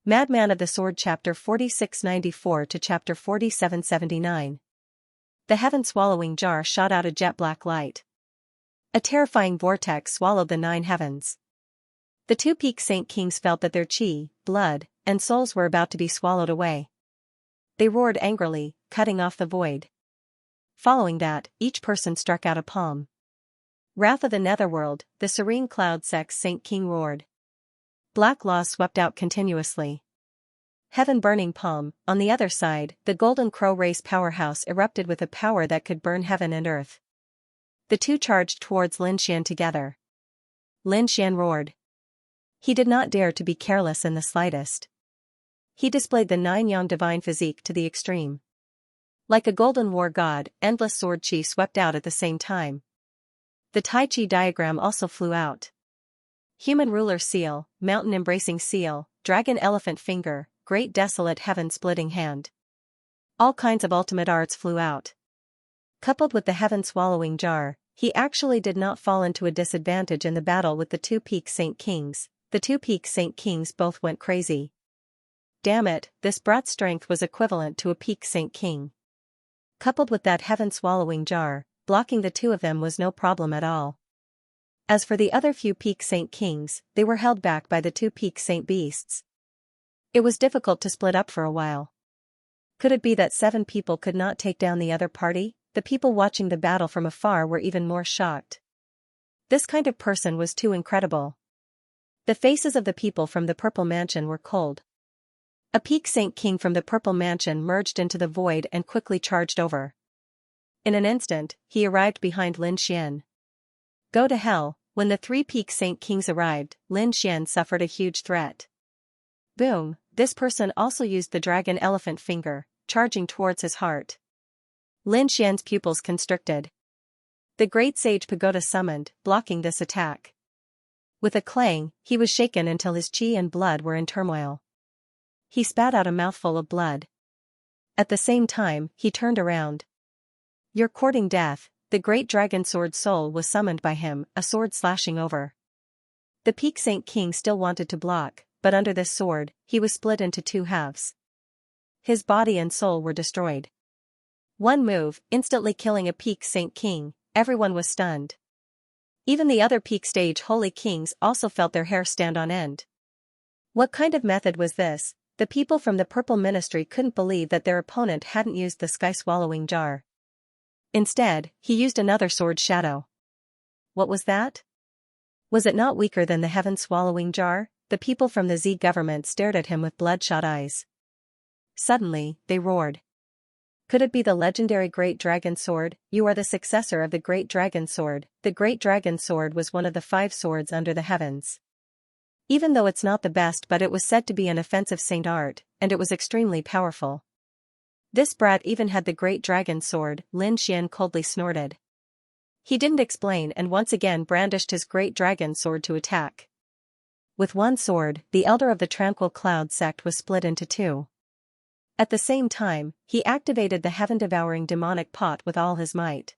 Madman of the Sword Chapter 4694 to Chapter 4779. The heaven-swallowing jar shot out a jet-black light. A terrifying vortex swallowed the 9 heavens. The 2 peak Saint Kings felt that their chi, blood, and souls were about to be swallowed away. They roared angrily, cutting off the void. Following that, each person struck out a palm. Wrath of the Netherworld, the serene cloud sex Saint King roared. Black laws swept out continuously. Heaven burning palm, on the other side, the Golden Crow race powerhouse erupted with a power that could burn heaven and earth. The 2 charged towards Lin Xian together. Lin Xian roared. He did not dare to be careless in the slightest. He displayed the 9 yang divine physique to the extreme. Like a golden war god, endless sword chi swept out at the same time. The Tai Chi diagram also flew out. Human ruler seal, mountain embracing seal, dragon elephant finger, great desolate heaven splitting hand. All kinds of ultimate arts flew out. Coupled with the heaven swallowing jar, he actually did not fall into a disadvantage in the battle with the 2 peak Saint Kings. The 2 peak Saint Kings both went crazy. Damn it, this brat's strength was equivalent to a peak Saint King. Coupled with that heaven swallowing jar, blocking the 2 of them was no problem at all. As for the other few peak Saint Kings, they were held back by the 2 peak Saint Beasts. It was difficult to split up for a while. Could it be that 7 people could not take down the other party? The people watching the battle from afar were even more shocked. This kind of person was too incredible. The faces of the people from the Purple Mansion were cold. A peak Saint King from the Purple Mansion merged into the void and quickly charged over. In an instant, he arrived behind Lin Xian. Go to hell. When the 3 peak Saint Kings arrived, Lin Xian suffered a huge threat. Boom, this person also used the dragon elephant finger, charging towards his heart. Lin Xian's pupils constricted. The great sage pagoda summoned, blocking this attack. With a clang, he was shaken until his chi and blood were in turmoil. He spat out a mouthful of blood. At the same time, he turned around. You're courting death. The great dragon sword soul was summoned by him, a sword slashing over. The peak Saint King still wanted to block, but under this sword, he was split into 2 halves. His body and soul were destroyed. One move, instantly killing a peak Saint King. Everyone was stunned. Even the other peak stage holy kings also felt their hair stand on end. What kind of method was this? The people from the Purple Ministry couldn't believe that their opponent hadn't used the sky-swallowing jar. Instead, he used another sword shadow. What was that? Was it not weaker than the heaven-swallowing jar? The people from the Z government stared at him with bloodshot eyes. Suddenly, they roared. Could it be the legendary Great Dragon Sword? You are the successor of the Great Dragon Sword. The Great Dragon Sword was one of the 5 swords under the heavens. Even though it's not the best, but it was said to be an offensive saint art, and it was extremely powerful. This brat even had the Great Dragon Sword, Lin Xian coldly snorted. He didn't explain and once again brandished his Great Dragon Sword to attack. With one sword, the Elder of the Tranquil Cloud sect was split into 2. At the same time, he activated the heaven-devouring demonic pot with all his might.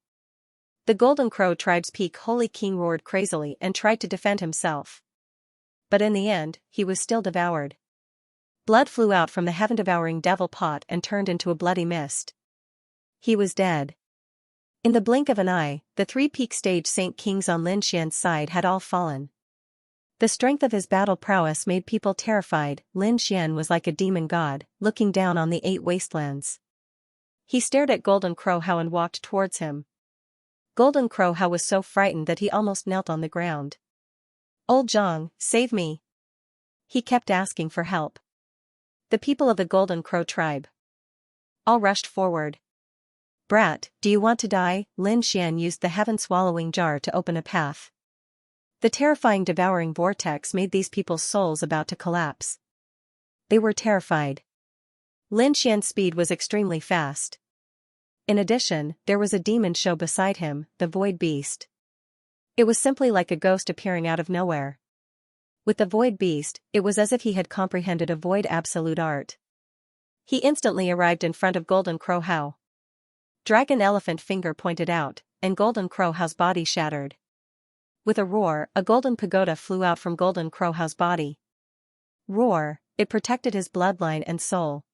The Golden Crow tribe's peak Holy King roared crazily and tried to defend himself. But in the end, he was still devoured. Blood flew out from the heaven-devouring devil pot and turned into a bloody mist. He was dead. In the blink of an eye, the 3 peak stage Saint Kings on Lin Xian's side had all fallen. The strength of his battle prowess made people terrified. Lin Xian was like a demon god, looking down on the 8 wastelands. He stared at Golden Crow How and walked towards him. Golden Crow How was so frightened that he almost knelt on the ground. Old Zhang, save me. He kept asking for help. The people of the Golden Crow tribe all rushed forward. Brat, do you want to die? Lin Xian used the heaven-swallowing jar to open a path. The terrifying devouring vortex made these people's souls about to collapse. They were terrified. Lin Xian's speed was extremely fast. In addition, there was a demon show beside him, the Void Beast. It was simply like a ghost appearing out of nowhere. With the Void Beast, it was as if he had comprehended a void absolute art. He instantly arrived in front of Golden Crow How. Dragon Elephant Finger pointed out, and Golden Crow How's body shattered. With a roar, a golden pagoda flew out from Golden Crow How's body. Roar, it protected his bloodline and soul.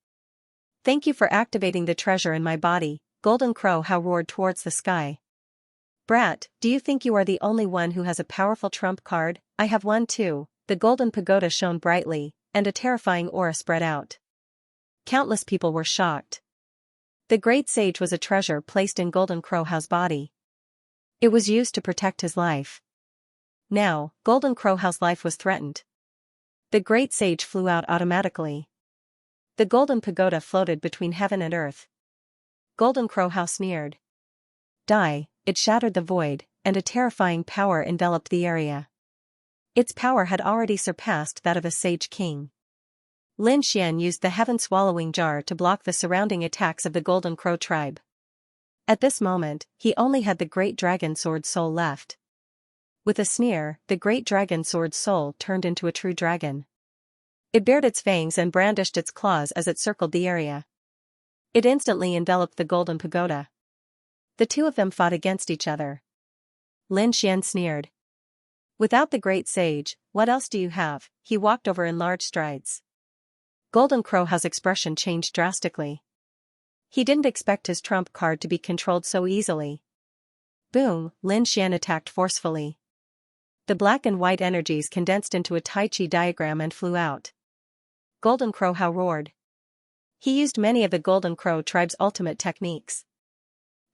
"Thank you for activating the treasure in my body," Golden Crow How roared towards the sky. "Brat, do you think you are the only one who has a powerful trump card? I have one too." The golden pagoda shone brightly, and a terrifying aura spread out. Countless people were shocked. The great sage was a treasure placed in Golden Crow How's body. It was used to protect his life. Now, Golden Crow How's life was threatened. The great sage flew out automatically. The golden pagoda floated between heaven and earth. Golden Crow How sneered. "Die," it shattered the void, and a terrifying power enveloped the area. Its power had already surpassed that of a sage king. Lin Xian used the heaven-swallowing jar to block the surrounding attacks of the Golden Crow tribe. At this moment, he only had the Great Dragon Sword Soul left. With a sneer, the Great Dragon Sword Soul turned into a true dragon. It bared its fangs and brandished its claws as it circled the area. It instantly enveloped the Golden Pagoda. The two of them fought against each other. Lin Xian sneered. "Without the great sage, what else do you have?" He walked over in large strides. Golden Crow How's expression changed drastically. He didn't expect his trump card to be controlled so easily. Boom, Lin Xian attacked forcefully. The black and white energies condensed into a Tai Chi diagram and flew out. Golden Crow How roared. He used many of the Golden Crow tribe's ultimate techniques.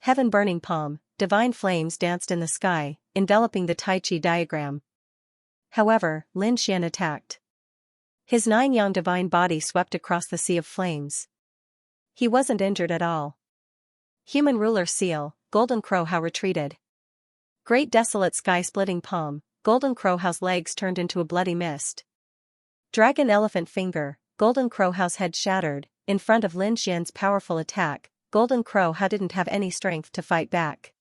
Heaven burning palm, divine flames danced in the sky, enveloping the Tai Chi diagram. However, Lin Xian attacked. His 9-yang divine body swept across the sea of flames. He wasn't injured at all. Human ruler seal, Golden Crow How retreated. Great desolate sky-splitting palm, Golden Crow How's legs turned into a bloody mist. Dragon elephant finger, Golden Crow How's head shattered. In front of Lin Xian's powerful attack, Golden Crow How didn't have any strength to fight back.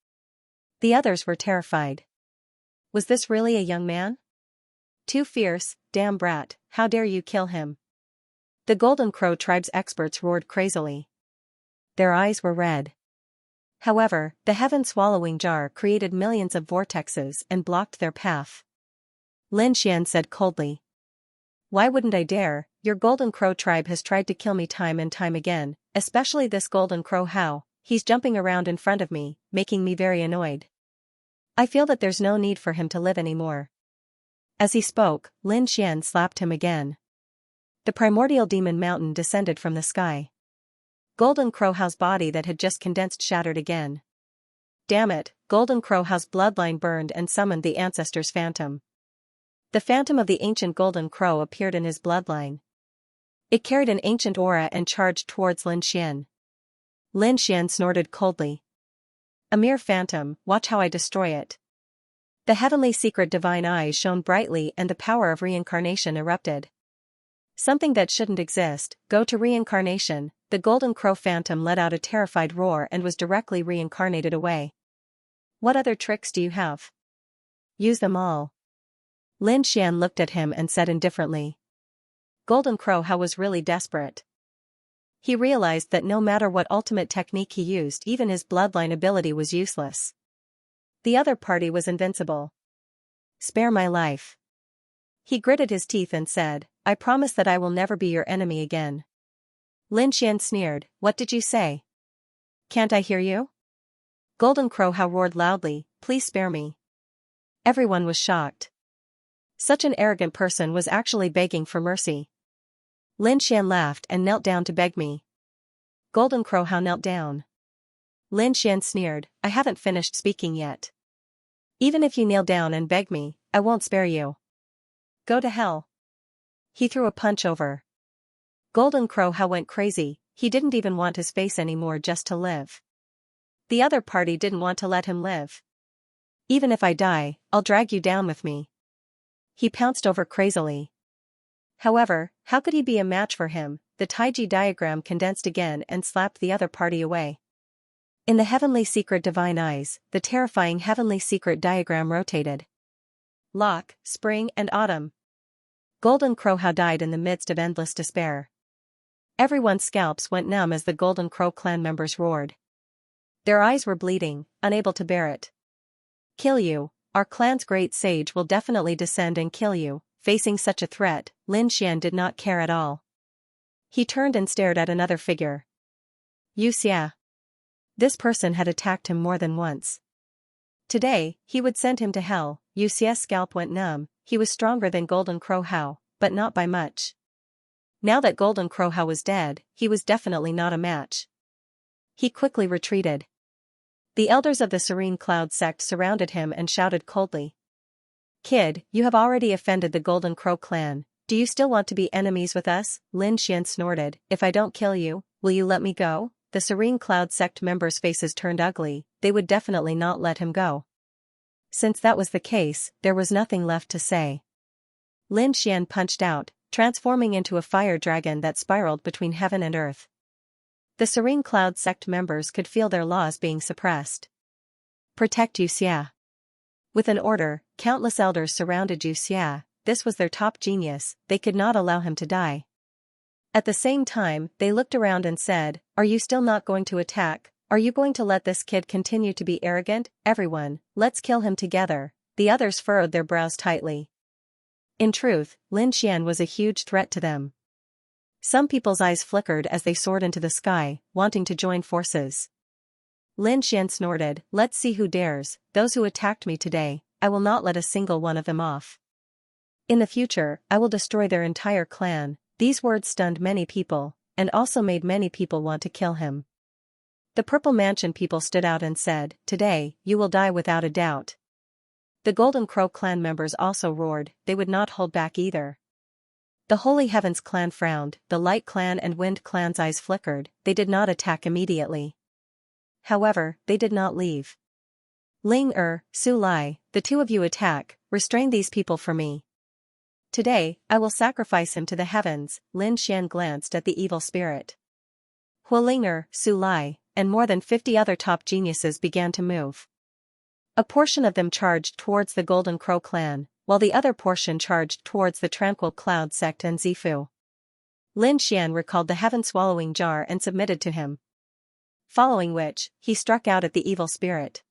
The others were terrified. Was this really a young man? Too fierce, damn brat, how dare you kill him? The Golden Crow tribe's experts roared crazily. Their eyes were red. However, the heaven-swallowing jar created millions of vortexes and blocked their path. Lin Xian said coldly. "Why wouldn't I dare? Your Golden Crow tribe has tried to kill me time and time again, especially this Golden Crow How. He's jumping around in front of me, making me very annoyed. I feel that there's no need for him to live anymore." As he spoke, Lin Xian slapped him again. The primordial demon mountain descended from the sky. Golden Crow How's body that had just condensed shattered again. Damn it, Golden Crow How's bloodline burned and summoned the ancestor's phantom. The phantom of the ancient Golden Crow appeared in his bloodline. It carried an ancient aura and charged towards Lin Xian. Lin Xian snorted coldly. "A mere phantom, watch how I destroy it." The heavenly secret divine eyes shone brightly and the power of reincarnation erupted. Something that shouldn't exist, go to reincarnation. The Golden Crow phantom let out a terrified roar and was directly reincarnated away. "What other tricks do you have? Use them all." Lin Xian looked at him and said indifferently. Golden Crow How was really desperate. He realized that no matter what ultimate technique he used, even his bloodline ability was useless. The other party was invincible. "Spare my life." He gritted his teeth and said, "I promise that I will never be your enemy again." Lin Xian sneered, "What did you say? Can't I hear you?" Golden Crow How roared loudly, "Please spare me." Everyone was shocked. Such an arrogant person was actually begging for mercy. Lin Xian laughed and knelt down to beg me. Golden Crow How knelt down. Lin Xian sneered, "I haven't finished speaking yet. Even if you kneel down and beg me, I won't spare you. Go to hell." He threw a punch over. Golden Crow How went crazy. He didn't even want his face anymore just to live. The other party didn't want to let him live. "Even if I die, I'll drag you down with me." He pounced over crazily. However, how could he be a match for him? The Taiji diagram condensed again and slapped the other party away. In the heavenly secret divine eyes, the terrifying heavenly secret diagram rotated. Lock, spring and autumn. Golden Crow How died in the midst of endless despair. Everyone's scalps went numb as the Golden Crow clan members roared. Their eyes were bleeding, unable to bear it. "Kill you. Our clan's great sage will definitely descend and kill you," facing such a threat, Lin Xian did not care at all. He turned and stared at another figure. Xianxia. This person had attacked him more than once. Today, he would send him to hell. Xiaxia's scalp went numb. He was stronger than Golden Crow Hao, but not by much. Now that Golden Crow Hao was dead, he was definitely not a match. He quickly retreated. The elders of the Serene Cloud sect surrounded him and shouted coldly. Kid, you have already offended the Golden Crow clan. Do you still want to be enemies with us? Lin Xian snorted. If I don't kill you, will you let me go? The Serene Cloud sect members' faces turned ugly. They would definitely not let him go. Since that was the case, there was nothing left to say. Lin Xian punched out, transforming into a fire dragon that spiraled between heaven and earth. The Serene Cloud sect members could feel their laws being suppressed. Protect Xianxia. With an order, countless elders surrounded Xianxia. This was their top genius, they could not allow him to die. At the same time, they looked around and said, are you still not going to attack? Are you going to let this kid continue to be arrogant? Everyone, let's kill him together. The others furrowed their brows tightly. In truth, Lin Xian was a huge threat to them. Some people's eyes flickered as they soared into the sky, wanting to join forces. Lin Xian snorted, let's see who dares. Those who attacked me today, I will not let a single one of them off. In the future, I will destroy their entire clan. These words stunned many people, and also made many people want to kill him. The Purple Mansion people stood out and said, today, you will die without a doubt. The Golden Crow clan members also roared, they would not hold back either. The Holy Heavens clan frowned, the Light clan and Wind clan's eyes flickered, they did not attack immediately. However, they did not leave. Ling Su Lai, the two of you attack, restrain these people for me. Today, I will sacrifice him to the heavens. Lin Xian glanced at the evil spirit. Hualinger, Su Lai, and more than 50 other top geniuses began to move. A portion of them charged towards the Golden Crow clan, while the other portion charged towards the Tranquil Cloud sect and Zifu. Lin Xian recalled the heaven-swallowing jar and submitted to him. Following which, he struck out at the evil spirit.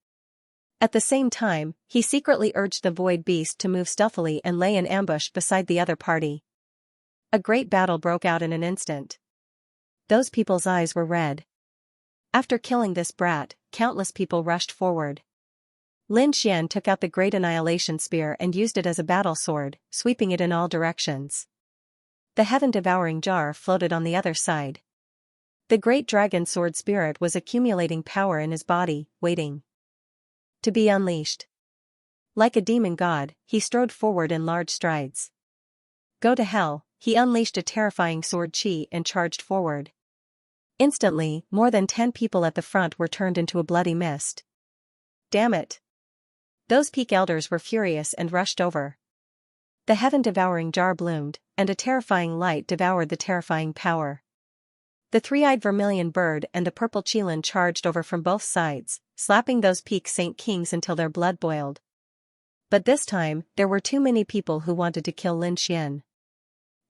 At the same time, he secretly urged the Void Beast to move stealthily and lay in ambush beside the other party. A great battle broke out in an instant. Those people's eyes were red. After killing this brat, countless people rushed forward. Lin Xian took out the Great Annihilation Spear and used it as a battle sword, sweeping it in all directions. The heaven-devouring jar floated on the other side. The Great Dragon Sword Spirit was accumulating power in his body, waiting to be unleashed. Like a demon god, he strode forward in large strides. Go to hell, he unleashed a terrifying sword chi and charged forward. Instantly, more than 10 people at the front were turned into a bloody mist. Damn it! Those peak elders were furious and rushed over. The heaven-devouring jar bloomed, and a terrifying light devoured the terrifying power. The three-eyed vermilion bird and the purple Qilin charged over from both sides, slapping those peak Saint Kings until their blood boiled. But this time, there were too many people who wanted to kill Lin Xian.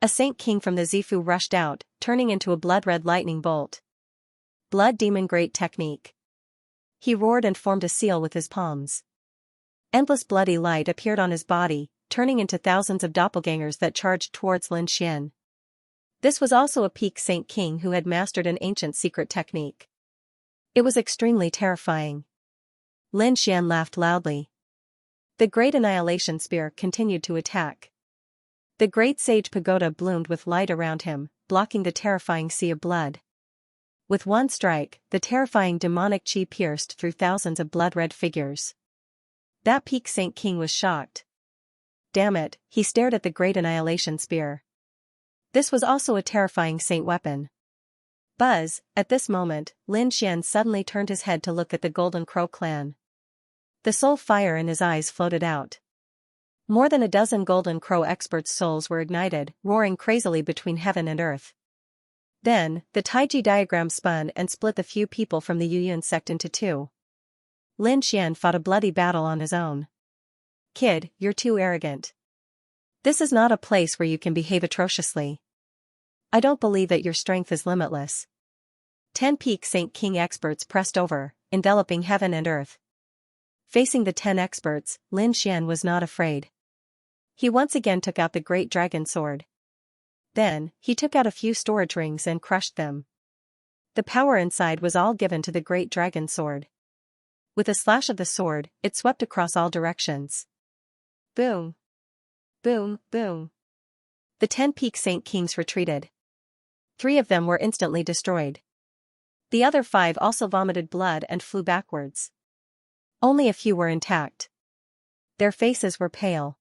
A Saint King from the Zifu rushed out, turning into a blood-red lightning bolt. Blood Demon Great Technique. He roared and formed a seal with his palms. Endless bloody light appeared on his body, turning into thousands of doppelgangers that charged towards Lin Xian. This was also a peak Saint King who had mastered an ancient secret technique. It was extremely terrifying. Lin Xian laughed loudly. The Great Annihilation Spear continued to attack. The Great Sage Pagoda bloomed with light around him, blocking the terrifying sea of blood. With one strike, the terrifying demonic chi pierced through thousands of blood-red figures. That peak Saint King was shocked. Damn it, he stared at the Great Annihilation Spear. This was also a terrifying saint weapon. Buzz, at this moment, Lin Xian suddenly turned his head to look at the Golden Crow clan. The soul fire in his eyes floated out. More than a dozen Golden Crow experts' souls were ignited, roaring crazily between heaven and earth. Then, the Taiji diagram spun and split the few people from the Yuyun sect into two. Lin Xian fought a bloody battle on his own. Kid, you're too arrogant. This is not a place where you can behave atrociously. I don't believe that your strength is limitless. 10 peak Saint King experts pressed over, enveloping heaven and earth. Facing the 10 experts, Lin Xian was not afraid. He once again took out the great dragon sword. Then, he took out a few storage rings and crushed them. The power inside was all given to the great dragon sword. With a slash of the sword, it swept across all directions. Boom! Boom, boom! The 10 peak Saint Kings retreated. 3 of them were instantly destroyed. The other 5 also vomited blood and flew backwards. Only a few were intact. Their faces were pale.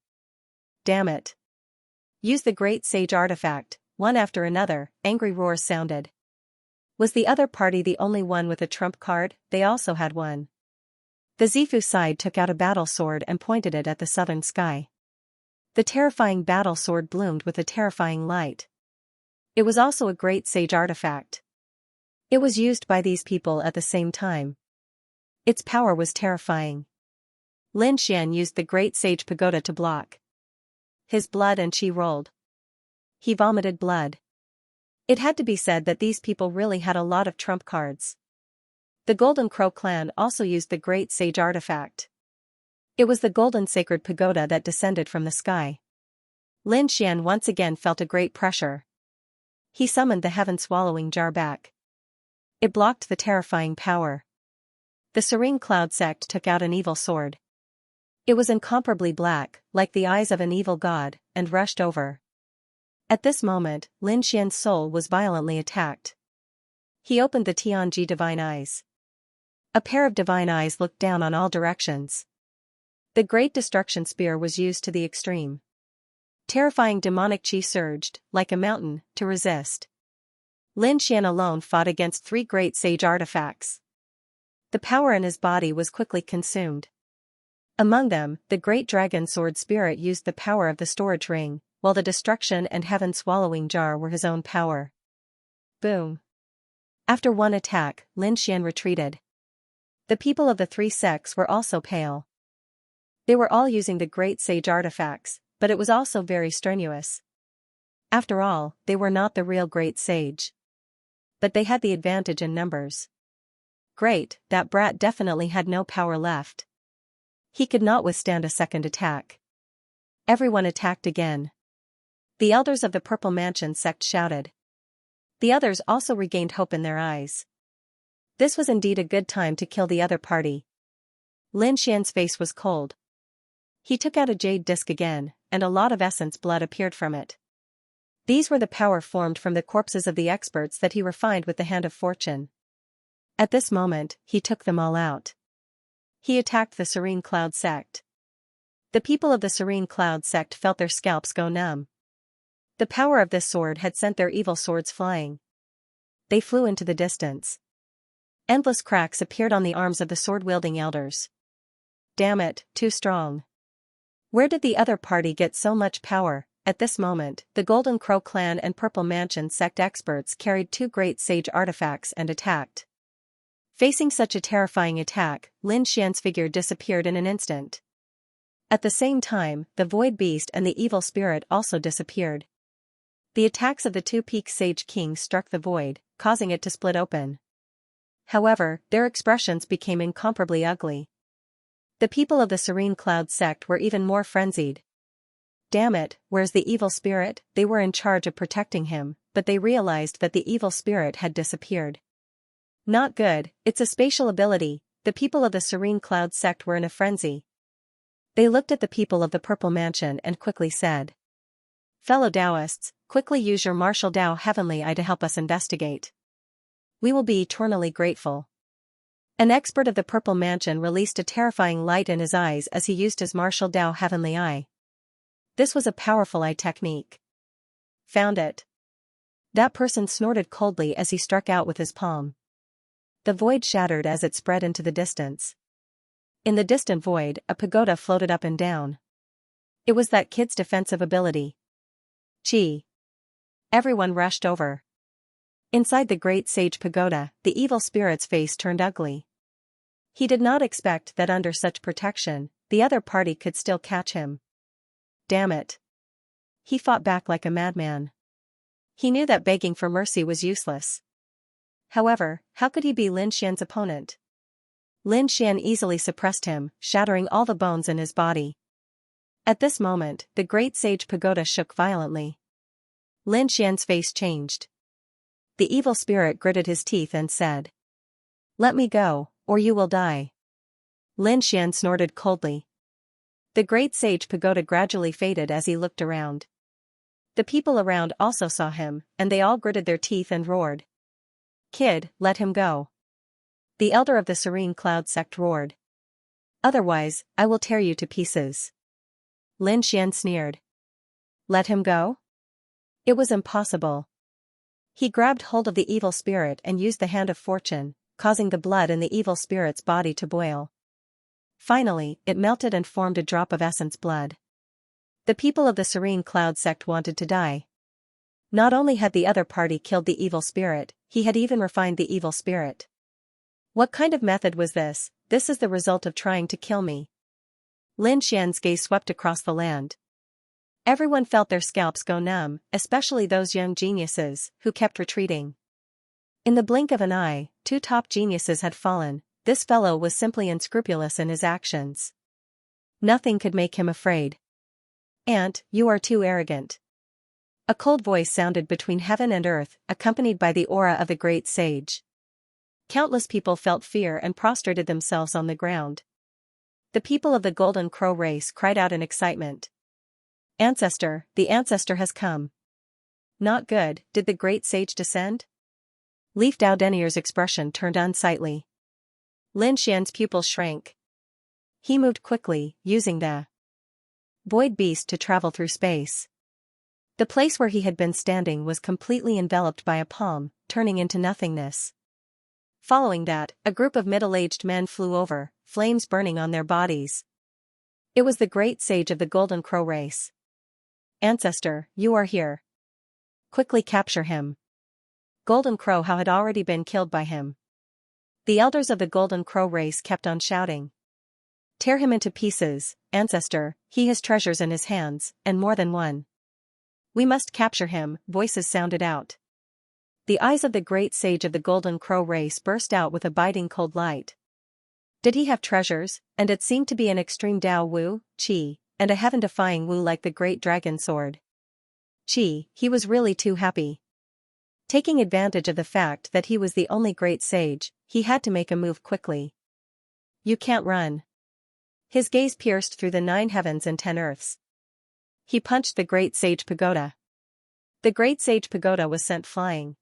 Damn it! Use the great sage artifact. One after another, angry roars sounded. Was the other party the only one with a trump card? They also had one. The Zifu side took out a battle sword and pointed it at the southern sky. The terrifying battle sword bloomed with a terrifying light. It was also a great sage artifact. It was used by these people at the same time. Its power was terrifying. Lin Xian used the great sage pagoda to block. His blood and chi rolled. He vomited blood. It had to be said that these people really had a lot of trump cards. The Golden Crow clan also used the great sage artifact. It was the golden sacred pagoda that descended from the sky. Lin Xian once again felt a great pressure. He summoned the heaven-swallowing jar back. It blocked the terrifying power. The serene cloud sect took out an evil sword. It was incomparably black, like the eyes of an evil god, and rushed over. At this moment, Lin Xian's soul was violently attacked. He opened the Tianji divine eyes. A pair of divine eyes looked down on all directions. The great destruction spear was used to the extreme. Terrifying demonic chi surged, like a mountain, to resist. Lin Xian alone fought against 3 great sage artifacts. The power in his body was quickly consumed. Among them, the great dragon sword spirit used the power of the storage ring, while the destruction and heaven-swallowing jar were his own power. Boom! After one attack, Lin Xian retreated. The people of the 3 sects were also pale. They were all using the great sage artifacts, but it was also very strenuous. After all, they were not the real great sage. But they had the advantage in numbers. Great, that brat definitely had no power left. He could not withstand a second attack. Everyone attacked again. The elders of the Purple Mansion sect shouted. The others also regained hope in their eyes. This was indeed a good time to kill the other party. Lin Xian's face was cold. He took out a jade disc again, and a lot of essence blood appeared from it. These were the power formed from the corpses of the experts that he refined with the hand of fortune. At this moment, he took them all out. He attacked the Serene Cloud sect. The people of the Serene Cloud sect felt their scalps go numb. The power of this sword had sent their evil swords flying. They flew into the distance. Endless cracks appeared on the arms of the sword-wielding elders. Damn it, too strong. Where did the other party get so much power? At this moment, the Golden Crow clan and Purple Mansion sect experts carried 2 great sage artifacts and attacked. Facing such a terrifying attack, Lin Xian's figure disappeared in an instant. At the same time, the Void Beast and the Evil Spirit also disappeared. The attacks of the 2 peak sage kings struck the void, causing it to split open. However, their expressions became incomparably ugly. The people of the Serene Cloud sect were even more frenzied. Damn it, where's the evil spirit? They were in charge of protecting him, but they realized that the evil spirit had disappeared. Not good, it's a spatial ability. The people of the Serene Cloud sect were in a frenzy. They looked at the people of the Purple Mansion and quickly said, "Fellow Taoists, quickly use your martial Tao Heavenly Eye to help us investigate. We will be eternally grateful." An expert of the Purple Mansion released a terrifying light in his eyes as he used his martial Tao Heavenly Eye. This was a powerful eye technique. Found it. That person snorted coldly as he struck out with his palm. The void shattered as it spread into the distance. In the distant void, a pagoda floated up and down. It was that kid's defensive ability. Chi. Everyone rushed over. Inside the great sage pagoda, the evil spirit's face turned ugly. He did not expect that under such protection, the other party could still catch him. Damn it. He fought back like a madman. He knew that begging for mercy was useless. However, how could he be Lin Xian's opponent? Lin Xian easily suppressed him, shattering all the bones in his body. At this moment, the great sage pagoda shook violently. Lin Xian's face changed. The evil spirit gritted his teeth and said, "Let me go, or you will die." Lin Xian snorted coldly. The great sage pagoda gradually faded as he looked around. The people around also saw him, and they all gritted their teeth and roared. "Kid, let him go." The elder of the Serene Cloud sect roared. "Otherwise, I will tear you to pieces." Lin Xian sneered. Let him go? It was impossible. He grabbed hold of the evil spirit and used the hand of fortune, causing the blood in the evil spirit's body to boil. Finally, it melted and formed a drop of essence blood. The people of the Serene Cloud sect wanted to die. Not only had the other party killed the evil spirit, he had even refined the evil spirit. What kind of method was this? This is the result of trying to kill me. Lin Xian's gaze swept across the land. Everyone felt their scalps go numb, especially those young geniuses, who kept retreating. In the blink of an eye, 2 top geniuses had fallen. This fellow was simply unscrupulous in his actions. Nothing could make him afraid. "Ant, you are too arrogant." A cold voice sounded between heaven and earth, accompanied by the aura of the great sage. Countless people felt fear and prostrated themselves on the ground. The people of the Golden Crow race cried out in excitement. "Ancestor, the ancestor has come." Not good, did the great sage descend? Leaf Dao Denier's expression turned unsightly. Lin Xian's pupils shrank. He moved quickly, using the void beast to travel through space. The place where he had been standing was completely enveloped by a palm, turning into nothingness. Following that, a group of middle-aged men flew over, flames burning on their bodies. It was the great sage of the Golden Crow race. "Ancestor, you are here. Quickly capture him." Golden Crow How had already been killed by him. The elders of the Golden Crow race kept on shouting. "Tear him into pieces, ancestor, he has treasures in his hands, and more than one. We must capture him," voices sounded out. The eyes of the great sage of the Golden Crow race burst out with a biting cold light. Did he have treasures, and it seemed to be an extreme Dao Wu, Qi, and a heaven-defying Wu like the great dragon sword? Qi, he was really too happy. Taking advantage of the fact that he was the only great sage, he had to make a move quickly. "You can't run." His gaze pierced through the 9 heavens and 10 earths. He punched the great sage pagoda. The great sage pagoda was sent flying.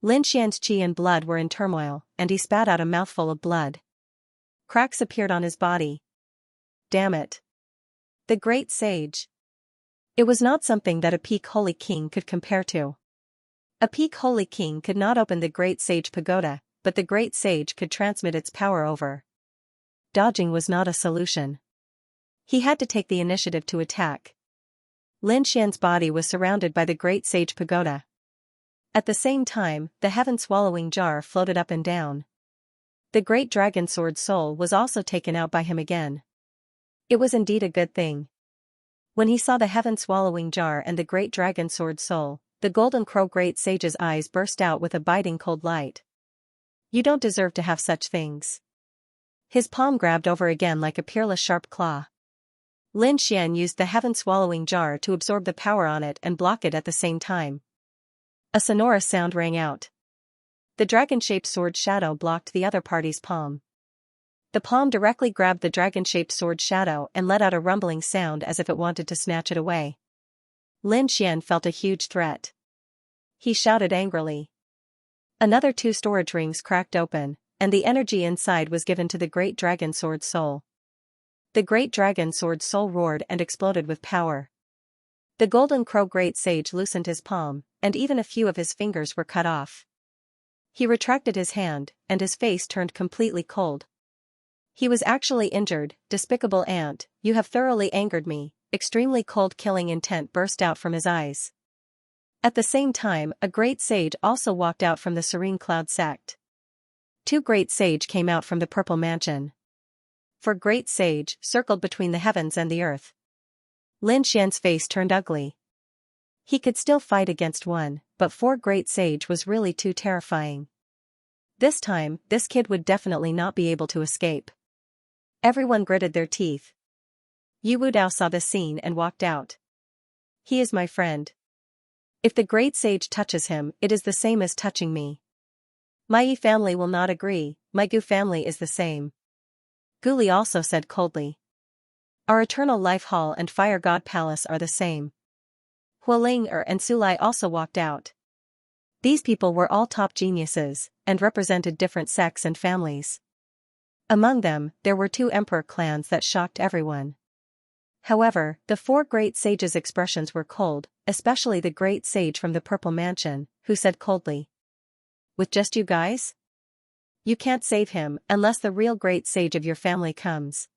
Lin Xian's qi and blood were in turmoil, and he spat out a mouthful of blood. Cracks appeared on his body. Damn it. The great sage. It was not something that a peak holy king could compare to. A peak holy king could not open the great sage pagoda, but the great sage could transmit its power over. Dodging was not a solution. He had to take the initiative to attack. Lin Xian's body was surrounded by the great sage pagoda. At the same time, the heaven-swallowing jar floated up and down. The great dragon sword soul was also taken out by him again. It was indeed a good thing. When he saw the heaven-swallowing jar and the great dragon sword soul, the Golden Crow great sage's eyes burst out with a biting cold light. "You don't deserve to have such things." His palm grabbed over again like a peerless sharp claw. Lin Xian used the heaven-swallowing jar to absorb the power on it and block it at the same time. A sonorous sound rang out. The dragon-shaped sword shadow blocked the other party's palm. The palm directly grabbed the dragon-shaped sword shadow and let out a rumbling sound as if it wanted to snatch it away. Lin Xian felt a huge threat. He shouted angrily. Another 2 storage rings cracked open, and the energy inside was given to the great dragon sword soul. The great dragon sword soul roared and exploded with power. The Golden Crow great sage loosened his palm, and even a few of his fingers were cut off. He retracted his hand, and his face turned completely cold. He was actually injured. "Despicable ant, you have thoroughly angered me." Extremely cold killing intent burst out from his eyes. At the same time, a great sage also walked out from the Serene Cloud sect. 2 great sage came out from the purple mansion. For great sage circled between the heavens and the earth. Lin Xian's face turned ugly. He could still fight against one, but 4 great sage was really too terrifying. This time, this kid would definitely not be able to escape. Everyone gritted their teeth. Yu Wudao saw the scene and walked out. He is my friend. If the great sage touches him, it is the same as touching me. My Yi family will not agree, my Gu family is the same. Gu Li also said coldly. Our eternal life hall and fire god palace are the same. Hualing and Sulai also walked out. These people were all top geniuses, and represented different sects and families. Among them, there were 2 emperor clans that shocked everyone. However, the 4 great sages' expressions were cold, especially the great sage from the Purple Mansion, who said coldly. With just you guys? You can't save him unless the real great sage of your family comes.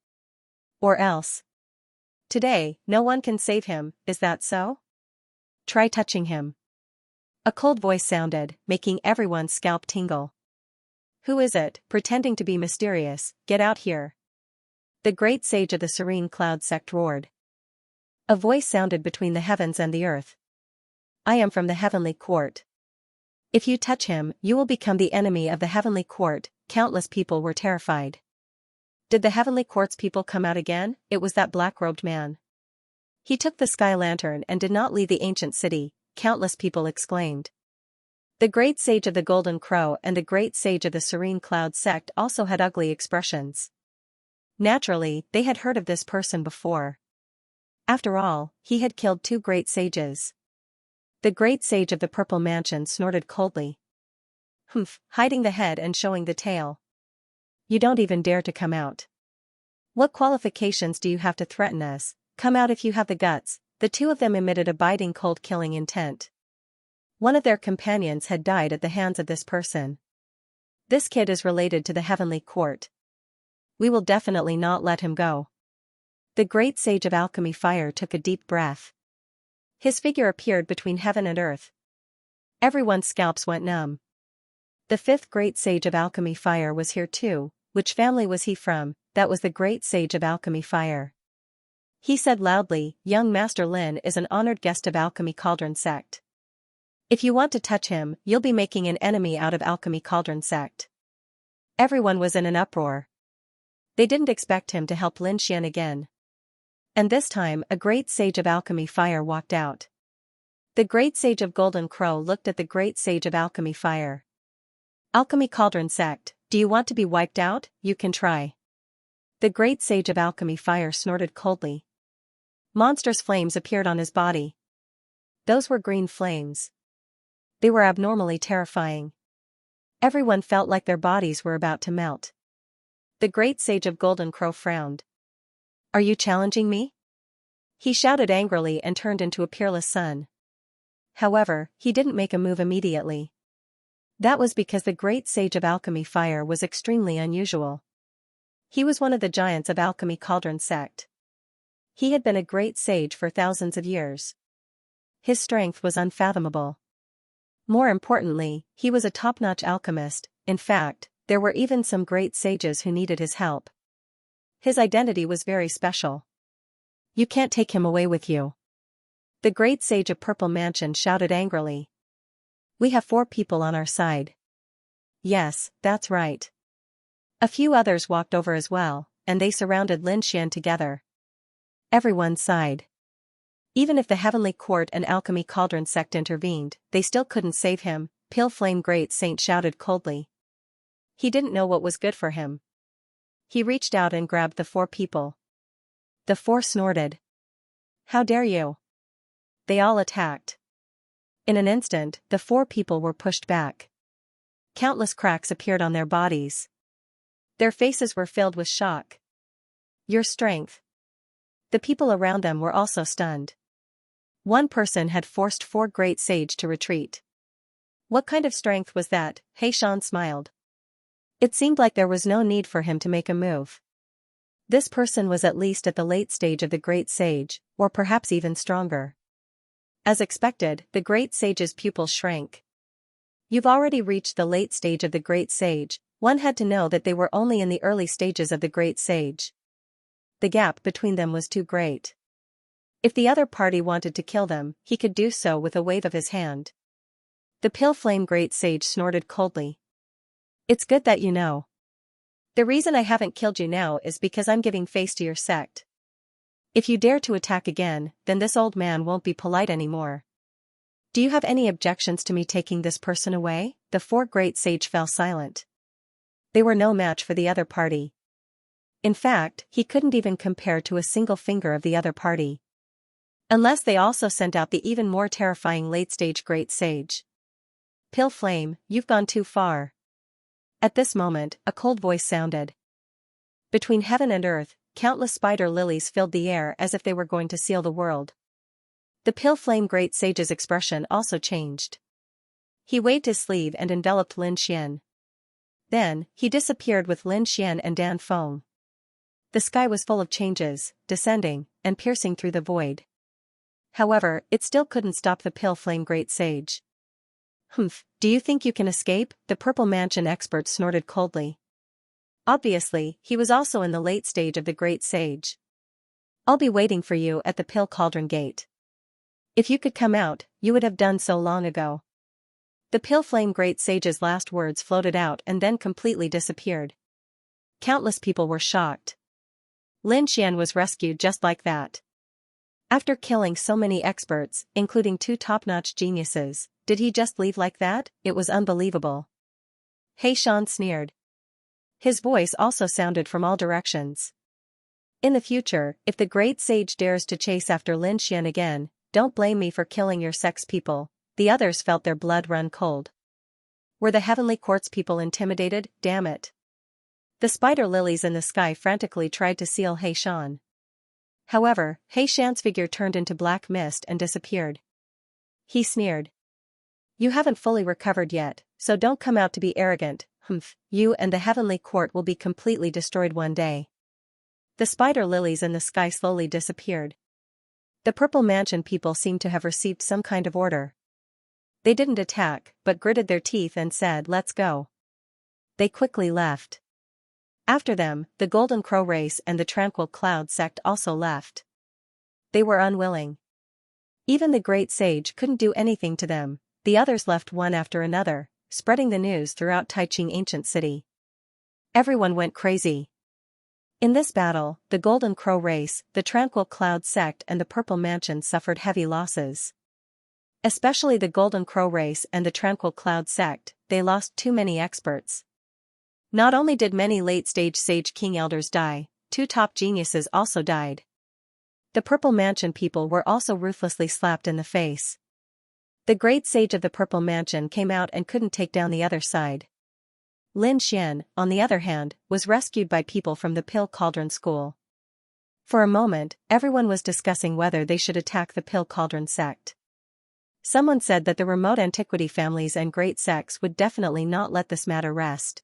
Or else. Today, no one can save him, is that so? Try touching him. A cold voice sounded, making everyone's scalp tingle. Who is it, pretending to be mysterious? Get out here. The great sage of the Serene Cloud sect roared. A voice sounded between the heavens and the earth. I am from the heavenly court. If you touch him, you will become the enemy of the heavenly court. Countless people were terrified. Did the heavenly court's people come out again? It was that black-robed man. He took the sky lantern and did not leave the ancient city, countless people exclaimed. The great sage of the Golden Crow and the great sage of the Serene Cloud sect also had ugly expressions. Naturally, they had heard of this person before. After all, he had killed 2 great sages. The great sage of the Purple Mansion snorted coldly. Humph, hiding the head and showing the tail. You don't even dare to come out. What qualifications do you have to threaten us? Come out if you have the guts. The 2 of them emitted a biting cold killing intent. One of their companions had died at the hands of this person. This kid is related to the heavenly court. We will definitely not let him go. The great sage of alchemy fire took a deep breath. His figure appeared between heaven and earth. Everyone's scalps went numb. The 5th great sage of alchemy fire was here too. Which family was he from? That was the great sage of alchemy fire. He said loudly, young Master Lin is an honored guest of Alchemy Cauldron sect. If you want to touch him, you'll be making an enemy out of Alchemy Cauldron sect. Everyone was in an uproar. They didn't expect him to help Lin Xian again. And this time a great sage of alchemy fire walked out. The great sage of Golden Crow looked at the great sage of alchemy fire. Alchemy Cauldron sect, do you want to be wiped out? You can try. The great sage of alchemy fire snorted coldly. Monstrous flames appeared on his body. Those were green flames. They were abnormally terrifying. Everyone felt like their bodies were about to melt. The great sage of Golden Crow frowned. Are you challenging me? He shouted angrily and turned into a peerless sun. However, he didn't make a move immediately. That was because the great sage of alchemy fire was extremely unusual. He was one of the giants of Alchemy Cauldron sect. He had been a great sage for thousands of years. His strength was unfathomable. More importantly, he was a top-notch alchemist. In fact, there were even some great sages who needed his help. His identity was very special. You can't take him away with you. The great sage of Purple Mansion shouted angrily. We have 4 people on our side. Yes, that's right. A few others walked over as well, and they surrounded Lin Xian together. Everyone sighed. Even if the Heavenly Court and Alchemy Cauldron sect intervened, they still couldn't save him. Pale Flame Great Saint shouted coldly. He didn't know what was good for him. He reached out and grabbed the 4 people. The 4 snorted. How dare you? They all attacked. In an instant, the 4 people were pushed back. Countless cracks appeared on their bodies. Their faces were filled with shock. Your strength. The people around them were also stunned. One person had forced 4 great sage to retreat. What kind of strength was that? Heishan smiled. It seemed like there was no need for him to make a move. This person was at least at the late stage of the great sage, or perhaps even stronger. As expected, the great sage's pupils shrank. You've already reached the late stage of the great sage. One had to know that they were only in the early stages of the great sage. The gap between them was too great. If the other party wanted to kill them, he could do so with a wave of his hand. The Pale Flame Great Sage snorted coldly. It's good that you know. The reason I haven't killed you now is because I'm giving face to your sect. If you dare to attack again, then this old man won't be polite anymore. Do you have any objections to me taking this person away? The four great sage fell silent. They were no match for the other party. In fact, he couldn't even compare to a single finger of the other party. Unless they also sent out the even more terrifying late-stage great sage. Pill Flame, you've gone too far. At this moment, a cold voice sounded. Between heaven and earth, countless spider lilies filled the air as if they were going to seal the world. The Pill Flame great sage's expression also changed. He waved his sleeve and enveloped Lin Xian. Then, he disappeared with Lin Xian and Dan Feng. The sky was full of changes, descending, and piercing through the void. However, it still couldn't stop the Pill Flame great sage. Humph, do you think you can escape? The Purple Mansion expert snorted coldly. Obviously, he was also in the late stage of the great sage. I'll be waiting for you at the Pill Cauldron Gate. If you could come out, you would have done so long ago. The Pill Flame great sage's last words floated out and then completely disappeared. Countless people were shocked. Lin Xian was rescued just like that. After killing so many experts, including two top-notch geniuses, did he just leave like that? It was unbelievable. He Shan sneered. His voice also sounded from all directions. In the future, if the great sage dares to chase after Lin Xian again, don't blame me for killing your sex people. The others felt their blood run cold. Were the Heavenly Court's people intimidated? Damn it. The spider lilies in the sky frantically tried to seal He Shan. However, He Shan's figure turned into black mist and disappeared. He sneered. You haven't fully recovered yet, so don't come out to be arrogant. Humph, you and the Heavenly Court will be completely destroyed one day. The spider lilies in the sky slowly disappeared. The Purple Mansion people seemed to have received some kind of order. They didn't attack, but gritted their teeth and said, "Let's go." They quickly left. After them, the Golden Crow race and the Tranquil Cloud sect also left. They were unwilling. Even the Great Sage couldn't do anything to them. The others left one after another, spreading the news throughout Taiching Ancient City. Everyone went crazy. In this battle, the Golden Crow race, the Tranquil Cloud sect and the Purple Mansion suffered heavy losses. Especially the Golden Crow race and the Tranquil Cloud sect, they lost too many experts. Not only did many late-stage Sage King Elders die, two top geniuses also died. The Purple Mansion people were also ruthlessly slapped in the face. The great sage of the Purple Mansion came out and couldn't take down the other side. Lin Xian, on the other hand, was rescued by people from the Pill Cauldron School. For a moment, everyone was discussing whether they should attack the Pill Cauldron sect. Someone said that the remote antiquity families and great sects would definitely not let this matter rest.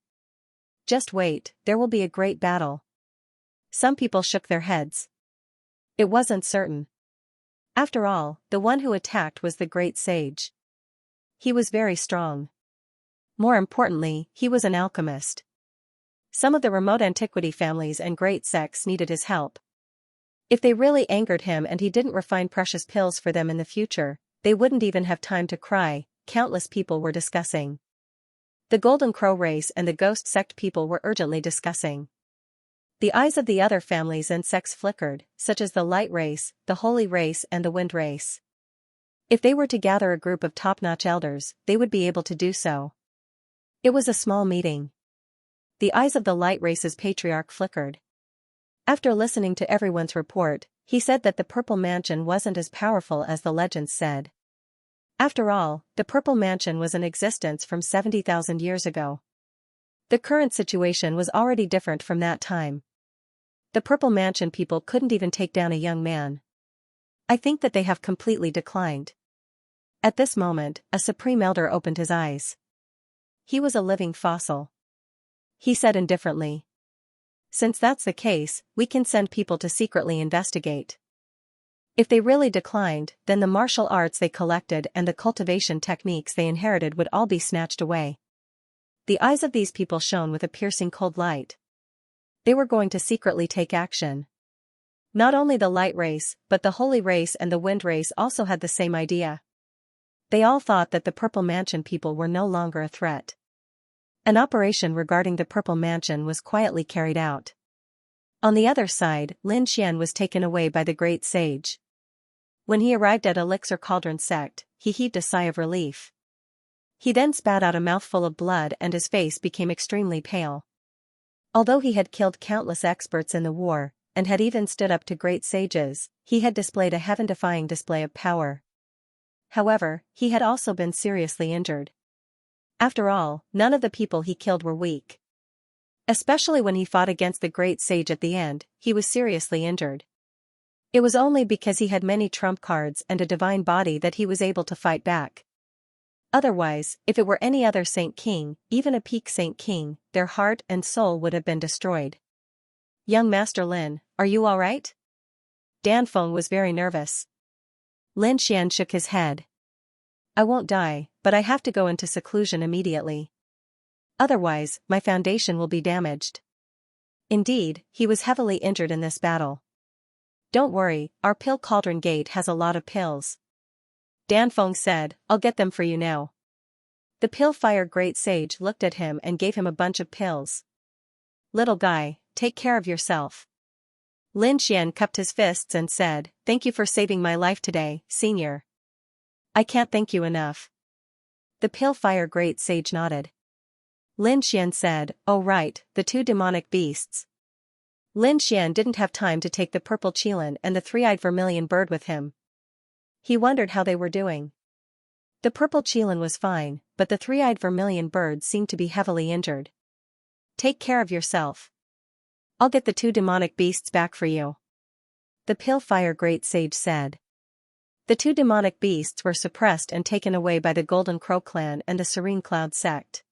Just wait, there will be a great battle. Some people shook their heads. It wasn't certain. After all, the one who attacked was the great sage. He was very strong. More importantly, he was an alchemist. Some of the remote antiquity families and great sects needed his help. If they really angered him and he didn't refine precious pills for them in the future, they wouldn't even have time to cry, countless people were discussing. The Golden Crow race and the Ghost sect people were urgently discussing. The eyes of the other families and sects flickered, such as the Light race, the Holy race and the Wind race. If they were to gather a group of top-notch elders, they would be able to do so. It was a small meeting. The eyes of the Light race's patriarch flickered. After listening to everyone's report, he said that the Purple Mansion wasn't as powerful as the legends said. After all, the Purple Mansion was in existence from 70,000 years ago. The current situation was already different from that time. The Purple Mansion people couldn't even take down a young man. I think that they have completely declined. At this moment, a Supreme Elder opened his eyes. He was a living fossil. He said indifferently. Since that's the case, we can send people to secretly investigate. If they really declined, then the martial arts they collected and the cultivation techniques they inherited would all be snatched away. The eyes of these people shone with a piercing cold light. They were going to secretly take action. Not only the Light race, but the Holy race and the Wind race also had the same idea. They all thought that the Purple Mansion people were no longer a threat. An operation regarding the Purple Mansion was quietly carried out. On the other side, Lin Xian was taken away by the great sage. When he arrived at Elixir Cauldron sect, he heaved a sigh of relief. He then spat out a mouthful of blood and his face became extremely pale. Although he had killed countless experts in the war, and had even stood up to great sages, he had displayed a heaven-defying display of power. However, he had also been seriously injured. After all, none of the people he killed were weak. Especially when he fought against the great sage at the end, he was seriously injured. It was only because he had many trump cards and a divine body that he was able to fight back. Otherwise, if it were any other Saint King, even a peak Saint King, their heart and soul would have been destroyed. Young Master Lin, are you all right? Dan Feng was very nervous. Lin Xian shook his head. I won't die, but I have to go into seclusion immediately. Otherwise, my foundation will be damaged. Indeed, he was heavily injured in this battle. Don't worry, our pill cauldron gate has a lot of pills. Dan Feng said, I'll get them for you now. The pill fire great sage looked at him and gave him a bunch of pills. Little guy, take care of yourself. Lin Xian cupped his fists and said, Thank you for saving my life today, senior. I can't thank you enough. The pill fire great sage nodded. Lin Xian said, Oh right, the two demonic beasts. Lin Xian didn't have time to take the purple qilin and the three-eyed vermilion bird with him. He wondered how they were doing. The purple qilin was fine, but the three-eyed vermilion bird seemed to be heavily injured. Take care of yourself. I'll get the two demonic beasts back for you. The pill fire great sage said. The two demonic beasts were suppressed and taken away by the Golden Crow clan and the Serene Cloud sect.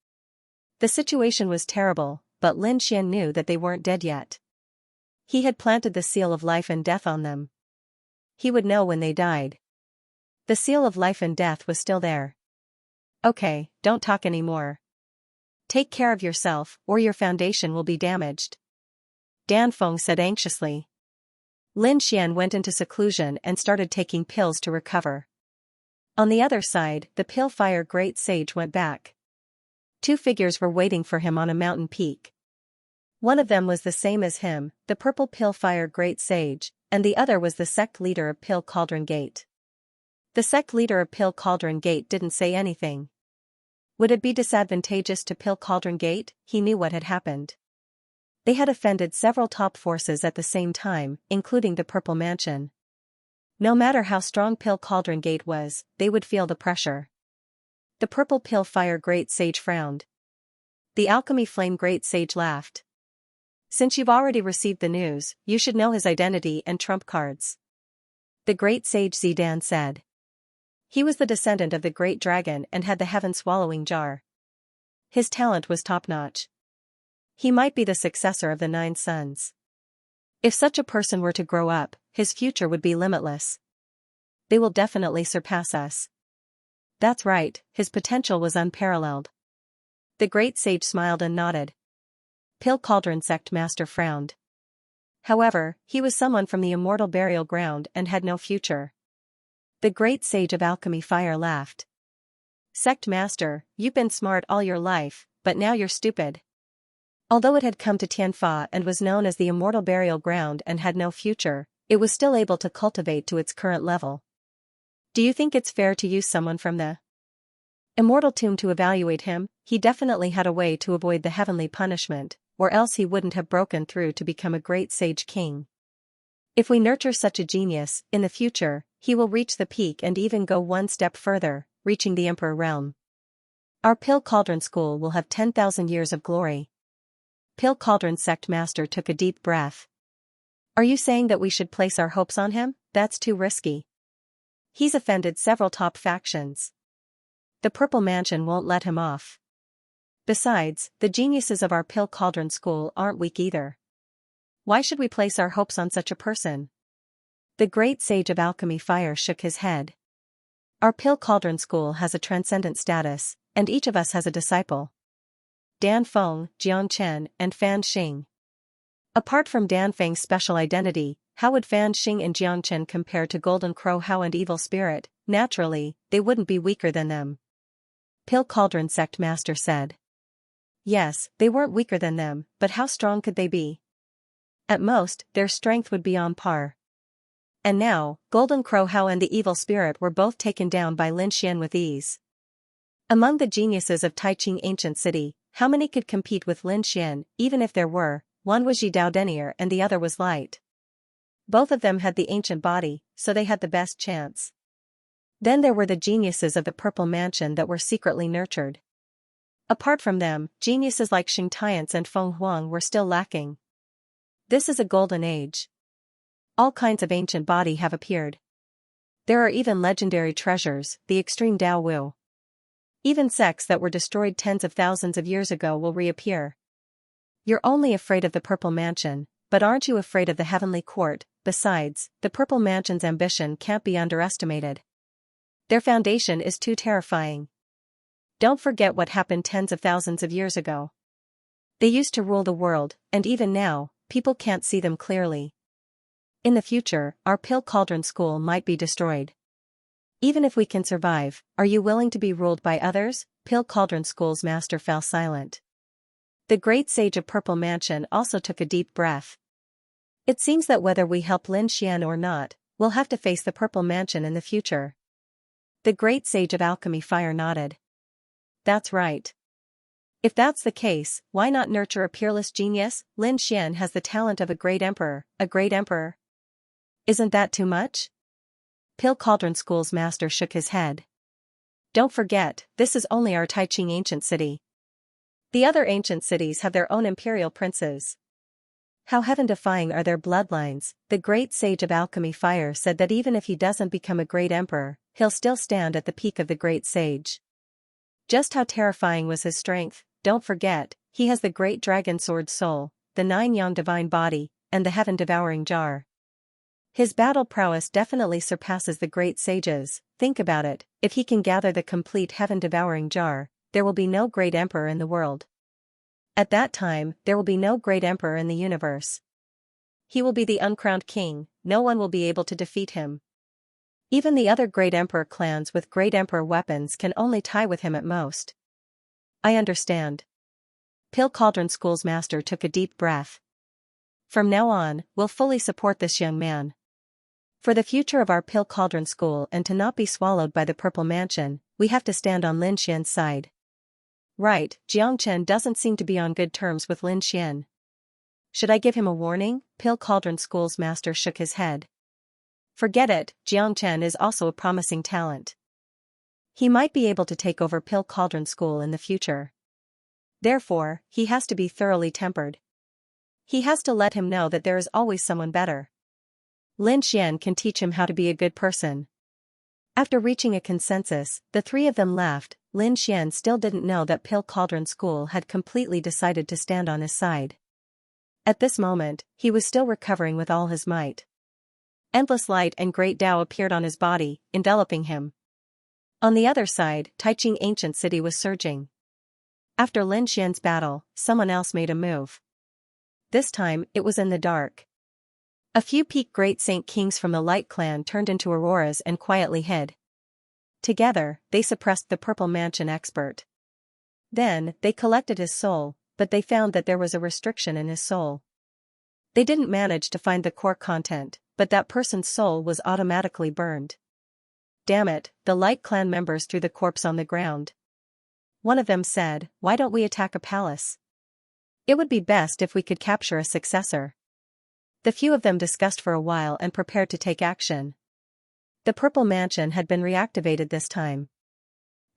The situation was terrible, but Lin Xian knew that they weren't dead yet. He had planted the seal of life and death on them. He would know when they died. The seal of life and death was still there. Okay, don't talk anymore. Take care of yourself, or your foundation will be damaged. Dan Feng said anxiously. Lin Xian went into seclusion and started taking pills to recover. On the other side, the pill fire great sage went back. Two figures were waiting for him on a mountain peak. One of them was the same as him, the purple pill fire great sage, and the other was the sect leader of Pill Cauldron Gate. The sect leader of Pill Cauldron Gate didn't say anything. Would it be disadvantageous to Pill Cauldron Gate? He knew what had happened. They had offended several top forces at the same time, including the Purple Mansion. No matter how strong Pill Cauldron Gate was, they would feel the pressure. The purple pill fire great sage frowned. The alchemy flame great sage laughed. Since you've already received the news, you should know his identity and trump cards. The great sage Zidan said. He was the descendant of the great dragon and had the heaven-swallowing jar. His talent was top-notch. He might be the successor of the 9 sons. If such a person were to grow up, his future would be limitless. They will definitely surpass us. That's right, his potential was unparalleled. The great sage smiled and nodded. Pill Cauldron sect master frowned. However, he was someone from the immortal burial ground and had no future. The great sage of alchemy fire laughed. Sect master, you've been smart all your life, but now you're stupid. Although it had come to Tianfa and was known as the immortal burial ground and had no future, it was still able to cultivate to its current level. Do you think it's fair to use someone from the immortal tomb to evaluate him? He definitely had a way to avoid the heavenly punishment, or else he wouldn't have broken through to become a great sage king. If we nurture such a genius, in the future, he will reach the peak and even go one step further, reaching the Emperor realm. Our Pill Cauldron school will have 10,000 years of glory. Pill Cauldron sect master took a deep breath. Are you saying that we should place our hopes on him? That's too risky. He's offended several top factions. The Purple Mansion won't let him off. Besides, the geniuses of our Pill Cauldron school aren't weak either. Why should we place our hopes on such a person? The great sage of alchemy fire shook his head. Our Pill Cauldron school has a transcendent status, and each of us has a disciple. Dan Feng, Jiang Chen, and Fan Xing. Apart from Dan Feng's special identity, how would Fan Xing and Jiang Chen compare to Golden Crow Hao and Evil Spirit? Naturally, they wouldn't be weaker than them. Pill Cauldron sect master said. Yes, they weren't weaker than them, but how strong could they be? At most, their strength would be on par. And now, Golden Crow Hao and the evil spirit were both taken down by Lin Xian with ease. Among the geniuses of Taiqing ancient city, how many could compete with Lin Xian? Even if there were, one was Yi Dao Denier and the other was Light. Both of them had the ancient body, so they had the best chance. Then there were the geniuses of the Purple Mansion that were secretly nurtured. Apart from them, geniuses like Xing Tiance and Feng Huang were still lacking. This is a golden age. All kinds of ancient body have appeared. There are even legendary treasures, the extreme Dao Wu. Even sects that were destroyed tens of thousands of years ago will reappear. You're only afraid of the Purple Mansion, but aren't you afraid of the Heavenly Court? Besides, the Purple Mansion's ambition can't be underestimated. Their foundation is too terrifying. Don't forget what happened tens of thousands of years ago. They used to rule the world, and even now, people can't see them clearly. In the future, our Pill Cauldron School might be destroyed. Even if we can survive, are you willing to be ruled by others? Pill Cauldron School's master fell silent. The great sage of Purple Mansion also took a deep breath. It seems that whether we help Lin Xian or not, we'll have to face the Purple Mansion in the future. The great sage of alchemy Fire nodded. That's right. If that's the case, why not nurture a peerless genius? Lin Xian has the talent of a great emperor. A great emperor? Isn't that too much? Pill Cauldron School's master shook his head. Don't forget, this is only our Taiqing ancient city. The other ancient cities have their own imperial princes. How heaven-defying are their bloodlines? The great sage of alchemy Fire said that even if he doesn't become a great emperor, he'll still stand at the peak of the great sage. Just how terrifying was his strength? Don't forget, he has the great dragon sword soul, the 9-yang divine body, and the heaven-devouring jar. His battle prowess definitely surpasses the great sages. Think about it, if he can gather the complete heaven-devouring jar, there will be no great emperor in the world. At that time, there will be no great emperor in the universe. He will be the uncrowned king, no one will be able to defeat him. Even the other great emperor clans with great emperor weapons can only tie with him at most. I understand. Pill Cauldron School's master took a deep breath. From now on, we'll fully support this young man. For the future of our Pill Cauldron School and to not be swallowed by the Purple Mansion, we have to stand on Lin Xian's side. Right, Jiang Chen doesn't seem to be on good terms with Lin Xian. Should I give him a warning? Pill Cauldron School's master shook his head. Forget it, Jiang Chen is also a promising talent. He might be able to take over Pill Cauldron School in the future. Therefore, he has to be thoroughly tempered. He has to let him know that there is always someone better. Lin Xian can teach him how to be a good person. After reaching a consensus, the three of them left. Lin Xian still didn't know that Pill Cauldron School had completely decided to stand on his side. At this moment, he was still recovering with all his might. Endless light and great Tao appeared on his body, enveloping him. On the other side, Taiqing ancient city was surging. After Lin Xian's battle, someone else made a move. This time, it was in the dark. A few peak great saint kings from the Light clan turned into auroras and quietly hid. Together, they suppressed the Purple Mansion expert. Then, they collected his soul, but they found that there was a restriction in his soul. They didn't manage to find the core content, but that person's soul was automatically burned. Damn it, the Light clan members threw the corpse on the ground. One of them said, "Why don't we attack a palace? It would be best if we could capture a successor." The few of them discussed for a while and prepared to take action. The Purple Mansion had been reactivated this time.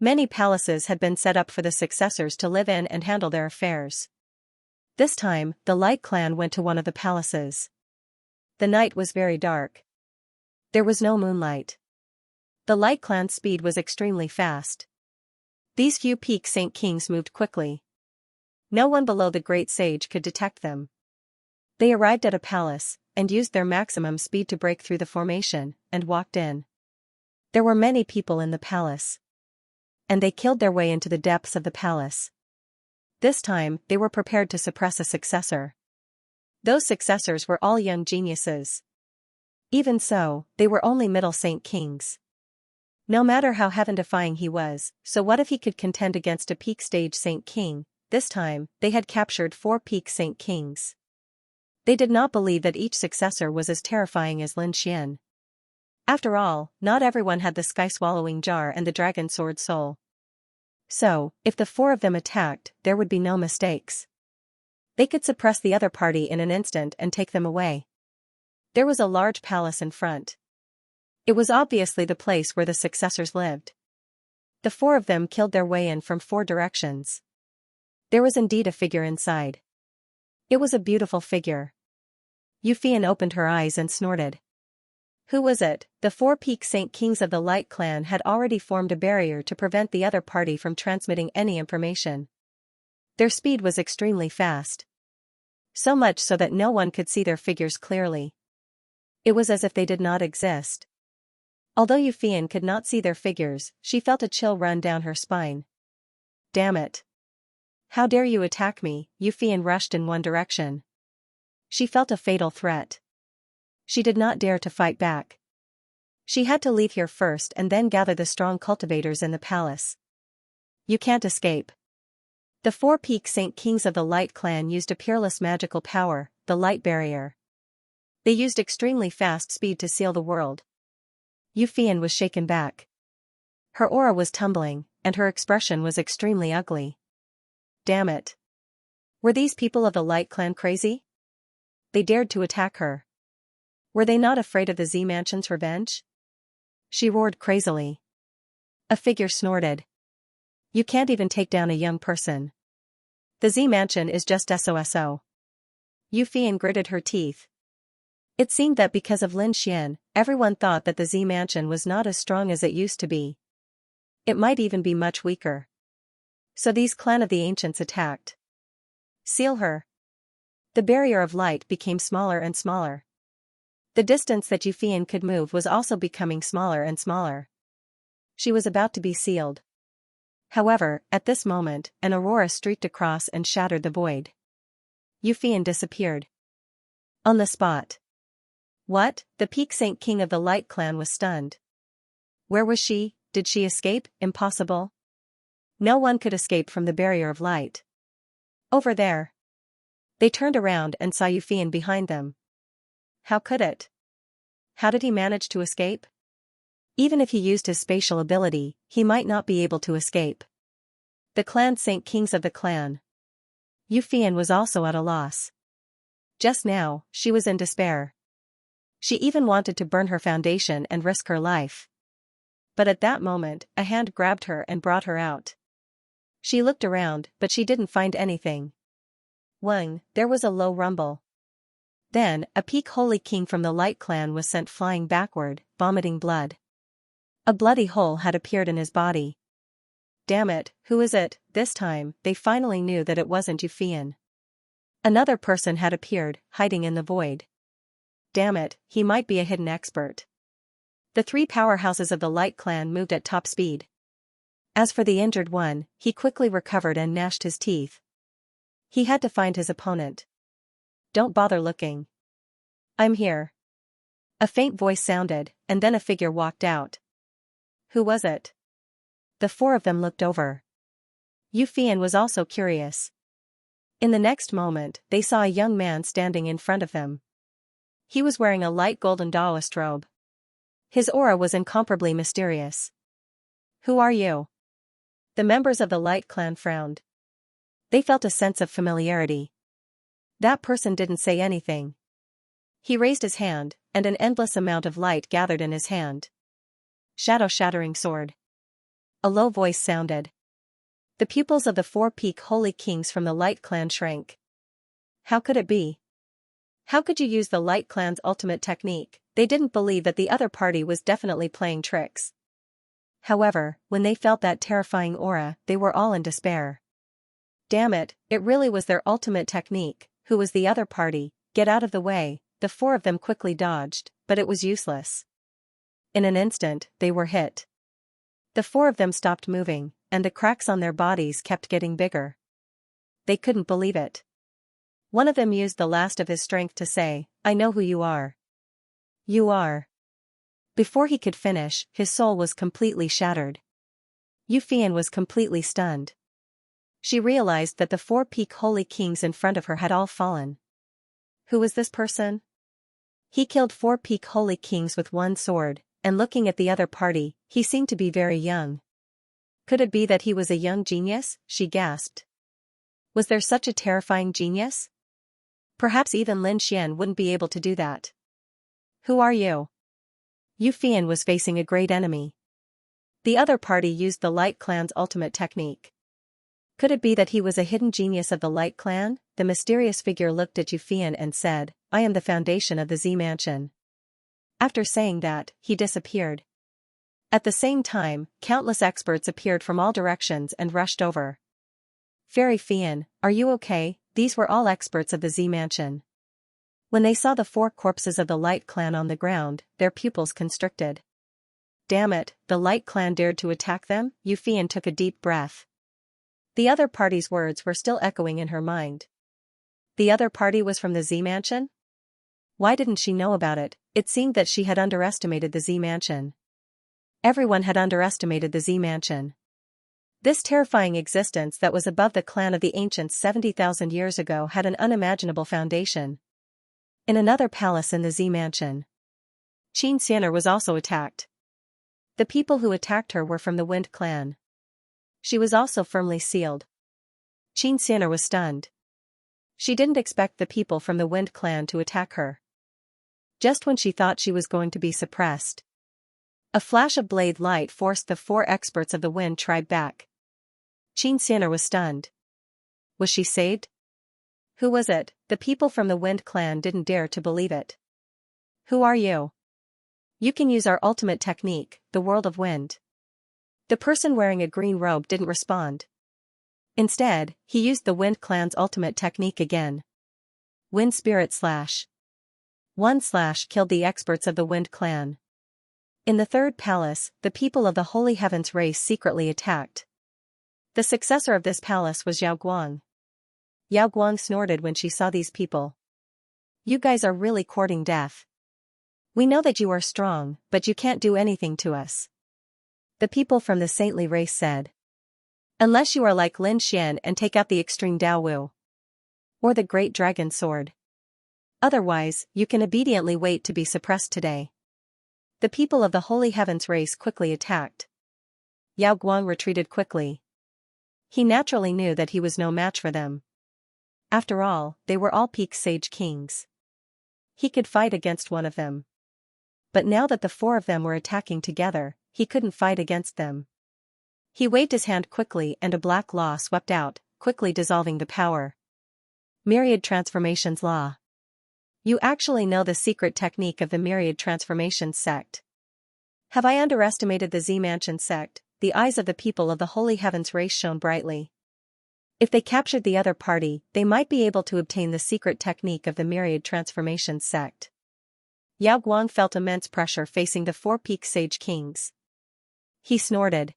Many palaces had been set up for the successors to live in and handle their affairs. This time, the Light clan went to one of the palaces. The night was very dark. There was no moonlight. The Light clan's speed was extremely fast. These few peak saint kings moved quickly. No one below the great sage could detect them. They arrived at a palace, and used their maximum speed to break through the formation, and walked in. There were many people in the palace. And they killed their way into the depths of the palace. This time, they were prepared to suppress a successor. Those successors were all young geniuses. Even so, they were only middle saint kings. No matter how heaven-defying he was, so what if he could contend against a peak stage saint king? This time, they had captured 4 peak saint kings. They did not believe that each successor was as terrifying as Lin Xian. After all, not everyone had the sky-swallowing jar and the dragon sword soul. So, if the four of them attacked, there would be no mistakes. They could suppress the other party in an instant and take them away. There was a large palace in front. It was obviously the place where the successors lived. The four of them killed their way in from four directions. There was indeed a figure inside. It was a beautiful figure. Yufian opened her eyes and snorted. Who was it? The four peak Saint Kings of the Light Clan had already formed a barrier to prevent the other party from transmitting any information. Their speed was extremely fast. So much so that no one could see their figures clearly. It was as if they did not exist. Although Yufian could not see their figures, she felt a chill run down her spine. Damn it. How dare you attack me? Yufian rushed in one direction. She felt a fatal threat. She did not dare to fight back. She had to leave here first and then gather the strong cultivators in the palace. You can't escape. The four peak Saint Kings of the Light Clan used a peerless magical power, the Light Barrier. They used extremely fast speed to seal the world. Yufian was shaken back. Her aura was tumbling, and her expression was extremely ugly. Damn it. Were these people of the Light Clan crazy? They dared to attack her. Were they not afraid of the Z Mansion's revenge? She roared crazily. A figure snorted. You can't even take down a young person. The Z Mansion is just SOSO. Yufian gritted her teeth. It seemed that because of Lin Xian, everyone thought that the Z Mansion was not as strong as it used to be. It might even be much weaker. So these Clan of the Ancients attacked. Seal her. The barrier of light became smaller and smaller. The distance that Yufian could move was also becoming smaller and smaller. She was about to be sealed. However, at this moment, an aurora streaked across and shattered the void. Yufian disappeared. On the spot. What? The Peak Saint King of the Light Clan was stunned. Where was she? Did she escape? Impossible. No one could escape from the barrier of light. Over there. They turned around and saw Yufian behind them. How could it? How did he manage to escape? Even if he used his spatial ability, he might not be able to escape. The Clan Saint Kings of the clan. Yufian was also at a loss. Just now, she was in despair. She even wanted to burn her foundation and risk her life. But at that moment, a hand grabbed her and brought her out. She looked around, but she didn't find anything. Wang, there was a low rumble. Then, a peak holy king from the Light Clan was sent flying backward, vomiting blood. A bloody hole had appeared in his body. Damn it, who is it? This time, they finally knew that it wasn't Yufian. Another person had appeared, hiding in the void. Damn it, he might be a hidden expert. The three powerhouses of the Light Clan moved at top speed. As for the injured one, he quickly recovered and gnashed his teeth. He had to find his opponent. Don't bother looking. I'm here. A faint voice sounded, and then a figure walked out. Who was it? The four of them looked over. Yufian was also curious. In the next moment, they saw a young man standing in front of them. He was wearing a light golden Taoist robe. His aura was incomparably mysterious. Who are you? The members of the Light Clan frowned. They felt a sense of familiarity. That person didn't say anything. He raised his hand, and an endless amount of light gathered in his hand. Shadow-shattering sword. A low voice sounded. The pupils of the four peak holy kings from the Light Clan shrank. How could it be? How could you use the Light Clan's ultimate technique? They didn't believe that the other party was definitely playing tricks. However, when they felt that terrifying aura, they were all in despair. Damn it, it really was their ultimate technique. Who was the other party? Get out of the way. The four of them quickly dodged, but it was useless. In an instant, they were hit. The four of them stopped moving, and the cracks on their bodies kept getting bigger. They couldn't believe it. One of them used the last of his strength to say, I know who you are. You are. Before he could finish, his soul was completely shattered. Yufian was completely stunned. She realized that the four peak holy kings in front of her had all fallen. Who was this person? He killed 4 peak holy kings with one sword, and looking at the other party, he seemed to be very young. Could it be that he was a young genius? She gasped. Was there such a terrifying genius? Perhaps even Lin Xian wouldn't be able to do that. Who are you? Yu Fian was facing a great enemy. The other party used the Light Clan's ultimate technique. Could it be that he was a hidden genius of the Light Clan? The mysterious figure looked at Yu Fian and said, I am the foundation of the Z Mansion. After saying that, he disappeared. At the same time, countless experts appeared from all directions and rushed over. Fairy Fian, are you okay? These were all experts of the Z Mansion. When they saw the 4 corpses of the Light Clan on the ground, their pupils constricted. Damn it, the Light Clan dared to attack them? Yu Fian took a deep breath. The other party's words were still echoing in her mind. The other party was from the Z Mansion? Why didn't she know about it? It seemed that she had underestimated the Z Mansion. Everyone had underestimated the Z Mansion. This terrifying existence that was above the clan of the ancients 70,000 years ago had an unimaginable foundation. In another palace in the Z Mansion, Xianxia was also attacked. The people who attacked her were from the Wind clan. She was also firmly sealed. Xianxia was stunned. She didn't expect the people from the Wind clan to attack her. Just when she thought she was going to be suppressed, a flash of blade light forced the 4 experts of the Wind tribe back. Xianxia was stunned. Was she saved? Who was it? The people from the Wind clan didn't dare to believe it. Who are you? You can use our ultimate technique, the World of Wind. The person wearing a green robe didn't respond. Instead, he used the Wind clan's ultimate technique again. Wind Spirit Slash. One slash killed the experts of the Wind clan. In the 3rd palace, the people of the Holy Heavens race secretly attacked. The successor of this palace was Yao Guang. Yao Guang snorted when she saw these people. You guys are really courting death. We know that you are strong, but you can't do anything to us. The people from the saintly race said. Unless you are like Lin Xian and take out the extreme Dao Wu. Or the great dragon sword. Otherwise, you can obediently wait to be suppressed today. The people of the Holy Heavens race quickly attacked. Yao Guang retreated quickly. He naturally knew that he was no match for them. After all, they were all peak sage kings. He could fight against one of them. But now that the 4 of them were attacking together, he couldn't fight against them. He waved his hand quickly and a black law swept out, quickly dissolving the power. Myriad Transformations Law. You actually know the secret technique of the Myriad Transformations sect. Have I underestimated the Z Mansion sect? The eyes of the people of the Holy Heavens race shone brightly. If they captured the other party, they might be able to obtain the secret technique of the Myriad Transformations sect. Yao Guang felt immense pressure facing the 4 peak sage kings. He snorted.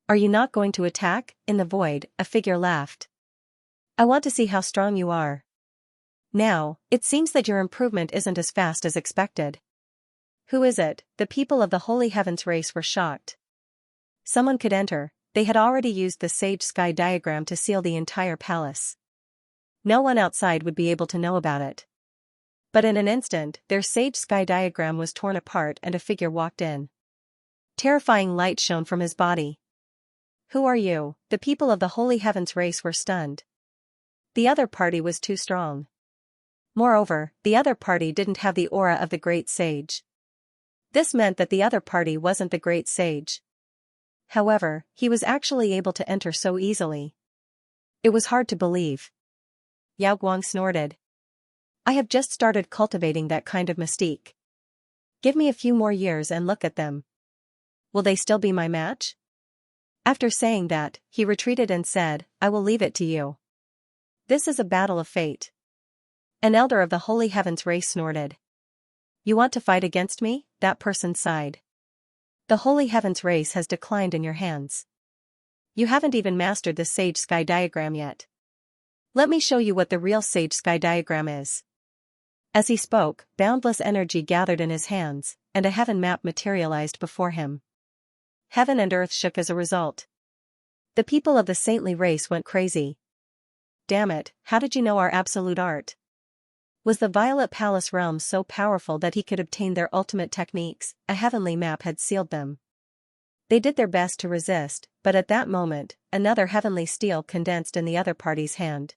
Are you not going to attack? In the void, a figure laughed. I want to see how strong you are. Now, it seems that your improvement isn't as fast as expected. Who is it? The people of the Holy Heavens race were shocked. Someone could enter. They had already used the Sage Sky diagram to seal the entire palace. No one outside would be able to know about it. But in an instant, their Sage Sky diagram was torn apart and a figure walked in. Terrifying light shone from his body. Who are you? The people of the Holy Heavens race were stunned. The other party was too strong. Moreover, the other party didn't have the aura of the Great Sage. This meant that the other party wasn't the Great Sage. However, he was actually able to enter so easily. It was hard to believe. Yao Guang snorted. I have just started cultivating that kind of mystique. Give me a few more years and look at them. Will they still be my match? After saying that, he retreated and said, I will leave it to you. This is a battle of fate. An elder of the Holy Heavens race snorted. You want to fight against me? That person sighed. The Holy Heavens race has declined in your hands. You haven't even mastered the Sage Sky diagram yet. Let me show you what the real Sage Sky diagram is. As he spoke, boundless energy gathered in his hands, and a heaven map materialized before him. Heaven and earth shook as a result. The people of the saintly race went crazy. Damn it, how did you know our absolute art? Was the Violet Palace realm so powerful that he could obtain their ultimate techniques? A heavenly map had sealed them. They did their best to resist, but at that moment, another heavenly steel condensed in the other party's hand.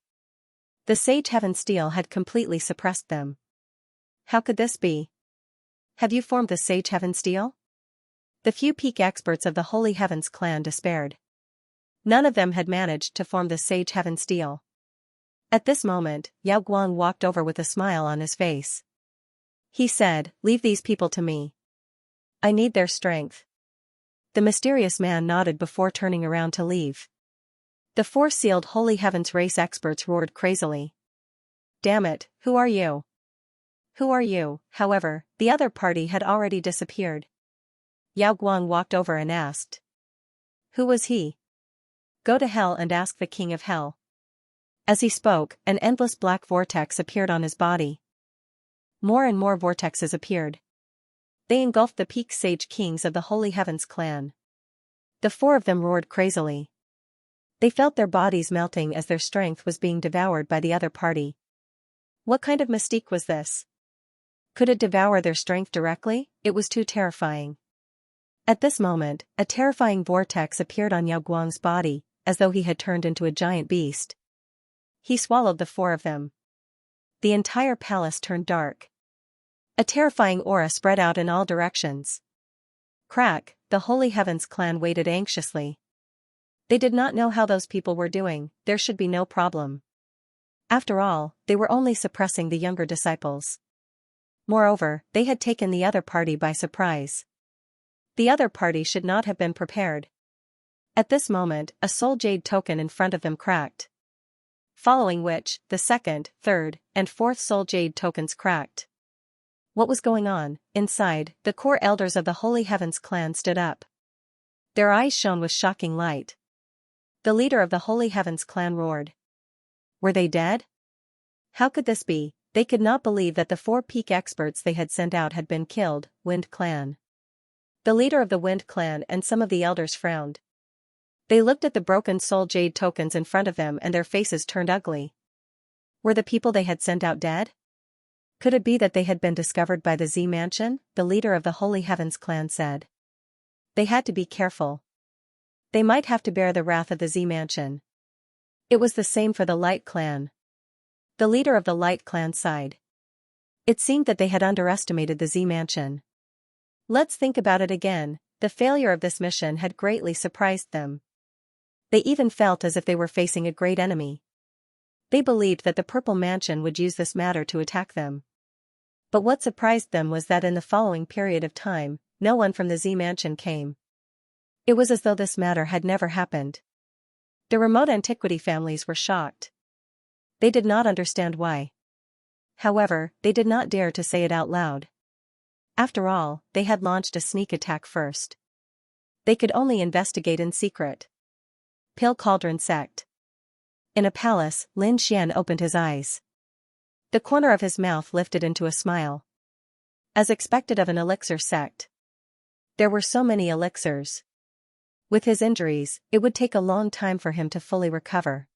The Sage Heaven Steel had completely suppressed them. How could this be? Have you formed the Sage Heaven Steel? The few peak experts of the Holy Heavens clan despaired. None of them had managed to form the Sage Heaven Steel. At this moment, Yao Guang walked over with a smile on his face. He said, "Leave these people to me. I need their strength." The mysterious man nodded before turning around to leave. The four sealed Holy Heavens race experts roared crazily. "Damn it, who are you? Who are you?" However, the other party had already disappeared. Yao Guang walked over and asked. Who was he? "Go to hell and ask the King of Hell." As he spoke, an endless black vortex appeared on his body. More and more vortexes appeared. They engulfed the peak sage kings of the Holy Heavens clan. The four of them roared crazily. They felt their bodies melting as their strength was being devoured by the other party. What kind of mystique was this? Could it devour their strength directly? It was too terrifying. At this moment, a terrifying vortex appeared on Yao Guang's body, as though he had turned into a giant beast. He swallowed the four of them. The entire palace turned dark. A terrifying aura spread out in all directions. Crack, the Holy Heavens clan waited anxiously. They did not know how those people were doing. There should be no problem. After all, they were only suppressing the younger disciples. Moreover, they had taken the other party by surprise. The other party should not have been prepared. At this moment, a soul jade token in front of them cracked. Following which, the second, third, and fourth soul jade tokens cracked. What was going on? Inside, the core elders of the Holy Heavens clan stood up. Their eyes shone with shocking light. The leader of the Holy Heavens clan roared. Were they dead? How could this be? They could not believe that the four peak experts they had sent out had been killed. Wind clan. The leader of the Wind clan and some of the elders frowned. They looked at the broken soul jade tokens in front of them and their faces turned ugly. Were the people they had sent out dead? Could it be that they had been discovered by the Z Mansion? The leader of the Holy Heavens clan said. They had to be careful. They might have to bear the wrath of the Z Mansion. It was the same for the Light clan. The leader of the Light clan sighed. It seemed that they had underestimated the Z Mansion. Let's think about it again. The failure of this mission had greatly surprised them. They even felt as if they were facing a great enemy. They believed that the Purple Mansion would use this matter to attack them. But what surprised them was that in the following period of time, no one from the Z Mansion came. It was as though this matter had never happened. The remote antiquity families were shocked. They did not understand why. However, they did not dare to say it out loud. After all, they had launched a sneak attack first. They could only investigate in secret. Pill Cauldron Sect. In a palace, Lin Xian opened his eyes. The corner of his mouth lifted into a smile. As expected of an elixir sect. There were so many elixirs. With his injuries, it would take a long time for him to fully recover.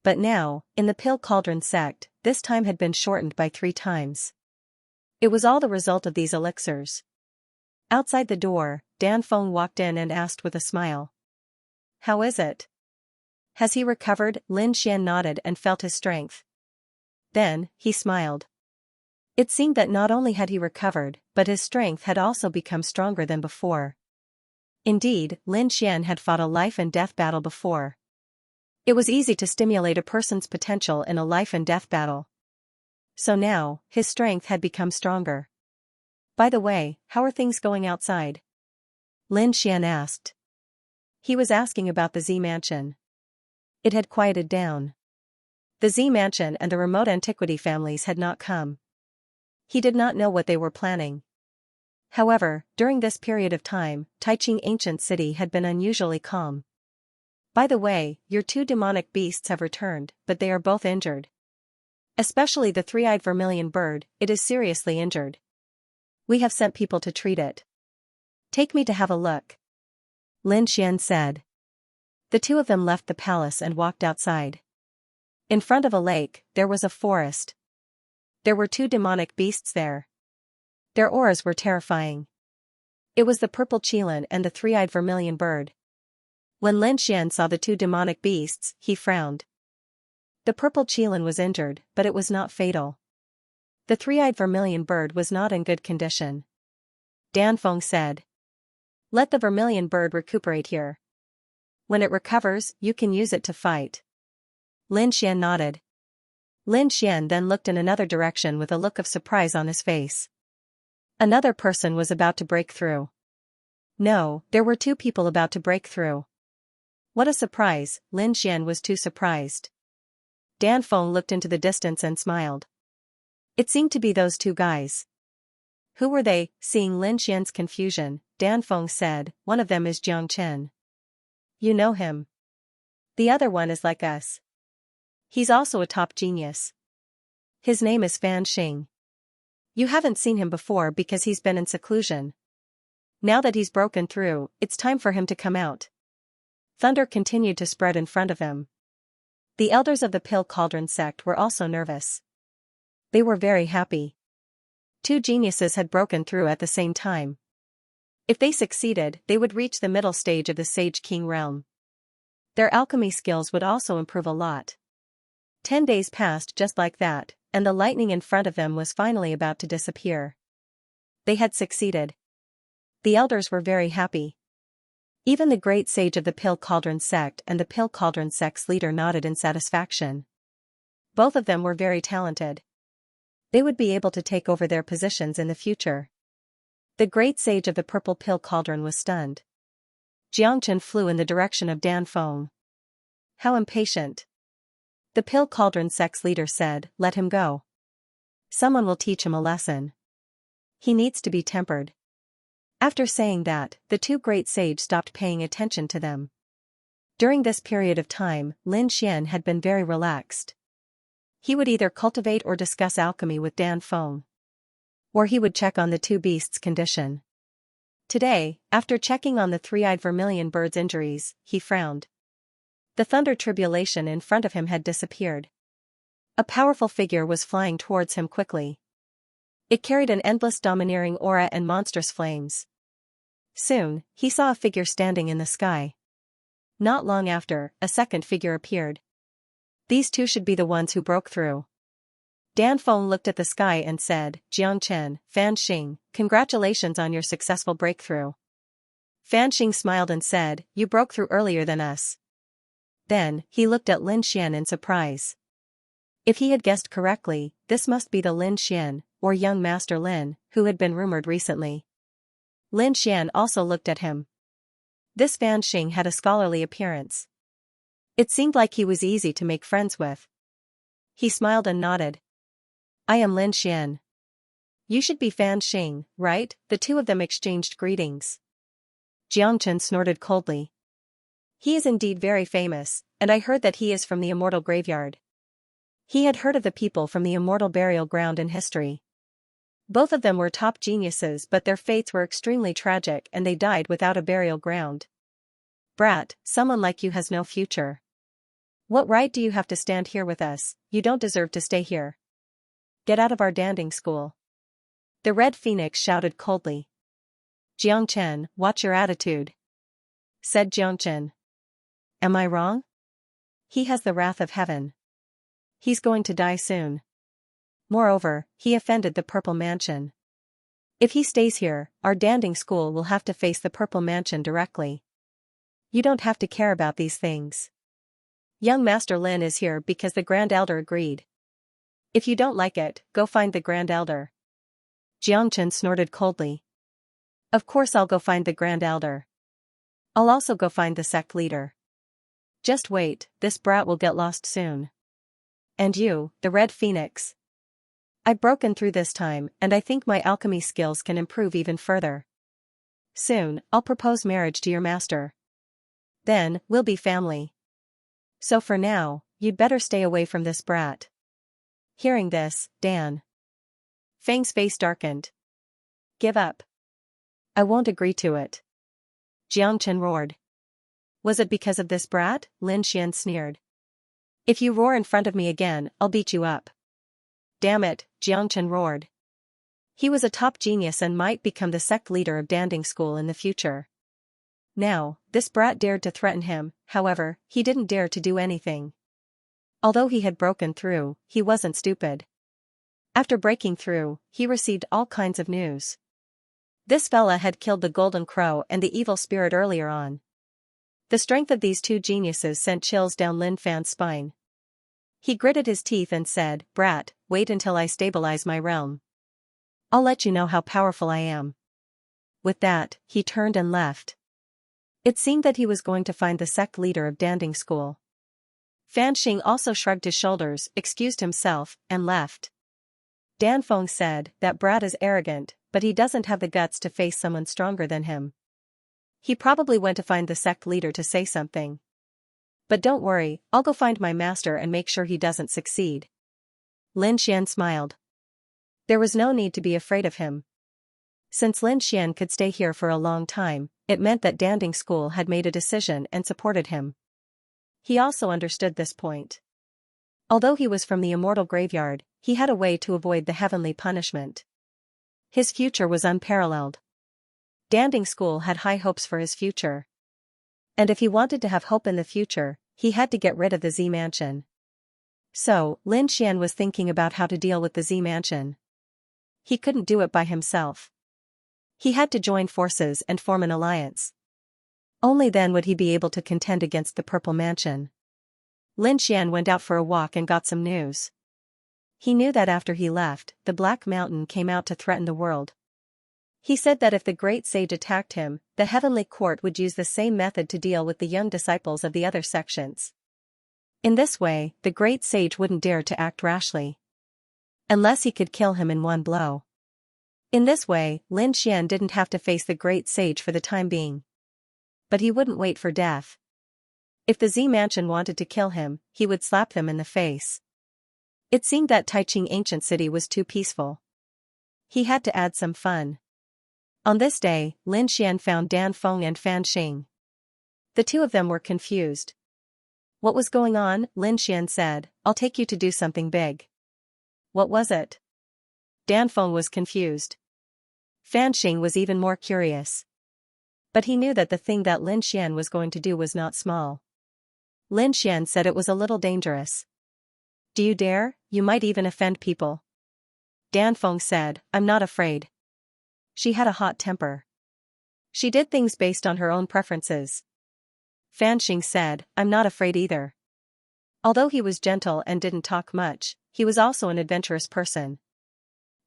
But now, in the Pill Cauldron sect, this time had been shortened by 3 times. It was all the result of these elixirs. Outside the door, Dan Feng walked in and asked with a smile. How is it? Has he recovered? Lin Xian nodded and felt his strength. Then, he smiled. It seemed that not only had he recovered, but his strength had also become stronger than before. Indeed, Lin Xian had fought a life-and-death battle before. It was easy to stimulate a person's potential in a life-and-death battle. So now, his strength had become stronger. By the way, how are things going outside? Lin Xian asked. He was asking about the Z Mansion. It had quieted down. The Z Mansion and the remote antiquity families had not come. He did not know what they were planning. However, during this period of time, Taiching Ancient City had been unusually calm. By the way, your 2 demonic beasts have returned, but they are both injured. Especially the 3-eyed vermilion bird, it is seriously injured. We have sent people to treat it. Take me to have a look. Lin Xian said. The 2 of them left the palace and walked outside. In front of a lake, there was a forest. There were two demonic beasts there. Their auras were terrifying. It was the purple qilin and the three-eyed vermilion bird. When Lin Xian saw the two demonic beasts, he frowned. The purple qilin was injured, but it was not fatal. The three-eyed vermilion bird was not in good condition. Danfeng said. Let the vermilion bird recuperate here. When it recovers, you can use it to fight. Lin Xian nodded. Lin Xian then looked in another direction with a look of surprise on his face. Another person was about to break through. No, there were two people about to break through. What a surprise, Lin Xian was too surprised. Danfeng looked into the distance and smiled. It seemed to be those two guys. Who were they? Seeing Lin Xian's confusion, Danfeng said, one of them is Jiang Chen. You know him. The other one is like us. He's also a top genius. His name is Fan Xing. You haven't seen him before because he's been in seclusion. Now that he's broken through, it's time for him to come out. Thunder continued to spread in front of him. The elders of the Pill Cauldron sect were also nervous. They were very happy. Two geniuses had broken through at the same time. If they succeeded, they would reach the middle stage of the Sage King realm. Their alchemy skills would also improve a lot. 10 days passed just like that, and the lightning in front of them was finally about to disappear. They had succeeded. The elders were very happy. Even the great sage of the Pill Cauldron sect and the Pill Cauldron sect's leader nodded in satisfaction. Both of them were very talented. They would be able to take over their positions in the future. The great sage of the Purple Pill Cauldron was stunned. Jiangchen flew in the direction of Danfeng. How impatient. The Pill Cauldron sect's leader said, let him go. Someone will teach him a lesson. He needs to be tempered. After saying that, the two great sages stopped paying attention to them. During this period of time, Lin Xian had been very relaxed. He would either cultivate or discuss alchemy with Danfeng. Or he would check on the two beasts' condition. Today, after checking on the three-eyed vermilion bird's injuries, he frowned. The thunder tribulation in front of him had disappeared. A powerful figure was flying towards him quickly. It carried an endless domineering aura and monstrous flames. Soon, he saw a figure standing in the sky. Not long after, a second figure appeared. These two should be the ones who broke through. Danfeng looked at the sky and said, Jiang Chen, Fan Xing, congratulations on your successful breakthrough. Fan Xing smiled and said, you broke through earlier than us. Then, he looked at Lin Xian in surprise. If he had guessed correctly, this must be the Lin Xian, or young Master Lin, who had been rumored recently. Lin Xian also looked at him. This Fan Xing had a scholarly appearance. It seemed like he was easy to make friends with. He smiled and nodded. I am Lin Xian. You should be Fan Xing, right? The two of them exchanged greetings. Jiangchen snorted coldly. He is indeed very famous, and I heard that he is from the immortal graveyard. He had heard of the people from the immortal burial ground in history. Both of them were top geniuses, but their fates were extremely tragic and they died without a burial ground. Brat, someone like you has no future. What right do you have to stand here with us? You don't deserve to stay here. Get out of our danding school. The Red Phoenix shouted coldly. Jiangchen, watch your attitude. Said Jiangchen. Am I wrong? He has the wrath of heaven. He's going to die soon. Moreover, he offended the Purple Mansion. If he stays here, our danding school will have to face the Purple Mansion directly. You don't have to care about these things. Young Master Lin is here because the Grand Elder agreed. If you don't like it, go find the Grand Elder. Jiangchen snorted coldly. Of course I'll go find the Grand Elder. I'll also go find the sect leader. Just wait, this brat will get lost soon. And you, the Red Phoenix. I've broken through this time, and I think my alchemy skills can improve even further. Soon, I'll propose marriage to your master. Then, we'll be family. So for now, you'd better stay away from this brat. Hearing this, Dan Feng's face darkened. Give up. I won't agree to it. Jiangchen roared. Was it because of this brat? Lin Xian sneered. If you roar in front of me again, I'll beat you up. Damn it, Xianxia roared. He was a top genius and might become the sect leader of Danding School in the future. Now, this brat dared to threaten him, however, he didn't dare to do anything. Although he had broken through, he wasn't stupid. After breaking through, he received all kinds of news. This fella had killed the Golden Crow and the evil spirit earlier on. The strength of these two geniuses sent chills down Lin Fan's spine. He gritted his teeth and said, "Brat, wait until I stabilize my realm. I'll let you know how powerful I am." With that, he turned and left. It seemed that he was going to find the sect leader of Danding School. Fan Xing also shrugged his shoulders, excused himself, and left. Dan Feng said, "That brat is arrogant, but he doesn't have the guts to face someone stronger than him. He probably went to find the sect leader to say something. But don't worry, I'll go find my master and make sure he doesn't succeed." Lin Xian smiled. There was no need to be afraid of him. Since Lin Xian could stay here for a long time, it meant that Danding School had made a decision and supported him. He also understood this point. Although he was from the immortal graveyard, he had a way to avoid the heavenly punishment. His future was unparalleled. Danding School had high hopes for his future. And if he wanted to have hope in the future, he had to get rid of the Z Mansion. So, Lin Xian was thinking about how to deal with the Z Mansion. He couldn't do it by himself. He had to join forces and form an alliance. Only then would he be able to contend against the Purple Mansion. Lin Xian went out for a walk and got some news. He knew that after he left, the Black Mountain came out to threaten the world. He said that if the great sage attacked him, the heavenly court would use the same method to deal with the young disciples of the other sections. In this way, the great sage wouldn't dare to act rashly. Unless he could kill him in one blow. In this way, Lin Xian didn't have to face the great sage for the time being. But he wouldn't wait for death. If the Z Mansion wanted to kill him, he would slap them in the face. It seemed that Taiching Ancient City was too peaceful. He had to add some fun. On this day, Lin Xian found Dan Feng and Fan Xing. The two of them were confused. "What was going on?" Lin Xian said, "I'll take you to do something big." "What was it?" Dan Feng was confused. Fan Xing was even more curious. But he knew that the thing that Lin Xian was going to do was not small. Lin Xian said it was a little dangerous. "Do you dare? You might even offend people." Dan Feng said, "I'm not afraid." She had a hot temper. She did things based on her own preferences. Fan Xing said, "I'm not afraid either." Although he was gentle and didn't talk much, he was also an adventurous person.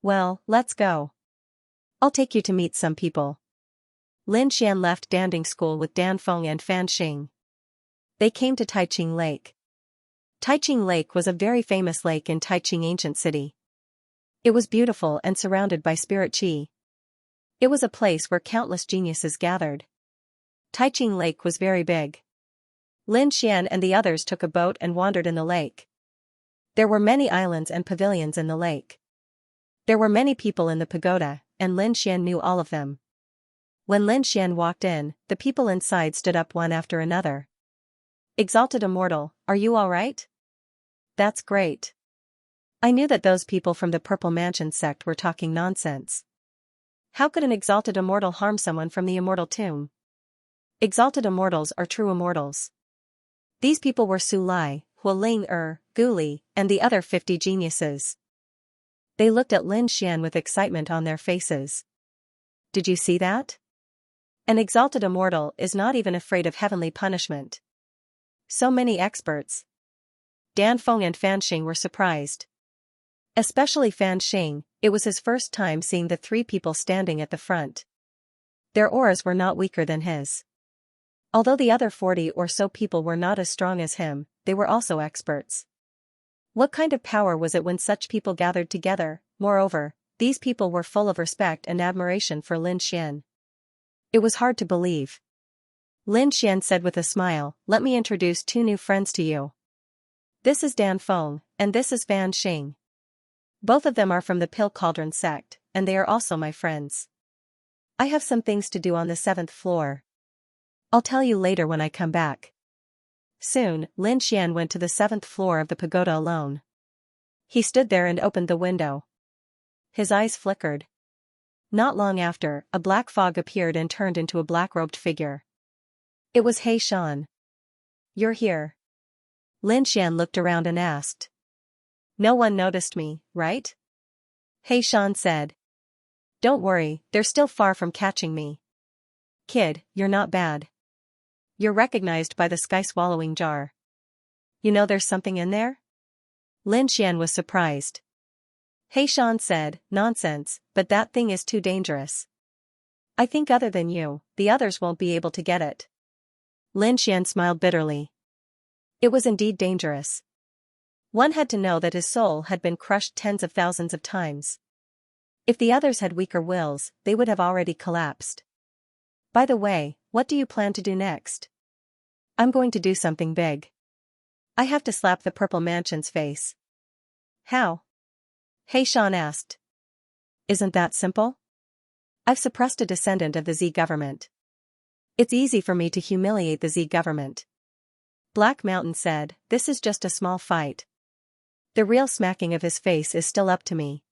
"Well, let's go. I'll take you to meet some people." Lin Xian left Danding School with Dan Feng and Fan Xing. They came to Taiching Lake. Taiching Lake was a very famous lake in Taiching Ancient City. It was beautiful and surrounded by spirit qi. It was a place where countless geniuses gathered. Taiching Lake was very big. Lin Xian and the others took a boat and wandered in the lake. There were many islands and pavilions in the lake. There were many people in the pagoda, and Lin Xian knew all of them. When Lin Xian walked in, the people inside stood up one after another. "Exalted Immortal, are you all right?" "That's great. I knew that those people from the Purple Mansion sect were talking nonsense. How could an exalted immortal harm someone from the immortal tomb? Exalted immortals are true immortals." These people were Su Lai, Hualing Gu Li, and the other 50 geniuses. They looked at Lin Xian with excitement on their faces. "Did you see that? An exalted immortal is not even afraid of heavenly punishment. So many experts." Dan Feng and Fan Xing were surprised. Especially Fan Xing, it was his first time seeing the 3 people standing at the front. Their auras were not weaker than his. Although the other 40 or so people were not as strong as him, they were also experts. What kind of power was it when such people gathered together? Moreover, these people were full of respect and admiration for Lin Xian. It was hard to believe. Lin Xian said with a smile, "Let me introduce 2 new friends to you. This is Dan Feng, and this is Fan Xing. Both of them are from the Pill Cauldron sect, and they are also my friends. I have some things to do on the 7th floor. I'll tell you later when I come back." Soon, Lin Xian went to the 7th floor of the pagoda alone. He stood there and opened the window. His eyes flickered. Not long after, a black fog appeared and turned into a black-robed figure. It was Xian. "You're here." Lin Xian looked around and asked. "No one noticed me, right?" Xian said. "Don't worry, they're still far from catching me. Kid, you're not bad. You're recognized by the sky-swallowing jar. You know there's something in there?" Lin Xian was surprised. Xian said, "Nonsense, but that thing is too dangerous. I think other than you, the others won't be able to get it." Lin Xian smiled bitterly. It was indeed dangerous. One had to know that his soul had been crushed tens of thousands of times. If the others had weaker wills, they would have already collapsed. "By the way, what do you plan to do next?" "I'm going to do something big. I have to slap the Purple Mansion's face." "How?" Xian asked. "Isn't that simple? I've suppressed a descendant of the Z government. It's easy for me to humiliate the Z government." Black Mountain said, "This is just a small fight. The real smacking of his face is still up to me.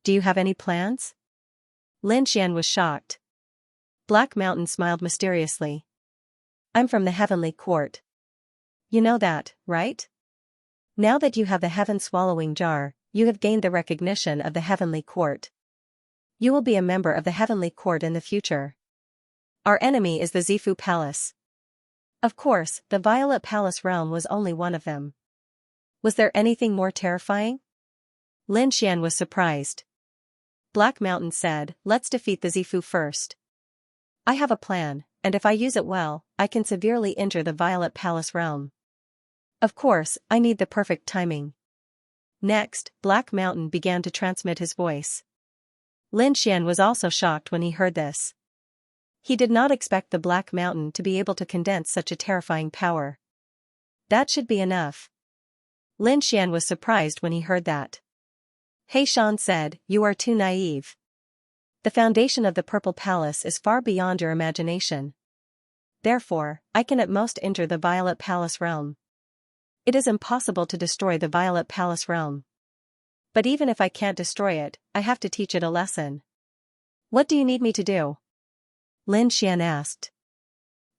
Do you have any plans?" Lin Xian was shocked. Black Mountain smiled mysteriously. "I'm from the Heavenly Court. You know that, right? Now that you have the heaven-swallowing jar, you have gained the recognition of the Heavenly Court. You will be a member of the Heavenly Court in the future. Our enemy is the Zifu Palace." Of course, the Violet Palace realm was only one of them. Was there anything more terrifying? Lin Xian was surprised. Black Mountain said, "Let's defeat the Zifu first. I have a plan, and if I use it well, I can severely injure the Violet Palace realm. Of course, I need the perfect timing." Next, Black Mountain began to transmit his voice. Lin Xian was also shocked when he heard this. He did not expect the Black Mountain to be able to condense such a terrifying power. That should be enough. Lin Xian was surprised when he heard that. Xian said, "You are too naive. The foundation of the Purple Palace is far beyond your imagination. Therefore, I can at most injure the Violet Palace realm. It is impossible to destroy the Violet Palace realm. But even if I can't destroy it, I have to teach it a lesson." "What do you need me to do?" Lin Xian asked.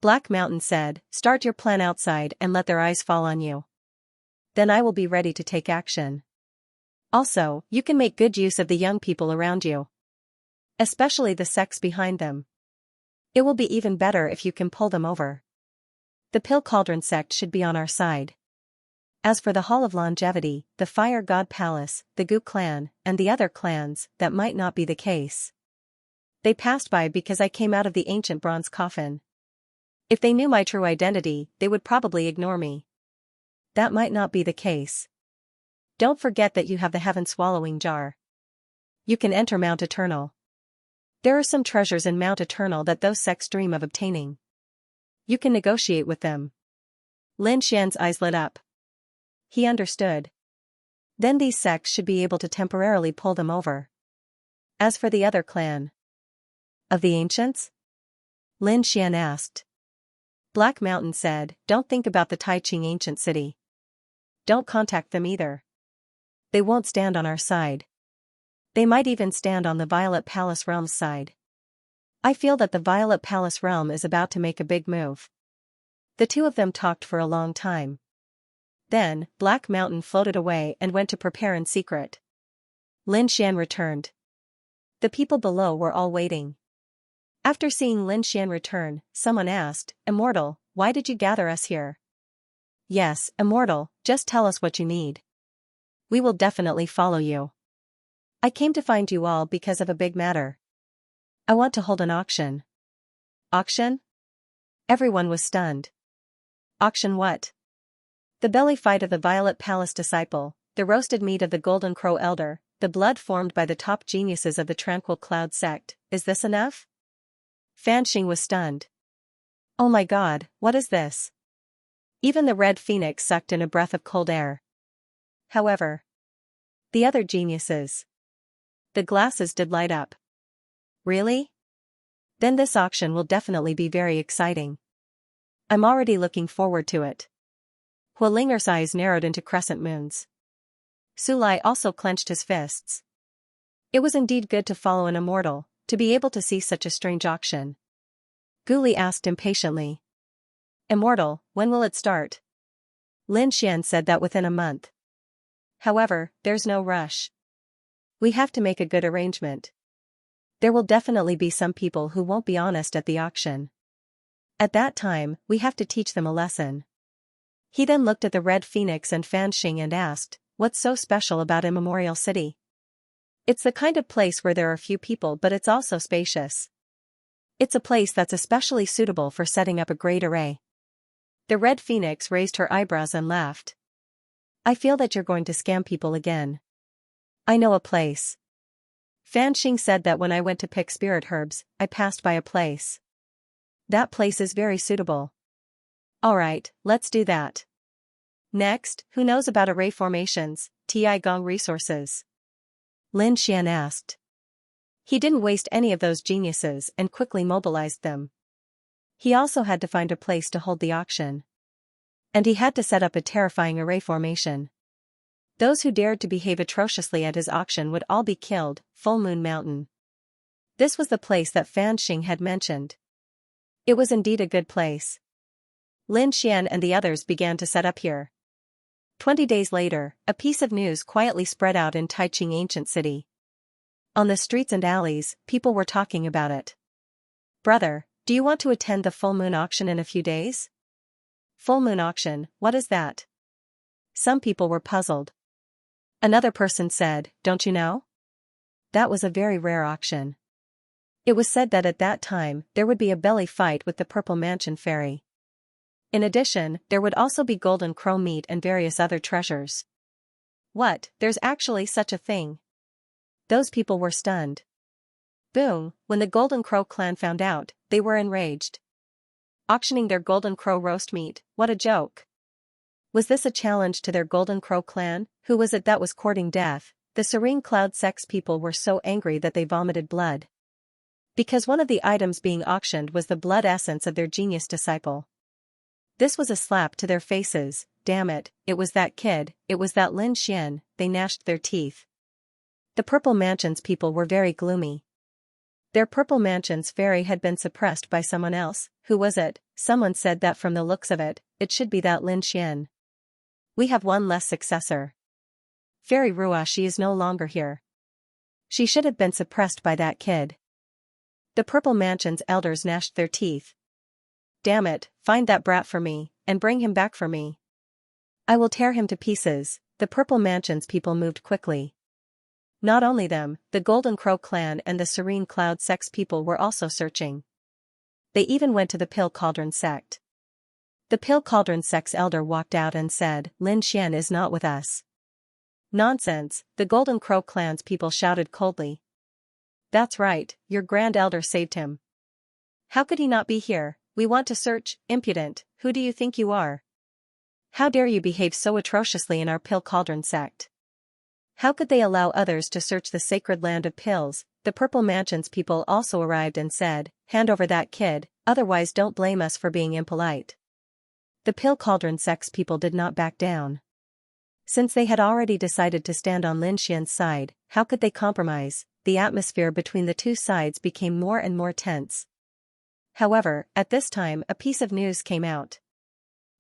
Black Mountain said, "Start your plan outside and let their eyes fall on you. Then I will be ready to take action. Also, you can make good use of the young people around you. Especially the sects behind them. It will be even better if you can pull them over. The Pill Cauldron sect should be on our side. As for the Hall of Longevity, the Fire God Palace, the Gu clan, and the other clans, that might not be the case. They passed by because I came out of the ancient bronze coffin. If they knew my true identity, they would probably ignore me. That might not be the case. Don't forget that you have the heaven-swallowing jar. You can enter Mount Eternal. There are some treasures in Mount Eternal that those sects dream of obtaining. You can negotiate with them." Lin Xian's eyes lit up. He understood. Then these sects should be able to temporarily pull them over. As for the other clan of the ancients? Lin Xian asked. Black Mountain said, "Don't think about the Taiqing ancient city. Don't contact them either. They won't stand on our side. They might even stand on the Violet Palace realm's side. I feel that the Violet Palace realm is about to make a big move." The two of them talked for a long time. Then, Black Mountain floated away and went to prepare in secret. Lin Xian returned. The people below were all waiting. After seeing Lin Xian return, someone asked, "Immortal, why did you gather us here?" "Yes, Immortal, just tell us what you need. We will definitely follow you. I came to find you all because of a big matter. I want to hold an auction." "Auction?" Everyone was stunned. "Auction what?" "The belly fight of the Violet Palace disciple, the roasted meat of the Golden Crow elder, the blood formed by the top geniuses of the Tranquil Cloud sect. Is this enough?" Fan Xing was stunned. "Oh my god, what is this?" Even the Red Phoenix sucked in a breath of cold air. However, the other geniuses. The glasses did light up. "Really? Then this auction will definitely be very exciting. I'm already looking forward to it." Hualinger's eyes narrowed into crescent moons. Sulai also clenched his fists. It was indeed good to follow an immortal, to be able to see such a strange auction. Guli asked impatiently. Immortal, when will it start? Lin Xian said that within a month. However, there's no rush. We have to make a good arrangement. There will definitely be some people who won't be honest at the auction. At that time, we have to teach them a lesson. He then looked at the Red Phoenix and Fanxing and asked, what's so special about Immemorial City? It's the kind of place where there are few people but it's also spacious. It's a place that's especially suitable for setting up a great array. The Red Phoenix raised her eyebrows and laughed. I feel that you're going to scam people again. I know a place. Fanxing said that when I went to pick spirit herbs, I passed by a place. That place is very suitable. Alright, let's do that. Next, who knows about array formations, Ti Gong resources? Lin Xian asked. He didn't waste any of those geniuses and quickly mobilized them. He also had to find a place to hold the auction. And he had to set up a terrifying array formation. Those who dared to behave atrociously at his auction would all be killed, Full Moon Mountain. This was the place that Fanxing had mentioned. It was indeed a good place. Lin Xian and the others began to set up here. 20 days later, a piece of news quietly spread out in Taiching Ancient City. On the streets and alleys, people were talking about it. Brother, do you want to attend the full moon auction in a few days? Full moon auction, what is that? Some people were puzzled. Another person said, don't you know? That was a very rare auction. It was said that at that time, there would be a belly fight with the Purple Mansion Fairy. In addition, there would also be golden crow meat and various other treasures. What, there's actually such a thing? Those people were stunned. Boom, when the Golden Crow clan found out, they were enraged. Auctioning their Golden Crow roast meat, what a joke. Was this a challenge to their Golden Crow clan? Who was it that was courting death? The Serene Cloud Sex people were so angry that they vomited blood. Because one of the items being auctioned was the blood essence of their genius disciple. This was a slap to their faces. Damn it, it was that kid, it was that Lin Xian, they gnashed their teeth. The Purple Mansion's people were very gloomy. Their Purple Mansion's fairy had been suppressed by someone else. Who was it? Someone said that from the looks of it, it should be that Lin Xian. We have one less successor. Fairy Ruashi is no longer here. She should have been suppressed by that kid. The Purple Mansion's elders gnashed their teeth. Damn it, find that brat for me, and bring him back for me. I will tear him to pieces. The Purple Mansion's people moved quickly. Not only them, the Golden Crow clan and the Serene Cloud Sex people were also searching. They even went to the Pill Cauldron sect. The Pill Cauldron sect's elder walked out and said, Lin Xian is not with us. Nonsense, the Golden Crow clan's people shouted coldly. That's right, your grand elder saved him. How could he not be here? We want to search. Impudent, who do you think you are? How dare you behave so atrociously in our Pill Cauldron sect? How could they allow others to search the sacred land of pills? The Purple Mansion's people also arrived and said, hand over that kid, otherwise don't blame us for being impolite. The Pill Cauldron sect's people did not back down. Since they had already decided to stand on Lin Xian's side, how could they compromise? The atmosphere between the two sides became more and more tense. However, at this time a piece of news came out.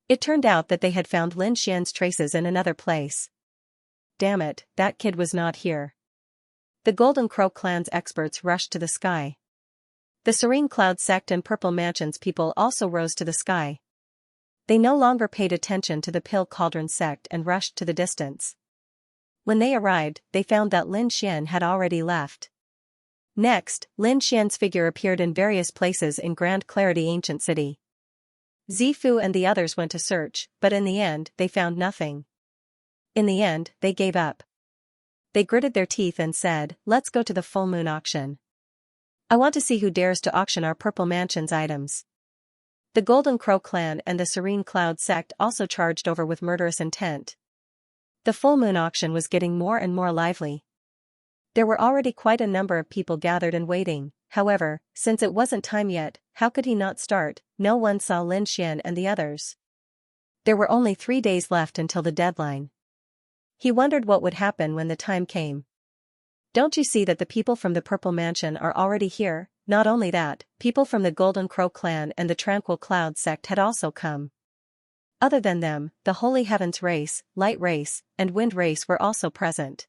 It turned out that they had found Lin Xian's traces in another place. Damn it, that kid was not here. The Golden Crow clan's experts rushed to the sky. The Serene Cloud sect and Purple Mansion's people also rose to the sky. They no longer paid attention to the Pill Cauldron sect and rushed to the distance. When they arrived, they found that Lin Xian had already left. Next, Lin Xian's figure appeared in various places in Grand Clarity Ancient City. Zifu and the others went to search, but in the end, they found nothing. In the end, they gave up. They gritted their teeth and said, let's go to the full moon auction. I want to see who dares to auction our Purple Mansion's items. The Golden Crow clan and the Serene Cloud sect also charged over with murderous intent. The full moon auction was getting more and more lively. There were already quite a number of people gathered and waiting. However, since it wasn't time yet, how could he not start? No one saw Lin Xian and the others. There were only 3 days left until the deadline. He wondered what would happen when the time came. Don't you see that the people from the Purple Mansion are already here? Not only that, people from the Golden Crow clan and the Tranquil Cloud sect had also come. Other than them, the Holy Heavens race, Light race, and Wind race were also present.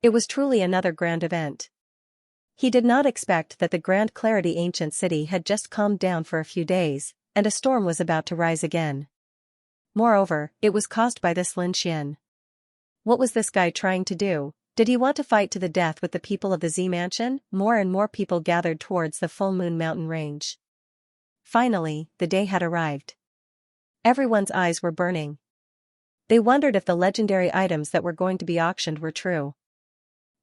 It was truly another grand event. He did not expect that the Grand Clarity ancient city had just calmed down for a few days, and a storm was about to rise again. Moreover, it was caused by this Lin Xian. What was this guy trying to do? Did he want to fight to the death with the people of the Z Mansion? More and more people gathered towards the Full Moon Mountain range. Finally, the day had arrived. Everyone's eyes were burning. They wondered if the legendary items that were going to be auctioned were true.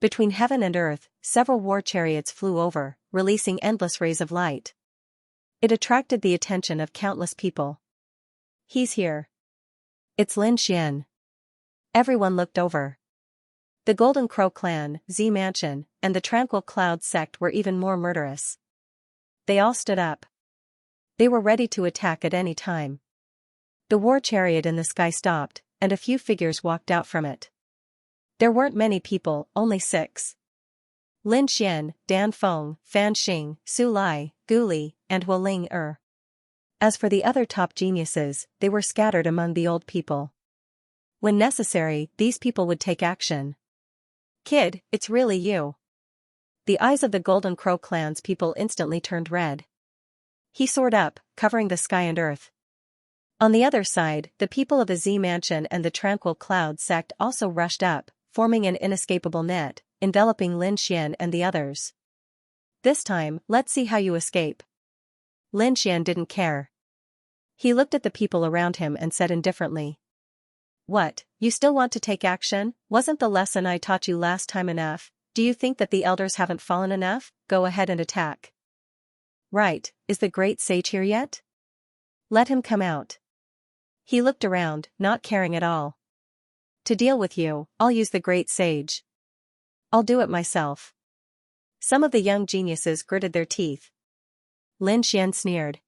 Between heaven and earth, several war chariots flew over, releasing endless rays of light. It attracted the attention of countless people. He's here. It's Lin Xian. Everyone looked over. The Golden Crow clan, Z Mansion, and the Tranquil Cloud sect were even more murderous. They all stood up. They were ready to attack at any time. The war chariot in the sky stopped, and a few figures walked out from it. There weren't many people, only 6. Lin Xian, Dan Feng, Fan Xing, Su Lai, Gu Li, and Wu Ling Er. As for the other top geniuses, they were scattered among the old people. When necessary, these people would take action. Kid, it's really you. The eyes of the Golden Crow clan's people instantly turned red. He soared up, covering the sky and earth. On the other side, the people of the Z Mansion and the Tranquil Cloud sect also rushed up, forming an inescapable net, enveloping Lin Xian and the others. This time, let's see how you escape. Lin Xian didn't care. He looked at the people around him and said indifferently. What, you still want to take action? Wasn't the lesson I taught you last time enough? Do you think that the elders haven't fallen enough? Go ahead and attack. Right, is the great sage here yet? Let him come out. He looked around, not caring at all. To deal with you, I'll use the great sage. I'll do it myself. Some of the young geniuses gritted their teeth. Lin Xian sneered.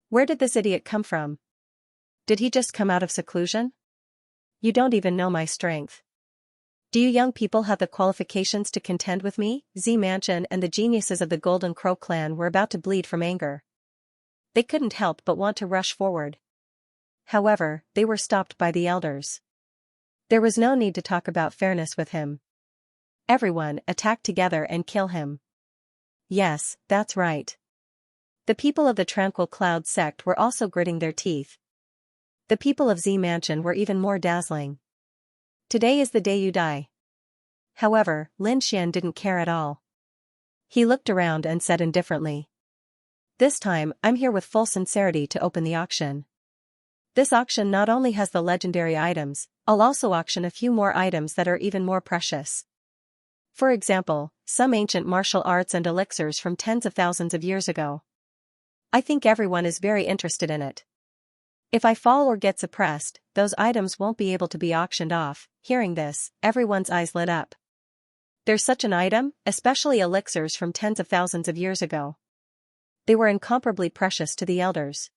Where did this idiot come from? Did he just come out of seclusion? You don't even know my strength. Do you young people have the qualifications to contend with me? Z Mansion and the geniuses of the Golden Crow clan were about to bleed from anger. They couldn't help but want to rush forward. However, they were stopped by the elders. There was no need to talk about fairness with him. Everyone, attack together and kill him. Yes, that's right. The people of the Tranquil Cloud sect were also gritting their teeth. The people of Z Mansion were even more dazzling. Today is the day you die. However, Lin Xian didn't care at all. He looked around and said indifferently. This time, I'm here with full sincerity to open the auction. This auction not only has the legendary items, I'll also auction a few more items that are even more precious. For example, some ancient martial arts and elixirs from tens of thousands of years ago. I think everyone is very interested in it. If I fall or get suppressed, those items won't be able to be auctioned off. Hearing this, everyone's eyes lit up. There's such an item, especially elixirs from tens of thousands of years ago. They were incomparably precious to the elders.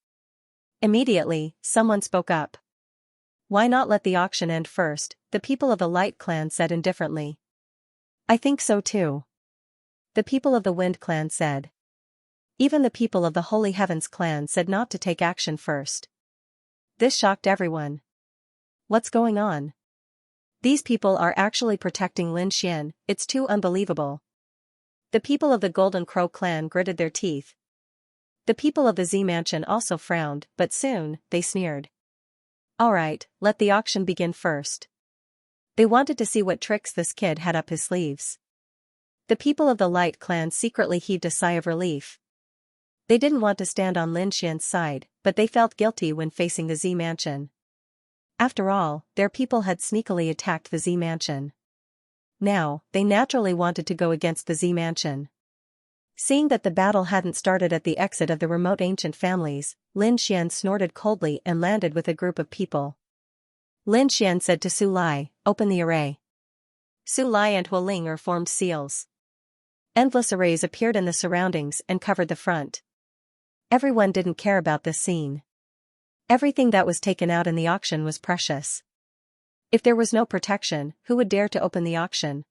Immediately, someone spoke up. Why not let the auction end first? The people of the Light clan said indifferently. I think so too. The people of the Wind clan said. Even the people of the Holy Heavens clan said not to take action first. This shocked everyone. What's going on? These people are actually protecting Lin Xian, it's too unbelievable. The people of the Golden Crow clan gritted their teeth. The people of the Z Mansion also frowned, but soon, they sneered. Alright, let the auction begin first. They wanted to see what tricks this kid had up his sleeves. The people of the Light clan secretly heaved a sigh of relief. They didn't want to stand on Lin Xian's side, but they felt guilty when facing the Z Mansion. After all, their people had sneakily attacked the Z Mansion. Now, they naturally wanted to go against the Z Mansion. Seeing that the battle hadn't started at the exit of the remote ancient families, Lin Xian snorted coldly and landed with a group of people. Lin Xian said to Su Lai, open the array. Su Lai and Wu Ling Er formed seals. Endless arrays appeared in the surroundings and covered the front. Everyone didn't care about this scene. Everything that was taken out in the auction was precious. If there was no protection, who would dare to open the auction?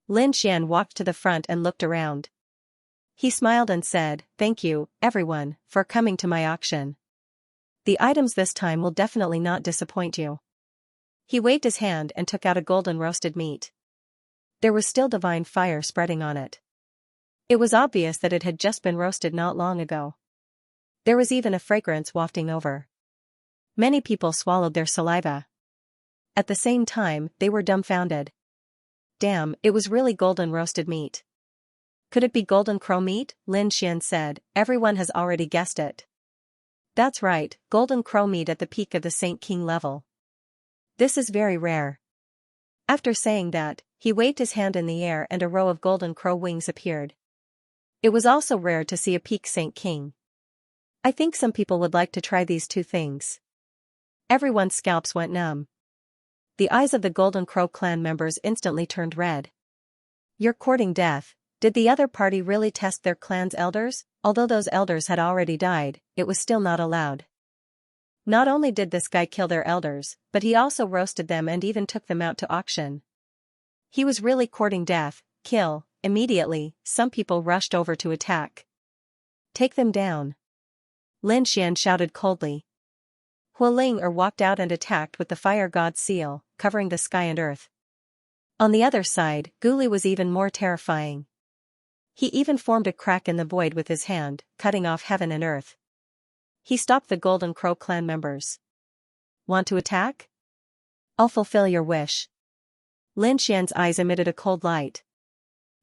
Lin Xian walked to the front and looked around. He smiled and said, "Thank you, everyone, for coming to my auction. The items this time will definitely not disappoint you." He waved his hand and took out a golden roasted meat. There was still divine fire spreading on it. It was obvious that it had just been roasted not long ago. There was even a fragrance wafting over. Many people swallowed their saliva. At the same time, they were dumbfounded. Damn, it was really golden roasted meat. Could it be golden crow meat? Lin Xian said. Everyone has already guessed it. That's right, golden crow meat at the peak of the Saint King level. This is very rare. After saying that, he waved his hand in the air and a row of golden crow wings appeared. It was also rare to see a peak Saint King. I think some people would like to try these two things. Everyone's scalps went numb. The eyes of the Golden Crow clan members instantly turned red. You're courting death. Did the other party really test their clan's elders? Although those elders had already died, it was still not allowed. Not only did this guy kill their elders, but he also roasted them and even took them out to auction. He was really courting death. Kill. Immediately, some people rushed over to attack. Take them down. Lin Xian shouted coldly. Hualing walked out and attacked with the fire god's seal, covering the sky and earth. On the other side, Guli was even more terrifying. He even formed a crack in the void with his hand, cutting off heaven and earth. He stopped the Golden Crow clan members. Want to attack? I'll fulfill your wish. Lin Xian's eyes emitted a cold light.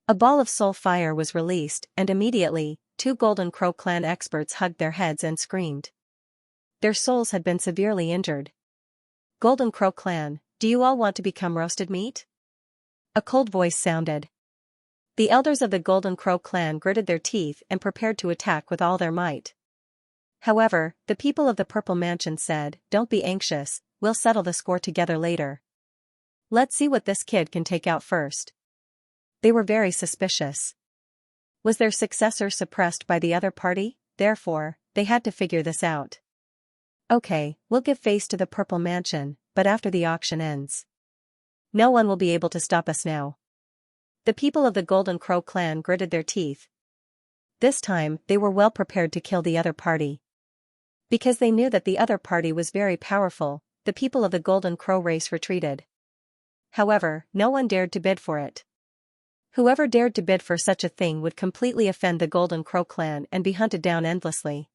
A ball of soul fire was released, and immediately, two Golden Crow clan experts hugged their heads and screamed. Their souls had been severely injured. Golden Crow clan, do you all want to become roasted meat? A cold voice sounded. The elders of the Golden Crow clan gritted their teeth and prepared to attack with all their might. However, the people of the Purple Mansion said, "Don't be anxious, we'll settle the score together later. Let's see what this kid can take out first." They were very suspicious. Was their successor suppressed by the other party? Therefore, they had to figure this out. Okay, we'll give face to the Purple Mansion, but after the auction ends. No one will be able to stop us now. The people of the Golden Crow clan gritted their teeth. This time, they were well prepared to kill the other party. Because they knew that the other party was very powerful, the people of the Golden Crow race retreated. However, no one dared to bid for it. Whoever dared to bid for such a thing would completely offend the Golden Crow clan and be hunted down endlessly.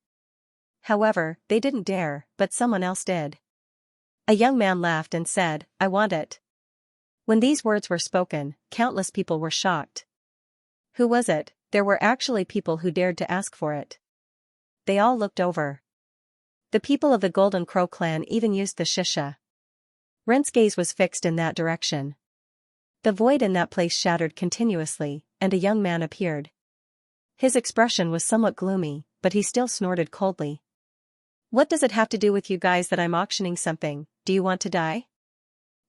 However, they didn't dare, but someone else did. A young man laughed and said, "I want it." When these words were spoken, countless people were shocked. Who was it? There were actually people who dared to ask for it. They all looked over. The people of the Golden Crow clan even used the Xianxia. Ren's gaze was fixed in that direction. The void in that place shattered continuously, and a young man appeared. His expression was somewhat gloomy, but he still snorted coldly. "What does it have to do with you guys that I'm auctioning something? Do you want to die?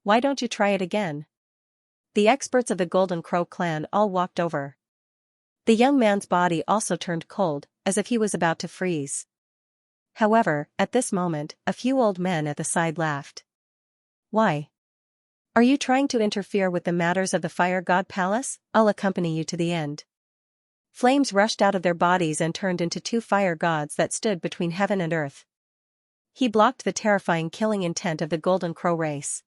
Why don't you try it again?" The experts of the Golden Crow clan all walked over. The young man's body also turned cold, as if he was about to freeze. However, at this moment, a few old men at the side laughed. "Why? Are you trying to interfere with the matters of the Fire God Palace? I'll accompany you to the end." Flames rushed out of their bodies and turned into two fire gods that stood between heaven and earth. He blocked the terrifying killing intent of the Golden Crow race.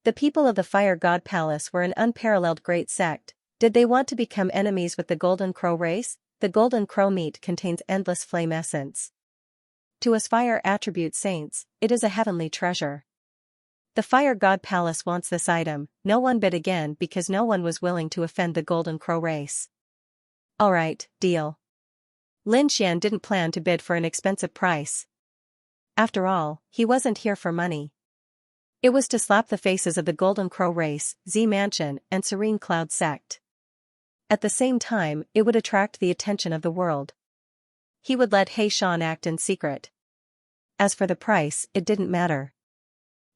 The people of the Fire God Palace were an unparalleled great sect. Did they want to become enemies with the Golden Crow race? The Golden Crow meat contains endless flame essence. To us fire attribute saints, it is a heavenly treasure. The Fire God Palace wants this item. No one bid again because no one was willing to offend the Golden Crow race. Alright, deal. Lin Xian didn't plan to bid for an expensive price. After all, he wasn't here for money. It was to slap the faces of the Golden Crow race, Z Mansion, and Serene Cloud sect. At the same time, it would attract the attention of the world. He would let He Shan act in secret. As for the price, it didn't matter.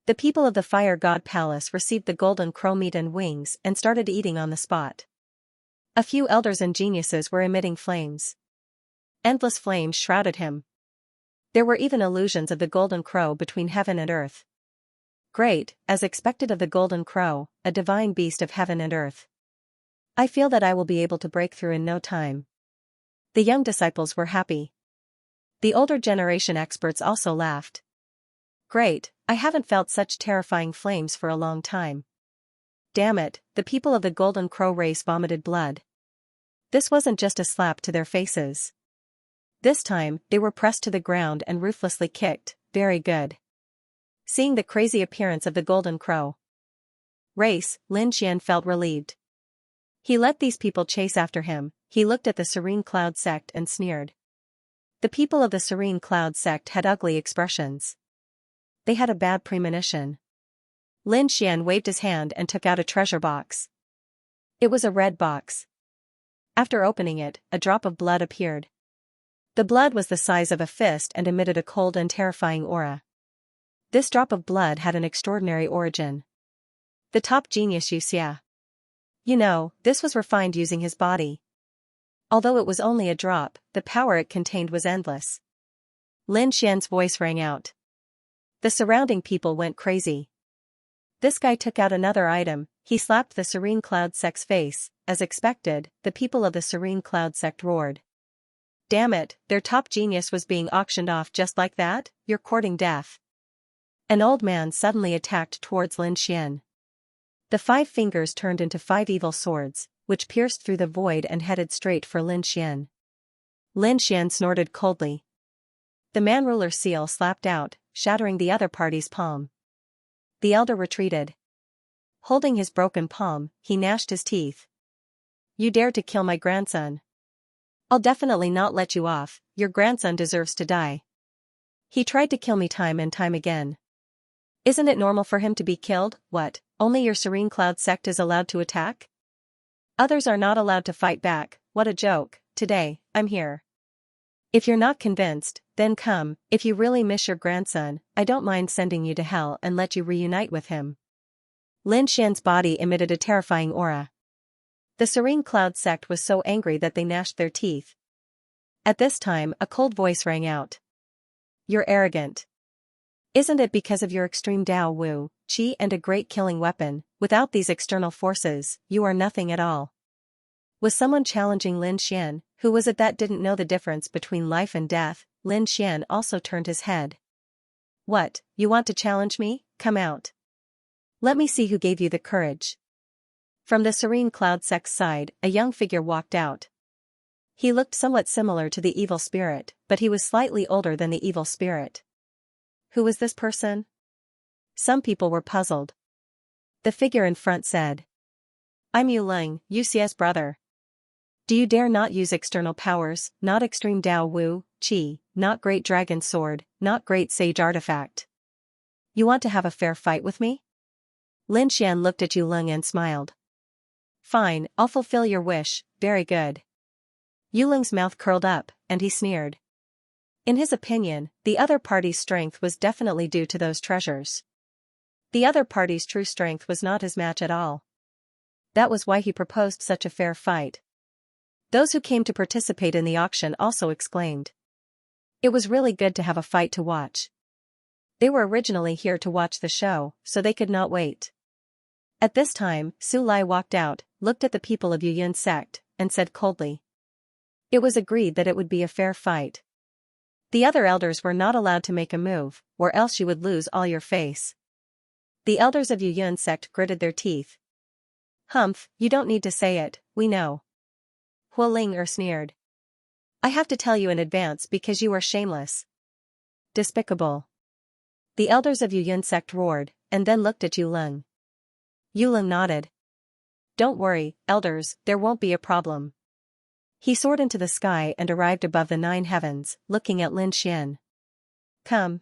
The people of the Fire God Palace received the Golden Crow meat and wings and started eating on the spot. A few elders and geniuses were emitting flames. Endless flames shrouded him. There were even illusions of the Golden Crow between heaven and earth. Great, as expected of the golden crow, a divine beast of heaven and earth. I feel that I will be able to break through in no time. The young disciples were happy. The older generation experts also laughed. Great, I haven't felt such terrifying flames for a long time. Damn it, the people of the golden crow race vomited blood. This wasn't just a slap to their faces. This time, they were pressed to the ground and ruthlessly kicked. Very good. Seeing the crazy appearance of the golden crow race, Lin Xian felt relieved. He let these people chase after him. He looked at the Serene Cloud sect and sneered. The people of the Serene Cloud sect had ugly expressions. They had a bad premonition. Lin Xian waved his hand and took out a treasure box. It was a red box. After opening it, a drop of blood appeared. The blood was the size of a fist and emitted a cold and terrifying aura. This drop of blood had an extraordinary origin. The top genius Xianxia. You know, this was refined using his body. Although it was only a drop, the power it contained was endless. Lin Xian's voice rang out. The surrounding people went crazy. This guy took out another item. He slapped the Serene Cloud sect's face. As expected, the people of the Serene Cloud sect roared. Damn it, their top genius was being auctioned off just like that? You're courting death. An old man suddenly attacked towards Lin Xian. The 5 fingers turned into 5 evil swords, which pierced through the void and headed straight for Lin Xian. Lin Xian snorted coldly. The man-ruler seal slapped out, shattering the other party's palm. The elder retreated. Holding his broken palm, he gnashed his teeth. You dared to kill my grandson. I'll definitely not let you off. Your grandson deserves to die. He tried to kill me time and time again. Isn't it normal for him to be killed? What, only your Serene Cloud sect is allowed to attack? Others are not allowed to fight back. What a joke. Today, I'm here. If you're not convinced, then come. If you really miss your grandson, I don't mind sending you to hell and let you reunite with him. Lin Xian's body emitted a terrifying aura. The Serene Cloud sect was so angry that they gnashed their teeth. At this time, a cold voice rang out. You're arrogant. Isn't it because of your extreme Dao Wu, Qi and a great killing weapon? Without these external forces, you are nothing at all. Was someone challenging Lin Xian? Who was it that didn't know the difference between life and death? Lin Xian also turned his head. What, you want to challenge me? Come out. Let me see who gave you the courage. From the Serene Cloud sect's side, a young figure walked out. He looked somewhat similar to the evil spirit, but he was slightly older than the evil spirit. Who was this person? Some people were puzzled. The figure in front said. I'm Yu Ling, Yuxia's brother. Do you dare not use external powers, not extreme Dao Wu, Qi, not great dragon sword, not great sage artifact? You want to have a fair fight with me? Lin Xian looked at Yu Ling and smiled. Fine, I'll fulfill your wish, very good. Yu Ling's mouth curled up, and he sneered. In his opinion, the other party's strength was definitely due to those treasures. The other party's true strength was not his match at all. That was why he proposed such a fair fight. Those who came to participate in the auction also exclaimed. It was really good to have a fight to watch. They were originally here to watch the show, so they could not wait. At this time, Su Lai walked out, looked at the people of Yu Yun's sect, and said coldly. It was agreed that it would be a fair fight. The other elders were not allowed to make a move, or else you would lose all your face. The elders of Yu Yun's sect gritted their teeth. Humph, you don't need to say it, we know. Huo Ling sneered. I have to tell you in advance because you are shameless. Despicable. The elders of Yu Yun's sect roared, and then looked at Yu Ling. Yu Ling nodded. Don't worry, elders, there won't be a problem. He soared into the sky and arrived above the 9 heavens, looking at Lin Xian. Come.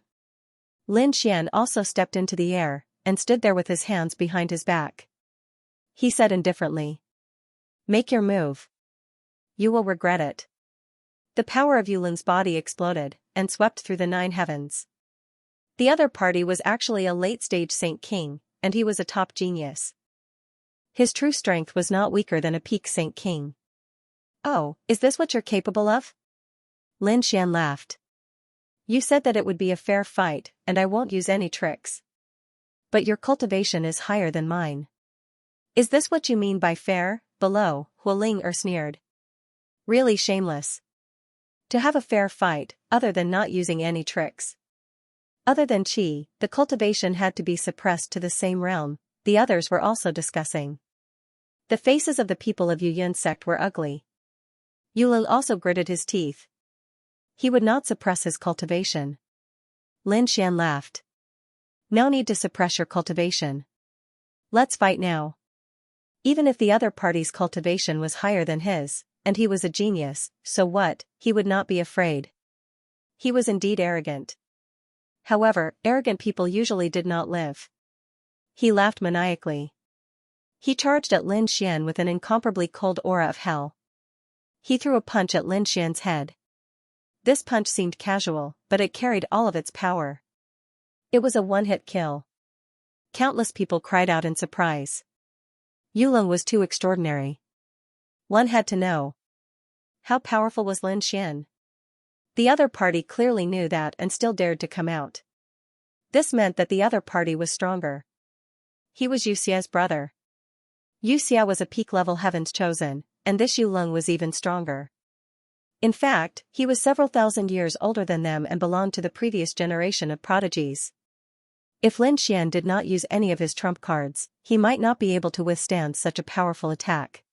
Lin Xian also stepped into the air, and stood there with his hands behind his back. He said indifferently. Make your move. You will regret it. The power of Yu Ling's body exploded, and swept through the 9 heavens. The other party was actually a late-stage Saint King, and he was a top genius. His true strength was not weaker than a peak Saint King. Oh, is this what you're capable of? Lin Xian laughed. You said that it would be a fair fight, and I won't use any tricks. But your cultivation is higher than mine. Is this what you mean by fair, below? Hualing sneered. Really shameless. To have a fair fight, other than not using any tricks. Other than qi, the cultivation had to be suppressed to the same realm, the others were also discussing. The faces of the people of Yuyun sect were ugly. Yulong also gritted his teeth. He would not suppress his cultivation. Lin Xian laughed. No need to suppress your cultivation. Let's fight now. Even if the other party's cultivation was higher than his, and he was a genius, so what, he would not be afraid. He was indeed arrogant. However, arrogant people usually did not live. He laughed maniacally. He charged at Lin Xian with an incomparably cold aura of hell. He threw a punch at Lin Xian's head. This punch seemed casual, but it carried all of its power. It was a one-hit kill. Countless people cried out in surprise. Yulong was too extraordinary. One had to know. How powerful was Lin Xian? The other party clearly knew that and still dared to come out. This meant that the other party was stronger. He was Xia's brother. Xia was a peak-level Heaven's Chosen, and this Yulong was even stronger. In fact, he was several thousand years older than them and belonged to the previous generation of prodigies. If Lin Xian did not use any of his trump cards, he might not be able to withstand such a powerful attack.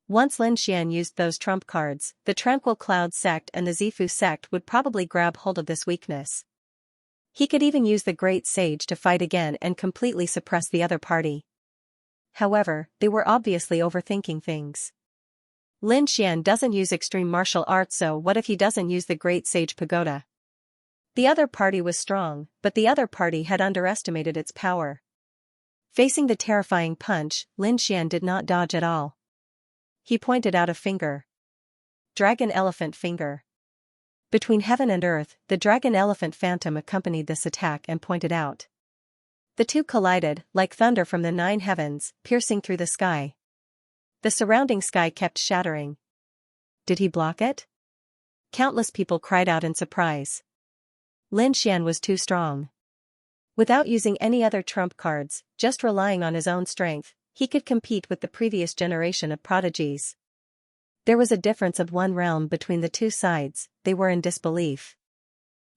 Once Lin Xian used those trump cards, the Tranquil Cloud sect and the Zifu sect would probably grab hold of this weakness. He could even use the Great Sage to fight again and completely suppress the other party. However, they were obviously overthinking things. Lin Xian doesn't use extreme martial arts, so what if he doesn't use the Great Sage Pagoda? The other party was strong, but the other party had underestimated its power. Facing the terrifying punch, Lin Xian did not dodge at all. He pointed out a finger. Dragon Elephant Finger. Between heaven and earth, the Dragon Elephant Phantom accompanied this attack and pointed out. The two collided, like thunder from the 9 heavens, piercing through the sky. The surrounding sky kept shattering. Did he block it? Countless people cried out in surprise. Lin Xian was too strong. Without using any other trump cards, just relying on his own strength, he could compete with the previous generation of prodigies. There was a difference of 1 realm between the two sides, they were in disbelief.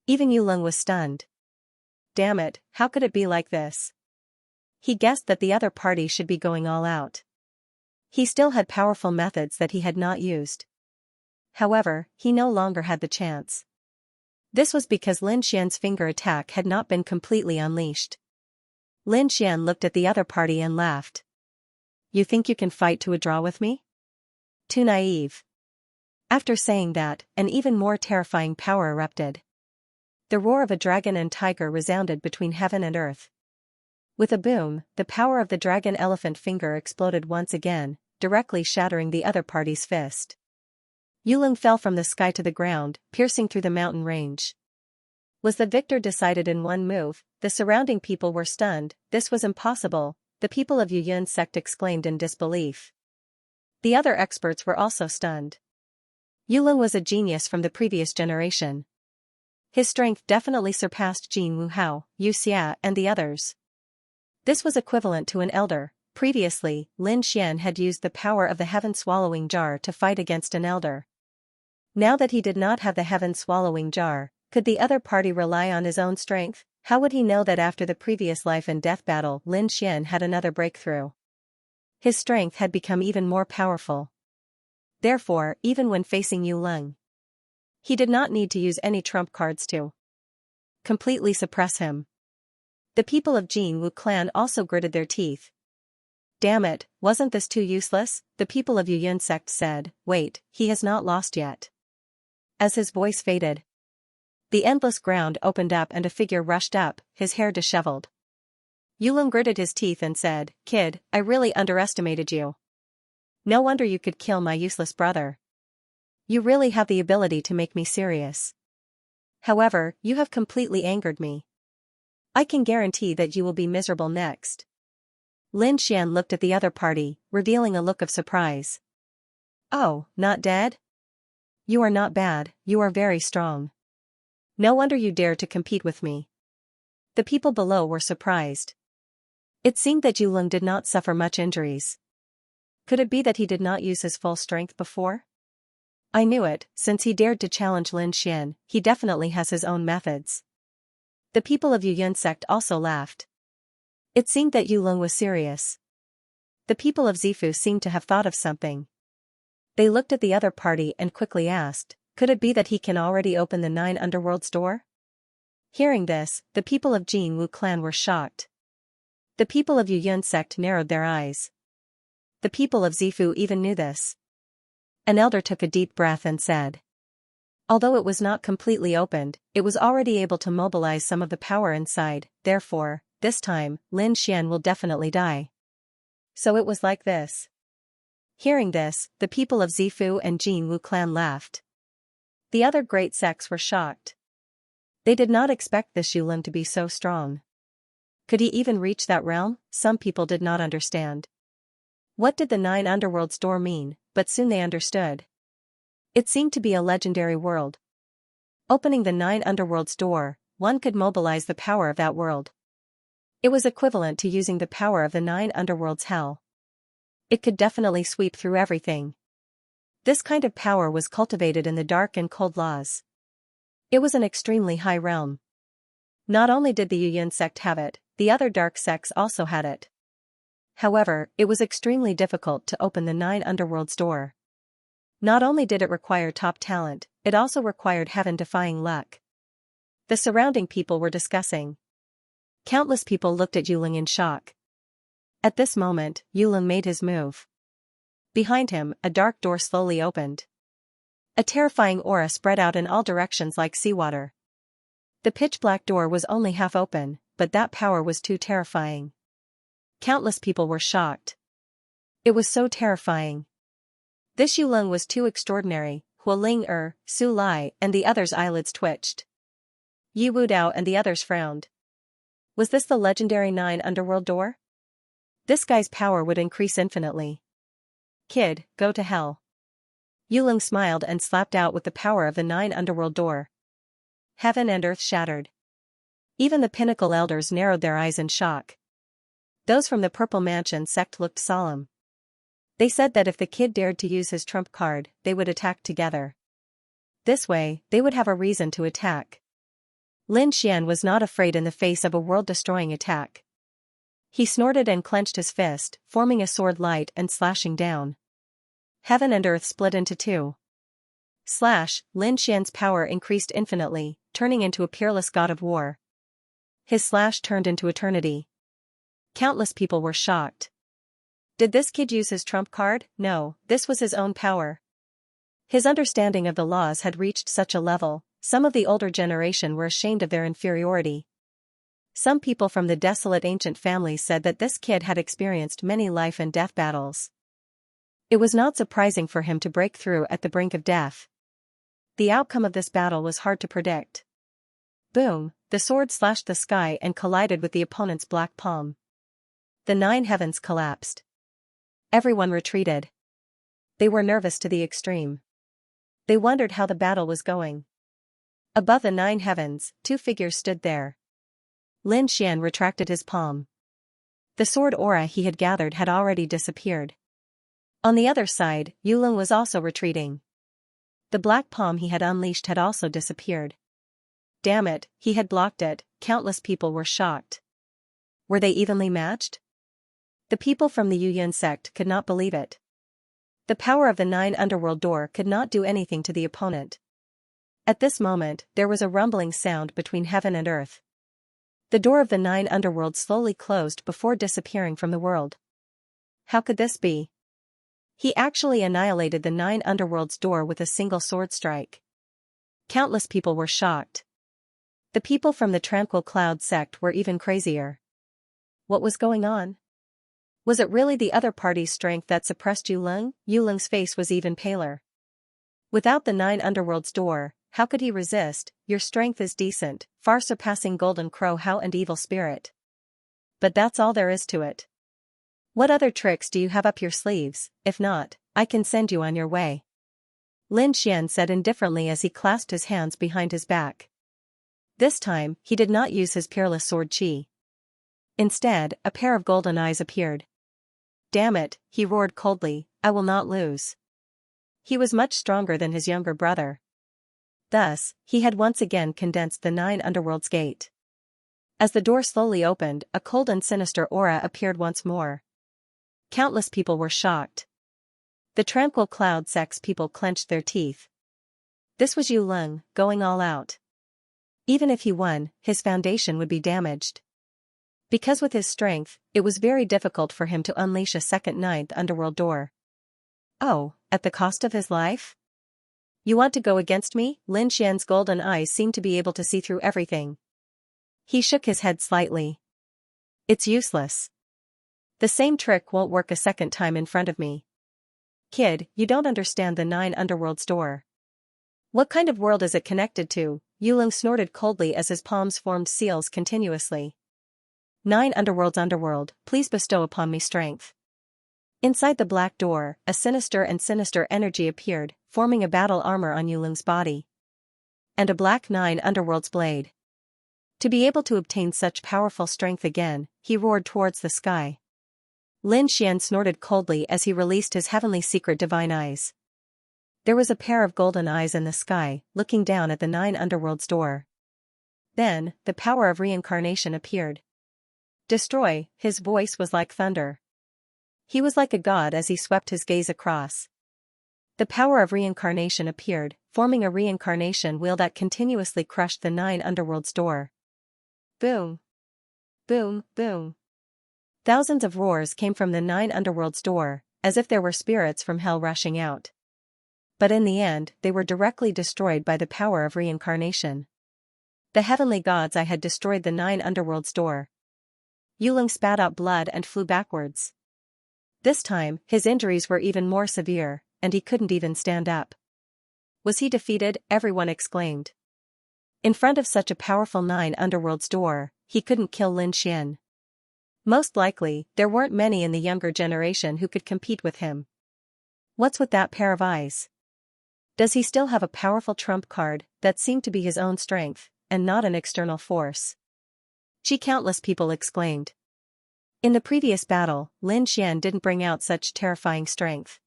Even Yulong was stunned. Damn it, how could it be like this? He guessed that the other party should be going all out. He still had powerful methods that he had not used. However, he no longer had the chance. This was because Lin Xian's finger attack had not been completely unleashed. Lin Xian looked at the other party and laughed. You think you can fight to a draw with me? Too naive. After saying that, an even more terrifying power erupted. The roar of a dragon and tiger resounded between heaven and earth. With a boom, the power of the Dragon Elephant Finger exploded once again, directly shattering the other party's fist. Yulong fell from the sky to the ground, piercing through the mountain range. Was the victor decided in one move? The surrounding people were stunned. This was impossible, the people of Yuyun sect exclaimed in disbelief. The other experts were also stunned. Yulong was a genius from the previous generation. His strength definitely surpassed Jin Wuhao, Xia, and the others. This was equivalent to an elder. Previously, Lin Xian had used the power of the Heaven-Swallowing Jar to fight against an elder. Now that he did not have the Heaven-Swallowing Jar, could the other party rely on his own strength? How would he know that after the previous life and death battle Lin Xian had another breakthrough? His strength had become even more powerful. Therefore, even when facing Yulong, he did not need to use any trump cards to completely suppress him. The people of Jin Wu clan also gritted their teeth. Damn it, wasn't this too useless? The people of Yuyun sect said. Wait, he has not lost yet. As his voice faded, the endless ground opened up and a figure rushed up, his hair disheveled. Yulong gritted his teeth and said, Kid, I really underestimated you. No wonder you could kill my useless brother. You really have the ability to make me serious. However, you have completely angered me. I can guarantee that you will be miserable next. Lin Xian looked at the other party, revealing a look of surprise. Oh, not dead? You are not bad, you are very strong. No wonder you dare to compete with me. The people below were surprised. It seemed that Yulong did not suffer much injuries. Could it be that he did not use his full strength before? I knew it, since he dared to challenge Lin Xian, he definitely has his own methods. The people of Yuyun sect also laughed. It seemed that Yulong was serious. The people of Zifu seemed to have thought of something. They looked at the other party and quickly asked, could it be that he can already open the 9 underworlds door? Hearing this, the people of Jin Wu clan were shocked. The people of Yuyun sect narrowed their eyes. The people of Zifu even knew this. An elder took a deep breath and said. Although it was not completely opened, it was already able to mobilize some of the power inside, therefore, this time, Lin Xian will definitely die. So it was like this. Hearing this, the people of Zifu and Jin Wu clan laughed. The other great sects were shocked. They did not expect this Yulong to be so strong. Could he even reach that realm? Some people did not understand. What did the 9 underworlds door mean, but soon they understood. It seemed to be a legendary world. Opening the 9 underworlds door, one could mobilize the power of that world. It was equivalent to using the power of the 9 underworlds hell. It could definitely sweep through everything. This kind of power was cultivated in the dark and cold laws. It was an extremely high realm. Not only did the Yuyun sect have it, the other dark sects also had it. However, it was extremely difficult to open the 9 underworlds door. Not only did it require top talent, it also required heaven-defying luck. The surrounding people were discussing. Countless people looked at Yulong in shock. At this moment, Yulong made his move. Behind him, a dark door slowly opened. A terrifying aura spread out in all directions like seawater. The pitch-black door was only half open, but that power was too terrifying. Countless people were shocked. It was so terrifying. This Yulong was too extraordinary. Hualing Su Lai and the others' eyelids twitched. Yi Wudao and the others frowned. Was this the legendary 9 underworld door? This guy's power would increase infinitely. Kid, go to hell. Yulong smiled and slapped out with the power of the 9 underworld door. Heaven and earth shattered. Even the pinnacle elders narrowed their eyes in shock. Those from the Purple Mansion sect looked solemn. They said that if the kid dared to use his trump card, they would attack together. This way, they would have a reason to attack. Lin Xian was not afraid in the face of a world-destroying attack. He snorted and clenched his fist, forming a sword light and slashing down. Heaven and earth split into 2. Slash, Lin Xian's power increased infinitely, turning into a peerless god of war. His slash turned into eternity. Countless people were shocked. Did this kid use his trump card? No, this was his own power. His understanding of the laws had reached such a level, some of the older generation were ashamed of their inferiority. Some people from the desolate ancient families said that this kid had experienced many life and death battles. It was not surprising for him to break through at the brink of death. The outcome of this battle was hard to predict. Boom, the sword slashed the sky and collided with the opponent's black palm. The 9 heavens collapsed. Everyone retreated. They were nervous to the extreme. They wondered how the battle was going. Above the 9 heavens, 2 figures stood there. Lin Xian retracted his palm. The sword aura he had gathered had already disappeared. On the other side, Yulong was also retreating. The black palm he had unleashed had also disappeared. Damn it, he had blocked it. Countless people were shocked. Were they evenly matched? The people from the Yuyun sect could not believe it. The power of the 9 underworld door could not do anything to the opponent. At this moment, there was a rumbling sound between heaven and earth. The door of the 9 underworld slowly closed before disappearing from the world. How could this be? He actually annihilated the 9 underworld's door with a single sword strike. Countless people were shocked. The people from the Tranquil Cloud sect were even crazier. What was going on? Was it really the other party's strength that suppressed Yulong? Yulong's face was even paler. Without the 9 underworld's door, how could he resist? Your strength is decent, far surpassing Golden Crow How and Evil Spirit. But that's all there is to it. What other tricks do you have up your sleeves? If not, I can send you on your way. Lin Xian said indifferently as he clasped his hands behind his back. This time, he did not use his peerless sword chi. Instead, a pair of golden eyes appeared. Damn it, he roared coldly, I will not lose. He was much stronger than his younger brother. Thus, he had once again condensed the 9 underworld's gate. As the door slowly opened, a cold and sinister aura appeared once more. Countless people were shocked. The tranquil cloud sect's people clenched their teeth. This was Yu Leng, going all out. Even if he won, his foundation would be damaged. Because with his strength, it was very difficult for him to unleash a second 9th underworld door. Oh, at the cost of his life? You want to go against me? Lin Xian's golden eyes seemed to be able to see through everything. He shook his head slightly. It's useless. The same trick won't work a second time in front of me. Kid, you don't understand the 9 underworld's door. What kind of world is it connected to? Yu Leng snorted coldly as his palms formed seals continuously. 9 underworld's underworld, please bestow upon me strength. Inside the black door, a sinister energy appeared, forming a battle armor on Yu Leng's body. And a black 9 underworld's blade. To be able to obtain such powerful strength again, he roared towards the sky. Lin Xian snorted coldly as he released his heavenly secret divine eyes. There was a pair of golden eyes in the sky, looking down at the 9 underworld's door. Then, the power of reincarnation appeared. Destroy, his voice was like thunder. He was like a god as he swept his gaze across. The power of reincarnation appeared, forming a reincarnation wheel that continuously crushed the 9 underworld's door. Boom! Boom, boom! Thousands of roars came from the 9 underworld's door, as if there were spirits from hell rushing out. But in the end, they were directly destroyed by the power of reincarnation. The heavenly gods I had destroyed the 9 underworld's door. Yu Leng spat out blood and flew backwards. This time, his injuries were even more severe, and he couldn't even stand up. Was he defeated? Everyone exclaimed. In front of such a powerful 9 underworld's door, he couldn't kill Lin Xian. Most likely, there weren't many in the younger generation who could compete with him. What's with that pair of eyes? Does he still have a powerful trump card that seemed to be his own strength, and not an external force? Countless people exclaimed. In the previous battle, Lin Xian didn't bring out such terrifying strength.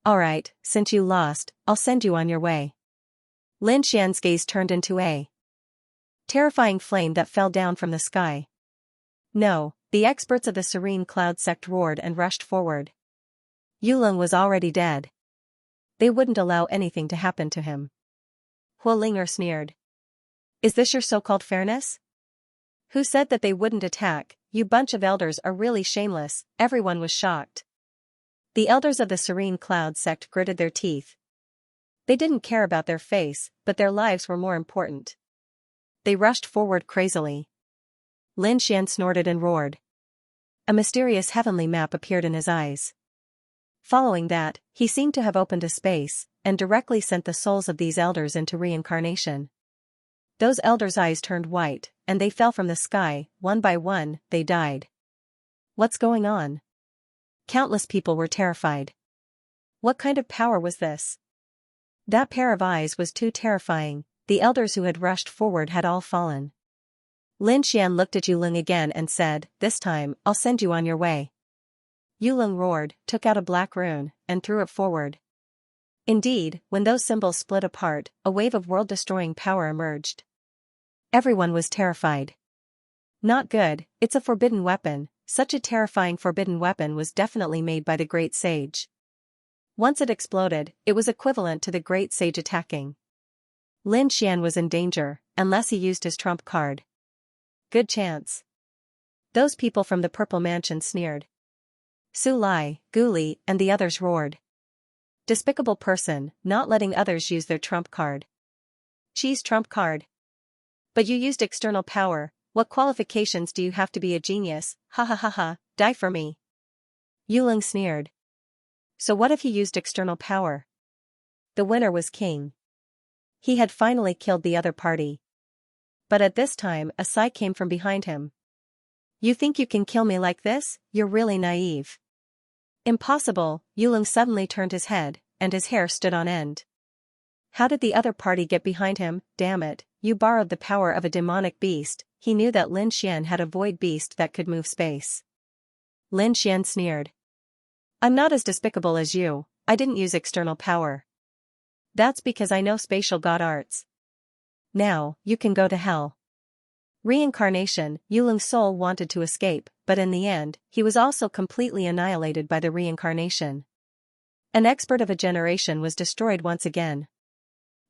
Alright, since you lost, I'll send you on your way. Lin Xian's gaze turned into a terrifying flame that fell down from the sky. No, the experts of the Serene Cloud sect roared and rushed forward. Yu Leng was already dead. They wouldn't allow anything to happen to him. Huolinger sneered. Is this your so-called fairness? Who said that they wouldn't attack? You bunch of elders are really shameless. Everyone was shocked. The elders of the Serene Cloud sect gritted their teeth. They didn't care about their face, but their lives were more important. They rushed forward crazily. Lin Xian snorted and roared. A mysterious heavenly map appeared in his eyes. Following that, he seemed to have opened a space, and directly sent the souls of these elders into reincarnation. Those elders' eyes turned white, and they fell from the sky. One by one, they died. What's going on? Countless people were terrified. What kind of power was this? That pair of eyes was too terrifying. The elders who had rushed forward had all fallen. Lin Xian looked at Yu Leng again and said, this time, I'll send you on your way. Yu Leng roared, took out a black rune, and threw it forward. Indeed, when those symbols split apart, a wave of world-destroying power emerged. Everyone was terrified. Not good, it's a forbidden weapon. Such a terrifying forbidden weapon was definitely made by the Great Sage. Once it exploded, it was equivalent to the Great Sage attacking. Lin Xian was in danger, unless he used his trump card. Good chance. Those people from the Purple Mansion sneered. Su Lai, Gu Li, and the others roared. Despicable person, not letting others use their trump card. Qi's trump card. But you used external power. What qualifications do you have to be a genius? Ha ha ha ha, die for me. Yu Leng sneered. So what if he used external power? The winner was king. He had finally killed the other party. But at this time, a sigh came from behind him. You think you can kill me like this? You're really naive. Impossible. Yu Leng suddenly turned his head, and his hair stood on end. How did the other party get behind him? Damn it, you borrowed the power of a demonic beast. he knew that Lin Xian had a void beast that could move space. Lin Xian sneered. I'm not as despicable as you, I didn't use external power. That's because I know spatial god arts. Now, you can go to hell. Reincarnation, Yulung's soul wanted to escape, but in the end, he was also completely annihilated by the reincarnation. An expert of a generation was destroyed once again.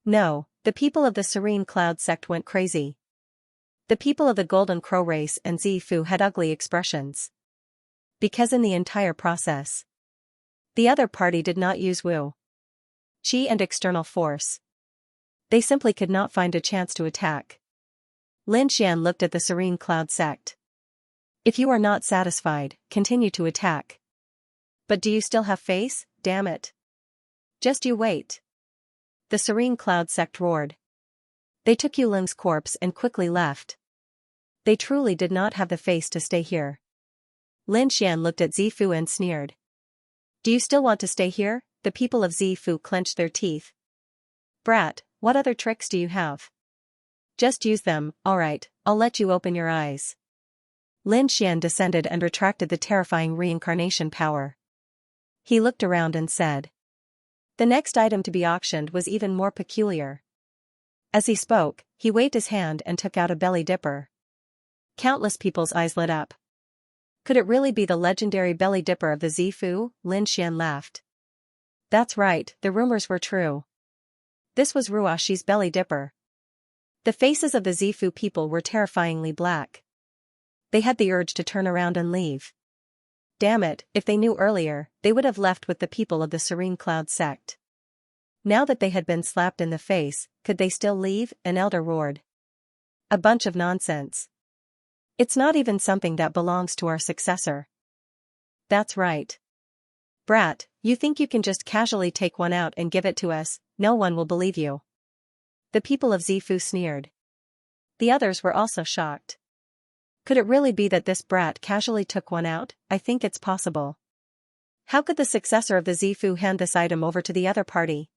No, the people of the Serene Cloud sect went crazy. The people of the Golden Crow race and Zifu had ugly expressions. Because in the entire process, the other party did not use Wu, Qi and external force. They simply could not find a chance to attack. Lin Xian looked at the Serene Cloud sect. If you are not satisfied, continue to attack. But do you still have face? Damn it. Just you wait. The Serene Cloud sect roared. They took Yulung's corpse and quickly left. They truly did not have the face to stay here. Lin Xian looked at Zifu and sneered. Do you still want to stay here? The people of Zifu clenched their teeth. Brat, what other tricks do you have? Just use them, alright, I'll let you open your eyes. Lin Xian descended and retracted the terrifying reincarnation power. He looked around and said. The next item to be auctioned was even more peculiar. As he spoke, he waved his hand and took out a belly dipper. Countless people's eyes lit up. Could it really be the legendary belly dipper of the Zifu? Lin Xian laughed. That's right, the rumors were true. This was Ruashi's belly dipper. The faces of the Zifu people were terrifyingly black. They had the urge to turn around and leave. Damn it, if they knew earlier, they would have left with the people of the Serene Cloud sect. Now that they had been slapped in the face, could they still leave? An elder roared. A bunch of nonsense. It's not even something that belongs to our successor. That's right. Brat, you think you can just casually take one out and give it to us? No one will believe you. The people of Zifu sneered. The others were also shocked. Could it really be that this brat casually took one out? I think it's possible. How could the successor of the Zifu hand this item over to the other party?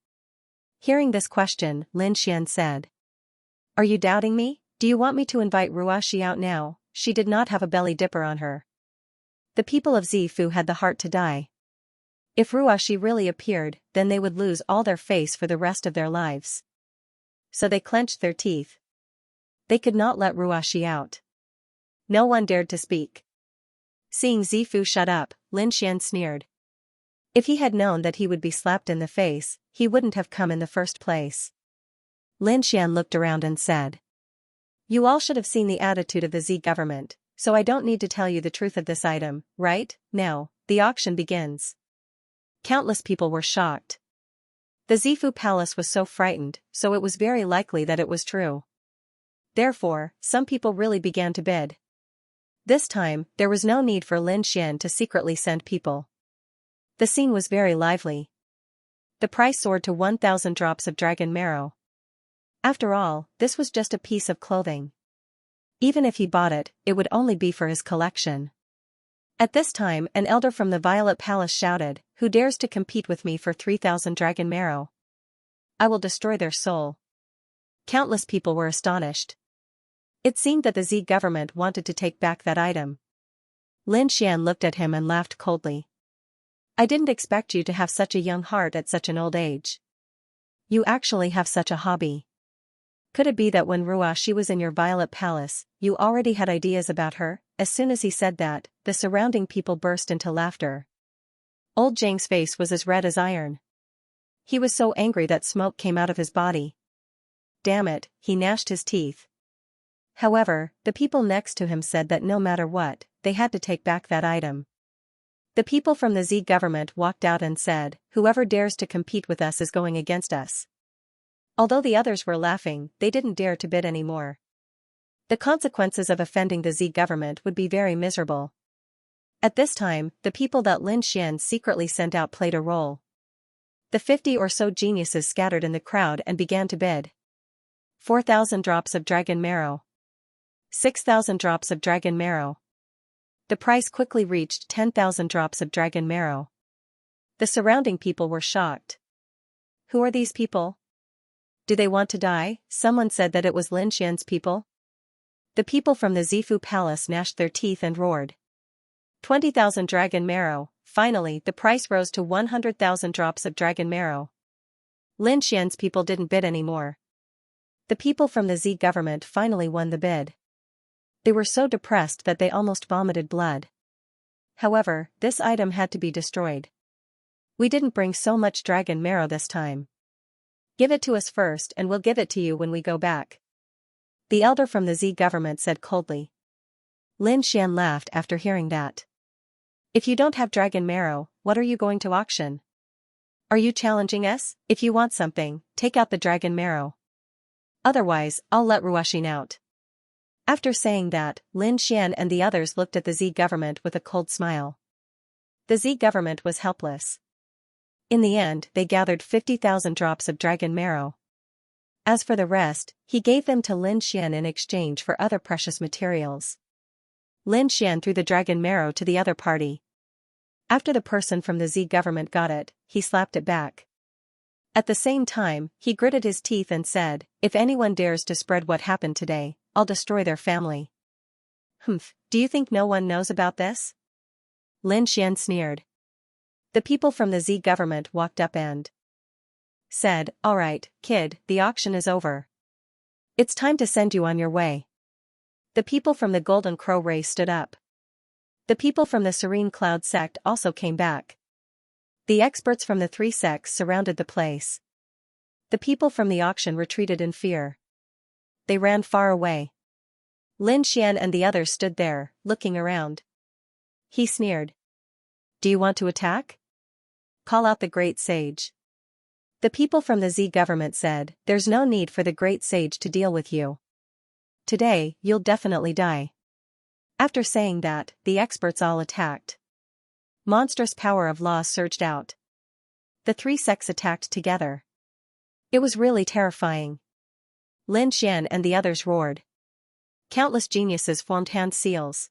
Hearing this question, Lin Xian said. Are you doubting me? Do you want me to invite Ruashi out now? She did not have a belly dipper on her. The people of Zifu had the heart to die. If Ruashi really appeared, then they would lose all their face for the rest of their lives. So they clenched their teeth. They could not let Ruashi out. No one dared to speak. Seeing Zifu shut up, Lin Xian sneered. If he had known that he would be slapped in the face, he wouldn't have come in the first place. Lin Xian looked around and said. You all should have seen the attitude of the Z government, so I don't need to tell you the truth of this item, right? Now, the auction begins. Countless people were shocked. The Zifu palace was so frightened, so it was very likely that it was true. Therefore, some people really began to bid. This time, there was no need for Lin Xian to secretly send people. The scene was very lively. The price soared to 1,000 drops of dragon marrow. After all, this was just a piece of clothing. Even if he bought it, it would only be for his collection. At this time, an elder from the Violet Palace shouted, Who dares to compete with me for 3,000 dragon marrow? I will destroy their soul. Countless people were astonished. It seemed that the Z government wanted to take back that item. Lin Xian looked at him and laughed coldly. I didn't expect you to have such a young heart at such an old age. You actually have such a hobby. Could it be that when Ruashi was in your Violet Palace, you already had ideas about her? As soon as he said that, the surrounding people burst into laughter. Old Zhang's face was as red as iron. He was so angry that smoke came out of his body. Damn it, he gnashed his teeth. However, the people next to him said that no matter what, they had to take back that item. The people from the Z government walked out and said, Whoever dares to compete with us is going against us. Although the others were laughing, they didn't dare to bid anymore. The consequences of offending the Z government would be very miserable. At this time, the people that Lin Xian secretly sent out played a role. The 50 or so geniuses scattered in the crowd and began to bid. 4,000 drops of dragon marrow. 6,000 drops of dragon marrow. The price quickly reached 10,000 drops of dragon marrow. The surrounding people were shocked. Who are these people? Do they want to die? Someone said that it was Lin Xian's people. The people from the Zifu palace gnashed their teeth and roared. 20,000 dragon marrow. Finally, the price rose to 100,000 drops of dragon marrow. Lin Xian's people didn't bid anymore. The people from the Z government finally won the bid. They were so depressed that they almost vomited blood. However, this item had to be destroyed. We didn't bring so much dragon marrow this time. Give it to us first and we'll give it to you when we go back. The elder from the Z government said coldly. Lin Xian laughed after hearing that. If you don't have dragon marrow, what are you going to auction? Are you challenging us? If you want something, take out the dragon marrow. Otherwise, I'll let Ruoxin out. After saying that, Lin Xian and the others looked at the Z government with a cold smile. The Z government was helpless. In the end, they gathered 50,000 drops of dragon marrow. As for the rest, he gave them to Lin Xian in exchange for other precious materials. Lin Xian threw the dragon marrow to the other party. After the person from the Z government got it, he slapped it back. At the same time, he gritted his teeth and said, if anyone dares to spread what happened today, I'll destroy their family. Humph, do you think no one knows about this? Lin Xian sneered. The people from the Z government walked up and said, all right, kid, the auction is over. It's time to send you on your way. The people from the Golden Crow race stood up. The people from the Serene Cloud sect also came back. The experts from the three sects surrounded the place. The people from the auction retreated in fear. They ran far away. Lin Xian and the others stood there, looking around. He sneered. Do you want to attack? Call out the great sage. The people from the Z government said, there's no need for the great sage to deal with you. Today, you'll definitely die. After saying that, the experts all attacked. Monstrous power of law surged out. The three sects attacked together. It was really terrifying. Lin Xian and the others roared. Countless geniuses formed hand seals.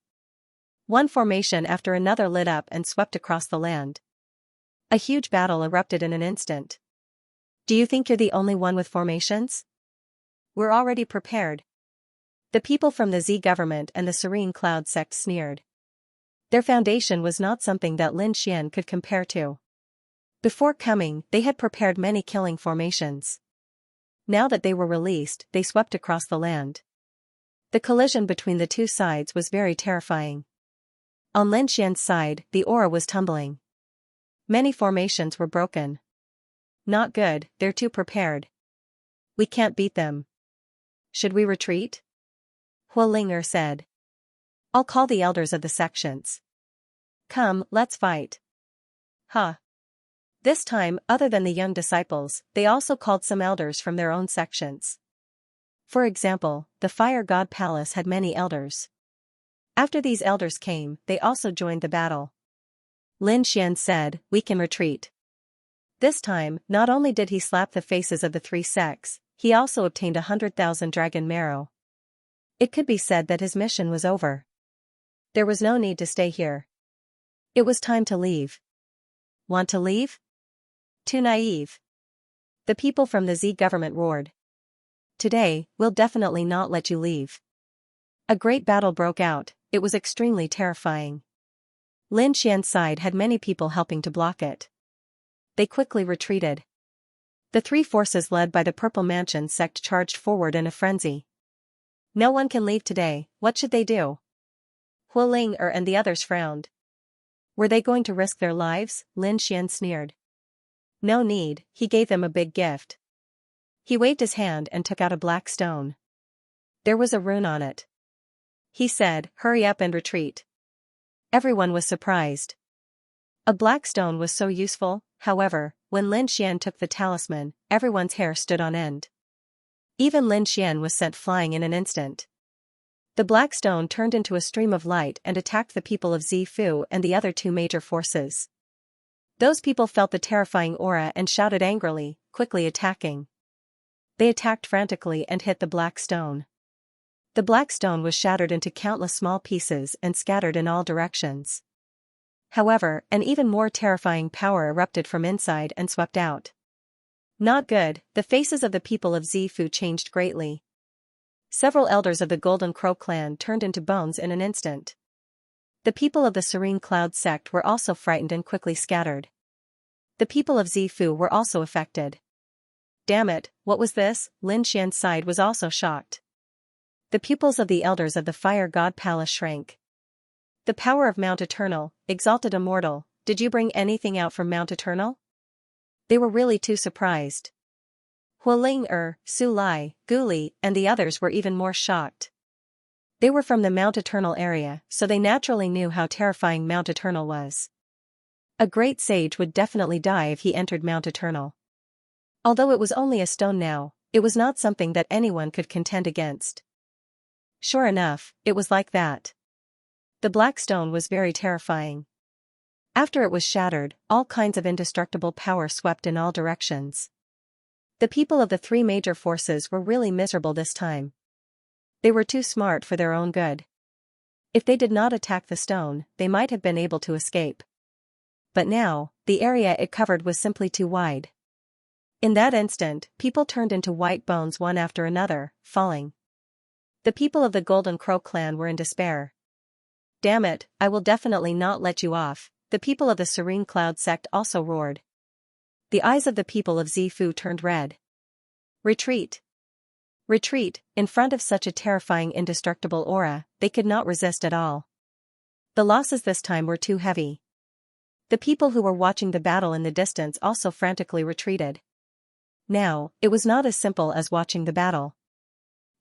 One formation after another lit up and swept across the land. A huge battle erupted in an instant. Do you think you're the only one with formations? We're already prepared. The people from the Z government and the Serene Cloud sect sneered. Their foundation was not something that Lin Xian could compare to. Before coming, they had prepared many killing formations. Now that they were released, they swept across the land. The collision between the two sides was very terrifying. On Lin Xian's side, the aura was tumbling. Many formations were broken. Not good, they're too prepared. We can't beat them. Should we retreat? Huolinger said. I'll call the elders of the sections. Come, let's fight. Huh. This time, other than the young disciples, they also called some elders from their own sections. For example, the Fire God Palace had many elders. After these elders came, they also joined the battle. Lin Xian said, we can retreat. This time, not only did he slap the faces of the three sects, he also obtained 100,000 dragon marrow. It could be said that his mission was over. There was no need to stay here. It was time to leave. Want to leave? Too naive. The people from the Z government roared. Today, we'll definitely not let you leave. A great battle broke out. It was extremely terrifying. Lin Xian's side had many people helping to block it. They quickly retreated. The three forces led by the Purple Mansion sect charged forward in a frenzy. No one can leave today, what should they do? Huolinger and the others frowned. Were they going to risk their lives? Lin Xian sneered. No need, he gave them a big gift. He waved his hand and took out a black stone. There was a rune on it. He said, hurry up and retreat. Everyone was surprised. A black stone was so useful, however, when Lin Xian took the talisman, everyone's hair stood on end. Even Lin Xian was sent flying in an instant. The black stone turned into a stream of light and attacked the people of Zifu and the other two major forces. Those people felt the terrifying aura and shouted angrily, quickly attacking. They attacked frantically and hit the black stone. The black stone was shattered into countless small pieces and scattered in all directions. However, an even more terrifying power erupted from inside and swept out. Not good, the faces of the people of Zifu changed greatly. Several elders of the Golden Crow clan turned into bones in an instant. The people of the Serene Cloud sect were also frightened and quickly scattered. The people of Zifu were also affected. Damn it, what was this? Lin Xian's side was also shocked. The pupils of the elders of the Fire God Palace shrank. The power of Mount Eternal, exalted immortal, did you bring anything out from Mount Eternal? They were really too surprised. Hualing Su Lai, Gu Li, and the others were even more shocked. They were from the Mount Eternal area, so they naturally knew how terrifying Mount Eternal was. A great sage would definitely die if he entered Mount Eternal. Although it was only a stone now, it was not something that anyone could contend against. Sure enough, it was like that. The black stone was very terrifying. After it was shattered, all kinds of indestructible power swept in all directions. The people of the three major forces were really miserable this time. They were too smart for their own good. If they did not attack the stone, they might have been able to escape. But now, the area it covered was simply too wide. In that instant, people turned into white bones one after another, falling. The people of the Golden Crow clan were in despair. Damn it, I will definitely not let you off, the people of the Serene Cloud sect also roared. The eyes of the people of Zifu turned red. Retreat! Retreat! In front of such a terrifying indestructible aura, they could not resist at all. The losses this time were too heavy. The people who were watching the battle in the distance also frantically retreated. Now, it was not as simple as watching the battle.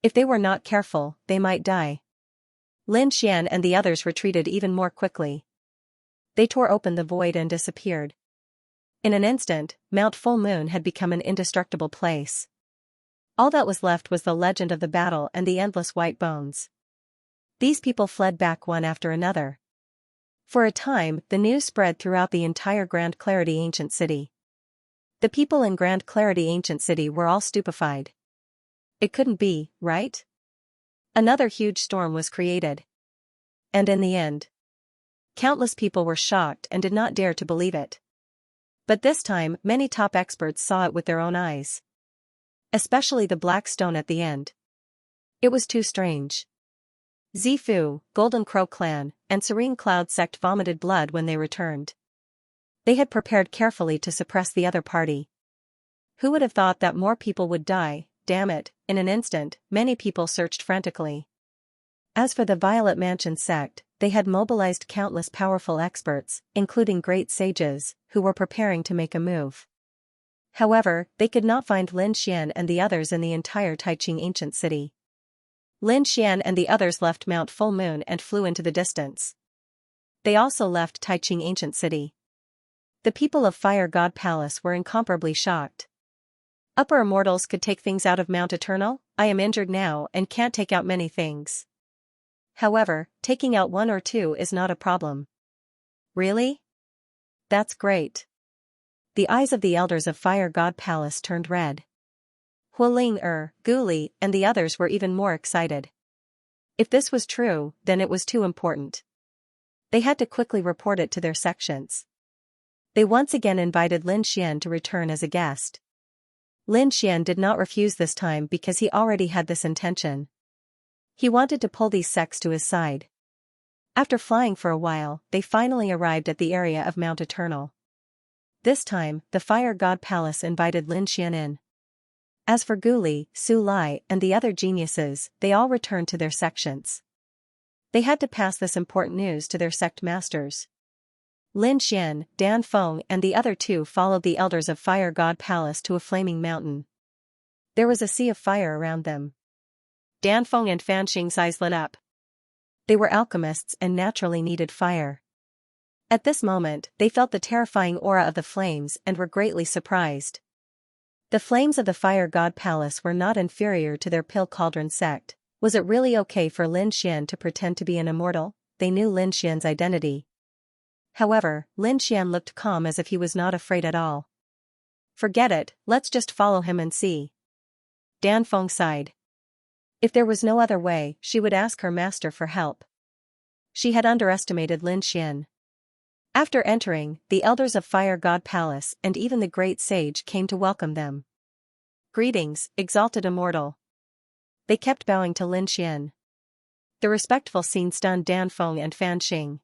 If they were not careful, they might die. Lin Xian and the others retreated even more quickly. They tore open the void and disappeared. In an instant, Mount Full Moon had become an indestructible place. All that was left was the legend of the battle and the endless white bones. These people fled back one after another. For a time, the news spread throughout the entire Grand Clarity Ancient City. The people in Grand Clarity Ancient City were all stupefied. It couldn't be, right? Another huge storm was created. And in the end, countless people were shocked and did not dare to believe it. But this time, many top experts saw it with their own eyes. Especially the black stone at the end. It was too strange. Zifu, Golden Crow clan, and Serene Cloud sect vomited blood when they returned. They had prepared carefully to suppress the other party. Who would have thought that more people would die? Damn it, in an instant, many people searched frantically. As for the Violet Mansion sect, they had mobilized countless powerful experts, including great sages, who were preparing to make a move. However, they could not find Lin Xian and the others in the entire Taiqing Ancient City. Lin Xian and the others left Mount Full Moon and flew into the distance. They also left Taiqing Ancient City. The people of Fire God Palace were incomparably shocked. Upper immortals could take things out of Mount Eternal? I am injured now and can't take out many things. However, taking out one or two is not a problem. Really? That's great. The eyes of the elders of Fire God Palace turned red. Hualing Gu Li, and the others were even more excited. If this was true, then it was too important. They had to quickly report it to their sections. They once again invited Lin Xian to return as a guest. Lin Xian did not refuse this time because he already had this intention. He wanted to pull these sects to his side. After flying for a while, they finally arrived at the area of Mount Eternal. This time, the Fire God Palace invited Lin Xian in. As for Gu Li, Su Lai, and the other geniuses, they all returned to their sections. They had to pass this important news to their sect masters. Lin Xian, Dan Feng and the other two followed the elders of Fire God Palace to a flaming mountain. There was a sea of fire around them. Dan Feng and Fan Xing's eyes lit up. They were alchemists and naturally needed fire. At this moment, they felt the terrifying aura of the flames and were greatly surprised. The flames of the Fire God Palace were not inferior to their Pill Cauldron sect. Was it really okay for Lin Xian to pretend to be an immortal? They knew Lin Xian's identity. However, Lin Xian looked calm as if he was not afraid at all. Forget it, let's just follow him and see. Dan Feng sighed. If there was no other way, she would ask her master for help. She had underestimated Lin Xian. After entering, the elders of Fire God Palace and even the great sage came to welcome them. Greetings, exalted immortal. They kept bowing to Lin Xian. The respectful scene stunned Dan Feng and Fan Xing.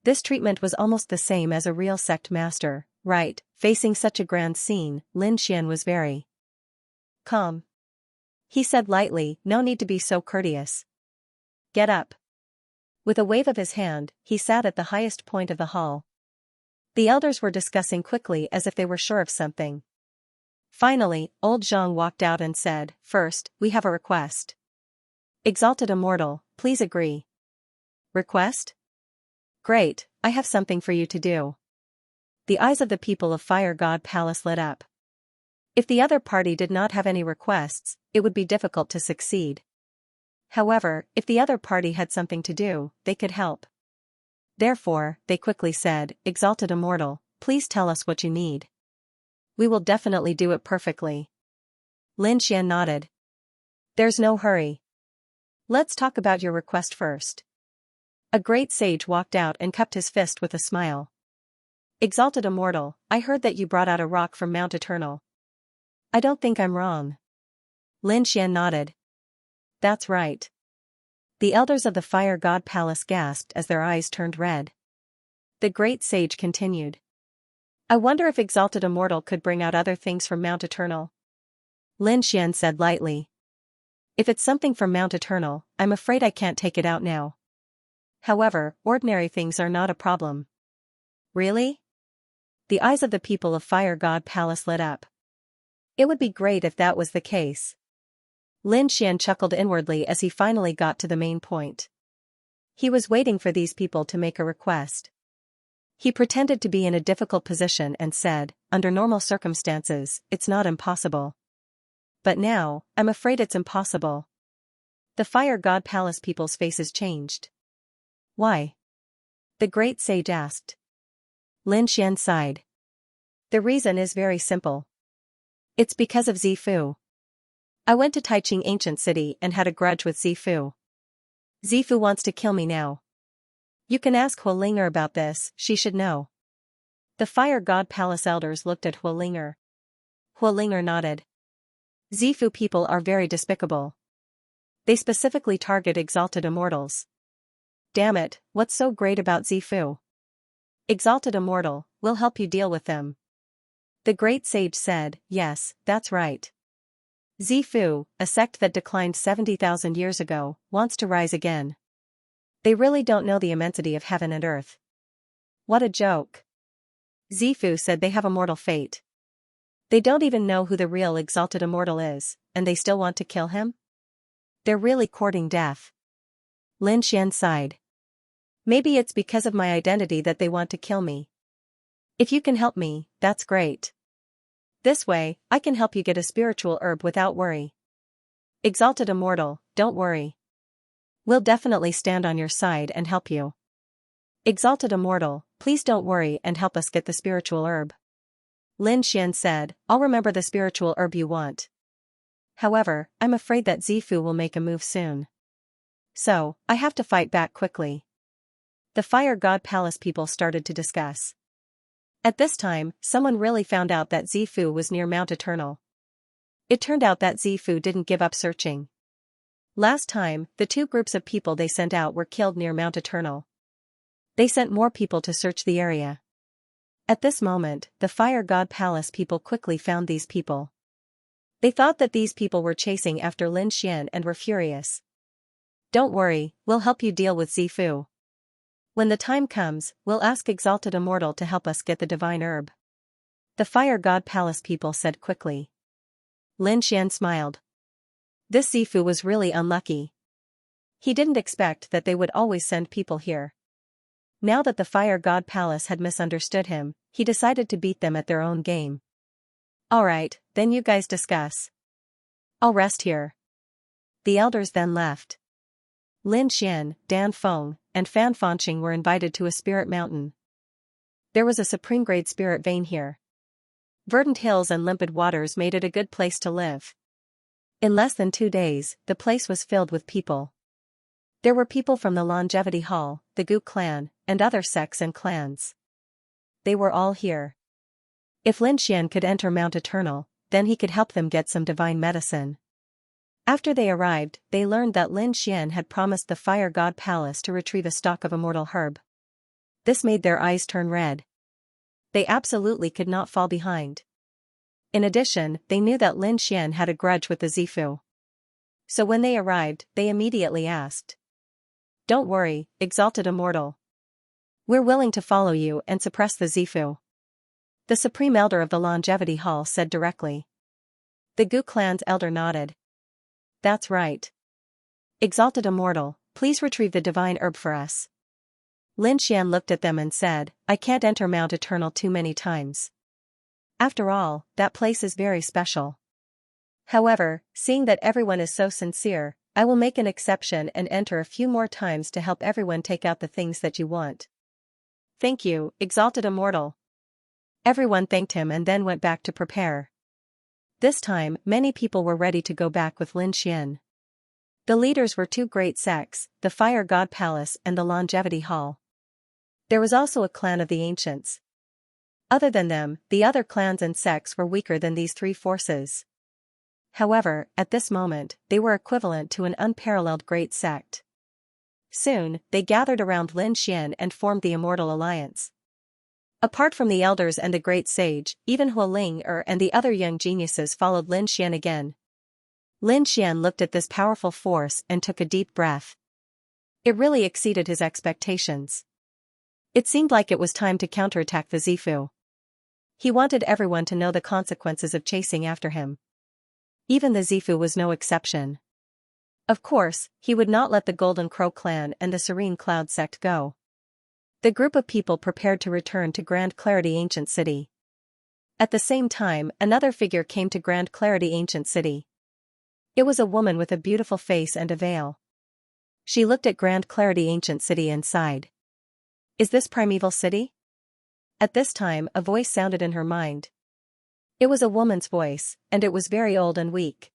This treatment was almost the same as a real sect master, right? Facing such a grand scene, Lin Xian was very calm. He said lightly, "No need to be so courteous. Get up." With a wave of his hand, he sat at the highest point of the hall. The elders were discussing quickly as if they were sure of something. Finally, old Zhang walked out and said, "First, we have a request. Exalted Immortal, please agree." "Request? Great, I have something for you to do." The eyes of the people of Fire God Palace lit up. If the other party did not have any requests, it would be difficult to succeed. However, if the other party had something to do, they could help. Therefore, they quickly said, "Exalted Immortal, please tell us what you need. We will definitely do it perfectly." Lin Xian nodded. "There's no hurry. Let's talk about your request first." A great sage walked out and cupped his fist with a smile. "Exalted Immortal, I heard that you brought out a rock from Mount Eternal. I don't think I'm wrong." Lin Xian nodded. "That's right." The elders of the Fire God Palace gasped as their eyes turned red. The great sage continued. "I wonder if Exalted Immortal could bring out other things from Mount Eternal." Lin Xian said lightly. "If it's something from Mount Eternal, I'm afraid I can't take it out now. However, ordinary things are not a problem." "Really?" The eyes of the people of Fire God Palace lit up. It would be great if that was the case. Lin Xian chuckled inwardly as he finally got to the main point. He was waiting for these people to make a request. He pretended to be in a difficult position and said, "Under normal circumstances, it's not impossible. But now, I'm afraid it's impossible." The Fire God Palace people's faces changed. "Why?" the great sage asked. Lin Xian sighed. "The reason is very simple. It's because of Zifu. I went to Taiqing Ancient City and had a grudge with Zifu. Zifu wants to kill me now. You can ask Hualinger about this, she should know." The Fire God Palace elders looked at Hualinger. Hualinger nodded. "Zifu people are very despicable. They specifically target Exalted Immortals. Damn it, what's so great about Zifu? Exalted Immortal, we'll help you deal with them." The great sage said, "Yes, that's right. Zifu, a sect that declined 70,000 years ago, wants to rise again. They really don't know the immensity of heaven and earth. What a joke. Zifu said they have a mortal fate. They don't even know who the real Exalted Immortal is, and they still want to kill him? They're really courting death." Lin Xian sighed. "Maybe it's because of my identity that they want to kill me. If you can help me, that's great. This way, I can help you get a spiritual herb without worry. Exalted Immortal, don't worry. We'll definitely stand on your side and help you. Exalted Immortal, please don't worry and help us get the spiritual herb." Lin Xian said, "I'll remember the spiritual herb you want. However, I'm afraid that Zifu will make a move soon. So, I have to fight back quickly." The Fire God Palace people started to discuss. At this time, someone really found out that Zifu was near Mount Eternal. It turned out that Zifu didn't give up searching. Last time, the two groups of people they sent out were killed near Mount Eternal. They sent more people to search the area. At this moment, the Fire God Palace people quickly found these people. They thought that these people were chasing after Lin Xian and were furious. "Don't worry, we'll help you deal with Zifu. When the time comes, we'll ask Exalted Immortal to help us get the divine herb." The Fire God Palace people said quickly. Lin Xian smiled. This Zifu was really unlucky. He didn't expect that they would always send people here. Now that the Fire God Palace had misunderstood him, he decided to beat them at their own game. "Alright, then you guys discuss. I'll rest here." The elders then left. Lin Xian, Dan Feng, and Fan Fanqing were invited to a spirit mountain. There was a supreme-grade spirit vein here. Verdant hills and limpid waters made it a good place to live. In less than 2 days, the place was filled with people. There were people from the Longevity Hall, the Gu clan, and other sects and clans. They were all here. If Lin Xian could enter Mount Eternal, then he could help them get some divine medicine. After they arrived, they learned that Lin Xian had promised the Fire God Palace to retrieve a stalk of immortal herb. This made their eyes turn red. They absolutely could not fall behind. In addition, they knew that Lin Xian had a grudge with the Zifu. So when they arrived, they immediately asked. "Don't worry, exalted immortal. We're willing to follow you and suppress the Zifu." The Supreme Elder of the Longevity Hall said directly. The Gu clan's elder nodded. "That's right. Exalted immortal, please retrieve the divine herb for us." Lin Xian looked at them and said, "I can't enter Mount Eternal too many times. After all, that place is very special. However, seeing that everyone is so sincere, I will make an exception and enter a few more times to help everyone take out the things that you want." "Thank you, exalted immortal." Everyone thanked him and then went back to prepare. This time, many people were ready to go back with Lin Xian. The leaders were two great sects, the Fire God Palace and the Longevity Hall. There was also a clan of the Ancients. Other than them, the other clans and sects were weaker than these three forces. However, at this moment, they were equivalent to an unparalleled great sect. Soon, they gathered around Lin Xian and formed the Immortal Alliance. Apart from the elders and the great sage, even Hualing and the other young geniuses followed Lin Xian again. Lin Xian looked at this powerful force and took a deep breath. It really exceeded his expectations. It seemed like it was time to counterattack the Zifu. He wanted everyone to know the consequences of chasing after him. Even the Zifu was no exception. Of course, he would not let the Golden Crow clan and the Serene Cloud sect go. The group of people prepared to return to Grand Clarity Ancient City. At the same time, another figure came to Grand Clarity Ancient City. It was a woman with a beautiful face and a veil. She looked at Grand Clarity Ancient City and sighed. "Is this Primeval City?" At this time, a voice sounded in her mind. It was a woman's voice, and it was very old and weak.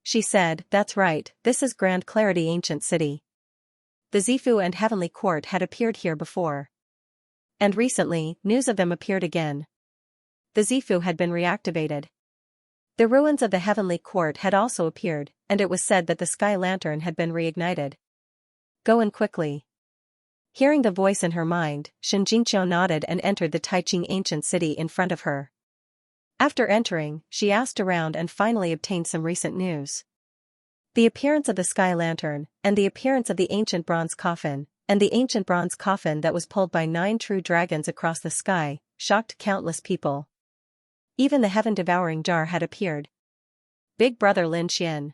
She said, "That's right, this is Grand Clarity Ancient City. The Zifu and Heavenly Court had appeared here before. And recently, news of them appeared again. The Zifu had been reactivated. The ruins of the Heavenly Court had also appeared, and it was said that the Sky Lantern had been reignited. Go in quickly." Hearing the voice in her mind, Xianxia nodded and entered the Taiching Ancient City in front of her. After entering, she asked around and finally obtained some recent news. The appearance of the Sky Lantern, and the appearance of the ancient bronze coffin, and the ancient bronze coffin that was pulled by 9 true dragons across the sky, shocked countless people. Even the heaven-devouring jar had appeared. Big Brother Lin Xian.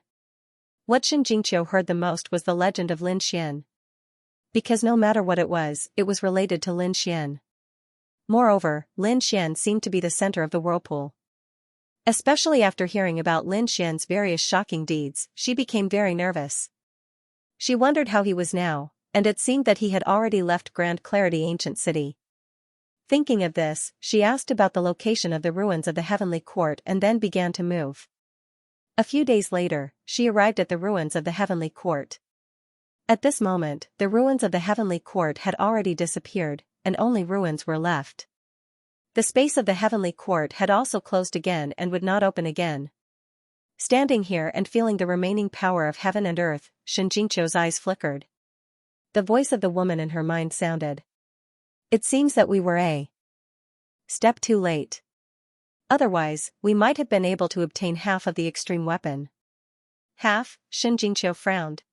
What Xianxia heard the most was the legend of Lin Xian. Because no matter what it was related to Lin Xian. Moreover, Lin Xian seemed to be the center of the whirlpool. Especially after hearing about Lin Xian's various shocking deeds, she became very nervous. She wondered how he was now, and it seemed that he had already left Grand Clarity Ancient City. Thinking of this, she asked about the location of the ruins of the Heavenly Court and then began to move. A few days later, she arrived at the ruins of the Heavenly Court. At this moment, the ruins of the Heavenly Court had already disappeared, and only ruins were left. The space of the Heavenly Court had also closed again and would not open again. Standing here and feeling the remaining power of heaven and earth, Xianxia's eyes flickered. The voice of the woman in her mind sounded. "It seems that we were a step too late. Otherwise, we might have been able to obtain half of the extreme weapon." "Half?" Xianxia frowned.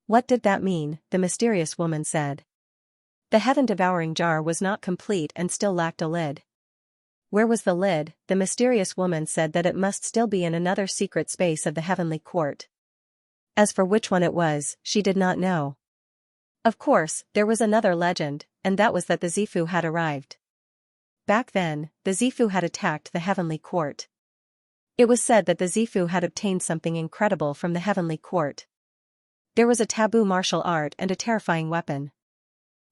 What did that mean? The mysterious woman said. The heaven-devouring jar was not complete and still lacked a lid. Where was the lid? The mysterious woman said that it must still be in another secret space of the Heavenly Court. As for which one it was, she did not know. Of course, there was another legend, and that was that the Zifu had arrived. Back then, the Zifu had attacked the Heavenly Court. It was said that the Zifu had obtained something incredible from the Heavenly Court. There was a taboo martial art and a terrifying weapon.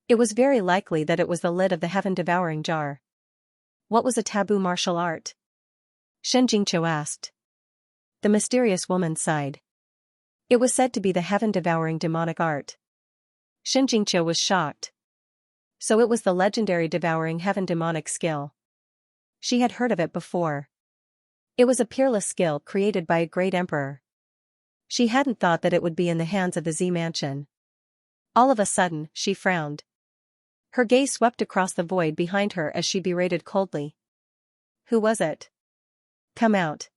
It was very likely that it was the lid of the heaven-devouring jar. What was a taboo martial art? Xianxia asked. The mysterious woman sighed. It was said to be the heaven-devouring demonic art. Xianxia was shocked. So it was the legendary devouring heaven demonic skill. She had heard of it before. It was a peerless skill created by a great emperor. She hadn't thought that it would be in the hands of the Z Mansion. All of a sudden, she frowned. Her gaze swept across the void behind her as she berated coldly. Who was it? Come out.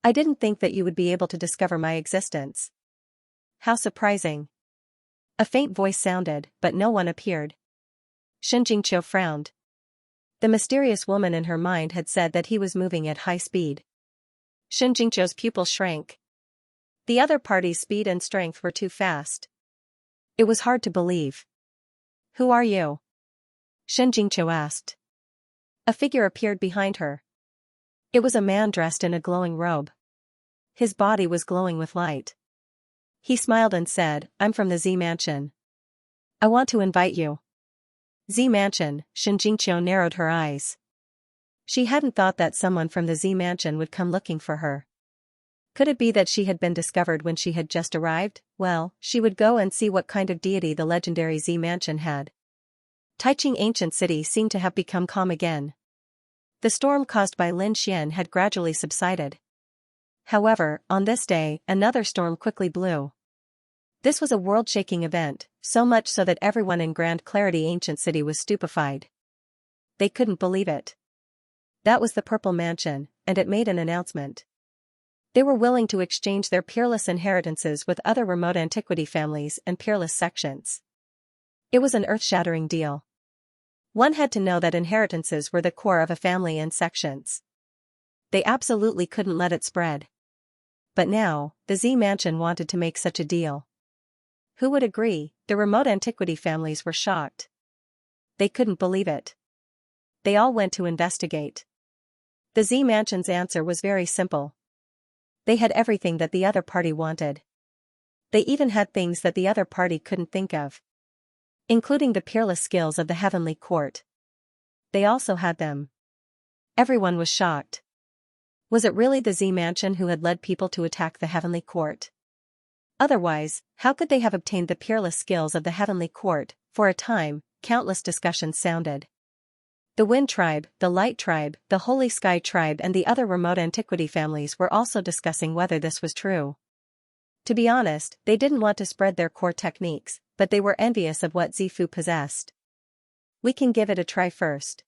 I didn't think that you would be able to discover my existence. How surprising. A faint voice sounded, but no one appeared. Xianxia frowned. The mysterious woman in her mind had said that he was moving at high speed. Xianxia's pupil shrank. The other party's speed and strength were too fast. It was hard to believe. Who are you? Xianxia asked. A figure appeared behind her. It was a man dressed in a glowing robe. His body was glowing with light. He smiled and said, I'm from the Z Mansion. I want to invite you. Z Mansion, Xianxia narrowed her eyes. She hadn't thought that someone from the Z Mansion would come looking for her. Could it be that she had been discovered when she had just arrived? Well, she would go and see what kind of deity the legendary Z Mansion had. Taiching Ancient City seemed to have become calm again. The storm caused by Lin Xian had gradually subsided. However, on this day, another storm quickly blew. This was a world-shaking event, so much so that everyone in Grand Clarity Ancient City was stupefied. They couldn't believe it. That was the Purple Mansion, and it made an announcement. They were willing to exchange their peerless inheritances with other remote antiquity families and peerless sections. It was an earth-shattering deal. One had to know that inheritances were the core of a family and sections. They absolutely couldn't let it spread. But now, the Z Mansion wanted to make such a deal. Who would agree? The remote antiquity families were shocked. They couldn't believe it. They all went to investigate. The Z Mansion's answer was very simple. They had everything that the other party wanted. They even had things that the other party couldn't think of, including the peerless skills of the Heavenly Court. They also had them. Everyone was shocked. Was it really the Z Mansion who had led people to attack the Heavenly Court? Otherwise, how could they have obtained the peerless skills of the Heavenly Court? For a time, countless discussions sounded. The Wind Tribe, the Light Tribe, the Holy Sky Tribe and the other remote antiquity families were also discussing whether this was true. To be honest, they didn't want to spread their core techniques, but they were envious of what Zifu possessed. We can give it a try first.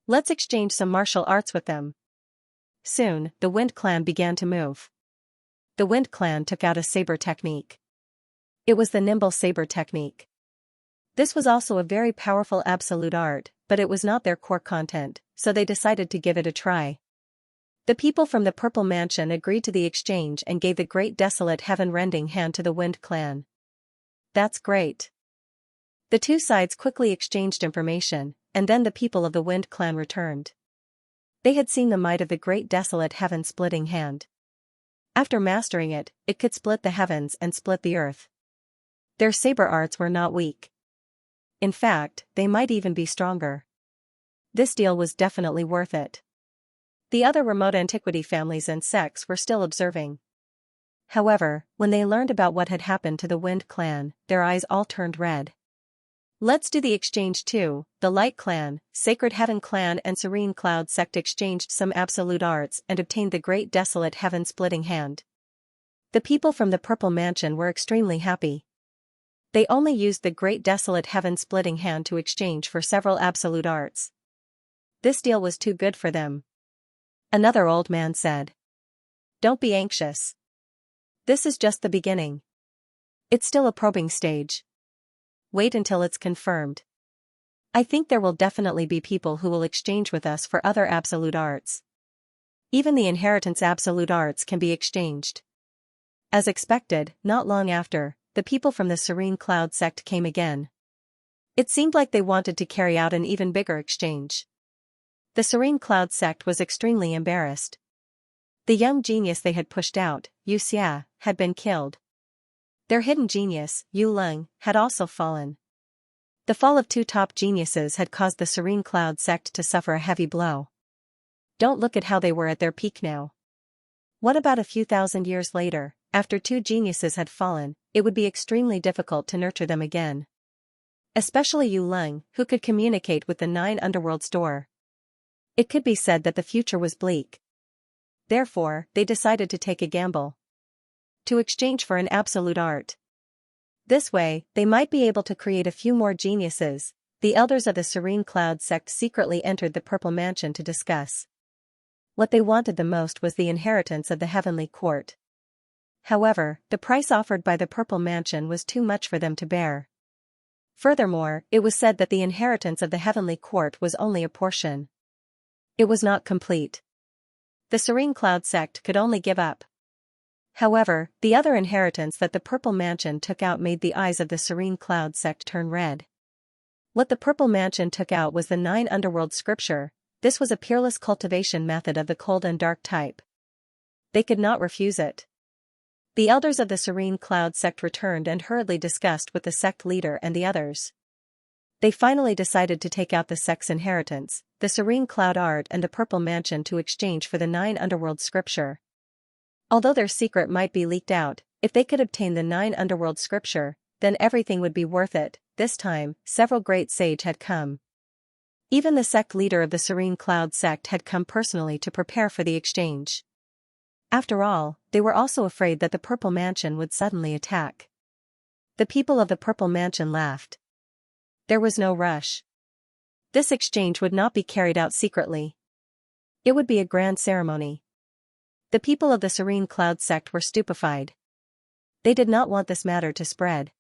Let's exchange some martial arts with them. Soon, the Wind Clan began to move. The Wind Clan took out a saber technique. It was the Nimble Saber technique. This was also a very powerful absolute art, but it was not their core content, so they decided to give it a try. The people from the Purple Mansion agreed to the exchange and gave the Great Desolate Heaven-rending hand to the Wind Clan. That's great. The two sides quickly exchanged information, and then the people of the Wind Clan returned. They had seen the might of the Great Desolate Heaven-splitting hand. After mastering it, it could split the heavens and split the earth. Their saber arts were not weak. In fact, they might even be stronger. This deal was definitely worth it. The other remote antiquity families and sects were still observing. However, when they learned about what had happened to the Wind Clan, their eyes all turned red. Let's do the exchange too. The Light Clan, Sacred Heaven Clan and Serene Cloud Sect exchanged some absolute arts and obtained the Great Desolate Heaven-splitting hand. The people from the Purple Mansion were extremely happy. They only used the Great Desolate Heaven-splitting hand to exchange for several absolute arts. This deal was too good for them. Another old man said. Don't be anxious. This is just the beginning. It's still a probing stage. Wait until it's confirmed. I think there will definitely be people who will exchange with us for other absolute arts. Even the inheritance absolute arts can be exchanged. As expected, not long after, the people from the Serene Cloud Sect came again. It seemed like they wanted to carry out an even bigger exchange. The Serene Cloud Sect was extremely embarrassed. The young genius they had pushed out, Xianxia, had been killed. Their hidden genius, Yu Leng, had also fallen. The fall of two top geniuses had caused the Serene Cloud Sect to suffer a heavy blow. Don't look at how they were at their peak now. What about a few thousand years later, after two geniuses had fallen, it would be extremely difficult to nurture them again. Especially Yu Leng, who could communicate with the 9 underworlds door. It could be said that the future was bleak. Therefore, they decided to take a gamble. to exchange for an absolute art. This way, they might be able to create a few more geniuses. The elders of the Serene Cloud sect secretly entered the Purple Mansion to discuss. What they wanted the most was the inheritance of the Heavenly Court. However, the price offered by the Purple Mansion was too much for them to bear. Furthermore, it was said that the inheritance of the Heavenly Court was only a portion. It was not complete. The Serene Cloud sect could only give up. However, the other inheritance that the Purple Mansion took out made the eyes of the Serene Cloud sect turn red. What the Purple Mansion took out was the 9 underworld scripture. This was a peerless cultivation method of the cold and dark type. They could not refuse it. The elders of the Serene Cloud sect returned and hurriedly discussed with the sect leader and the others. They finally decided to take out the sect's inheritance, the Serene Cloud art and the Purple Mansion to exchange for the 9 underworld scripture. Although their secret might be leaked out, if they could obtain the 9 underworld scripture, then everything would be worth it. This time, several great sages had come. Even the sect leader of the Serene Cloud sect had come personally to prepare for the exchange. After all, they were also afraid that the Purple Mansion would suddenly attack. The people of the Purple Mansion laughed. There was no rush. This exchange would not be carried out secretly. It would be a grand ceremony. The people of the Serene Cloud sect were stupefied. They did not want this matter to spread.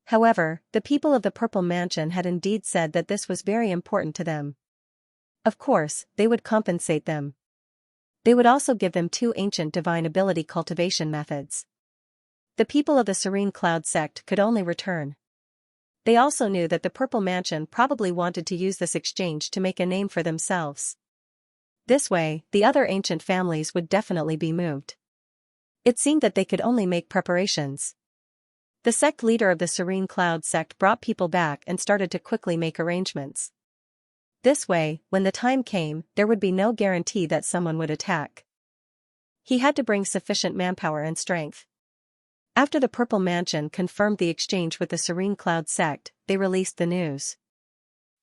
However, the people of the Purple Mansion had indeed said that this was very important to them. Of course, they would compensate them. They would also give them 2 ancient divine ability cultivation methods. The people of the Serene Cloud sect could only return. They also knew that the Purple Mansion probably wanted to use this exchange to make a name for themselves. This way, the other ancient families would definitely be moved. It seemed that they could only make preparations. The sect leader of the Serene Cloud sect brought people back and started to quickly make arrangements. This way, when the time came, there would be no guarantee that someone would attack. He had to bring sufficient manpower and strength. After the Purple Mansion confirmed the exchange with the Serene Cloud sect, they released the news.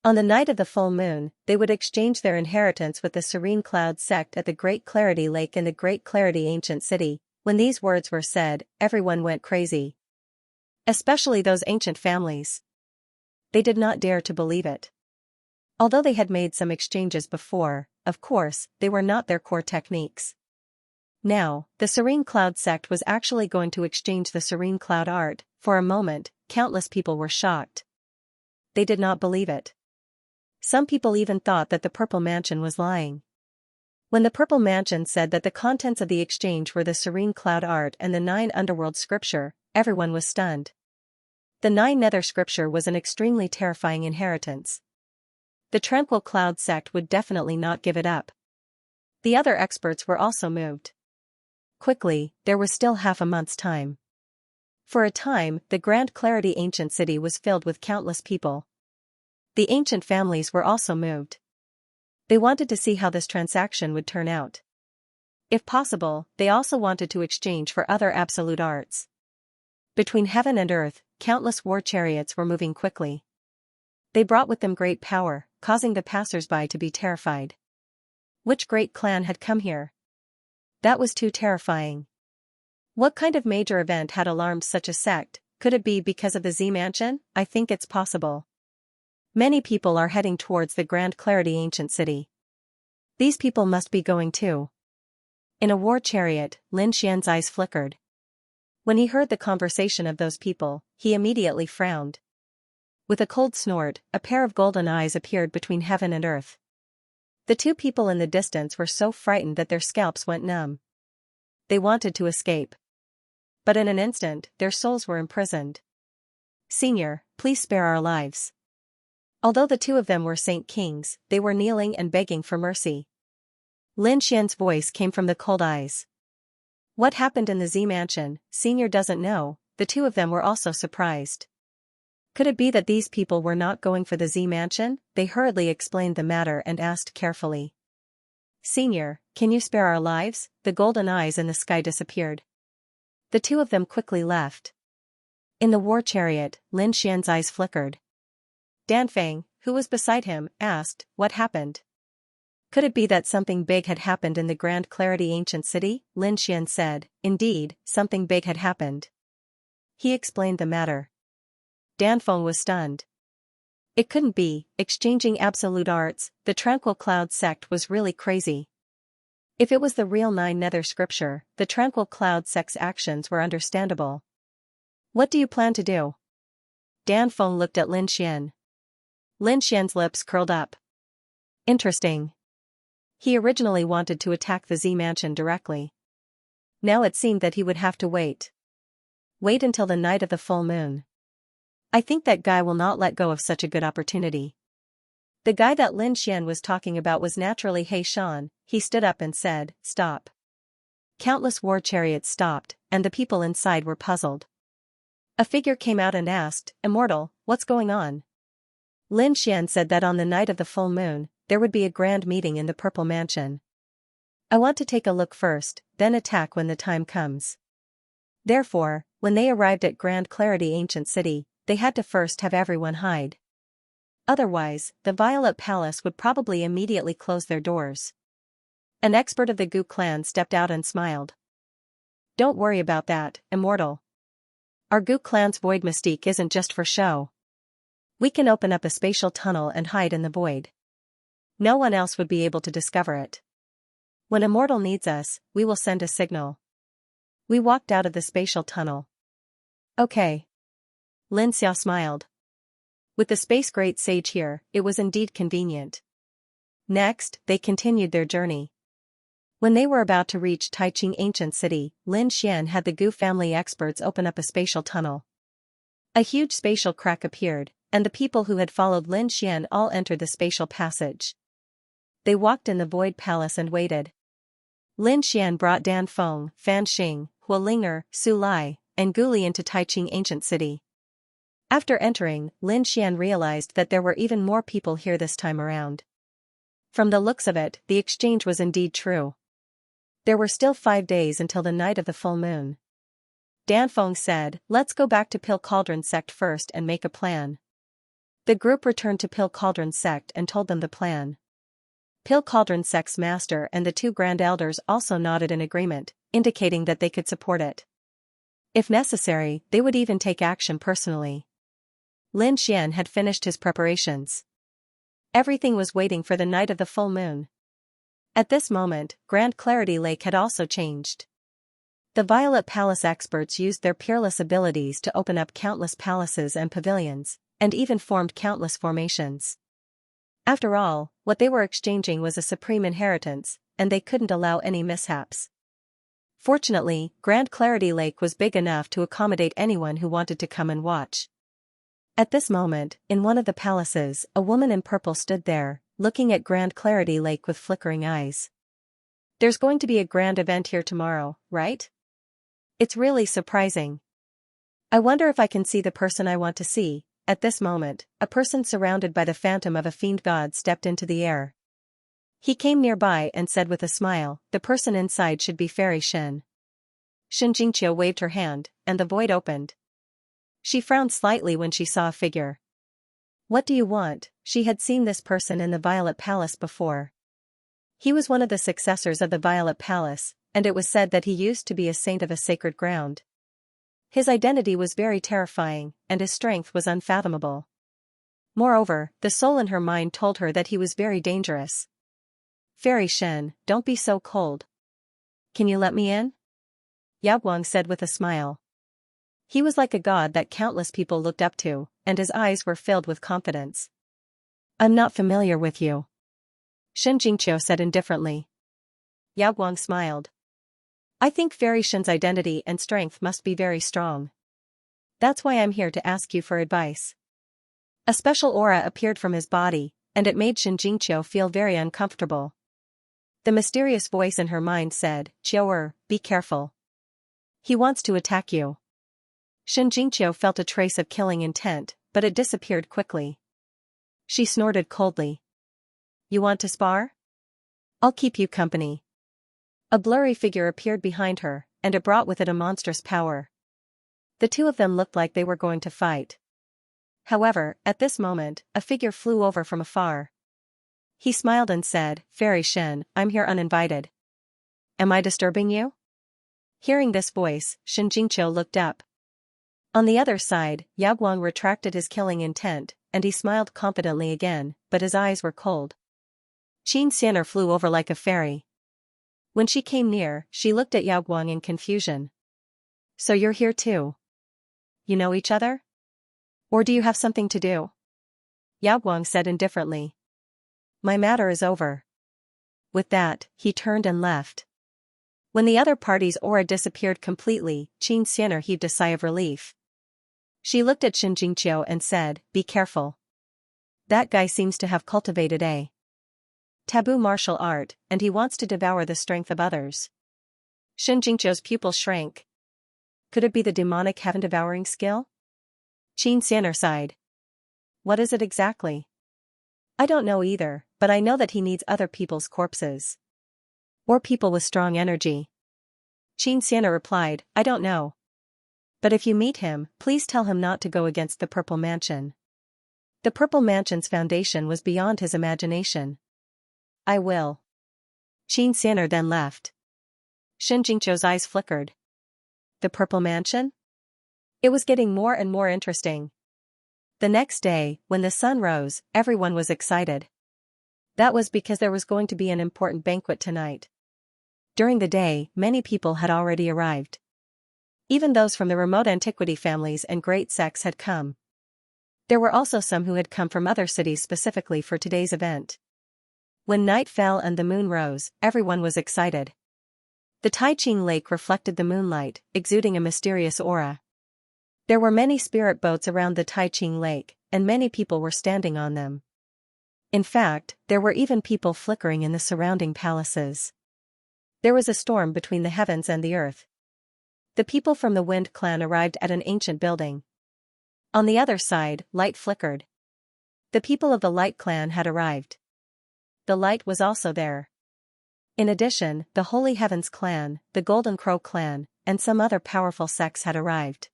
On the night of the full moon, they would exchange their inheritance with the Serene Cloud sect at the Great Clarity Lake in the Great Clarity Ancient City. When these words were said, everyone went crazy. Especially those ancient families. They did not dare to believe it. Although they had made some exchanges before, of course, they were not their core techniques. Now, the Serene Cloud sect was actually going to exchange the Serene Cloud art. For a moment, countless people were shocked. They did not believe it. Some people even thought that the Purple Mansion was lying. When the Purple Mansion said that the contents of the exchange were the Serene Cloud art and the 9 underworld scripture, everyone was stunned. The 9 nether scripture was an extremely terrifying inheritance. The Tranquil Cloud sect would definitely not give it up. The other experts were also moved. Quickly, there was still half a month's time. For a time, the Grand Clarity Ancient City was filled with countless people. The ancient families were also moved. They wanted to see how this transaction would turn out. If possible, they also wanted to exchange for other absolute arts. Between heaven and earth, countless war chariots were moving quickly. They brought with them great power, causing the passers-by to be terrified. Which great clan had come here? That was too terrifying. What kind of major event had alarmed such a sect? Could it be because of the Z Mansion? I think it's possible. Many people are heading towards the Grand Clarity Ancient City. These people must be going too. In a war chariot, Lin Xian's eyes flickered. When he heard the conversation of those people, he immediately frowned. With a cold snort, a pair of golden eyes appeared between heaven and earth. The 2 people in the distance were so frightened that their scalps went numb. They wanted to escape. But in an instant, their souls were imprisoned. Senior, please spare our lives. Although the 2 of them were Saint Kings, they were kneeling and begging for mercy. Lin Xian's voice came from the cold eyes. What happened in the Z Mansion? Senior doesn't know. The 2 of them were also surprised. Could it be that these people were not going for the Z Mansion? They hurriedly explained the matter and asked carefully. Senior, can you spare our lives? The golden eyes in the sky disappeared. The 2 of them quickly left. In the war chariot, Lin Xian's eyes flickered. Danfeng, who was beside him, asked, what happened? Could it be that something big had happened in the Grand Clarity ancient city? Lin Xian said. Indeed, something big had happened. He explained the matter. Danfeng was stunned. It couldn't be, exchanging absolute arts, the Tranquil Cloud sect was really crazy. If it was the real Nine Nether scripture, the Tranquil Cloud sect's actions were understandable. What do you plan to do? Danfeng looked at Lin Xian. Lin Xian's lips curled up. Interesting. He originally wanted to attack the Z mansion directly. Now it seemed that he would have to wait. Wait until the night of the full moon. I think that guy will not let go of such a good opportunity. The guy that Lin Xian was talking about was naturally He Shan. He stood up and said, "Stop." Countless war chariots stopped, and the people inside were puzzled. A figure came out and asked, "Immortal, what's going on?" Lin Xian said that on the night of the full moon, there would be a grand meeting in the Purple Mansion. I want to take a look first, then attack when the time comes. Therefore, when they arrived at Grand Clarity Ancient City, they had to first have everyone hide. Otherwise, the Violet Palace would probably immediately close their doors. An expert of the Gu clan stepped out and smiled. Don't worry about that, Immortal. Our Gu clan's void mystique isn't just for show. We can open up a spatial tunnel and hide in the void. No one else would be able to discover it. When Immortal needs us, we will send a signal. We walked out of the spatial tunnel. Okay. Lin Xiao smiled. With the space great sage here, it was indeed convenient. Next, they continued their journey. When they were about to reach Taiqing Ancient City, Lin Xian had the Gu family experts open up a spatial tunnel. A huge spatial crack appeared, and the people who had followed Lin Xian all entered the spatial passage. They walked in the Void Palace and waited. Lin Xian brought Dan Feng, Fan Xing, Huolinger, Su Lai, and Guli into Taiqing Ancient City. After entering, Lin Xian realized that there were even more people here this time around. From the looks of it, the exchange was indeed true. There were still 5 days until the night of the full moon. Danfeng said, "Let's go back to Pill Cauldron Sect first and make a plan." The group returned to Pill Cauldron Sect and told them the plan. Pill Cauldron Sect's master and the 2 Grand Elders also nodded in agreement, indicating that they could support it. If necessary, they would even take action personally. Lin Xian had finished his preparations. Everything was waiting for the night of the full moon. At this moment, Grand Clarity Lake had also changed. The Violet Palace experts used their peerless abilities to open up countless palaces and pavilions, and even formed countless formations. After all, what they were exchanging was a supreme inheritance, and they couldn't allow any mishaps. Fortunately, Grand Clarity Lake was big enough to accommodate anyone who wanted to come and watch. At this moment, in one of the palaces, a woman in purple stood there, looking at Grand Clarity Lake with flickering eyes. There's going to be a grand event here tomorrow, right? It's really surprising. I wonder if I can see the person I want to see. At this moment, a person surrounded by the phantom of a fiend god stepped into the air. He came nearby and said with a smile, "The person inside should be Fairy Shen." Xianxia waved her hand, and the void opened. She frowned slightly when she saw a figure. What do you want? She had seen this person in the Violet Palace before. He was one of the successors of the Violet Palace, and it was said that he used to be a saint of a sacred ground. His identity was very terrifying, and his strength was unfathomable. Moreover, the soul in her mind told her that he was very dangerous. "Fairy Shen, don't be so cold. Can you let me in?" Yao Guang said with a smile. He was like a god that countless people looked up to, and his eyes were filled with confidence. "I'm not familiar with you," Shen Jingqiu said indifferently. Yao Guang smiled. "I think Fairy Shen's identity and strength must be very strong. That's why I'm here to ask you for advice." A special aura appeared from his body, and it made Shen Jingqiu feel very uncomfortable. The mysterious voice in her mind said, "Qiu, be careful. He wants to attack you." Shen Jingqiu felt a trace of killing intent, but it disappeared quickly. She snorted coldly. "You want to spar? I'll keep you company." A blurry figure appeared behind her, and it brought with it a monstrous power. The two of them looked like they were going to fight. However, at this moment, a figure flew over from afar. He smiled and said, Fairy Shen, I'm here uninvited. Am I disturbing you? Hearing this voice, Xianxia looked up. On the other side, Yao Guang retracted his killing intent, and he smiled confidently again, but his eyes were cold. Xianxia flew over like a fairy. When she came near, she looked at Yao Guang in confusion. So you're here too? You know each other? Or do you have something to do? Yao Guang said indifferently. My matter is over. With that, he turned and left. When the other party's aura disappeared completely, Xianxia heaved a sigh of relief. She looked at Xianxia and said, Be careful. That guy seems to have cultivated a taboo martial art, and he wants to devour the strength of others. Xianxia's pupil shrank. Could it be the demonic heaven-devouring skill? Xianxia sighed. What is it exactly? I don't know either, but I know that he needs other people's corpses. Or people with strong energy. Xianxia replied, I don't know. But if you meet him, please tell him not to go against the Purple Mansion. The Purple Mansion's foundation was beyond his imagination. I will. Xianxia then left. Xianxia's eyes flickered. The Purple Mansion? It was getting more and more interesting. The next day, when the sun rose, everyone was excited. That was because there was going to be an important banquet tonight. During the day, many people had already arrived. Even those from the remote antiquity families and great sects had come. There were also some who had come from other cities specifically for today's event. When night fell and the moon rose, everyone was excited. The Taiching Lake reflected the moonlight, exuding a mysterious aura. There were many spirit boats around the Taiching Lake, and many people were standing on them. In fact, there were even people flickering in the surrounding palaces. There was a storm between the heavens and the earth. The people from the Wind clan arrived at an ancient building. On the other side, light flickered. The people of the Light clan had arrived. The light was also there. In addition, the Holy Heavens clan, the Golden Crow clan, and some other powerful sects had arrived.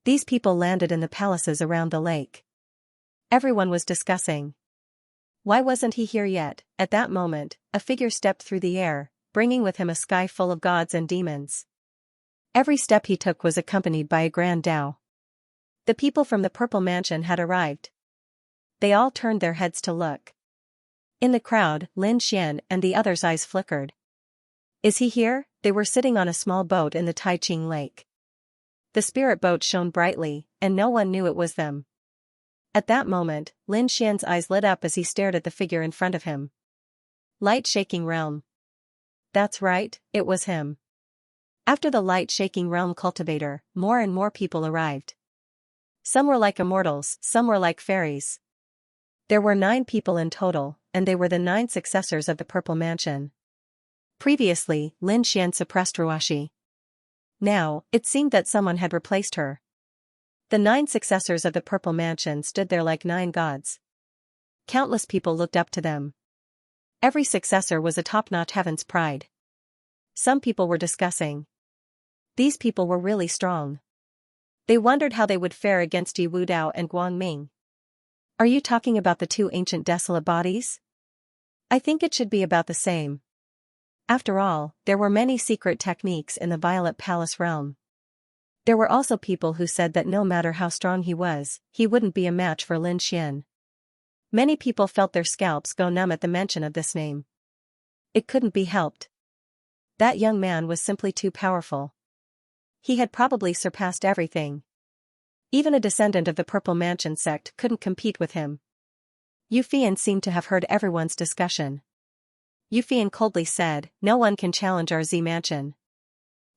These people landed in the palaces around the lake. Everyone was discussing. Why wasn't he here yet? At that moment, a figure stepped through the air, bringing with him a sky full of gods and demons. Every step he took was accompanied by a grand Dao. The people from the Purple Mansion had arrived. They all turned their heads to look. In the crowd, Lin Xian and the others' eyes flickered. Is he here? They were sitting on a small boat in the Taiching Lake. The spirit boat shone brightly, and no one knew it was them. At that moment, Lin Xian's eyes lit up as he stared at the figure in front of him. Light-shaking realm. That's right, it was him. After the light-shaking realm cultivator, more and more people arrived. Some were like immortals, some were like fairies. There were 9 people in total, and they were the 9 successors of the Purple Mansion. Previously, Lin Xian suppressed Ruashi. Now, it seemed that someone had replaced her. The 9 successors of the Purple Mansion stood there like 9 gods. Countless people looked up to them. Every successor was a top-notch heaven's pride. Some people were discussing. These people were really strong. They wondered how they would fare against Yi Wudao and Guang Ming. Are you talking about the 2 ancient desolate bodies? I think it should be about the same. After all, there were many secret techniques in the Violet Palace realm. There were also people who said that no matter how strong he was, he wouldn't be a match for Lin Xian. Many people felt their scalps go numb at the mention of this name. It couldn't be helped. That young man was simply too powerful. He had probably surpassed everything. Even a descendant of the Purple Mansion sect couldn't compete with him. Yu Fian seemed to have heard everyone's discussion. Yu Fian coldly said, no one can challenge our Z Mansion.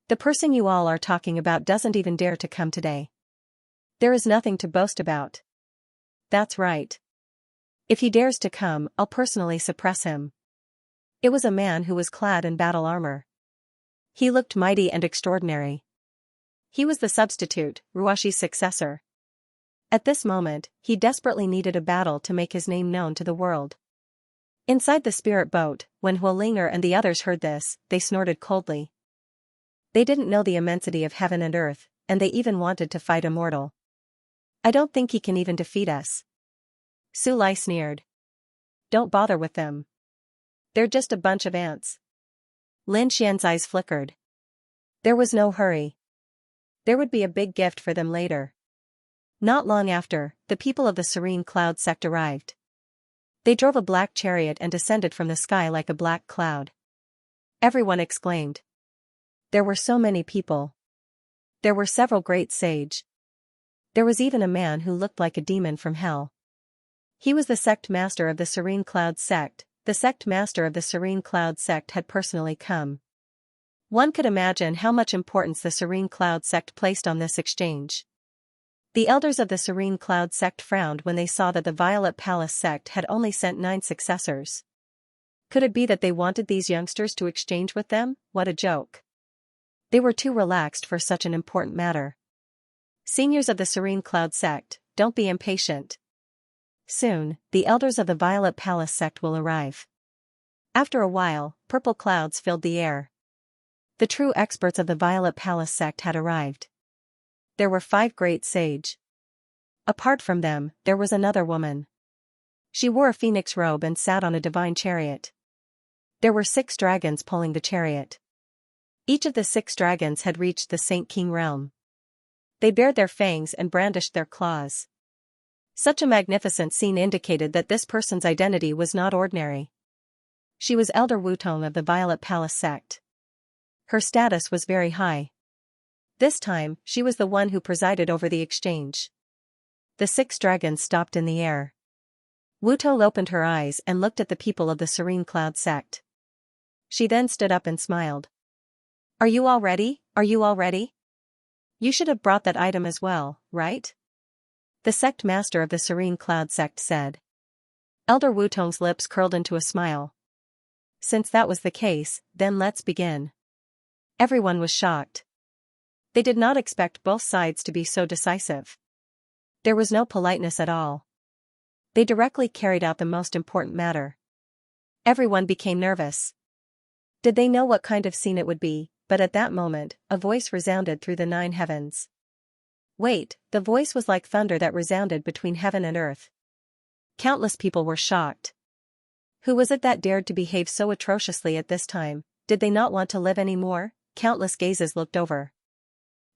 The person you all are talking about doesn't even dare to come today. There is nothing to boast about. That's right. If he dares to come, I'll personally suppress him. It was a man who was clad in battle armor. He looked mighty and extraordinary. He was the substitute, Ruashi's successor. At this moment, he desperately needed a battle to make his name known to the world. Inside the spirit boat, when Huolinger and the others heard this, they snorted coldly. They didn't know the immensity of heaven and earth, and they even wanted to fight a mortal. I don't think he can even defeat us. Su Lai sneered. don't bother with them. They're just a bunch of ants. Lin Xian's eyes flickered. There was no hurry. There would be a big gift for them later. Not long after, the people of the Serene Cloud sect arrived. They drove a black chariot and descended from the sky like a black cloud. Everyone exclaimed. There were so many people. There were several great sage. There was even a man who looked like a demon from hell. He was the sect master of the Serene Cloud sect. The sect master of the Serene Cloud sect had personally come. One could imagine how much importance the Serene Cloud sect placed on this exchange. The elders of the Serene Cloud sect frowned when they saw that the Violet Palace sect had only sent 9 successors. Could it be that they wanted these youngsters to exchange with them? What a joke. They were too relaxed for such an important matter. Seniors of the Serene Cloud sect, don't be impatient. Soon, the elders of the Violet Palace sect will arrive. After a while, purple clouds filled the air. The true experts of the Violet Palace sect had arrived. There were 5 great sage. Apart from them, there was another woman. She wore a phoenix robe and sat on a divine chariot. There were 6 dragons pulling the chariot. Each of the 6 dragons had reached the Saint King realm. They bared their fangs and brandished their claws. Such a magnificent scene indicated that this person's identity was not ordinary. She was Elder Wutong of the Violet Palace sect. Her status was very high. This time, she was the one who presided over the exchange. The 6 dragons stopped in the air. Wutong opened her eyes and looked at the people of the Serene Cloud sect. She then stood up and smiled. Are you all ready? Are you all ready? You should have brought that item as well, right? The sect master of the Serene Cloud sect said. Elder Wutong's lips curled into a smile. Since that was the case, then let's begin. Everyone was shocked. They did not expect both sides to be so decisive. There was no politeness at all. They directly carried out the most important matter. Everyone became nervous. Did they know what kind of scene it would be? But at that moment, a voice resounded through the 9 heavens. Wait, the voice was like thunder that resounded between heaven and earth. Countless people were shocked. Who was it that dared to behave so atrociously at this time? Did they not want to live anymore? Countless gazes looked over.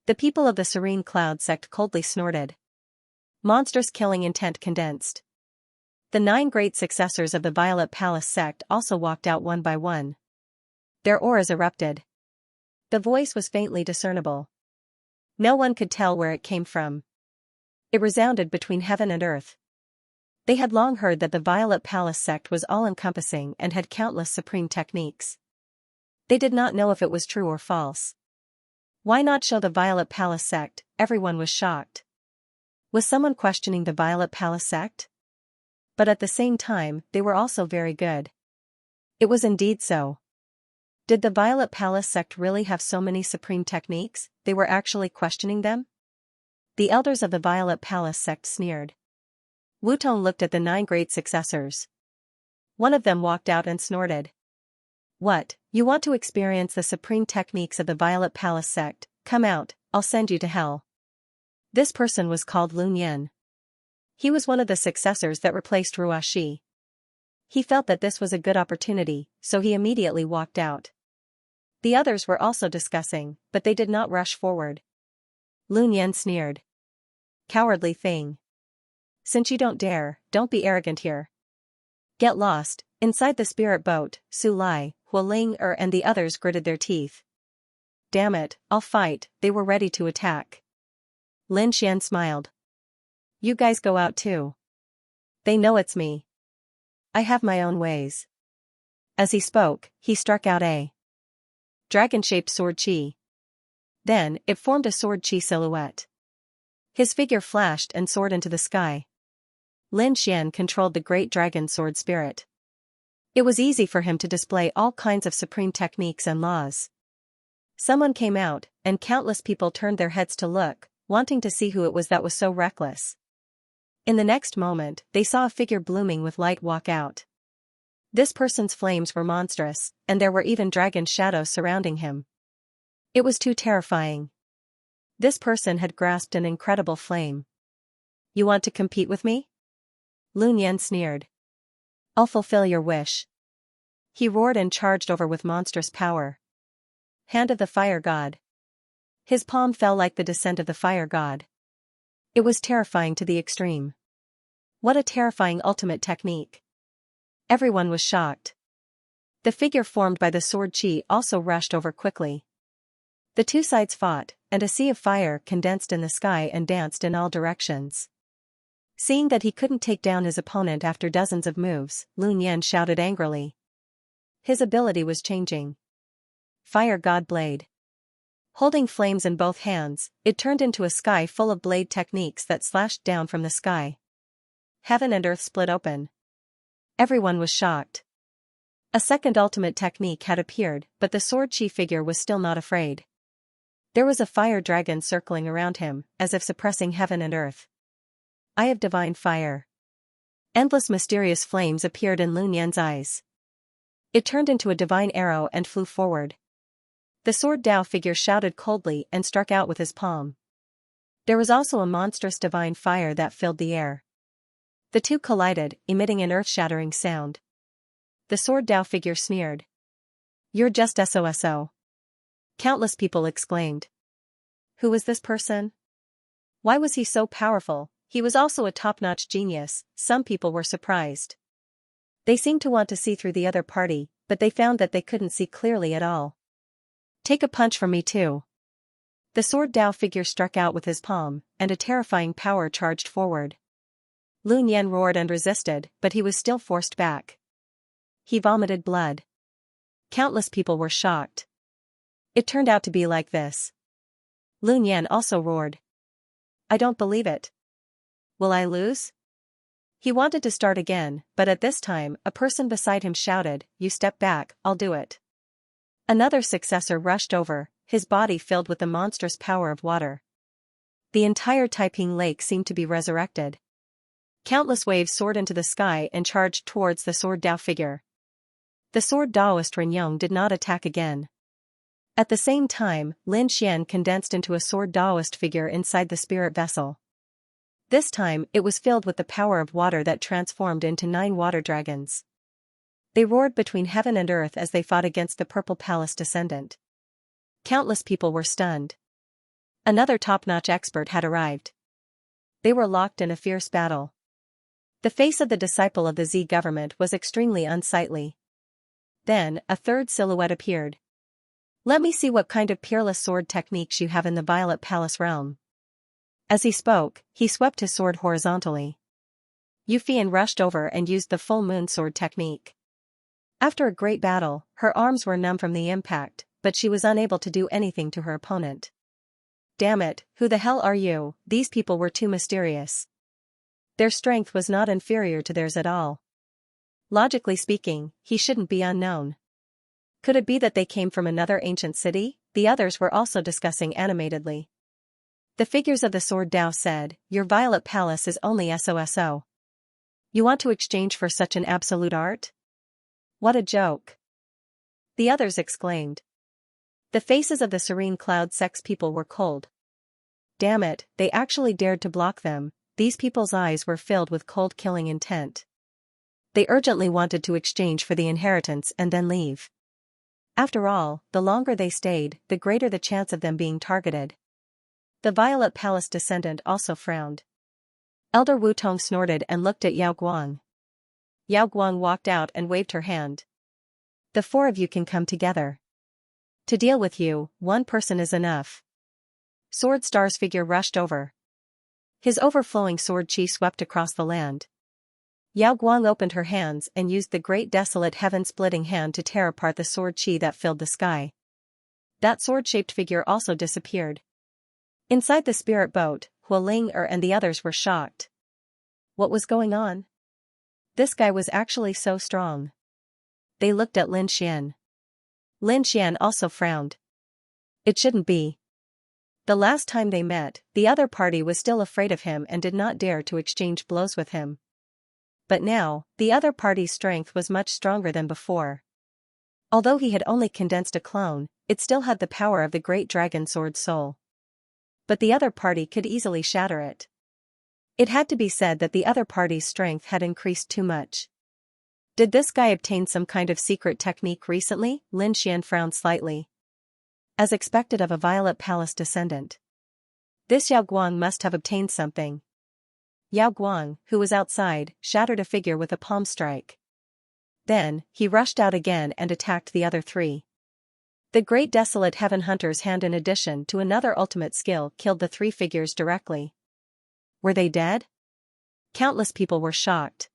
The people of the Serene Cloud sect coldly snorted. Monstrous killing intent condensed. The 9 great successors of the Violet Palace sect also walked out one by one. Their auras erupted. The voice was faintly discernible. No one could tell where it came from. It resounded between heaven and earth. They had long heard that the Violet Palace sect was all-encompassing and had countless supreme techniques. They did not know if it was true or false. Why not show the Violet Palace sect? Everyone was shocked. Was someone questioning the Violet Palace sect? But at the same time, they were also very good. It was indeed so. Did the Violet Palace sect really have so many supreme techniques? They were actually questioning them? The elders of the Violet Palace sect sneered. Wutong looked at the 9 great successors. One of them walked out and snorted. What, you want to experience the supreme techniques of the Violet Palace sect? Come out, I'll send you to hell. This person was called Lun Yin. He was one of the successors that replaced Ruashi. He felt that this was a good opportunity, so he immediately walked out. The others were also discussing, but they did not rush forward. Lun Yin sneered. Cowardly thing. Since you don't dare, don't be arrogant here. Get lost. Inside the spirit boat, Su Lai, Hualing and the others gritted their teeth. Damn it, I'll fight. They were ready to attack. Lin Xian smiled. You guys go out too. They know it's me. I have my own ways. As he spoke, he struck out a dragon-shaped sword chi. Then, it formed a sword chi silhouette. His figure flashed and soared into the sky. Lin Xian controlled the great dragon sword spirit. It was easy for him to display all kinds of supreme techniques and laws. Someone came out, and countless people turned their heads to look, wanting to see who it was that was so reckless. In the next moment, they saw a figure blooming with light walk out. This person's flames were monstrous, and there were even dragon shadows surrounding him. It was too terrifying. This person had grasped an incredible flame. You want to compete with me? Lun Yin sneered. I'll fulfill your wish. He roared and charged over with monstrous power. Hand of the Fire God. His palm fell like the descent of the Fire God. It was terrifying to the extreme. What a terrifying ultimate technique. Everyone was shocked. The figure formed by the sword chi also rushed over quickly. The two sides fought, and a sea of fire condensed in the sky and danced in all directions. Seeing that he couldn't take down his opponent after dozens of moves, Lun Yan shouted angrily. His ability was changing. Fire God Blade. Holding flames in both hands, it turned into a sky full of blade techniques that slashed down from the sky. Heaven and earth split open. Everyone was shocked. A second ultimate technique had appeared, but the sword chi figure was still not afraid. There was a fire dragon circling around him, as if suppressing heaven and earth. Eye of Divine Fire. Endless mysterious flames appeared in Lun Yan's eyes. It turned into a divine arrow and flew forward. The sword Dao figure shouted coldly and struck out with his palm. There was also a monstrous divine fire that filled the air. The two collided, emitting an earth-shattering sound. The sword Dao figure sneered. You're just SOSO. Countless people exclaimed. Who was this person? Why was he so powerful? He was also a top-notch genius. Some people were surprised. They seemed to want to see through the other party, but they found that they couldn't see clearly at all. Take a punch from me too. The sword Dao figure struck out with his palm, and a terrifying power charged forward. Lun Yan roared and resisted, but he was still forced back. He vomited blood. Countless people were shocked. It turned out to be like this. Lun Yan also roared. I don't believe it. Will I lose? He wanted to start again, but at this time, a person beside him shouted, You step back, I'll do it. Another successor rushed over, his body filled with the monstrous power of water. The entire Taiping Lake seemed to be resurrected. Countless waves soared into the sky and charged towards the sword Dao figure. The sword Daoist Renyong did not attack again. At the same time, Lin Xian condensed into a sword Daoist figure inside the spirit vessel. This time, it was filled with the power of water that transformed into 9 water dragons. They roared between heaven and earth as they fought against the Purple Palace descendant. Countless people were stunned. Another top-notch expert had arrived. They were locked in a fierce battle. The face of the disciple of the Z government was extremely unsightly. Then, a third silhouette appeared. Let me see what kind of peerless sword techniques you have in the Violet Palace realm. As he spoke, he swept his sword horizontally. Yu Fian rushed over and used the full moon sword technique. After a great battle, her arms were numb from the impact, but she was unable to do anything to her opponent. Damn it, who the hell are you? These people were too mysterious. Their strength was not inferior to theirs at all. Logically speaking, he shouldn't be unknown. Could it be that they came from another ancient city? The others were also discussing animatedly. The figures of the sword Dao said, Your Violet Palace is only SOSO. You want to exchange for such an absolute art? What a joke. The others exclaimed. The faces of the Serene Cloud Sex people were cold. Damn it, they actually dared to block them. These people's eyes were filled with cold killing intent. They urgently wanted to exchange for the inheritance and then leave. After all, the longer they stayed, the greater the chance of them being targeted. The Violet Palace descendant also frowned. Elder Wu Tong snorted and looked at Yao Guang. Yao Guang walked out and waved her hand. The 4 of you can come together. To deal with you, 1 person is enough. Sword Star's figure rushed over. His overflowing sword chi swept across the land. Yao Guang opened her hands and used the great desolate heaven-splitting hand to tear apart the sword chi that filled the sky. That sword-shaped figure also disappeared. Inside the spirit boat, Huo Ling-er and the others were shocked. What was going on? This guy was actually so strong. They looked at Lin Xian. Lin Xian also frowned. It shouldn't be. The last time they met, the other party was still afraid of him and did not dare to exchange blows with him. But now, the other party's strength was much stronger than before. Although he had only condensed a clone, it still had the power of the great dragon sword soul. But the other party could easily shatter it. It had to be said that the other party's strength had increased too much. Did this guy obtain some kind of secret technique recently? Lin Xian frowned slightly. As expected of a Violet Palace descendant. This Yao Guang must have obtained something. Yao Guang, who was outside, shattered a figure with a palm strike. Then, he rushed out again and attacked the other three. The great desolate heaven hunter's hand in addition to another ultimate skill killed the three figures directly. Were they dead? Countless people were shocked.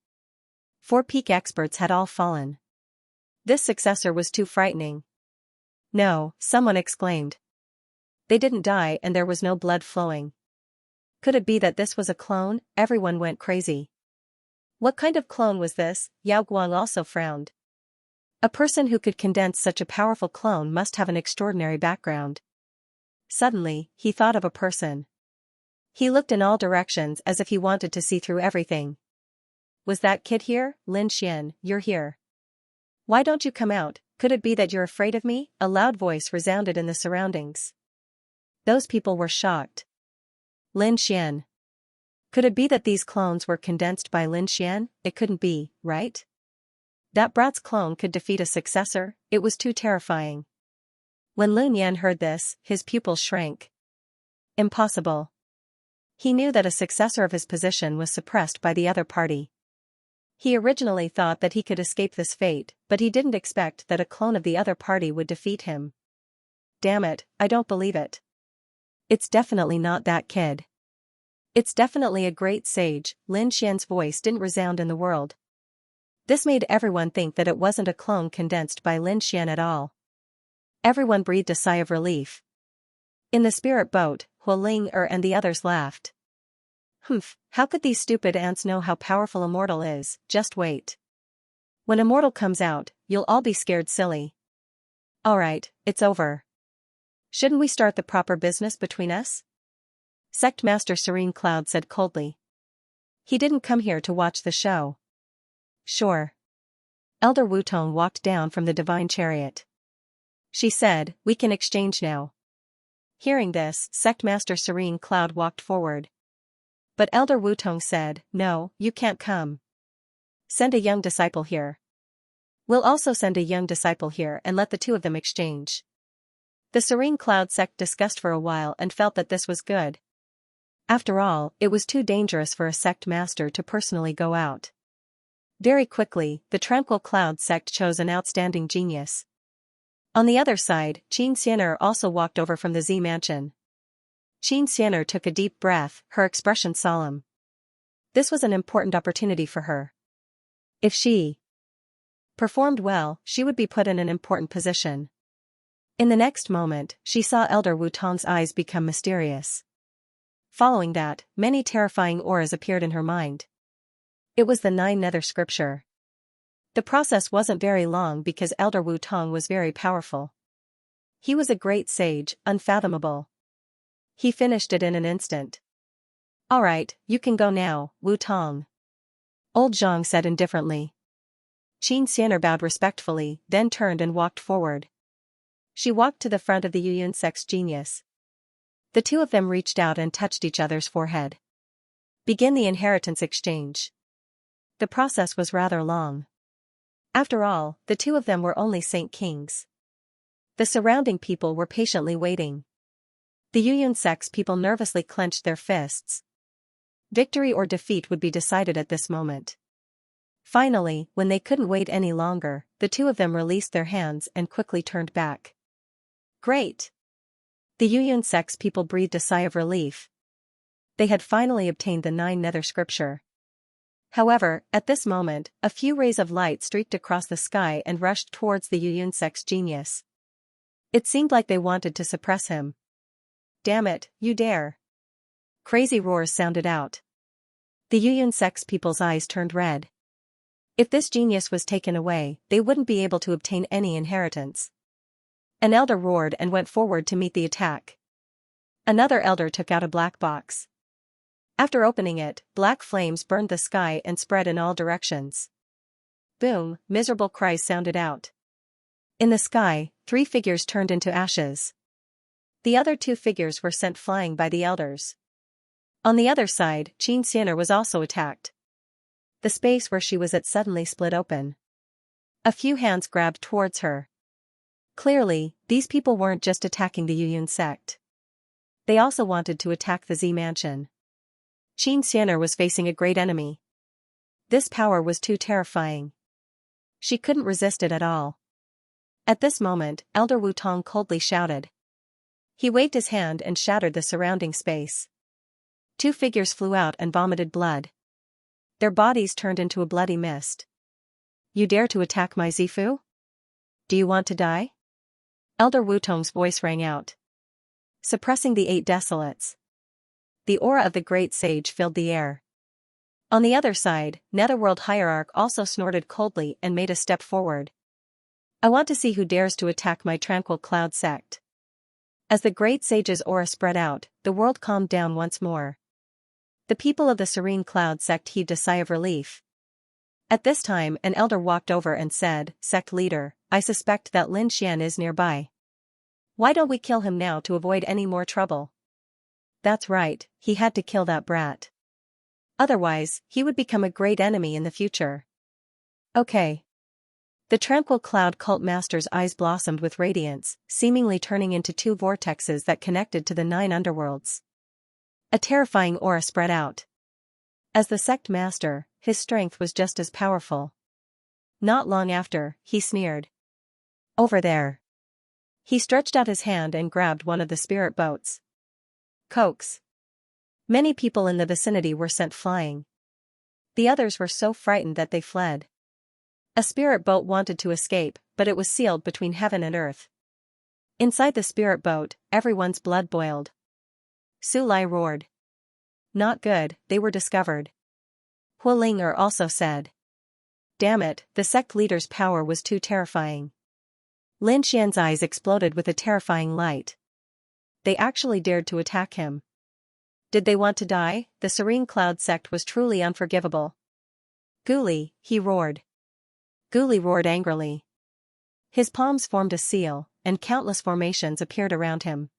4 peak experts had all fallen. This successor was too frightening. No, someone exclaimed. They didn't die and there was no blood flowing. Could it be that this was a clone? Everyone went crazy. What kind of clone was this? Yao Guang also frowned. A person who could condense such a powerful clone must have an extraordinary background. Suddenly, he thought of a person. He looked in all directions as if he wanted to see through everything. Was that kid here? Lin Xian, you're here. Why don't you come out? Could it be that you're afraid of me? A loud voice resounded in the surroundings. Those people were shocked. Lin Xian. Could it be that these clones were condensed by Lin Xian? It couldn't be, right? That brat's clone could defeat a successor, it was too terrifying. When Lun Yan heard this, his pupils shrank. Impossible. He knew that a successor of his position was suppressed by the other party. He originally thought that he could escape this fate, but he didn't expect that a clone of the other party would defeat him. Damn it, I don't believe it. It's definitely not that kid. It's definitely a great sage. Lin Xian's voice didn't resound in the world. This made everyone think that it wasn't a clone condensed by Lin Xian at all. Everyone breathed a sigh of relief. In the spirit boat, Huoling and the others laughed. Humph, how could these stupid ants know how powerful a mortal is? Just wait. When a mortal comes out, you'll all be scared silly. Alright, it's over. Shouldn't we start the proper business between us? Sect Master Serene Cloud said coldly. He didn't come here to watch the show. Sure. Elder Wutong walked down from the divine chariot. She said, we can exchange now. Hearing this, Sect Master Serene Cloud walked forward. But Elder Wutong said, no, you can't come. Send a young disciple here. We'll also send a young disciple here and let the two of them exchange. The Serene Cloud sect discussed for a while and felt that this was good. After all, it was too dangerous for a sect master to personally go out. Very quickly, the Tranquil Cloud sect chose an outstanding genius. On the other side, Xianxia also walked over from the Z mansion. Xianxia took a deep breath, her expression solemn. This was an important opportunity for her. If she performed well, she would be put in an important position. In the next moment, she saw Elder Wutong's eyes become mysterious. Following that, many terrifying auras appeared in her mind. It was the 9 nether scripture. The process wasn't very long because Elder Wutong was very powerful. He was a great sage, unfathomable. He finished it in an instant. Alright, you can go now, Wutong. Old Zhang said indifferently. Xianxia bowed respectfully, then turned and walked forward. She walked to the front of the Yuyun sect's genius. The two of them reached out and touched each other's forehead. Begin the inheritance exchange. The process was rather long. After all, the two of them were only Saint Kings. The surrounding people were patiently waiting. The Yuyun sect's people nervously clenched their fists. Victory or defeat would be decided at this moment. Finally, when they couldn't wait any longer, the two of them released their hands and quickly turned back. Great! The Yuyun sect's people breathed a sigh of relief. They had finally obtained the 9 nether scripture. However, at this moment, a few rays of light streaked across the sky and rushed towards the Yuyun sect's genius. It seemed like they wanted to suppress him. Damn it, you dare! Crazy roars sounded out. The Yuyun sect's people's eyes turned red. If this genius was taken away, they wouldn't be able to obtain any inheritance. An elder roared and went forward to meet the attack. Another elder took out a black box. After opening it, black flames burned the sky and spread in all directions. Boom, miserable cries sounded out. In the sky, 3 figures turned into ashes. The other 2 figures were sent flying by the elders. On the other side, Xianxia was also attacked. The space where she was at suddenly split open. A few hands grabbed towards her. Clearly, these people weren't just attacking the Yuyun sect. They also wanted to attack the Z Mansion. Xianxia was facing a great enemy. This power was too terrifying. She couldn't resist it at all. At this moment, Elder Wu Tong coldly shouted. He waved his hand and shattered the surrounding space. Two figures flew out and vomited blood. Their bodies turned into a bloody mist. You dare to attack my Zifu? Do you want to die? Elder Wu Tong's voice rang out, suppressing the 8 desolates. The aura of the great sage filled the air. On the other side, Netherworld Hierarch also snorted coldly and made a step forward. I want to see who dares to attack my tranquil cloud sect. As the great sage's aura spread out, the world calmed down once more. The people of the serene cloud sect heaved a sigh of relief. At this time, an elder walked over and said, Sect leader, I suspect that Lin Xian is nearby. Why don't we kill him now to avoid any more trouble? That's right, he had to kill that brat. Otherwise, he would become a great enemy in the future. Okay. The tranquil cloud cult master's eyes blossomed with radiance, seemingly turning into 2 vortexes that connected to the 9 underworlds. A terrifying aura spread out. As the sect master, his strength was just as powerful. Not long after, he sneered. Over there. He stretched out his hand and grabbed one of the spirit boats. Cokes. Many people in the vicinity were sent flying. The others were so frightened that they fled. A spirit boat wanted to escape, but it was sealed between heaven and earth. Inside the spirit boat, everyone's blood boiled. Su Lai roared. Not good, they were discovered. Hu Ling'er also said. Damn it, the sect leader's power was too terrifying. Lin Xian's eyes exploded with a terrifying light. They actually dared to attack him. Did they want to die? The Serene Cloud sect was truly unforgivable. Guli, he roared. Guli roared angrily. His palms formed a seal, and countless formations appeared around him.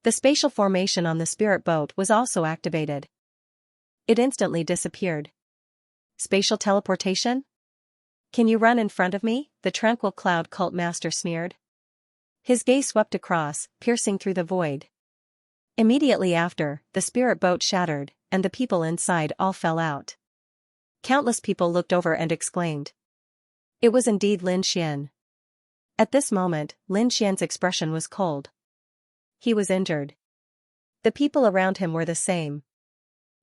The spatial formation on the spirit boat was also activated. It instantly disappeared. Spatial teleportation? Can you run in front of me? The tranquil cloud cult master sneered. His gaze swept across, piercing through the void. Immediately after, the spirit boat shattered, and the people inside all fell out. Countless people looked over and exclaimed. It was indeed Lin Xian. At this moment, Lin Xian's expression was cold. He was injured. The people around him were the same.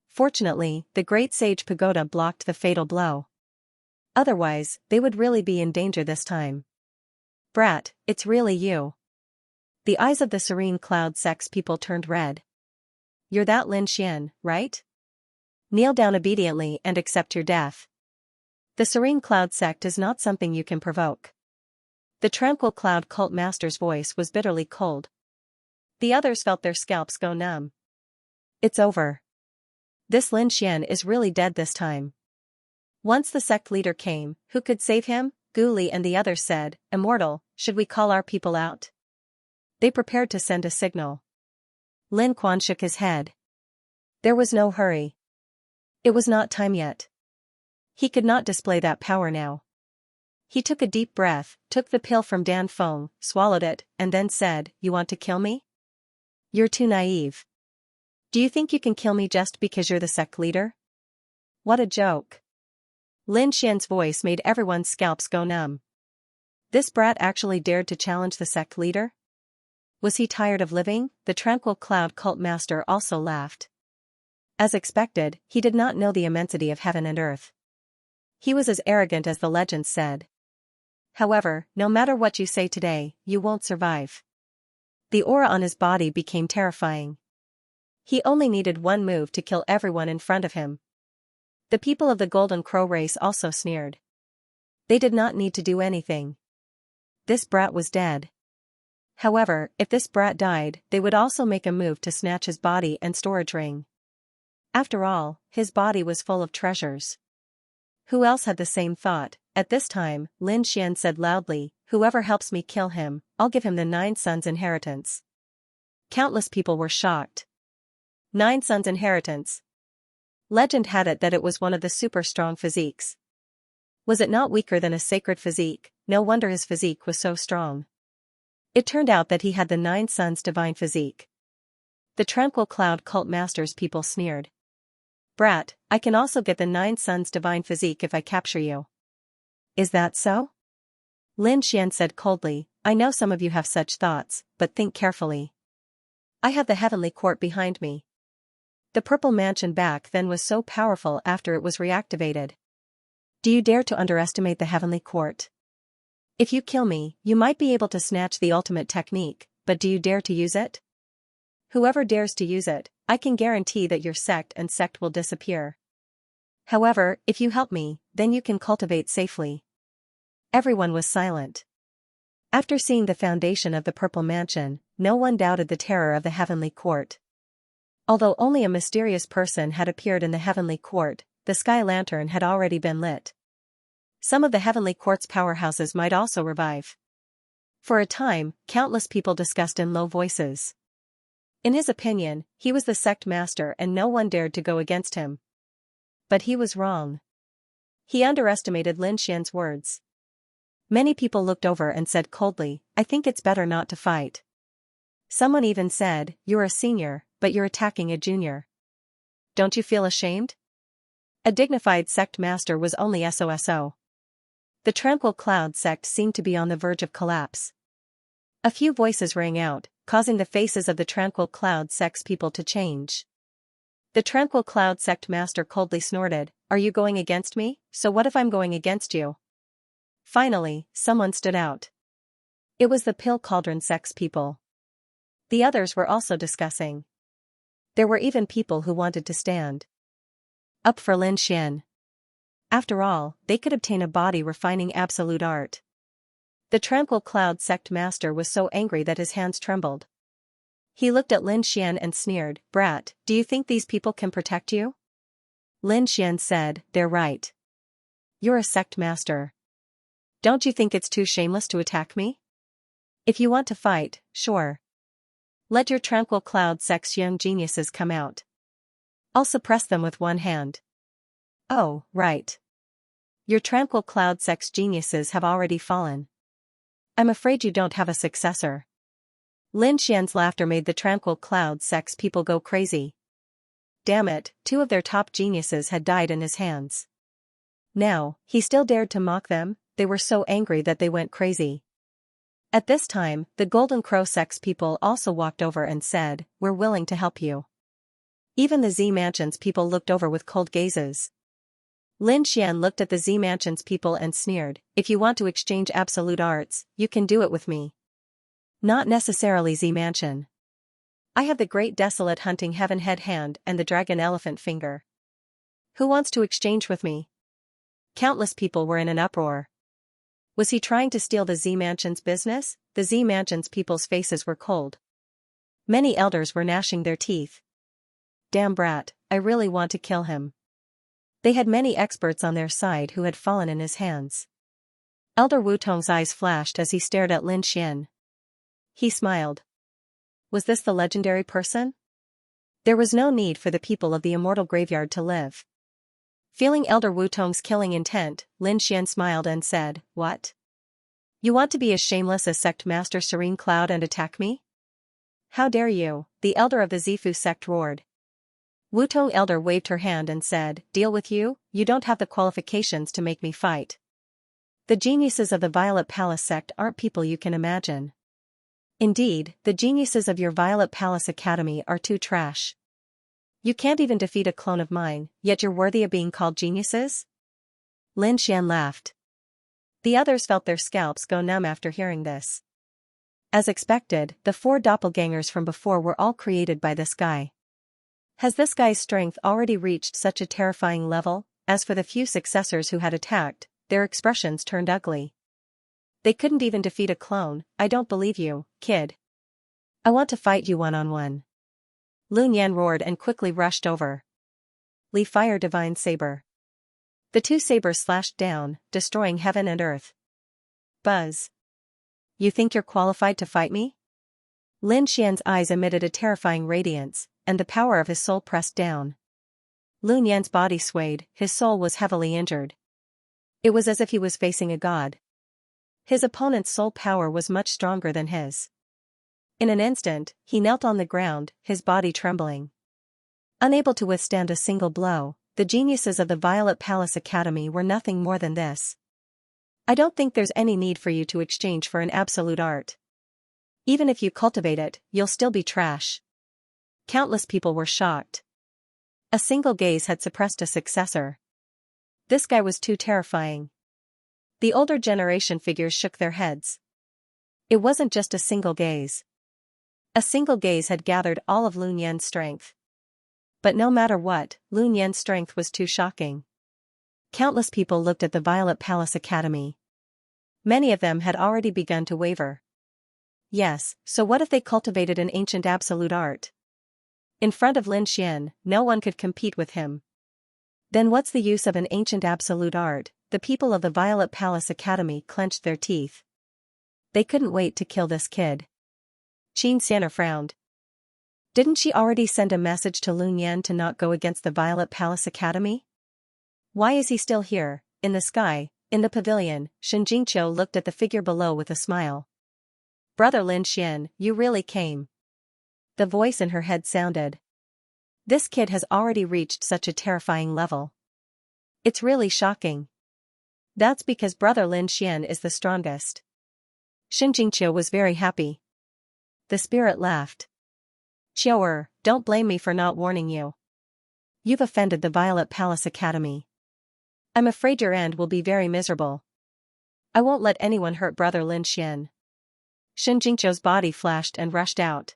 Fortunately, the great sage pagoda blocked the fatal blow. Otherwise, they would really be in danger this time. Brat, it's really you. The eyes of the Serene Cloud sect's people turned red. You're that Lin Xian, right? Kneel down obediently and accept your death. The Serene Cloud sect is not something you can provoke. The Tranquil Cloud cult master's voice was bitterly cold. The others felt their scalps go numb. It's over. This Lin Xian is really dead this time. Once the sect leader came, who could save him? Guli and the others said, Immortal, should we call our people out? They prepared to send a signal. Lin Quan shook his head. There was no hurry. It was not time yet. He could not display that power now. He took a deep breath, took the pill from Dan Feng, swallowed it, and then said, You want to kill me? You're too naive. Do you think you can kill me just because you're the sect leader? What a joke. Lin Xian's voice made everyone's scalps go numb. This brat actually dared to challenge the sect leader? Was he tired of living? The Tranquil Cloud cult master also laughed. As expected, he did not know the immensity of heaven and earth. He was as arrogant as the legends said. However, no matter what you say today, you won't survive. The aura on his body became terrifying. He only needed one move to kill everyone in front of him. The people of the Golden Crow race also sneered. They did not need to do anything. This brat was dead. However, if this brat died, they would also make a move to snatch his body and storage ring. After all, his body was full of treasures. Who else had the same thought? At this time, Lin Xian said loudly, Whoever helps me kill him, I'll give him the 9 sons' inheritance. Countless people were shocked. 9 sons' inheritance. Legend had it that it was one of the super strong physiques. Was it not weaker than a sacred physique? No wonder his physique was so strong. It turned out that he had the 9 Suns divine physique. The Tranquil Cloud cult master's people sneered. Brat, I can also get the 9 Suns divine physique if I capture you. Is that so? Lin Xian said coldly, I know some of you have such thoughts, but think carefully. I have the heavenly court behind me. The purple mansion back then was so powerful after it was reactivated. Do you dare to underestimate the heavenly court? If you kill me, you might be able to snatch the ultimate technique, but do you dare to use it? Whoever dares to use it, I can guarantee that your sect will disappear. However, if you help me, then you can cultivate safely. Everyone was silent. After seeing the foundation of the Purple Mansion, no one doubted the terror of the Heavenly Court. Although only a mysterious person had appeared in the Heavenly Court, the sky lantern had already been lit. Some of the Heavenly Court's powerhouses might also revive. For a time, countless people discussed in low voices. In his opinion, he was the sect master and no one dared to go against him. But he was wrong. He underestimated Lin Xian's words. Many people looked over and said coldly, I think it's better not to fight. Someone even said, you're a senior, but you're attacking a junior. Don't you feel ashamed? A dignified sect master was only SOSO. The Tranquil Cloud sect seemed to be on the verge of collapse. A few voices rang out, causing the faces of the Tranquil Cloud sect's people to change. The Tranquil Cloud sect master coldly snorted, Are you going against me? So what if I'm going against you? Finally, someone stood out. It was the Pill Cauldron sect's people. The others were also discussing. There were even people who wanted to stand up for Lin Xian. After all, they could obtain a body refining absolute art. The Tranquil Cloud sect master was so angry that his hands trembled. He looked at Lin Xian and sneered, Brat, do you think these people can protect you? Lin Xian said, They're right. You're a sect master. Don't you think it's too shameless to attack me? If you want to fight, sure. Let your Tranquil Cloud sect's young geniuses come out. I'll suppress them with one hand. Oh, right. Your Tranquil Cloud sect's geniuses have already fallen. I'm afraid you don't have a successor. Lin Xian's laughter made the Tranquil Cloud sect's people go crazy. Damn it, 2 of their top geniuses had died in his hands. Now, he still dared to mock them. They were so angry that they went crazy. At this time, the Golden Crow sect's people also walked over and said, We're willing to help you. Even the Z Mansion's people looked over with cold gazes. Lin Xian looked at the Z Mansion's people and sneered, If you want to exchange absolute arts, you can do it with me. Not necessarily Z Mansion. I have the Great Desolate Hunting Heaven Head Hand and the Dragon Elephant Finger. Who wants to exchange with me? Countless people were in an uproar. Was he trying to steal the Z Mansion's business? The Z Mansion's people's faces were cold. Many elders were gnashing their teeth. Damn brat, I really want to kill him. They had many experts on their side who had fallen in his hands. Elder Wu Tong's eyes flashed as he stared at Lin Xian. He smiled. Was this the legendary person? There was no need for the people of the immortal graveyard to live. Feeling Elder Wu Tong's killing intent, Lin Xian smiled and said, What? You want to be as shameless as Sect Master Serene Cloud and attack me? How dare you, the elder of the Zifu sect roared. Wu Tong elder waved her hand and said, Deal with you? You don't have the qualifications to make me fight. The geniuses of the Violet Palace sect aren't people you can imagine. Indeed, the geniuses of your Violet Palace Academy are too trash. You can't even defeat a clone of mine, yet you're worthy of being called geniuses? Lin Xian laughed. The others felt their scalps go numb after hearing this. As expected, the 4 doppelgangers from before were all created by this guy. Has this guy's strength already reached such a terrifying level? As for the few successors who had attacked, their expressions turned ugly. They couldn't even defeat a clone. I don't believe you, kid. I want to fight you one-on-one. Lun Yan roared and quickly rushed over. Li Fire Divine Saber. The 2 sabers slashed down, destroying heaven and earth. Buzz. You think you're qualified to fight me? Lin Xian's eyes emitted a terrifying radiance, and the power of his soul pressed down. Lun Yan's body swayed, his soul was heavily injured. It was as if he was facing a god. His opponent's soul power was much stronger than his. In an instant, he knelt on the ground, his body trembling. Unable to withstand a single blow, the geniuses of the Violet Palace Academy were nothing more than this. I don't think there's any need for you to exchange for an absolute art. Even if you cultivate it, you'll still be trash. Countless people were shocked. A single gaze had suppressed a successor. This guy was too terrifying. The older generation figures shook their heads. It wasn't just a single gaze. A single gaze had gathered all of Lun Yan's strength. But no matter what, Lun Yan's strength was too shocking. Countless people looked at the Violet Palace Academy. Many of them had already begun to waver. Yes, so what if they cultivated an ancient absolute art? In front of Lin Xian, no one could compete with him. Then what's the use of an ancient absolute art? The people of the Violet Palace Academy clenched their teeth. They couldn't wait to kill this kid. Xianxia frowned. Didn't she already send a message to Lun Yan to not go against the Violet Palace Academy? Why is he still here, in the sky, in the pavilion? Xianxia looked at the figure below with a smile. Brother Lin Xian, you really came. The voice in her head sounded. This kid has already reached such a terrifying level. It's really shocking. That's because Brother Lin Xian is the strongest. Xianxia was very happy. The spirit laughed. Qiu'er, don't blame me for not warning you. You've offended the Violet Palace Academy. I'm afraid your end will be very miserable. I won't let anyone hurt Brother Lin Xian. Xianxia's body flashed and rushed out.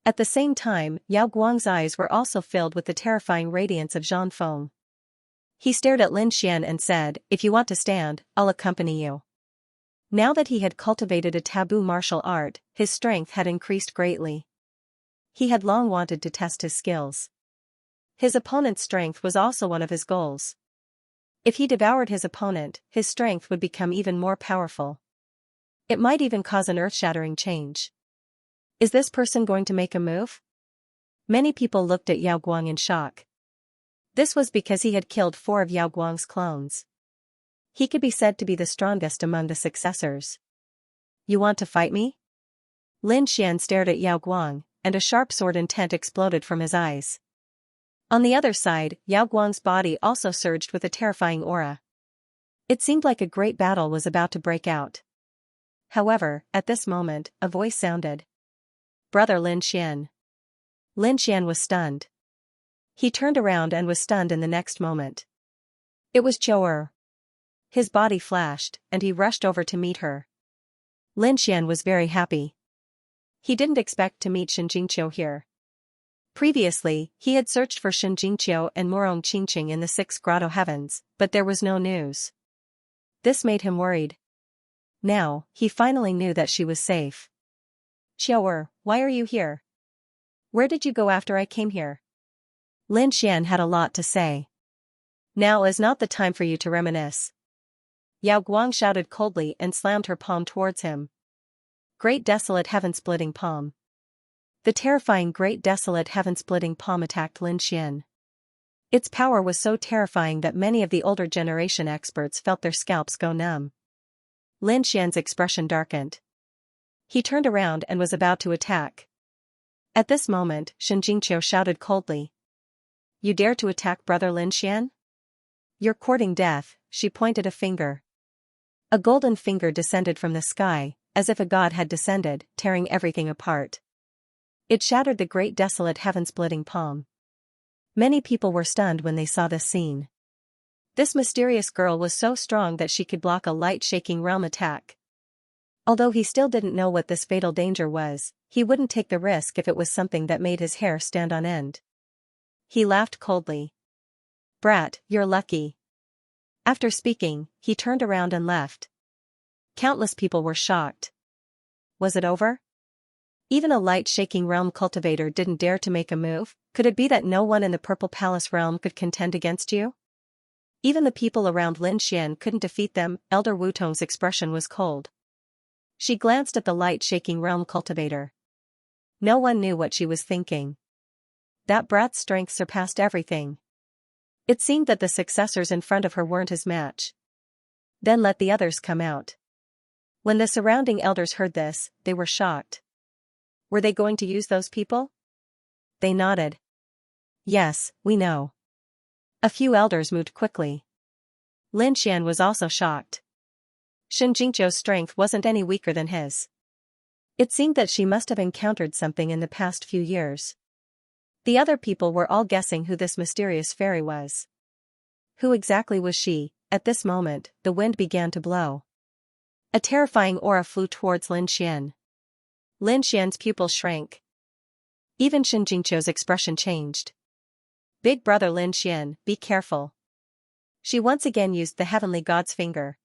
At the same time, Yao Guang's eyes were also filled with the terrifying radiance of Zhang Feng. He stared at Lin Xian and said, if you want to stand, I'll accompany you. Now that he had cultivated a taboo martial art, his strength had increased greatly. He had long wanted to test his skills. His opponent's strength was also one of his goals. If he devoured his opponent, his strength would become even more powerful. It might even cause an earth-shattering change. Is this person going to make a move? Many people looked at Yao Guang in shock. This was because he had killed 4 of Yao Guang's clones. He could be said to be the strongest among the successors. You want to fight me? Lin Xian stared at Yao Guang, and a sharp sword intent exploded from his eyes. On the other side, Yao Guang's body also surged with a terrifying aura. It seemed like a great battle was about to break out. However, at this moment, a voice sounded. Brother Lin Xian. Lin Xian was stunned. He turned around and was stunned in the next moment. It was Qiu'er. His body flashed, and he rushed over to meet her. Lin Xian was very happy. He didn't expect to meet Xianxia here. Previously, he had searched for Xianxia and Morong Qingqing in the 6 grotto heavens, but there was no news. This made him worried. Now, he finally knew that she was safe. Qiu'er, why are you here? Where did you go after I came here? Lin Xian had a lot to say. Now is not the time for you to reminisce. Yao Guang shouted coldly and slammed her palm towards him. Great desolate heaven-splitting palm. The terrifying great desolate heaven-splitting palm attacked Lin Xian. Its power was so terrifying that many of the older generation experts felt their scalps go numb. Lin Xian's expression darkened. He turned around and was about to attack. At this moment, Xianxia shouted coldly. You dare to attack Brother Lin Xian? You're courting death, she pointed a finger. A golden finger descended from the sky, as if a god had descended, tearing everything apart. It shattered the great desolate heaven-splitting palm. Many people were stunned when they saw this scene. This mysterious girl was so strong that she could block a light-shaking realm attack. Although he still didn't know what this fatal danger was, he wouldn't take the risk if it was something that made his hair stand on end. He laughed coldly. Brat, you're lucky. After speaking, he turned around and left. Countless people were shocked. Was it over? Even a light-shaking realm cultivator didn't dare to make a move. Could it be that no one in the Purple Palace realm could contend against you? Even the people around Lin Xian couldn't defeat them. Elder Wutong's expression was cold. She glanced at the light-shaking realm cultivator. No one knew what she was thinking. That brat's strength surpassed everything. It seemed that the successors in front of her weren't his match. Then let the others come out. When the surrounding elders heard this, they were shocked. Were they going to use those people? They nodded. Yes, we know. A few elders moved quickly. Lin Xian was also shocked. Xianxia's strength wasn't any weaker than his. It seemed that she must have encountered something in the past few years. The other people were all guessing who this mysterious fairy was. Who exactly was she? At this moment, the wind began to blow. A terrifying aura flew towards Lin Xian. Lin Xian's pupils shrank. Even Xianxia's expression changed. Big brother Lin Xian, be careful. She once again used the heavenly god's finger.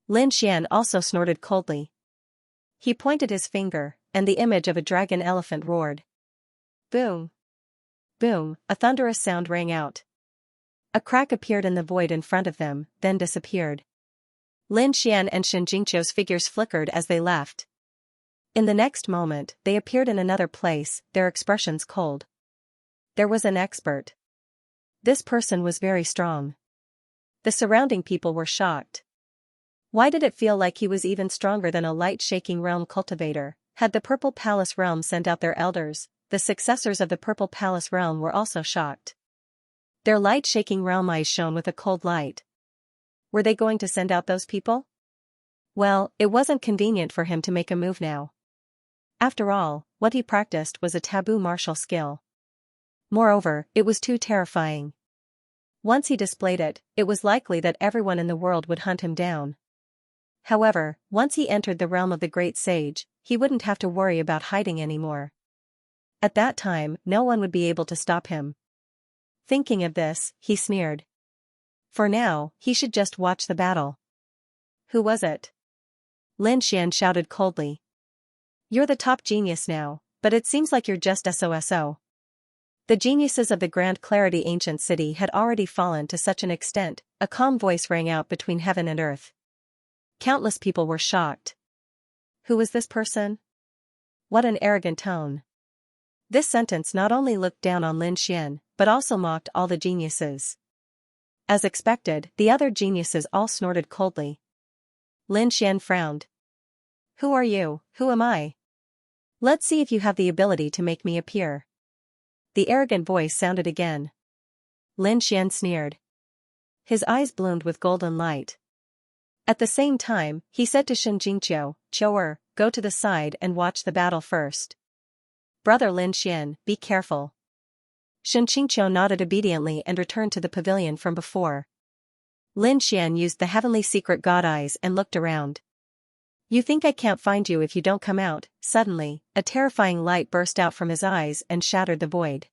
Lin Xian also snorted coldly. He pointed his finger, and the image of a dragon elephant roared. Boom! Boom! A thunderous sound rang out. A crack appeared in the void in front of them, then disappeared. Lin Xian and Xianxia's figures flickered as they left. In the next moment, they appeared in another place, their expressions cold. There was an expert. This person was very strong. The surrounding people were shocked. Why did it feel like he was even stronger than a light-shaking realm cultivator? Had the Purple Palace realm sent out their elders, the successors of the Purple Palace realm were also shocked. Their light-shaking realm eyes shone with a cold light. Were they going to send out those people? Well, it wasn't convenient for him to make a move now. After all, what he practiced was a taboo martial skill. Moreover, it was too terrifying. Once he displayed it, it was likely that everyone in the world would hunt him down. However, once he entered the realm of the great sage, he wouldn't have to worry about hiding anymore. At that time, no one would be able to stop him. Thinking of this, he sneered. For now, he should just watch the battle. Who was it? Lin Xian shouted coldly. You're the top genius now, but it seems like you're just SOSO. The geniuses of the Grand Clarity ancient city had already fallen to such an extent, a calm voice rang out between heaven and earth. Countless people were shocked. Who was this person? What an arrogant tone. This sentence not only looked down on Lin Xian, but also mocked all the geniuses. As expected, the other geniuses all snorted coldly. Lin Xian frowned. Who are you? Who am I? Let's see if you have the ability to make me appear. The arrogant voice sounded again. Lin Xian sneered. His eyes bloomed with golden light. At the same time, he said to Xianxia, Chou'er, go to the side and watch the battle first. Brother Lin Xian, be careful. Xianxia nodded obediently and returned to the pavilion from before. Lin Xian used the heavenly secret god eyes and looked around. You think I can't find you if you don't come out? Suddenly, a terrifying light burst out from his eyes and shattered the void.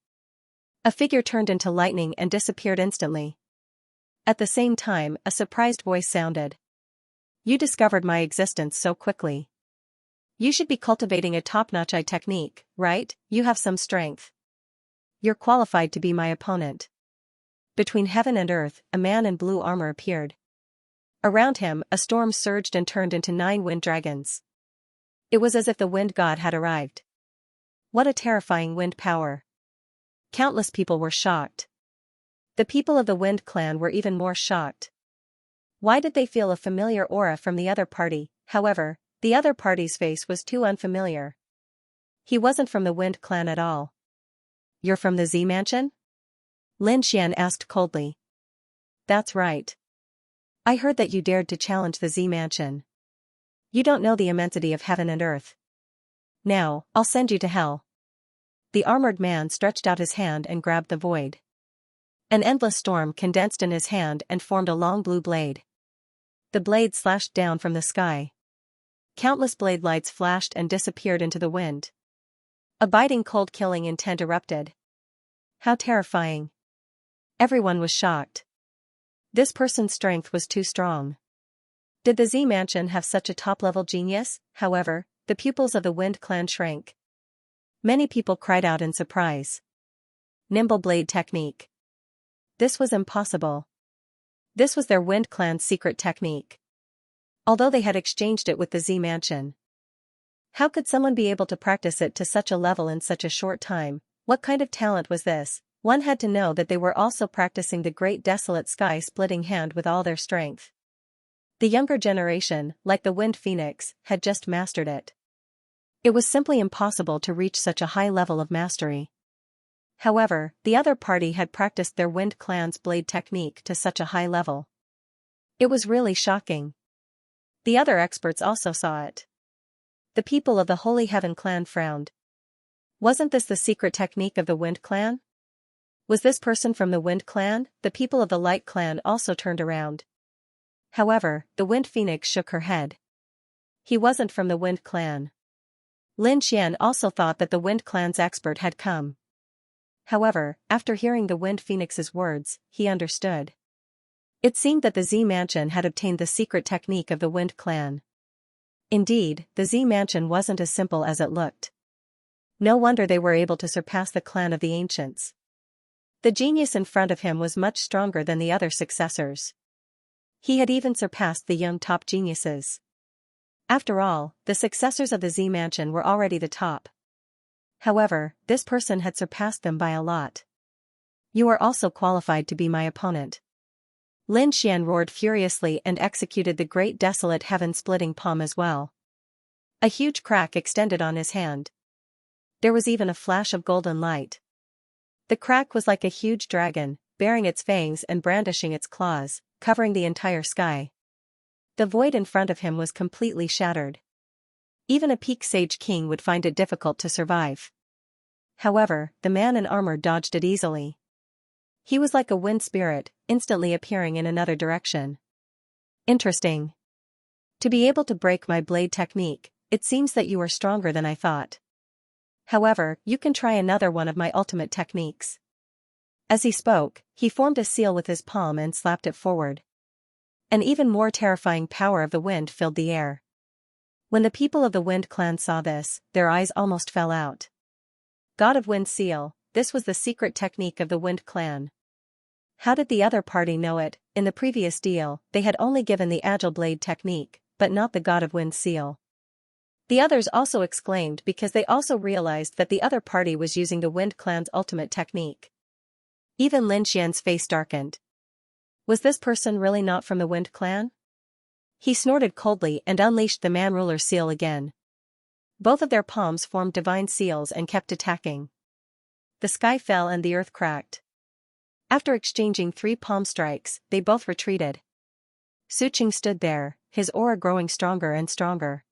A figure turned into lightning and disappeared instantly. At the same time, a surprised voice sounded. You discovered my existence so quickly. You should be cultivating a top-notch eye technique, right? You have some strength. You're qualified to be my opponent. Between heaven and earth, a man in blue armor appeared. Around him, a storm surged and turned into 9 wind dragons. It was as if the wind god had arrived. What a terrifying wind power. Countless people were shocked. The people of the Wind clan were even more shocked. Why did they feel a familiar aura from the other party? However, the other party's face was too unfamiliar. He wasn't from the Wind clan at all. You're from the Z Mansion? Lin Xian asked coldly. That's right. I heard that you dared to challenge the Z Mansion. You don't know the immensity of heaven and earth. Now, I'll send you to hell. The armored man stretched out his hand and grabbed the void. An endless storm condensed in his hand and formed a long blue blade. The blade slashed down from the sky. Countless blade lights flashed and disappeared into the wind. A biting cold killing intent erupted. How terrifying. Everyone was shocked. This person's strength was too strong. Did the Z Mansion have such a top-level genius? However, the pupils of the Wind clan shrank. Many people cried out in surprise. Nimble blade technique. This was impossible. This was their Wind clan's secret technique. Although they had exchanged it with the Z Mansion. How could someone be able to practice it to such a level in such a short time? What kind of talent was this? One had to know that they were also practicing the great desolate sky-splitting hand with all their strength. The younger generation, like the Wind Phoenix, had just mastered it. It was simply impossible to reach such a high level of mastery. However, the other party had practiced their Wind Clan's blade technique to such a high level. It was really shocking. The other experts also saw it. The people of the Holy Heaven clan frowned. Wasn't this the secret technique of the Wind Clan? Was this person from the Wind Clan? The people of the Light Clan also turned around. However, the Wind Phoenix shook her head. He wasn't from the Wind Clan. Lin Xian also thought that the Wind Clan's expert had come. However, after hearing the Wind Phoenix's words, he understood. It seemed that the Z Mansion had obtained the secret technique of the Wind Clan. Indeed, the Z Mansion wasn't as simple as it looked. No wonder they were able to surpass the clan of the ancients. The genius in front of him was much stronger than the other successors. He had even surpassed the young top geniuses. After all, the successors of the Z Mansion were already the top. However, this person had surpassed them by a lot. You are also qualified to be my opponent. Lin Xian roared furiously and executed the great desolate heaven-splitting palm as well. A huge crack extended on his hand. There was even a flash of golden light. The crack was like a huge dragon, baring its fangs and brandishing its claws, covering the entire sky. The void in front of him was completely shattered. Even a peak sage king would find it difficult to survive. However, the man in armor dodged it easily. He was like a wind spirit, instantly appearing in another direction. Interesting. To be able to break my blade technique, it seems that you are stronger than I thought. However, you can try another one of my ultimate techniques. As he spoke, he formed a seal with his palm and slapped it forward. An even more terrifying power of the wind filled the air. When the people of the Wind Clan saw this, their eyes almost fell out. God of Wind Seal, this was the secret technique of the Wind Clan. How did the other party know it? In the previous deal, they had only given the Agile Blade technique, but not the God of Wind Seal. The others also exclaimed because they also realized that the other party was using the Wind Clan's ultimate technique. Even Lin Xian's face darkened. Was this person really not from the Wind Clan? He snorted coldly and unleashed the Man-Ruler seal again. Both of their palms formed divine seals and kept attacking. The sky fell and the earth cracked. After exchanging 3 palm strikes, they both retreated. Su Qing stood there, his aura growing stronger and stronger.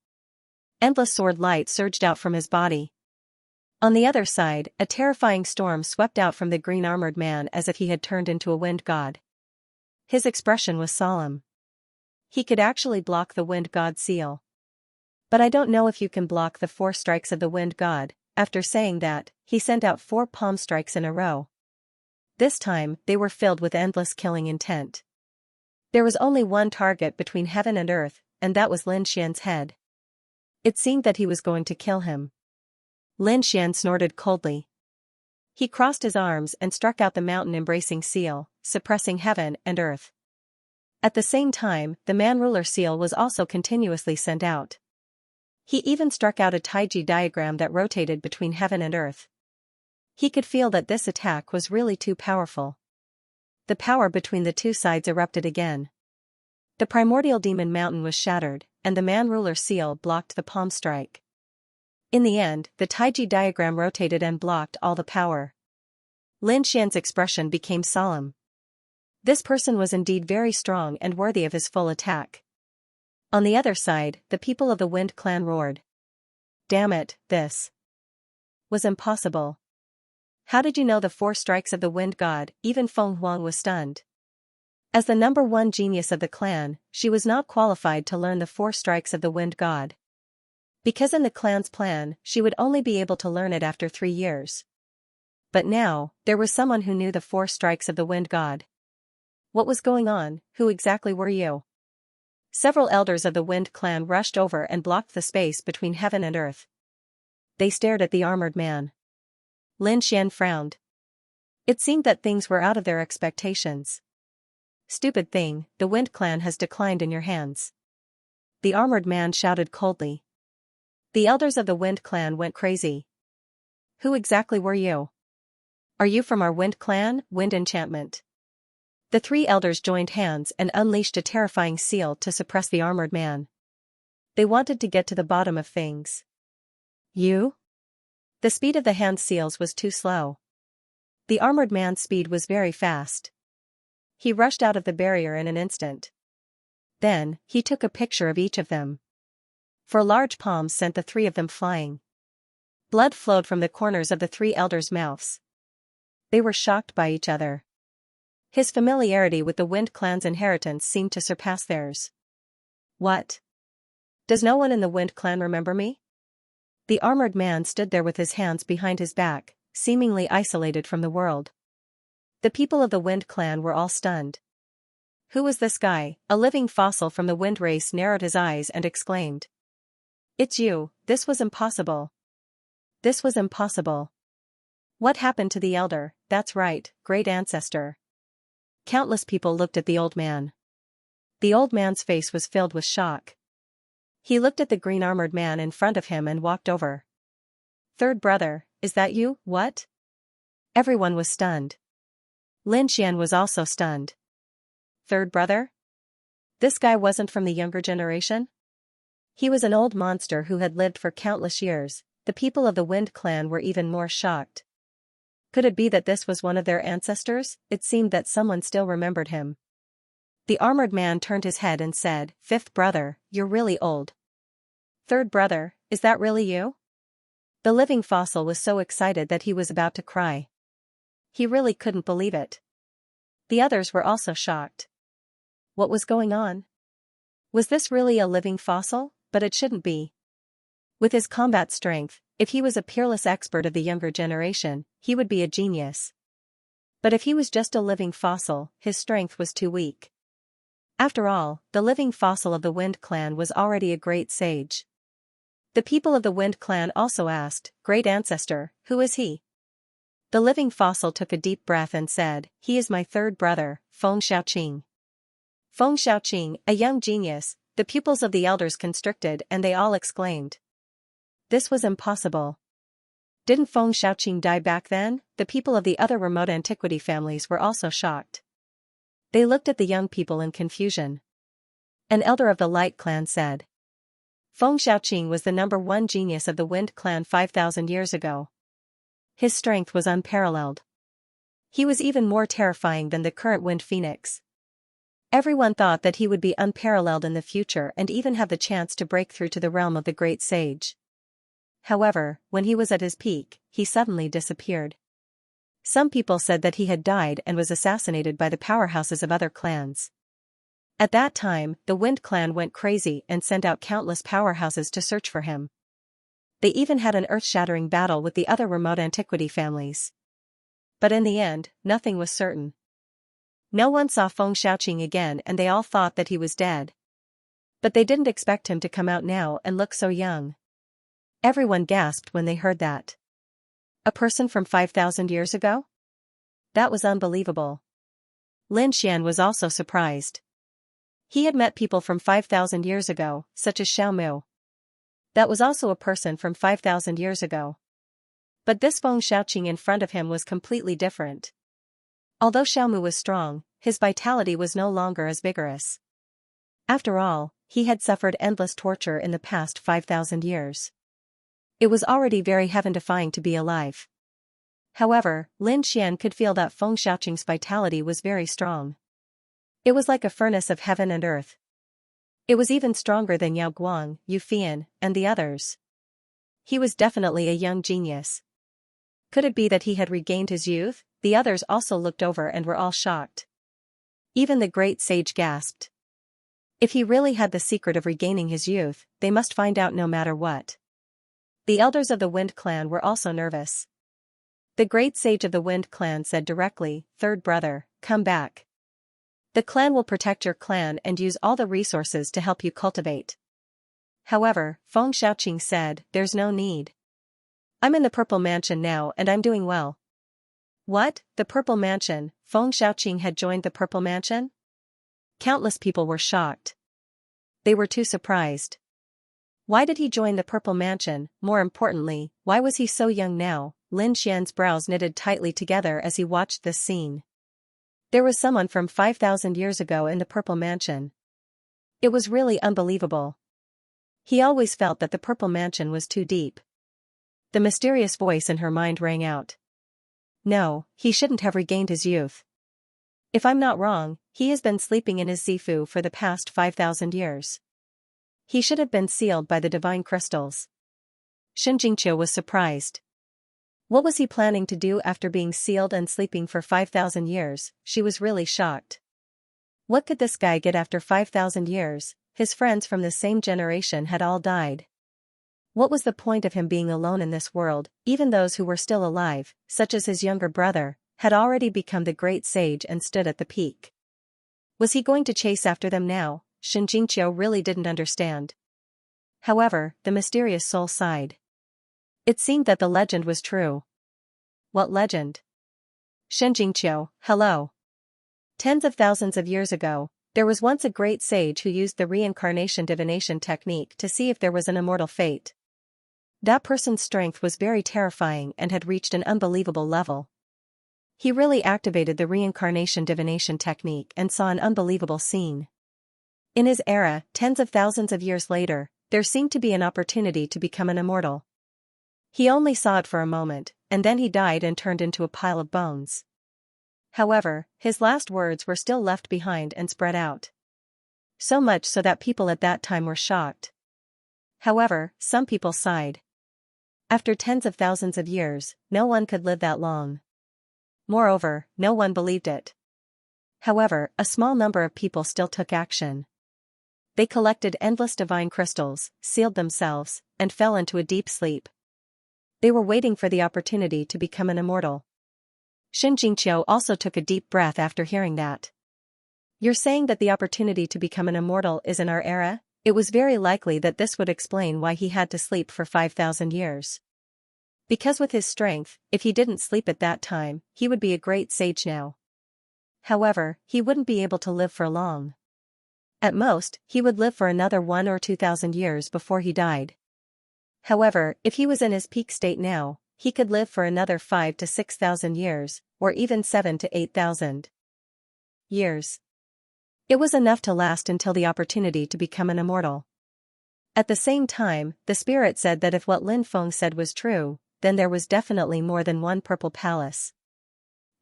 Endless sword light surged out from his body. On the other side, a terrifying storm swept out from the green-armored man as if he had turned into a wind god. His expression was solemn. He could actually block the wind god seal. But I don't know if you can block the 4 strikes of the wind god. After saying that, he sent out 4 palm strikes in a row. This time, they were filled with endless killing intent. There was only one target between heaven and earth, and that was Lin Xian's head. It seemed that he was going to kill him. Lin Xian snorted coldly. He crossed his arms and struck out the mountain-embracing seal, suppressing heaven and earth. At the same time, the Man-Ruler seal was also continuously sent out. He even struck out a Taiji diagram that rotated between heaven and earth. He could feel that this attack was really too powerful. The power between the two sides erupted again. The primordial demon mountain was shattered, and the Man-Ruler seal blocked the palm strike. In the end, the Taiji diagram rotated and blocked all the power. Lin Xian's expression became solemn. This person was indeed very strong and worthy of his full attack. On the other side, the people of the Wind Clan roared. Damn it, this was impossible. How did you know the 4 strikes of the wind god? Even Feng Huang was stunned. As the number 1 genius of the clan, she was not qualified to learn the 4 strikes of the wind god. Because in the clan's plan, she would only be able to learn it after 3 years. But now, there was someone who knew the 4 strikes of the wind god. What was going on? Who exactly were you? Several elders of the Wind Clan rushed over and blocked the space between heaven and earth. They stared at the armored man. Lin Xian frowned. It seemed that things were out of their expectations. Stupid thing, the Wind Clan has declined in your hands. The armored man shouted coldly. The elders of the Wind Clan went crazy. Who exactly were you? Are you from our Wind Clan? Wind enchantment. The three elders joined hands and unleashed a terrifying seal to suppress the armored man. They wanted to get to the bottom of things. You? The speed of the hand seals was too slow. The armored man's speed was very fast. He rushed out of the barrier in an instant. Then, he took a picture of each of them. Four large palms sent the three of them flying. Blood flowed from the corners of the three elders' mouths. They were shocked by each other. His familiarity with the Wind Clan's inheritance seemed to surpass theirs. What? Does no one in the Wind Clan remember me? The armored man stood there with his hands behind his back, seemingly isolated from the world. The people of the Wind Clan were all stunned. Who was this guy? A living fossil from the Wind race narrowed his eyes and exclaimed. It's you, this was impossible. This was impossible. What happened to the elder? That's right, great ancestor. Countless people looked at the old man. The old man's face was filled with shock. He looked at the green armored man in front of him and walked over. Third brother, is that you? What? Everyone was stunned. Lin Xian was also stunned. Third brother? This guy wasn't from the younger generation? He was an old monster who had lived for countless years. The people of the Wind Clan were even more shocked. Could it be that this was one of their ancestors? It seemed that someone still remembered him. The armored man turned his head and said, Fifth brother, you're really old. Third brother, is that really you? The living fossil was so excited that he was about to cry. He really couldn't believe it. The others were also shocked. What was going on? Was this really a living fossil? But it shouldn't be. With his combat strength, if he was a peerless expert of the younger generation, he would be a genius. But if he was just a living fossil, his strength was too weak. After all, the living fossil of the Wind Clan was already a great sage. The people of the Wind Clan also asked, Great ancestor, who is he? The living fossil took a deep breath and said, He is my third brother, Feng Xiaoqing. Feng Xiaoqing, a young genius. The pupils of the elders constricted and they all exclaimed. This was impossible. Didn't Feng Xiaoqing die back then? The people of the other remote antiquity families were also shocked. They looked at the young people in confusion. An elder of the Light Clan said. Feng Xiaoqing was the number one genius of the Wind Clan 5,000 years ago. His strength was unparalleled. He was even more terrifying than the current Wind Phoenix. Everyone thought that he would be unparalleled in the future and even have the chance to break through to the realm of the great sage. However, when he was at his peak, he suddenly disappeared. Some people said that he had died and was assassinated by the powerhouses of other clans. At that time, the Wind Clan went crazy and sent out countless powerhouses to search for him. They even had an earth-shattering battle with the other remote antiquity families. But in the end, nothing was certain. No one saw Feng Xiaoqing again and they all thought that he was dead. But they didn't expect him to come out now and look so young. Everyone gasped when they heard that. A person from 5,000 years ago? That was unbelievable. Lin Xian was also surprised. He had met people from 5,000 years ago, such as Xiao Mu. That was also a person from 5,000 years ago. But this Feng Xiaoqing in front of him was completely different. Although Xiaomu was strong, his vitality was no longer as vigorous. After all, he had suffered endless torture in the past 5,000 years. It was already very heaven-defying to be alive. However, Lin Xian could feel that Feng Xiaoqing's vitality was very strong. It was like a furnace of heaven and earth. It was even stronger than Yao Guang, Yu Fian, and the others. He was definitely a young genius. Could it be that he had regained his youth? The others also looked over and were all shocked. Even the great sage gasped. If he really had the secret of regaining his youth, they must find out no matter what. The elders of the Wind Clan were also nervous. The great sage of the Wind Clan said directly, Third brother, come back. The clan will protect your clan and use all the resources to help you cultivate. However, Feng Xiaoqing said, There's no need. I'm in the Purple Mansion now and I'm doing well. What? The Purple Mansion? Feng Xiaoqing had joined the Purple Mansion? Countless people were shocked. They were too surprised. Why did he join the Purple Mansion? More importantly, why was he so young now? Lin Xian's brows knitted tightly together as he watched this scene. There was someone from 5,000 years ago in the Purple Mansion. It was really unbelievable. He always felt that the Purple Mansion was too deep. The mysterious voice in her mind rang out. No, he shouldn't have regained his youth. If I'm not wrong, he has been sleeping in his Zifu for the past 5,000 years. He should have been sealed by the divine crystals. Xianxia was surprised. What was he planning to do after being sealed and sleeping for 5,000 years? She was really shocked. What could this guy get after 5,000 years? His friends from the same generation had all died. What was the point of him being alone in this world? Even those who were still alive, such as his younger brother, had already become the great sage and stood at the peak. Was he going to chase after them now? Xianxia really didn't understand. However, the mysterious soul sighed. It seemed that the legend was true. What legend? Xianxia, hello. Tens of thousands of years ago, there was once a great sage who used the reincarnation divination technique to see if there was an immortal fate. That person's strength was very terrifying and had reached an unbelievable level. He really activated the reincarnation divination technique and saw an unbelievable scene. In his era, tens of thousands of years later, there seemed to be an opportunity to become an immortal. He only saw it for a moment, and then he died and turned into a pile of bones. However, his last words were still left behind and spread out. So much so that people at that time were shocked. However, some people sighed. After tens of thousands of years, no one could live that long. Moreover, no one believed it. However, a small number of people still took action. They collected endless divine crystals, sealed themselves, and fell into a deep sleep. They were waiting for the opportunity to become an immortal. Xianxia also took a deep breath after hearing that. You're saying that the opportunity to become an immortal is in our era? It was very likely that this would explain why he had to sleep for 5,000 years. Because with his strength, if he didn't sleep at that time, he would be a great sage now. However, he wouldn't be able to live for long. At most, he would live for another 1 or 2,000 years before he died. However, if he was in his peak state now, he could live for another 5 to 6,000 years, or even 7 to 8,000 years. It was enough to last until the opportunity to become an immortal. At the same time, the spirit said that if what Lin Feng said was true, then there was definitely more than one purple palace.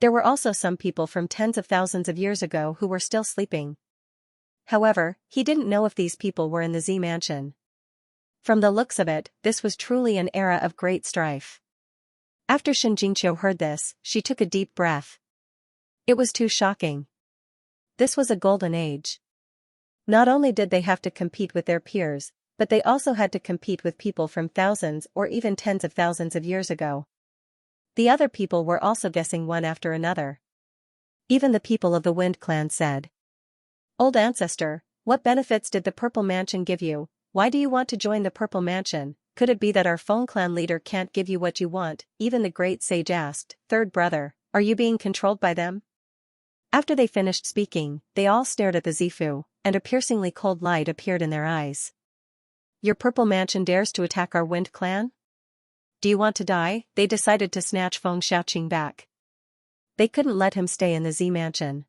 There were also some people from tens of thousands of years ago who were still sleeping. However, he didn't know if these people were in the Z Mansion. From the looks of it, this was truly an era of great strife. After Xianxia heard this, she took a deep breath. It was too shocking. This was a golden age. Not only did they have to compete with their peers, but they also had to compete with people from thousands or even tens of thousands of years ago. The other people were also guessing one after another. Even the people of the Wind Clan said, "Old ancestor, what benefits did the Purple Mansion give you? Why do you want to join the Purple Mansion? Could it be that our Feng clan leader can't give you what you want?" Even the great sage asked, "Third brother, are you being controlled by them?" After they finished speaking, they all stared at the Zifu, and a piercingly cold light appeared in their eyes. Your Purple Mansion dares to attack our Wind Clan? Do you want to die? They decided to snatch Feng Xiaoqing back. They couldn't let him stay in the Z Mansion.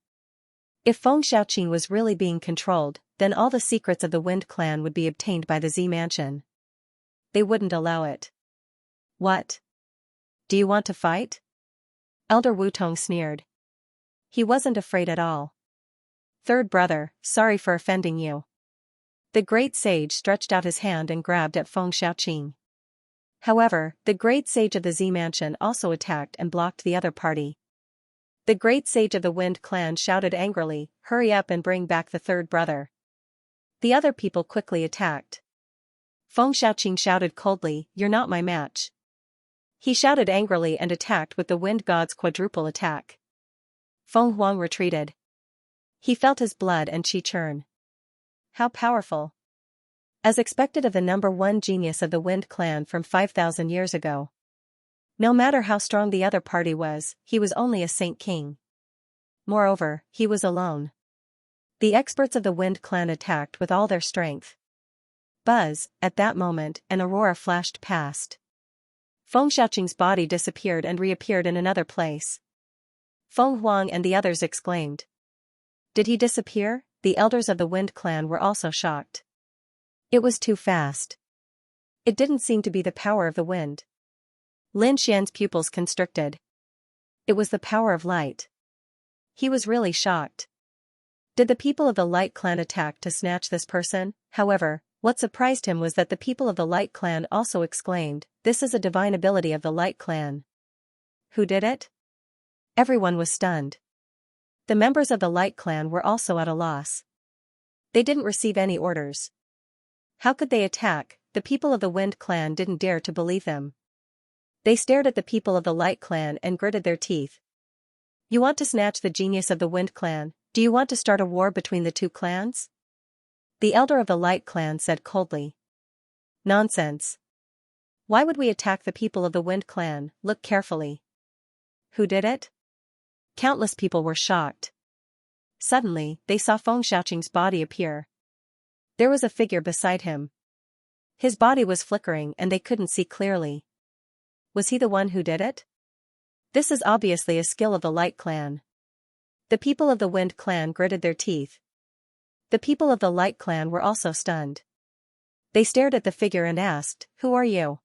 If Feng Xiaoqing was really being controlled, then all the secrets of the Wind Clan would be obtained by the Z Mansion. They wouldn't allow it. What? Do you want to fight? Elder Wutong sneered. He wasn't afraid at all. Third brother, sorry for offending you. The great sage stretched out his hand and grabbed at Feng Xiaoqing. However, the great sage of the Z Mansion also attacked and blocked the other party. The great sage of the Wind Clan shouted angrily, "Hurry up and bring back the third brother." The other people quickly attacked. Feng Xiaoqing shouted coldly, "You're not my match." He shouted angrily and attacked with the Wind God's quadruple attack. Feng Huang retreated. He felt his blood and qi churn. How powerful. As expected of the number one genius of the Wind Clan from 5,000 years ago. No matter how strong the other party was, he was only a Saint King. Moreover, he was alone. The experts of the Wind Clan attacked with all their strength. Buzz, at that moment, an aurora flashed past. Feng Xiaoqing's body disappeared and reappeared in another place. Feng Huang and the others exclaimed. Did he disappear? The elders of the Wind Clan were also shocked. It was too fast. It didn't seem to be the power of the wind. Lin Xian's pupils constricted. It was the power of light. He was really shocked. Did the people of the Light Clan attack to snatch this person? However, what surprised him was that the people of the Light Clan also exclaimed, "This is a divine ability of the Light Clan." Who did it? Everyone was stunned. The members of the Light Clan were also at a loss. They didn't receive any orders. How could they attack? The people of the Wind Clan didn't dare to believe them. They stared at the people of the Light Clan and gritted their teeth. You want to snatch the genius of the Wind Clan? Do you want to start a war between the two clans? The elder of the Light Clan said coldly. Nonsense. Why would we attack the people of the Wind Clan? Look carefully. Who did it? Countless people were shocked. Suddenly, they saw Feng Xiaoqing's body appear. There was a figure beside him. His body was flickering and they couldn't see clearly. Was he the one who did it? This is obviously a skill of the Light Clan. The people of the Wind Clan gritted their teeth. The people of the Light Clan were also stunned. They stared at the figure and asked, "Who are you?"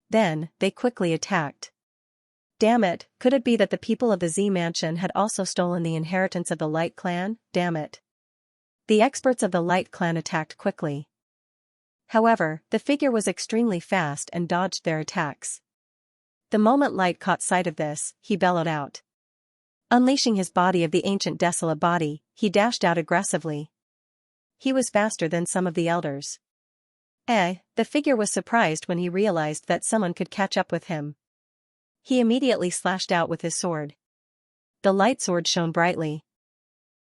Then, they quickly attacked. Damn it, could it be that the people of the Z Mansion had also stolen the inheritance of the Light Clan? Damn it. The experts of the Light Clan attacked quickly. However, the figure was extremely fast and dodged their attacks. The moment Light caught sight of this, he bellowed out. Unleashing his body of the ancient desolate body, he dashed out aggressively. He was faster than some of the elders. The figure was surprised when he realized that someone could catch up with him. He immediately slashed out with his sword. The light sword shone brightly.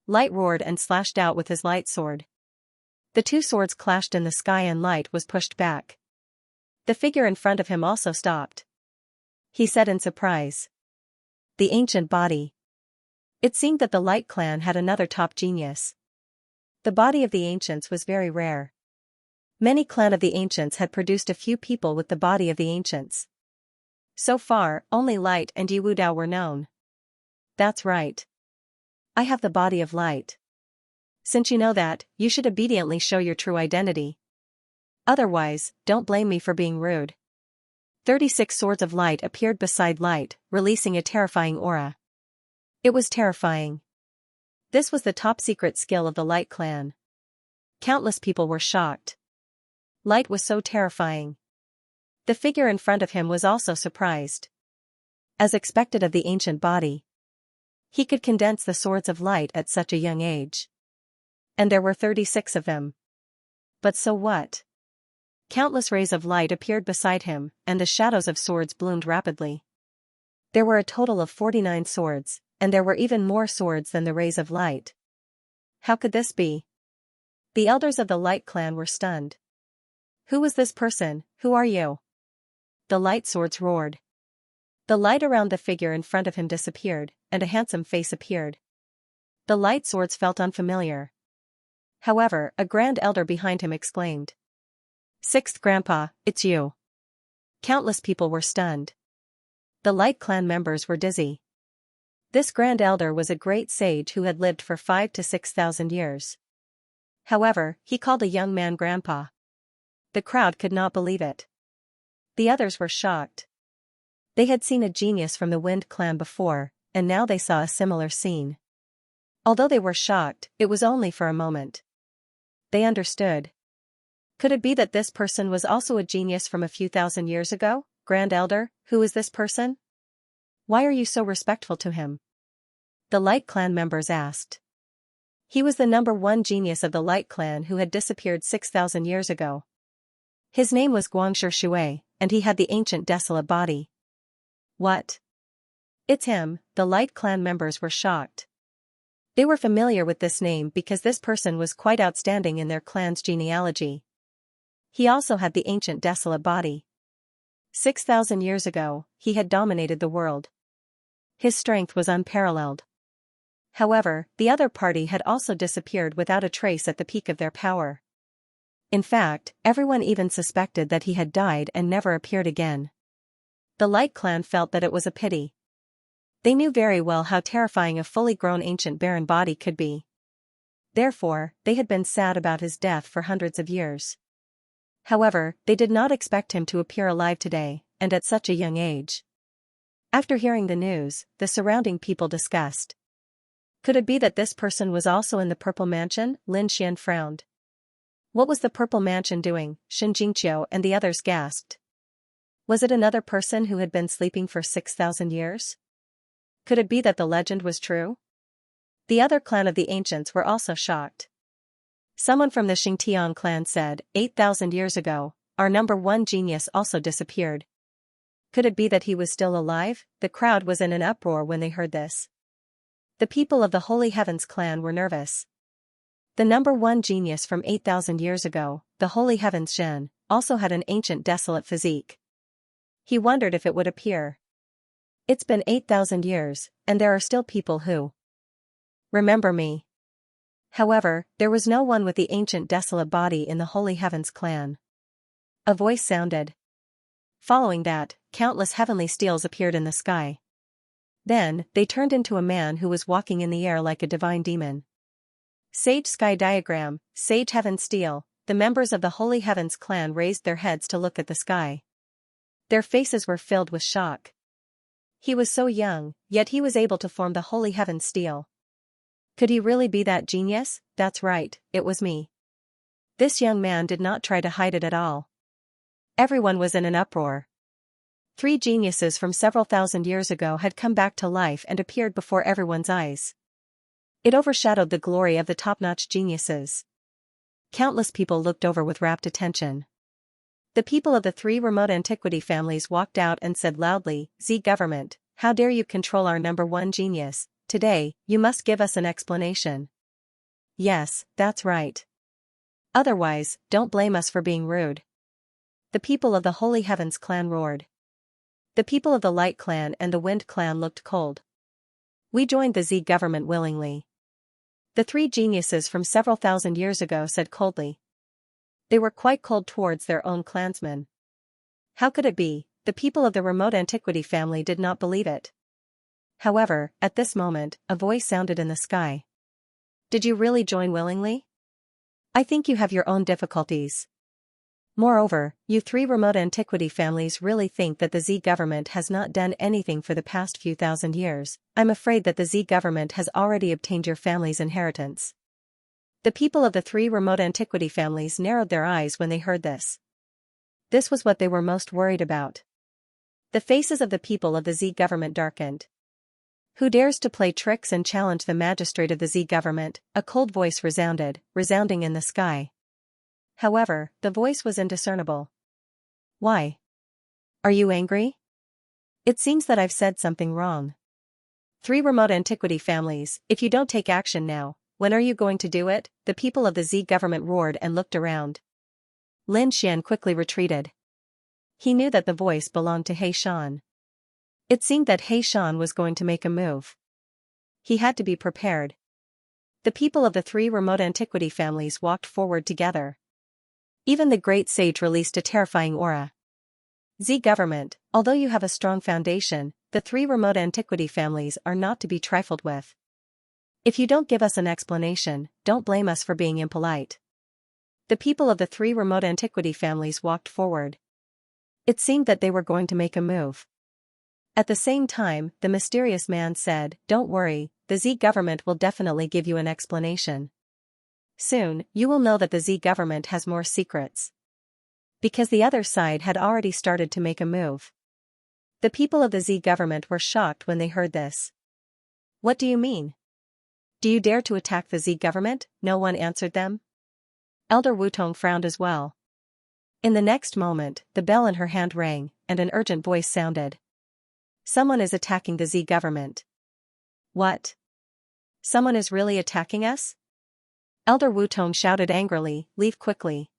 Light roared and slashed out with his light sword. The two swords clashed in the sky and Light was pushed back. The figure in front of him also stopped. He said in surprise. The ancient body. It seemed that the Light Clan had another top genius. The body of the ancients was very rare. Many clan of the ancients had produced a few people with the body of the ancients. So far, only Light and Yu Dao were known. That's right. I have the body of Light. Since you know that, you should obediently show your true identity. Otherwise, don't blame me for being rude. 36 swords of light appeared beside Light, releasing a terrifying aura. It was terrifying. This was the top secret skill of the Light Clan. Countless people were shocked. Light was so terrifying. The figure in front of him was also surprised. As expected of the ancient body. He could condense the swords of light at such a young age. And there were 36 of them. But so what? Countless rays of light appeared beside him, and the shadows of swords bloomed rapidly. There were a total of 49 swords, and there were even more swords than the rays of light. How could this be? The elders of the Light Clan were stunned. Who was this person? Who are you? The light swords roared. The light around the figure in front of him disappeared, and a handsome face appeared. The light swords felt unfamiliar. However, a grand elder behind him exclaimed. Sixth Grandpa, it's you. Countless people were stunned. The Light Clan members were dizzy. This grand elder was a great sage who had lived for 5,000 to 6,000 years. However, he called a young man Grandpa. The crowd could not believe it. The others were shocked. They had seen a genius from the Wind Clan before, and now they saw a similar scene. Although they were shocked, it was only for a moment. They understood. Could it be that this person was also a genius from a few thousand years ago? Grand Elder, who is this person? Why are you so respectful to him? The Light Clan members asked. He was the #1 genius of the Light Clan who had disappeared 6,000 years ago. His name was Guangshi Shui, and he had the ancient desolate body. What? It's him, the Light Clan members were shocked. They were familiar with this name because this person was quite outstanding in their clan's genealogy. He also had the ancient desolate body. 6,000 years ago, he had dominated the world. His strength was unparalleled. However, the other party had also disappeared without a trace at the peak of their power. In fact, everyone even suspected that he had died and never appeared again. The Light Clan felt that it was a pity. They knew very well how terrifying a fully grown ancient barren body could be. Therefore, they had been sad about his death for hundreds of years. However, they did not expect him to appear alive today, and at such a young age. After hearing the news, the surrounding people discussed. Could it be that this person was also in the Purple Mansion? Lin Xian frowned. What was the Purple Mansion doing? Xianxia and the others gasped. Was it another person who had been sleeping for 6,000 years? Could it be that the legend was true? The other clan of the ancients were also shocked. Someone from the Xingtian clan said, 8,000 years ago, our number one genius also disappeared. Could it be that he was still alive? The crowd was in an uproar when they heard this. The people of the Holy Heavens clan were nervous. The number one genius from 8,000 years ago, the Holy Heavens Shen, also had an ancient desolate physique. He wondered if it would appear. It's been 8,000 years, and there are still people who remember me. However, there was no one with the ancient desolate body in the Holy Heavens clan. A voice sounded. Following that, countless heavenly steels appeared in the sky. Then, they turned into a man who was walking in the air like a divine demon. Sage Sky Diagram, Sage Heaven Steel. The members of the Holy Heavens clan raised their heads to look at the sky. Their faces were filled with shock. He was so young, yet he was able to form the Holy Heavens Steel. Could he really be that genius? That's right, it was me. This young man did not try to hide it at all. Everyone was in an uproar. 3 geniuses from several thousand years ago had come back to life and appeared before everyone's eyes. It overshadowed the glory of the top-notch geniuses. Countless people looked over with rapt attention. The people of the 3 remote antiquity families walked out and said loudly, Z government, how dare you control our number one genius? Today, you must give us an explanation. Yes, that's right. Otherwise, don't blame us for being rude. The people of the Holy Heavens clan roared. The people of the Light clan and the Wind clan looked cold. We joined the Z government willingly. The 3 geniuses from several thousand years ago said coldly. They were quite cold towards their own clansmen. How could it be? The people of the remote antiquity family did not believe it. However, at this moment, a voice sounded in the sky. Did you really join willingly? I think you have your own difficulties. Moreover, you 3 remote antiquity families really think that the Z government has not done anything for the past few thousand years. I'm afraid that the Z government has already obtained your family's inheritance. The people of the 3 remote antiquity families narrowed their eyes when they heard this. This was what they were most worried about. The faces of the people of the Z government darkened. Who dares to play tricks and challenge the magistrate of the Z government? A cold voice resounding in the sky. However, the voice was indiscernible. Why? Are you angry? It seems that I've said something wrong. 3 remote antiquity families, if you don't take action now, when are you going to do it? The people of the Z government roared and looked around. Lin Xian quickly retreated. He knew that the voice belonged to He Shan. It seemed that He Shan was going to make a move. He had to be prepared. The people of the 3 remote antiquity families walked forward together. Even the great sage released a terrifying aura. Z government, although you have a strong foundation, the 3 remote antiquity families are not to be trifled with. If you don't give us an explanation, don't blame us for being impolite. The people of the 3 remote antiquity families walked forward. It seemed that they were going to make a move. At the same time, the mysterious man said, don't worry, the Z government will definitely give you an explanation. Soon, you will know that the Z government has more secrets. Because the other side had already started to make a move. The people of the Z government were shocked when they heard this. What do you mean? Do you dare to attack the Z government? No one answered them. Elder Wutong frowned as well. In the next moment, the bell in her hand rang, and an urgent voice sounded. Someone is attacking the Z government. What? Someone is really attacking us? Elder Wutong shouted angrily, leave quickly.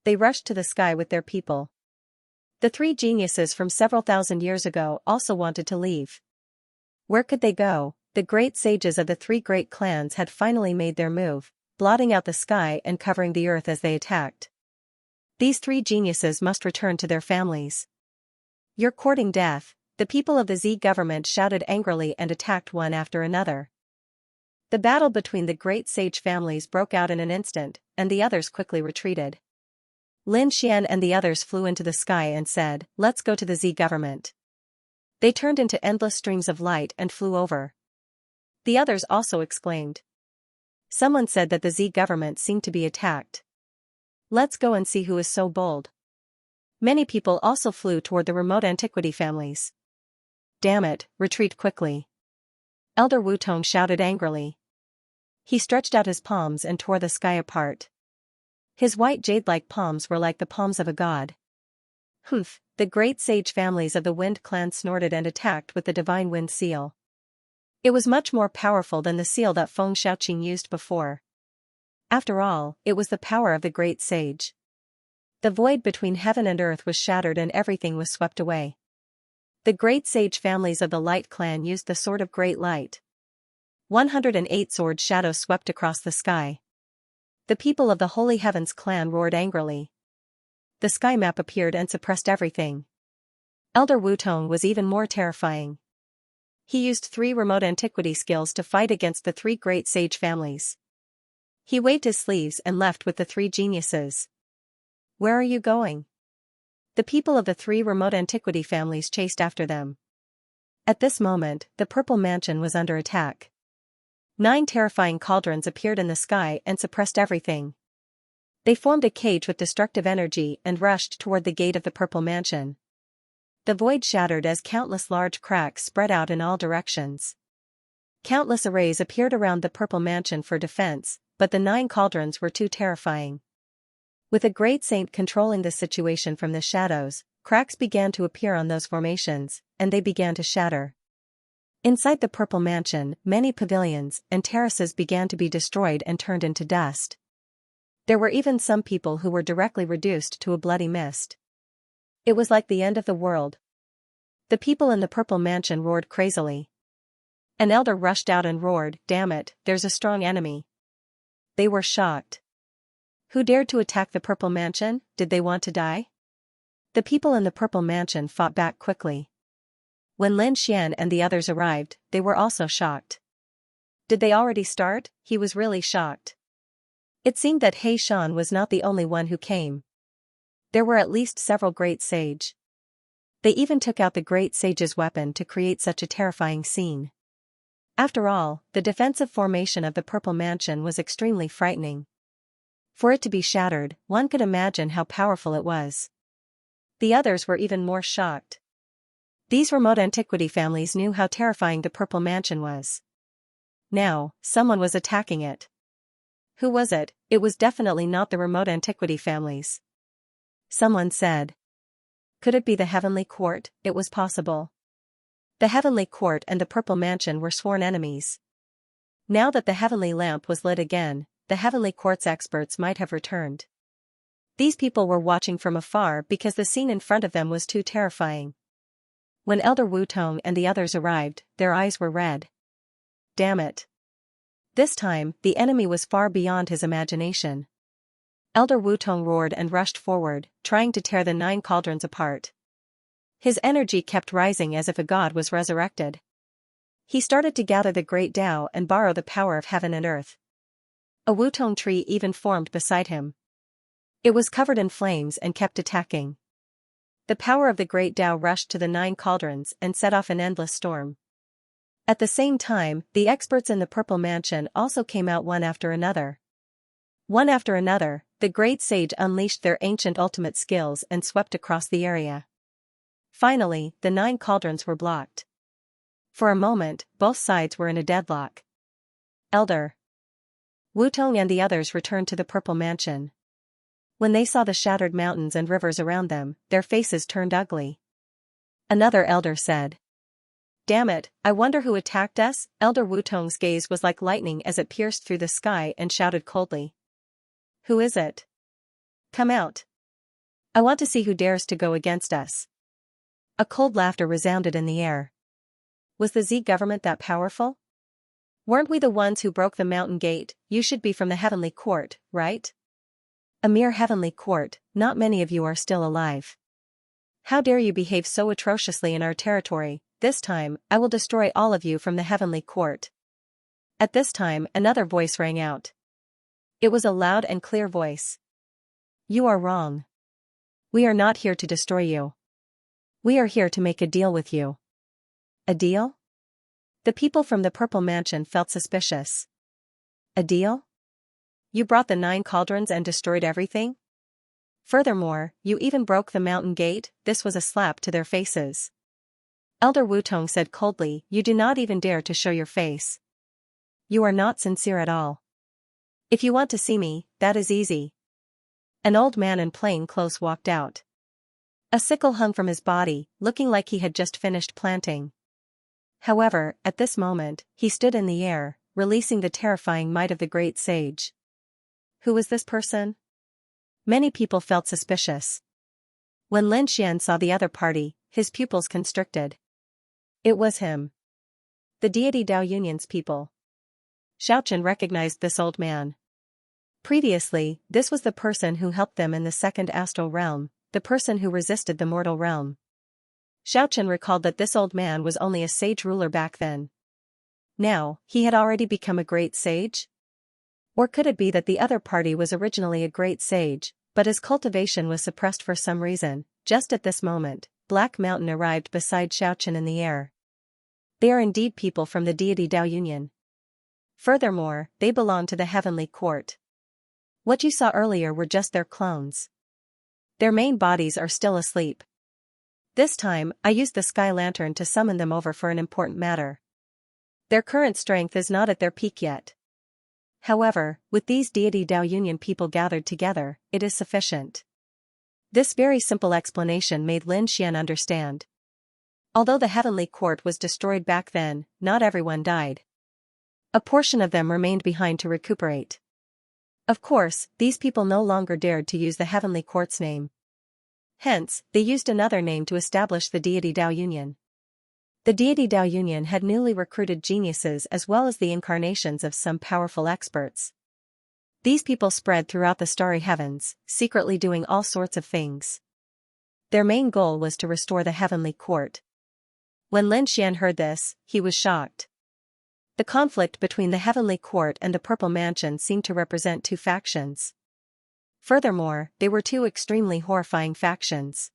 They rushed to the sky with their people. The 3 geniuses from several thousand years ago also wanted to leave. Where could they go? The great sages of the 3 great clans had finally made their move, blotting out the sky and covering the earth as they attacked. These 3 geniuses must return to their families. You're courting death, The people of the Z government shouted angrily and attacked one after another. The battle between the great sage families broke out in an instant, and the others quickly retreated. Lin Xian and the others flew into the sky and said, "Let's go to the Z government." They turned into endless streams of light and flew over. The others also exclaimed. Someone said that the Z government seemed to be attacked. "Let's go and see who is so bold." Many people also flew toward the remote antiquity families. "Damn it, retreat quickly." Elder Wutong shouted angrily. He stretched out his palms and tore the sky apart. His white jade-like palms were like the palms of a god. Humph! The great sage families of the Wind clan snorted and attacked with the divine wind seal. It was much more powerful than the seal that Feng Xiaoqing used before. After all, it was the power of the great sage. The void between heaven and earth was shattered and everything was swept away. The great sage families of the Light clan used the Sword of Great Light. 108 sword shadows swept across the sky. The people of the Holy Heavens clan roared angrily. The sky map appeared and suppressed everything. Elder Wutong was even more terrifying. He used 3 remote antiquity skills to fight against the 3 great sage families. He waved his sleeves and left with the 3 geniuses. "Where are you going?" The people of the 3 remote antiquity families chased after them. At this moment, the Purple Mansion was under attack. 9 terrifying cauldrons appeared in the sky and suppressed everything. They formed a cage with destructive energy and rushed toward the gate of the Purple Mansion. The void shattered as countless large cracks spread out in all directions. Countless arrays appeared around the Purple Mansion for defense, but the 9 cauldrons were too terrifying. With a great saint controlling the situation from the shadows, cracks began to appear on those formations, and they began to shatter. Inside the Purple Mansion, many pavilions and terraces began to be destroyed and turned into dust. There were even some people who were directly reduced to a bloody mist. It was like the end of the world. The people in the Purple Mansion roared crazily. An elder rushed out and roared, "Damn it, there's a strong enemy." They were shocked. Who dared to attack the Purple Mansion? Did they want to die? The people in the Purple Mansion fought back quickly. When Lin Xian and the others arrived, they were also shocked. Did they already start? He was really shocked. It seemed that He Shan was not the only one who came. There were at least several great sage. They even took out the great sage's weapon to create such a terrifying scene. After all, the defensive formation of the Purple Mansion was extremely frightening. For it to be shattered, one could imagine how powerful it was. The others were even more shocked. These remote antiquity families knew how terrifying the Purple Mansion was. Now, someone was attacking it. Who was it? It was definitely not the remote antiquity families. Someone said. Could it be the Heavenly Court? It was possible. The Heavenly Court and the Purple Mansion were sworn enemies. Now that the Heavenly Lamp was lit again, the Heavenly Court's experts might have returned. These people were watching from afar because the scene in front of them was too terrifying. When Elder Wutong and the others arrived, their eyes were red. Damn it. This time, the enemy was far beyond his imagination. Elder Wutong roared and rushed forward, trying to tear the 9 cauldrons apart. His energy kept rising as if a god was resurrected. He started to gather the great Tao and borrow the power of heaven and earth. A Wutong tree even formed beside him. It was covered in flames and kept attacking. The power of the great Tao rushed to the 9 cauldrons and set off an endless storm. At the same time, the experts in the Purple Mansion also came out one after another. One after another, the great sage unleashed their ancient ultimate skills and swept across the area. Finally, the 9 cauldrons were blocked. For a moment, both sides were in a deadlock. Elder Wutong and the others returned to the Purple Mansion. When they saw the shattered mountains and rivers around them, their faces turned ugly. Another elder said. Damn it, I wonder who attacked us? Elder Wutong's gaze was like lightning as it pierced through the sky and shouted coldly. Who is it? Come out. I want to see who dares to go against us. A cold laughter resounded in the air. Was the Z government that powerful? Weren't we the ones who broke the mountain gate? You should be from the Heavenly Court, right? A mere Heavenly Court, not many of you are still alive. How dare you behave so atrociously in our territory? This time, I will destroy all of you from the heavenly court. At this time, another voice rang out. It was a loud and clear voice. You are wrong. We are not here to destroy you. We are here to make a deal with you. A deal? The people from the Purple Mansion felt suspicious. A deal? You brought the 9 cauldrons and destroyed everything? Furthermore, you even broke the mountain gate. This was a slap to their faces. Elder Wutong said coldly, you do not even dare to show your face. You are not sincere at all. If you want to see me, that is easy. An old man in plain clothes walked out. A sickle hung from his body, looking like he had just finished planting. However, at this moment, he stood in the air, releasing the terrifying might of the great sage. Who was this person? Many people felt suspicious. When Lin Xian saw the other party, his pupils constricted. It was him. The deity Dao Union's people. Xiaochen recognized this old man. Previously, this was the person who helped them in the second astral realm, the person who resisted the mortal realm. Xiaochen recalled that this old man was only a sage ruler back then. Now, he had already become a great sage? Or could it be that the other party was originally a great sage, but his cultivation was suppressed for some reason? Just at this moment, Black Mountain arrived beside Xiaochen in the air. They are indeed people from the deity Dao Union. Furthermore, they belong to the heavenly court. What you saw earlier were just their clones. Their main bodies are still asleep. This time, I used the sky lantern to summon them over for an important matter. Their current strength is not at their peak yet. However, with these deity Dao Union people gathered together, it is sufficient. This very simple explanation made Lin Xian understand. Although the heavenly court was destroyed back then, not everyone died. A portion of them remained behind to recuperate. Of course, these people no longer dared to use the heavenly court's name. Hence, they used another name to establish the deity Dao Union. The deity Dao Union had newly recruited geniuses as well as the incarnations of some powerful experts. These people spread throughout the starry heavens, secretly doing all sorts of things. Their main goal was to restore the heavenly court. When Lin Xian heard this, he was shocked. The conflict between the heavenly court and the Purple Mansion seemed to represent 2 factions. Furthermore, they were 2 extremely horrifying factions.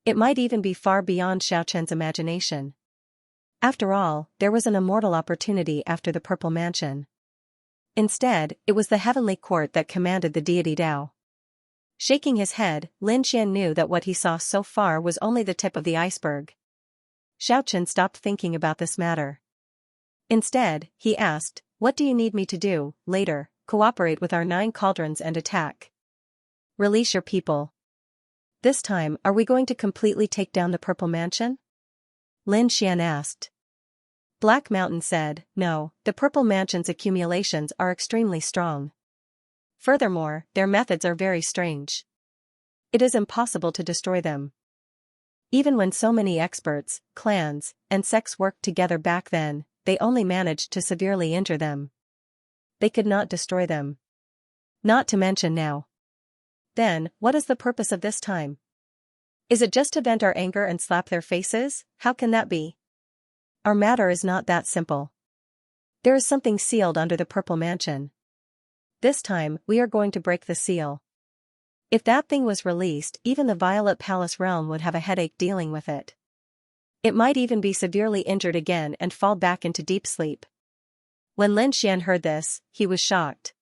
It might even be far beyond Xiaochen's imagination. After all, there was an immortal opportunity after the Purple Mansion. Instead, it was the heavenly court that commanded the deity Dao. Shaking his head, Lin Xian knew that what he saw so far was only the tip of the iceberg. Xiaochen stopped thinking about this matter. Instead, he asked, what do you need me to do? Later, cooperate with our 9 cauldrons and attack. Release your people. This time, are we going to completely take down the Purple Mansion? Lin Xian asked. Black Mountain said, no, the Purple Mansion's accumulations are extremely strong. Furthermore, their methods are very strange. It is impossible to destroy them. Even when so many experts, clans, and sects worked together back then, they only managed to severely injure them. They could not destroy them. Not to mention now. Then, what is the purpose of this time? Is it just to vent our anger and slap their faces? How can that be? Our matter is not that simple. There is something sealed under the Purple Mansion. This time, we are going to break the seal. If that thing was released, even the Violet Palace realm would have a headache dealing with it. It might even be severely injured again and fall back into deep sleep. When Lin Xian heard this, he was shocked.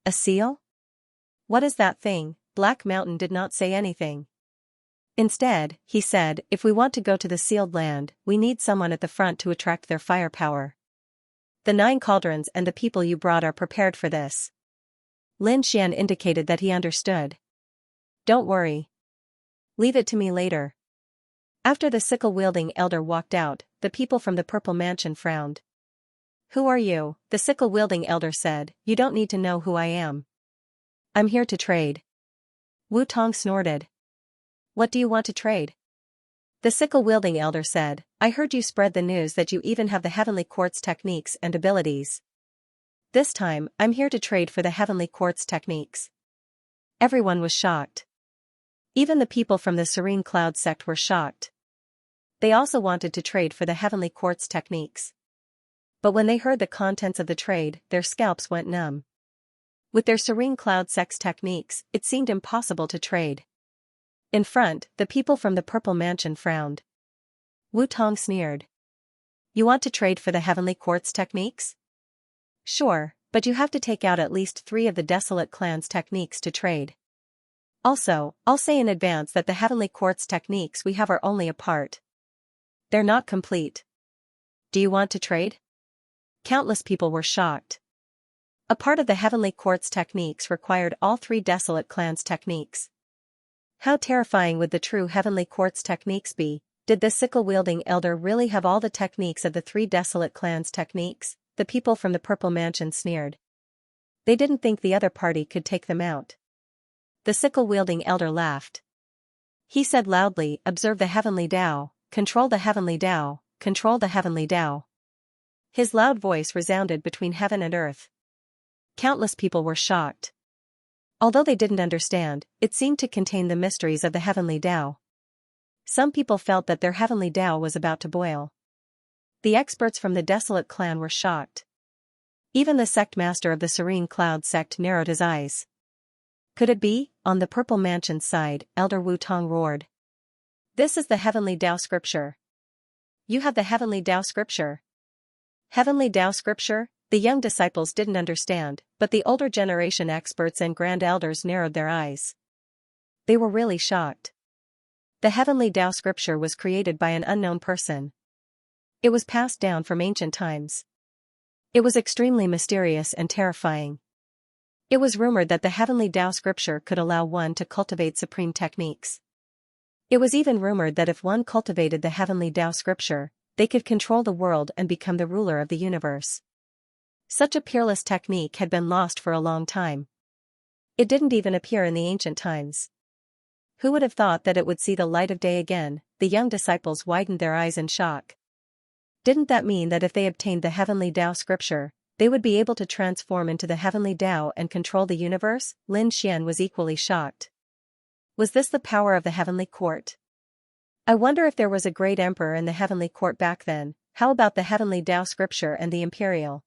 A seal? What is that thing? Black Mountain did not say anything. Instead, he said, if we want to go to the sealed land, we need someone at the front to attract their firepower. The 9 cauldrons and the people you brought are prepared for this. Lin Xian indicated that he understood. Don't worry. Leave it to me later. After the sickle-wielding elder walked out, the people from the Purple Mansion frowned. Who are you? The sickle-wielding elder said, you don't need to know who I am. I'm here to trade. Wu Tong snorted. What do you want to trade? The sickle-wielding elder said, I heard you spread the news that you even have the Heavenly Court's techniques and abilities. This time, I'm here to trade for the Heavenly Court's techniques. Everyone was shocked. Even the people from the Serene Cloud sect were shocked. They also wanted to trade for the heavenly quartz techniques. But when they heard the contents of the trade, their scalps went numb. With their Serene Cloud sect's techniques, it seemed impossible to trade. In front, the people from the Purple Mansion frowned. Wu Tong sneered. You want to trade for the heavenly quartz techniques? Sure, but you have to take out at least 3 of the Desolate Clan's techniques to trade. Also, I'll say in advance that the heavenly quartz techniques we have are only a part. They're not complete. Do you want to trade? Countless people were shocked. A part of the heavenly quartz techniques required all 3 Desolate Clan's techniques. How terrifying would the true heavenly quartz techniques be? Did the sickle-wielding elder really have all the techniques of the 3 Desolate Clan's techniques? The people from the Purple Mansion sneered. They didn't think the other party could take them out. The sickle-wielding elder laughed. He said loudly, observe the heavenly Tao, control the heavenly Tao, control the heavenly Tao. His loud voice resounded between heaven and earth. Countless people were shocked. Although they didn't understand, it seemed to contain the mysteries of the heavenly Tao. Some people felt that their heavenly Tao was about to boil. The experts from the Desolate Clan were shocked. Even the sect master of the Serene Cloud sect narrowed his eyes. Could it be? On the Purple Mansion's side, Elder Wu Tong roared. This is the heavenly Tao scripture. You have the heavenly Tao scripture. Heavenly Tao scripture? The young disciples didn't understand, but the older generation experts and grand elders narrowed their eyes. They were really shocked. The heavenly Tao scripture was created by an unknown person. It was passed down from ancient times. It was extremely mysterious and terrifying. It was rumored that the heavenly Tao scripture could allow one to cultivate supreme techniques. It was even rumored that if one cultivated the heavenly Tao scripture, they could control the world and become the ruler of the universe. Such a peerless technique had been lost for a long time. It didn't even appear in the ancient times. Who would have thought that it would see the light of day again? The young disciples widened their eyes in shock. Didn't that mean that if they obtained the heavenly Tao scripture, they would be able to transform into the heavenly Tao and control the universe? Lin Xian was equally shocked. Was this the power of the heavenly court? I wonder if there was a great emperor in the heavenly court back then. How about the heavenly Tao scripture and the imperial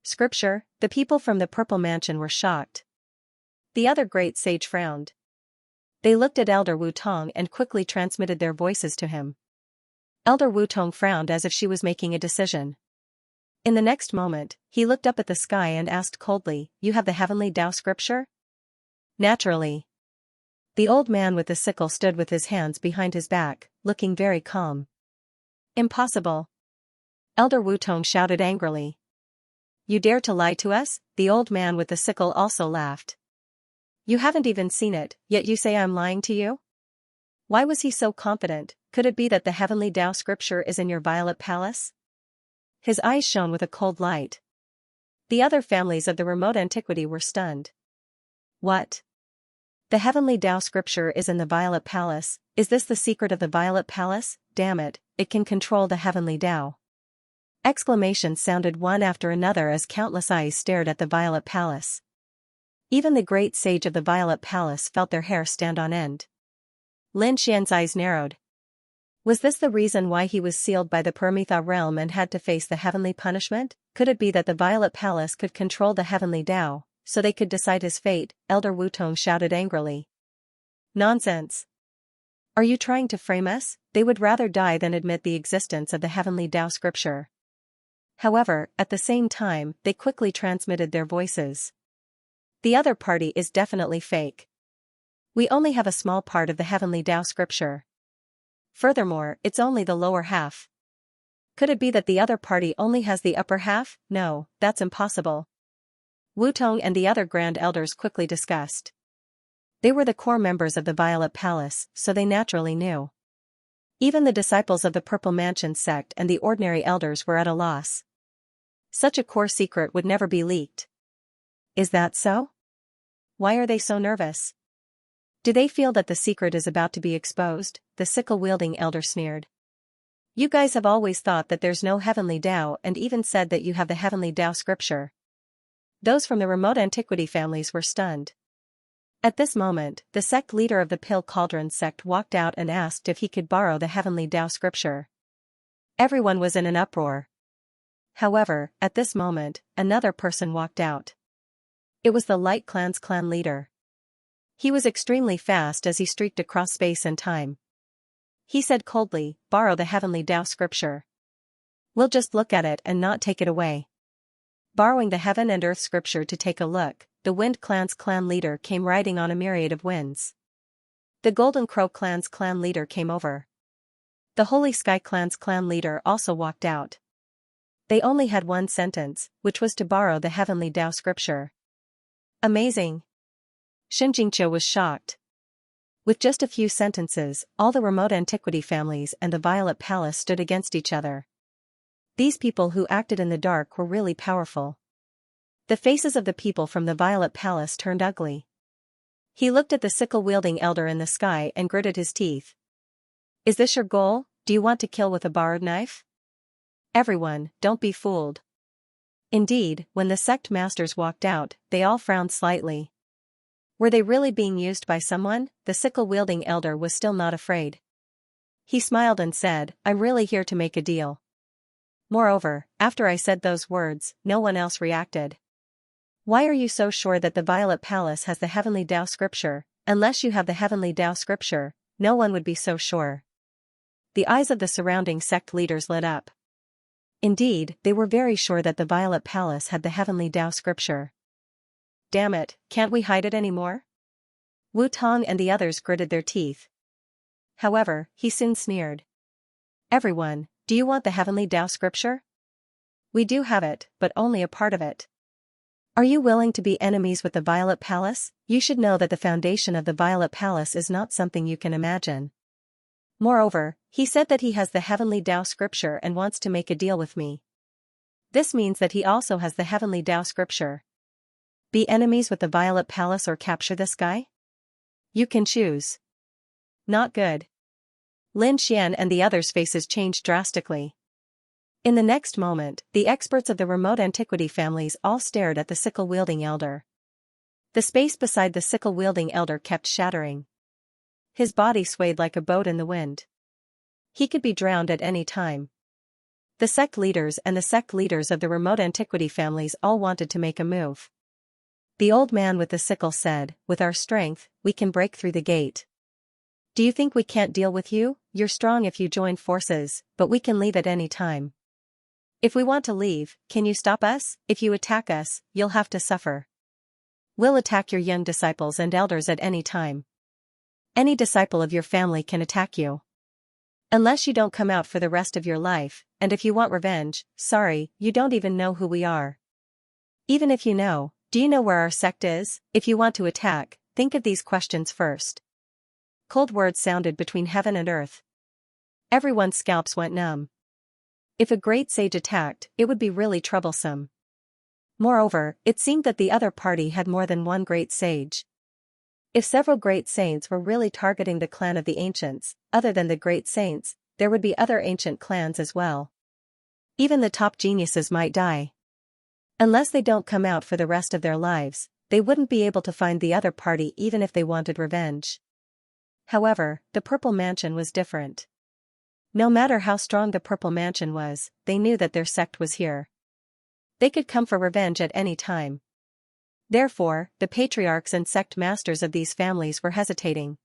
scripture? The people from the Purple Mansion were shocked. The other great sage frowned. They looked at Elder Wu Tong and quickly transmitted their voices to him. Elder Wu Tong frowned as if she was making a decision. In the next moment, he looked up at the sky and asked coldly, you have the heavenly Tao scripture? Naturally. The old man with the sickle stood with his hands behind his back, looking very calm. Impossible. Elder Wu Tong shouted angrily. You dare to lie to us? The old man with the sickle also laughed. You haven't even seen it, yet you say I'm lying to you? Why was he so confident? Could it be that the heavenly Tao scripture is in your Violet Palace? His eyes shone with a cold light. The other families of the remote antiquity were stunned. What? The heavenly Tao scripture is in the Violet Palace. Is this the secret of the Violet Palace? Damn it, it can control the heavenly Tao. Exclamations sounded one after another as countless eyes stared at the Violet Palace. Even the great sage of the Violet Palace felt their hair stand on end. Lin Xian's eyes narrowed. Was this the reason why he was sealed by the Paramitha realm and had to face the heavenly punishment? Could it be that the Violet Palace could control the heavenly Tao, so they could decide his fate? Elder Wu Tong shouted angrily. Nonsense. Are you trying to frame us? They would rather die than admit the existence of the heavenly Tao scripture. However, at the same time, they quickly transmitted their voices. The other party is definitely fake. We only have a small part of the heavenly Tao scripture. Furthermore, it's only the lower half. Could it be that the other party only has the upper half? No, that's impossible. Wu Tong and the other grand elders quickly discussed. They were the core members of the Violet Palace, so they naturally knew. Even the disciples of the Purple Mansion sect and the ordinary elders were at a loss. Such a core secret would never be leaked. Is that so? Why are they so nervous? Do they feel that the secret is about to be exposed? The sickle-wielding elder sneered. You guys have always thought that there's no heavenly Tao and even said that you have the heavenly Tao scripture. Those from the remote antiquity families were stunned. At this moment, the sect leader of the Pill Cauldron sect walked out and asked if he could borrow the Heavenly Tao scripture. Everyone was in an uproar. However, at this moment, another person walked out. It was the Light Clan's clan leader. He was extremely fast as he streaked across space and time. He said coldly, "Borrow the Heavenly Tao scripture. We'll just look at it and not take it away." Borrowing the Heaven and Earth scripture to take a look, the Wind Clan's clan leader came riding on a myriad of winds. The Golden Crow Clan's clan leader came over. The Holy Sky Clan's clan leader also walked out. They only had one sentence, which was to borrow the Heavenly Tao scripture. Amazing! Xianxia was shocked. With just a few sentences, all the remote antiquity families and the Violet Palace stood against each other. These people who acted in the dark were really powerful. The faces of the people from the Violet Palace turned ugly. He looked at the sickle-wielding elder in the sky and gritted his teeth. "Is this your goal? Do you want to kill with a borrowed knife?" Everyone, don't be fooled. Indeed, when the sect masters walked out, they all frowned slightly. Were they really being used by someone? The sickle-wielding elder was still not afraid. He smiled and said, "I'm really here to make a deal." Moreover, after I said those words, no one else reacted. "Why are you so sure that the Violet Palace has the Heavenly Tao scripture? Unless you have the Heavenly Tao scripture, no one would be so sure." The eyes of the surrounding sect leaders lit up. Indeed, they were very sure that the Violet Palace had the Heavenly Tao scripture. "Damn it, can't we hide it anymore?" Wu Tong and the others gritted their teeth. However, he soon sneered. "Everyone, do you want the Heavenly Tao scripture? We do have it, but only a part of it. Are you willing to be enemies with the Violet Palace? You should know that the foundation of the Violet Palace is not something you can imagine. Moreover, he said that he has the Heavenly Tao scripture and wants to make a deal with me. This means that he also has the Heavenly Tao scripture. Be enemies with the Violet Palace or capture this guy? You can choose." Not good. Lin Xian and the others' faces changed drastically. In the next moment, the experts of the remote antiquity families all stared at the sickle-wielding elder. The space beside the sickle-wielding elder kept shattering. His body swayed like a boat in the wind. He could be drowned at any time. The sect leaders and the sect leaders of the remote antiquity families all wanted to make a move. The old man with the sickle said, "With our strength, we can break through the gate. Do you think we can't deal with you? You're strong if you join forces, but we can leave at any time. If we want to leave, can you stop us? If you attack us, you'll have to suffer. We'll attack your young disciples and elders at any time. Any disciple of your family can attack you. Unless you don't come out for the rest of your life, and if you want revenge, sorry, you don't even know who we are. Even if you know, do you know where our sect is? If you want to attack, think of these questions first." Cold words sounded between heaven and earth. Everyone's scalps went numb. If a great sage attacked, it would be really troublesome. Moreover, it seemed that the other party had more than one great sage. If several great saints were really targeting the clan of the ancients, other than the great saints, there would be other ancient clans as well. Even the top geniuses might die. Unless they don't come out for the rest of their lives, they wouldn't be able to find the other party even if they wanted revenge. However, the Purple Mansion was different. No matter how strong the Purple Mansion was, they knew that their sect was here. They could come for revenge at any time. Therefore, the patriarchs and sect masters of these families were hesitating.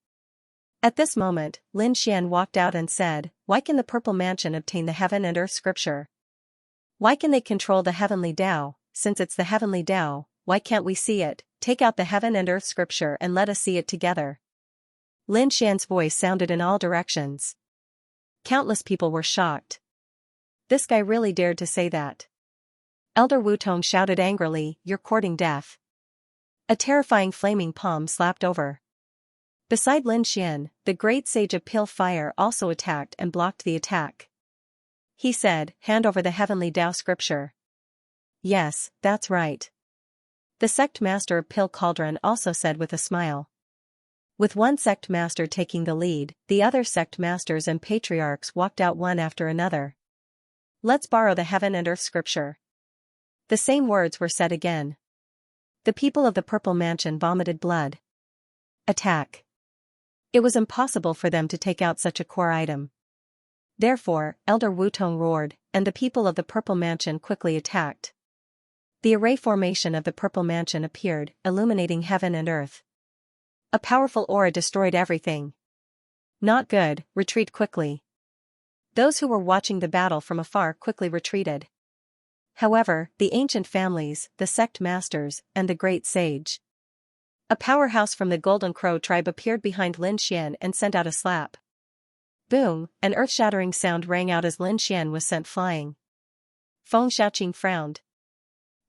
At this moment, Lin Xian walked out and said, "Why can the Purple Mansion obtain the Heaven and Earth scripture? Why can they control the Heavenly Tao? Since it's the Heavenly Tao, why can't we see it? Take out the Heaven and Earth scripture and let us see it together." Lin Xian's voice sounded in all directions. Countless people were shocked. This guy really dared to say that. Elder Wu Tong shouted angrily, "You're courting death." A terrifying flaming palm slapped over. Beside Lin Xian, the great sage of Pale Fire also attacked and blocked the attack. He said, "Hand over the Heavenly Tao scripture." "Yes, that's right." The sect master of Pill Cauldron also said with a smile. With one sect master taking the lead, the other sect masters and patriarchs walked out one after another. "Let's borrow the Heaven and Earth scripture." The same words were said again. The people of the Purple Mansion vomited blood. Attack. It was impossible for them to take out such a core item. Therefore, Elder Wutong roared, and the people of the Purple Mansion quickly attacked. The array formation of the Purple Mansion appeared, illuminating heaven and earth. A powerful aura destroyed everything. Not good, retreat quickly. Those who were watching the battle from afar quickly retreated. However, the ancient families, the sect masters, and the great sage. A powerhouse from the Golden Crow tribe appeared behind Lin Xian and sent out a slap. Boom, an earth-shattering sound rang out as Lin Xian was sent flying. Feng Xiaoqing frowned.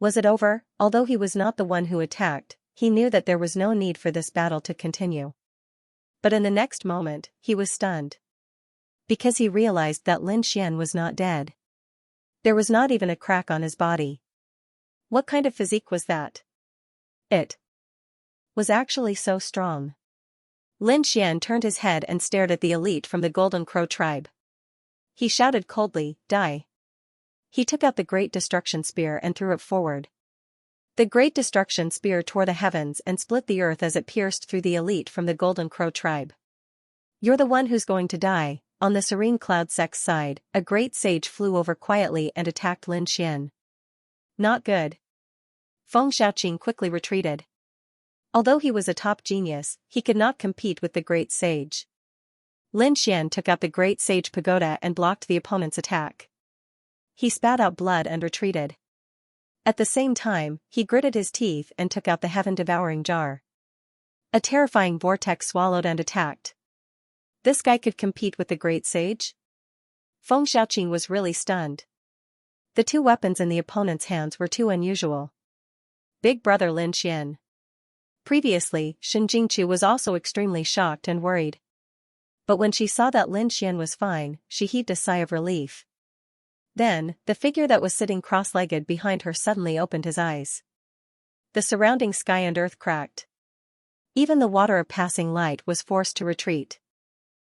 Was it over? Although he was not the one who attacked, he knew that there was no need for this battle to continue. But in the next moment, he was stunned. Because he realized that Lin Xian was not dead. There was not even a crack on his body. What kind of physique was that? It was actually so strong. Lin Xian turned his head and stared at the elite from the Golden Crow tribe. He shouted coldly, "Die." He took out the Great Destruction Spear and threw it forward. The Great Destruction Spear tore the heavens and split the earth as it pierced through the elite from the Golden Crow tribe. "You're the one who's going to die." On the Serene Cloud sect's side, a great sage flew over quietly and attacked Lin Xian. Not good. Feng Xiaoqing quickly retreated. Although he was a top genius, he could not compete with the great sage. Lin Xian took out the great sage pagoda and blocked the opponent's attack. He spat out blood and retreated. At the same time, he gritted his teeth and took out the heaven-devouring jar. A terrifying vortex swallowed and attacked. This guy could compete with the great sage? Feng Xiaoqing was really stunned. The two weapons in the opponent's hands were too unusual. Big brother Lin Xian. Previously, Shen Jingqiu was also extremely shocked and worried. But when she saw that Lin Xian was fine, she heaved a sigh of relief. Then, the figure that was sitting cross-legged behind her suddenly opened his eyes. The surrounding sky and earth cracked. Even the water of passing light was forced to retreat.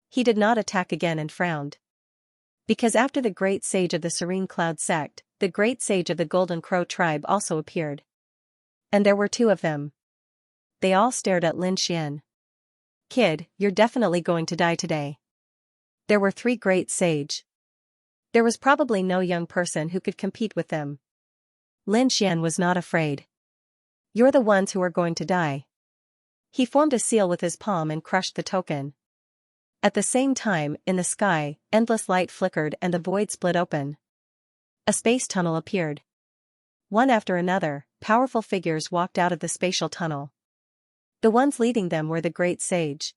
He did not attack again and frowned. Because after the great sage of the Serene Cloud sect, the great sage of the Golden Crow tribe also appeared. And there were two of them. They all stared at Lin Xian. "Kid, you're definitely going to die today." There were three great sage. There was probably no young person who could compete with them. Lin Xian was not afraid. "You're the ones who are going to die." He formed a seal with his palm and crushed the token. At the same time, in the sky, endless light flickered and the void split open. A space tunnel appeared. One after another, powerful figures walked out of the spatial tunnel. The ones leading them were the great sage.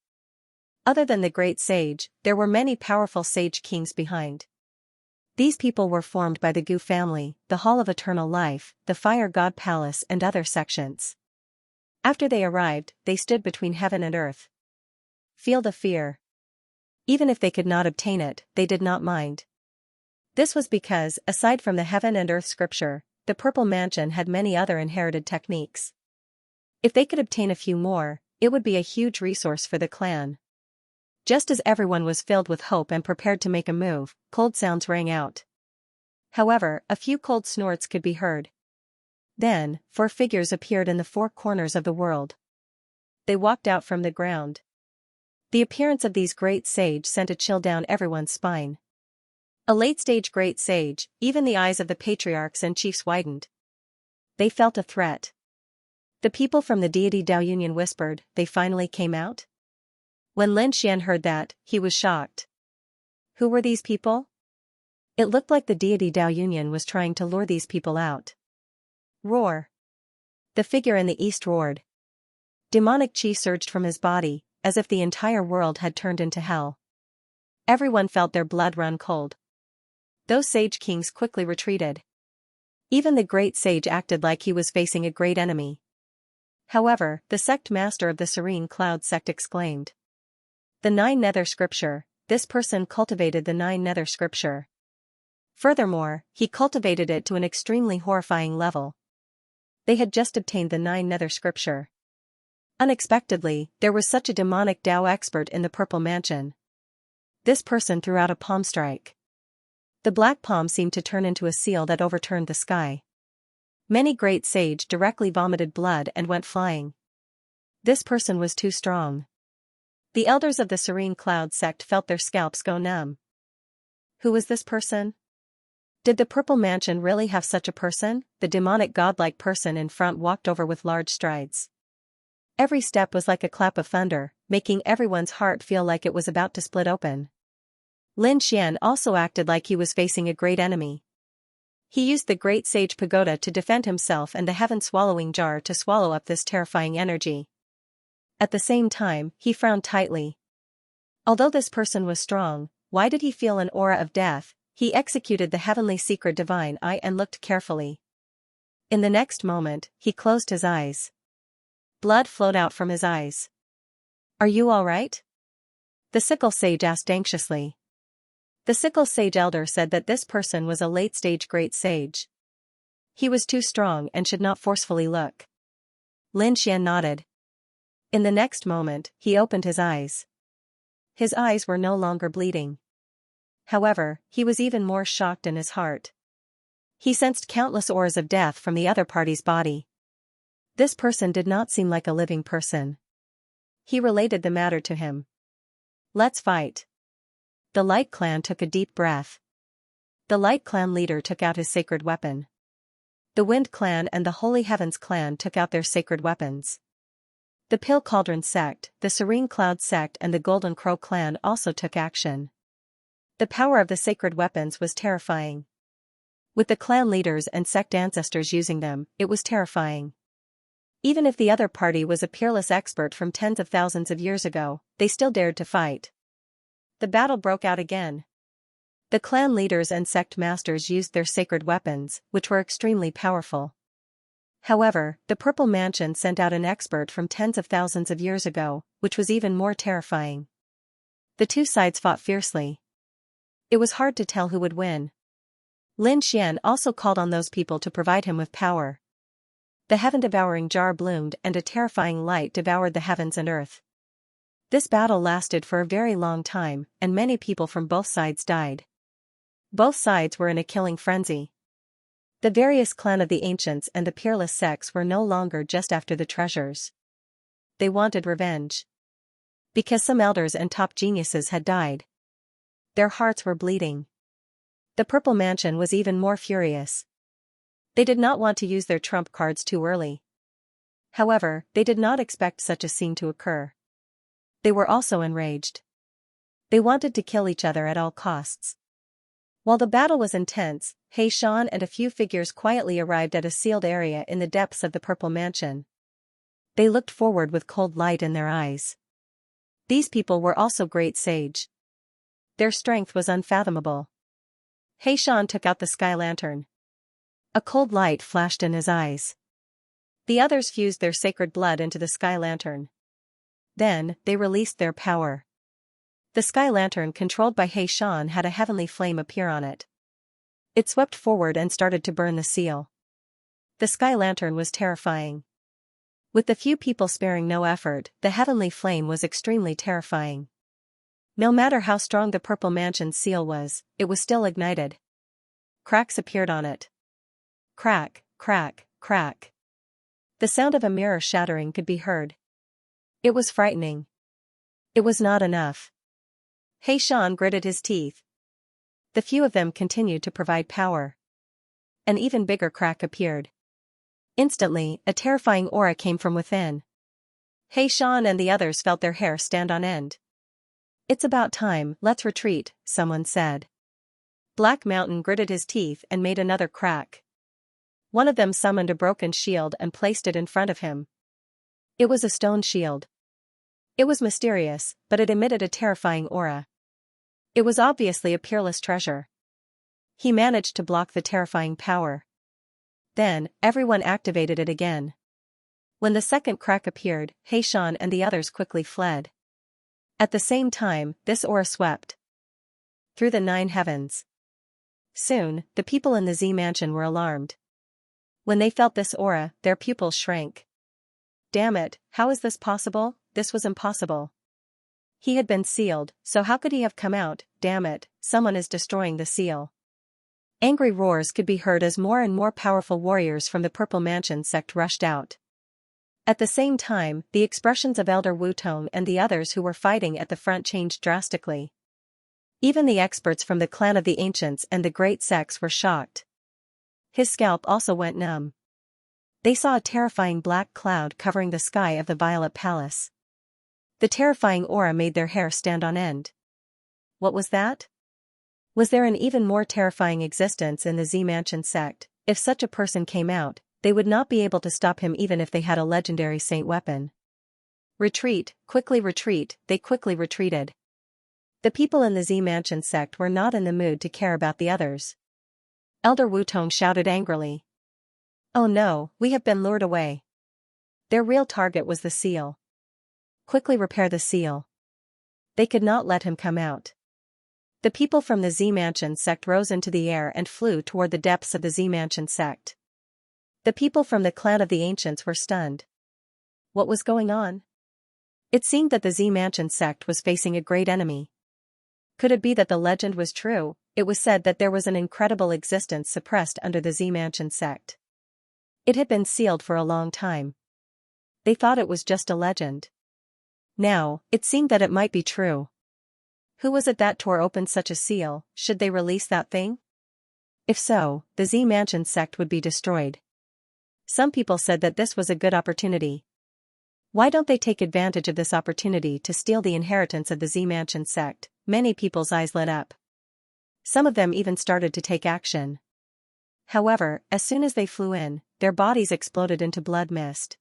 Other than the great sage, there were many powerful sage kings behind. These people were formed by the Gu family, the Hall of Eternal Life, the Fire God Palace and other sections. After they arrived, they stood between heaven and earth. Feel the fear. Even if they could not obtain it, they did not mind. This was because, aside from the heaven and earth scripture, the Purple Mansion had many other inherited techniques. If they could obtain a few more, it would be a huge resource for the clan. Just as everyone was filled with hope and prepared to make a move, cold sounds rang out. However, a few cold snorts could be heard. Then, four figures appeared in the four corners of the world. They walked out from the ground. The appearance of these great sage sent a chill down everyone's spine. A late-stage great sage, even the eyes of the patriarchs and chiefs widened. They felt a threat. The people from the deity Dao Union whispered, "They finally came out?" When Lin Xian heard that, he was shocked. Who were these people? It looked like the deity Dao Union was trying to lure these people out. Roar. The figure in the east roared. Demonic chi surged from his body, as if the entire world had turned into hell. Everyone felt their blood run cold. Those sage kings quickly retreated. Even the great sage acted like he was facing a great enemy. However, the sect master of the Serene Cloud sect exclaimed. The Nine Nether Scripture, this person cultivated the Nine Nether Scripture. Furthermore, he cultivated it to an extremely horrifying level. They had just obtained the Nine Nether Scripture. Unexpectedly, there was such a demonic Dao expert in the Purple Mansion. This person threw out a palm strike. The black palm seemed to turn into a seal that overturned the sky. Many great sage directly vomited blood and went flying. This person was too strong. The elders of the Serene Cloud sect felt their scalps go numb. Who was this person? Did the Purple Mansion really have such a person? The demonic godlike person in front walked over with large strides. Every step was like a clap of thunder, making everyone's heart feel like it was about to split open. Lin Xian also acted like he was facing a great enemy. He used the Great Sage Pagoda to defend himself and the Heaven-Swallowing Jar to swallow up this terrifying energy. At the same time, he frowned tightly. Although this person was strong, why did he feel an aura of death? He executed the heavenly secret divine eye and looked carefully. In the next moment, he closed his eyes. Blood flowed out from his eyes. Are you all right? The Sickle Sage asked anxiously. The Sickle Sage elder said that this person was a late-stage great sage. He was too strong and should not forcefully look. Lin Xian nodded. In the next moment, he opened his eyes. His eyes were no longer bleeding. However, he was even more shocked in his heart. He sensed countless auras of death from the other party's body. This person did not seem like a living person. He related the matter to him. Let's fight. The Light Clan took a deep breath. The Light Clan leader took out his sacred weapon. The Wind Clan and the Holy Heavens Clan took out their sacred weapons. The Pill Cauldron sect, the Serene Cloud sect and the Golden Crow clan also took action. The power of the sacred weapons was terrifying. With the clan leaders and sect ancestors using them, it was terrifying. Even if the other party was a peerless expert from tens of thousands of years ago, they still dared to fight. The battle broke out again. The clan leaders and sect masters used their sacred weapons, which were extremely powerful. However, the Purple Mansion sent out an expert from tens of thousands of years ago, which was even more terrifying. The two sides fought fiercely. It was hard to tell who would win. Lin Xian also called on those people to provide him with power. The heaven-devouring jar bloomed and a terrifying light devoured the heavens and earth. This battle lasted for a very long time, and many people from both sides died. Both sides were in a killing frenzy. The various clan of the ancients and the peerless sects were no longer just after the treasures. They wanted revenge. Because some elders and top geniuses had died. Their hearts were bleeding. The Purple Mansion was even more furious. They did not want to use their trump cards too early. However, they did not expect such a scene to occur. They were also enraged. They wanted to kill each other at all costs. While the battle was intense, He Shan and a few figures quietly arrived at a sealed area in the depths of the Purple Mansion. They looked forward with cold light in their eyes. These people were also great sage. Their strength was unfathomable. He Shan took out the sky lantern. A cold light flashed in his eyes. The others fused their sacred blood into the sky lantern. Then, they released their power. The sky lantern controlled by He Shan had a heavenly flame appear on it. It swept forward and started to burn the seal. The sky lantern was terrifying. With the few people sparing no effort, the heavenly flame was extremely terrifying. No matter how strong the Purple Mansion's seal was, it was still ignited. Cracks appeared on it. Crack, crack, crack. The sound of a mirror shattering could be heard. It was frightening. It was not enough. He Shan gritted his teeth. The few of them continued to provide power. An even bigger crack appeared. Instantly, a terrifying aura came from within. He Shan and the others felt their hair stand on end. It's about time, let's retreat, someone said. Black Mountain gritted his teeth and made another crack. One of them summoned a broken shield and placed it in front of him. It was a stone shield. It was mysterious, but it emitted a terrifying aura. It was obviously a peerless treasure. He managed to block the terrifying power. Then, everyone activated it again. When the second crack appeared, He Shan and the others quickly fled. At the same time, this aura swept through the 9 heavens. Soon, the people in the Z Mansion were alarmed. When they felt this aura, their pupils shrank. Damn it, how is this possible? This was impossible. He had been sealed, so how could he have come out? Damn it, someone is destroying the seal. Angry roars could be heard as more and more powerful warriors from the Purple Mansion sect rushed out. At the same time, the expressions of Elder Wutong and the others who were fighting at the front changed drastically. Even the experts from the clan of the ancients and the great sects were shocked. His scalp also went numb. They saw a terrifying black cloud covering the sky of the Violet Palace. The terrifying aura made their hair stand on end. What was that? Was there an even more terrifying existence in the Z-Mansion sect? If such a person came out, they would not be able to stop him even if they had a legendary saint weapon. Retreat, quickly retreat, they quickly retreated. The people in the Z-Mansion sect were not in the mood to care about the others. Elder Wutong shouted angrily. Oh no, we have been lured away. Their real target was the seal. Quickly repair the seal. They could not let him come out. The people from the Z-Mansion sect rose into the air and flew toward the depths of the Z-Mansion sect. The people from the clan of the ancients were stunned. What was going on? It seemed that the Z-Mansion sect was facing a great enemy. Could it be that the legend was true? It was said that there was an incredible existence suppressed under the Z-Mansion sect. It had been sealed for a long time. They thought it was just a legend. Now, it seemed that it might be true. Who was it that tore open such a seal? Should they release that thing? If so, the Z-Mansion sect would be destroyed. Some people said that this was a good opportunity. Why don't they take advantage of this opportunity to steal the inheritance of the Z-Mansion sect? Many people's eyes lit up. Some of them even started to take action. However, as soon as they flew in, their bodies exploded into blood mist.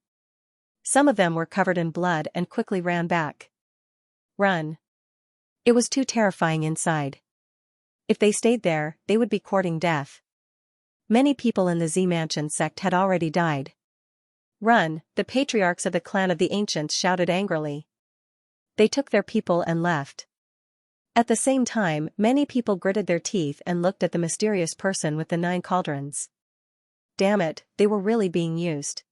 Some of them were covered in blood and quickly ran back. Run. It was too terrifying inside. If they stayed there, they would be courting death. Many people in the Z-Mansion sect had already died. Run, the patriarchs of the clan of the ancients shouted angrily. They took their people and left. At the same time, many people gritted their teeth and looked at the mysterious person with the 9 cauldrons. Damn it, they were really being used.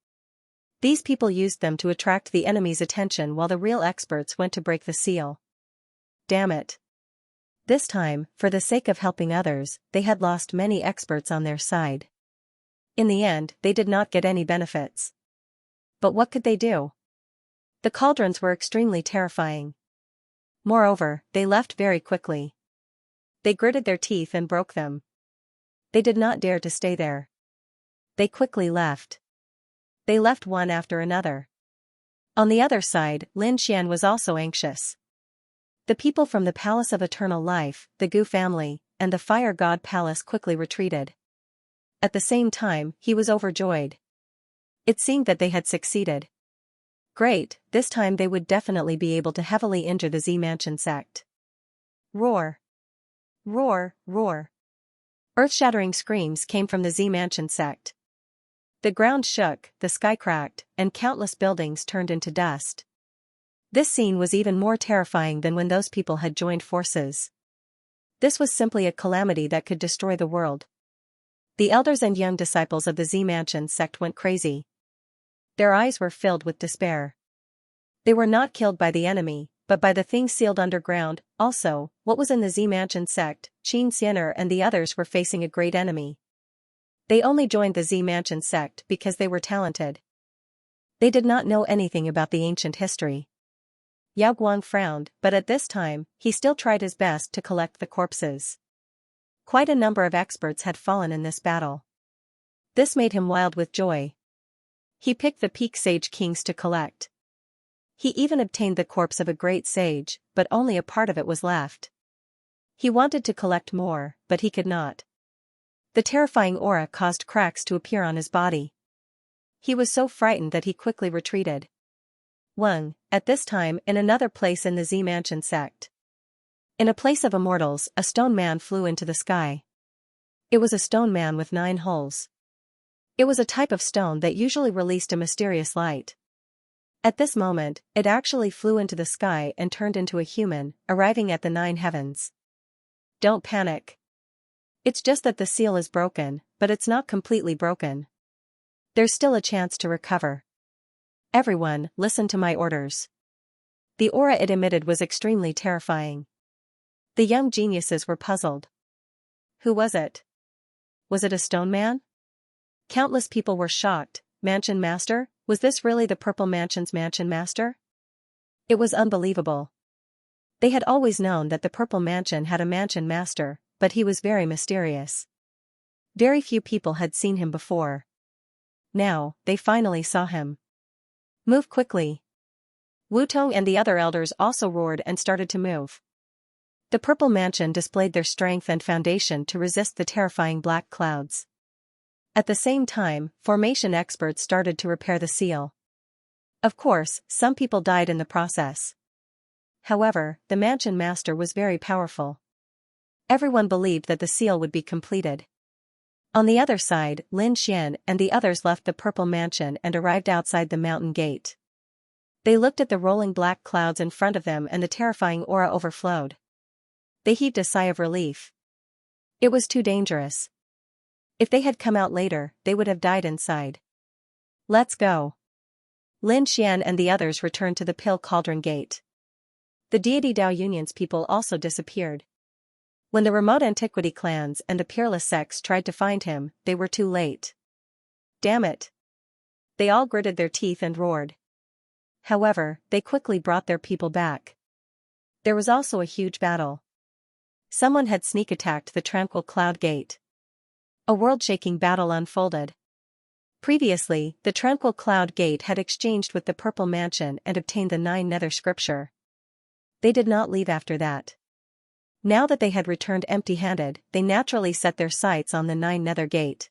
These people used them to attract the enemy's attention while the real experts went to break the seal. Damn it. This time, for the sake of helping others, they had lost many experts on their side. In the end, they did not get any benefits. But what could they do? The cauldrons were extremely terrifying. Moreover, they left very quickly. They gritted their teeth and broke them. They did not dare to stay there. They quickly left. They left one after another. On the other side, Lin Xian was also anxious. The people from the Palace of Eternal Life, the Gu family, and the Fire God Palace quickly retreated. At the same time, he was overjoyed. It seemed that they had succeeded. Great, this time they would definitely be able to heavily injure the Z-Mansion sect. Roar. Roar, roar. Earth-shattering screams came from the Z-Mansion sect. The ground shook, the sky cracked, and countless buildings turned into dust. This scene was even more terrifying than when those people had joined forces. This was simply a calamity that could destroy the world. The elders and young disciples of the Z-Mansion sect went crazy. Their eyes were filled with despair. They were not killed by the enemy, but by the thing sealed underground. Also, what was in the Z-Mansion sect? Xianxia and the others were facing a great enemy. They only joined the Z-Mansion sect because they were talented. They did not know anything about the ancient history. Yao Guang frowned, but at this time, he still tried his best to collect the corpses. Quite a number of experts had fallen in this battle. This made him wild with joy. He picked the peak sage kings to collect. He even obtained the corpse of a great sage, but only a part of it was left. He wanted to collect more, but he could not. The terrifying aura caused cracks to appear on his body. He was so frightened that he quickly retreated. Wang, at this time in another place in the Z-Mansion sect. In a place of immortals, a stone man flew into the sky. It was a stone man with 9 holes. It was a type of stone that usually released a mysterious light. At this moment, it actually flew into the sky and turned into a human, arriving at the 9 heavens. Don't panic. It's just that the seal is broken, but it's not completely broken. There's still a chance to recover. Everyone, listen to my orders. The aura it emitted was extremely terrifying. The young geniuses were puzzled. Who was it? Was it a stone man? Countless people were shocked. Mansion Master, Was this really the Purple Mansion's mansion master? It was unbelievable. They had always known that the Purple Mansion had a mansion master, but he was very mysterious. Very few people had seen him before. Now, they finally saw him. Move quickly. Wutong and the other elders also roared and started to move. The Purple Mansion displayed their strength and foundation to resist the terrifying black clouds. At the same time, formation experts started to repair the seal. Of course, some people died in the process. However, the mansion master was very powerful. Everyone believed that the seal would be completed. On the other side, Lin Xian and the others left the Purple Mansion and arrived outside the mountain gate. They looked at the rolling black clouds in front of them and the terrifying aura overflowed. They heaved a sigh of relief. It was too dangerous. If they had come out later, they would have died inside. Let's go. Lin Xian and the others returned to the Pill Cauldron Gate. The deity Dao Union's people also disappeared. When the remote antiquity clans and the peerless sects tried to find him, they were too late. Damn it. They all gritted their teeth and roared. However, they quickly brought their people back. There was also a huge battle. Someone had sneak attacked the Tranquil Cloud Gate. A world-shaking battle unfolded. Previously, the Tranquil Cloud Gate had exchanged with the Purple Mansion and obtained the 9 Nether Scripture. They did not leave after that. Now that they had returned empty-handed, they naturally set their sights on the 9 Nether Gate.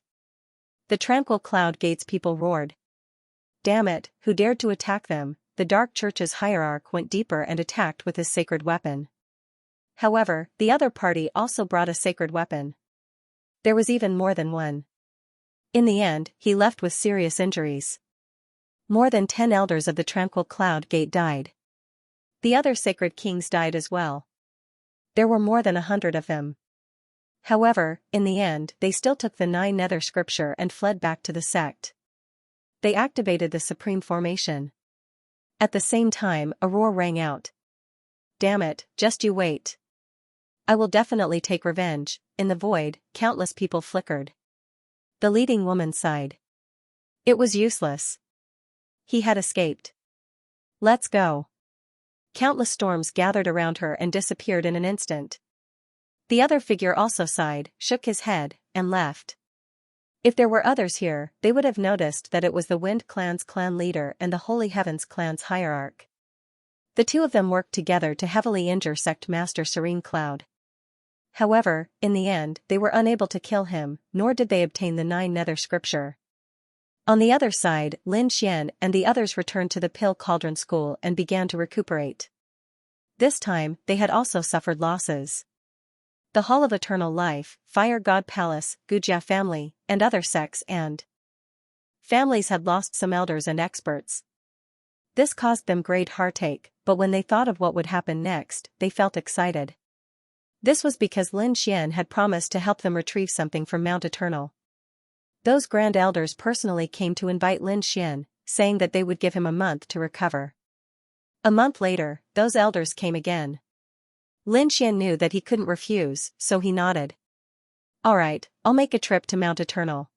The Tranquil Cloud Gate's people roared. Damn it, who dared to attack them? The Dark Church's hierarch went deeper and attacked with his sacred weapon. However, the other party also brought a sacred weapon. There was even more than one. In the end, he left with serious injuries. More than 10 elders of the Tranquil Cloud Gate died. The other sacred kings died as well. There were more than 100 of them. However, in the end, they still took the 9 Nether Scripture and fled back to the sect. They activated the Supreme Formation. At the same time, a roar rang out. Damn it, just you wait. I will definitely take revenge. In the void, countless people flickered. The leading woman sighed. It was useless. He had escaped. Let's go. Countless storms gathered around her and disappeared in an instant. The other figure also sighed, shook his head, and left. If there were others here, they would have noticed that it was the Wind Clan's clan leader and the Holy Heavens clan's hierarch. The two of them worked together to heavily injure Sect Master Serene Cloud. However, in the end, they were unable to kill him, nor did they obtain the 9 Nether Scripture. On the other side, Lin Xian and the others returned to the Pill Cauldron School and began to recuperate. This time, they had also suffered losses. The Hall of Eternal Life, Fire God Palace, Gujia family, and other sects and families had lost some elders and experts. This caused them great heartache, but when they thought of what would happen next, they felt excited. This was because Lin Xian had promised to help them retrieve something from Mount Eternal. Those grand elders personally came to invite Lin Xian, saying that they would give him a month to recover. A month later, those elders came again. Lin Xian knew that he couldn't refuse, so he nodded. Alright, I'll make a trip to Mount Eternal.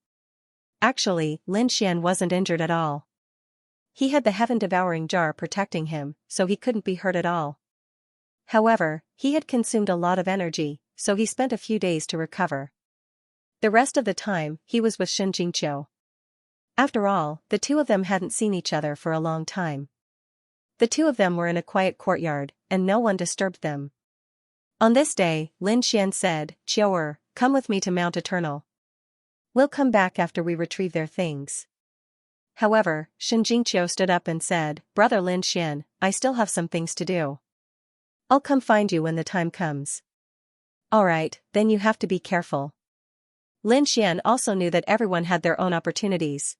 Actually, Lin Xian wasn't injured at all. He had the heaven-devouring jar protecting him, so he couldn't be hurt at all. However, he had consumed a lot of energy, so he spent a few days to recover. The rest of the time, he was with Xianxia. After all, the two of them hadn't seen each other for a long time. The two of them were in a quiet courtyard, and no one disturbed them. On this day, Lin Xian said, Qiu'er, come with me to Mount Eternal. We'll come back after we retrieve their things. However, Xianxia stood up and said, Brother Lin Xian, I still have some things to do. I'll come find you when the time comes. Alright, then you have to be careful. Lin Xian also knew that everyone had their own opportunities.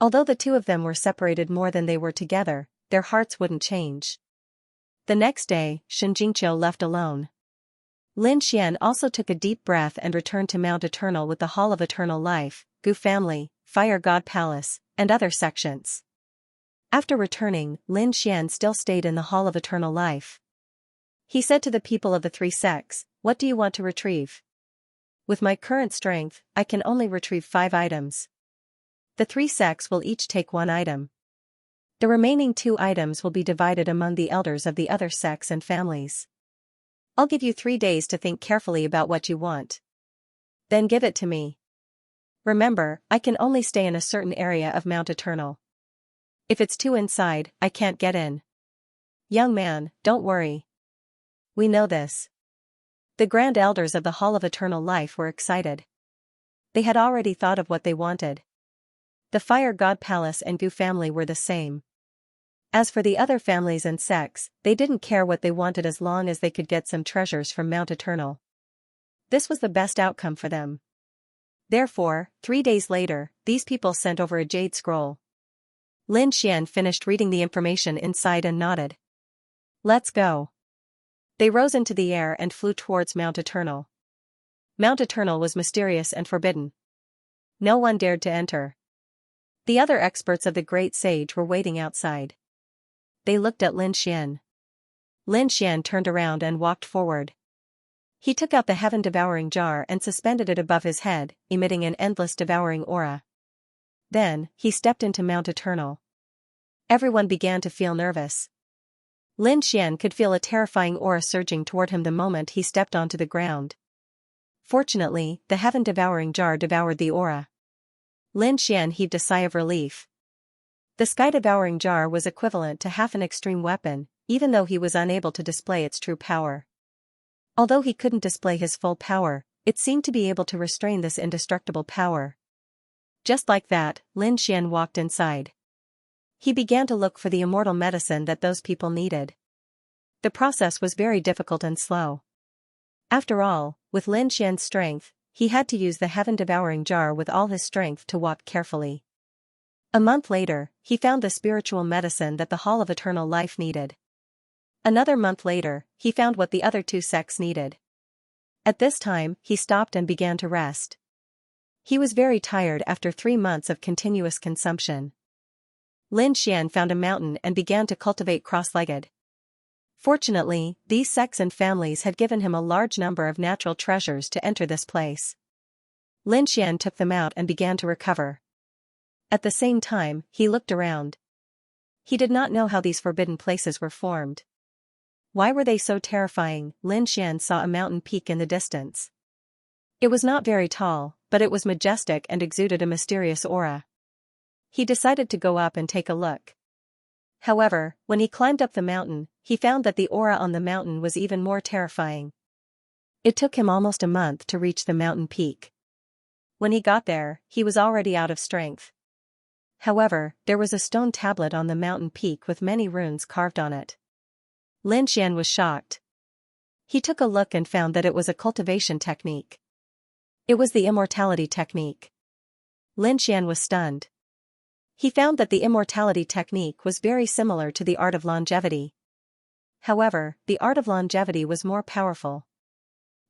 Although the two of them were separated more than they were together, their hearts wouldn't change. The next day, Xianxia left alone. Lin Xian also took a deep breath and returned to Mount Eternal with the Hall of Eternal Life, Gu family, Fire God Palace, and other sections. After returning, Lin Xian still stayed in the Hall of Eternal Life. He said to the people of the 3 sects, what do you want to retrieve? With my current strength, I can only retrieve 5 items. The 3 sects will each take 1 item. The remaining 2 items will be divided among the elders of the other sects and families. I'll give you 3 days to think carefully about what you want. Then give it to me. Remember, I can only stay in a certain area of Mount Eternal. If it's too inside, I can't get in. Young man, don't worry. We know this. The Grand Elders of the Hall of Eternal Life were excited. They had already thought of what they wanted. The Fire God Palace and Gu family were the same. As for the other families and sects, they didn't care what they wanted as long as they could get some treasures from Mount Eternal. This was the best outcome for them. Therefore, 3 days later, these people sent over a jade scroll. Lin Xian finished reading the information inside and nodded. Let's go. They rose into the air and flew towards Mount Eternal. Mount Eternal was mysterious and forbidden. No one dared to enter. The other experts of the Great Sage were waiting outside. They looked at Lin Xian. Lin Xian turned around and walked forward. He took out the heaven-devouring jar and suspended it above his head, emitting an endless devouring aura. Then, he stepped into Mount Eternal. Everyone began to feel nervous. Lin Xian could feel a terrifying aura surging toward him the moment he stepped onto the ground. Fortunately, the heaven-devouring jar devoured the aura. Lin Xian heaved a sigh of relief. The sky-devouring jar was equivalent to half an extreme weapon, even though he was unable to display its true power. Although he couldn't display his full power, it seemed to be able to restrain this indestructible power. Just like that, Lin Xian walked inside. He began to look for the immortal medicine that those people needed. The process was very difficult and slow. After all, with Lin Xian's strength, he had to use the heaven-devouring jar with all his strength to walk carefully. A month later, he found the spiritual medicine that the Hall of Eternal Life needed. Another month later, he found what the other 2 sects needed. At this time, he stopped and began to rest. He was very tired after 3 months of continuous consumption. Lin Xian found a mountain and began to cultivate cross-legged. Fortunately, these sects and families had given him a large number of natural treasures to enter this place. Lin Xian took them out and began to recover. At the same time, he looked around. He did not know how these forbidden places were formed. Why were they so terrifying? Lin Xian saw a mountain peak in the distance. It was not very tall, but it was majestic and exuded a mysterious aura. He decided to go up and take a look. However, when he climbed up the mountain, he found that the aura on the mountain was even more terrifying. It took him almost a month to reach the mountain peak. When he got there, he was already out of strength. However, there was a stone tablet on the mountain peak with many runes carved on it. Lin Xian was shocked. He took a look and found that it was a cultivation technique. It was the immortality technique. Lin Xian was stunned. He found that the immortality technique was very similar to the art of longevity. However, the art of longevity was more powerful.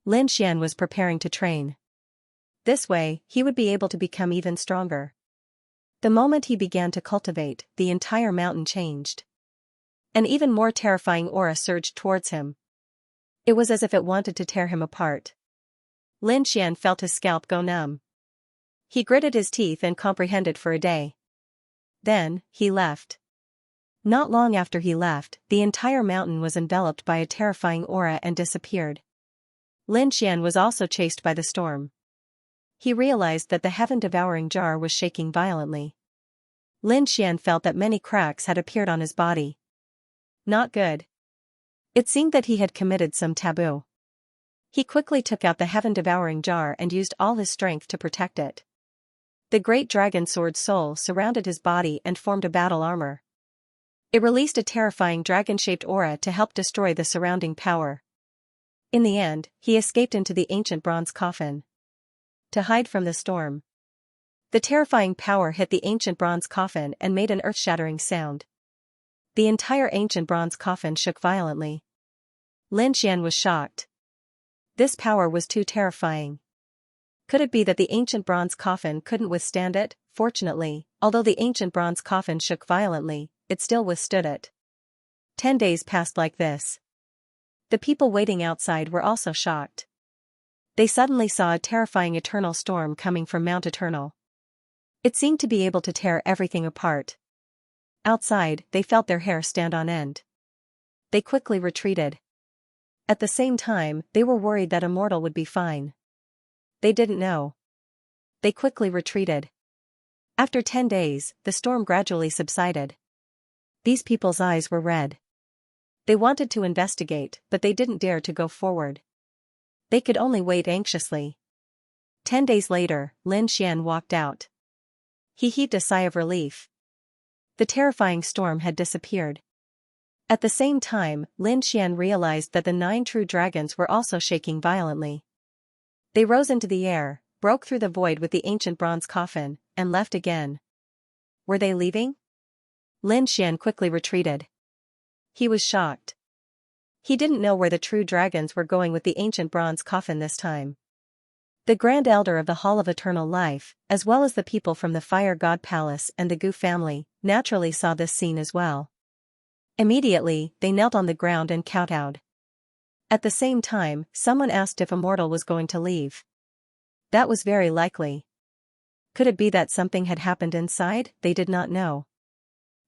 Lin Xian was preparing to train. This way, he would be able to become even stronger. The moment he began to cultivate, the entire mountain changed. An even more terrifying aura surged towards him. It was as if it wanted to tear him apart. Lin Xian felt his scalp go numb. He gritted his teeth and comprehended for a day. Then, he left. Not long after he left, the entire mountain was enveloped by a terrifying aura and disappeared. Lin Xian was also chased by the storm. He realized that the heaven-devouring jar was shaking violently. Lin Xian felt that many cracks had appeared on his body. Not good. It seemed that he had committed some taboo. He quickly took out the heaven-devouring jar and used all his strength to protect it. The great dragon sword soul surrounded his body and formed a battle armor. It released a terrifying dragon-shaped aura to help destroy the surrounding power. In the end, he escaped into the ancient bronze coffin. To hide from the storm. The terrifying power hit the ancient bronze coffin and made an earth-shattering sound. The entire ancient bronze coffin shook violently. Lin Xian was shocked. This power was too terrifying. Could it be that the ancient bronze coffin couldn't withstand it? Fortunately, although the ancient bronze coffin shook violently, it still withstood it. 10 days passed like this. The people waiting outside were also shocked. They suddenly saw a terrifying eternal storm coming from Mount Eternal. It seemed to be able to tear everything apart. Outside, they felt their hair stand on end. They quickly retreated. At the same time, they were worried that Immortal would be fine. They didn't know. They quickly retreated. After 10 days, the storm gradually subsided. These people's eyes were red. They wanted to investigate, but they didn't dare to go forward. They could only wait anxiously. 10 days later, Lin Xian walked out. He heaved a sigh of relief. The terrifying storm had disappeared. At the same time, Lin Xian realized that the 9 true dragons were also shaking violently. They rose into the air, broke through the void with the ancient bronze coffin, and left again. Were they leaving? Lin Xian quickly retreated. He was shocked. He didn't know where the true dragons were going with the ancient bronze coffin this time. The Grand Elder of the Hall of Eternal Life, as well as the people from the Fire God Palace and the Gu family, naturally saw this scene as well. Immediately, they knelt on the ground and kowtowed. At the same time, someone asked if Immortal was going to leave. That was very likely. Could it be that something had happened inside? They did not know.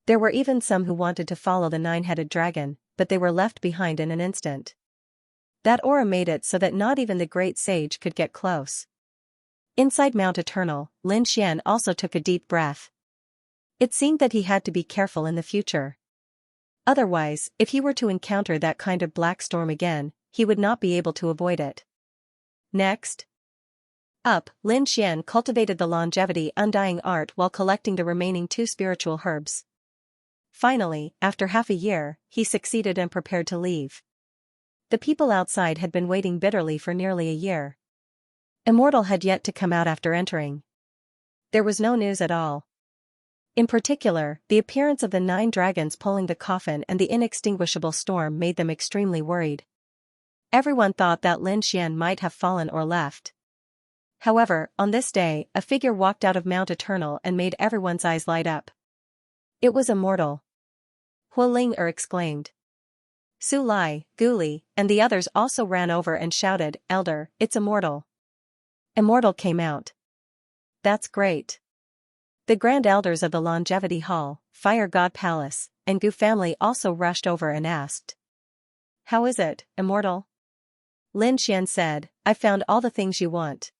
There were even some who wanted to follow the 9-headed dragon, but they were left behind in an instant. That aura made it so that not even the great sage could get close. Inside Mount Eternal, Lin Xian also took a deep breath. It seemed that he had to be careful in the future. Otherwise, if he were to encounter that kind of black storm again, he would not be able to avoid it. Next up, Lin Xian cultivated the longevity undying art while collecting the remaining 2 spiritual herbs. Finally, after half a year, he succeeded and prepared to leave. The people outside had been waiting bitterly for nearly a year. Immortal had yet to come out after entering. There was no news at all. In particular, the appearance of the 9 dragons pulling the coffin and the inextinguishable storm made them extremely worried. Everyone thought that Lin Xian might have fallen or left. However, on this day, a figure walked out of Mount Eternal and made everyone's eyes light up. It was Immortal. Huo Ling exclaimed. Su Lai, Gu Li, and the others also ran over and shouted, "Elder, it's Immortal." Immortal came out. That's great. The Grand Elders of the Longevity Hall, Fire God Palace, and Gu family also rushed over and asked. How is it, Immortal? Lin Xian said, I found all the things you want.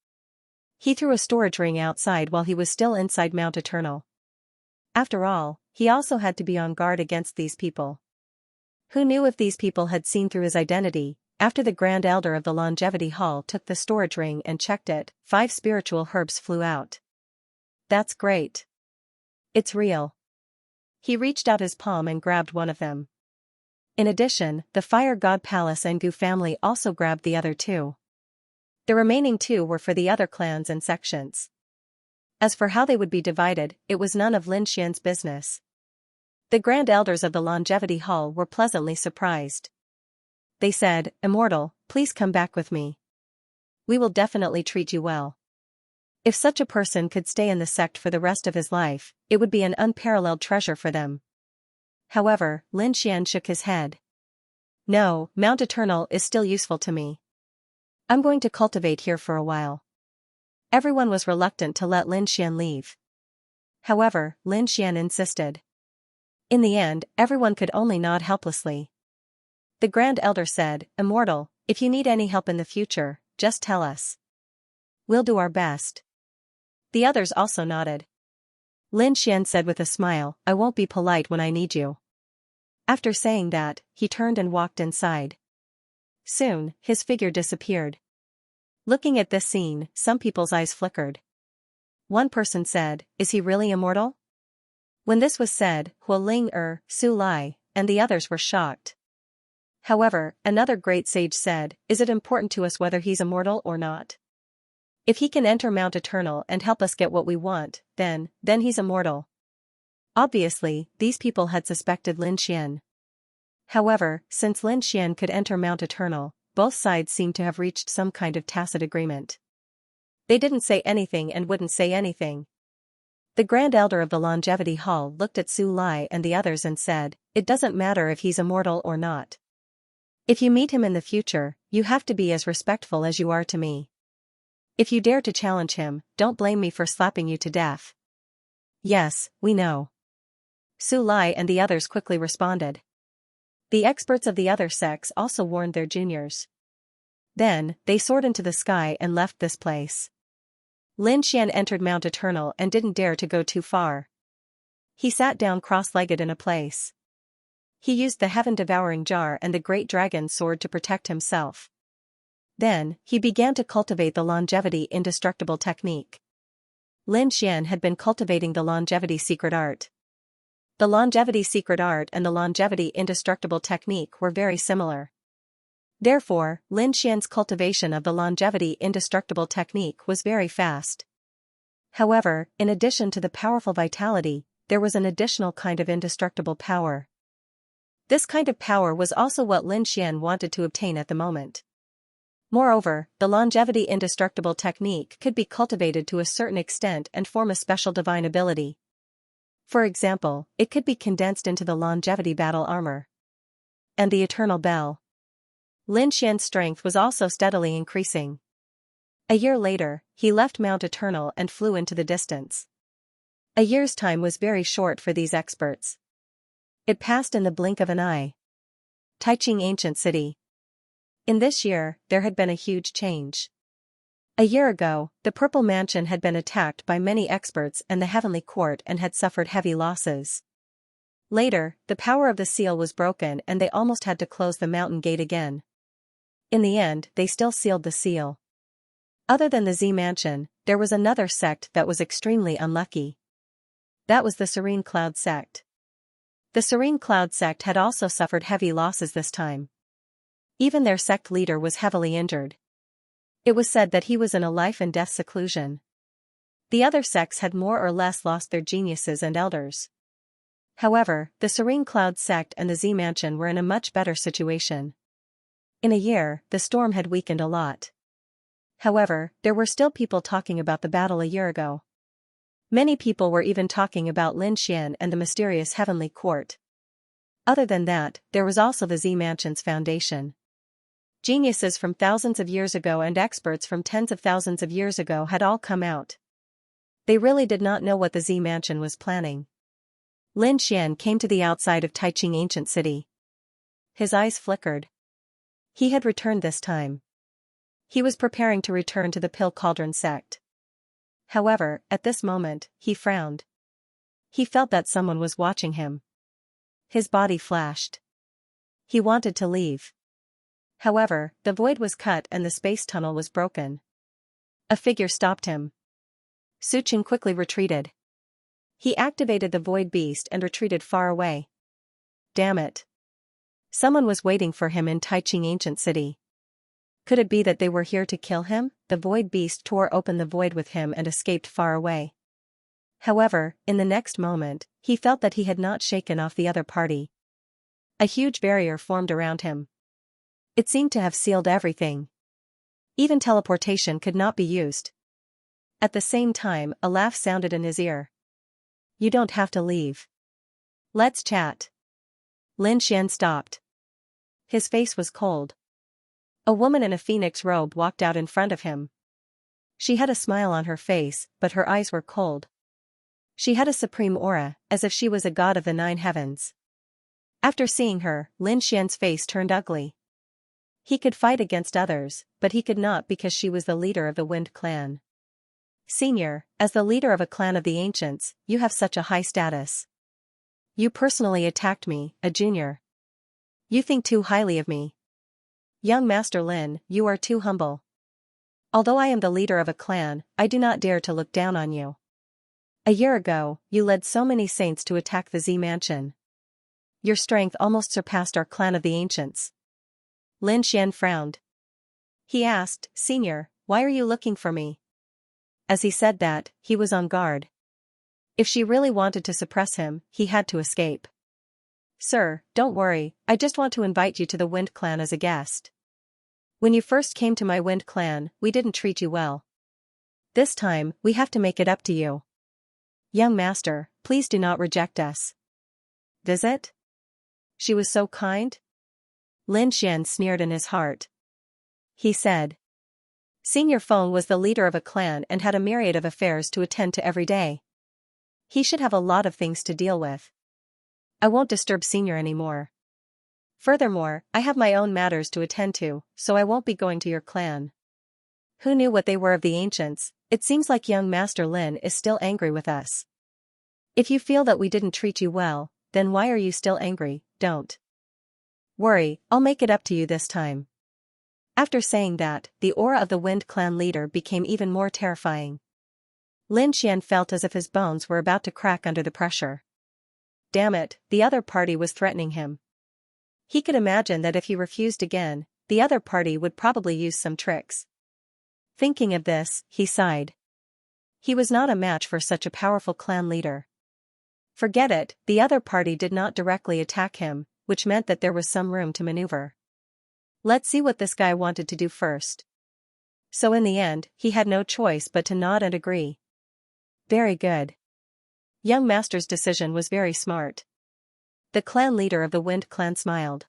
He threw a storage ring outside while he was still inside Mount Eternal. After all, he also had to be on guard against these people. Who knew if these people had seen through his identity? After the Grand Elder of the Longevity Hall took the storage ring and checked it, 5 spiritual herbs flew out. That's great. It's real. He reached out his palm and grabbed one of them. In addition, the Fire God Palace and Gu family also grabbed the other 2. The remaining 2 were for the other clans and sections. As for how they would be divided, it was none of Lin Xian's business. The Grand Elders of the Longevity Hall were pleasantly surprised. They said, Immortal, please come back with me. We will definitely treat you well. If such a person could stay in the sect for the rest of his life, it would be an unparalleled treasure for them. However, Lin Xian shook his head. No, Mount Eternal is still useful to me. I'm going to cultivate here for a while. Everyone was reluctant to let Lin Xian leave. However, Lin Xian insisted. In the end, everyone could only nod helplessly. The Grand Elder said, Immortal, if you need any help in the future, just tell us. We'll do our best. The others also nodded. Lin Xian said with a smile, I won't be polite when I need you. After saying that, he turned and walked inside. Soon, his figure disappeared. Looking at this scene, some people's eyes flickered. One person said, Is he really immortal? When this was said, Huo Ling Su Lai, and the others were shocked. However, another great sage said, Is it important to us whether he's immortal or not? If he can enter Mount Eternal and help us get what we want, then he's immortal. Obviously, these people had suspected Lin Xian. However, since Lin Xian could enter Mount Eternal, both sides seemed to have reached some kind of tacit agreement. They didn't say anything and wouldn't say anything. The Grand Elder of the Longevity Hall looked at Su Lai and the others and said, It doesn't matter if he's immortal or not. If you meet him in the future, you have to be as respectful as you are to me. If you dare to challenge him, don't blame me for slapping you to death. Yes, we know. Su Lai and the others quickly responded. The experts of the other sects also warned their juniors. Then, they soared into the sky and left this place. Lin Xian entered Mount Eternal and didn't dare to go too far. He sat down cross-legged in a place. He used the heaven-devouring jar and the great dragon sword to protect himself. Then, he began to cultivate the longevity indestructible technique. Lin Xian had been cultivating the longevity secret art. The longevity secret art and the longevity indestructible technique were very similar. Therefore, Lin Xian's cultivation of the longevity indestructible technique was very fast. However, in addition to the powerful vitality, there was an additional kind of indestructible power. This kind of power was also what Lin Xian wanted to obtain at the moment. Moreover, the longevity indestructible technique could be cultivated to a certain extent and form a special divine ability. For example, it could be condensed into the longevity battle armor. And the eternal bell. Lin Xian's strength was also steadily increasing. A year later, he left Mount Eternal and flew into the distance. A year's time was very short for these experts. It passed in the blink of an eye. Taiching Ancient City. In this year, there had been a huge change. A year ago, the Purple Mansion had been attacked by many experts and the Heavenly Court and had suffered heavy losses. Later, the power of the seal was broken and they almost had to close the mountain gate again. In the end, they still sealed the seal. Other than the Z Mansion, there was another sect that was extremely unlucky. That was the Serene Cloud sect. The Serene Cloud sect had also suffered heavy losses this time. Even their sect leader was heavily injured. It was said that he was in a life-and-death seclusion. The other sects had more or less lost their geniuses and elders. However, the Serene Cloud sect and the Z Mansion were in a much better situation. In a year, the storm had weakened a lot. However, there were still people talking about the battle a year ago. Many people were even talking about Lin Xian and the mysterious Heavenly Court. Other than that, there was also the Z Mansion's foundation. Geniuses from thousands of years ago and experts from tens of thousands of years ago had all come out. They really did not know what the Z Mansion was planning. Lin Xian came to the outside of Taiching Ancient City. His eyes flickered. He had returned this time. He was preparing to return to the Pill Cauldron sect. However, at this moment, he frowned. He felt that someone was watching him. His body flashed. He wanted to leave. However, the void was cut and the space tunnel was broken. A figure stopped him. Su Qing quickly retreated. He activated the void beast and retreated far away. Damn it. Someone was waiting for him in Taiching Ancient City. Could it be that they were here to kill him? The void beast tore open the void with him and escaped far away. However, in the next moment, he felt that he had not shaken off the other party. A huge barrier formed around him. It seemed to have sealed everything. Even teleportation could not be used. At the same time, a laugh sounded in his ear. You don't have to leave. Let's chat. Lin Xian stopped. His face was cold. A woman in a phoenix robe walked out in front of him. She had a smile on her face, but her eyes were cold. She had a supreme aura, as if she was a god of the 9 heavens. After seeing her, Lin Xian's face turned ugly. He could fight against others, but he could not because she was the leader of the Wind clan. Senior, as the leader of a clan of the ancients, you have such a high status. You personally attacked me, a junior. You think too highly of me. Young Master Lin, you are too humble. Although I am the leader of a clan, I do not dare to look down on you. A year ago, you led so many saints to attack the Z Mansion. Your strength almost surpassed our clan of the ancients. Lin Xian frowned. He asked, Senior, why are you looking for me? As he said that, he was on guard. If she really wanted to suppress him, he had to escape. Sir, don't worry, I just want to invite you to the Wind clan as a guest. When you first came to my Wind clan, we didn't treat you well. This time, we have to make it up to you. Young master, please do not reject us. Visit? She was so kind? Lin Xian sneered in his heart. He said. Senior Feng was the leader of a clan and had a myriad of affairs to attend to every day. He should have a lot of things to deal with. I won't disturb Senior anymore. Furthermore, I have my own matters to attend to, so I won't be going to your clan. Who knew what they were of the ancients? It seems like young Master Lin is still angry with us. If you feel that we didn't treat you well, then why are you still angry? Don't worry, I'll make it up to you this time. After saying that, the aura of the Wind Clan leader became even more terrifying. Lin Xian felt as if his bones were about to crack under the pressure. Damn it, the other party was threatening him. He could imagine that if he refused again, the other party would probably use some tricks. Thinking of this, he sighed. He was not a match for such a powerful clan leader. Forget it, the other party did not directly attack him, which meant that there was some room to maneuver. Let's see what this guy wanted to do first. So in the end, he had no choice but to nod and agree. Very good. Young Master's decision was very smart. The clan leader of the Wind Clan smiled.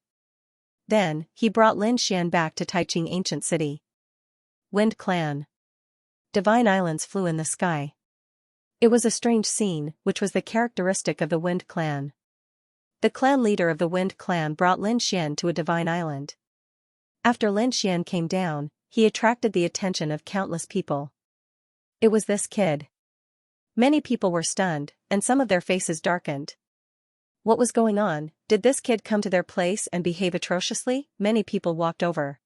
Then, he brought Lin Xian back to Taiching Ancient City. Wind Clan. Divine islands flew in the sky. It was a strange scene, which was the characteristic of the Wind Clan. The clan leader of the Wind Clan brought Lin Xian to a divine island. After Lin Xian came down, he attracted the attention of countless people. It was this kid. Many people were stunned, and some of their faces darkened. What was going on? Did this kid come to their place and behave atrociously? Many people walked over.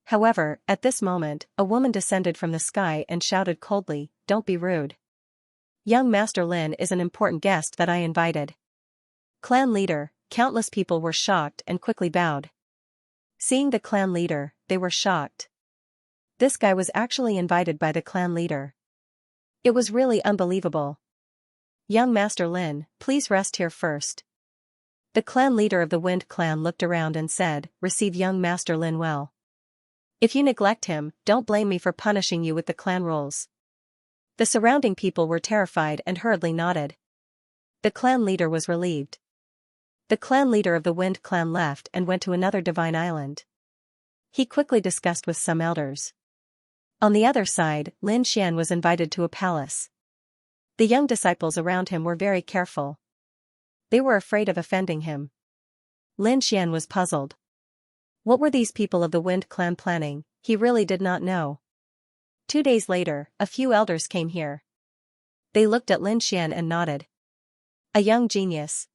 However, at this moment, a woman descended from the sky and shouted coldly, "Don't be rude. Young Master Lin is an important guest that I invited." Clan leader, countless people were shocked and quickly bowed. Seeing the clan leader, they were shocked. This guy was actually invited by the clan leader. It was really unbelievable. Young Master Lin, please rest here first. The clan leader of the Wind Clan looked around and said, "Receive young Master Lin well. If you neglect him, don't blame me for punishing you with the clan rules." The surrounding people were terrified and hurriedly nodded. The clan leader was relieved. The clan leader of the Wind Clan left and went to another divine island. He quickly discussed with some elders. On the other side, Lin Xian was invited to a palace. The young disciples around him were very careful. They were afraid of offending him. Lin Xian was puzzled. What were these people of the Wind Clan planning? He really did not know. 2 days later, a few elders came here. They looked at Lin Xian and nodded. A young genius.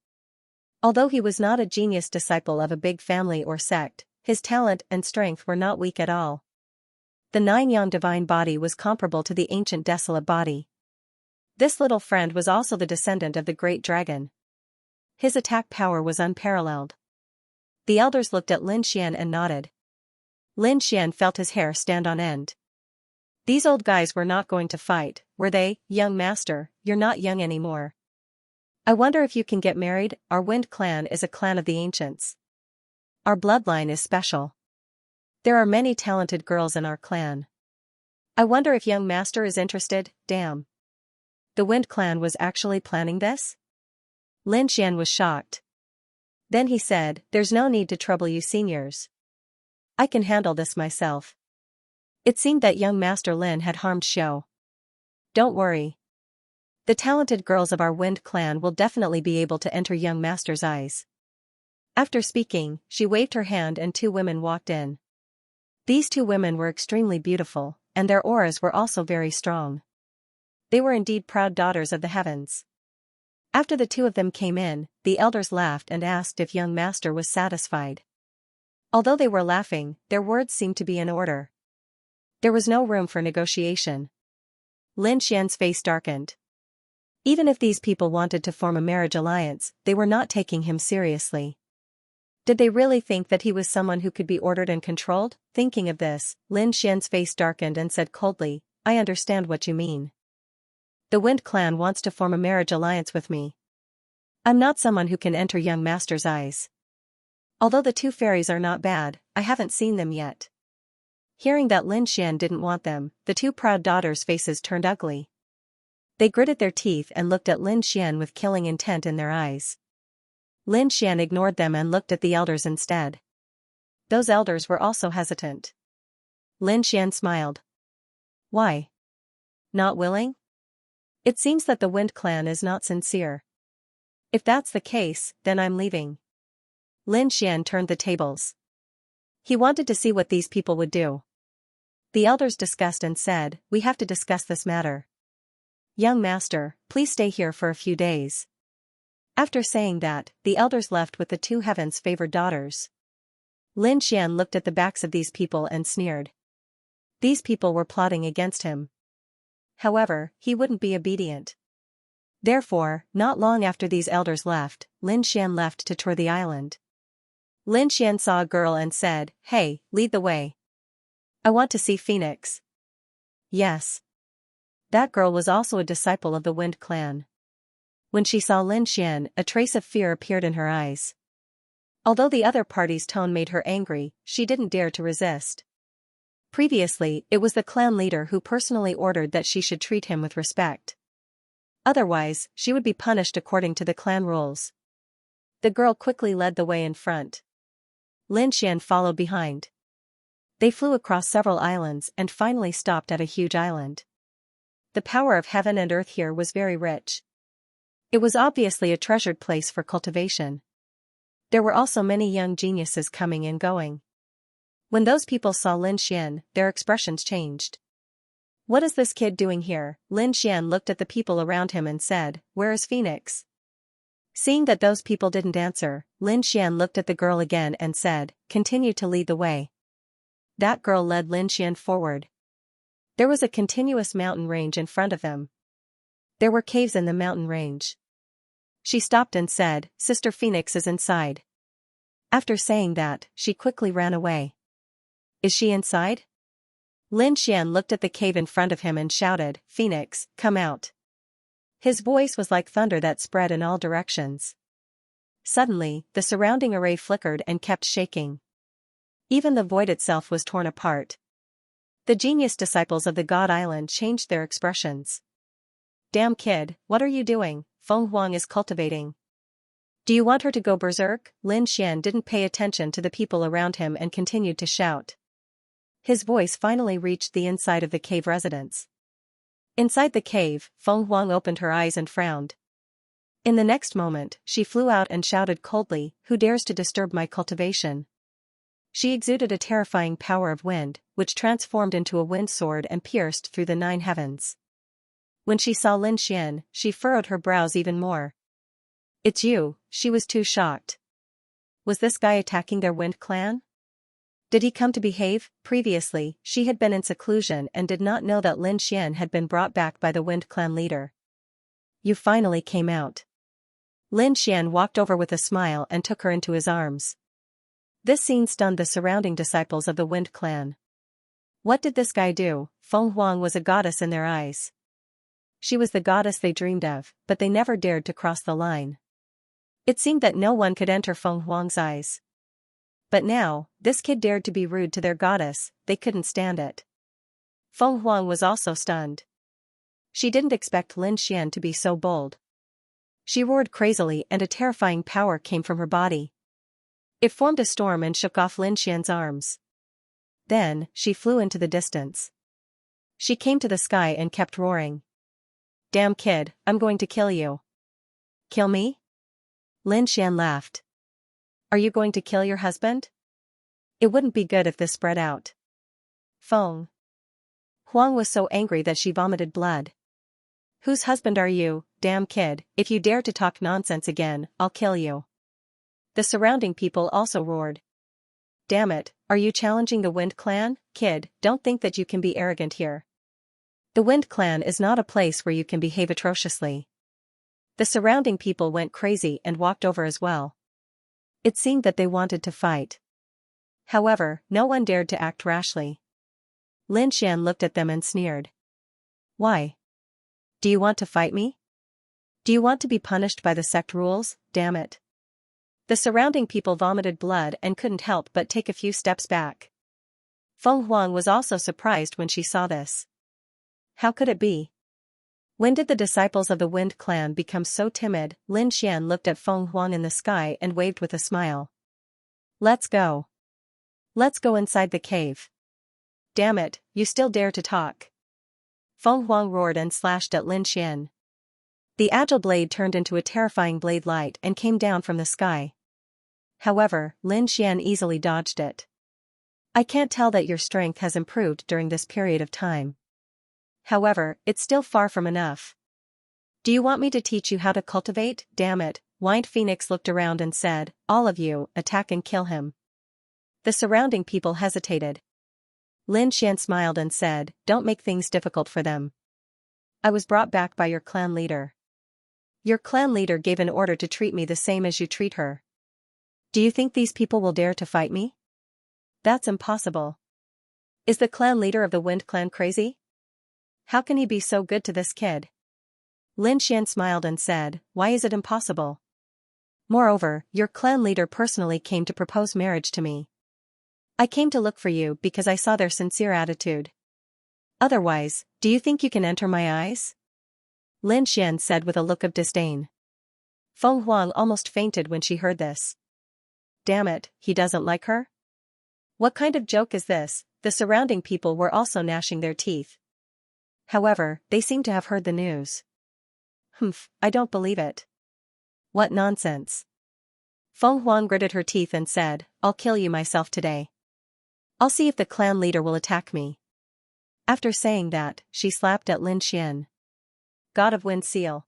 Although he was not a genius disciple of a big family or sect, his talent and strength were not weak at all. The nine-yang divine body was comparable to the ancient desolate body. This little friend was also the descendant of the great dragon. His attack power was unparalleled. The elders looked at Lin Xian and nodded. Lin Xian felt his hair stand on end. These old guys were not going to fight, were they? "Young master, you're not young anymore. I wonder if you can get married. Our Wind Clan is a clan of the ancients. Our bloodline is special. There are many talented girls in our clan. I wonder if young master is interested." Damn. The Wind Clan was actually planning this? Lin Xian was shocked. Then he said, "There's no need to trouble you seniors. I can handle this myself." It seemed that young Master Lin had harmed Xiao. "Don't worry. The talented girls of our Wind Clan will definitely be able to enter young Master's eyes." After speaking, she waved her hand and 2 women walked in. These 2 women were extremely beautiful, and their auras were also very strong. They were indeed proud daughters of the heavens. After the 2 of them came in, the elders laughed and asked if young Master was satisfied. Although they were laughing, their words seemed to be in order. There was no room for negotiation. Lin Xian's face darkened. Even if these people wanted to form a marriage alliance, they were not taking him seriously. Did they really think that he was someone who could be ordered and controlled? Thinking of this, Lin Xian's face darkened and said coldly, "I understand what you mean. The Wind Clan wants to form a marriage alliance with me. I'm not someone who can enter young Master's eyes. Although the 2 fairies are not bad, I haven't seen them yet." Hearing that Lin Xian didn't want them, the 2 proud daughters' faces turned ugly. They gritted their teeth and looked at Lin Xian with killing intent in their eyes. Lin Xian ignored them and looked at the elders instead. Those elders were also hesitant. Lin Xian smiled. "Why? Not willing?" It seems that the Wind Clan is not sincere. If that's the case, then I'm leaving. Lin Xian turned the tables. He wanted to see what these people would do. The elders discussed and said, "We have to discuss this matter. Young master, please stay here for a few days." After saying that, the elders left with the two heaven's favored daughters. Lin Xian looked at the backs of these people and sneered. These people were plotting against him. However, he wouldn't be obedient. Therefore, not long after these elders left, Lin Xian left to tour the island. Lin Xian saw a girl and said, "Hey, lead the way. I want to see Phoenix." Yes. That girl was also a disciple of the Wind Clan. When she saw Lin Xian, a trace of fear appeared in her eyes. Although the other party's tone made her angry, she didn't dare to resist. Previously, it was the clan leader who personally ordered that she should treat him with respect. Otherwise, she would be punished according to the clan rules. The girl quickly led the way in front. Lin Xian followed behind. They flew across several islands and finally stopped at a huge island. The power of heaven and earth here was very rich. It was obviously a treasured place for cultivation. There were also many young geniuses coming and going. When those people saw Lin Xian, their expressions changed. "What is this kid doing here?" Lin Xian looked at the people around him and said, "Where is Phoenix?" Seeing that those people didn't answer, Lin Xian looked at the girl again and said, "Continue to lead the way." That girl led Lin Xian forward. There was a continuous mountain range in front of them. There were caves in the mountain range. She stopped and said, "Sister Phoenix is inside." After saying that, she quickly ran away. "Is she inside?" Lin Xian looked at the cave in front of him and shouted, "Phoenix, come out." His voice was like thunder that spread in all directions. Suddenly, the surrounding array flickered and kept shaking. Even the void itself was torn apart. The genius disciples of the God Island changed their expressions. "Damn kid, what are you doing? Feng Huang is cultivating. Do you want her to go berserk?" Lin Xian didn't pay attention to the people around him and continued to shout. His voice finally reached the inside of the cave residence. Inside the cave, Feng Huang opened her eyes and frowned. In the next moment, she flew out and shouted coldly, "Who dares to disturb my cultivation?" She exuded a terrifying power of wind, which transformed into a wind sword and pierced through the 9 heavens. When she saw Lin Xian, she furrowed her brows even more. "It's you," she was too shocked. Was this guy attacking their Wind Clan? Did he come to behave? Previously, she had been in seclusion and did not know that Lin Xian had been brought back by the Wind Clan leader. "You finally came out." Lin Xian walked over with a smile and took her into his arms. This scene stunned the surrounding disciples of the Wind Clan. What did this guy do? Feng Huang was a goddess in their eyes. She was the goddess they dreamed of, but they never dared to cross the line. It seemed that no one could enter Feng Huang's eyes. But now, this kid dared to be rude to their goddess. They couldn't stand it. Feng Huang was also stunned. She didn't expect Lin Xian to be so bold. She roared crazily and a terrifying power came from her body. It formed a storm and shook off Lin Xian's arms. Then, she flew into the distance. She came to the sky and kept roaring. "Damn kid, I'm going to kill you." "Kill me?" Lin Xian laughed. "Are you going to kill your husband? It wouldn't be good if this spread out." Feng Huang was so angry that she vomited blood. "Whose husband are you, damn kid? If you dare to talk nonsense again, I'll kill you." The surrounding people also roared. "Damn it, are you challenging the Wind Clan? Kid, don't think that you can be arrogant here. The Wind Clan is not a place where you can behave atrociously." The surrounding people went crazy and walked over as well. It seemed that they wanted to fight. However, no one dared to act rashly. Lin Xian looked at them and sneered. "Why? Do you want to fight me? Do you want to be punished by the sect rules? Damn it." The surrounding people vomited blood and couldn't help but take a few steps back. Feng Huang was also surprised when she saw this. How could it be? When did the disciples of the Wind Clan become so timid? Lin Xian looked at Feng Huang in the sky and waved with a smile. "Let's go. Let's go inside the cave." "Damn it, you still dare to talk." Feng Huang roared and slashed at Lin Xian. The agile blade turned into a terrifying blade light and came down from the sky. However, Lin Xian easily dodged it. I can't tell that your strength has improved during this period of time. However, it's still far from enough. Do you want me to teach you how to cultivate? Damn it, whined Phoenix looked around and said, all of you, attack and kill him. The surrounding people hesitated. Lin Xian smiled and said, don't make things difficult for them. I was brought back by your clan leader. Your clan leader gave an order to treat me the same as you treat her. Do you think these people will dare to fight me? That's impossible. Is the clan leader of the Wind Clan crazy? How can he be so good to this kid? Lin Xian smiled and said, why is it impossible? Moreover, your clan leader personally came to propose marriage to me. I came to look for you because I saw their sincere attitude. Otherwise, do you think you can enter my eyes? Lin Xian said with a look of disdain. Feng Huang almost fainted when she heard this. Damn it, he doesn't like her? What kind of joke is this? The surrounding people were also gnashing their teeth. However, they seemed to have heard the news. Humph, I don't believe it. What nonsense. Feng Huang gritted her teeth and said, I'll kill you myself today. I'll see if the clan leader will attack me. After saying that, she slapped at Lin Xian. God of Wind Seal.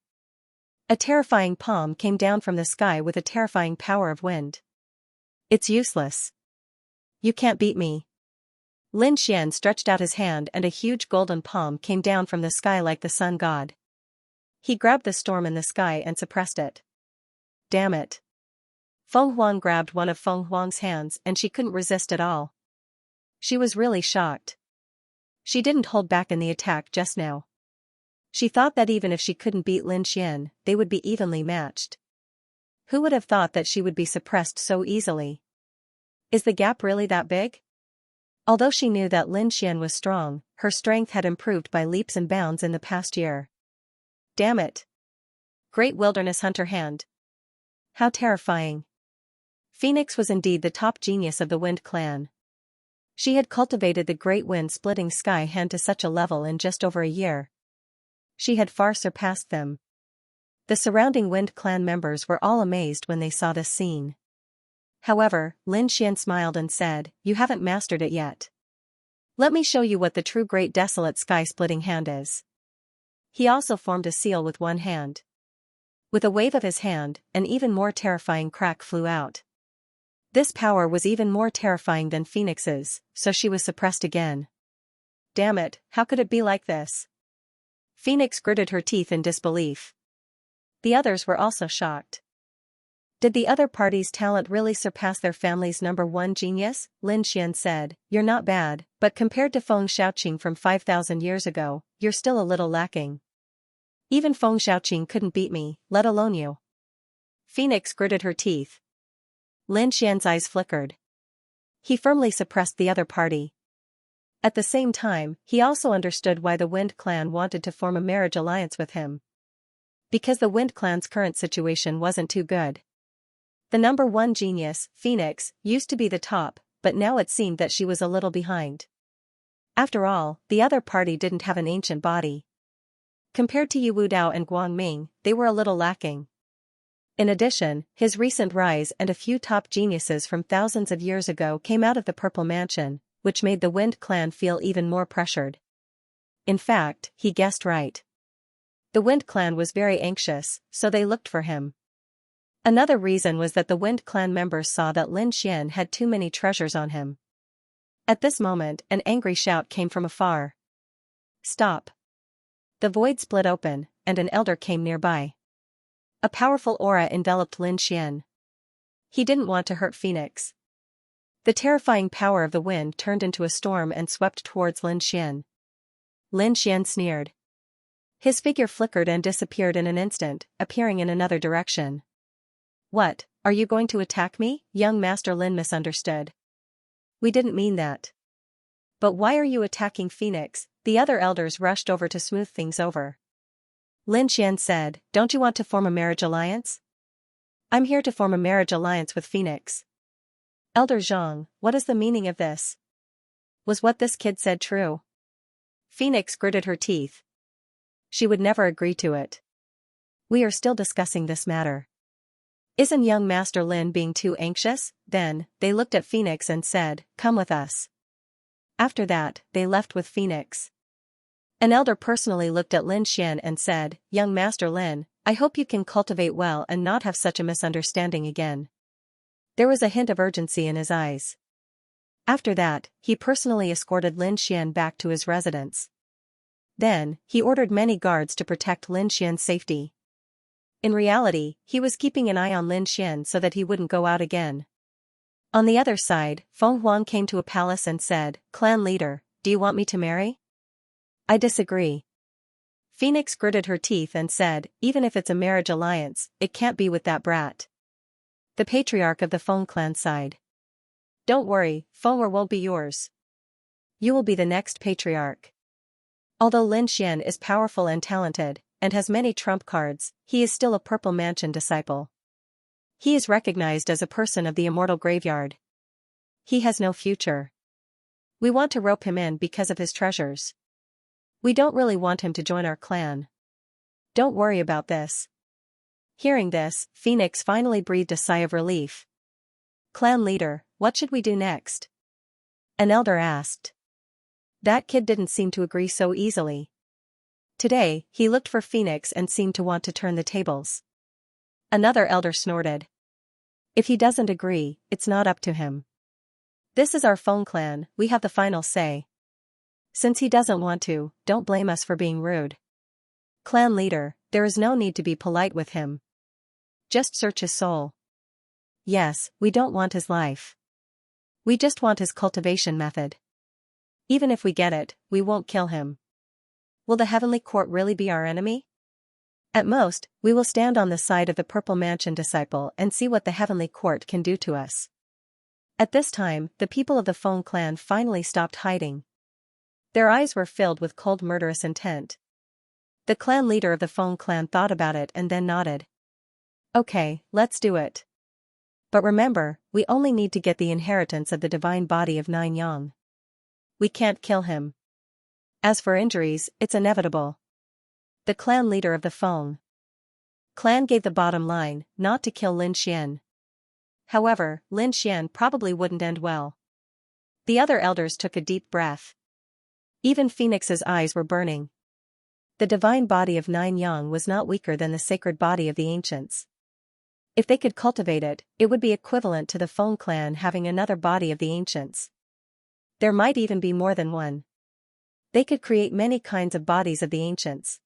A terrifying palm came down from the sky with a terrifying power of wind. It's useless. You can't beat me. Lin Xian stretched out his hand and a huge golden palm came down from the sky like the sun god. He grabbed the storm in the sky and suppressed it. Damn it. Feng Huang grabbed one of Feng Huang's hands and she couldn't resist at all. She was really shocked. She didn't hold back in the attack just now. She thought that even if she couldn't beat Lin Xian, they would be evenly matched. Who would have thought that she would be suppressed so easily? Is the gap really that big? Although she knew that Lin Xian was strong, her strength had improved by leaps and bounds in the past year. Damn it. Great Wilderness Hunter Hand. How terrifying. Phoenix was indeed the top genius of the Wind Clan. She had cultivated the great wind-splitting sky hand to such a level in just over a year. She had far surpassed them. The surrounding Wind Clan members were all amazed when they saw this scene. However, Lin Xian smiled and said, you haven't mastered it yet. Let me show you what the true great desolate sky-splitting hand is. He also formed a seal with one hand. With a wave of his hand, an even more terrifying crack flew out. This power was even more terrifying than Phoenix's, so she was suppressed again. Damn it, how could it be like this? Phoenix gritted her teeth in disbelief. The others were also shocked. Did the other party's talent really surpass their family's #1 genius? Lin Xian said, you're not bad, but compared to Feng Xiaoqing from 5,000 years ago, you're still a little lacking. Even Feng Xiaoqing couldn't beat me, let alone you. Phoenix gritted her teeth. Lin Xian's eyes flickered. He firmly suppressed the other party. At the same time, he also understood why the Wind Clan wanted to form a marriage alliance with him. Because the Wind Clan's current situation wasn't too good. The #1 genius, Phoenix, used to be the top, but now it seemed that she was a little behind. After all, the other party didn't have an ancient body. Compared to Yu Wudao and Guangming, they were a little lacking. In addition, his recent rise and a few top geniuses from thousands of years ago came out of the Purple Mansion, which made the Wind Clan feel even more pressured. In fact, he guessed right. The Wind Clan was very anxious, so they looked for him. Another reason was that the Wind Clan members saw that Lin Xian had too many treasures on him. At this moment, an angry shout came from afar. Stop! The void split open, and an elder came nearby. A powerful aura enveloped Lin Xian. He didn't want to hurt Phoenix. The terrifying power of the wind turned into a storm and swept towards Lin Xian. Lin Xian sneered. His figure flickered and disappeared in an instant, appearing in another direction. What, are you going to attack me? Young Master Lin misunderstood. We didn't mean that. But why are you attacking Phoenix? The other elders rushed over to smooth things over. Lin Xian said, don't you want to form a marriage alliance? I'm here to form a marriage alliance with Phoenix. Elder Zhang, what is the meaning of this? Was what this kid said true? Phoenix gritted her teeth. She would never agree to it. We are still discussing this matter. Isn't young Master Lin being too anxious? Then, they looked at Phoenix and said, come with us. After that, they left with Phoenix. An elder personally looked at Lin Xian and said, young Master Lin, I hope you can cultivate well and not have such a misunderstanding again. There was a hint of urgency in his eyes. After that, he personally escorted Lin Xian back to his residence. Then, he ordered many guards to protect Lin Xian's safety. In reality, he was keeping an eye on Lin Xian so that he wouldn't go out again. On the other side, Feng Huang came to a palace and said, clan leader, do you want me to marry? I disagree. Phoenix gritted her teeth and said, even if it's a marriage alliance, it can't be with that brat. The patriarch of the Feng clan sighed. Don't worry, Feng won't be yours. You will be the next patriarch. Although Lin Xian is powerful and talented, and has many trump cards, he is still a Purple Mansion disciple. He is recognized as a person of the immortal graveyard. He has no future. We want to rope him in because of his treasures. We don't really want him to join our clan. Don't worry about this. Hearing this, Phoenix finally breathed a sigh of relief. Clan leader, what should we do next? An elder asked. That kid didn't seem to agree so easily. Today, he looked for Phoenix and seemed to want to turn the tables. Another elder snorted. If he doesn't agree, it's not up to him. This is our Feng clan, we have the final say. Since he doesn't want to, don't blame us for being rude. Clan leader, there is no need to be polite with him. Just search his soul. Yes, we don't want his life. We just want his cultivation method. Even if we get it, we won't kill him. Will the Heavenly Court really be our enemy? At most, we will stand on the side of the Purple Mansion disciple and see what the Heavenly Court can do to us. At this time, the people of the Feng clan finally stopped hiding. Their eyes were filled with cold murderous intent. The clan leader of the Feng clan thought about it and then nodded. Okay, let's do it. But remember, we only need to get the inheritance of the divine body of Nine Yang. We can't kill him. As for injuries, it's inevitable. The clan leader of the Feng clan gave the bottom line, not to kill Lin Xian. However, Lin Xian probably wouldn't end well. The other elders took a deep breath. Even Phoenix's eyes were burning. The divine body of Nine Yang was not weaker than the sacred body of the ancients. If they could cultivate it, it would be equivalent to the Feng clan having another body of the ancients. There might even be more than one. They could create many kinds of bodies of the ancients.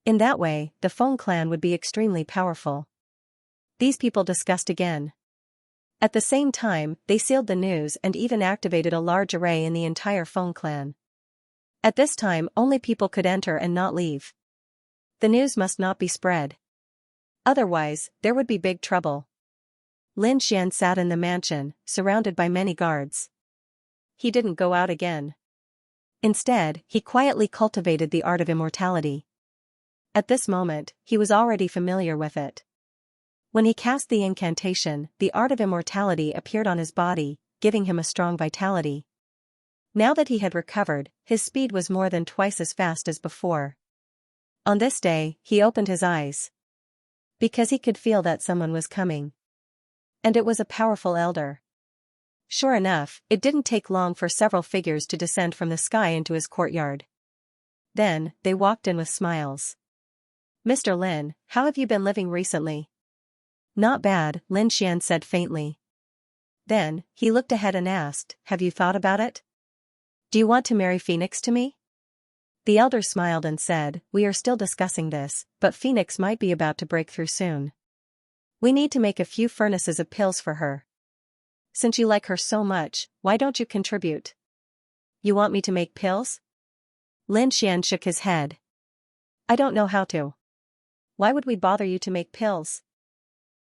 In that way, the Feng clan would be extremely powerful. These people discussed again. At the same time, they sealed the news and even activated a large array in the entire Feng clan. At this time, only people could enter and not leave. The news must not be spread. Otherwise, there would be big trouble. Lin Xian sat in the mansion, surrounded by many guards. He didn't go out again. Instead, he quietly cultivated the art of immortality. At this moment, he was already familiar with it. When he cast the incantation, the art of immortality appeared on his body, giving him a strong vitality. Now that he had recovered, his speed was more than twice as fast as before. On this day, he opened his eyes. Because he could feel that someone was coming. And it was a powerful elder. Sure enough, it didn't take long for several figures to descend from the sky into his courtyard. Then, they walked in with smiles. Mr. Lin, how have you been living recently? Not bad, Lin Xian said faintly. Then, he looked ahead and asked, have you thought about it? Do you want to marry Phoenix to me? The elder smiled and said, we are still discussing this, but Phoenix might be about to break through soon. We need to make a few furnaces of pills for her. Since you like her so much, why don't you contribute? You want me to make pills? Lin Xian shook his head. I don't know how to. Why would we bother you to make pills?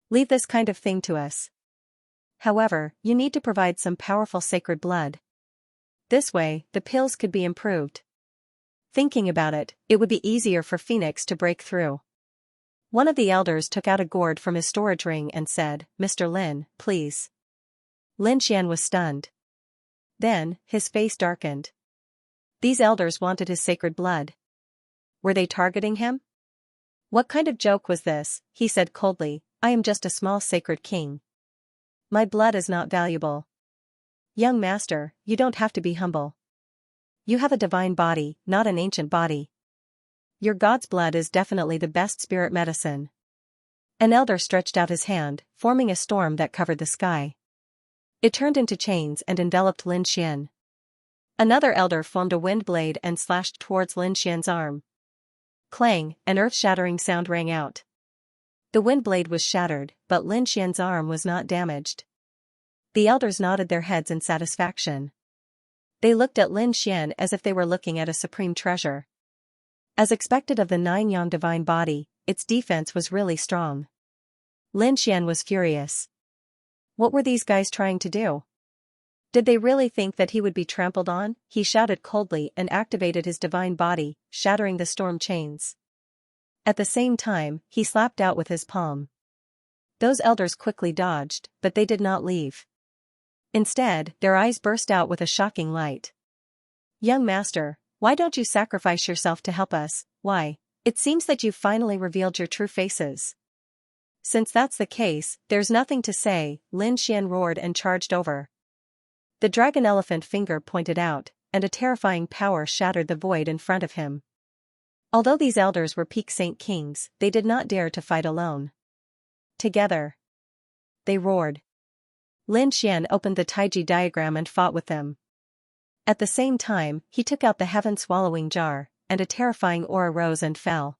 Leave this kind of thing to us. However, you need to provide some powerful sacred blood. This way, the pills could be improved. Thinking about it, it would be easier for Phoenix to break through. One of the elders took out a gourd from his storage ring and said, Mr. Lin, please. Lin Xian was stunned. Then, his face darkened. These elders wanted his sacred blood. Were they targeting him? What kind of joke was this? He said coldly, I am just a small sacred king. My blood is not valuable. Young master, you don't have to be humble. You have a divine body, not an ancient body. Your god's blood is definitely the best spirit medicine. An elder stretched out his hand, forming a storm that covered the sky. It turned into chains and enveloped Lin Xian. Another elder formed a wind blade and slashed towards Lin Xian's arm. Clang, an earth-shattering sound rang out. The wind blade was shattered, but Lin Xian's arm was not damaged. The elders nodded their heads in satisfaction. They looked at Lin Xian as if they were looking at a supreme treasure. As expected of the nine-yang divine body, its defense was really strong. Lin Xian was furious. What were these guys trying to do? Did they really think that he would be trampled on? He shouted coldly and activated his divine body, shattering the storm chains. At the same time, he slapped out with his palm. Those elders quickly dodged, but they did not leave. Instead, their eyes burst out with a shocking light. Young master, why don't you sacrifice yourself to help us? Why? It seems that you've finally revealed your true faces. Since that's the case, there's nothing to say, Lin Xian roared and charged over. The dragon elephant finger pointed out, and a terrifying power shattered the void in front of him. Although these elders were peak saint kings, they did not dare to fight alone. Together, they roared. Lin Xian opened the Taiji diagram and fought with them. At the same time, he took out the heaven-swallowing jar, and a terrifying aura rose and fell.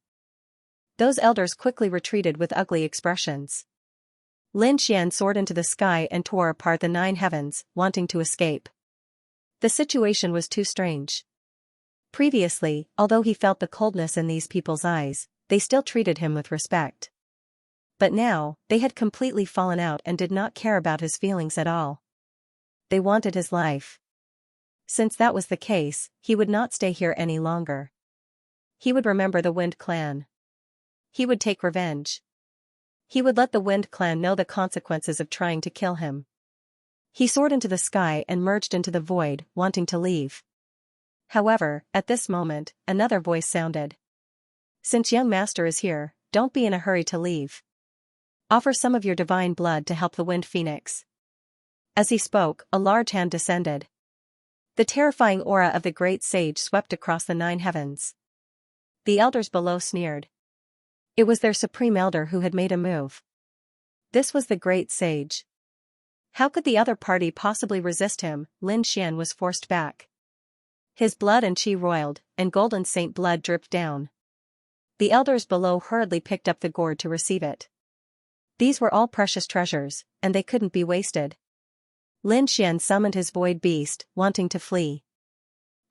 Those elders quickly retreated with ugly expressions. Lin Xian soared into the sky and tore apart the 9 heavens, wanting to escape. The situation was too strange. Previously, although he felt the coldness in these people's eyes, they still treated him with respect. But now, they had completely fallen out and did not care about his feelings at all. They wanted his life. Since that was the case, he would not stay here any longer. He would remember the Wind Clan. He would take revenge. He would let the Wind Clan know the consequences of trying to kill him. He soared into the sky and merged into the void, wanting to leave. However, at this moment, another voice sounded. Since young master is here, don't be in a hurry to leave. Offer some of your divine blood to help the Wind Phoenix. As he spoke, a large hand descended. The terrifying aura of the great sage swept across the 9 heavens. The elders below sneered. It was their supreme elder who had made a move. This was the great sage. How could the other party possibly resist him? Lin Xian was forced back. His blood and chi roiled, and golden saint blood dripped down. The elders below hurriedly picked up the gourd to receive it. These were all precious treasures, and they couldn't be wasted. Lin Xian summoned his void beast, wanting to flee.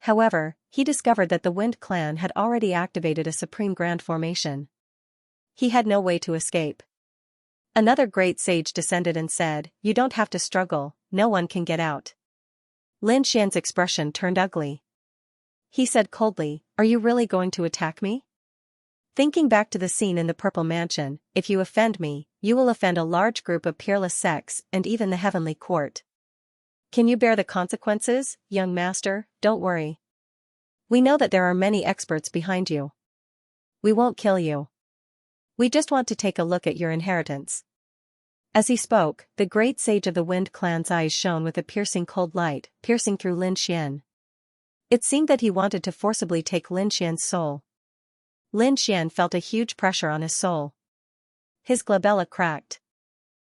However, he discovered that the Wind Clan had already activated a supreme grand formation. He had no way to escape. Another great sage descended and said, You don't have to struggle, no one can get out. Lin Xian's expression turned ugly. He said coldly, Are you really going to attack me? Thinking back to the scene in the Purple Mansion, if you offend me, you will offend a large group of peerless sects and even the heavenly court. Can you bear the consequences, young master? Don't worry. We know that there are many experts behind you. We won't kill you. We just want to take a look at your inheritance. As he spoke, the great sage of the Wind Clan's eyes shone with a piercing cold light, piercing through Lin Xian. It seemed that he wanted to forcibly take Lin Xian's soul. Lin Xian felt a huge pressure on his soul. His glabella cracked.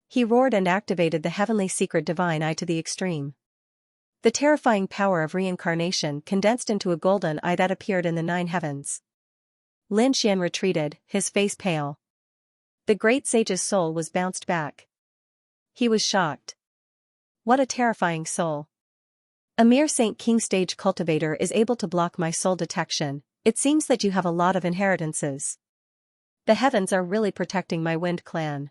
He roared and activated the heavenly secret divine eye to the extreme. The terrifying power of reincarnation condensed into a golden eye that appeared in the 9 heavens. Lin Xian retreated, his face pale. The great sage's soul was bounced back. He was shocked. What a terrifying soul. A mere Saint King stage cultivator is able to block my soul detection. It seems that you have a lot of inheritances. The heavens are really protecting my Wind Clan.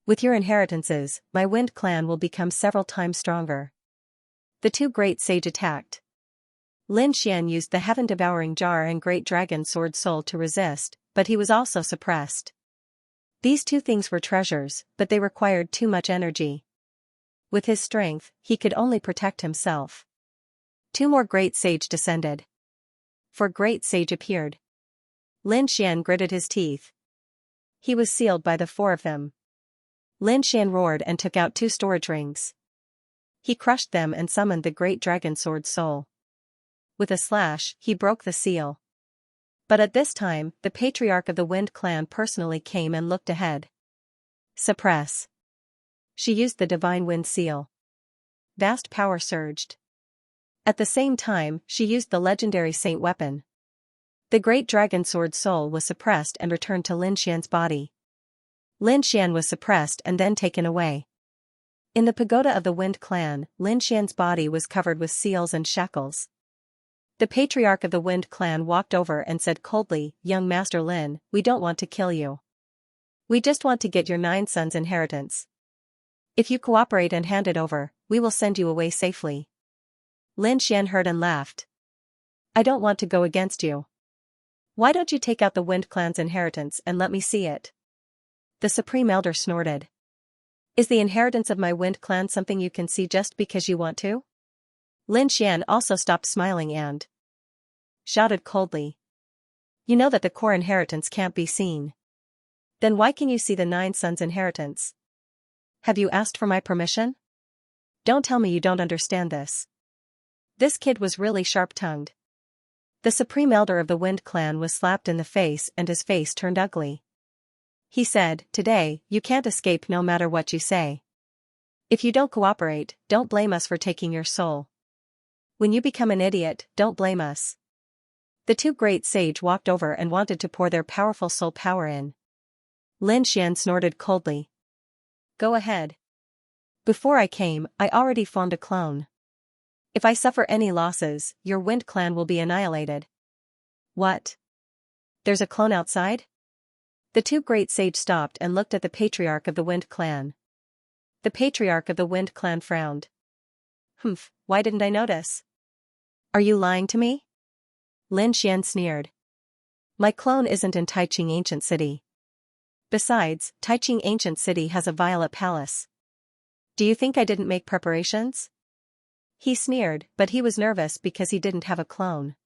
With your inheritances, my Wind Clan will become several times stronger. The 2 great sage attacked. Lin Xian used the heaven-devouring jar and great dragon sword soul to resist, but he was also suppressed. These 2 things were treasures, but they required too much energy. With his strength, he could only protect himself. 2 more great sage descended. For great sage appeared. Lin Xian gritted his teeth. He was sealed by the four of them. Lin Xian roared and took out 2 storage rings. He crushed them and summoned the great dragon sword soul. With a slash, he broke the seal. But at this time, the patriarch of the Wind clan personally came and looked ahead. Suppress. She used the divine wind seal. Vast power surged. At the same time, she used the legendary saint weapon. The great dragon sword soul was suppressed and returned to Lin Xian's body. Lin Xian was suppressed and then taken away. In the pagoda of the Wind clan, Lin Xian's body was covered with seals and shackles. The patriarch of the Wind clan walked over and said coldly, "Young Master Lin, we don't want to kill you. We just want to get your 9 sons' inheritance. If you cooperate and hand it over, we will send you away safely." Lin Xian heard and laughed. "I don't want to go against you. Why don't you take out the Wind clan's inheritance and let me see it?" The Supreme Elder snorted. "Is the inheritance of my Wind clan something you can see just because you want to?" Lin Xian also stopped smiling and shouted coldly. "You know that the core inheritance can't be seen. Then why can you see the 9 sons' inheritance? Have you asked for my permission? Don't tell me you don't understand this." This kid was really sharp-tongued. The Supreme Elder of the Wind clan was slapped in the face and his face turned ugly. He said, "Today, you can't escape no matter what you say. If you don't cooperate, don't blame us for taking your soul. When you become an idiot, don't blame us." The 2 great sage walked over and wanted to pour their powerful soul power in. Lin Xian snorted coldly. "Go ahead. Before I came, I already formed a clone. If I suffer any losses, your Wind clan will be annihilated." "What? There's a clone outside?" The 2 great sage stopped and looked at the patriarch of the Wind clan. The patriarch of the Wind clan frowned. "Humph, why didn't I notice? Are you lying to me?" Lin Xian sneered. "My clone isn't in Taiching Ancient City. Besides, Taiching Ancient City has a violet palace. Do you think I didn't make preparations?" He sneered, but he was nervous because he didn't have a clone.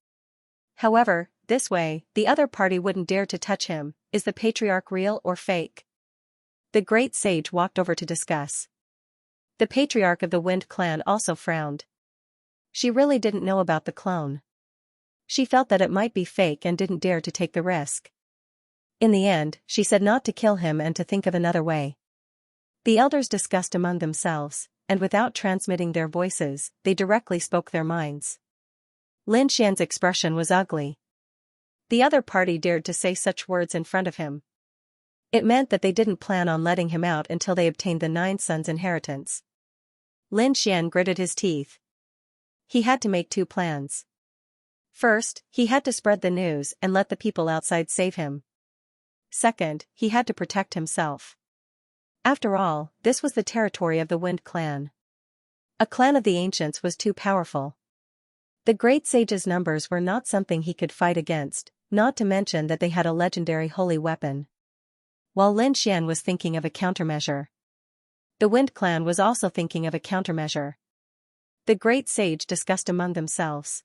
However, this way, the other party wouldn't dare to touch him. Is the patriarch real or fake? The great sage walked over to discuss. The patriarch of the Wind clan also frowned. She really didn't know about the clone. She felt that it might be fake and didn't dare to take the risk. In the end, she said not to kill him and to think of another way. The elders discussed among themselves, and without transmitting their voices, they directly spoke their minds. Lin Xian's expression was ugly. The other party dared to say such words in front of him. It meant that they didn't plan on letting him out until they obtained the 9 sons' inheritance. Lin Xian gritted his teeth. He had to make 2 plans. First, he had to spread the news and let the people outside save him. Second, he had to protect himself. After all, this was the territory of the Wind clan. A clan of the ancients was too powerful. The great sage's numbers were not something he could fight against, not to mention that they had a legendary holy weapon. While Lin Xian was thinking of a countermeasure, the Wind clan was also thinking of a countermeasure. The great sage discussed among themselves.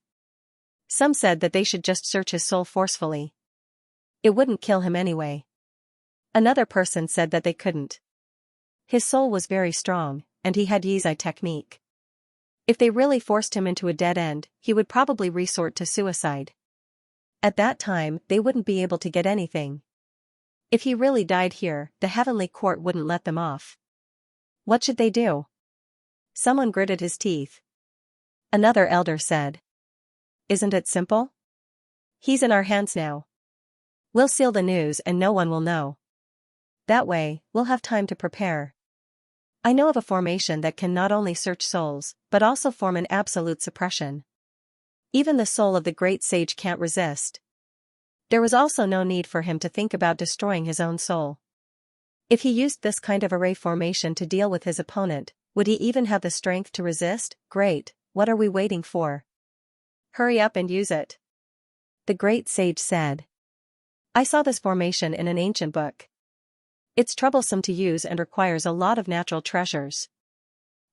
Some said that they should just search his soul forcefully. It wouldn't kill him anyway. Another person said that they couldn't. His soul was very strong, and he had Yizai technique. If they really forced him into a dead end, he would probably resort to suicide. At that time, they wouldn't be able to get anything. If he really died here, the heavenly court wouldn't let them off. What should they do? Someone gritted his teeth. Another elder said. "Isn't it simple? He's in our hands now. We'll seal the news and no one will know. That way, we'll have time to prepare. I know of a formation that can not only search souls, but also form an absolute suppression. Even the soul of the great sage can't resist." There was also no need for him to think about destroying his own soul. If he used this kind of array formation to deal with his opponent, would he even have the strength to resist? Great, what are we waiting for? Hurry up and use it. The great sage said. I saw this formation in an ancient book. It's troublesome to use and requires a lot of natural treasures.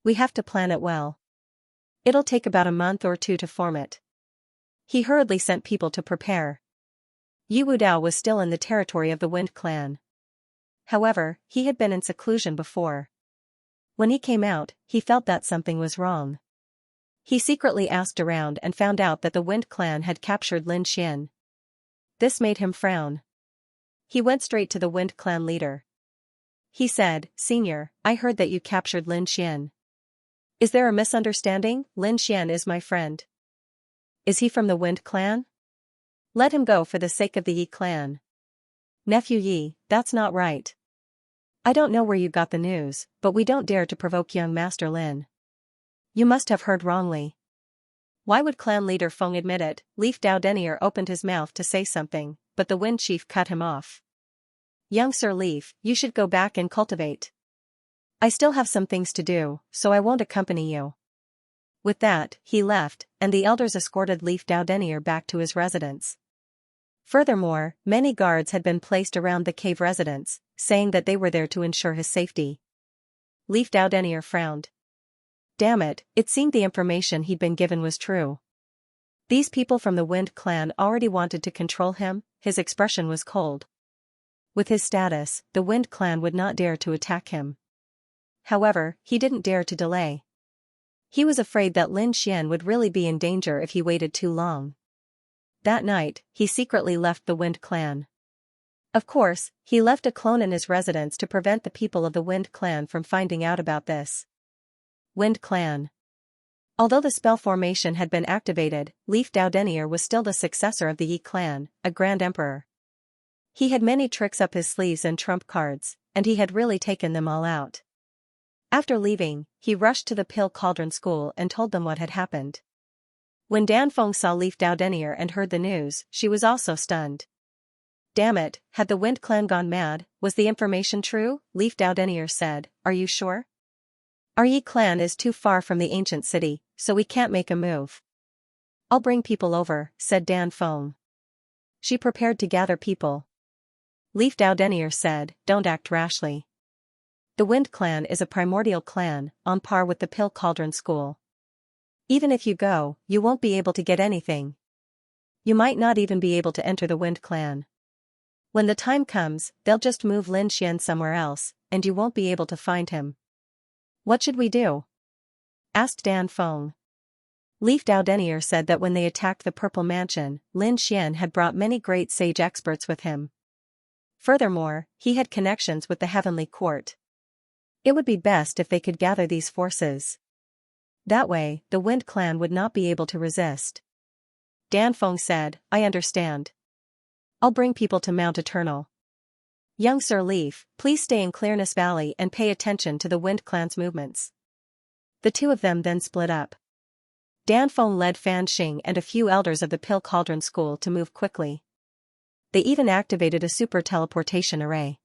We have to plan it well. It'll take about a month or 2 to form it. He hurriedly sent people to prepare. Yu Wudao was still in the territory of the Wind Clan. However, he had been in seclusion before. When he came out, he felt that something was wrong. He secretly asked around and found out that the Wind Clan had captured Lin Xian. This made him frown. He went straight to the Wind Clan leader. He said, "Senior, I heard that you captured Lin Xian. Is there a misunderstanding? Lin Xian is my friend. Is he from the Wind Clan? Let him go for the sake of the Yi clan." "Nephew Yi, that's not right. I don't know where you got the news, but we don't dare to provoke young Master Lin. You must have heard wrongly." Why would clan leader Feng admit it? Leaf Dao Denier opened his mouth to say something, but the Wind Chief cut him off. "Young Sir Leaf, you should go back and cultivate. I still have some things to do, so I won't accompany you." With that, he left, and the elders escorted Leaf Dao Denier back to his residence. Furthermore, many guards had been placed around the cave residence, saying that they were there to ensure his safety. Leaf Dao Denier frowned. Damn it, it seemed the information he'd been given was true. These people from the Wind Clan already wanted to control him. His expression was cold. With his status, the Wind Clan would not dare to attack him. However, he didn't dare to delay. He was afraid that Lin Xian would really be in danger if he waited too long. That night, he secretly left the Wind Clan. Of course, he left a clone in his residence to prevent the people of the Wind Clan from finding out about this. Wind Clan. Although the spell formation had been activated, Leaf Dao Denier was still the successor of the Yi clan, a Grand Emperor. He had many tricks up his sleeves and trump cards, and he had really taken them all out. After leaving, he rushed to the Pill Cauldron School and told them what had happened. When Dan Feng saw Leaf Dao Denier and heard the news, she was also stunned. Damn it, had the Wind Clan gone mad? Was the information true? Leaf Dao Denier said, "Are you sure? Our Yi clan is too far from the ancient city, so we can't make a move." "I'll bring people over," said Dan Feng. She prepared to gather people. Leaf Dao Denier said, "Don't act rashly. The Wind Clan is a primordial clan, on par with the Pill Cauldron School. Even if you go, you won't be able to get anything. You might not even be able to enter the Wind Clan. When the time comes, they'll just move Lin Xian somewhere else, and you won't be able to find him." "What should we do?" asked Dan Feng. Leaf Dao Denier said that when they attacked the Purple Mansion, Lin Xian had brought many great sage experts with him. Furthermore, he had connections with the Heavenly Court. It would be best if they could gather these forces. That way, the Wind Clan would not be able to resist. Dan Feng said, "I understand. I'll bring people to Mount Eternal. Young Sir Leaf, please stay in Clearness Valley and pay attention to the Wind Clan's movements." The two of them then split up. Dan Feng led Fan Xing and a few elders of the Pill Cauldron School to move quickly. They even activated a super teleportation array.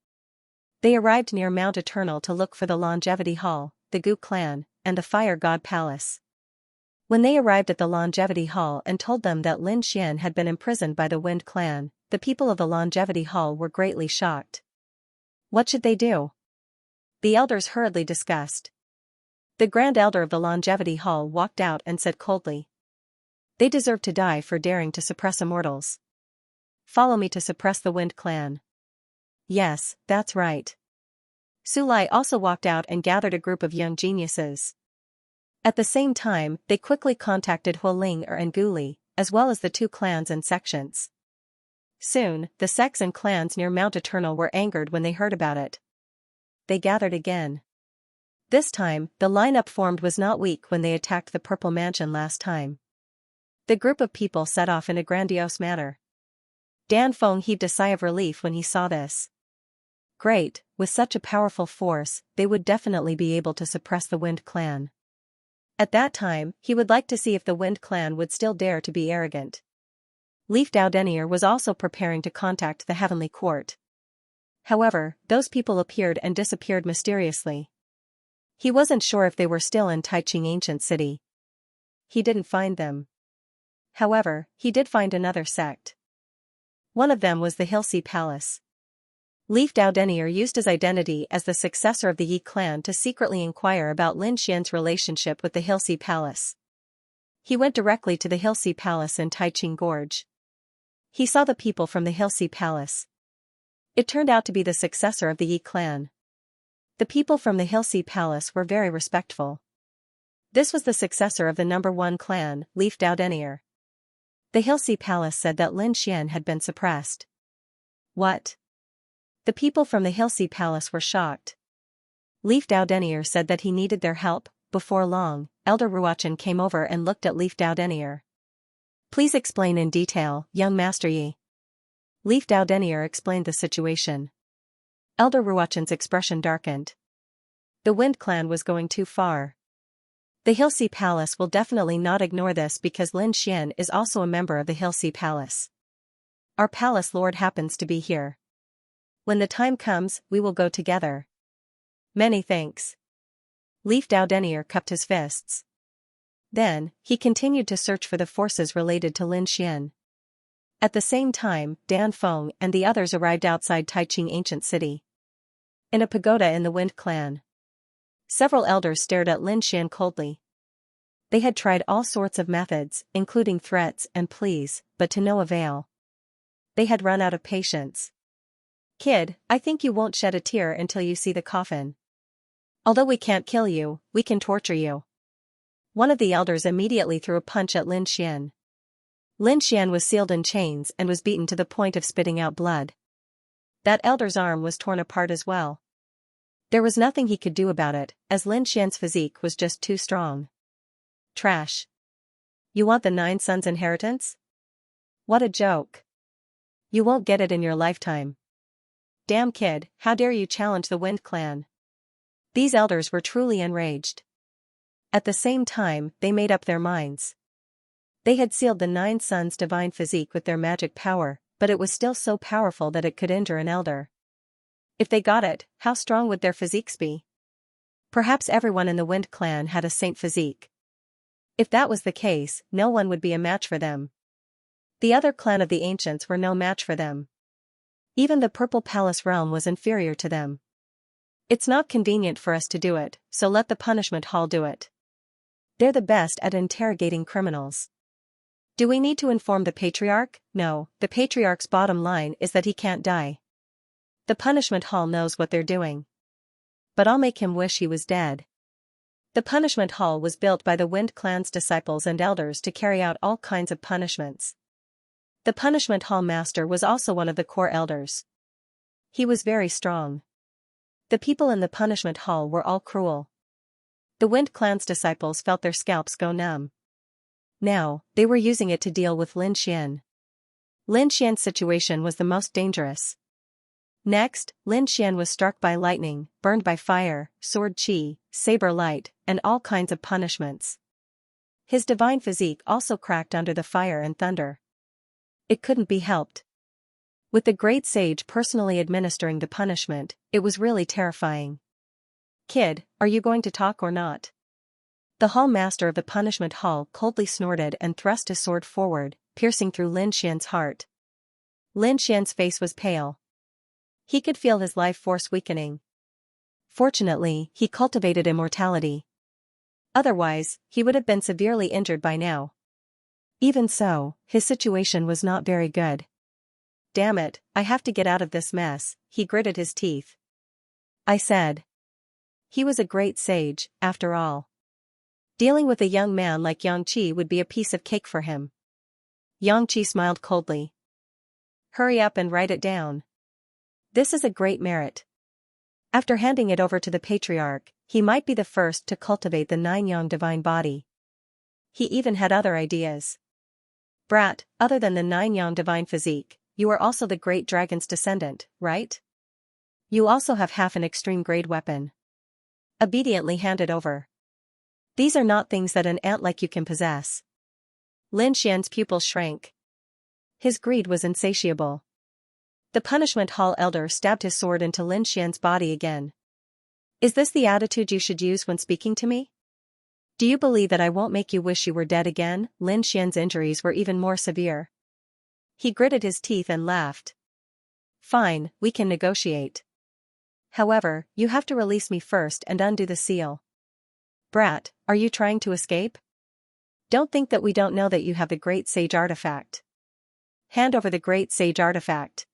They arrived near Mount Eternal to look for the Longevity Hall, the Gu Clan, and the Fire God Palace. When they arrived at the Longevity Hall and told them that Lin Xian had been imprisoned by the Wind Clan, the people of the Longevity Hall were greatly shocked. What should they do? The elders hurriedly discussed. The Grand Elder of the Longevity Hall walked out and said coldly, "They deserve to die for daring to suppress immortals. Follow me to suppress the Wind Clan." "Yes, that's right." Sulai also walked out and gathered a group of young geniuses. At the same time, they quickly contacted Hualing and Guli, as well as the two clans and sections. Soon, the sects and clans near Mount Eternal were angered when they heard about it. They gathered again. This time, the lineup formed was not weak when they attacked the Purple Mansion last time. The group of people set off in a grandiose manner. Dan Feng heaved a sigh of relief when he saw this. Great, with such a powerful force, they would definitely be able to suppress the Wind Clan. At that time, he would like to see if the Wind Clan would still dare to be arrogant. Leaf Dao Denier was also preparing to contact the Heavenly Court. However, those people appeared and disappeared mysteriously. He wasn't sure if they were still in Taiching Ancient City. He didn't find them. However, he did find another sect. One of them was the Hillsea Palace. Leaf Dao Denier used his identity as the successor of the Yi clan to secretly inquire about Lin Xian's relationship with the Hillsea Palace. He went directly to the Hilsea Palace in Taiqing Gorge. He saw the people from the Hilsea Palace. It turned out to be the successor of the Yi clan. The people from the Hilsea Palace were very respectful. This was the successor of the #1 clan, Leaf Dao Denier. The Hilsea Palace said that Lin Xian had been suppressed. What? The people from the Hilsea Palace were shocked. Leaf Dao Denier said that he needed their help. Before long, Elder Ruochen came over and looked at Leaf Dao Denier. Please explain in detail, young Master Yi. Leaf Dao Denier explained the situation. Elder Ruochen's expression darkened. The Wind Clan was going too far. The Hilsea Palace will definitely not ignore this because Lin Xian is also a member of the Hilsea Palace. Our palace lord happens to be here. When the time comes, we will go together. Many thanks. Leaf Dao Denier cupped his fists. Then, he continued to search for the forces related to Lin Xian. At the same time, Dan Feng and the others arrived outside Taiqing Ancient City. In a pagoda in the Wind Clan. Several elders stared at Lin Xian coldly. They had tried all sorts of methods, including threats and pleas, but to no avail. They had run out of patience. Kid, I think you won't shed a tear until you see the coffin. Although we can't kill you, we can torture you. One of the elders immediately threw a punch at Lin Xian. Lin Xian was sealed in chains and was beaten to the point of spitting out blood. That elder's arm was torn apart as well. There was nothing he could do about it, as Lin Xian's physique was just too strong. Trash. You want the 9 sons' inheritance? What a joke. You won't get it in your lifetime. Damn kid, how dare you challenge the Wind Clan? These elders were truly enraged. At the same time, they made up their minds. They had sealed the 9 sons' divine physique with their magic power, but it was still so powerful that it could injure an elder. If they got it, how strong would their physiques be? Perhaps everyone in the Wind Clan had a saint physique. If that was the case, no one would be a match for them. The other clan of the ancients were no match for them. Even the Purple Palace realm was inferior to them. It's not convenient for us to do it, so let the punishment hall do it. They're the best at interrogating criminals. Do we need to inform the Patriarch? No, the Patriarch's bottom line is that he can't die. The punishment hall knows what they're doing. But I'll make him wish he was dead. The punishment hall was built by the Wind Clan's disciples and elders to carry out all kinds of punishments. The punishment hall master was also one of the core elders. He was very strong. The people in the punishment hall were all cruel. The Wind Clan's disciples felt their scalps go numb. Now, they were using it to deal with Lin Xian. Lin Xian's situation was the most dangerous. Next, Lin Xian was struck by lightning, burned by fire, sword qi, saber light, and all kinds of punishments. His divine physique also cracked under the fire and thunder. It couldn't be helped. With the great sage personally administering the punishment, it was really terrifying. Kid, are you going to talk or not? The hall master of the punishment hall coldly snorted and thrust his sword forward, piercing through Lin Xian's heart. Lin Xian's face was pale. He could feel his life force weakening. Fortunately, he cultivated immortality. Otherwise, he would have been severely injured by now. Even so, his situation was not very good. Damn it, I have to get out of this mess, he gritted his teeth. I said. He was a great sage, after all. Dealing with a young man like Xianxia would be a piece of cake for him. Xianxia smiled coldly. Hurry up and write it down. This is a great merit. After handing it over to the Patriarch, he might be the first to cultivate the 9-yang divine body. He even had other ideas. Brat, other than the 9-yang divine physique, you are also the great dragon's descendant, right? You also have half an extreme grade weapon. Obediently hand it over. These are not things that an ant like you can possess. Lin Xian's pupils shrank. His greed was insatiable. The punishment hall elder stabbed his sword into Lin Xian's body again. Is this the attitude you should use when speaking to me? Do you believe that I won't make you wish you were dead again? Lin Xian's injuries were even more severe. He gritted his teeth and laughed. Fine, we can negotiate. However, you have to release me first and undo the seal. Brat, are you trying to escape? Don't think that we don't know that you have the Great Sage Artifact. Hand over the Great Sage Artifact.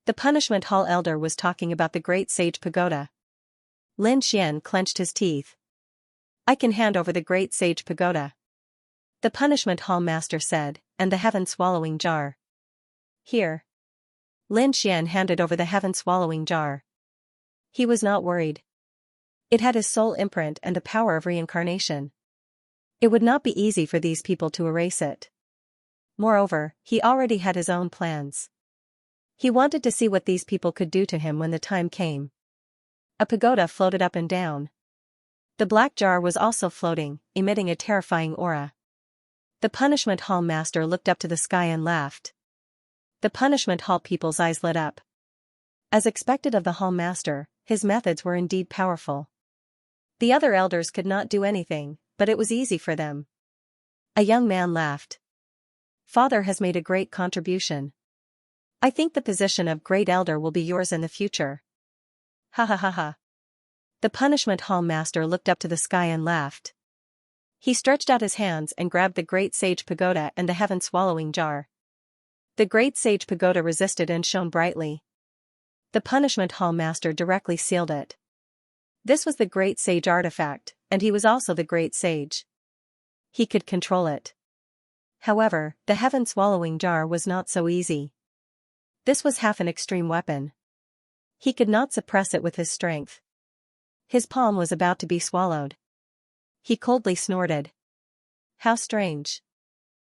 The Punishment Hall Elder was talking about the Great Sage Pagoda. Lin Xian clenched his teeth. I can hand over the Great Sage Pagoda, the Punishment Hall Master said, and the Heaven-Swallowing Jar. Here. Lin Xian handed over the Heaven-Swallowing Jar. He was not worried. It had his soul imprint and the power of reincarnation. It would not be easy for these people to erase it. Moreover, he already had his own plans. He wanted to see what these people could do to him when the time came. A pagoda floated up and down. The black jar was also floating, emitting a terrifying aura. The Punishment Hall Master looked up to the sky and laughed. The Punishment Hall people's eyes lit up. As expected of the Hall Master, his methods were indeed powerful. The other elders could not do anything, but it was easy for them. A young man laughed. Father has made a great contribution. I think the position of Great Elder will be yours in the future. Ha ha ha ha. The Punishment Hall Master looked up to the sky and laughed. He stretched out his hands and grabbed the Great Sage Pagoda and the Heaven-Swallowing Jar. The Great Sage Pagoda resisted and shone brightly. The Punishment Hall Master directly sealed it. This was the Great Sage Artifact, and he was also the Great Sage. He could control it. However, the Heaven-Swallowing Jar was not so easy. This was half an extreme weapon. He could not suppress it with his strength. His palm was about to be swallowed. He coldly snorted. How strange.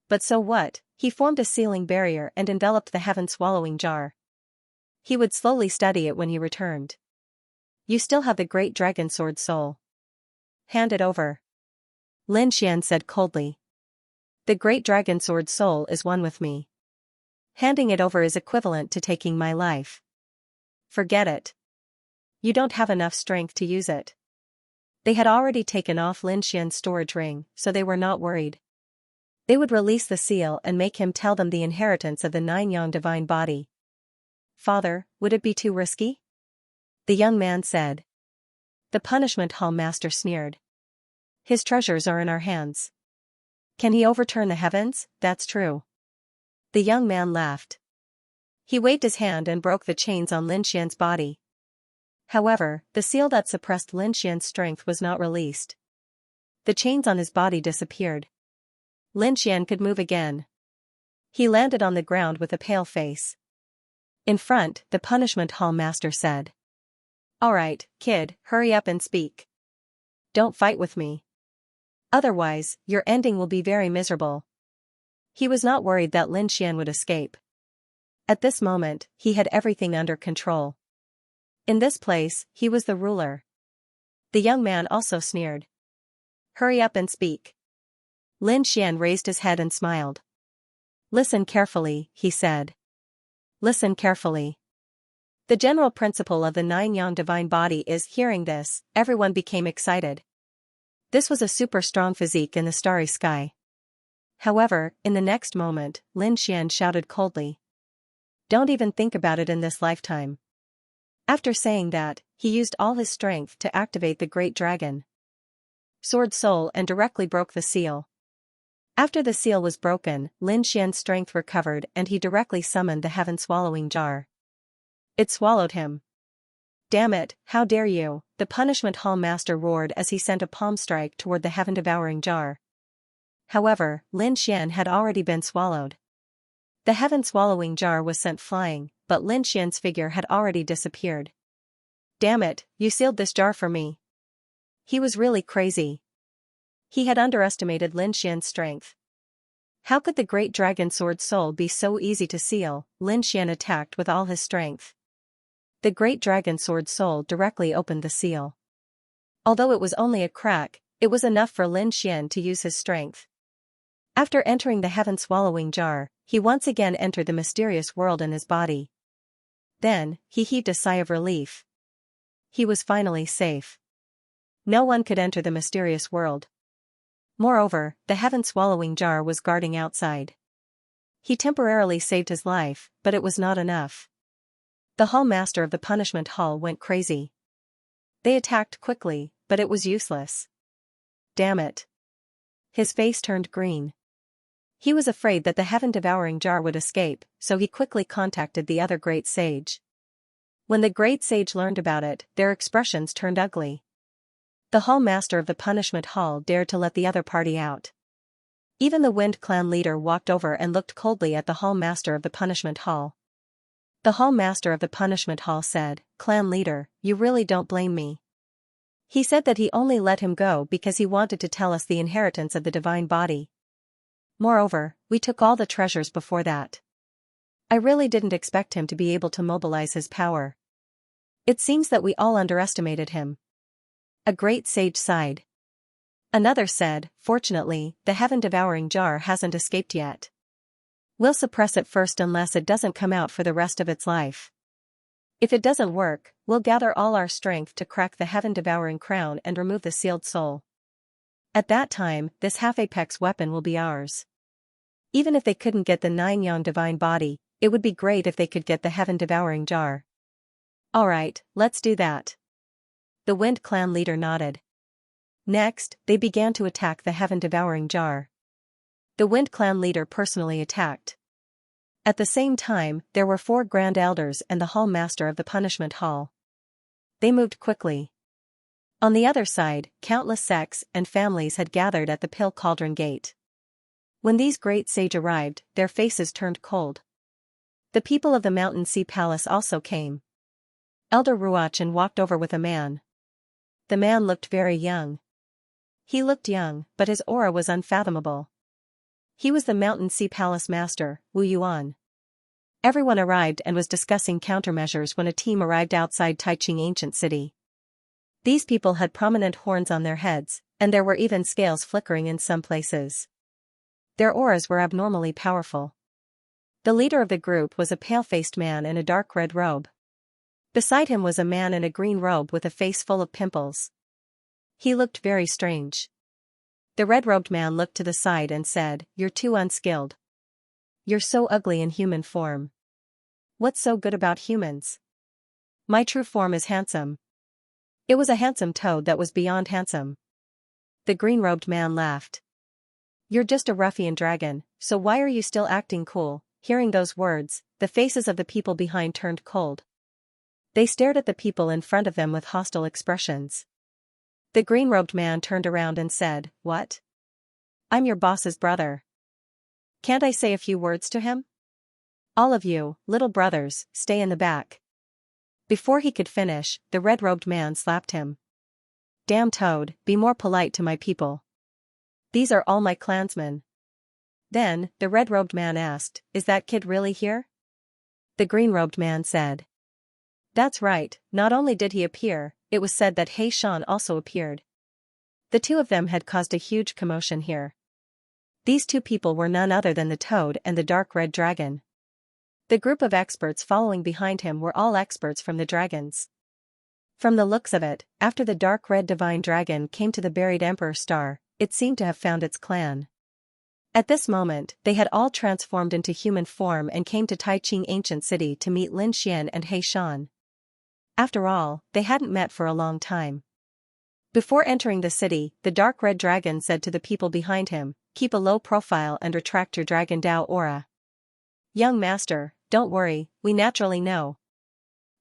But so what? He formed a sealing barrier and enveloped the Heaven-Swallowing Jar. He would slowly study it when he returned. You still have the Great Dragon Sword Soul. Hand it over. Lin Xian said coldly. The Great Dragon Sword Soul is one with me. Handing it over is equivalent to taking my life. Forget it. You don't have enough strength to use it. They had already taken off Lin Xian's storage ring, so they were not worried. They would release the seal and make him tell them the inheritance of the 9-yang divine body. Father, would it be too risky? The young man said. The Punishment Hall Master sneered. His treasures are in our hands. Can he overturn the heavens? That's true. The young man laughed. He waved his hand and broke the chains on Lin Xian's body. However, the seal that suppressed Lin Xian's strength was not released. The chains on his body disappeared. Lin Xian could move again. He landed on the ground with a pale face. In front, the Punishment Hall Master said. All right, kid, hurry up and speak. Don't fight with me. Otherwise, your ending will be very miserable. He was not worried that Lin Xian would escape. At this moment, he had everything under control. In this place, he was the ruler. The young man also sneered. Hurry up and speak. Lin Xian raised his head and smiled. Listen carefully, he said. Listen carefully. The general principle of the 9-yang divine body is hearing this, everyone became excited. This was a super strong physique in the starry sky. However, in the next moment, Lin Xian shouted coldly. Don't even think about it in this lifetime. After saying that, he used all his strength to activate the Great Dragon Sword Soul and directly broke the seal. After the seal was broken, Lin Xian's strength recovered and he directly summoned the Heaven-Swallowing Jar. It swallowed him. Damn it, how dare you, the Punishment Hall Master roared as he sent a palm strike toward the Heaven-Devouring Jar. However, Lin Xian had already been swallowed. The Heaven-Swallowing Jar was sent flying, but Lin Xian's figure had already disappeared. Damn it, you sealed this jar for me. He was really crazy. He had underestimated Lin Xian's strength. How could the Great Dragon Sword Soul be so easy to seal? Lin Xian attacked with all his strength. The Great Dragon Sword Soul directly opened the seal. Although it was only a crack, it was enough for Lin Xian to use his strength. After entering the Heaven-Swallowing Jar, he once again entered the mysterious world in his body. Then, he heaved a sigh of relief. He was finally safe. No one could enter the mysterious world. Moreover, the Heaven-Swallowing Jar was guarding outside. He temporarily saved his life, but it was not enough. The Hall Master of the Punishment Hall went crazy. They attacked quickly, but it was useless. Damn it. His face turned green. He was afraid that the heaven-devouring jar would escape, so he quickly contacted the other great sage. When the great sage learned about it, their expressions turned ugly. The hall master of the punishment hall dared to let the other party out. Even the Wind Clan leader walked over and looked coldly at the hall master of the punishment hall. The hall master of the punishment hall said, "Clan leader, you really don't blame me." He said that he only let him go because he wanted to tell us the inheritance of the divine body. Moreover, we took all the treasures before that. I really didn't expect him to be able to mobilize his power. It seems that we all underestimated him. A great sage sighed. Another said, "Fortunately, the heaven-devouring jar hasn't escaped yet. We'll suppress it first unless it doesn't come out for the rest of its life. If it doesn't work, we'll gather all our strength to crack the heaven-devouring crown and remove the sealed soul. At that time, this half-apex weapon will be ours. Even if they couldn't get the 9-yang divine body, it would be great if they could get the heaven-devouring jar." "Alright, let's do that." The Wind Clan leader nodded. Next, they began to attack the heaven-devouring jar. The Wind Clan leader personally attacked. At the same time, there were 4 Grand Elders and the Hall Master of the Punishment Hall. They moved quickly. On the other side, countless sects and families had gathered at the Pill Cauldron Gate. When these great sage arrived, their faces turned cold. The people of the Mountain Sea Palace also came. Elder Ruachan walked over with a man. The man looked very young. He looked young, but his aura was unfathomable. He was the Mountain Sea Palace Master, Wu Yuan. Everyone arrived and was discussing countermeasures when a team arrived outside Taiching Ancient City. These people had prominent horns on their heads, and there were even scales flickering in some places. Their auras were abnormally powerful. The leader of the group was a pale-faced man in a dark red robe. Beside him was a man in a green robe with a face full of pimples. He looked very strange. The red-robed man looked to the side and said, "You're too unskilled. You're so ugly in human form. What's so good about humans? My true form is handsome." It was a handsome toad that was beyond handsome. The green-robed man laughed. "You're just a ruffian dragon, so why are you still acting cool?" Hearing those words, the faces of the people behind turned cold. They stared at the people in front of them with hostile expressions. The green-robed man turned around and said, "What? I'm your boss's brother. Can't I say a few words to him? All of you, little brothers, stay in the back." Before he could finish, the red-robed man slapped him. "Damn toad, be more polite to my people. These are all my clansmen." Then, the red-robed man asked, "Is that kid really here?" The green-robed man said, "That's right, not only did he appear, it was said that He Shan also appeared." The two of them had caused a huge commotion here. These two people were none other than the toad and the dark red dragon. The group of experts following behind him were all experts from the dragons. From the looks of it, after the dark red divine dragon came to the buried Emperor Star, it seemed to have found its clan. At this moment, they had all transformed into human form and came to Taiching Ancient City to meet Lin Xian and He Shan. After all, they hadn't met for a long time. Before entering the city, the dark red dragon said to the people behind him, "Keep a low profile and retract your Dragon Dao aura." "Young master, don't worry, we naturally know."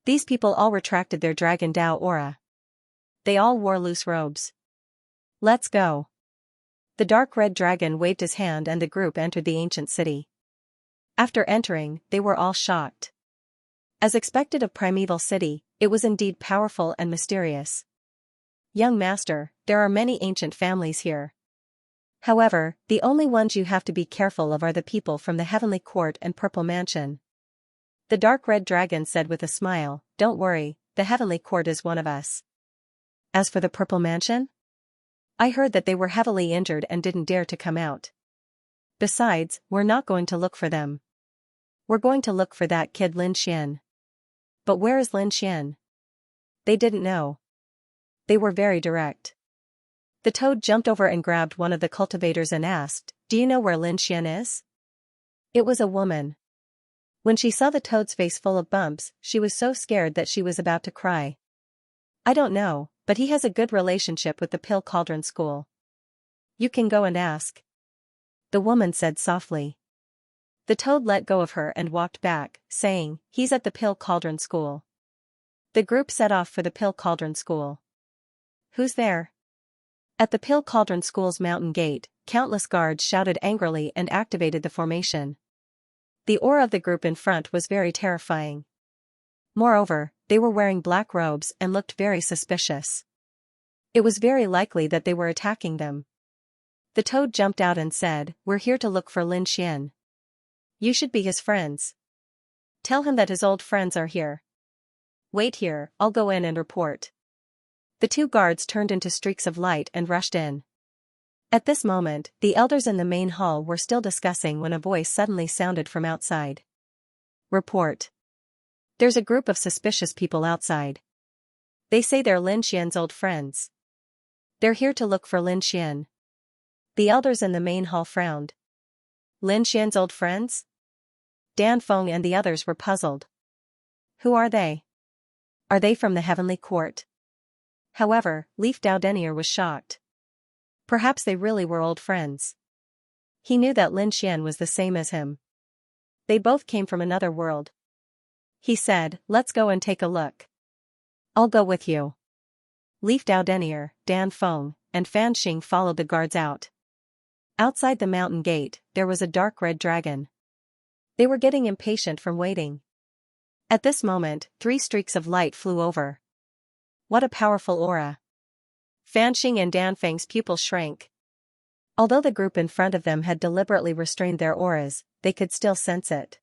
These people all retracted their Dragon Dao aura. They all wore loose robes. "Let's go." The dark red dragon waved his hand and the group entered the ancient city. After entering, they were all shocked. As expected of Primeval City, it was indeed powerful and mysterious. "Young master, there are many ancient families here. However, the only ones you have to be careful of are the people from the Heavenly Court and Purple Mansion." The dark red dragon said with a smile, "Don't worry, the Heavenly Court is one of us. As for the Purple Mansion? I heard that they were heavily injured and didn't dare to come out. Besides, we're not going to look for them. We're going to look for that kid Lin Xian." "But where is Lin Xian?" They didn't know. They were very direct. The toad jumped over and grabbed one of the cultivators and asked, "Do you know where Lin Xian is?" It was a woman. When she saw the toad's face full of bumps, she was so scared that she was about to cry. "I don't know, but he has a good relationship with the Pill Cauldron School." You can go and ask. The woman said softly. The toad let go of her and walked back, saying, he's at the Pill Cauldron School. The group set off for the Pill Cauldron School. Who's there? At the Pill Cauldron School's mountain gate, countless guards shouted angrily and activated the formation. The aura of the group in front was very terrifying. Moreover, they were wearing black robes and looked very suspicious. It was very likely that they were attacking them. The toad jumped out and said, we're here to look for Lin Xian. You should be his friends. Tell him that his old friends are here. Wait here, I'll go in and report. The two guards turned into streaks of light and rushed in. At this moment, the elders in the main hall were still discussing when a voice suddenly sounded from outside. Report. There's a group of suspicious people outside. They say they're Lin Xian's old friends. They're here to look for Lin Xian. The elders in the main hall frowned. Lin Xian's old friends? Dan Feng and the others were puzzled. Who are they? Are they from the heavenly court? However, Leaf Dao Denier was shocked. Perhaps they really were old friends. He knew that Lin Xian was the same as him. They both came from another world. He said, let's go and take a look. I'll go with you. Leaf Dao Denier, Dan Feng, and Fan Xing followed the guards out. Outside the mountain gate, there was a dark red dragon. They were getting impatient from waiting. At this moment, 3 streaks of light flew over. What a powerful aura. Fan Xing and Dan Feng's pupils shrank. Although the group in front of them had deliberately restrained their auras, they could still sense it.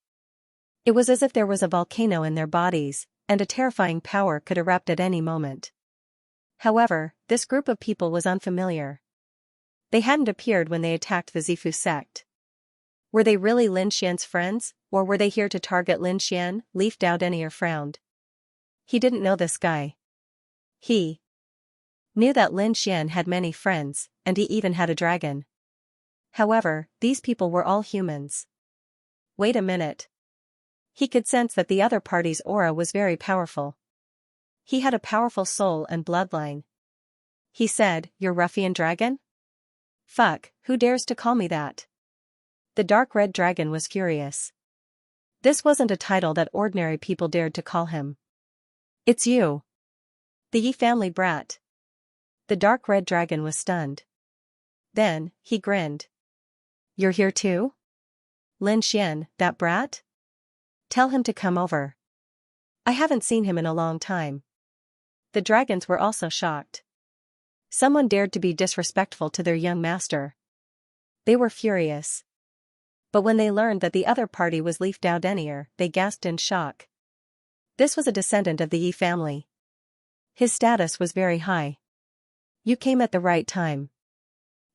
It was as if there was a volcano in their bodies, and a terrifying power could erupt at any moment. However, this group of people was unfamiliar. They hadn't appeared when they attacked the Zifu sect. Were they really Lin Xian's friends, or were they here to target Lin Xian? Leaf Dao Denier frowned. He didn't know this guy. He knew that Lin Xian had many friends, and he even had a dragon. However, these people were all humans. Wait a minute. He could sense that the other party's aura was very powerful. He had a powerful soul and bloodline. He said, "You're Ruffian Dragon? Fuck, who dares to call me that?" The dark red dragon was furious. This wasn't a title that ordinary people dared to call him. It's you. The Yi family brat. The dark red dragon was stunned. Then, he grinned. You're here too? Lin Xian, that brat? Tell him to come over. I haven't seen him in a long time. The dragons were also shocked. Someone dared to be disrespectful to their young master. They were furious. But when they learned that the other party was Leaf Dao Denier, they gasped in shock. This was a descendant of the Yi family. His status was very high. You came at the right time.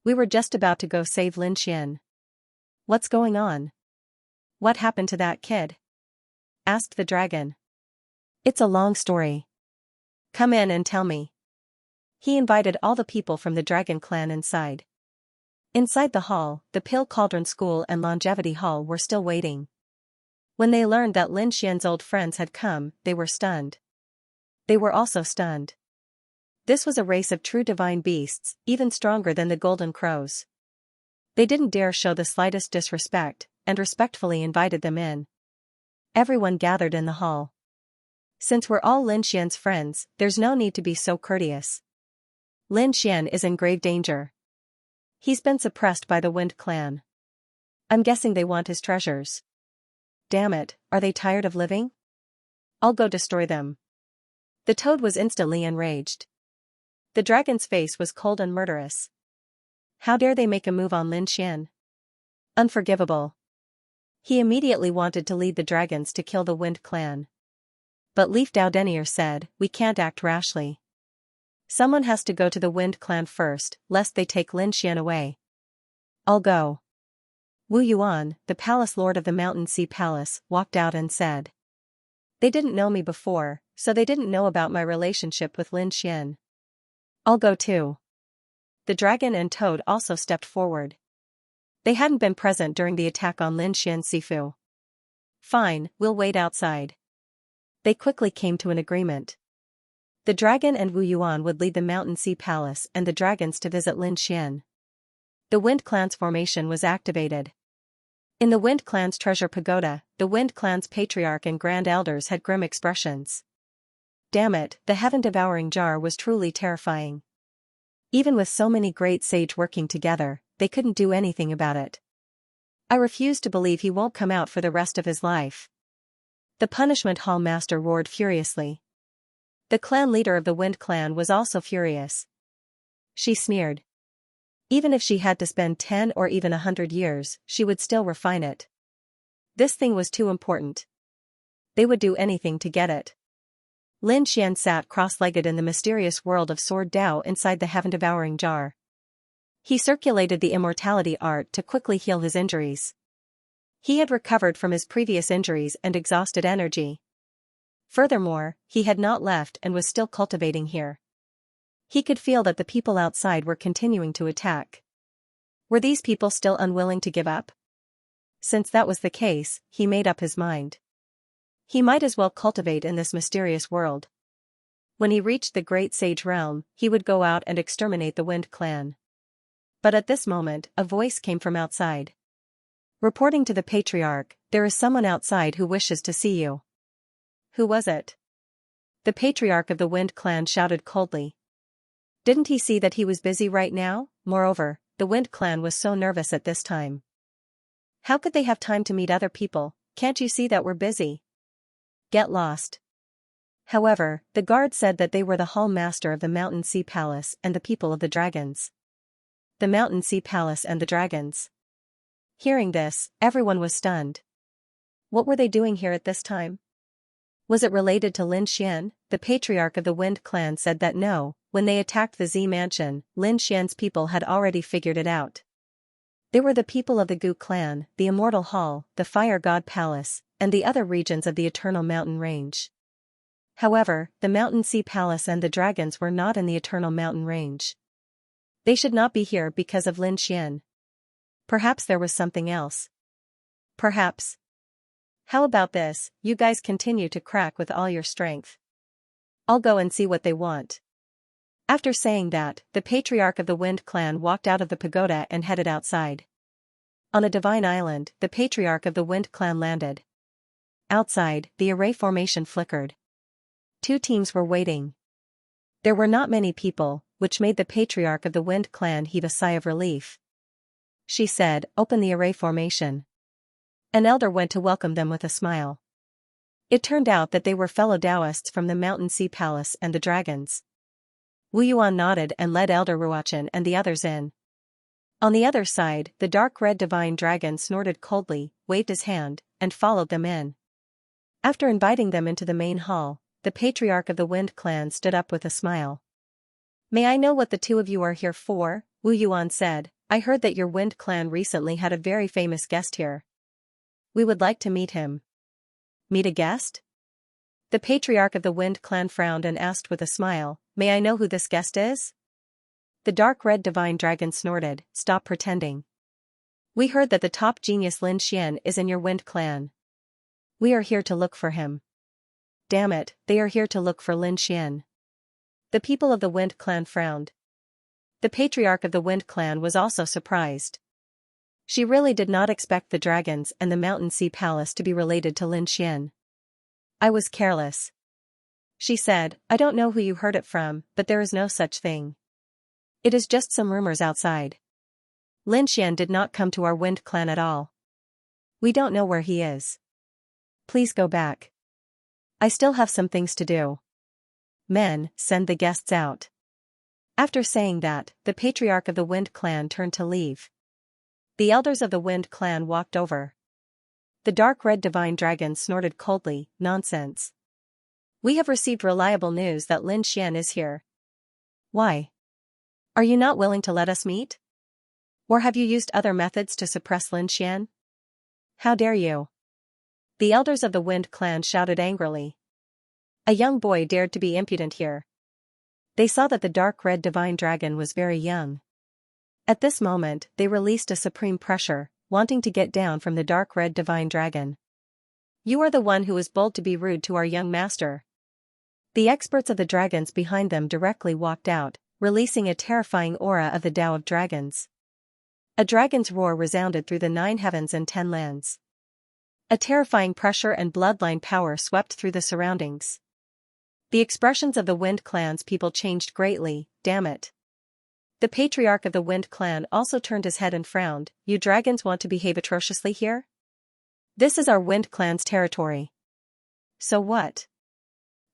We were just about to go save Lin Xian. What's going on? What happened to that kid? Asked the dragon. It's a long story. Come in and tell me. He invited all the people from the dragon clan inside. Inside the hall, the Pill Cauldron School and Longevity Hall were still waiting. When they learned that Lin Xian's old friends had come, they were stunned. They were also stunned. This was a race of true divine beasts, even stronger than the Golden Crows. They didn't dare show the slightest disrespect, and respectfully invited them in. Everyone gathered in the hall. Since we're all Lin Xian's friends, there's no need to be so courteous. Lin Xian is in grave danger. He's been suppressed by the Wind Clan. I'm guessing they want his treasures. Damn it, are they tired of living? I'll go destroy them. The toad was instantly enraged. The dragon's face was cold and murderous. How dare they make a move on Lin Xian? Unforgivable. He immediately wanted to lead the dragons to kill the Wind Clan. But Leaf Dao Denier said, we can't act rashly. Someone has to go to the Wind Clan first, lest they take Lin Xian away. I'll go. Wu Yuan, the palace lord of the Mountain Sea Palace, walked out and said. They didn't know me before, so they didn't know about my relationship with Lin Xian. I'll go too. The dragon and toad also stepped forward. They hadn't been present during the attack on Lin Xian Sifu. Fine, we'll wait outside. They quickly came to an agreement. The dragon and Wu Yuan would lead the Mountain Sea Palace and the dragons to visit Lin Xian. The Wind Clan's formation was activated. In the Wind Clan's treasure pagoda, the Wind Clan's patriarch and grand elders had grim expressions. Damn it, the heaven-devouring jar was truly terrifying. Even with so many great sage working together, they couldn't do anything about it. I refuse to believe he won't come out for the rest of his life. The Punishment Hall Master roared furiously. The clan leader of the Wind Clan was also furious. She sneered. Even if she had to spend 10 or even 100 years, she would still refine it. This thing was too important. They would do anything to get it. Lin Xian sat cross-legged in the mysterious world of Sword Dao inside the heaven-devouring jar. He circulated the immortality art to quickly heal his injuries. He had recovered from his previous injuries and exhausted energy. Furthermore, he had not left and was still cultivating here. He could feel that the people outside were continuing to attack. Were these people still unwilling to give up? Since that was the case, he made up his mind. He might as well cultivate in this mysterious world. When he reached the Great Sage Realm, he would go out and exterminate the Wind Clan. But at this moment, a voice came from outside. Reporting to the Patriarch, there is someone outside who wishes to see you. Who was it? The Patriarch of the Wind Clan shouted coldly. Didn't he see that he was busy right now? Moreover, the Wind Clan was so nervous at this time. How could they have time to meet other people? Can't you see that we're busy? Get lost. However, the guard said that they were the Hall Master of the Mountain Sea Palace and the people of the dragons. The Mountain Sea Palace and the dragons. Hearing this, everyone was stunned. What were they doing here at this time? Was it related to Lin Xian? The Patriarch of the Wind Clan said that no, when they attacked the Z Mansion, Lin Xian's people had already figured it out. They were the people of the Gu Clan, the Immortal Hall, the Fire God Palace, and the other regions of the Eternal Mountain Range. However, the Mountain Sea Palace and the dragons were not in the Eternal Mountain Range. They should not be here because of Lin Xian. Perhaps there was something else. Perhaps. How about this, you guys continue to crack with all your strength. I'll go and see what they want. After saying that, the Patriarch of the Wind Clan walked out of the pagoda and headed outside. On a divine island, the Patriarch of the Wind Clan landed. Outside, the array formation flickered. Two teams were waiting. There were not many people, which made the Patriarch of the Wind Clan heave a sigh of relief. She said, "Open the array formation." An elder went to welcome them with a smile. It turned out that they were fellow Taoists from the Mountain Sea Palace and the dragons. Wu Yuan nodded and led Elder Ruochen and the others in. On the other side, the dark red divine dragon snorted coldly, waved his hand, and followed them in. After inviting them into the main hall, the Patriarch of the Wind Clan stood up with a smile. "May I know what the two of you are here for?" Wu Yuan said. "I heard that your Wind Clan recently had a very famous guest here. We would like to meet him." Meet a guest? The Patriarch of the Wind Clan frowned and asked with a smile, "May I know who this guest is?" The dark red divine dragon snorted, "Stop pretending. We heard that the top genius Lin Xian is in your Wind Clan. We are here to look for him." Damn it, they are here to look for Lin Xian. The people of the Wind Clan frowned. The Patriarch of the Wind Clan was also surprised. She really did not expect the dragons and the Mountain Sea Palace to be related to Lin Xian. "I was careless," she said. "I don't know who you heard it from, but there is no such thing. It is just some rumors outside. Lin Xian did not come to our Wind Clan at all. We don't know where he is. Please go back. I still have some things to do. Men, send the guests out." After saying that, the Patriarch of the Wind Clan turned to leave. The elders of the Wind Clan walked over. The dark red divine dragon snorted coldly, "Nonsense. We have received reliable news that Lin Xian is here. Why? Are you not willing to let us meet? Or have you used other methods to suppress Lin Xian? How dare you?" The elders of the Wind Clan shouted angrily. A young boy dared to be impudent here. They saw that the dark red divine dragon was very young. At this moment, they released a supreme pressure, wanting to get down from the dark red divine dragon. "You are the one who is bold to be rude to our young master." The experts of the dragons behind them directly walked out, releasing a terrifying aura of the Tao of dragons. A dragon's roar resounded through the 9 heavens and 10 lands. A terrifying pressure and bloodline power swept through the surroundings. The expressions of the Wind Clan's people changed greatly. Damn it. The patriarch of the Wind Clan also turned his head and frowned. You dragons want to behave atrociously here? This is our Wind Clan's territory. So what?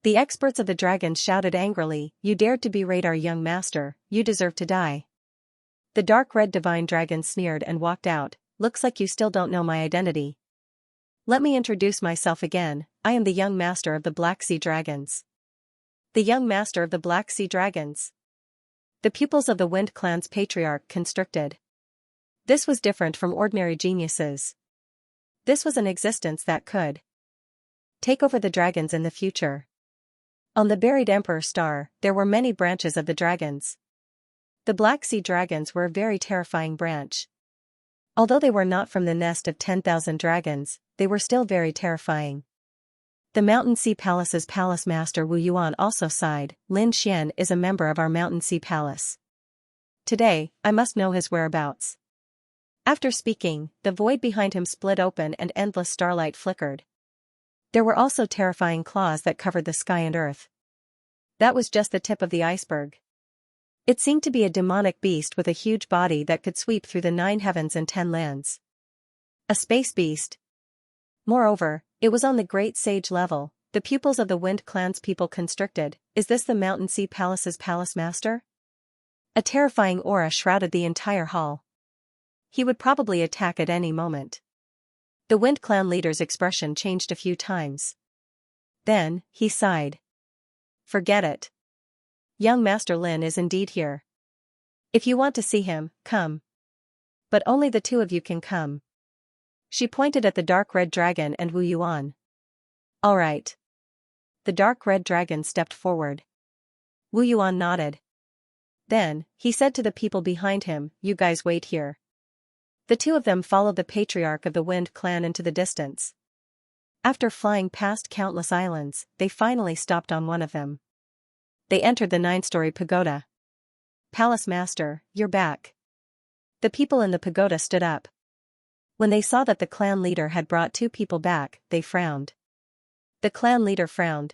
The experts of the dragons shouted angrily, you dared to berate our young master, you deserve to die. The dark red divine dragon sneered and walked out. Looks like you still don't know my identity. Let me introduce myself again, I am the young master of the Black Sea Dragons. The young master of the Black Sea Dragons. The pupils of the Wind Clan's patriarch constricted. This was different from ordinary geniuses. This was an existence that could take over the dragons in the future. On the buried Emperor Star, there were many branches of the dragons. The Black Sea Dragons were a very terrifying branch. Although they were not from the nest of 10,000 dragons, they were still very terrifying. The Mountain Sea Palace's palace master Wu Yuan also sighed. Lin Xian is a member of our Mountain Sea Palace. Today, I must know his whereabouts. After speaking, the void behind him split open and endless starlight flickered. There were also terrifying claws that covered the sky and earth. That was just the tip of the iceberg. It seemed to be a demonic beast with a huge body that could sweep through the 9 heavens and 10 lands. A space beast. Moreover, it was on the Great Sage level. The pupils of the Wind Clan's people constricted. Is this the Mountain Sea Palace's palace master? A terrifying aura shrouded the entire hall. He would probably attack at any moment. The Wind Clan leader's expression changed a few times. Then, he sighed. Forget it. Young Master Lin is indeed here. If you want to see him, come. But only the 2 of you can come. She pointed at the dark red dragon and Wu Yuan. All right. The dark red dragon stepped forward. Wu Yuan nodded. Then, he said to the people behind him, you guys wait here. The 2 of them followed the patriarch of the Wind Clan into the distance. After flying past countless islands, they finally stopped on one of them. They entered the 9-story pagoda. Palace Master, you're back. The people in the pagoda stood up. When they saw that the clan leader had brought 2 people back, they frowned. The clan leader frowned.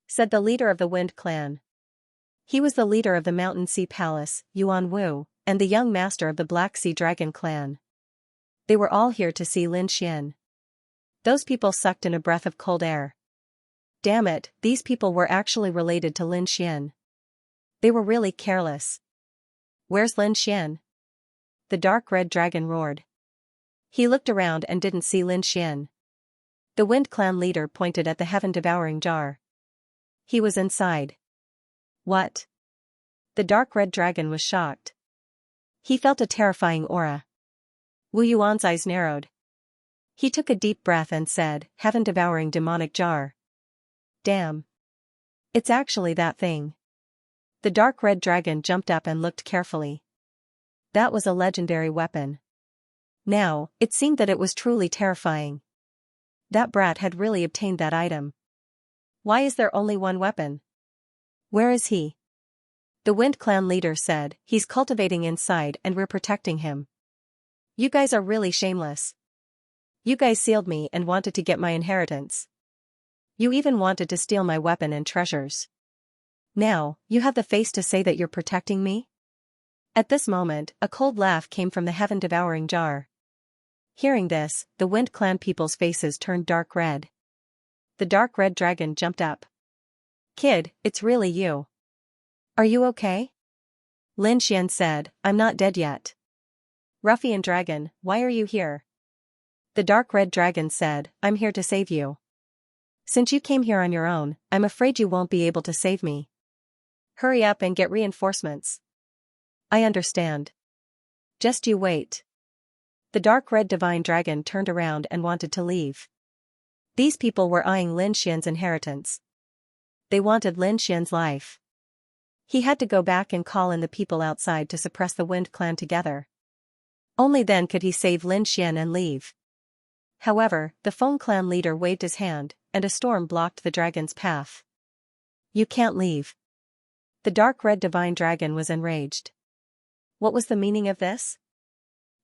Said the leader of the Wind Clan. He was the leader of the Mountain Sea Palace, Yuan Wu, and the young master of the Black Sea Dragon clan. They were all here to see Lin Xian. Those people sucked in a breath of cold air. Damn it, these people were actually related to Lin Xian. They were really careless. Where's Lin Xian? The dark red dragon roared. He looked around and didn't see Lin Xian. The Wind Clan leader pointed at the heaven-devouring jar. He was inside. What? The dark red dragon was shocked. He felt a terrifying aura. Wu Yuan's eyes narrowed. He took a deep breath and said, heaven-devouring demonic jar. Damn. It's actually that thing. The dark red dragon jumped up and looked carefully. That was a legendary weapon. Now, it seemed that it was truly terrifying. That brat had really obtained that item. Why is there only one weapon? Where is he? The Wind Clan leader said, he's cultivating inside and we're protecting him. You guys are really shameless. You guys sealed me and wanted to get my inheritance. You even wanted to steal my weapon and treasures. Now, you have the face to say that you're protecting me? At this moment, a cold laugh came from the heaven-devouring jar. Hearing this, the Wind Clan people's faces turned dark red. The dark red dragon jumped up. Kid, it's really you. Are you okay? Lin Xian said, I'm not dead yet. Ruffian dragon, why are you here? The dark red dragon said, I'm here to save you. Since you came here on your own, I'm afraid you won't be able to save me. Hurry up and get reinforcements. I understand. Just you wait. The dark red divine dragon turned around and wanted to leave. These people were eyeing Lin Xian's inheritance. They wanted Lin Xian's life. He had to go back and call in the people outside to suppress the Wind Clan together. Only then could he save Lin Xian and leave. However, the Feng Clan leader waved his hand, and a storm blocked the dragon's path. You can't leave. The dark red divine dragon was enraged. What was the meaning of this?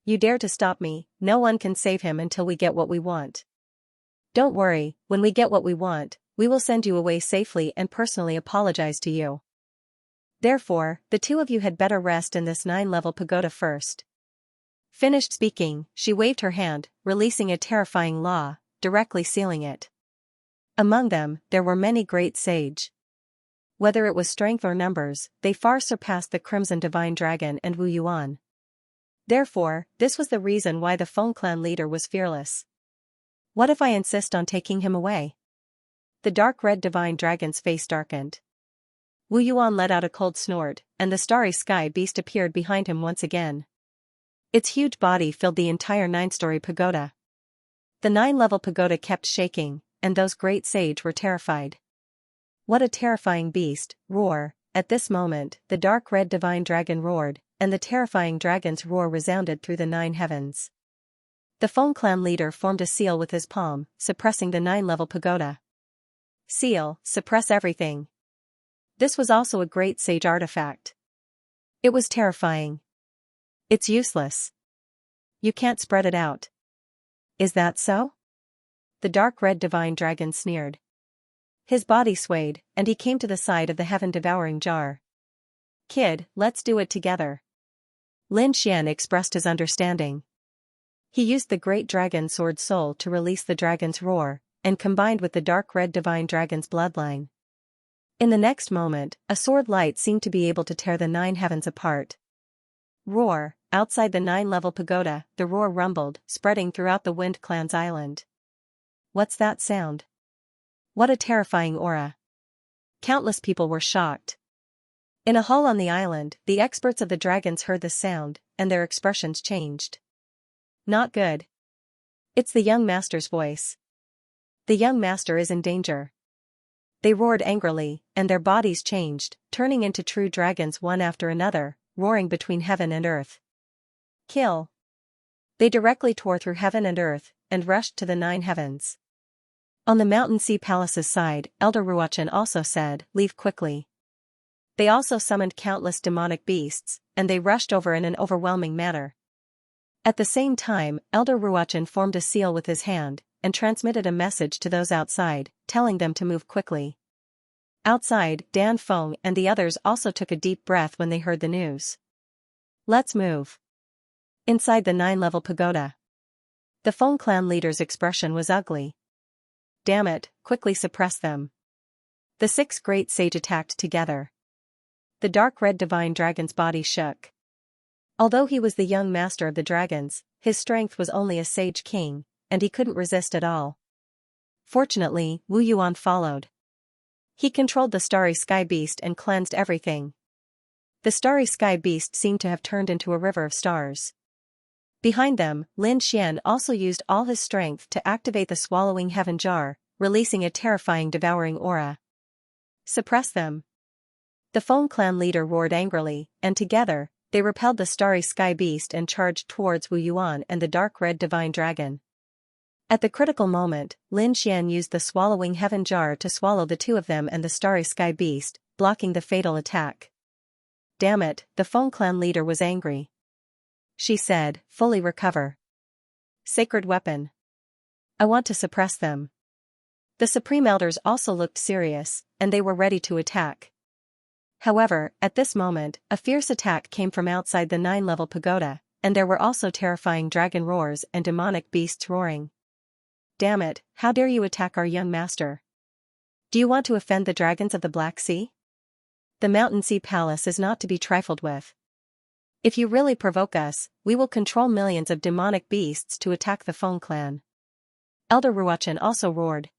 You dare to stop me, no one can save him until we get what we want. Don't worry, when we get what we want, we will send you away safely and personally apologize to you. Therefore, the two of you had better rest in this 9-level pagoda first. Finished speaking, she waved her hand, releasing a terrifying law, directly sealing it. Among them, there were many great sage. Whether it was strength or numbers, they far surpassed the Crimson Divine Dragon and Wu Yuan. Therefore, this was the reason why the Feng clan leader was fearless. What if I insist on taking him away? The dark red divine dragon's face darkened. Wu Yuan let out a cold snort, and the starry sky beast appeared behind him once again. Its huge body filled the entire 9-story pagoda. The 9-level pagoda kept shaking, and those great sage were terrified. What a terrifying beast, roar! At this moment, the dark red divine dragon roared, and the terrifying dragon's roar resounded through the 9 heavens. The Feng clan leader formed a seal with his palm, suppressing the 9-level pagoda. Seal, suppress everything. This was also a great sage artifact. It was terrifying. It's useless. You can't spread it out. Is that so? The dark red divine dragon sneered. His body swayed, and he came to the side of the heaven-devouring jar. Kid, let's do it together. Lin Xian expressed his understanding. He used the great dragon sword soul to release the dragon's roar, and combined with the dark red divine dragon's bloodline. In the next moment, a sword light seemed to be able to tear the 9 heavens apart. Roar! Outside the 9-level pagoda, the roar rumbled, spreading throughout the Wind Clan's island. What's that sound? What a terrifying aura! Countless people were shocked. In a hall on the island, the experts of the dragons heard the sound, and their expressions changed. Not good. It's the young master's voice. The young master is in danger. They roared angrily, and their bodies changed, turning into true dragons one after another, roaring between heaven and earth. Kill! They directly tore through heaven and earth, and rushed to the 9 heavens. On the Mountain Sea Palace's side, Elder Ruochen also said, leave quickly. They also summoned countless demonic beasts, and they rushed over in an overwhelming manner. At the same time, Elder Ruochen formed a seal with his hand, and transmitted a message to those outside, telling them to move quickly. Outside, Dan Feng and the others also took a deep breath when they heard the news. Let's move. Inside the 9-level pagoda. The Feng clan leader's expression was ugly. Damn it, quickly suppress them. The 6 great sage attacked together. The dark red divine dragon's body shook. Although he was the young master of the dragons, his strength was only a sage king, and he couldn't resist at all. Fortunately, Wu Yuan followed. He controlled the starry sky beast and cleansed everything. The starry sky beast seemed to have turned into a river of stars. Behind them, Lin Xian also used all his strength to activate the swallowing heaven jar, releasing a terrifying devouring aura. Suppress them. The Feng clan leader roared angrily, and together, they repelled the starry sky beast and charged towards Wu Yuan and the dark red divine dragon. At the critical moment, Lin Xian used the swallowing heaven jar to swallow the 2 of them and the starry sky beast, blocking the fatal attack. Damn it, the Feng clan leader was angry. She said, fully recover. Sacred weapon. I want to suppress them. The Supreme Elders also looked serious, and they were ready to attack. However, at this moment, a fierce attack came from outside the 9-level pagoda, and there were also terrifying dragon roars and demonic beasts roaring. Damn it, how dare you attack our young master? Do you want to offend the dragons of the Black Sea? The Mountain Sea Palace is not to be trifled with. If you really provoke us, we will control millions of demonic beasts to attack the Feng clan. Elder Ruochen also roared.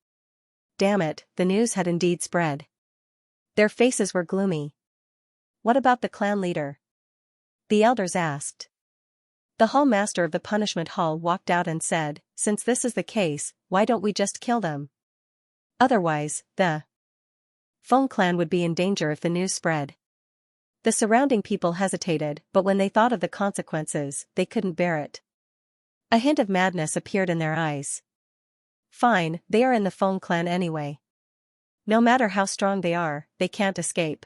Damn it, the news had indeed spread. Their faces were gloomy. What about the clan leader? The elders asked. The hall master of the punishment hall walked out and said, since this is the case, why don't we just kill them? Otherwise, the Feng clan would be in danger if the news spread. The surrounding people hesitated, but when they thought of the consequences, they couldn't bear it. A hint of madness appeared in their eyes. Fine, they are in the Feng clan anyway. No matter how strong they are, they can't escape.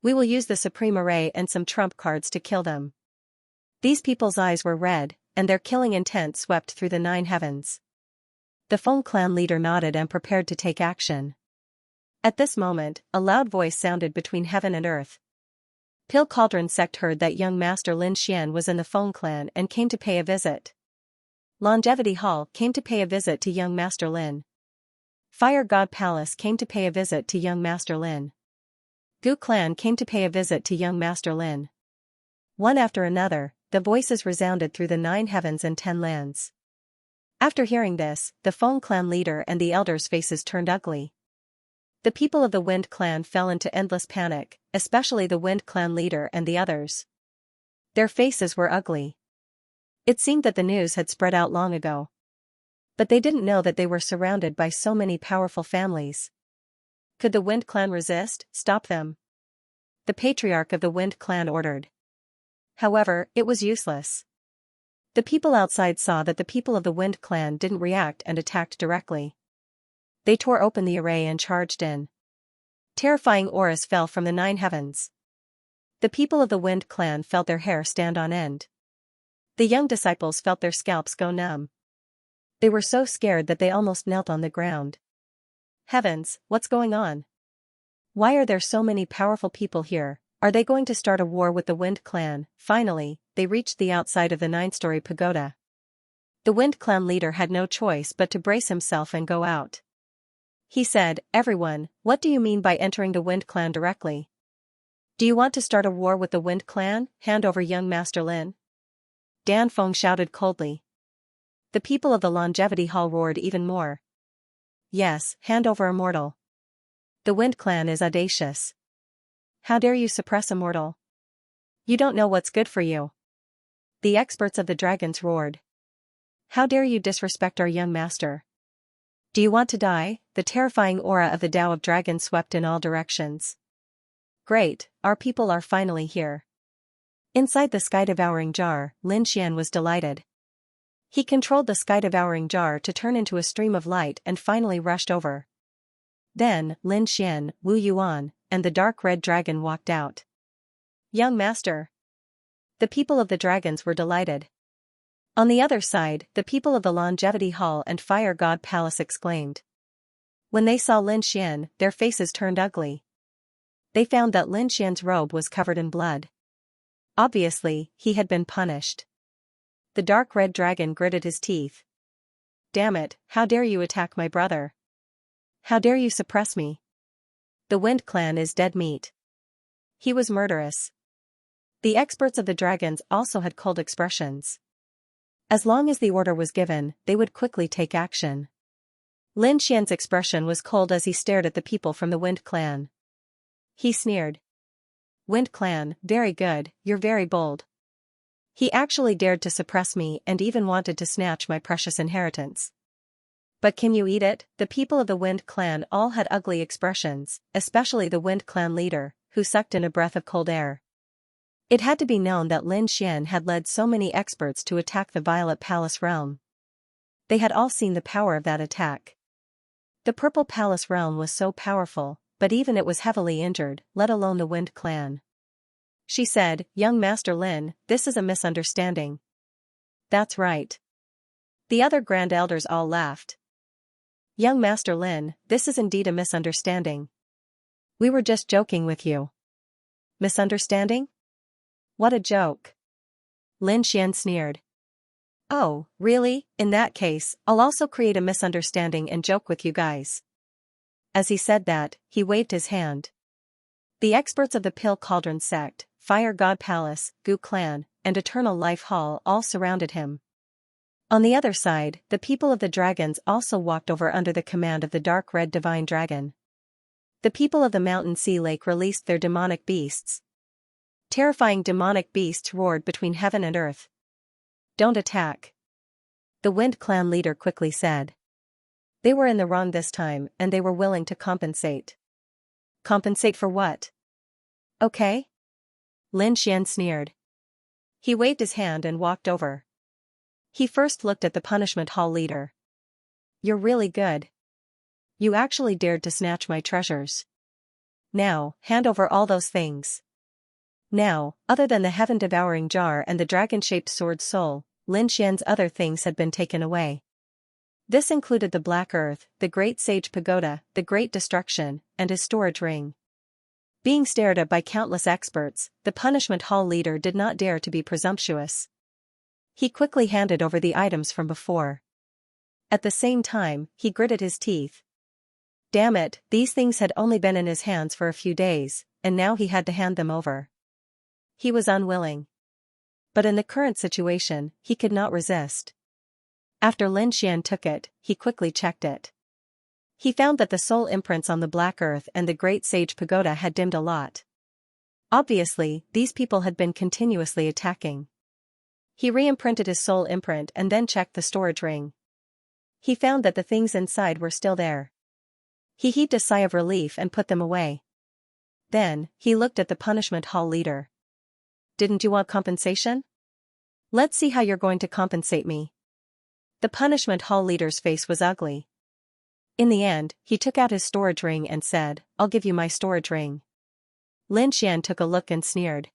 We will use the Supreme Array and some trump cards to kill them. These people's eyes were red, and their killing intent swept through the 9 heavens. The Feng clan leader nodded and prepared to take action. At this moment, a loud voice sounded between heaven and earth. Pil Cauldron Sect heard that young Master Lin Xian was in the Feng clan and came to pay a visit. Longevity Hall came to pay a visit to young Master Lin. Fire God Palace came to pay a visit to young Master Lin. Gu clan came to pay a visit to young Master Lin. One after another, the voices resounded through the 9 heavens and 10 lands. After hearing this, the Feng clan leader and the elders' faces turned ugly. The people of the Wind clan fell into endless panic, especially the Wind clan leader and the others. Their faces were ugly. It seemed that the news had spread out long ago. But they didn't know that they were surrounded by so many powerful families. Could the Wind clan resist? Stop them. The patriarch of the Wind clan ordered. However, it was useless. The people outside saw that the people of the Wind clan didn't react and attacked directly. They tore open the array and charged in. Terrifying auras fell from the 9 heavens. The people of the Wind clan felt their hair stand on end. The young disciples felt their scalps go numb. They were so scared that they almost knelt on the ground. Heavens, what's going on? Why are there so many powerful people here? Are they going to start a war with the Wind clan? Finally, they reached the outside of the 9-story pagoda. The Wind clan leader had no choice but to brace himself and go out. He said, "Everyone, what do you mean by entering the Wind clan directly? Do you want to start a war with the Wind clan? Hand over young Master Lin." Dan Feng shouted coldly. The people of the Longevity Hall roared even more. "Yes, hand over a mortal. The Wind clan is audacious. How dare you suppress a mortal? You don't know what's good for you." The experts of the dragons roared. "How dare you disrespect our young master? Do you want to die?" The terrifying aura of the Tao of Dragons swept in all directions. "Great, our people are finally here." Inside the sky-devouring jar, Lin Xian was delighted. He controlled the sky-devouring jar to turn into a stream of light and finally rushed over. Then, Lin Xian, Wu Yuan, and the dark red dragon walked out. "Young master." The people of the dragons were delighted. On the other side, the people of the Longevity Hall and Fire God Palace exclaimed. When they saw Lin Xian, their faces turned ugly. They found that Lin Xian's robe was covered in blood. Obviously, he had been punished. The dark red dragon gritted his teeth. "Damn it, how dare you attack my brother? How dare you suppress me? The Wind clan is dead meat. He was murderous." The experts of the dragons also had cold expressions. As long as the order was given, they would quickly take action. Lin Xian's expression was cold as he stared at the people from the Wind clan. He sneered. "Wind clan, very good, you're very bold. He actually dared to suppress me and even wanted to snatch my precious inheritance. But can you eat it?" The people of the Wind clan all had ugly expressions, especially the Wind clan leader, who sucked in a breath of cold air. It had to be known that Lin Xian had led so many experts to attack the Violet Palace realm. They had all seen the power of that attack. The Purple Palace realm was so powerful, but even it was heavily injured, let alone the Wind clan. She said, "Young Master Lin, this is a misunderstanding." "That's right." The other Grand Elders all laughed. "Young Master Lin, this is indeed a misunderstanding. We were just joking with you." "Misunderstanding? What a joke." Lin Xian sneered. "Oh, really? In that case, I'll also create a misunderstanding and joke with you guys." As he said that, he waved his hand. The experts of the Pil Cauldron Sect, Fire God Palace, Gu Clan, and Eternal Life Hall all surrounded him. On the other side, the people of the dragons also walked over under the command of the dark red divine dragon. The people of the Mountain Sea Lake released their demonic beasts. Terrifying demonic beasts roared between heaven and earth. "Don't attack," the Wind clan leader quickly said. They were in the wrong this time and they were willing to compensate. "Compensate for what?" "Okay." Lin Xian sneered. He waved his hand and walked over. He first looked at the Punishment Hall leader. "You're really good. You actually dared to snatch my treasures. Now, hand over all those things." Now, other than the heaven-devouring jar and the dragon-shaped sword soul, Lin Xian's other things had been taken away. This included the Black Earth, the Great Sage Pagoda, the Great Destruction, and his storage ring. Being stared at by countless experts, the punishment hall leader did not dare to be presumptuous. He quickly handed over the items from before. At the same time, he gritted his teeth. Damn it, these things had only been in his hands for a few days, and now he had to hand them over. He was unwilling. But in the current situation, he could not resist. After Lin Xian took it, he quickly checked it. He found that the soul imprints on the Black Earth and the Great Sage Pagoda had dimmed a lot. Obviously, these people had been continuously attacking. He re-imprinted his soul imprint and then checked the storage ring. He found that the things inside were still there. He heaved a sigh of relief and put them away. Then, he looked at the punishment hall leader. Didn't you want compensation? Let's see how you're going to compensate me. The punishment hall leader's face was ugly. In the end, he took out his storage ring and said, I'll give you my storage ring. Lin Xian took a look and sneered.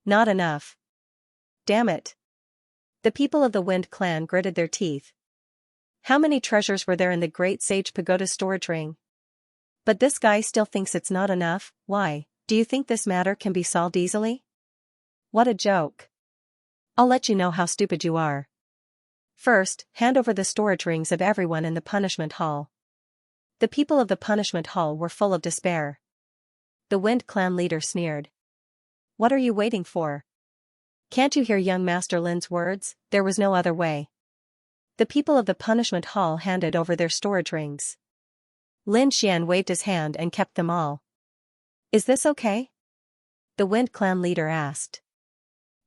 Not enough. Damn it. The people of the Wind clan gritted their teeth. How many treasures were there in the Great Sage Pagoda storage ring? But this guy still thinks it's not enough. Why, do you think this matter can be solved easily? What a joke. I'll let you know how stupid you are. First, hand over the storage rings of everyone in the punishment hall. The people of the punishment hall were full of despair. The Wind clan leader sneered. What are you waiting for? Can't you hear young Master Lin's words? There was no other way. The people of the punishment hall handed over their storage rings. Lin Xian waved his hand and kept them all. Is this okay? The Wind clan leader asked.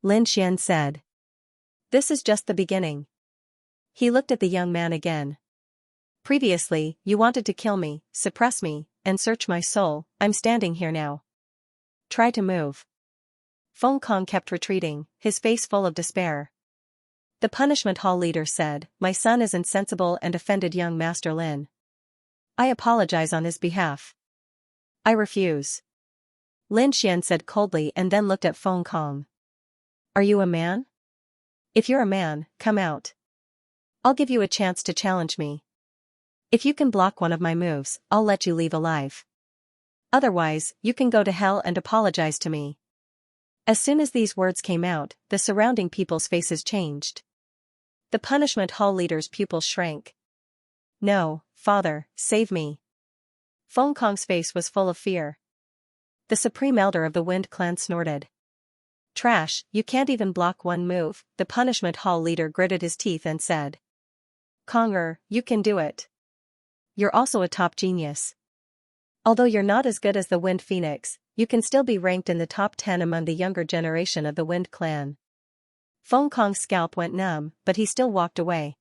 Lin Xian said. This is just the beginning. He looked at the young man again. Previously, you wanted to kill me, suppress me, and search my soul. I'm standing here now. Try to move. Feng Kong kept retreating, his face full of despair. The punishment hall leader said, My son is insensible and offended young Master Lin. I apologize on his behalf. I refuse. Lin Xian said coldly and then looked at Feng Kong. Are you a man? If you're a man, come out. I'll give you a chance to challenge me. If you can block one of my moves, I'll let you leave alive. Otherwise, you can go to hell and apologize to me. As soon as these words came out, the surrounding people's faces changed. The punishment hall leader's pupils shrank. No, father, save me. Feng Kong's face was full of fear. The supreme elder of the Wind clan snorted. Trash, you can't even block one move, the punishment hall leader gritted his teeth and said. Konger, you can do it. You're also a top genius. Although you're not as good as the Wind Phoenix, you can still be ranked in the top 10 among the younger generation of the Wind clan. Feng Kong's scalp went numb, but he still walked away.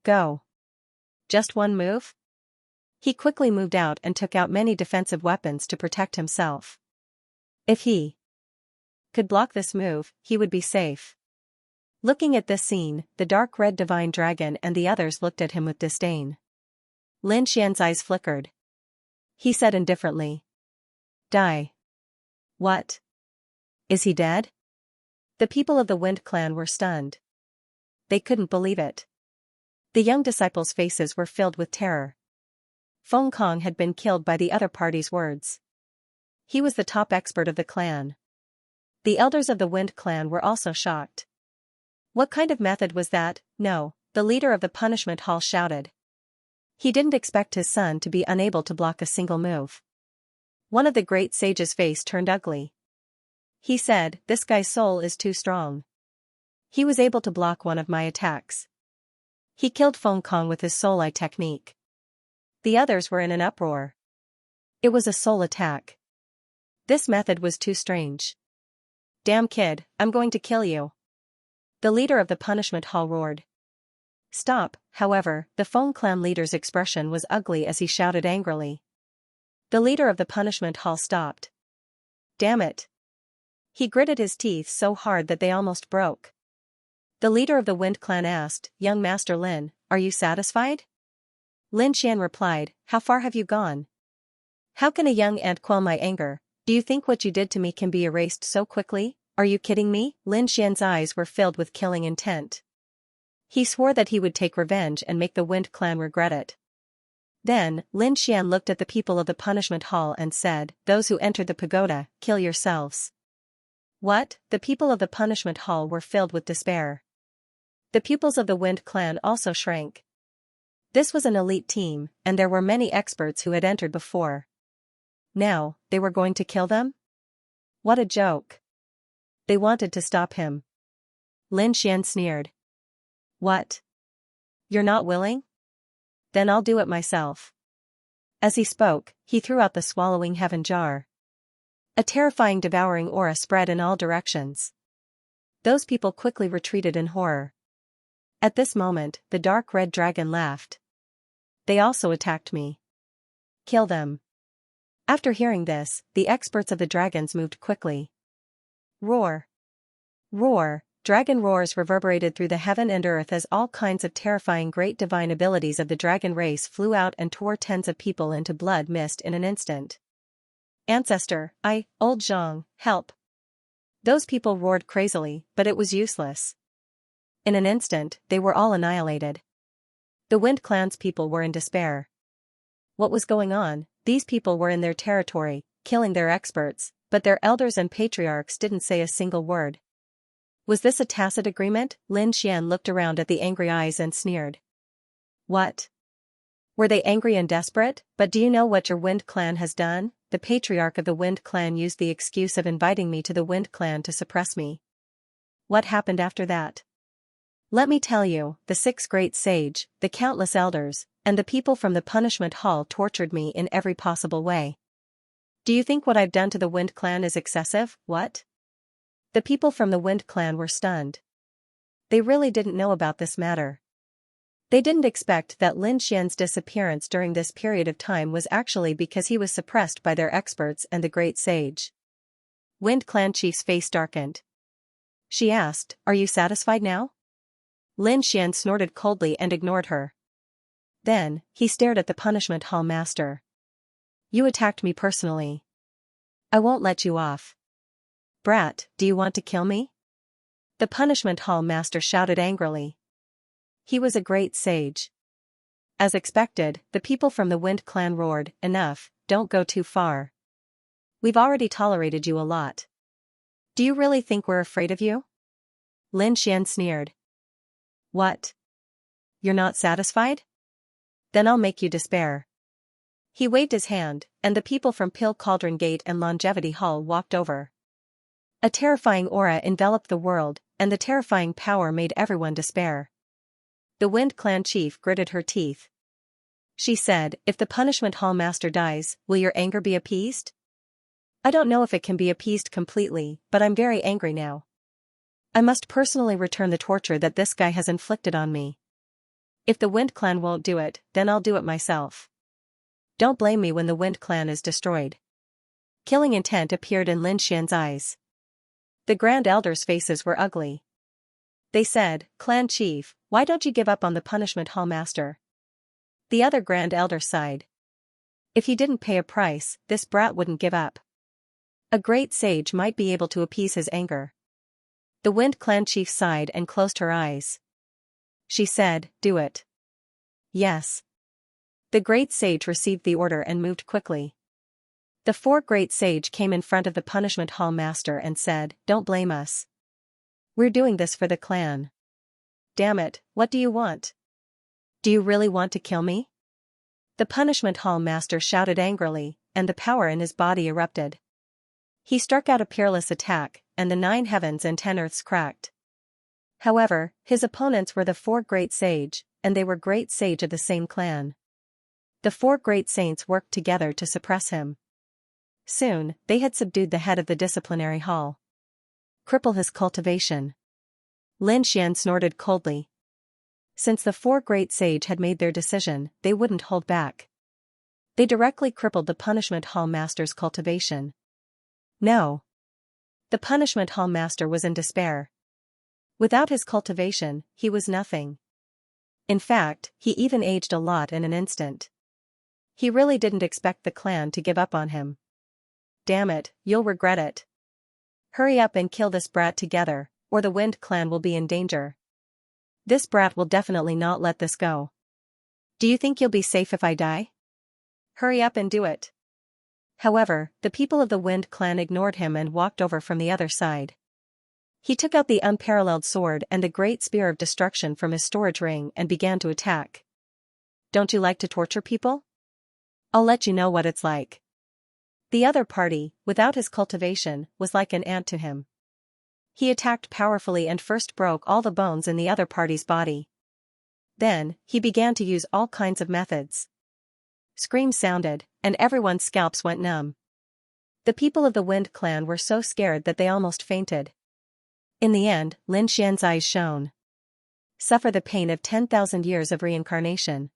Go. Just one move? He quickly moved out and took out many defensive weapons to protect himself. If he could block this move, he would be safe. Looking at this scene, the dark red divine dragon and the others looked at him with disdain. Lin Xian's eyes flickered. He said indifferently. Die. What? Is he dead? The people of the Wind clan were stunned. They couldn't believe it. The young disciples' faces were filled with terror. Feng Kong had been killed by the other party's words. He was the top expert of the clan. The elders of the Wind clan were also shocked. What kind of method was that? No, the leader of the punishment hall shouted. He didn't expect his son to be unable to block a single move. One of the great sage's face turned ugly. He said, This guy's soul is too strong. He was able to block one of my attacks. He killed Feng Kong with his soul eye technique. The others were in an uproar. It was a soul attack. This method was too strange. Damn kid, I'm going to kill you. The leader of the punishment hall roared. Stop, however, the Feng clan leader's expression was ugly as he shouted angrily. The leader of the punishment hall stopped. Damn it. He gritted his teeth so hard that they almost broke. The leader of the Wind clan asked, Young Master Lin, are you satisfied? Lin Xian replied, How far have you gone? How can a young ant quell my anger? Do you think what you did to me can be erased so quickly? Are you kidding me? Lin Xian's eyes were filled with killing intent. He swore that he would take revenge and make the Wind Clan regret it. Then, Lin Xian looked at the people of the punishment hall and said, "Those who entered the pagoda, kill yourselves." What? The people of the punishment hall were filled with despair. The pupils of the Wind Clan also shrank. This was an elite team, and there were many experts who had entered before. Now, they were going to kill them? What a joke. They wanted to stop him. Lin Xian sneered. What? You're not willing? Then I'll do it myself. As he spoke, he threw out the swallowing heaven jar. A terrifying devouring aura spread in all directions. Those people quickly retreated in horror. At this moment, the dark red dragon laughed. They also attacked me. Kill them. After hearing this, the experts of the dragons moved quickly. Roar. Roar. Dragon roars reverberated through the heaven and earth as all kinds of terrifying great divine abilities of the dragon race flew out and tore tens of people into blood mist in an instant. Ancestor, Old Zhang, help. Those people roared crazily, but it was useless. In an instant, they were all annihilated. The Wind Clan's people were in despair. What was going on? These people were in their territory, killing their experts, but their elders and patriarchs didn't say a single word. Was this a tacit agreement? Lin Xian looked around at the angry eyes and sneered. What? Were they angry and desperate? But do you know what your Wind Clan has done? The patriarch of the Wind Clan used the excuse of inviting me to the Wind Clan to suppress me. What happened after that? Let me tell you, the 6 great sage, the countless elders, and the people from the punishment hall tortured me in every possible way. Do you think what I've done to the Wind Clan is excessive? What? The people from the Wind Clan were stunned. They really didn't know about this matter. They didn't expect that Lin Xian's disappearance during this period of time was actually because he was suppressed by their experts and the great sage. Wind Clan chief's face darkened. She asked, "Are you satisfied now?" Lin Xian snorted coldly and ignored her. Then, he stared at the punishment hall master. "You attacked me personally. I won't let you off. Brat, do you want to kill me?" The punishment hall master shouted angrily. He was a great sage. As expected, the people from the Wind Clan roared, "Enough, don't go too far. We've already tolerated you a lot. Do you really think we're afraid of you?" Lin Xian sneered. What? You're not satisfied? Then I'll make you despair. He waved his hand, and the people from Pill Cauldron Gate and Longevity Hall walked over. A terrifying aura enveloped the world, and the terrifying power made everyone despair. The Wind Clan chief gritted her teeth. She said, "If the punishment hall master dies, will your anger be appeased?" "I don't know if it can be appeased completely, but I'm very angry now. I must personally return the torture that this guy has inflicted on me. If the Wind Clan won't do it, then I'll do it myself. Don't blame me when the Wind Clan is destroyed." Killing intent appeared in Lin Xian's eyes. The Grand Elders' faces were ugly. They said, "Clan Chief, why don't you give up on the punishment hall master?" The other Grand Elder sighed. If he didn't pay a price, this brat wouldn't give up. A great sage might be able to appease his anger. The Wind Clan chief sighed and closed her eyes. She said, "Do it." Yes. The great sage received the order and moved quickly. The 4 great sage came in front of the punishment hall master and said, "Don't blame us. We're doing this for the clan." "Damn it, what do you want? Do you really want to kill me?" The punishment hall master shouted angrily, and the power in his body erupted. He struck out a peerless attack, and the 9 heavens and 10 earths cracked. However, his opponents were the 4 great sage, and they were great sage of the same clan. The 4 great saints worked together to suppress him. Soon, they had subdued the head of the disciplinary hall. Cripple his cultivation. Lin Xian snorted coldly. Since the 4 great sage had made their decision, they wouldn't hold back. They directly crippled the punishment hall master's cultivation. No. The punishment hall master was in despair. Without his cultivation, he was nothing. In fact, he even aged a lot in an instant. He really didn't expect the clan to give up on him. damn it, you'll regret it. Hurry up and kill this brat together, or the Wind clan will be in danger. This brat will definitely not let this go. Do you think you'll be safe if I die? Hurry up and do it. However, the people of the Wind clan ignored him and walked over from the other side. He took out the unparalleled sword and the great spear of destruction from his storage ring and began to attack. Don't you like to torture people? I'll let you know what it's like. The other party, without his cultivation, was like an ant to him. He attacked powerfully and first broke all the bones in the other party's body. Then, he began to use all kinds of methods. Screams sounded, and everyone's scalps went numb. The people of the Wind clan were so scared that they almost fainted. In the end, Lin Xian's eyes shone. Suffer the pain of 10,000 years of reincarnation.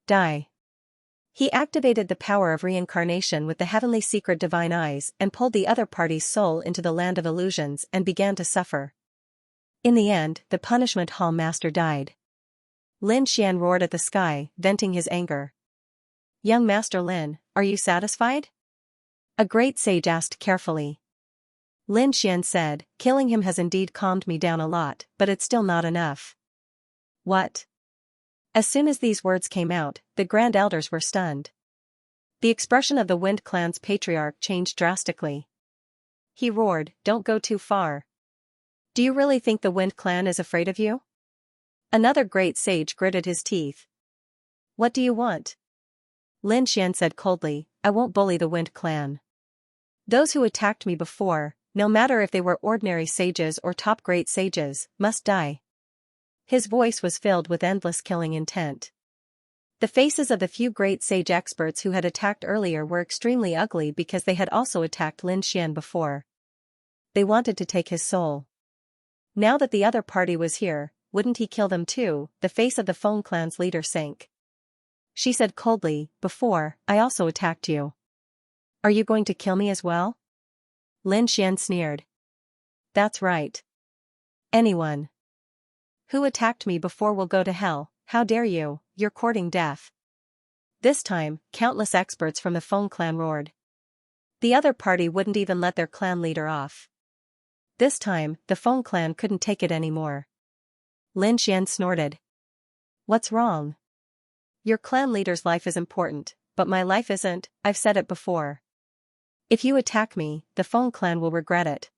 Die. He activated the power of reincarnation with the heavenly secret divine eyes and pulled the other party's soul into the land of illusions and began to suffer. In the end, the punishment hall master died. Lin Xian roared at the sky, venting his anger. Young Master Lin, are you satisfied? A great sage asked carefully. Lin Xian said, killing him has indeed calmed me down a lot, but it's still not enough. What? As soon as these words came out, the Grand Elders were stunned. The expression of the Wind clan's patriarch changed drastically. He roared, don't go too far. Do you really think the Wind clan is afraid of you? Another great sage gritted his teeth. What do you want? Lin Xian said coldly, I won't bully the Wind clan. Those who attacked me before, no matter if they were ordinary sages or top great sages, must die. His voice was filled with endless killing intent. The faces of the few great sage experts who had attacked earlier were extremely ugly because they had also attacked Lin Xian before. They wanted to take his soul. Now that the other party was here, wouldn't he kill them too? The face of the Feng clan's leader sank. She said coldly, before, I also attacked you. Are you going to kill me as well? Lin Xian sneered. That's right. Anyone who attacked me before will go to hell. How dare you, you're courting death. This time, countless experts from the Feng clan roared. The other party wouldn't even let their clan leader off. This time, the Feng clan couldn't take it anymore. Lin Xian snorted. What's wrong? Your clan leader's life is important, but my life isn't, I've said it before. If you attack me, the Feng clan will regret it.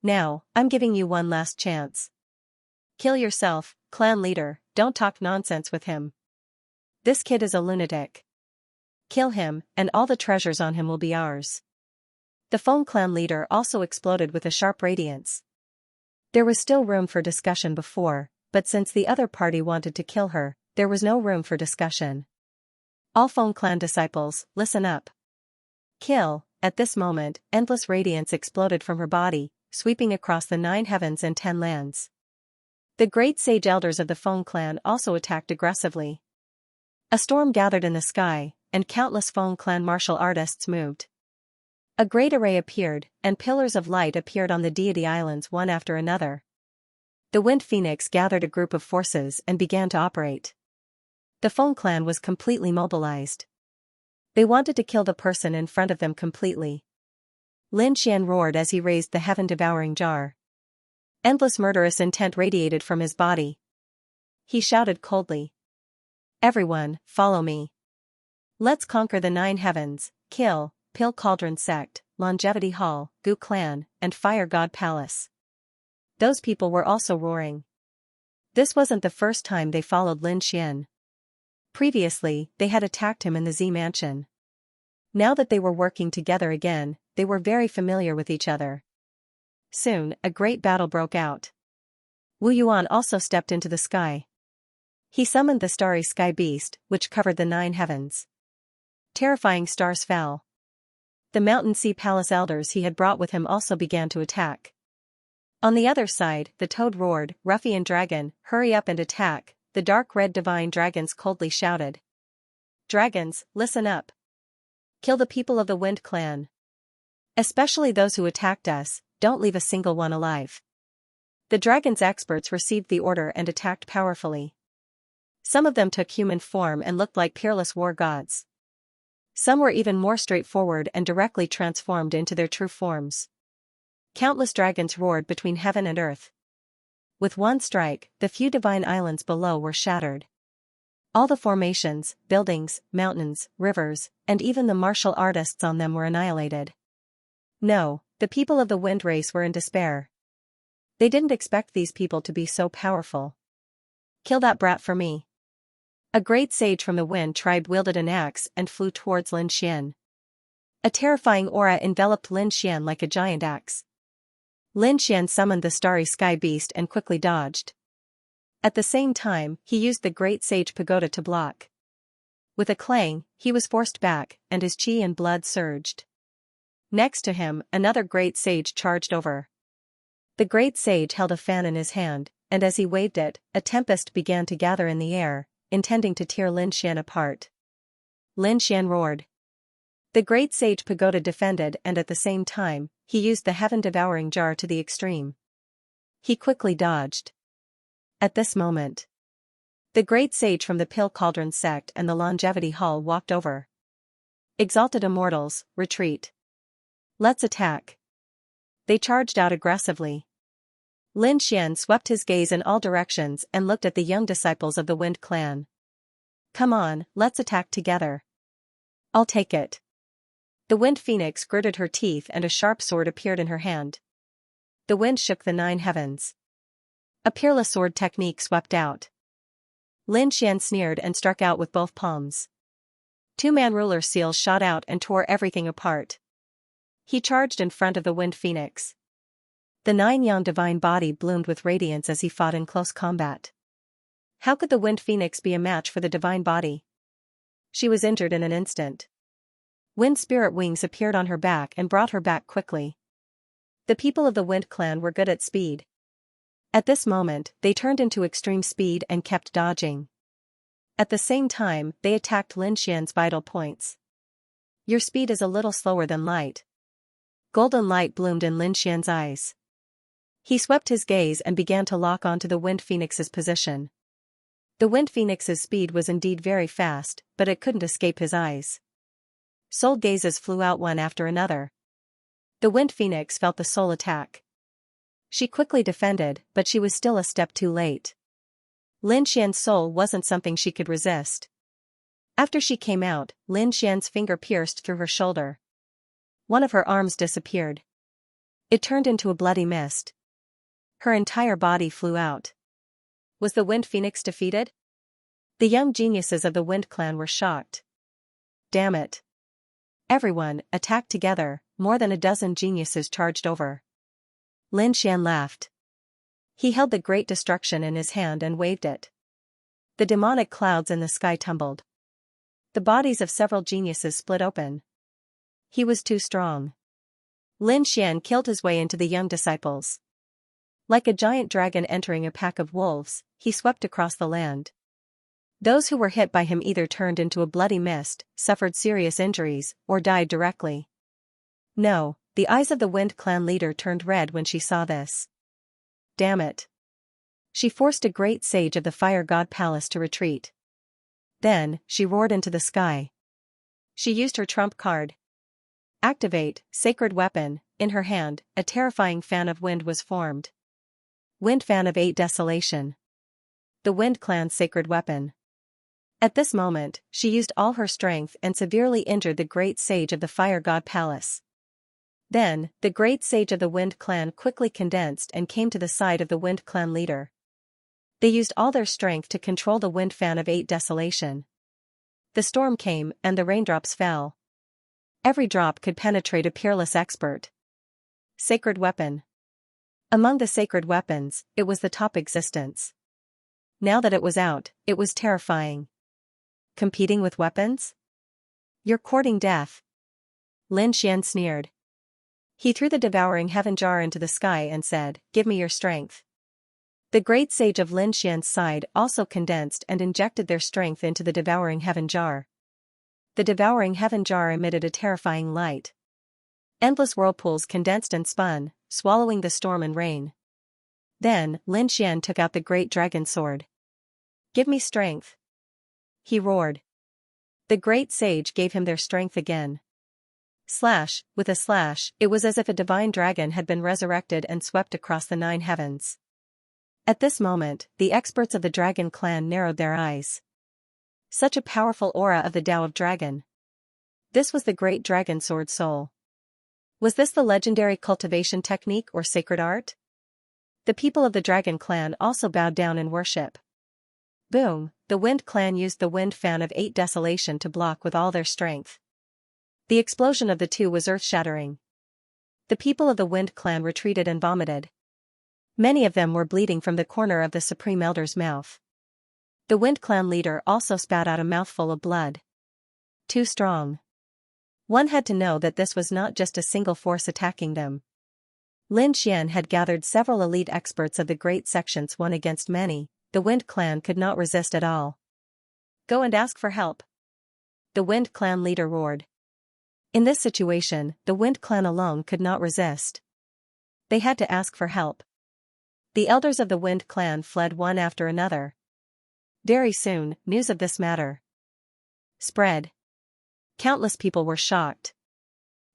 Now, I'm giving you one last chance. Kill yourself, clan leader, don't talk nonsense with him. This kid is a lunatic. Kill him, and all the treasures on him will be ours. The Feng clan leader also exploded with a sharp radiance. There was still room for discussion before, but since the other party wanted to kill her, there was no room for discussion. All Feng clan disciples, listen up. Kill. At this moment, endless radiance exploded from her body, sweeping across the 9 heavens and 10 lands. The great sage elders of the Feng clan also attacked aggressively. A storm gathered in the sky, and countless Feng clan martial artists moved. A great array appeared, and pillars of light appeared on the deity islands one after another. The Wind Phoenix gathered a group of forces and began to operate. The Feng clan was completely mobilized. They wanted to kill the person in front of them completely. Lin Xian roared as he raised the heaven-devouring jar. Endless murderous intent radiated from his body. He shouted coldly. Everyone, follow me. Let's conquer the 9 heavens, kill, Pill Cauldron Sect, Longevity Hall, Gu Clan, and Fire God Palace. Those people were also roaring. This wasn't the first time they followed Lin Xian. Previously, they had attacked him in the Z Mansion. Now that they were working together again, they were very familiar with each other. Soon, a great battle broke out. Wu Yuan also stepped into the sky. He summoned the starry sky beast, which covered the 9 heavens. Terrifying stars fell. The Mountain Sea Palace elders he had brought with him also began to attack. On the other side, the toad roared, Ruffian dragon, hurry up and attack, the dark red divine dragons coldly shouted. Dragons, listen up. Kill the people of the Wind clan. Especially those who attacked us, don't leave a single one alive. The dragon's experts received the order and attacked powerfully. Some of them took human form and looked like peerless war gods. Some were even more straightforward and directly transformed into their true forms. Countless dragons roared between heaven and earth. With one strike, the few divine islands below were shattered. All the formations, buildings, mountains, rivers, and even the martial artists on them were annihilated. No, the people of the wind race were in despair. They didn't expect these people to be so powerful. Kill that brat for me. A great sage from the wind tribe wielded an axe and flew towards Lin Xian. A terrifying aura enveloped Lin Xian like a giant axe. Lin Xian summoned the starry sky beast and quickly dodged. At the same time, he used the great sage pagoda to block. With a clang, he was forced back, and his chi and blood surged. Next to him, another great sage charged over. The great sage held a fan in his hand, and as he waved it, a tempest began to gather in the air, intending to tear Lin Xian apart. Lin Xian roared. The great sage pagoda defended, and at the same time, he used the heaven-devouring jar to the extreme. He quickly dodged. At this moment, the great sage from the Pill Cauldron sect and the Longevity Hall walked over. Exalted immortals, retreat. Let's attack. They charged out aggressively. Lin Xian swept his gaze in all directions and looked at the young disciples of the Wind Clan. Come on, let's attack together. I'll take it. The Wind Phoenix gritted her teeth and a sharp sword appeared in her hand. The wind shook the 9 heavens. A peerless sword technique swept out. Lin Xian sneered and struck out with both palms. 2-man ruler seals shot out and tore everything apart. He charged in front of the Wind Phoenix. The 9-yang divine body bloomed with radiance as he fought in close combat. How could the Wind Phoenix be a match for the divine body? She was injured in an instant. Wind spirit wings appeared on her back and brought her back quickly. The people of the Wind Clan were good at speed. At this moment, they turned into extreme speed and kept dodging. At the same time, they attacked Lin Xian's vital points. Your speed is a little slower than light. Golden light bloomed in Lin Xian's eyes. He swept his gaze and began to lock onto the Wind Phoenix's position. The Wind Phoenix's speed was indeed very fast, but it couldn't escape his eyes. Soul gazes flew out one after another. The Wind Phoenix felt the soul attack. She quickly defended, but she was still a step too late. Lin Xian's soul wasn't something she could resist. After she came out, Lin Xian's finger pierced through her shoulder. One of her arms disappeared. It turned into a bloody mist. Her entire body flew out. Was the Wind Phoenix defeated? The young geniuses of the Wind Clan were shocked. Damn it. Everyone, attacked together, more than a dozen geniuses charged over. Lin Xian laughed. He held the Great Destruction in his hand and waved it. The demonic clouds in the sky tumbled. The bodies of several geniuses split open. He was too strong. Lin Xian killed his way into the young disciples. Like a giant dragon entering a pack of wolves, he swept across the land. Those who were hit by him either turned into a bloody mist, suffered serious injuries, or died directly. No, the eyes of the Wind Clan leader turned red when she saw this. Damn it. She forced a great sage of the Fire God Palace to retreat. Then, she roared into the sky. She used her trump card. Activate, Sacred Weapon. In her hand, a terrifying fan of wind was formed. Wind Fan of 8 Desolation. The Wind Clan's sacred weapon. At this moment, she used all her strength and severely injured the great sage of the Fire God Palace. Then, the great sage of the Wind Clan quickly condensed and came to the side of the Wind Clan leader. They used all their strength to control the Wind Fan of 8 Desolation. The storm came and the raindrops fell. Every drop could penetrate a peerless expert. Sacred Weapon. Among the sacred weapons, it was the top existence. Now that it was out, it was terrifying. Competing with weapons? You're courting death. Lin Xian sneered. He threw the devouring heaven jar into the sky and said, "Give me your strength." The great sage of Lin Xian's side also condensed and injected their strength into the devouring heaven jar. The devouring heaven jar emitted a terrifying light. Endless whirlpools condensed and spun, swallowing the storm and rain. Then, Lin Xian took out the great dragon sword. "Give me strength," he roared. The great sage gave him their strength again. Slash, with a slash, it was as if a divine dragon had been resurrected and swept across the 9 heavens. At this moment, the experts of the dragon clan narrowed their eyes. Such a powerful aura of the Tao of Dragon. This was the great dragon sword soul. Was this the legendary cultivation technique or sacred art? The people of the dragon clan also bowed down in worship. Boom, the wind clan used the wind fan of 8 desolation to block with all their strength. The explosion of the two was earth-shattering. The people of the wind clan retreated and vomited. Many of them were bleeding from the corner of the Supreme Elder's mouth. The wind clan leader also spat out a mouthful of blood. Too strong. One had to know that this was not just a single force attacking them. Lin Xian had gathered several elite experts of the great sections one against many. The wind clan could not resist at all. Go and ask for help. The wind clan leader roared. In this situation, the wind clan alone could not resist. They had to ask for help. The elders of the wind clan fled one after another. Very soon, news of this matter spread. Countless people were shocked.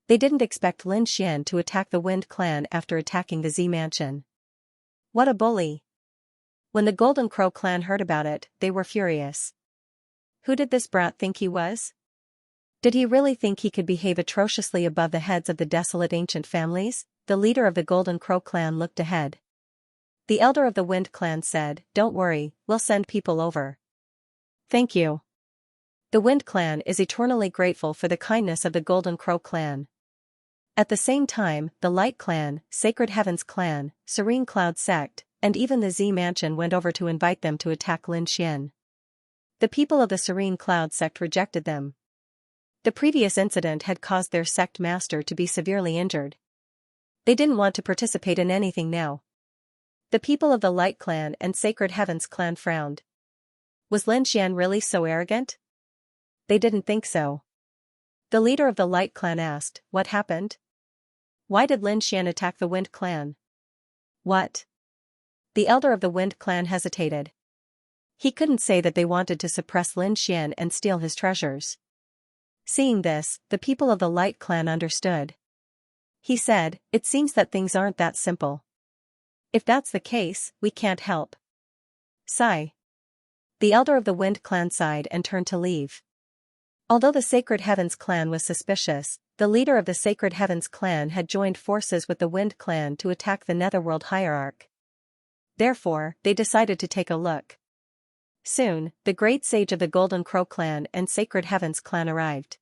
They didn't expect Lin Xian to attack the wind clan after attacking the Z mansion. What a bully! When the Golden Crow clan heard about it, they were furious. Who did this brat think he was? Did he really think he could behave atrociously above the heads of the desolate ancient families? The leader of the Golden Crow clan looked ahead. The elder of the Wind clan said, "Don't worry, we'll send people over." Thank you. The Wind clan is eternally grateful for the kindness of the Golden Crow clan. At the same time, the Light clan, Sacred Heavens clan, Serene Cloud sect, and even the Z mansion went over to invite them to attack Lin Xian. The people of the Serene Cloud sect rejected them. The previous incident had caused their sect master to be severely injured. They didn't want to participate in anything now. The people of the Light clan and Sacred Heavens clan frowned. Was Lin Xian really so arrogant? They didn't think so. The leader of the Light clan asked, "What happened? Why did Lin Xian attack the Wind clan?" What? The elder of the Wind clan hesitated. He couldn't say that they wanted to suppress Lin Xian and steal his treasures. Seeing this, the people of the Light clan understood. He said, "It seems that things aren't that simple. If that's the case, we can't help." Sigh. The elder of the Wind clan sighed and turned to leave. Although the Sacred Heavens clan was suspicious, the leader of the Sacred Heavens clan had joined forces with the Wind clan to attack the Netherworld Hierarch. Therefore, they decided to take a look. Soon, the great sage of the Golden Crow clan and Sacred Heavens clan arrived.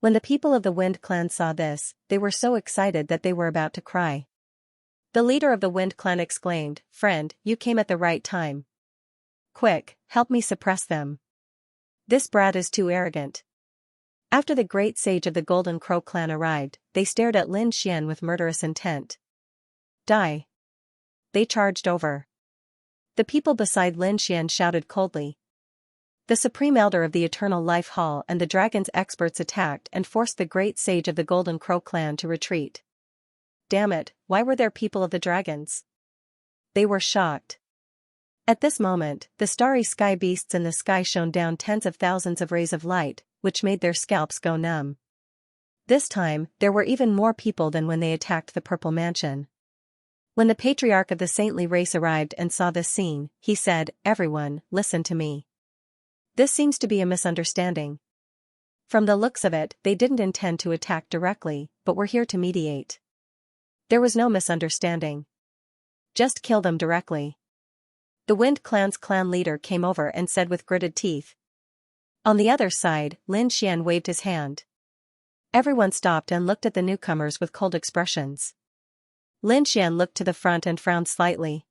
When the people of the Wind clan saw this, they were so excited that they were about to cry. The leader of the Wind clan exclaimed, "Friend, you came at the right time. Quick, help me suppress them. This brat is too arrogant." After the great sage of the Golden Crow clan arrived, they stared at Lin Xian with murderous intent. Die. They charged over. The people beside Lin Xian shouted coldly. The Supreme Elder of the Eternal Life Hall and the Dragon's experts attacked and forced the great sage of the Golden Crow clan to retreat. Damn it, why were there people of the dragons? They were shocked. At this moment, the starry sky beasts in the sky shone down tens of thousands of rays of light, which made their scalps go numb. This time, there were even more people than when they attacked the Purple Mansion. When the patriarch of the saintly race arrived and saw this scene, he said, "Everyone, listen to me. This seems to be a misunderstanding. From the looks of it, they didn't intend to attack directly, but were here to mediate. There was no misunderstanding. Just kill them directly." The Wind clan's clan leader came over and said with gritted teeth. On the other side, Lin Xian waved his hand. Everyone stopped and looked at the newcomers with cold expressions. Lin Xian looked to the front and frowned slightly.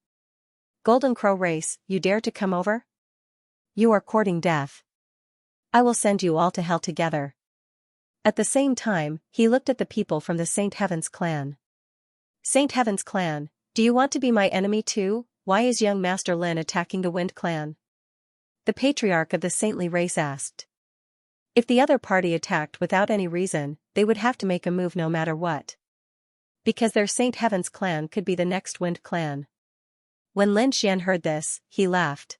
"Golden Crow race, you dare to come over? You are courting death. I will send you all to hell together." At the same time, he looked at the people from the Saint Heavens clan. "Saint Heavens clan, do you want to be my enemy too? Why is young Master Lin attacking the Wind clan?" The patriarch of the saintly race asked. If the other party attacked without any reason, they would have to make a move no matter what. Because their Saint Heavens clan could be the next Wind clan. When Lin Xian heard this, he laughed.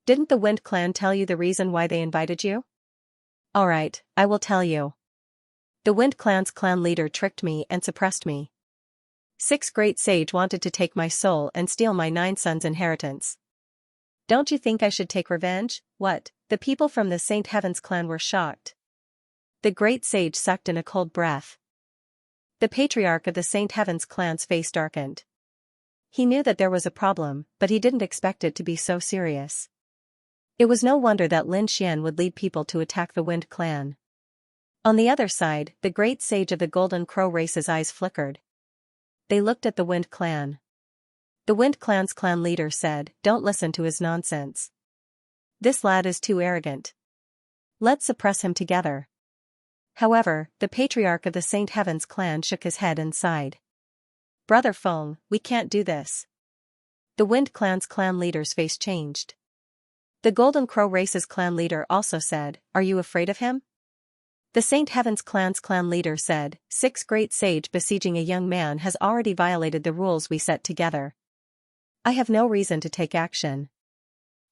"Didn't the Wind clan tell you the reason why they invited you?" Alright, I will tell you. The Wind Clan's clan leader tricked me and suppressed me. 6 great sage wanted to take my soul and steal my 9 sons' inheritance. Don't you think I should take revenge? What? The people from the Saint Heaven's clan were shocked. The great sage sucked in a cold breath. The patriarch of the Saint Heaven's clan's face darkened. He knew that there was a problem, but he didn't expect it to be so serious. It was no wonder that Lin Xian would lead people to attack the Wind Clan. On the other side, the great sage of the Golden Crow race's eyes flickered. They looked at the Wind Clan. The Wind Clan's clan leader said, "Don't listen to his nonsense. This lad is too arrogant. Let's suppress him together." However, the patriarch of the Saint Heaven's clan shook his head and sighed. "Brother Feng, we can't do this." The Wind Clan's clan leader's face changed. The Golden Crow race's clan leader also said, "Are you afraid of him?" The Saint Heaven's clan's clan leader said, 6 great sage besieging a young man has already violated the rules we set together. I have no reason to take action.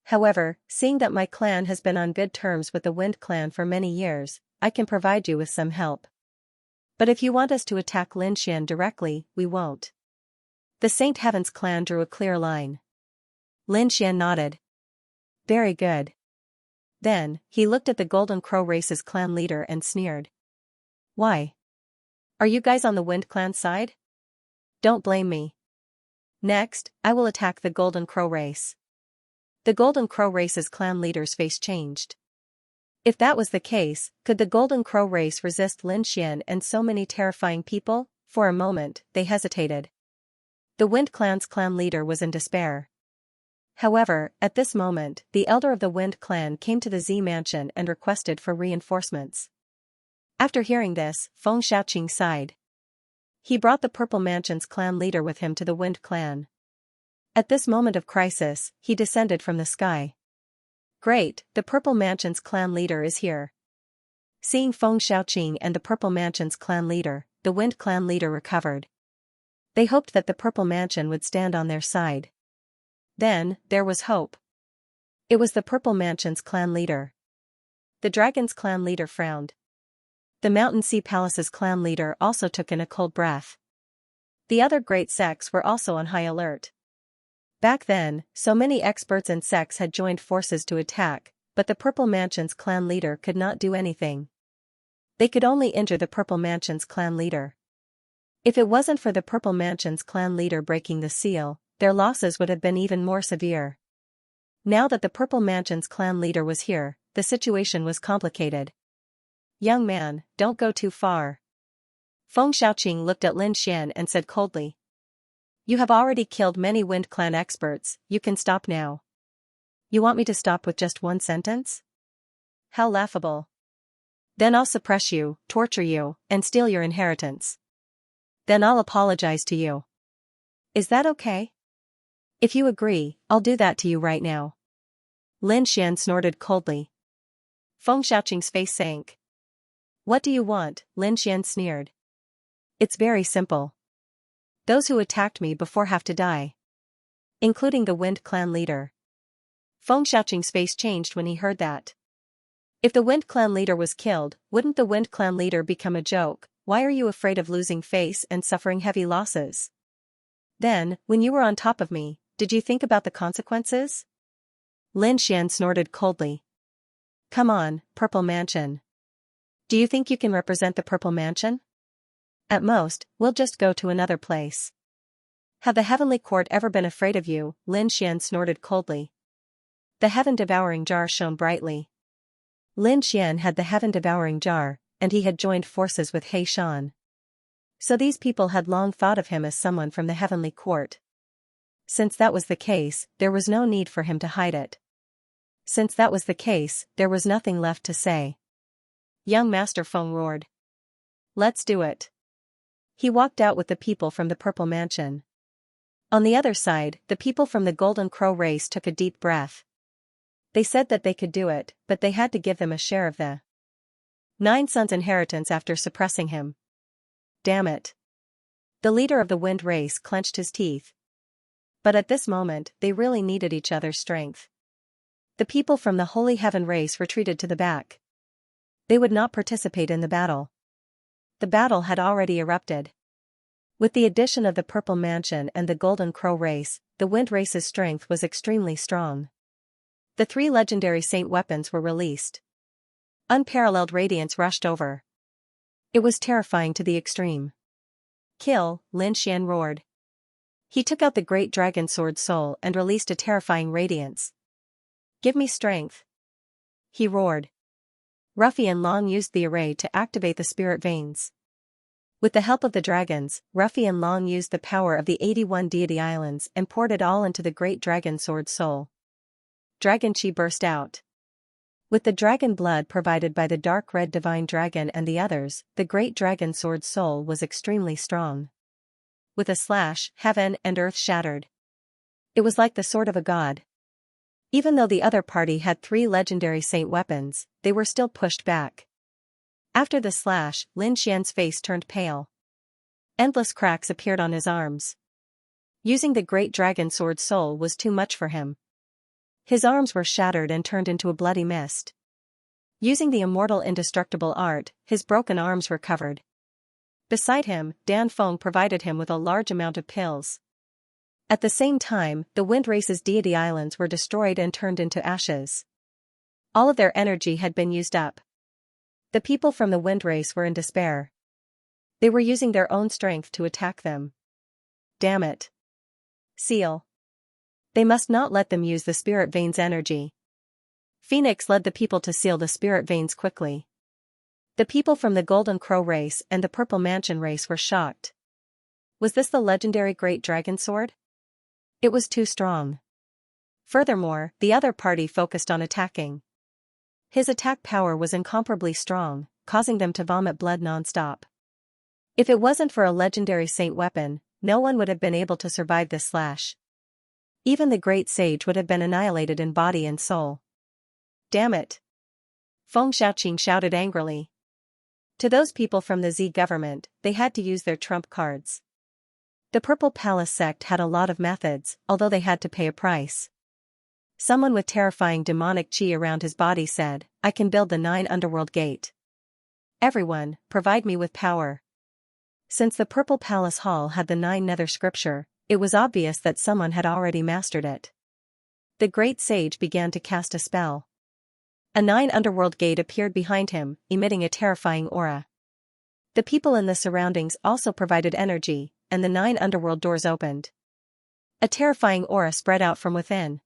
However, seeing that my clan has been on good terms with the Wind Clan for many years, I can provide you with some help. But if you want us to attack Lin Xian directly, we won't. The Saint Heaven's clan drew a clear line. Lin Xian nodded. Very good. Then, he looked at the Golden Crow race's clan leader and sneered. Why? Are you guys on the Wind Clan side? Don't blame me. Next, I will attack the Golden Crow race. The Golden Crow race's clan leader's face changed. If that was the case, could the Golden Crow race resist Lin Xian and so many terrifying people? For a moment, they hesitated. The Wind Clan's clan leader was in despair. However, at this moment, the elder of the Wind Clan came to the Z mansion and requested for reinforcements. After hearing this, Feng Xiaoqing sighed. He brought the Purple Mansion's clan leader with him to the Wind Clan. At this moment of crisis, he descended from the sky. Great, the Purple Mansion's clan leader is here. Seeing Feng Xiaoqing and the Purple Mansion's clan leader, the Wind Clan leader recovered. They hoped that the Purple Mansion would stand on their side. Then, there was hope. It was the Purple Mansion's clan leader. The Dragon's clan leader frowned. The Mountain Sea Palace's clan leader also took in a cold breath. The other great sects were also on high alert. Back then, so many experts and sects had joined forces to attack, but the Purple Mansion's clan leader could not do anything. They could only injure the Purple Mansion's clan leader. If it wasn't for the Purple Mansion's clan leader breaking the seal, their losses would have been even more severe. Now that the Purple Mansion's clan leader was here, the situation was complicated. Young man, don't go too far. Feng Xiaoqing looked at Lin Xian and said coldly. You have already killed many Wind Clan experts, you can stop now. You want me to stop with just one sentence? How laughable. Then I'll suppress you, torture you, and steal your inheritance. Then I'll apologize to you. Is that okay? If you agree, I'll do that to you right now. Lin Xian snorted coldly. Feng Xiaoqing's face sank. What do you want? Lin Xian sneered. It's very simple. Those who attacked me before have to die. Including the Wind Clan leader. Feng Xiaoqing's face changed when he heard that. If the Wind Clan leader was killed, wouldn't the Wind Clan leader become a joke? Why are you afraid of losing face and suffering heavy losses? Then, when you were on top of me, did you think about the consequences? Lin Xian snorted coldly. Come on, Purple Mansion. Do you think you can represent the Purple Mansion? At most, we'll just go to another place. Have the Heavenly Court ever been afraid of you? Lin Xian snorted coldly. The heaven-devouring jar shone brightly. Lin Xian had the heaven-devouring jar, and he had joined forces with He Shan. So these people had long thought of him as someone from the Heavenly Court. Since that was the case, there was no need for him to hide it. Since that was the case, there was nothing left to say. Young Master Feng roared. Let's do it. He walked out with the people from the Purple Mansion. On the other side, the people from the Golden Crow race took a deep breath. They said that they could do it, but they had to give them a share of the 9 sons' inheritance after suppressing him. Damn it. The leader of the Wind race clenched his teeth. But at this moment, they really needed each other's strength. The people from the Holy Heaven race retreated to the back. They would not participate in the battle. The battle had already erupted. With the addition of the Purple Mansion and the Golden Crow race, the Wind race's strength was extremely strong. The 3 legendary saint weapons were released. Unparalleled radiance rushed over. It was terrifying to the extreme. Kill, Lin Xian roared. He took out the great dragon sword soul and released a terrifying radiance. Give me strength, he roared. Ruffian Long used the array to activate the spirit veins. With the help of the dragons, Ruffian Long used the power of the 81 deity islands and poured it all into the great dragon sword soul. Dragon Chi burst out. With the dragon blood provided by the dark red divine dragon and the others, the great dragon sword soul was extremely strong. With a slash, heaven and earth shattered. It was like the sword of a god. Even though the other party had 3 legendary saint weapons, they were still pushed back. After the slash, Lin Xian's face turned pale. Endless cracks appeared on his arms. Using the great dragon sword soul was too much for him. His arms were shattered and turned into a bloody mist. Using the immortal indestructible art, his broken arms were covered. Beside him, Dan Feng provided him with a large amount of pills. At the same time, the Wind race's deity islands were destroyed and turned into ashes. All of their energy had been used up. The people from the Wind race were in despair. They were using their own strength to attack them. Damn it. Seal. They must not let them use the spirit veins' energy. Phoenix led the people to seal the spirit veins quickly. The people from the Golden Crow race and the Purple Mansion race were shocked. Was this the legendary Great Dragon Sword? It was too strong. Furthermore, the other party focused on attacking. His attack power was incomparably strong, causing them to vomit blood non-stop. If it wasn't for a legendary saint weapon, no one would have been able to survive this slash. Even the great sage would have been annihilated in body and soul. Damn it! Feng Xiaoqing shouted angrily. To those people from the Z government, they had to use their trump cards. The Purple Palace sect had a lot of methods, although they had to pay a price. Someone with terrifying demonic chi around his body said, I can build the 9 underworld gate. Everyone, provide me with power. Since the Purple Palace Hall had the 9 nether scripture, it was obvious that someone had already mastered it. The great sage began to cast a spell. A 9 underworld gate appeared behind him, emitting a terrifying aura. The people in the surroundings also provided energy, and the 9 underworld doors opened. A terrifying aura spread out from within.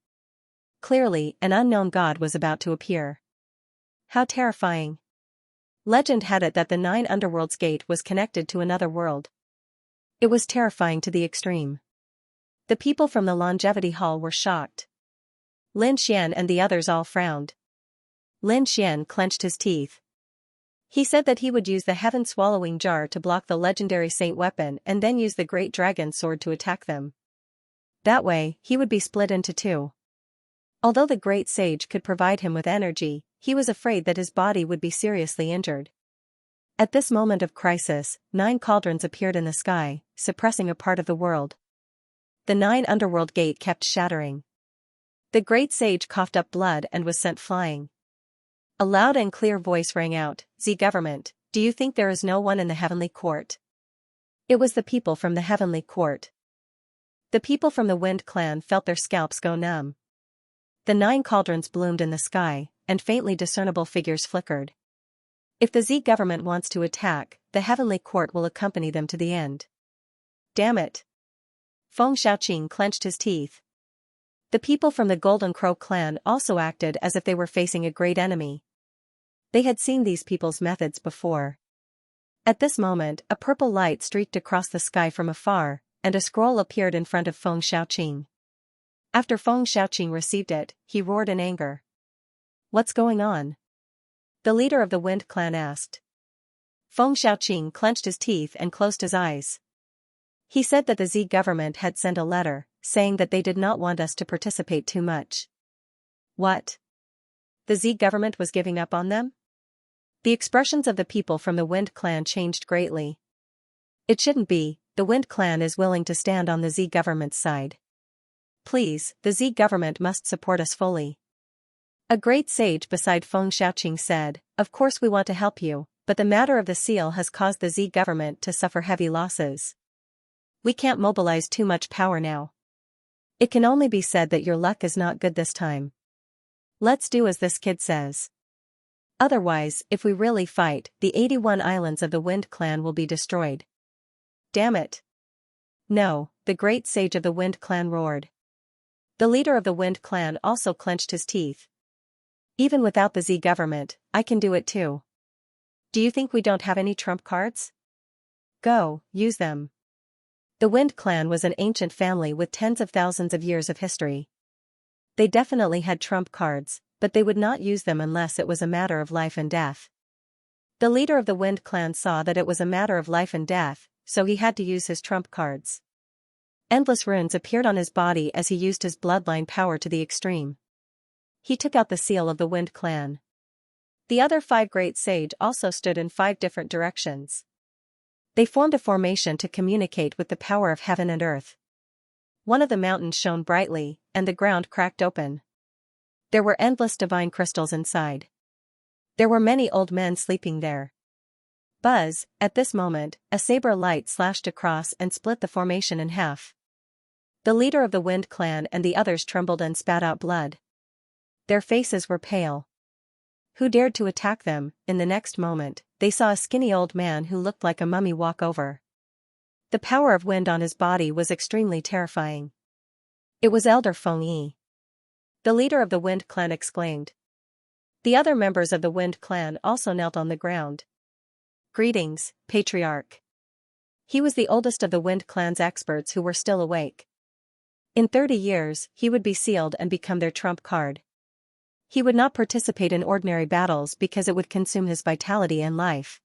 Clearly, an unknown god was about to appear. How terrifying. Legend had it that the 9 underworld's gate was connected to another world. It was terrifying to the extreme. The people from the Longevity Hall were shocked. Lin Xian and the others all frowned. Lin Xian clenched his teeth. He said that he would use the Heaven Swallowing Jar to block the legendary saint weapon and then use the Great Dragon Sword to attack them. That way, he would be split into 2. Although the Great Sage could provide him with energy, he was afraid that his body would be seriously injured. At this moment of crisis, 9 cauldrons appeared in the sky, suppressing a part of the world. The 9 underworld gate kept shattering. The Great Sage coughed up blood and was sent flying. A loud and clear voice rang out, Z government, do you think there is no one in the heavenly court? It was the people from the heavenly court. The people from the Wind clan felt their scalps go numb. The 9 cauldrons bloomed in the sky, and faintly discernible figures flickered. If the Z government wants to attack, the heavenly court will accompany them to the end. Damn it! Feng Xiaoqing clenched his teeth. The people from the Golden Crow clan also acted as if they were facing a great enemy. They had seen these people's methods before. At this moment, a purple light streaked across the sky from afar, and a scroll appeared in front of Feng Xiaoqing. After Feng Xiaoqing received it, he roared in anger. What's going on? The leader of the Wind clan asked. Feng Xiaoqing clenched his teeth and closed his eyes. He said that the Z government had sent a letter, saying that they did not want us to participate too much. What? The Z government was giving up on them? The expressions of the people from the Wind clan changed greatly. It shouldn't be, the Wind clan is willing to stand on the Z government's side. Please, the Z government must support us fully. A great sage beside Feng Xiaoqing said, "Of course we want to help you, but the matter of the seal has caused the Z government to suffer heavy losses. We can't mobilize too much power now. It can only be said that your luck is not good this time. Let's do as this kid says. Otherwise, if we really fight, the 81 islands of the Wind Clan will be destroyed." "Damn it. No," the great sage of the Wind Clan roared. The leader of the Wind Clan also clenched his teeth. "Even without the Z government, I can do it too. Do you think we don't have any trump cards? Go, use them." The Wind Clan was an ancient family with tens of thousands of years of history. They definitely had trump cards, but they would not use them unless it was a matter of life and death. The leader of the Wind Clan saw that it was a matter of life and death, so he had to use his trump cards. Endless runes appeared on his body as he used his bloodline power to the extreme. He took out the seal of the Wind Clan. The other 5 great sage also stood in 5 different directions. They formed a formation to communicate with the power of heaven and earth. One of the mountains shone brightly, and the ground cracked open. There were endless divine crystals inside. There were many old men sleeping there. Buzz, at this moment, a saber light slashed across and split the formation in half. The leader of the Wind Clan and the others trembled and spat out blood. Their faces were pale. Who dared to attack them? In the next moment, they saw a skinny old man who looked like a mummy walk over. The power of wind on his body was extremely terrifying. It was Elder Feng Yi. The leader of the Wind Clan exclaimed. The other members of the Wind Clan also knelt on the ground. "Greetings, Patriarch." He was the oldest of the Wind Clan's experts who were still awake. In 30 years, he would be sealed and become their trump card. He would not participate in ordinary battles because it would consume his vitality and life.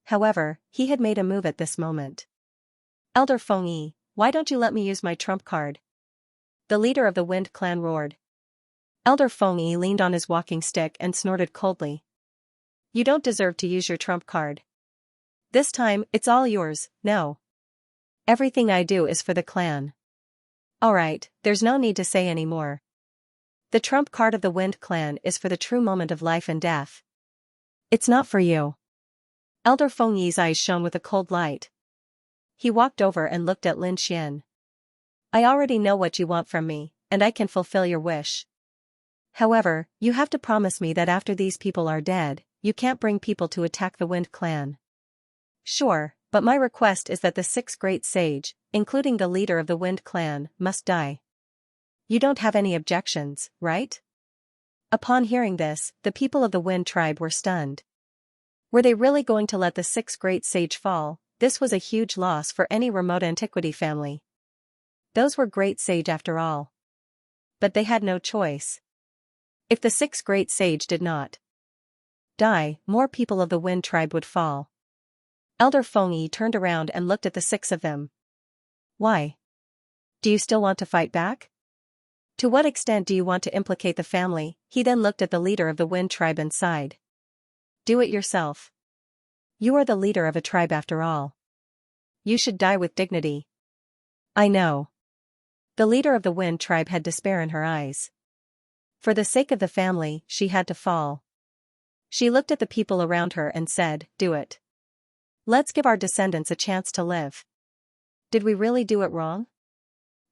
However, he had made a move at this moment. "Elder Feng Yi, why don't you let me use my trump card?" The leader of the Wind Clan roared. Elder Feng Yi leaned on his walking stick and snorted coldly. "You don't deserve to use your trump card. This time, it's all yours, no. Everything I do is for the clan. Alright, there's no need to say any more. The trump card of the Wind Clan is for the true moment of life and death. It's not for you." Elder Feng Yi's eyes shone with a cold light. He walked over and looked at Lin Xian. "I already know what you want from me, and I can fulfill your wish. However, you have to promise me that after these people are dead, you can't bring people to attack the Wind Clan." "Sure, but my request is that the 6 great sage, including the leader of the Wind Clan, must die. You don't have any objections, right?" Upon hearing this, the people of the Wind tribe were stunned. Were they really going to let the 6 great sage fall? This was a huge loss for any remote antiquity family. Those were great sage after all. But they had no choice. If the 6 great sage did not die, more people of the Wind tribe would fall. Elder Feng Yi turned around and looked at the 6 of them. "Why? Do you still want to fight back? To what extent do you want to implicate the family?" He then looked at the leader of the Wind tribe and sighed. "Do it yourself. You are the leader of a tribe after all. You should die with dignity." "I know." The leader of the Wind tribe had despair in her eyes. For the sake of the family, she had to fall. She looked at the people around her and said, "Do it. Let's give our descendants a chance to live. Did we really do it wrong?"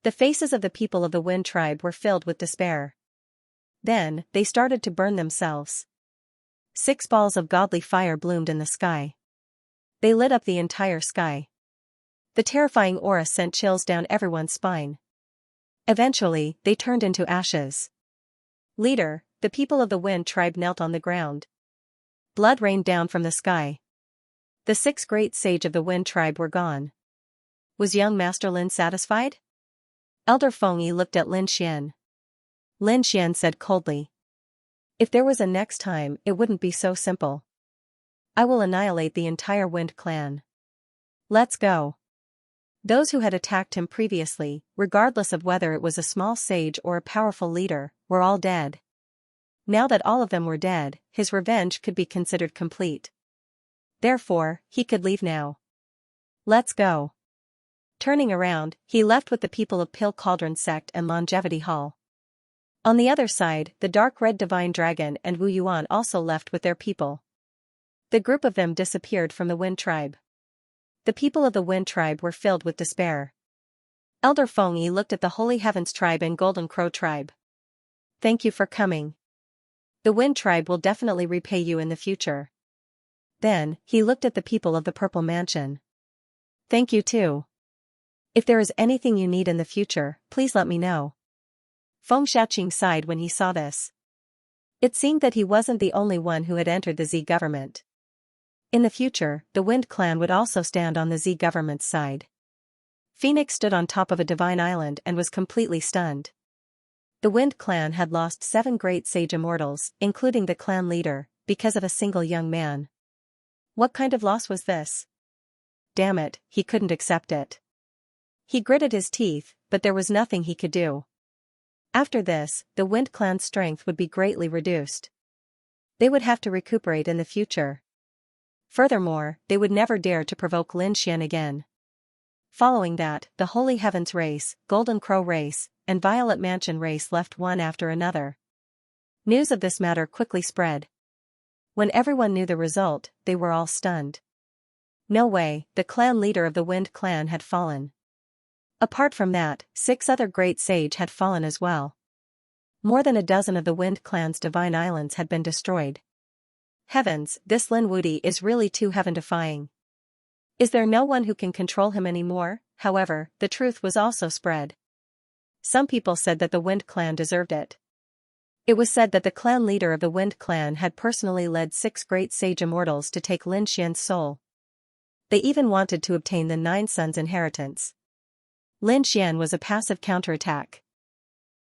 The faces of the people of the Wind tribe were filled with despair. Then, they started to burn themselves. 6 balls of godly fire bloomed in the sky. They lit up the entire sky. The terrifying aura sent chills down everyone's spine. Eventually, they turned into ashes. "Leader," the people of the Wind tribe knelt on the ground. Blood rained down from the sky. The 6 great sage of the Wind tribe were gone. Was young Master Lin satisfied? Elder Feng Yi looked at Lin Xian. Lin Xian said coldly. "If there was a next time, it wouldn't be so simple. I will annihilate the entire Wind Clan. Let's go." Those who had attacked him previously, regardless of whether it was a small sage or a powerful leader, were all dead. Now that all of them were dead, his revenge could be considered complete. Therefore, he could leave now. "Let's go." Turning around, he left with the people of Pill Cauldron Sect and Longevity Hall. On the other side, the dark red divine dragon and Wu Yuan also left with their people. The group of them disappeared from the Wind tribe. The people of the Wind tribe were filled with despair. Elder Feng Yi looked at the Holy Heavens tribe and Golden Crow tribe. Thank you for coming. The Wind tribe will definitely repay you in the future. Then, he looked at the people of the Purple Mansion. Thank you too. If there is anything you need in the future, please let me know. Feng Xiaoqing sighed when he saw this. It seemed that he wasn't the only one who had entered the Z government. In the future, the Wind clan would also stand on the Z government's side. Phoenix stood on top of a divine island and was completely stunned. The Wind clan had lost 7 great sage immortals, including the clan leader, because of a single young man. What kind of loss was this? Damn it, he couldn't accept it. He gritted his teeth, but there was nothing he could do. After this, the Wind clan's strength would be greatly reduced. They would have to recuperate in the future. Furthermore, they would never dare to provoke Lin Xian again. Following that, the Holy Heavens race, Golden Crow race, and Violet Mansion race left one after another. News of this matter quickly spread. When everyone knew the result, they were all stunned. No way, the clan leader of the Wind clan had fallen. Apart from that, 6 other great sage had fallen as well. More than a dozen of the Wind clan's divine islands had been destroyed. Heavens, this Lin Wudi is really too heaven-defying. Is there no one who can control him anymore? However, the truth was also spread. Some people said that the Wind clan deserved it. It was said that the clan leader of the Wind clan had personally led 6 great sage immortals to take Lin Xian's soul. They even wanted to obtain the 9 sons' inheritance. Lin Xian was a passive counterattack.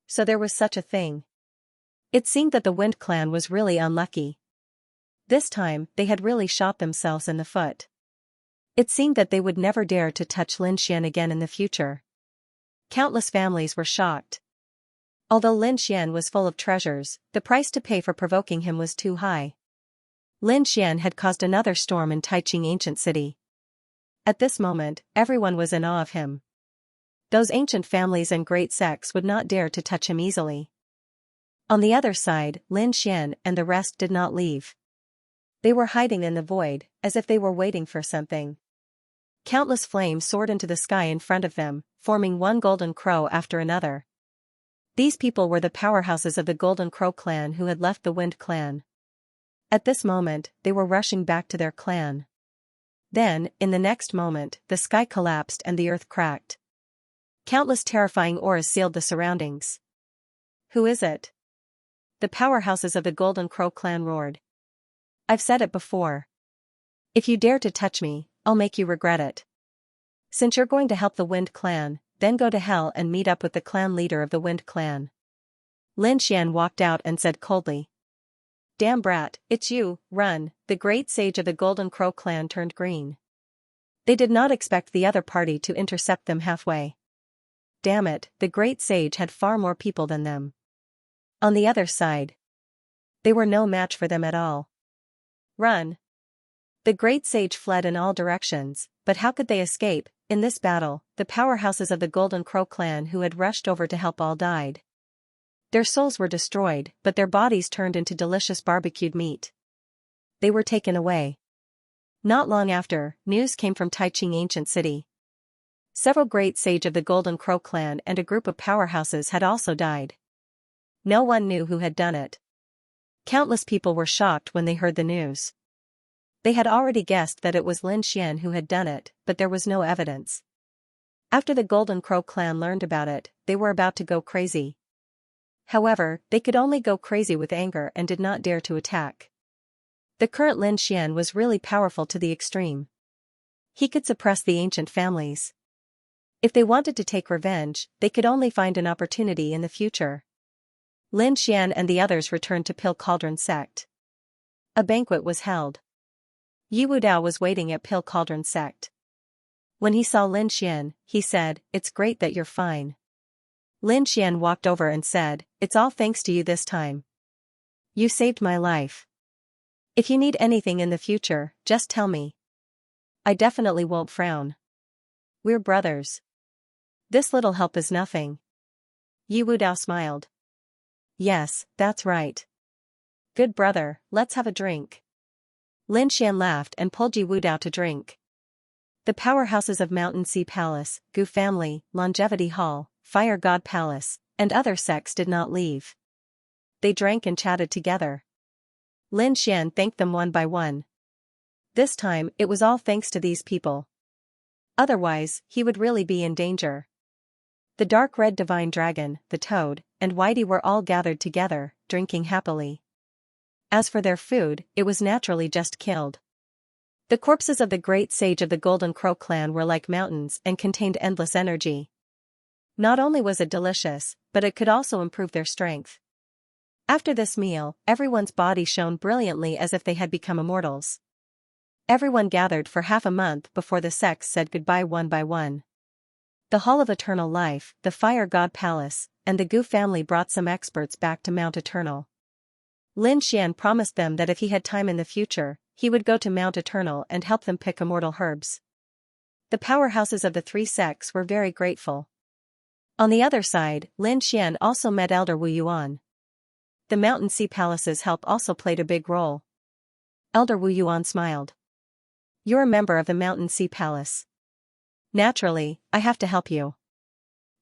So there was such a thing. It seemed that the Wind clan was really unlucky. This time, they had really shot themselves in the foot. It seemed that they would never dare to touch Lin Xian again in the future. Countless families were shocked. Although Lin Xian was full of treasures, the price to pay for provoking him was too high. Lin Xian had caused another storm in Taiqing Ancient City. At this moment, everyone was in awe of him. Those ancient families and great sects would not dare to touch him easily. On the other side, Lin Xian and the rest did not leave. They were hiding in the void, as if they were waiting for something. Countless flames soared into the sky in front of them, forming one golden crow after another. These people were the powerhouses of the Golden Crow clan who had left the Wind clan. At this moment, they were rushing back to their clan. Then, in the next moment, the sky collapsed and the earth cracked. Countless terrifying auras sealed the surroundings. Who is it? The powerhouses of the Golden Crow clan roared. I've said it before. If you dare to touch me, I'll make you regret it. Since you're going to help the Wind clan, then go to hell and meet up with the clan leader of the Wind clan. Lin Xian walked out and said coldly. Damn brat, it's you, run. The great sage of the Golden Crow clan turned green. They did not expect the other party to intercept them halfway. Damn it, the great sage had far more people than them. On the other side, they were no match for them at all. Run. The great sage fled in all directions, but how could they escape? In this battle, the powerhouses of the Golden Crow clan who had rushed over to help all died. Their souls were destroyed, but their bodies turned into delicious barbecued meat. They were taken away. Not long after, news came from Taiqing Ancient City. Several great sage of the Golden Crow clan and a group of powerhouses had also died. No one knew who had done it. Countless people were shocked when they heard the news. They had already guessed that it was Lin Xian who had done it, but there was no evidence. After the Golden Crow clan learned about it, they were about to go crazy. However, they could only go crazy with anger and did not dare to attack. The current Lin Xian was really powerful to the extreme. He could suppress the ancient families. If they wanted to take revenge, they could only find an opportunity in the future. Lin Xian and the others returned to Pill Cauldron Sect. A banquet was held. Yi Wudao was waiting at Pill Cauldron Sect. When he saw Lin Xian, he said, "It's great that you're fine." Lin Xian walked over and said, "It's all thanks to you this time. You saved my life. If you need anything in the future, just tell me. I definitely won't frown. We're brothers. This little help is nothing." Yi Wudao smiled. Yes, that's right. Good brother, let's have a drink. Lin Xian laughed and pulled Yi Wudao to drink. The powerhouses of Mountain Sea Palace, Gu Family, Longevity Hall, Fire God Palace, and other sects did not leave. They drank and chatted together. Lin Xian thanked them one by one. This time, it was all thanks to these people. Otherwise, he would really be in danger. The dark red divine dragon, the toad, and Whitey were all gathered together, drinking happily. As for their food, it was naturally just killed. The corpses of the great sage of the Golden Crow clan were like mountains and contained endless energy. Not only was it delicious, but it could also improve their strength. After this meal, everyone's body shone brilliantly as if they had become immortals. Everyone gathered for half a month before the sects said goodbye one by one. The Hall of Eternal Life, the Fire God Palace, and the Gu family brought some experts back to Mount Eternal. Lin Xian promised them that if he had time in the future, he would go to Mount Eternal and help them pick immortal herbs. The powerhouses of the three sects were very grateful. On the other side, Lin Xian also met Elder Wu Yuan. The Mountain Sea Palace's help also played a big role. Elder Wu Yuan smiled. You're a member of the Mountain Sea Palace. Naturally, I have to help you.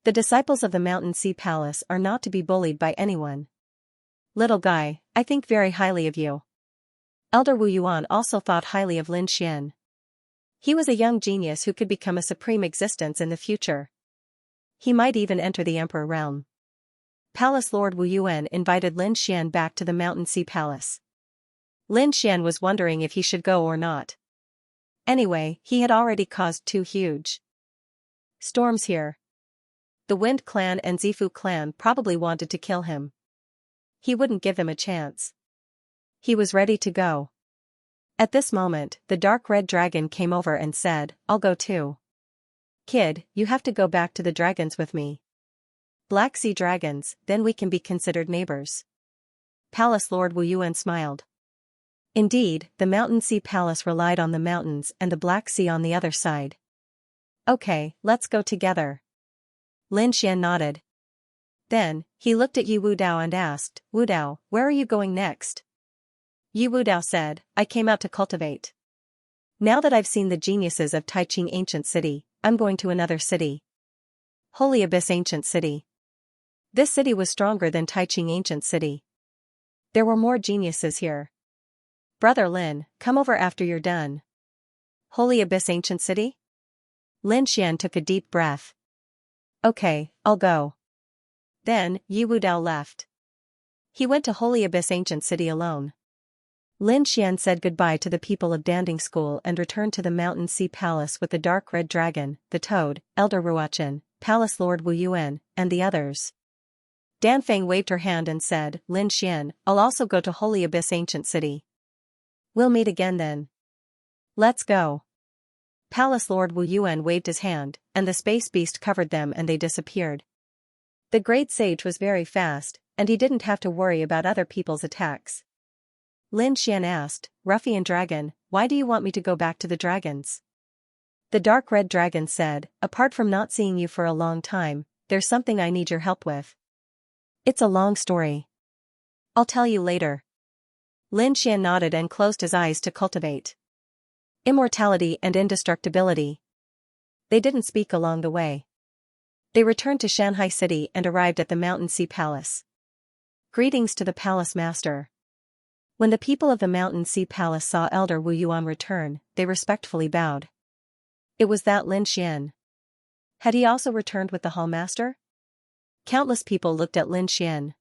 The disciples of the Mountain Sea Palace are not to be bullied by anyone. Little guy, I think very highly of you. Elder Wu Yuan also thought highly of Lin Xian. He was a young genius who could become a supreme existence in the future. He might even enter the Emperor realm. Palace Lord Wu Yuan invited Lin Xian back to the Mountain Sea Palace. Lin Xian was wondering if he should go or not. Anyway, he had already caused 2 huge storms here. The Wind Clan and Zifu Clan probably wanted to kill him. He wouldn't give them a chance. He was ready to go. At this moment, the dark red dragon came over and said, I'll go too. Kid, you have to go back to the dragons with me. Black Sea dragons, then we can be considered neighbors. Palace Lord Wu Yuan smiled. Indeed, the Mountain Sea Palace relied on the mountains and the Black Sea on the other side. Okay, let's go together. Lin Xian nodded. Then, he looked at Yi Wudao and asked, Wudao, where are you going next? Yi Wudao said, I came out to cultivate. Now that I've seen the geniuses of Taiqing Ancient City, I'm going to another city. Holy Abyss Ancient City. This city was stronger than Taiqing Ancient City. There were more geniuses here. Brother Lin, come over after you're done. Holy Abyss Ancient City? Lin Xian took a deep breath. Okay, I'll go. Then, Yi Wudao left. He went to Holy Abyss Ancient City alone. Lin Xian said goodbye to the people of Danding School and returned to the Mountain Sea Palace with the dark red dragon, the toad, Elder Ruochen, Palace Lord Wu Yuan, and the others. Danfeng waved her hand and said, Lin Xian, I'll also go to Holy Abyss Ancient City. We'll meet again then. Let's go. Palace Lord Wu Yuan waved his hand, and the space beast covered them and they disappeared. The great sage was very fast, and he didn't have to worry about other people's attacks. Lin Xian asked, Ruffian Dragon, why do you want me to go back to the dragons? The dark red dragon said, apart from not seeing you for a long time, there's something I need your help with. It's a long story. I'll tell you later. Lin Xian nodded and closed his eyes to cultivate immortality and indestructibility. They didn't speak along the way. They returned to Shanghai City and arrived at the Mountain Sea Palace. Greetings to the Palace Master. When the people of the Mountain Sea Palace saw Elder Wu Yuan return, they respectfully bowed. It was that Lin Xian. Had he also returned with the Hall Master? Countless people looked at Lin Xian.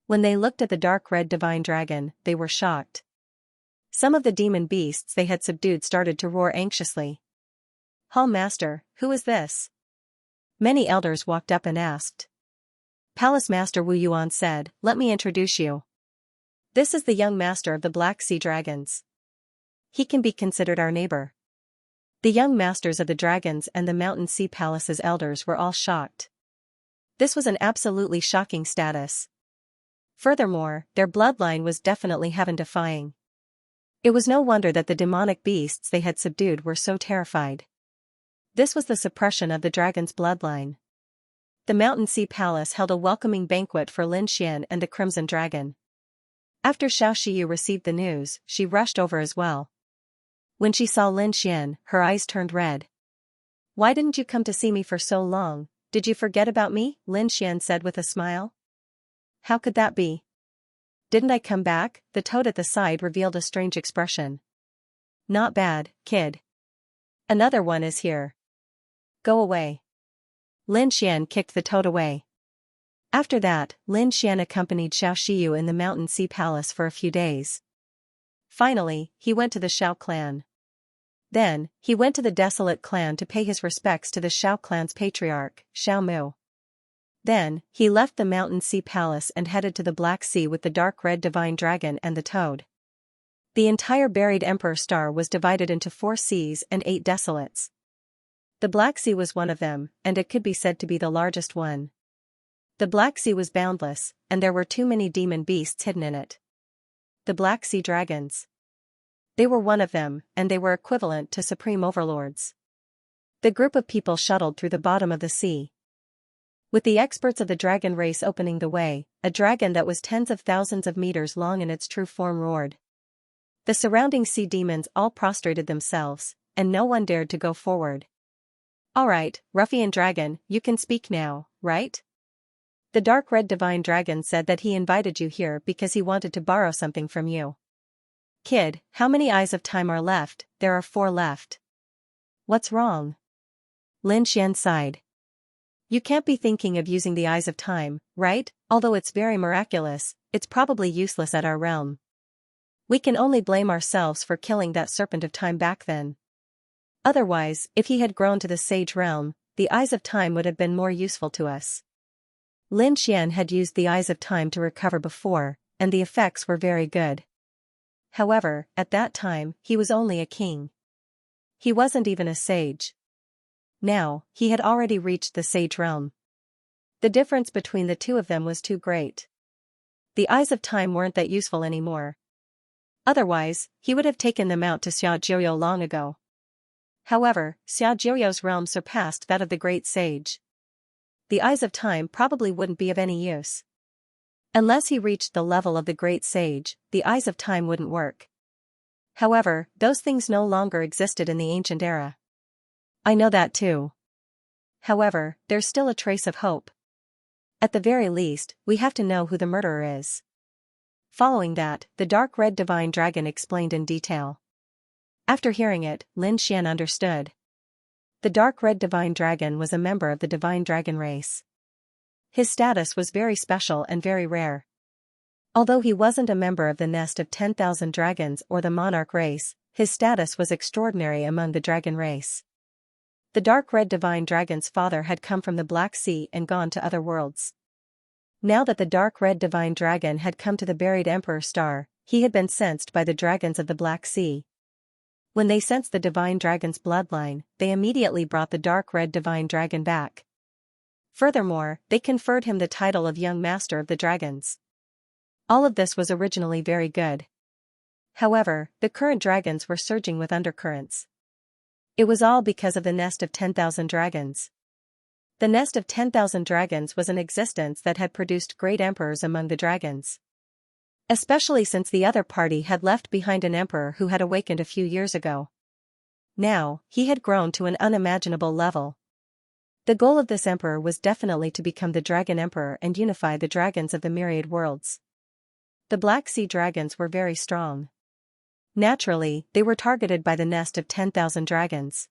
When they looked at the dark red divine dragon, they were shocked. Some of the demon beasts they had subdued started to roar anxiously. Hall Master, who is this? Many elders walked up and asked. Palace Master Wu Yuan said, let me introduce you. This is the young master of the Black Sea Dragons. He can be considered our neighbor. The young masters of the dragons and the Mountain Sea Palace's elders were all shocked. This was an absolutely shocking status. Furthermore, their bloodline was definitely heaven-defying. It was no wonder that the demonic beasts they had subdued were so terrified. This was the suppression of the dragon's bloodline. The Mountain Sea Palace held a welcoming banquet for Lin Xian and the Crimson Dragon. After Xiaoxiu received the news, she rushed over as well. When she saw Lin Xian, her eyes turned red. "Why didn't you come to see me for so long? Did you forget about me?" Lin Xian said with a smile. "How could that be? Didn't I come back?" The toad at the side revealed a strange expression. "Not bad, kid. Another one is here. Go away." Lin Xian kicked the toad away. After that, Lin Xian accompanied Xiaoxiu in the Mountain Sea Palace for a few days. Finally, he went to the Xiao clan. Then, he went to the Desolate clan to pay his respects to the Xiao clan's patriarch, Xiao Mu. Then, he left the Mountain Sea Palace and headed to the Black Sea with the dark red divine dragon and the toad. The entire buried Emperor Star was divided into 4 seas and 8 desolates. The Black Sea was one of them, and it could be said to be the largest one. The Black Sea was boundless, and there were too many demon beasts hidden in it. The Black Sea Dragons. They were one of them, and they were equivalent to supreme overlords. The group of people shuttled through the bottom of the sea. With the experts of the dragon race opening the way, a dragon that was tens of thousands of meters long in its true form roared. The surrounding sea demons all prostrated themselves, and no one dared to go forward. "All right, ruffian dragon, you can speak now, right?" The dark red divine dragon said that he invited you here because he wanted to borrow something from you. "Kid, how many eyes of time are left?" "There are 4 left." "What's wrong?" Lin Xian sighed. "You can't be thinking of using the eyes of time, right? Although it's very miraculous, it's probably useless at our realm. We can only blame ourselves for killing that serpent of time back then. Otherwise, if he had grown to the sage realm, the eyes of time would have been more useful to us." Lin Xian had used the eyes of time to recover before, and the effects were very good. However, at that time, he was only a king. He wasn't even a sage. Now, he had already reached the sage realm. The difference between the two of them was too great. The eyes of time weren't that useful anymore. Otherwise, he would have taken them out to Xiaojiu long ago. However, Xiaojiu's realm surpassed that of the great sage. The eyes of time probably wouldn't be of any use. Unless he reached the level of the great sage, the eyes of time wouldn't work. However, those things no longer existed in the ancient era. I know that too. However, there's still a trace of hope. At the very least, we have to know who the murderer is. Following that, the dark red divine dragon explained in detail. After hearing it, Lin Xian understood. The dark red divine dragon was a member of the divine dragon race. His status was very special and very rare. Although he wasn't a member of the nest of 10,000 dragons or the monarch race, his status was extraordinary among the dragon race. The dark red divine dragon's father had come from the Black Sea and gone to other worlds. Now that the dark red divine dragon had come to the buried Emperor Star, he had been sensed by the dragons of the Black Sea. When they sensed the divine dragon's bloodline, they immediately brought the dark red divine dragon back. Furthermore, they conferred him the title of Young Master of the Dragons. All of this was originally very good. However, the current dragons were surging with undercurrents. It was all because of the nest of 10,000 dragons. The nest of 10,000 dragons was an existence that had produced great emperors among the dragons. Especially since the other party had left behind an emperor who had awakened a few years ago. Now, he had grown to an unimaginable level. The goal of this emperor was definitely to become the Dragon Emperor and unify the dragons of the myriad worlds. The Black Sea dragons were very strong. Naturally, they were targeted by the nest of 10,000 dragons.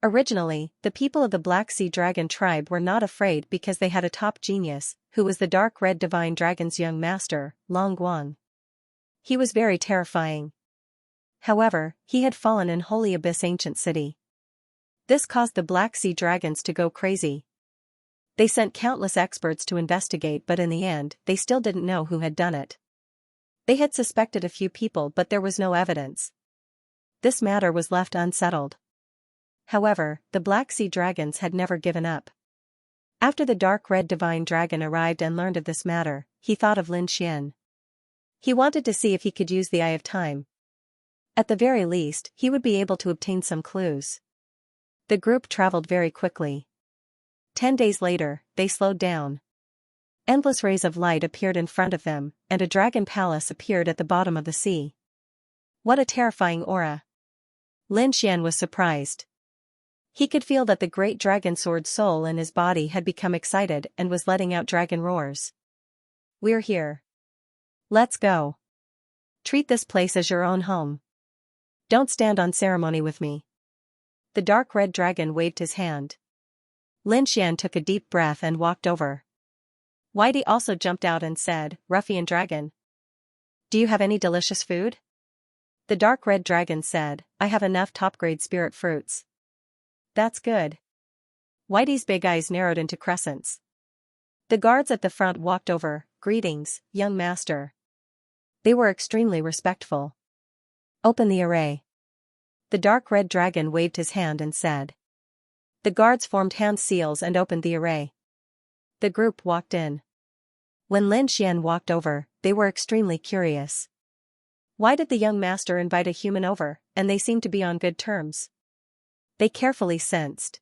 Originally, the people of the Black Sea dragon tribe were not afraid because they had a top genius, who was the dark red divine dragon's young master, Long Guang. He was very terrifying. However, he had fallen in Holy Abyss ancient city. This caused the Black Sea dragons to go crazy. They sent countless experts to investigate, but in the end, they still didn't know who had done it. They had suspected a few people, but there was no evidence. This matter was left unsettled. However, the Black Sea dragons had never given up. After the dark red divine dragon arrived and learned of this matter, he thought of Lin Xian. He wanted to see if he could use the Eye of Time. At the very least, he would be able to obtain some clues. The group traveled very quickly. 10 days later, they slowed down. Endless rays of light appeared in front of them, and a dragon palace appeared at the bottom of the sea. What a terrifying aura! Lin Xian was surprised. He could feel that the great dragon sword soul in his body had become excited and was letting out dragon roars. We're here. Let's go. Treat this place as your own home. Don't stand on ceremony with me. The dark red dragon waved his hand. Lin Xian took a deep breath and walked over. Whitey also jumped out and said, "Ruffian dragon. Do you have any delicious food?" The dark red dragon said, "I have enough top-grade spirit fruits." That's good. Whitey's big eyes narrowed into crescents. The guards at the front walked over. "Greetings, young master." They were extremely respectful. "Open the array." The dark red dragon waved his hand and said. The guards formed hand seals and opened the array. The group walked in. When Lin Xian walked over, they were extremely curious. Why did the young master invite a human over, and they seemed to be on good terms? They carefully sensed.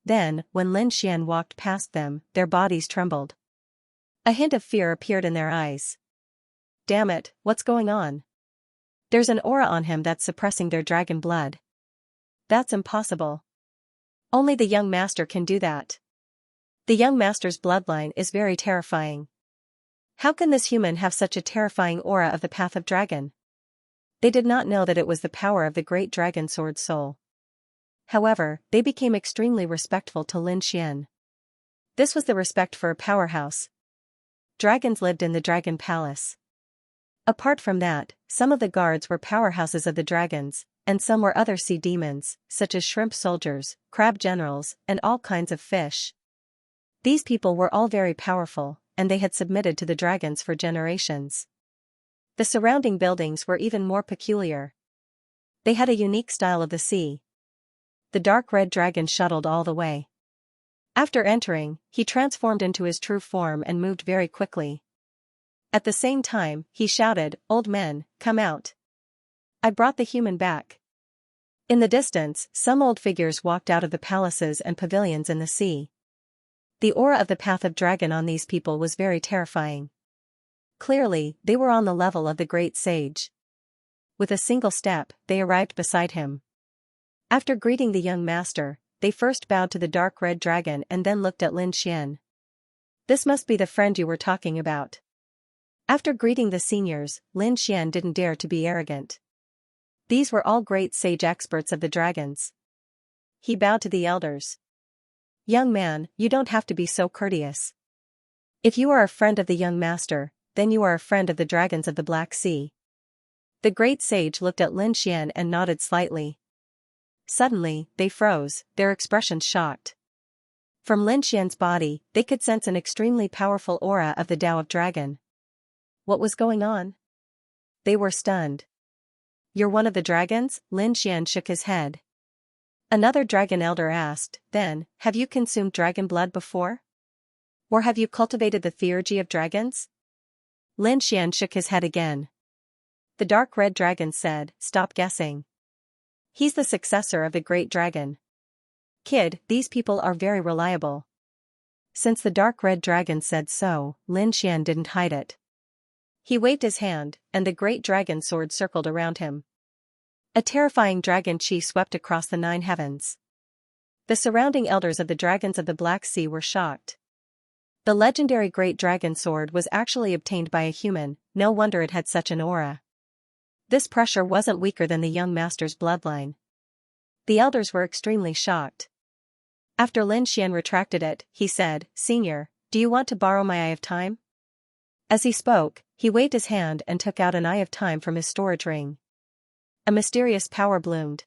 Then, when Lin Xian walked past them, their bodies trembled. A hint of fear appeared in their eyes. Damn it, what's going on? There's an aura on him that's suppressing their dragon blood. That's impossible. Only the young master can do that. The young master's bloodline is very terrifying. How can this human have such a terrifying aura of the path of dragon? They did not know that it was the power of the great dragon sword soul. However, they became extremely respectful to Lin Xian. This was the respect for a powerhouse. Dragons lived in the dragon palace. Apart from that, some of the guards were powerhouses of the dragons, and some were other sea demons, such as shrimp soldiers, crab generals, and all kinds of fish. These people were all very powerful, and they had submitted to the dragons for generations. The surrounding buildings were even more peculiar. They had a unique style of the sea. The dark red dragon shuttled all the way. After entering, he transformed into his true form and moved very quickly. At the same time, he shouted, "Old men, come out. I brought the human back." In the distance, some old figures walked out of the palaces and pavilions in the sea. The aura of the path of dragon on these people was very terrifying. Clearly, they were on the level of the great sage. With a single step, they arrived beside him. After greeting the young master, they first bowed to the dark red dragon and then looked at Lin Xian. "This must be the friend you were talking about." After greeting the seniors, Lin Xian didn't dare to be arrogant. These were all great sage experts of the dragons. He bowed to the elders. "Young man, you don't have to be so courteous. If you are a friend of the young master, then you are a friend of the dragons of the Black Sea." The great sage looked at Lin Xian and nodded slightly. Suddenly, they froze, their expressions shocked. From Lin Xian's body, they could sense an extremely powerful aura of the Tao of Dragon. What was going on? They were stunned. "You're one of the dragons?" Lin Xian shook his head. Another dragon elder asked, "Then, have you consumed dragon blood before? Or have you cultivated the theurgy of dragons?" Lin Xian shook his head again. The dark red dragon said, "Stop guessing. He's the successor of the great dragon. Kid, these people are very reliable." Since the dark red dragon said so, Lin Xian didn't hide it. He waved his hand, and the great dragon sword circled around him. A terrifying dragon chi swept across the 9 heavens. The surrounding elders of the dragons of the Black Sea were shocked. The legendary great dragon sword was actually obtained by a human, no wonder it had such an aura. This pressure wasn't weaker than the young master's bloodline. The elders were extremely shocked. After Lin Xian retracted it, he said, "Senior, do you want to borrow my Eye of Time?" As he spoke, he waved his hand and took out an Eye of Time from his storage ring. A mysterious power bloomed.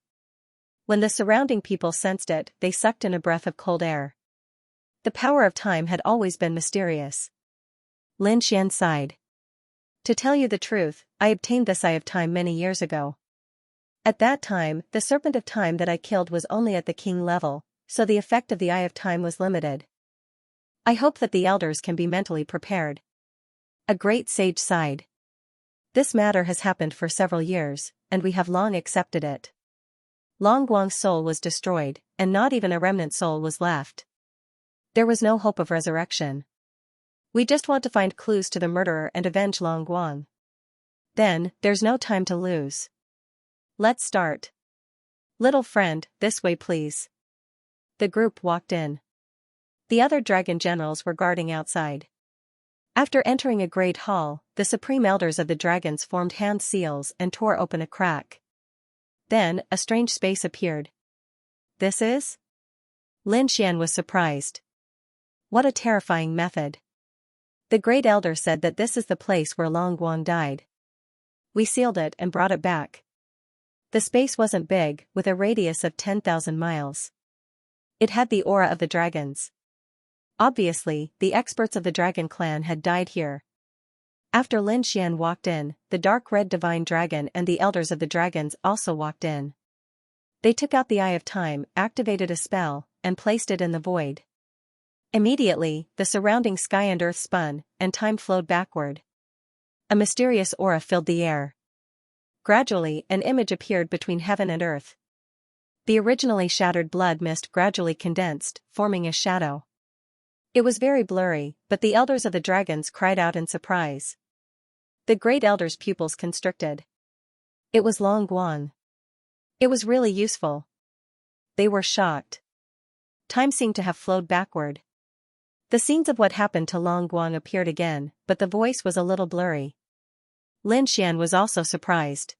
When the surrounding people sensed it, they sucked in a breath of cold air. The power of time had always been mysterious. Lin Xian sighed. "To tell you the truth, I obtained this Eye of Time many years ago. At that time, the Serpent of Time that I killed was only at the king level, so the effect of the Eye of Time was limited. I hope that the elders can be mentally prepared." A great sage sighed. "This matter has happened for several years, and we have long accepted it. Long Guang's soul was destroyed, and not even a remnant soul was left. There was no hope of resurrection. We just want to find clues to the murderer and avenge Long Guang. Then, there's no time to lose. Let's start. Little friend, this way please. The group walked in. The other dragon generals were guarding outside. After entering a great hall, the supreme elders of the dragons formed hand seals and tore open a crack. Then, a strange space appeared. This is? Lin Xian was surprised. What a terrifying method. The great elder said that this is the place where Long Guang died. We sealed it and brought it back. The space wasn't big, with a radius of 10,000 miles. It had the aura of the dragons. Obviously, the experts of the dragon clan had died here. After Lin Xian walked in, the dark red divine dragon and the elders of the dragons also walked in. They took out the Eye of Time, activated a spell, and placed it in the void. Immediately, the surrounding sky and earth spun, and time flowed backward. A mysterious aura filled the air. Gradually, an image appeared between heaven and earth. The originally shattered blood mist gradually condensed, forming a shadow. It was very blurry, but the elders of the dragons cried out in surprise. The great elder's pupils constricted. It was Long Guang. It was really useful. They were shocked. Time seemed to have flowed backward. The scenes of what happened to Long Guang appeared again, but the voice was a little blurry. Lin Xian was also surprised.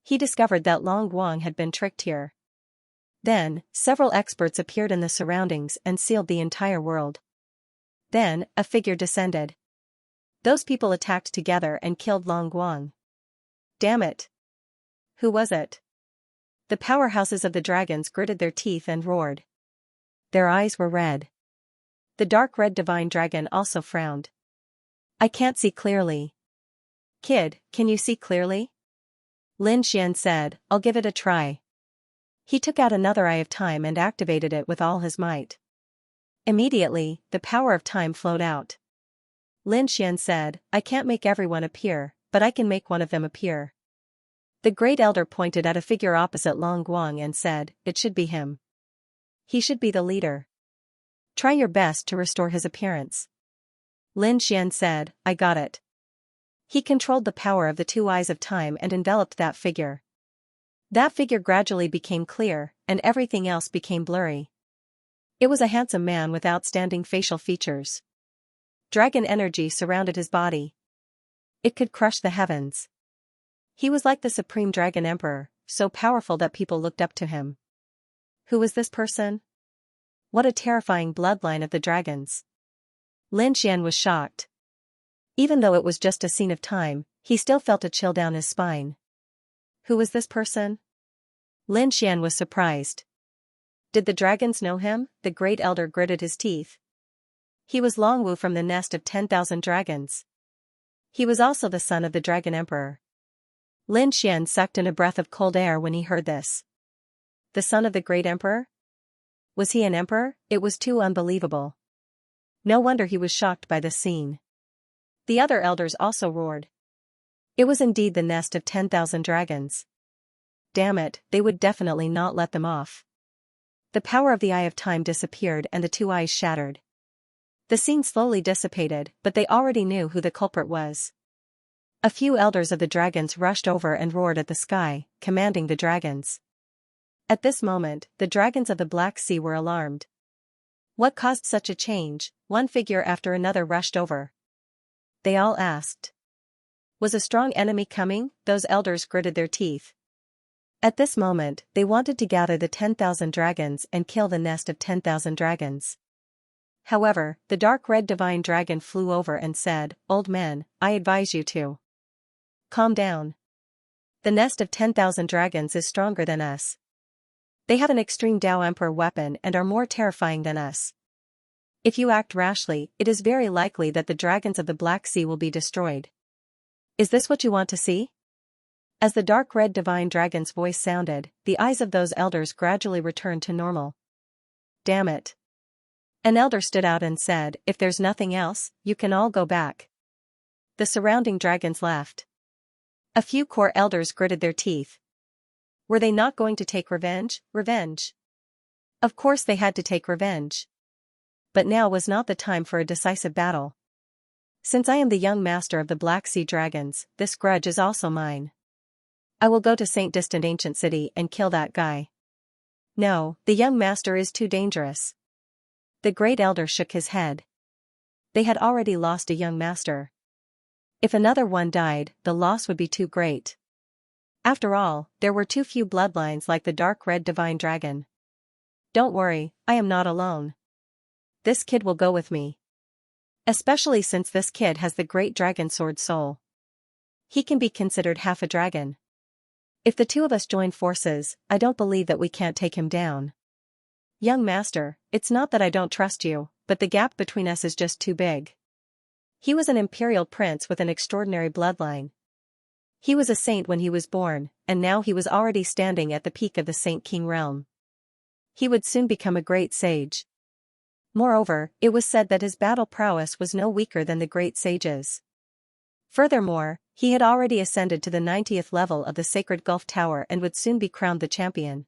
He discovered that Long Guang had been tricked here. Then, several experts appeared in the surroundings and sealed the entire world. Then, a figure descended. Those people attacked together and killed Long Guang. Damn it! Who was it? The powerhouses of the dragons gritted their teeth and roared. Their eyes were red. The dark red divine dragon also frowned. I can't see clearly. Kid, can you see clearly? Lin Xian said, I'll give it a try. He took out another Eye of Time and activated it with all his might. Immediately, the power of time flowed out. Lin Xian said, I can't make everyone appear, but I can make one of them appear. The great elder pointed at a figure opposite Long Guang and said, it should be him. He should be the leader. Try your best to restore his appearance. Lin Xian said, I got it. He controlled the power of the two eyes of time and enveloped that figure. That figure gradually became clear, and everything else became blurry. It was a handsome man with outstanding facial features. Dragon energy surrounded his body. It could crush the heavens. He was like the supreme dragon emperor, so powerful that people looked up to him. Who was this person? What a terrifying bloodline of the dragons. Lin Xian was shocked. Even though it was just a scene of time, he still felt a chill down his spine. Who was this person? Lin Xian was surprised. Did the dragons know him? The great elder gritted his teeth. He was Long Wu from the nest of 10,000 dragons. He was also the son of the dragon emperor. Lin Xian sucked in a breath of cold air when he heard this. The son of the great emperor? Was he an emperor? It was too unbelievable. No wonder he was shocked by this scene. The other elders also roared. It was indeed the nest of 10,000 dragons. Damn it, they would definitely not let them off. The power of the Eye of Time disappeared and the two eyes shattered. The scene slowly dissipated, but they already knew who the culprit was. A few elders of the dragons rushed over and roared at the sky, commanding the dragons. At this moment, the dragons of the Black Sea were alarmed. What caused such a change? One figure after another rushed over. They all asked. Was a strong enemy coming? Those elders gritted their teeth. At this moment, they wanted to gather the 10,000 dragons and kill the nest of 10,000 dragons. However, the dark red divine dragon flew over and said, Old men, I advise you to calm down. The nest of 10,000 dragons is stronger than us. They have an extreme Tao Emperor weapon and are more terrifying than us. If you act rashly, it is very likely that the dragons of the Black Sea will be destroyed. Is this what you want to see? As the dark red divine dragon's voice sounded, the eyes of those elders gradually returned to normal. Damn it. An elder stood out and said, if there's nothing else, you can all go back. The surrounding dragons laughed. A few core elders gritted their teeth. Were they not going to take revenge? Revenge. Of course they had to take revenge. but now was not the time for a decisive battle. Since I am the young master of the Black Sea Dragons, this grudge is also mine. I will go to Saint Distant Ancient City and kill that guy. No, the young master is too dangerous. The great elder shook his head. They had already lost a young master. If another one died, the loss would be too great. After all, there were too few bloodlines like the dark red divine dragon. Don't worry, I am not alone. This kid will go with me. Especially since this kid has the great dragon sword soul. He can be considered half a dragon. If the two of us join forces, I don't believe that we can't take him down. Young master, it's not that I don't trust you, but the gap between us is just too big. He was an imperial prince with an extraordinary bloodline. He was a saint when he was born, and now he was already standing at the peak of the Saint King realm. He would soon become a great sage. Moreover, it was said that his battle prowess was no weaker than the great sages. Furthermore, he had already ascended to the 90th level of the Sacred Gulf Tower and would soon be crowned the champion.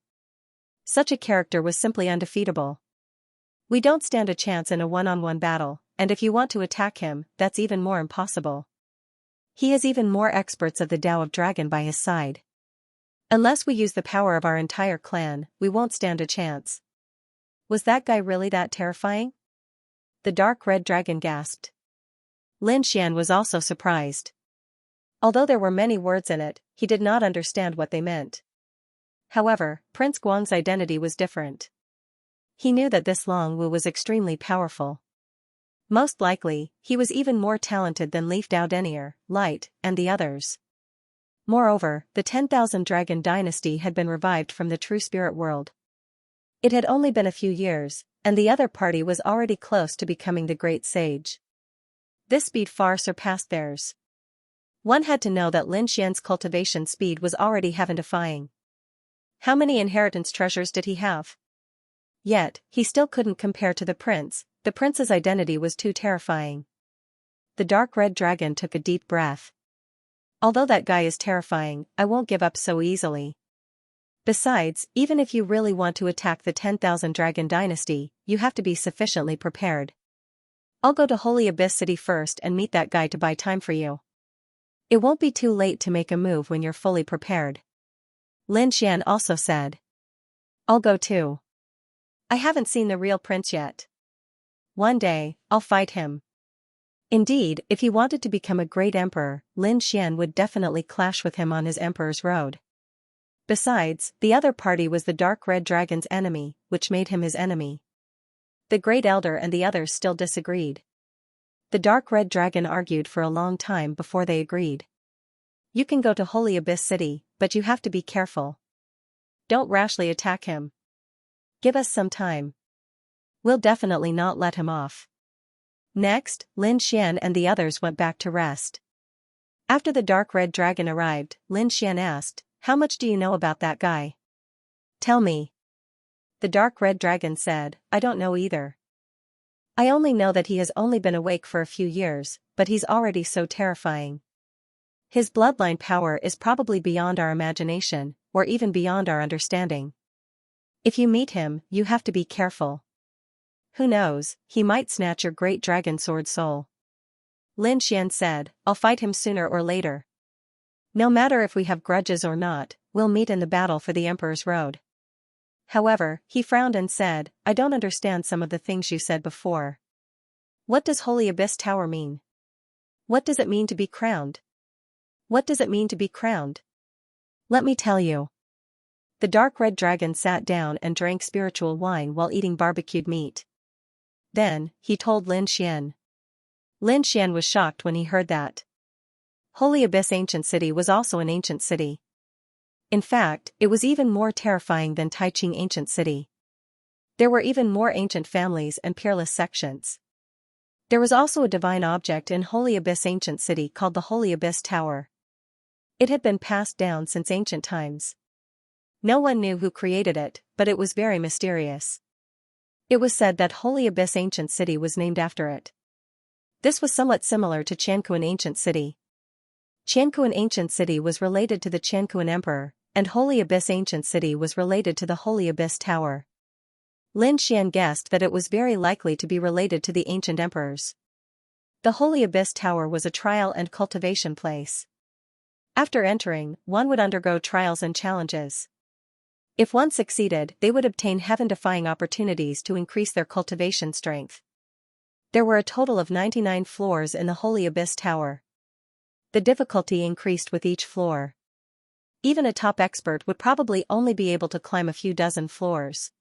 Such a character was simply undefeatable. We don't stand a chance in a one-on-one battle, and if you want to attack him, that's even more impossible. He has even more experts of the Tao of Dragon by his side. Unless we use the power of our entire clan, we won't stand a chance. Was that guy really that terrifying? The dark red dragon gasped. Lin Xian was also surprised. Although there were many words in it, he did not understand what they meant. However, Prince Guang's identity was different. He knew that this Long Wu was extremely powerful. Most likely, he was even more talented than Leaf Dao Denier, Light, and the others. Moreover, the 10,000 Dragon Dynasty had been revived from the true spirit world. It had only been a few years, and the other party was already close to becoming the great sage. This speed far surpassed theirs. One had to know that Lin Xian's cultivation speed was already heaven-defying. How many inheritance treasures did he have? Yet, he still couldn't compare to the prince's identity was too terrifying. The dark red dragon took a deep breath. Although that guy is terrifying, I won't give up so easily. Besides, even if you really want to attack the 10,000 Dragon Dynasty, you have to be sufficiently prepared. I'll go to Holy Abyss City first and meet that guy to buy time for you. It won't be too late to make a move when you're fully prepared. Lin Xian also said. I'll go too. I haven't seen the real prince yet. One day, I'll fight him. Indeed, if he wanted to become a great emperor, Lin Xian would definitely clash with him on his emperor's road. Besides, the other party was the dark red dragon's enemy, which made him his enemy. The great elder and the others still disagreed. The dark red dragon argued for a long time before they agreed. You can go to Holy Abyss City, but you have to be careful. Don't rashly attack him. Give us some time. We'll definitely not let him off. Next, Lin Xian and the others went back to rest. After the dark red dragon arrived, Lin Xian asked, "How much do you know about that guy?" "Tell me." The dark red dragon said, "I don't know either. I only know that he has only been awake for a few years, but he's already so terrifying. His bloodline power is probably beyond our imagination, or even beyond our understanding. If you meet him, you have to be careful. Who knows, he might snatch your great dragon sword soul." Lin Xian said, "I'll fight him sooner or later. No matter if we have grudges or not, we'll meet in the battle for the Emperor's Road." However, he frowned and said, "I don't understand some of the things you said before. What does Holy Abyss Tower mean? What does it mean to be crowned? What does it mean to be crowned? Let me tell you." The dark red dragon sat down and drank spiritual wine while eating barbecued meat. Then, he told Lin Xian. Lin Xian was shocked when he heard that. Holy Abyss Ancient City was also an ancient city. In fact, it was even more terrifying than Taiching Ancient City. There were even more ancient families and peerless sections. There was also a divine object in Holy Abyss Ancient City called the Holy Abyss Tower. It had been passed down since ancient times. No one knew who created it, but it was very mysterious. It was said that Holy Abyss Ancient City was named after it. This was somewhat similar to Qianquan Ancient City. Qianquan Ancient City was related to the Qianquan Emperor, and Holy Abyss Ancient City was related to the Holy Abyss Tower. Lin Xian guessed that it was very likely to be related to the ancient emperors. The Holy Abyss Tower was a trial and cultivation place. After entering, one would undergo trials and challenges. If one succeeded, they would obtain heaven-defying opportunities to increase their cultivation strength. There were a total of 99 floors in the Holy Abyss Tower. The difficulty increased with each floor. Even a top expert would probably only be able to climb a few dozen floors.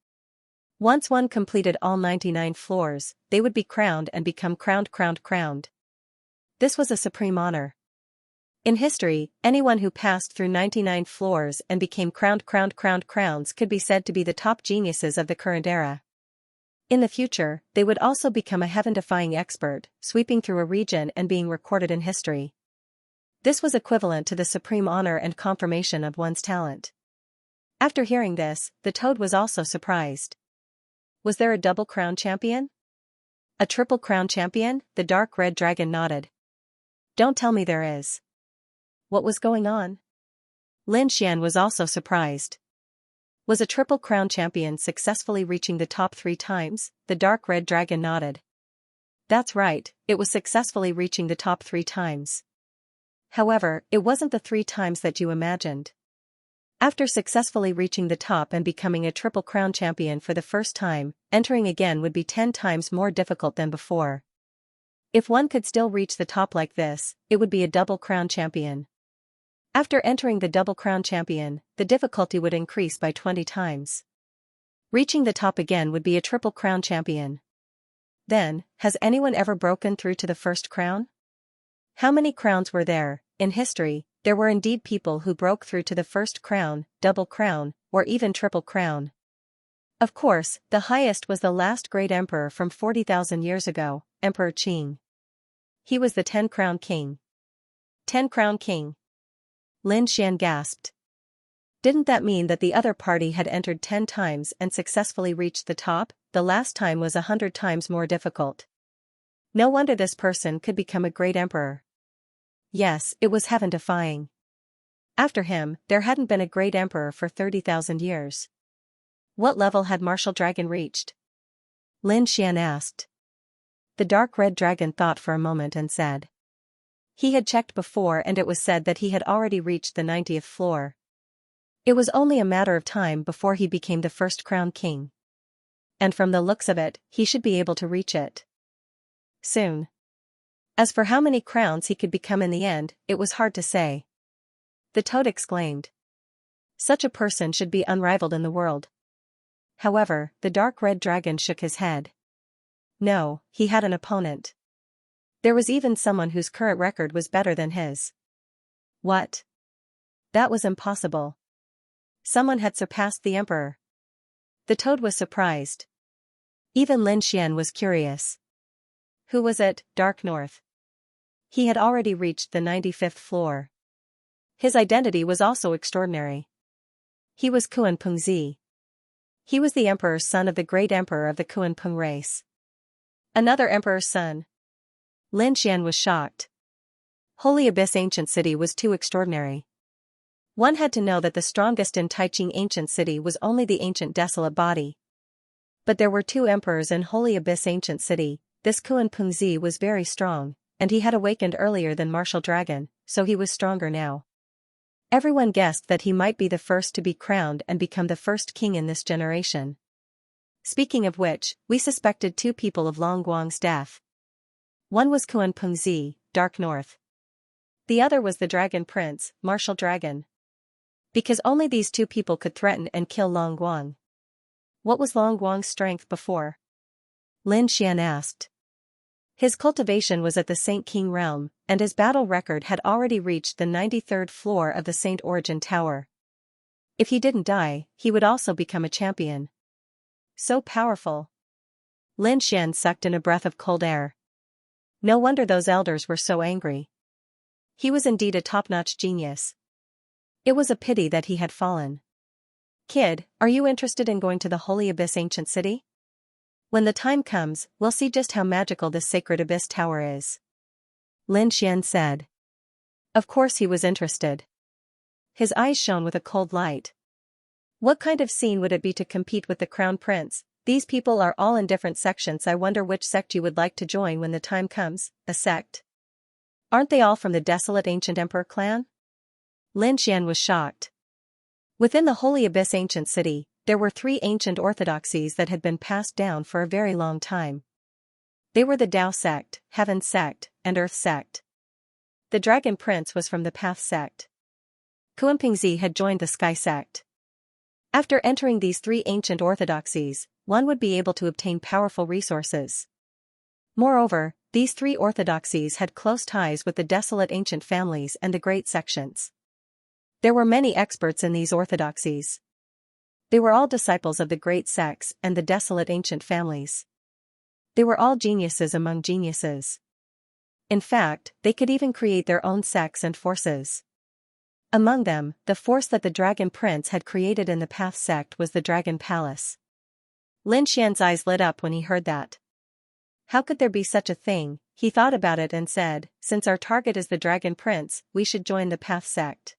Once one completed all 99 floors, they would be crowned and become crowned. This was a supreme honor. In history, anyone who passed through 99 floors and became crowned crowns could be said to be the top geniuses of the current era. In the future, they would also become a heaven-defying expert, sweeping through a region and being recorded in history. This was equivalent to the supreme honor and confirmation of one's talent. After hearing this, the toad was also surprised. Was there a double crown champion? A triple crown champion? The dark red dragon nodded. Don't tell me there is. What was going on? Lin Xian was also surprised. Was a triple crown champion successfully reaching the top 3 times? The dark red dragon nodded. That's right, it was successfully reaching the top 3 times. However, it wasn't the 3 times that you imagined. After successfully reaching the top and becoming a triple crown champion for the first time, entering again would be 10 times more difficult than before. If one could still reach the top like this, it would be a double crown champion. After entering the double crown champion, the difficulty would increase by 20 times. Reaching the top again would be a triple crown champion. Then, has anyone ever broken through to the first crown? How many crowns were there? In history, there were indeed people who broke through to the first crown, double crown, or even triple crown. Of course, the highest was the last great emperor from 40,000 years ago, Emperor Qing. He was the 10-crown king. 10-crown king. Lin Xian gasped. Didn't that mean that the other party had entered 10 times and successfully reached the top? The last time was 100 times more difficult. No wonder this person could become a great emperor. Yes, it was heaven-defying. After him, there hadn't been a great emperor for 30,000 years. What level had Martial Dragon reached? Lin Xian asked. The dark red dragon thought for a moment and said. He had checked before and it was said that he had already reached the 90th floor. It was only a matter of time before he became the first crown king. And from the looks of it, he should be able to reach it soon. As for how many crowns he could become in the end, it was hard to say. The toad exclaimed. Such a person should be unrivaled in the world. However, the dark red dragon shook his head. No, he had an opponent. There was even someone whose current record was better than his. What? That was impossible. Someone had surpassed the emperor. The toad was surprised. Even Lin Xian was curious. Who was it? Dark North. He had already reached the 95th floor. His identity was also extraordinary. He was Kuan-Pengzi. He was the emperor's son of the great emperor of the Kuan-Peng race. Another emperor's son. Lin Xian was shocked. Holy Abyss Ancient City was too extraordinary. One had to know that the strongest in Taiqing Ancient City was only the ancient desolate body. But there were 2 emperors in Holy Abyss Ancient City. This Kuan-Pengzi was very strong, and he had awakened earlier than Martial Dragon, so he was stronger now. Everyone guessed that he might be the first to be crowned and become the first king in this generation. Speaking of which, we suspected 2 people of Long Guang's death. One was Kuan-Pengzi, Dark North. The other was the Dragon Prince, Martial Dragon. Because only these 2 people could threaten and kill Long Guang. What was Long Guang's strength before? Lin Xian asked. His cultivation was at the Saint King realm, and his battle record had already reached the 93rd floor of the Saint Origin Tower. If he didn't die, he would also become a champion. So powerful. Lin Xian sucked in a breath of cold air. No wonder those elders were so angry. He was indeed a top-notch genius. It was a pity that he had fallen. Kid, are you interested in going to the Holy Abyss Ancient City? When the time comes, we'll see just how magical this sacred Abyss Tower is. Lin Xian said. Of course he was interested. His eyes shone with a cold light. What kind of scene would it be to compete with the Crown Prince, These people are all in different sections. I wonder which sect you would like to join when the time comes. A sect? Aren't they all from the desolate ancient emperor clan? Lin Xian was shocked. Within the Holy Abyss ancient city, there were 3 ancient orthodoxies that had been passed down for a very long time. They were the Tao sect, Heaven sect, and Earth sect. The Dragon Prince was from the Path sect. Kuanpingzi had joined the Sky sect. After entering these 3 ancient orthodoxies, one would be able to obtain powerful resources. Moreover, these 3 orthodoxies had close ties with the desolate ancient families and the great sections. There were many experts in these orthodoxies. They were all disciples of the great sects and the desolate ancient families. They were all geniuses among geniuses. In fact, they could even create their own sects and forces. Among them, the force that the Dragon Prince had created in the Path sect was the Dragon Palace. Lin Xian's eyes lit up when he heard that. How could there be such a thing? He thought about it and said, since our target is the Dragon Prince, we should join the Path sect.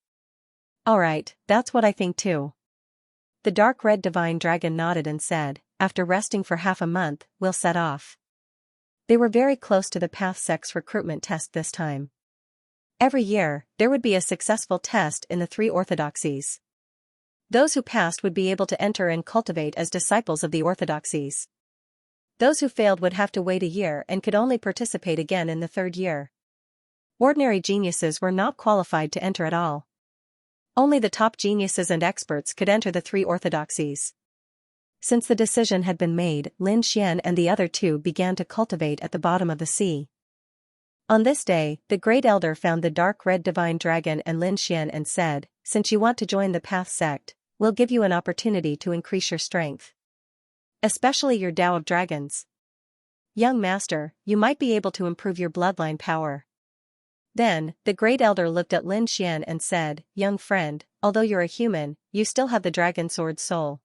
Alright, that's what I think too. The dark red divine dragon nodded and said, after resting for half a month, we'll set off. They were very close to the Path sect's recruitment test this time. Every year, there would be a successful test in the 3 orthodoxies. Those who passed would be able to enter and cultivate as disciples of the orthodoxies. Those who failed would have to wait a year and could only participate again in the 3rd year. Ordinary geniuses were not qualified to enter at all. Only the top geniuses and experts could enter the 3 orthodoxies. Since the decision had been made, Lin Xian and the other 2 began to cultivate at the bottom of the sea. On this day, the Great Elder found the dark red divine dragon and Lin Xian and said, since you want to join the Path sect, we'll give you an opportunity to increase your strength. Especially your Tao of Dragons. Young master, you might be able to improve your bloodline power. Then, the Great Elder looked at Lin Xian and said, young friend, although you're a human, you still have the Dragon Sword soul.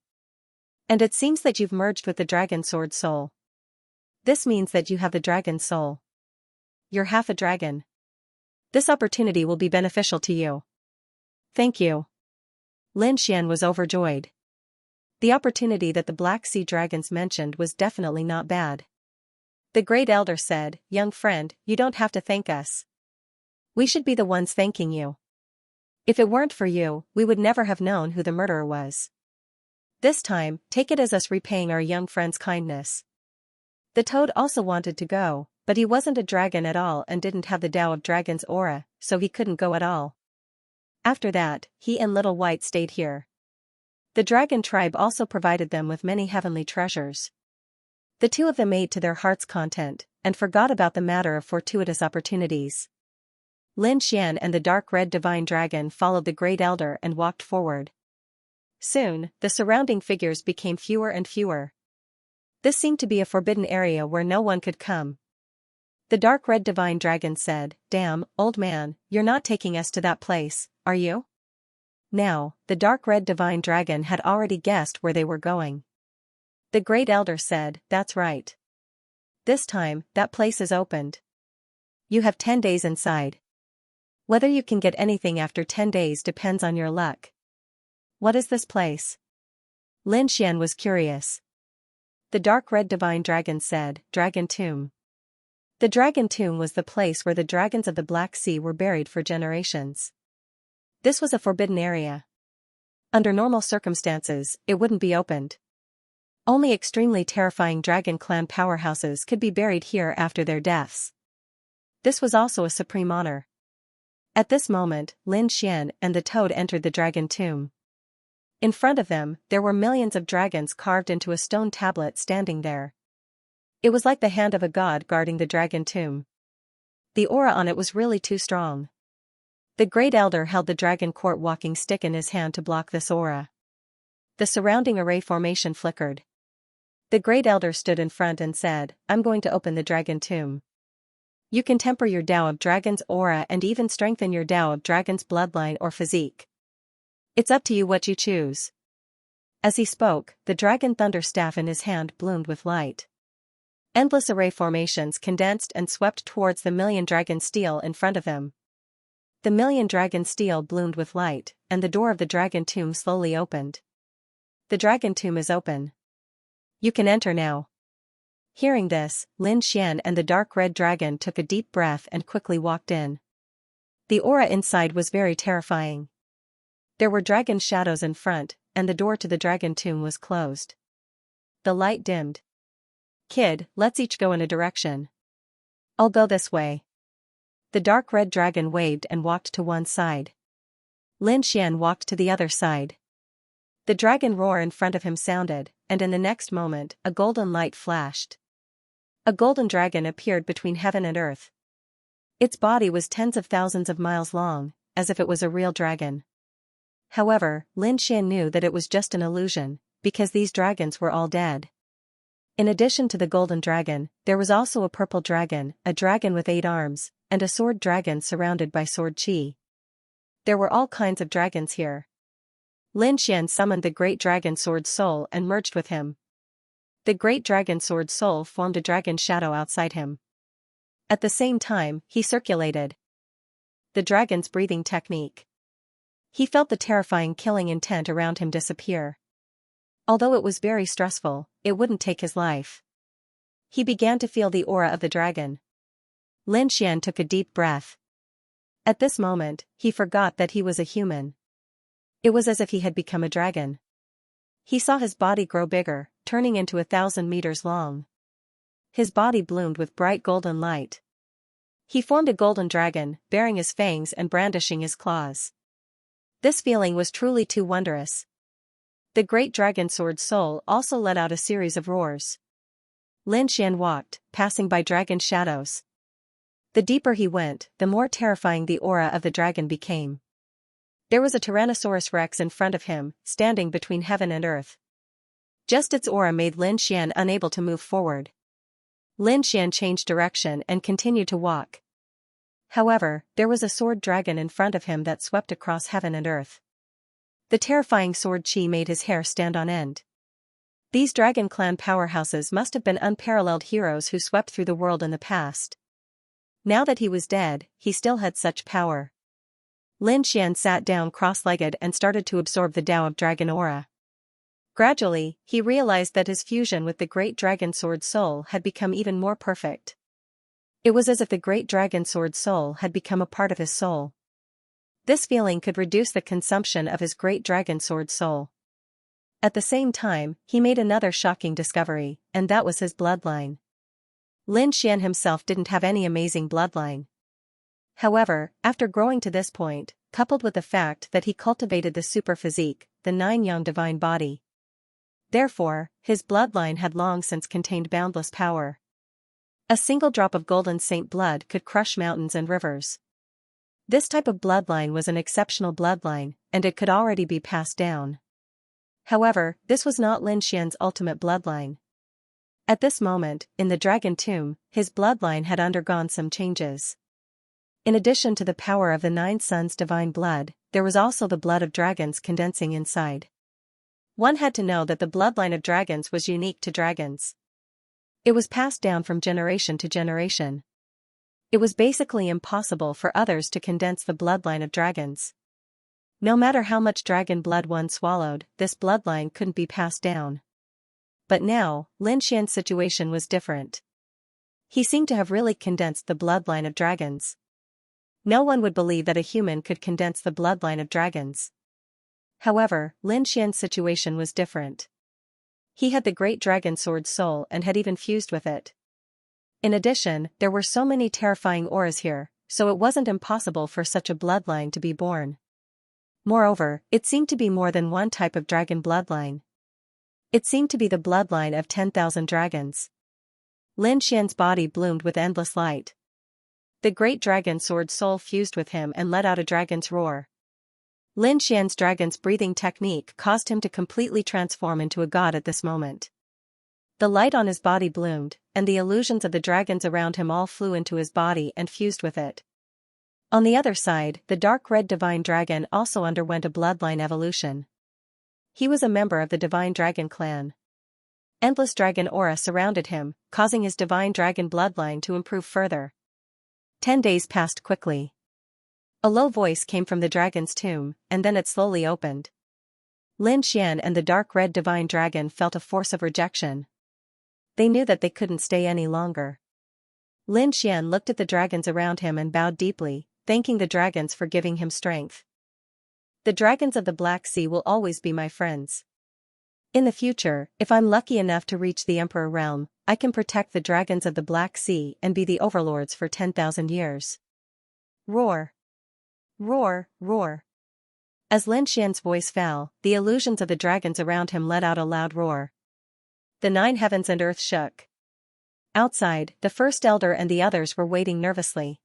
And it seems that you've merged with the Dragon Sword soul. This means that you have the Dragon soul. You're half a dragon. This opportunity will be beneficial to you. Thank you. Lin Xian was overjoyed. The opportunity that the Black Sea Dragons mentioned was definitely not bad. The Great Elder said, young friend, you don't have to thank us. We should be the ones thanking you. If it weren't for you, we would never have known who the murderer was. This time, take it as us repaying our young friend's kindness. The toad also wanted to go, but he wasn't a dragon at all and didn't have the Tao of Dragon's aura, so he couldn't go at all. After that, he and Little White stayed here. The dragon tribe also provided them with many heavenly treasures. The 2 of them ate to their heart's content, and forgot about the matter of fortuitous opportunities. Lin Xian and the dark red divine dragon followed the Great Elder and walked forward. Soon, the surrounding figures became fewer and fewer. This seemed to be a forbidden area where no one could come. The dark red divine dragon said, damn, old man, you're not taking us to that place, are you? Now, the dark red divine dragon had already guessed where they were going. The Great Elder said, that's right. This time, that place is opened. You have 10 days inside. Whether you can get anything after 10 days depends on your luck. What is this place? Lin Xian was curious. The dark red divine dragon said, Dragon Tomb. The Dragon Tomb was the place where the dragons of the Black Sea were buried for generations. This was a forbidden area. Under normal circumstances, it wouldn't be opened. Only extremely terrifying dragon clan powerhouses could be buried here after their deaths. This was also a supreme honor. At this moment, Lin Xian and the toad entered the Dragon Tomb. In front of them, there were millions of dragons carved into a stone tablet standing there. It was like the hand of a god guarding the Dragon Tomb. The aura on it was really too strong. The Great Elder held the Dragon Court walking stick in his hand to block this aura. The surrounding array formation flickered. The Great Elder stood in front and said, I'm going to open the Dragon Tomb. You can temper your Tao of Dragon's aura and even strengthen your Tao of Dragon's bloodline or physique. It's up to you what you choose. As he spoke, the Dragon Thunder Staff in his hand bloomed with light. Endless array formations condensed and swept towards the million dragon steel in front of him. The million dragon steel bloomed with light, and the door of the Dragon Tomb slowly opened. The Dragon Tomb is open. You can enter now. Hearing this, Lin Xian and the dark red dragon took a deep breath and quickly walked in. The aura inside was very terrifying. There were dragon shadows in front, and the door to the dragon tomb was closed. The light dimmed. Kid, let's each go in a direction. I'll go this way. The dark red dragon waved and walked to one side. Lin Xian walked to the other side. The dragon roar in front of him sounded, and in the next moment, a golden light flashed. A golden dragon appeared between heaven and earth. Its body was tens of thousands of miles long, as if it was a real dragon. However, Lin Xian knew that it was just an illusion, because these dragons were all dead. In addition to the golden dragon, there was also a purple dragon, a dragon with 8 arms, and a sword dragon surrounded by sword chi. There were all kinds of dragons here. Lin Xian summoned the great dragon sword soul and merged with him. The great dragon sword soul formed a dragon shadow outside him. At the same time, he circulated the dragon's breathing technique. He felt the terrifying killing intent around him disappear. Although it was very stressful, it wouldn't take his life. He began to feel the aura of the dragon. Lin Xian took a deep breath. At this moment, he forgot that he was a human. It was as if he had become a dragon. He saw his body grow bigger, turning into 1,000 meters long. His body bloomed with bright golden light. He formed a golden dragon, baring his fangs and brandishing his claws. This feeling was truly too wondrous. The great dragon sword soul also let out a series of roars. Lin Xian walked, passing by dragon shadows. The deeper he went, the more terrifying the aura of the dragon became. There was a Tyrannosaurus Rex in front of him, standing between heaven and earth. Just its aura made Lin Xian unable to move forward. Lin Xian changed direction and continued to walk. However, there was a sword dragon in front of him that swept across heaven and earth. The terrifying sword chi made his hair stand on end. These Dragon Clan powerhouses must have been unparalleled heroes who swept through the world in the past. Now that he was dead, he still had such power. Lin Xian sat down cross-legged and started to absorb the Tao of Dragon Aura. Gradually, he realized that his fusion with the Great Dragon Sword Soul had become even more perfect. It was as if the Great Dragon Sword Soul had become a part of his soul. This feeling could reduce the consumption of his Great Dragon Sword Soul. At the same time, he made another shocking discovery, and that was his bloodline. Lin Xian himself didn't have any amazing bloodline. However, after growing to this point, coupled with the fact that he cultivated the super physique, the 9-yang divine body. Therefore, his bloodline had long since contained boundless power. A single drop of golden saint blood could crush mountains and rivers. This type of bloodline was an exceptional bloodline, and it could already be passed down. However, this was not Lin Xian's ultimate bloodline. At this moment, in the Dragon Tomb, his bloodline had undergone some changes. In addition to the power of the 9 Suns' divine blood, there was also the blood of dragons condensing inside. One had to know that the bloodline of dragons was unique to dragons. It was passed down from generation to generation. It was basically impossible for others to condense the bloodline of dragons. No matter how much dragon blood one swallowed, this bloodline couldn't be passed down. But now, Lin Xian's situation was different. He seemed to have really condensed the bloodline of dragons. No one would believe that a human could condense the bloodline of dragons. However, Lin Xian's situation was different. He had the Great Dragon Sword Soul and had even fused with it. In addition, there were so many terrifying auras here, so it wasn't impossible for such a bloodline to be born. Moreover, it seemed to be more than one type of dragon bloodline. It seemed to be the bloodline of 10,000 dragons. Lin Xian's body bloomed with endless light. The Great Dragon Sword Soul fused with him and let out a dragon's roar. Lin Xian's dragon's breathing technique caused him to completely transform into a god at this moment. The light on his body bloomed, and the illusions of the dragons around him all flew into his body and fused with it. On the other side, the dark red divine dragon also underwent a bloodline evolution. He was a member of the Divine Dragon Clan. Endless dragon aura surrounded him, causing his divine dragon bloodline to improve further. 10 days passed quickly. A low voice came from the dragon's tomb, and then it slowly opened. Lin Xian and the dark red divine dragon felt a force of rejection. They knew that they couldn't stay any longer. Lin Xian looked at the dragons around him and bowed deeply, thanking the dragons for giving him strength. The dragons of the Black Sea will always be my friends. In the future, if I'm lucky enough to reach the Emperor realm, I can protect the dragons of the Black Sea and be the overlords for 10,000 years. Roar! Roar, roar! As Lin Xian's voice fell, the illusions of the dragons around him let out a loud roar. The 9 heavens and earth shook. Outside, the first elder and the others were waiting nervously.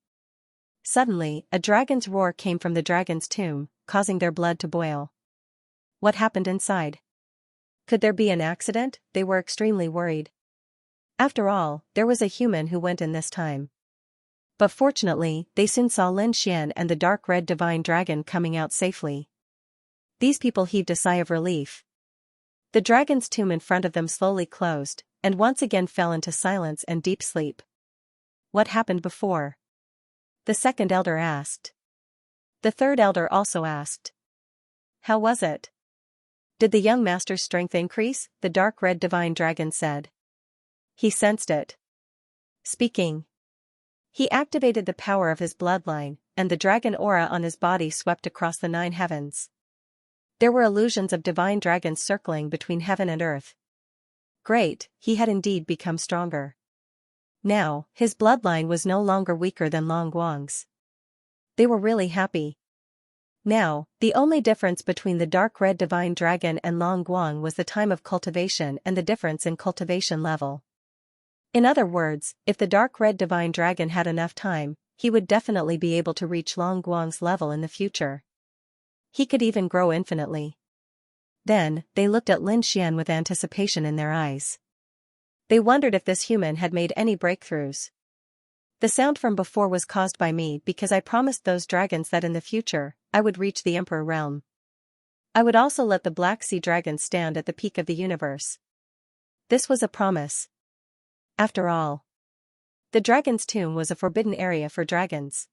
Suddenly, a dragon's roar came from the dragon's tomb, causing their blood to boil. What happened inside? Could there be an accident? They were extremely worried. After all, there was a human who went in this time. But fortunately, they soon saw Lin Xian and the dark red divine dragon coming out safely. These people heaved a sigh of relief. The dragon's tomb in front of them slowly closed, and once again fell into silence and deep sleep. What happened before? The second elder asked. The third elder also asked. How was it? Did the young master's strength increase? The dark red divine dragon said. He sensed it. Speaking. He activated the power of his bloodline, and the dragon aura on his body swept across the 9 heavens. There were illusions of divine dragons circling between heaven and earth. Great, he had indeed become stronger. Now, his bloodline was no longer weaker than Long Guang's. They were really happy. Now, the only difference between the dark red divine dragon and Long Guang was the time of cultivation and the difference in cultivation level. In other words, if the dark red divine dragon had enough time, he would definitely be able to reach Long Guang's level in the future. He could even grow infinitely. Then, they looked at Lin Xian with anticipation in their eyes. They wondered if this human had made any breakthroughs. The sound from before was caused by me because I promised those dragons that in the future, I would reach the Emperor realm. I would also let the Black Sea dragons stand at the peak of the universe. This was a promise. After all, the dragon's tomb was a forbidden area for dragons.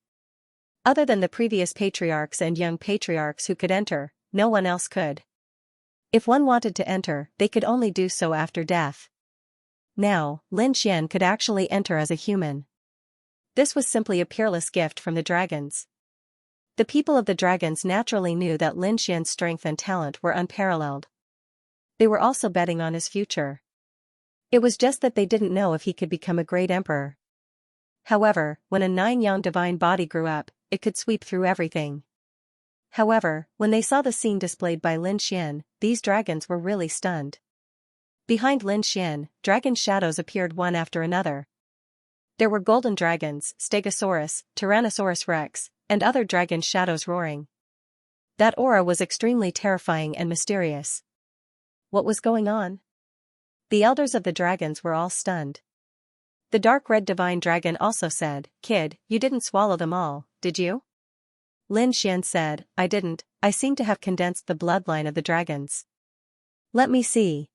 Other than the previous patriarchs and young patriarchs who could enter, no one else could. If one wanted to enter, they could only do so after death. Now, Lin Xian could actually enter as a human. This was simply a peerless gift from the dragons. The people of the dragons naturally knew that Lin Xian's strength and talent were unparalleled. They were also betting on his future. It was just that they didn't know if he could become a great emperor. However, when a 9-yang divine body grew up, it could sweep through everything. However, when they saw the scene displayed by Lin Xian, these dragons were really stunned. Behind Lin Xian, dragon shadows appeared one after another. There were golden dragons, Stegosaurus, Tyrannosaurus Rex, and other dragon shadows roaring. That aura was extremely terrifying and mysterious. What was going on? The elders of the dragons were all stunned. The dark red divine dragon also said, "Kid, you didn't swallow them all, did you?" Lin Xian said, "I didn't, I seem to have condensed the bloodline of the dragons." "Let me see."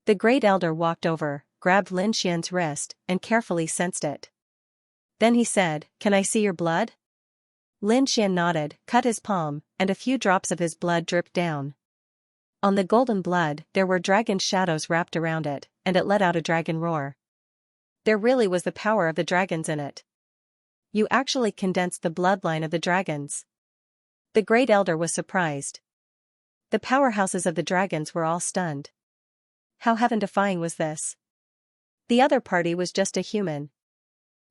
The great elder walked over, grabbed Lin Xian's wrist, and carefully sensed it. Then he said, "Can I see your blood?" Lin Xian nodded, cut his palm, and a few drops of his blood dripped down. On the golden blood, there were dragon shadows wrapped around it, and it let out a dragon roar. There really was the power of the dragons in it. You actually condensed the bloodline of the dragons. The great elder was surprised. The powerhouses of the dragons were all stunned. How heaven-defying was this? The other party was just a human.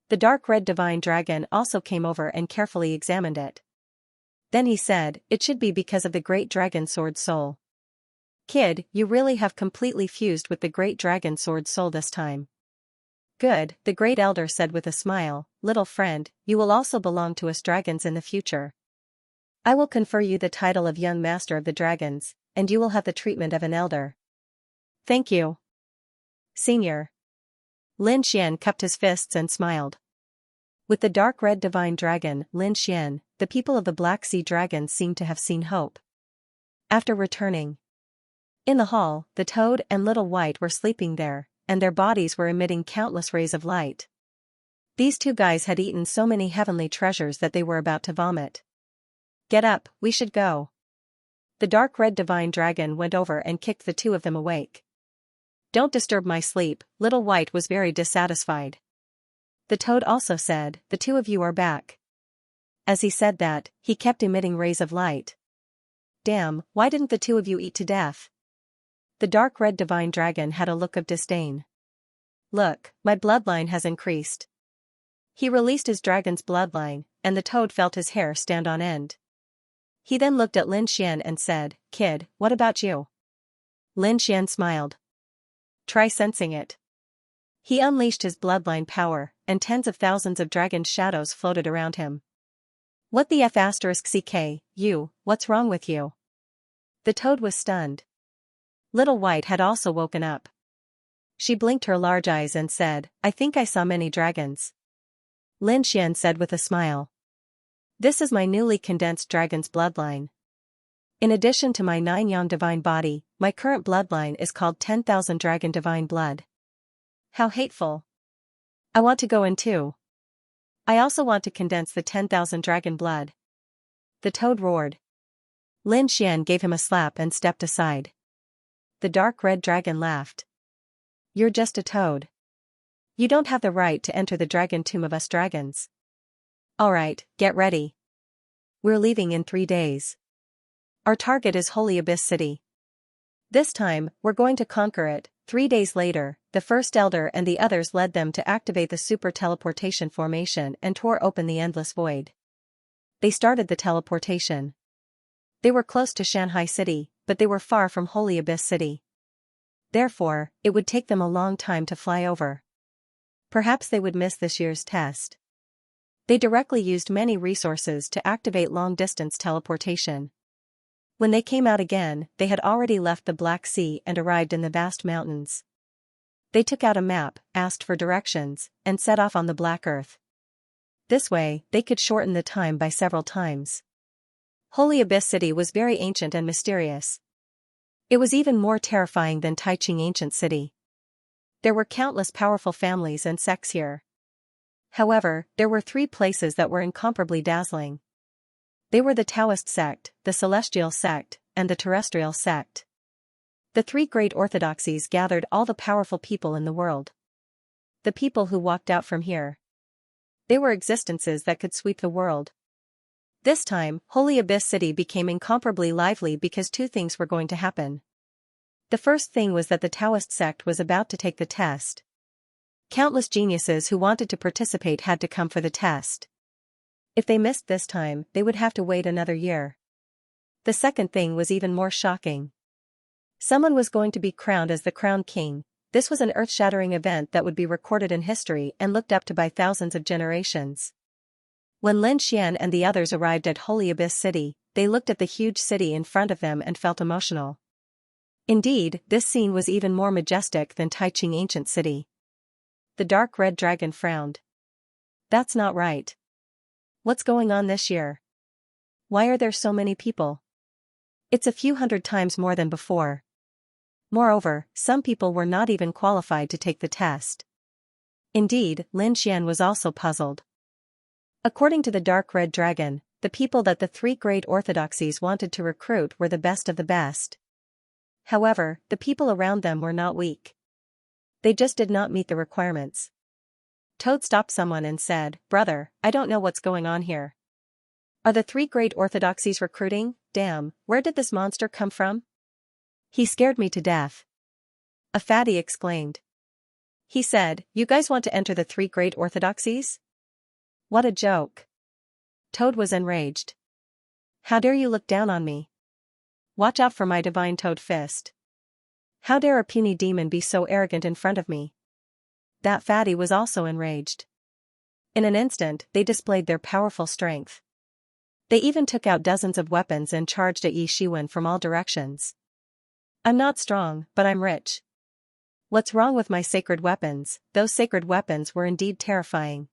The dark red divine dragon also came over and carefully examined it. Then he said, "It should be because of the great dragon sword soul." "Kid, you really have completely fused with the great dragon sword soul this time." "Good," the great elder said with a smile, "Little friend, you will also belong to us dragons in the future. I will confer you the title of young master of the dragons, and you will have the treatment of an elder." "Thank you, Senior." Lin Xian cupped his fists and smiled. With the dark red divine dragon, Lin Xian, the people of the Black Sea dragons seemed to have seen hope. After returning in the hall, the Toad and Little White were sleeping there, and their bodies were emitting countless rays of light. These two guys had eaten so many heavenly treasures that they were about to vomit. "Get up, we should go." The dark red divine dragon went over and kicked the two of them awake. Don't disturb my sleep. Little White was very dissatisfied. The toad also said, the two of you are back. As he said that, he kept emitting rays of light. Damn, why didn't the two of you eat to death? The dark red divine dragon had a look of disdain. Look, my bloodline has increased. He released his dragon's bloodline, and the toad felt his hair stand on end. He then looked at Lin Xian and said, Kid, what about you? Lin Xian smiled. Try sensing it. He unleashed his bloodline power, and tens of thousands of dragon shadows floated around him. What the F*** CK, you, what's wrong with you? The toad was stunned. Little White had also woken up. She blinked her large eyes and said, I think I saw many dragons. Lin Xian said with a smile. This is my newly condensed dragon's bloodline. In addition to my 9 yang divine body, my current bloodline is called 10,000 dragon divine blood. How hateful. I want to go in too. I also want to condense the 10,000 dragon blood. The toad roared. Lin Xian gave him a slap and stepped aside. The dark red dragon laughed. You're just a toad. You don't have the right to enter the dragon tomb of us dragons. Alright, get ready. We're leaving in 3 days. Our target is Holy Abyss City. This time, we're going to conquer it. 3 days later, the first elder and the others led them to activate the super teleportation formation and tore open the endless void. They started the teleportation. They were close to Shanghai City, but they were far from Holy Abyss City. Therefore, it would take them a long time to fly over. Perhaps they would miss this year's test. They directly used many resources to activate long-distance teleportation. When they came out again, they had already left the Black Sea and arrived in the vast mountains. They took out a map, asked for directions, and set off on the Black Earth. This way, they could shorten the time by several times. Holy Abyss City was very ancient and mysterious. It was even more terrifying than Taiching Ancient City. There were countless powerful families and sects here. However, there were 3 places that were incomparably dazzling. They were the Taoist sect, the Celestial sect, and the Terrestrial sect. The 3 great orthodoxies gathered all the powerful people in the world. The people who walked out from here. They were existences that could sweep the world. This time, Holy Abyss City became incomparably lively because 2 things were going to happen. The first thing was that the Taoist sect was about to take the test. Countless geniuses who wanted to participate had to come for the test. If they missed this time, they would have to wait another year. The second thing was even more shocking. Someone was going to be crowned as the crown king. This was an earth-shattering event that would be recorded in history and looked up to by thousands of generations. When Lin Xian and the others arrived at Holy Abyss City, they looked at the huge city in front of them and felt emotional. Indeed, this scene was even more majestic than Taiching Ancient City. The dark red dragon frowned. That's not right. What's going on this year? Why are there so many people? It's a few hundred times more than before. Moreover, some people were not even qualified to take the test. Indeed, Lin Xian was also puzzled. According to the dark red dragon, the people that the 3 great orthodoxies wanted to recruit were the best of the best. However, the people around them were not weak. They just did not meet the requirements. Toad stopped someone and said, Brother, I don't know what's going on here. Are the 3 great orthodoxies recruiting? Damn, where did this monster come from? He scared me to death. A fatty exclaimed. He said, You guys want to enter the 3 great orthodoxies? What a joke. Toad was enraged. How dare you look down on me? Watch out for my divine toad fist. How dare a puny demon be so arrogant in front of me? That fatty was also enraged. In an instant, they displayed their powerful strength. They even took out dozens of weapons and charged at Yi Shiwen from all directions. I'm not strong, but I'm rich. What's wrong with my sacred weapons? Those sacred weapons were indeed terrifying.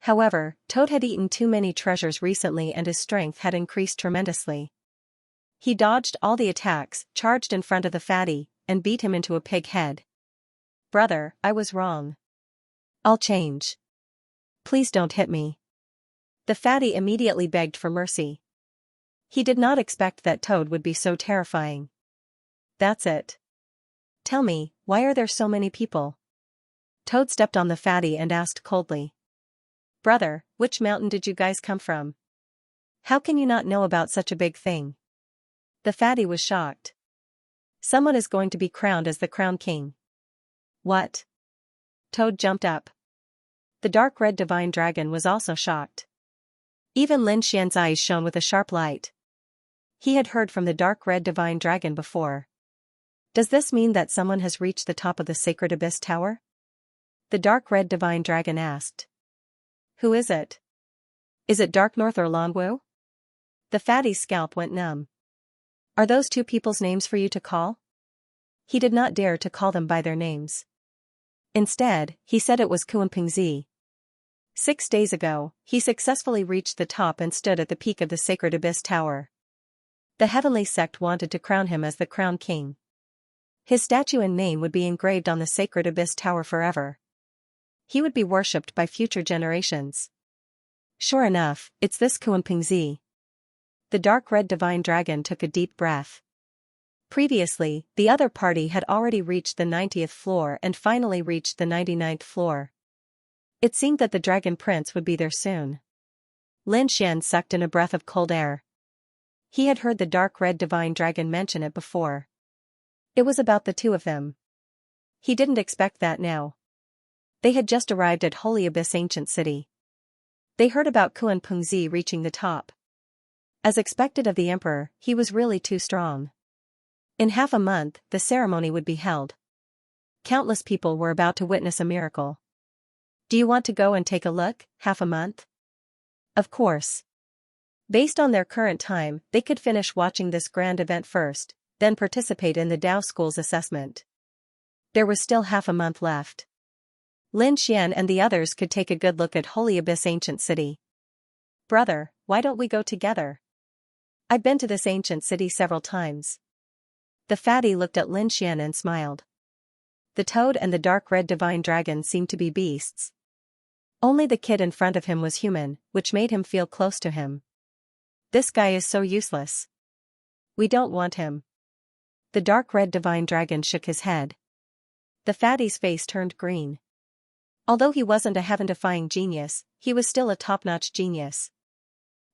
However, Toad had eaten too many treasures recently and his strength had increased tremendously. He dodged all the attacks, charged in front of the fatty, and beat him into a pig head. Brother, I was wrong. I'll change. Please don't hit me. The fatty immediately begged for mercy. He did not expect that Toad would be so terrifying. That's it. Tell me, why are there so many people? Toad stepped on the fatty and asked coldly. Brother, which mountain did you guys come from? How can you not know about such a big thing? The fatty was shocked. Someone is going to be crowned as the crown king. What? Toad jumped up. The dark red divine dragon was also shocked. Even Lin Xian's eyes shone with a sharp light. He had heard from the dark red divine dragon before. Does this mean that someone has reached the top of the sacred abyss tower? The dark red divine dragon asked. Who is it? Is it Dark North or Longwu? The fatty's scalp went numb. Are those two people's names for you to call? He did not dare to call them by their names. Instead, he said it was Kuanpingzi. 6 days ago, he successfully reached the top and stood at the peak of the sacred abyss tower. The heavenly sect wanted to crown him as the crown king. His statue and name would be engraved on the sacred abyss tower forever. He would be worshipped by future generations. Sure enough, it's this Kuanpingzi. The dark red divine dragon took a deep breath. Previously, the other party had already reached the 90th floor and finally reached the 99th floor. It seemed that the dragon prince would be there soon. Lin Xian sucked in a breath of cold air. He had heard the dark red divine dragon mention it before. It was about the two of them. He didn't expect that now. They had just arrived at Holy Abyss Ancient City. They heard about Kuanpingzi reaching the top. As expected of the emperor, he was really too strong. In half a month, the ceremony would be held. Countless people were about to witness a miracle. Do you want to go and take a look, half a month? Of course. Based on their current time, they could finish watching this grand event first, then participate in the Dao School's assessment. There was still half a month left. Lin Xian and the others could take a good look at Holy Abyss Ancient City. Brother, why don't we go together? I've been to this ancient city several times. The fatty looked at Lin Xian and smiled. The toad and the dark red divine dragon seemed to be beasts. Only the kid in front of him was human, which made him feel close to him. This guy is so useless. We don't want him. The dark red divine dragon shook his head. The fatty's face turned green. Although he wasn't a heaven-defying genius, he was still a top-notch genius.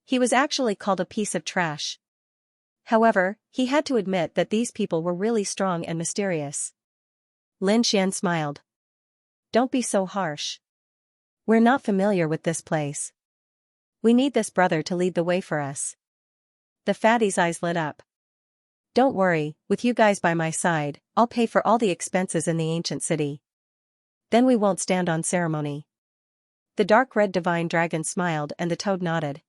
He was actually called a piece of trash. However, he had to admit that these people were really strong and mysterious. Lin Xian smiled. Don't be so harsh. We're not familiar with this place. We need this brother to lead the way for us. The fatty's eyes lit up. Don't worry, with you guys by my side, I'll pay for all the expenses in the ancient city. Then we won't stand on ceremony. The dark red divine dragon smiled and the toad nodded.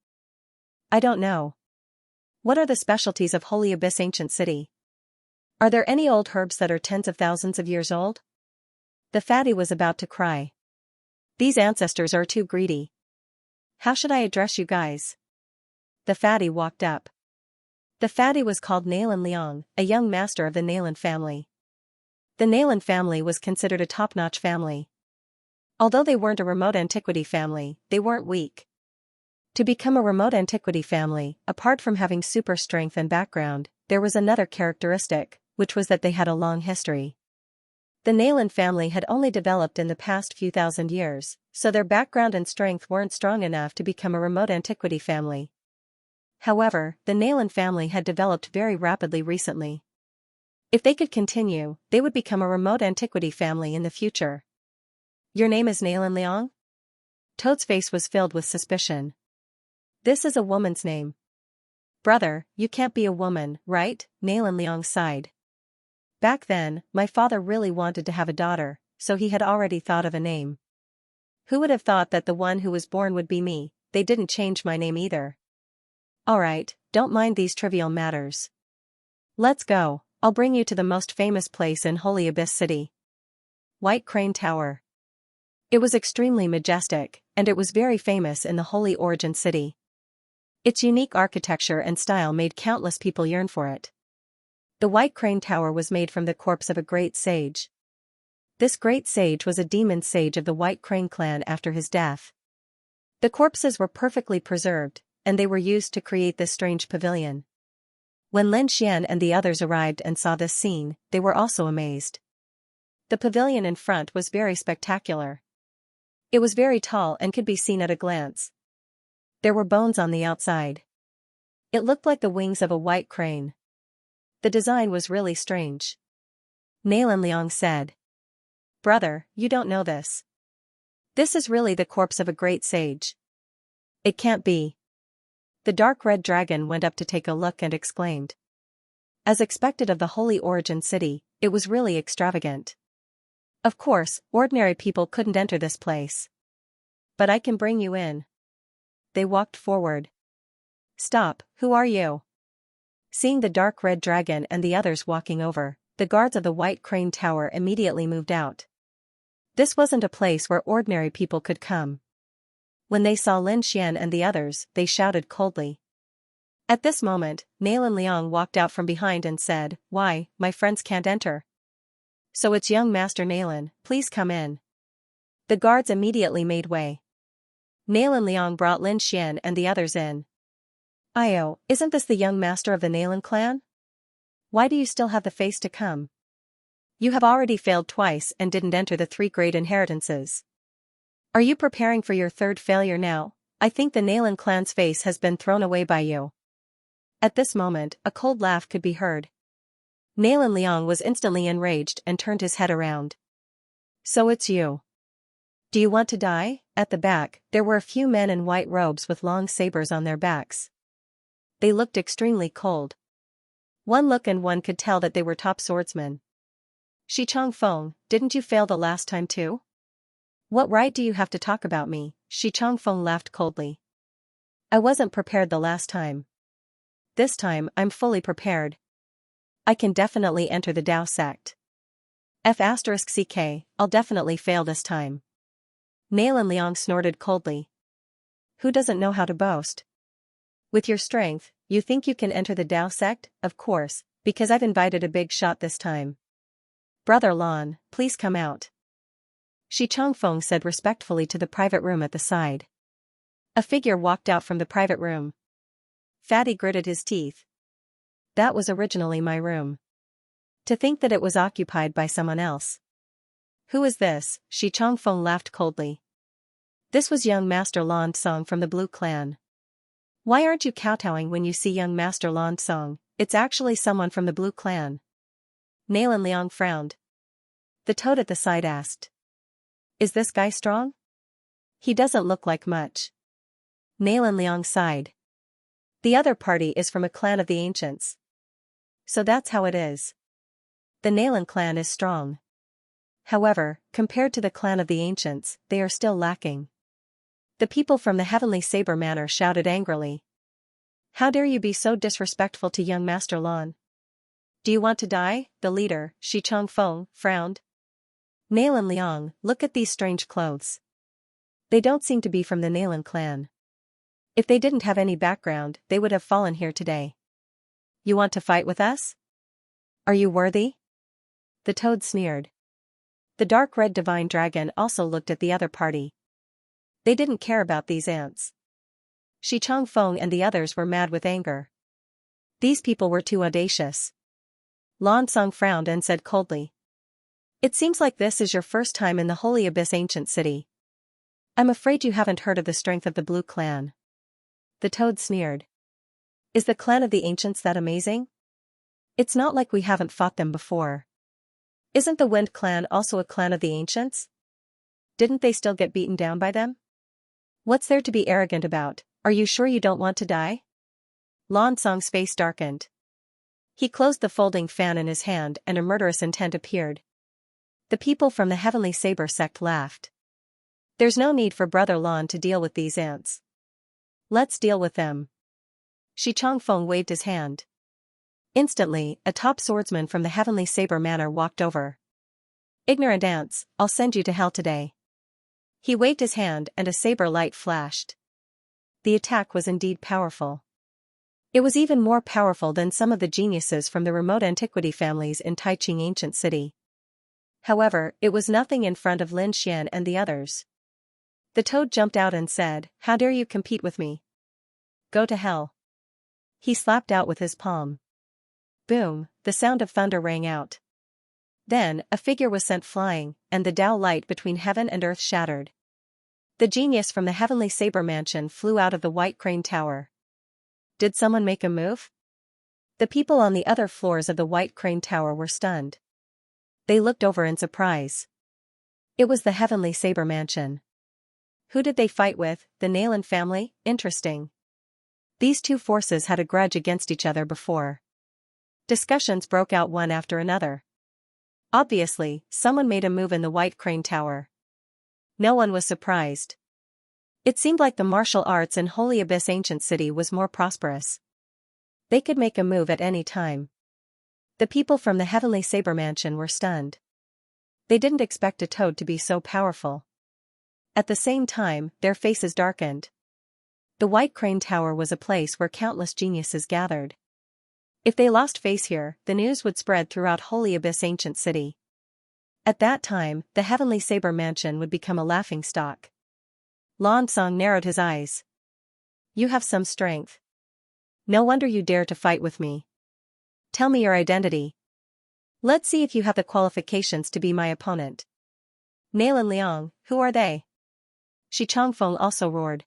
I don't know. What are the specialties of Holy Abyss Ancient City? Are there any old herbs that are tens of thousands of years old? The fatty was about to cry. These ancestors are too greedy. How should I address you guys? The fatty walked up. The fatty was called Nailan Liang, a young master of the Nailan family. The Nailan family was considered a top-notch family. Although they weren't a remote antiquity family, they weren't weak. To become a remote antiquity family, apart from having super strength and background, there was another characteristic, which was that they had a long history. The Nailan family had only developed in the past few thousand years, so their background and strength weren't strong enough to become a remote antiquity family. However, the Nailan family had developed very rapidly recently. If they could continue, they would become a remote antiquity family in the future. Your name is Nailan Liang? Toad's face was filled with suspicion. This is a woman's name. Brother, you can't be a woman, right? Nailan Liang sighed. Back then, my father really wanted to have a daughter, so he had already thought of a name. Who would have thought that the one who was born would be me? They didn't change my name either. Alright, don't mind these trivial matters. Let's go, I'll bring you to the most famous place in Holy Abyss City. White Crane Tower. It was extremely majestic, and it was very famous in the Holy Origin City. Its unique architecture and style made countless people yearn for it. The White Crane Tower was made from the corpse of a great sage. This great sage was a demon sage of the White Crane clan after his death. The corpses were perfectly preserved, and they were used to create this strange pavilion. When Lin Xian and the others arrived and saw this scene, they were also amazed. The pavilion in front was very spectacular. It was very tall and could be seen at a glance. There were bones on the outside. It looked like the wings of a white crane. The design was really strange. Nalan Liang said. Brother, you don't know this. This is really the corpse of a great sage. It can't be. The dark red dragon went up to take a look and exclaimed. As expected of the Holy Origin City, it was really extravagant. Of course, ordinary people couldn't enter this place. But I can bring you in. They walked forward. Stop, who are you? Seeing the dark red dragon and the others walking over, the guards of the White Crane Tower immediately moved out. This wasn't a place where ordinary people could come. When they saw Lin Xian and the others, they shouted coldly. At this moment, Nalan Liang walked out from behind and said, Why, my friends can't enter. So it's young Master Nalan, please come in. The guards immediately made way. Nalan Liang brought Lin Xian and the others in. Io, isn't this the young master of the Nalan clan? Why do you still have the face to come? You have already failed twice and didn't enter the 3 great inheritances. Are you preparing for your 3rd failure now? I think the Nalan clan's face has been thrown away by you. At this moment, a cold laugh could be heard. Nalan Liang was instantly enraged and turned his head around. So it's you. Do you want to die? At the back, there were a few men in white robes with long sabers on their backs. They looked extremely cold. One look and one could tell that they were top swordsmen. Shi Chongfeng, didn't you fail the last time too? What right do you have to talk about me? Shi Chongfeng laughed coldly. I wasn't prepared the last time. This time, I'm fully prepared. I can definitely enter the Dao sect. F*CK, I'll definitely fail this time. Nalan Liang snorted coldly. Who doesn't know how to boast? With your strength, you think you can enter the Dao sect? Of course, because I've invited a big shot this time. Brother Lan, please come out. Shi Chongfeng said respectfully to the private room at the side. A figure walked out from the private room. Fatty gritted his teeth. That was originally my room. To think that it was occupied by someone else. Who is this? Shi Chongfeng laughed coldly. This was young Master Lan Song from the Blue Clan. Why aren't you kowtowing when you see young Master Lan Song? It's actually someone from the Blue Clan. Nalan Liang frowned. The toad at the side asked. Is this guy strong? He doesn't look like much. Nalan Liang sighed. The other party is from a clan of the ancients. So that's how it is. The Nalan clan is strong. However, compared to the clan of the ancients, they are still lacking. The people from the Heavenly Saber Manor shouted angrily. How dare you be so disrespectful to young Master Lan? Do you want to die? The leader, Shi Chongfeng, frowned. Nalan Liang, look at these strange clothes. They don't seem to be from the Nalan clan. If they didn't have any background, they would have fallen here today. You want to fight with us? Are you worthy? The toad sneered. The dark red divine dragon also looked at the other party. They didn't care about these ants. Shi Chongfeng and the others were mad with anger. These people were too audacious. Lan Song frowned and said coldly. It seems like this is your first time in the Holy Abyss ancient city. I'm afraid you haven't heard of the strength of the Blue Clan. The toad sneered. Is the clan of the ancients that amazing? It's not like we haven't fought them before. Isn't the Wind Clan also a clan of the ancients? Didn't they still get beaten down by them? What's there to be arrogant about? Are you sure you don't want to die? Lan Song's face darkened. He closed the folding fan in his hand and a murderous intent appeared. The people from the Heavenly Saber sect laughed. There's no need for Brother Lan to deal with these ants. Let's deal with them. Shi Chongfeng waved his hand. Instantly, a top swordsman from the Heavenly Saber Manor walked over. Ignorant ants, I'll send you to hell today. He waved his hand and a saber light flashed. The attack was indeed powerful. It was even more powerful than some of the geniuses from the remote antiquity families in Taiching ancient city. However, it was nothing in front of Lin Xian and the others. The toad jumped out and said, How dare you compete with me? Go to hell. He slapped out with his palm. Boom, the sound of thunder rang out. Then, a figure was sent flying, and the Tao light between heaven and earth shattered. The genius from the heavenly saber mansion flew out of the white crane tower. Did someone make a move? The people on the other floors of the white crane tower were stunned. They looked over in surprise. It was the heavenly saber mansion. Who did they fight with? The Nalan family? Interesting. These two forces had a grudge against each other before. Discussions broke out one after another. Obviously, someone made a move in the white crane tower. No one was surprised. It seemed like the martial arts in Holy Abyss Ancient City was more prosperous. They could make a move at any time. The people from the Heavenly Saber Mansion were stunned. They didn't expect a toad to be so powerful. At the same time, their faces darkened. The White Crane Tower was a place where countless geniuses gathered. If they lost face here, the news would spread throughout Holy Abyss Ancient City. At that time, the Heavenly Saber Mansion would become a laughingstock. Lan Song narrowed his eyes. You have some strength. No wonder you dare to fight with me. Tell me your identity. Let's see if you have the qualifications to be my opponent. Nalan Liang, who are they? Shi Chongfeng also roared.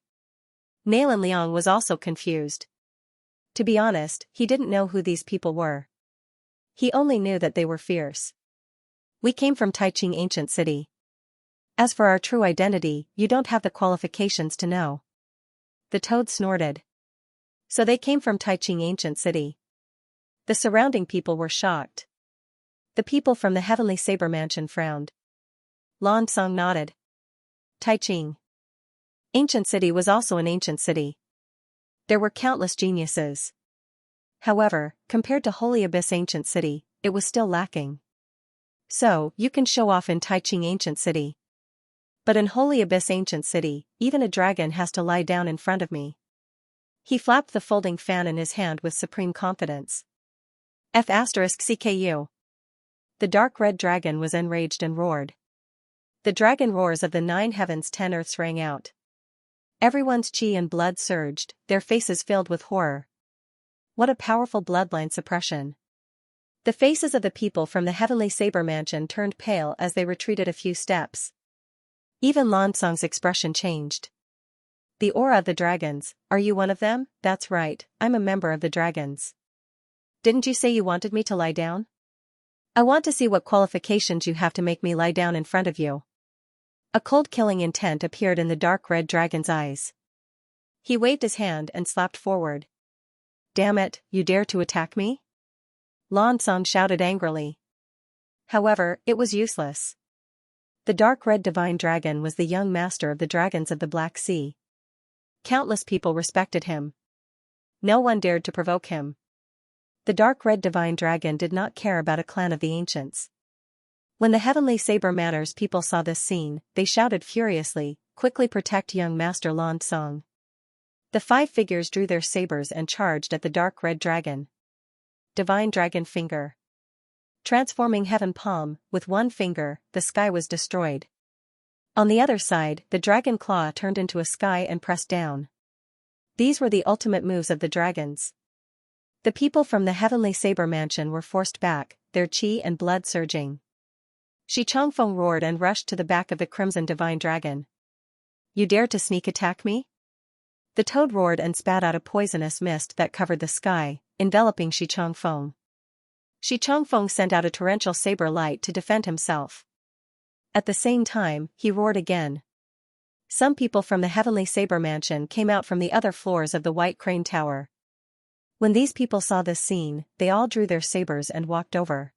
Nalan Liang was also confused. To be honest, he didn't know who these people were. He only knew that they were fierce. We came from Taiching Ancient City. As for our true identity, you don't have the qualifications to know. The toad snorted. So they came from Taiching Ancient City. The surrounding people were shocked. The people from the Heavenly Saber Mansion frowned. Lan Song nodded. Taiching Ancient City was also an ancient city. There were countless geniuses. However, compared to Holy Abyss Ancient City, it was still lacking. So, you can show off in Taiching Ancient City. But in Holy Abyss Ancient City, even a dragon has to lie down in front of me. He flapped the folding fan in his hand with supreme confidence. F***CKU. The dark red dragon was enraged and roared. The dragon roars of the 9 heavens 10 earths rang out. Everyone's chi and blood surged, their faces filled with horror. What a powerful bloodline suppression. The faces of the people from the Heavenly Saber Mansion turned pale as they retreated a few steps. Even Lan Song's expression changed. The aura of the dragons, are you one of them? That's right, I'm a member of the dragons. Didn't you say you wanted me to lie down? I want to see what qualifications you have to make me lie down in front of you. A cold killing intent appeared in the dark red dragon's eyes. He waved his hand and slapped forward. Damn it, you dare to attack me? Lan Song shouted angrily. However, it was useless. The dark red divine dragon was the young master of the dragons of the Black Sea. Countless people respected him. No one dared to provoke him. The dark red divine dragon did not care about a clan of the ancients. When the Heavenly Saber Manor's people saw this scene, they shouted furiously, quickly protect young master Lan Song. The 5 figures drew their sabers and charged at the dark red dragon. Divine Dragon Finger. Transforming Heaven Palm, with one finger, the sky was destroyed. On the other side, the Dragon Claw turned into a sky and pressed down. These were the ultimate moves of the dragons. The people from the Heavenly Saber Mansion were forced back, their chi and blood surging. Shi Chongfeng roared and rushed to the back of the Crimson Divine Dragon. You dare to sneak attack me? The toad roared and spat out a poisonous mist that covered the sky, enveloping Shi Chongfeng. Shi Chongfeng sent out a torrential saber light to defend himself. At the same time, he roared again. Some people from the Heavenly Saber Mansion came out from the other floors of the White Crane Tower. When these people saw this scene, they all drew their sabers and walked over.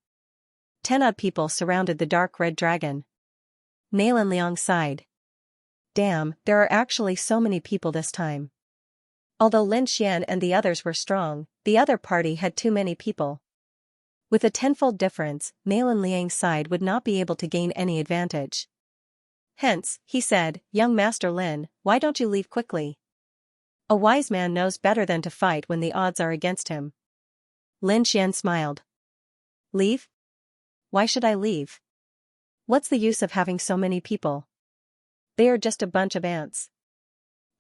10 odd people surrounded the dark red dragon. Nalan Liang sighed. Damn, there are actually so many people this time. Although Lin Xian and the others were strong, the other party had too many people. With a tenfold difference, Nalan Liang's side would not be able to gain any advantage. Hence, he said, young Master Lin, why don't you leave quickly? A wise man knows better than to fight when the odds are against him. Lin Xian smiled. Leave? Why should I leave? What's the use of having so many people? They are just a bunch of ants.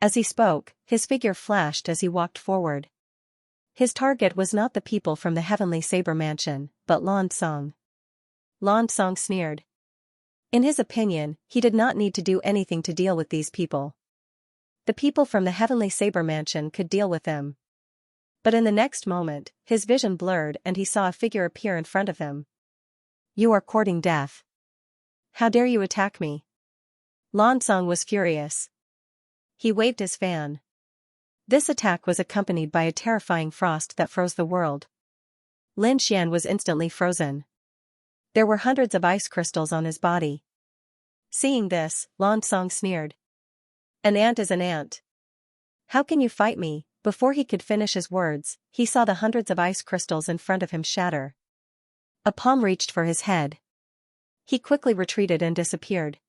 As he spoke, his figure flashed as he walked forward. His target was not the people from the Heavenly Saber Mansion, but Lan Song. Lan Song sneered. In his opinion, he did not need to do anything to deal with these people. The people from the Heavenly Saber Mansion could deal with him. But in the next moment, his vision blurred and he saw a figure appear in front of him. You are courting death. How dare you attack me? Lan Song was furious. He waved his fan. This attack was accompanied by a terrifying frost that froze the world. Lin Xian was instantly frozen. There were hundreds of ice crystals on his body. Seeing this, Lan Song sneered. An ant is an ant. How can you fight me? Before he could finish his words, he saw the hundreds of ice crystals in front of him shatter. A palm reached for his head. He quickly retreated and disappeared.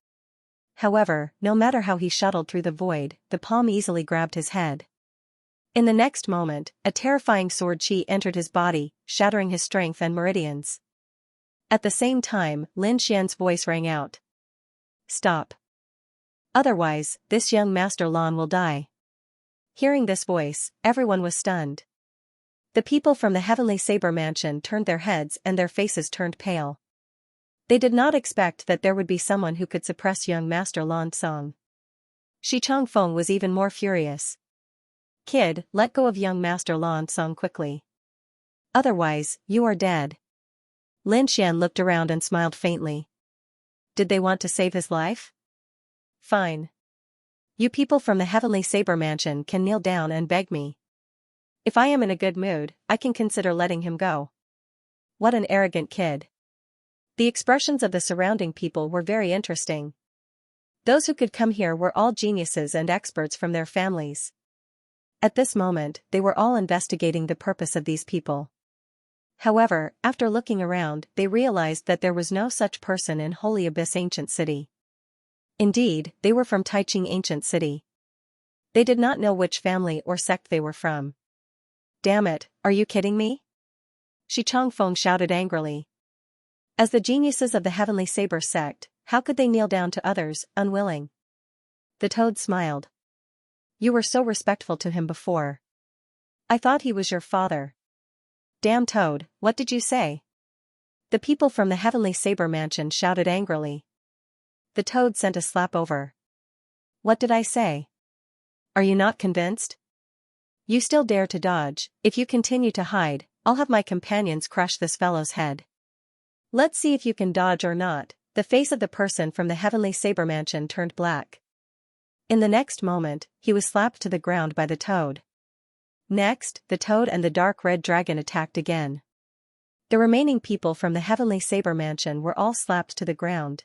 However, no matter how he shuttled through the void, the palm easily grabbed his head. In the next moment, a terrifying sword chi entered his body, shattering his strength and meridians. At the same time, Lin Xian's voice rang out. Stop. Otherwise, this young Master Lan will die. Hearing this voice, everyone was stunned. The people from the Heavenly Saber Mansion turned their heads and their faces turned pale. They did not expect that there would be someone who could suppress young Master Lan Song. Shi Changfeng was even more furious. Kid, let go of young Master Lan Song quickly. Otherwise, you are dead. Lin Xian looked around and smiled faintly. Did they want to save his life? Fine. You people from the Heavenly Saber Mansion can kneel down and beg me. If I am in a good mood, I can consider letting him go. What an arrogant kid. The expressions of the surrounding people were very interesting. Those who could come here were all geniuses and experts from their families. At this moment, they were all investigating the purpose of these people. However, after looking around, they realized that there was no such person in Holy Abyss Ancient City. Indeed, they were from Taiching Ancient City. They did not know which family or sect they were from. Damn it, are you kidding me? Shi Changfeng shouted angrily. As the geniuses of the Heavenly Saber sect, how could they kneel down to others, unwilling? The toad smiled. You were so respectful to him before. I thought he was your father. Damn toad, what did you say? The people from the Heavenly Saber Mansion shouted angrily. The toad sent a slap over. What did I say? Are you not convinced? You still dare to dodge. If you continue to hide, I'll have my companions crush this fellow's head. Let's see if you can dodge or not. The face of the person from the Heavenly Saber Mansion turned black. In the next moment, he was slapped to the ground by the toad. Next, the toad and the dark red dragon attacked again. The remaining people from the Heavenly Saber Mansion were all slapped to the ground.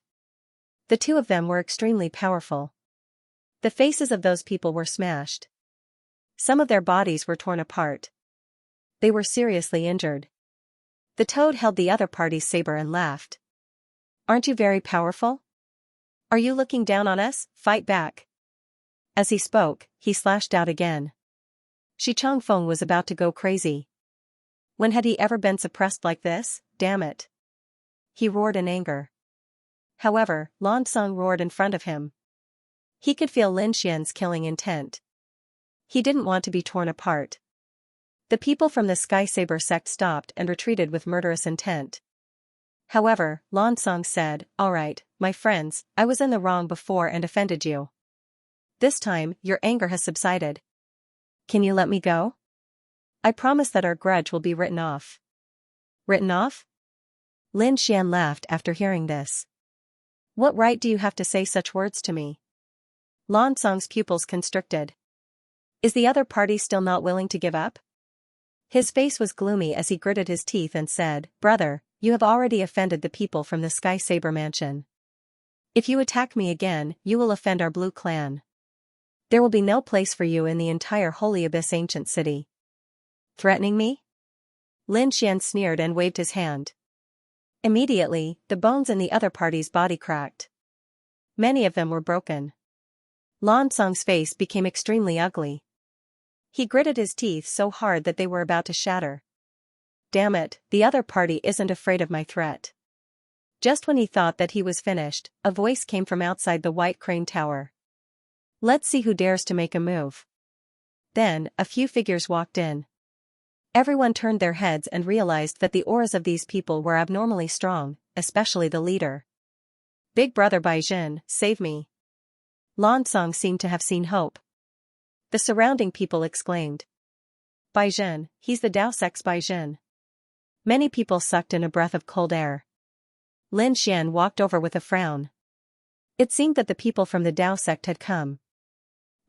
The two of them were extremely powerful. The faces of those people were smashed. Some of their bodies were torn apart. They were seriously injured. The toad held the other party's saber and laughed. Aren't you very powerful? Are you looking down on us? Fight back. As he spoke, he slashed out again. Shi Changfeng was about to go crazy. When had he ever been suppressed like this? Damn it. He roared in anger. However, Lan Song roared in front of him. He could feel Lin Xian's killing intent. He didn't want to be torn apart. The people from the Sky Saber sect stopped and retreated with murderous intent. However, Lan Song said, All right, my friends, I was in the wrong before and offended you. This time, your anger has subsided. Can you let me go? I promise that our grudge will be written off. Written off? Lin Xian laughed after hearing this. What right do you have to say such words to me? Lan Song's pupils constricted. Is the other party still not willing to give up? His face was gloomy as he gritted his teeth and said, Brother, you have already offended the people from the Sky Saber Mansion. If you attack me again, you will offend our blue clan. There will be no place for you in the entire Holy Abyss Ancient City. Threatening me? Lin Xian sneered and waved his hand. Immediately, the bones in the other party's body cracked. Many of them were broken. Lan Song's face became extremely ugly. He gritted his teeth so hard that they were about to shatter. Damn it, the other party isn't afraid of my threat. Just when he thought that he was finished, a voice came from outside the White Crane Tower. Let's see who dares to make a move. Then, a few figures walked in. Everyone turned their heads and realized that the auras of these people were abnormally strong, especially the leader. Big brother Baizhen, save me. Lansong seemed to have seen hope. The surrounding people exclaimed. Baizhen, he's the Dao sect's Baizhen. Many people sucked in a breath of cold air. Lin Xian walked over with a frown. It seemed that the people from the Dao sect had come.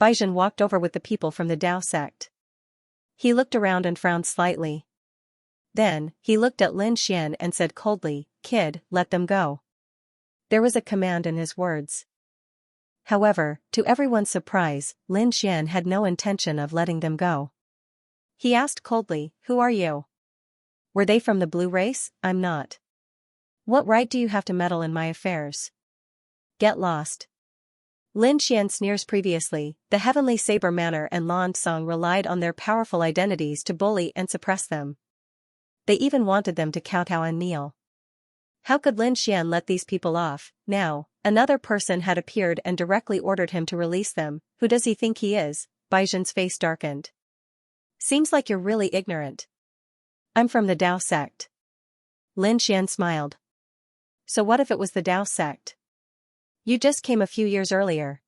Baizhen walked over with the people from the Dao sect. He looked around and frowned slightly. Then, he looked at Lin Xian and said coldly, "Kid, let them go." There was a command in his words. However, to everyone's surprise, Lin Xian had no intention of letting them go. He asked coldly, "Who are you? Were they from the blue race? I'm not. What right do you have to meddle in my affairs? Get lost." Lin Xian sneers. Previously, the Heavenly Saber Manor and Lansong relied on their powerful identities to bully and suppress them. They even wanted them to kowtow and kneel. How could Lin Xian let these people off? Now, another person had appeared and directly ordered him to release them. Who does he think he is? Baizhen's face darkened. Seems like you're really ignorant. I'm from the Dao sect. Lin Xian smiled. So what if it was the Dao sect? You just came a few years earlier.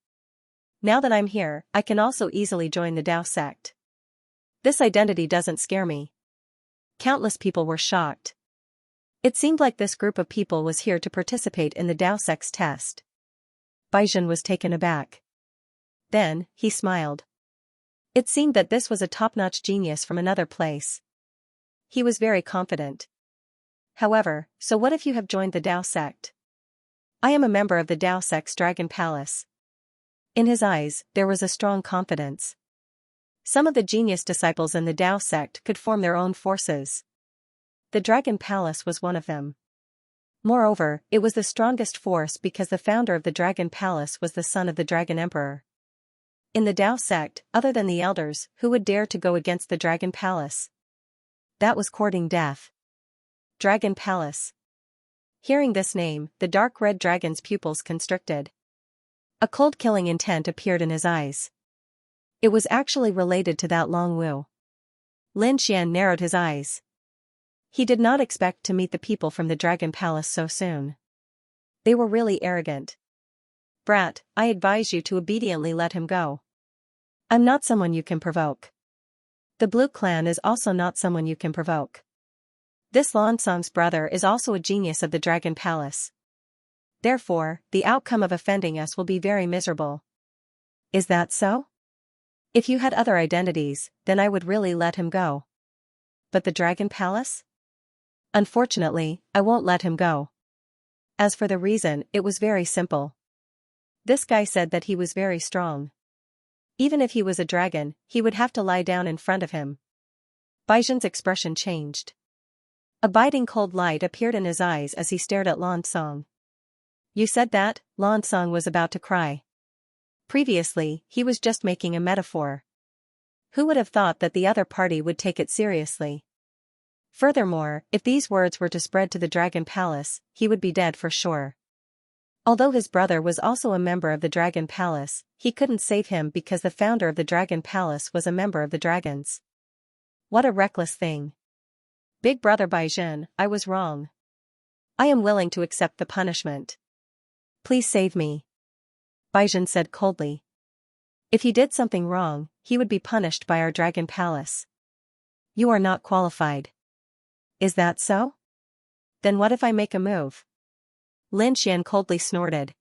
Now that I'm here, I can also easily join the Dao sect. This identity doesn't scare me. Countless people were shocked. It seemed like this group of people was here to participate in the Dao sect's test. Baizhen was taken aback. Then, he smiled. It seemed that this was a top-notch genius from another place. He was very confident. However, so what if you have joined the Dao sect? I am a member of the Dao sect's Dragon Palace. In his eyes, there was a strong confidence. Some of the genius disciples in the Dao sect could form their own forces. The Dragon Palace was one of them. Moreover, it was the strongest force because the founder of the Dragon Palace was the son of the Dragon Emperor. In the Dao sect, other than the elders, who would dare to go against the Dragon Palace? That was courting death. Dragon Palace. Hearing this name, the dark red dragon's pupils constricted. A cold killing intent appeared in his eyes. It was actually related to that Long Wu. Lin Xian narrowed his eyes. He did not expect to meet the people from the Dragon Palace so soon. They were really arrogant. Brat, I advise you to obediently let him go. I'm not someone you can provoke. The Blue Clan is also not someone you can provoke. This Lansong's brother is also a genius of the Dragon Palace. Therefore, the outcome of offending us will be very miserable. Is that so? If you had other identities, then I would really let him go. But the Dragon Palace? Unfortunately, I won't let him go. As for the reason, it was very simple. This guy said that he was very strong. Even if he was a dragon, he would have to lie down in front of him. Baizhen's expression changed. A biting cold light appeared in his eyes as he stared at Lansong. You said that? Lansong was about to cry. Previously, he was just making a metaphor. Who would have thought that the other party would take it seriously? Furthermore, if these words were to spread to the Dragon Palace, he would be dead for sure. Although his brother was also a member of the Dragon Palace, he couldn't save him because the founder of the Dragon Palace was a member of the dragons. What a reckless thing. Big brother Baizhen, I was wrong. I am willing to accept the punishment. Please save me. Baizhen said coldly. If he did something wrong, he would be punished by our Dragon Palace. You are not qualified. Is that so? Then what if I make a move? Lin Xian coldly snorted.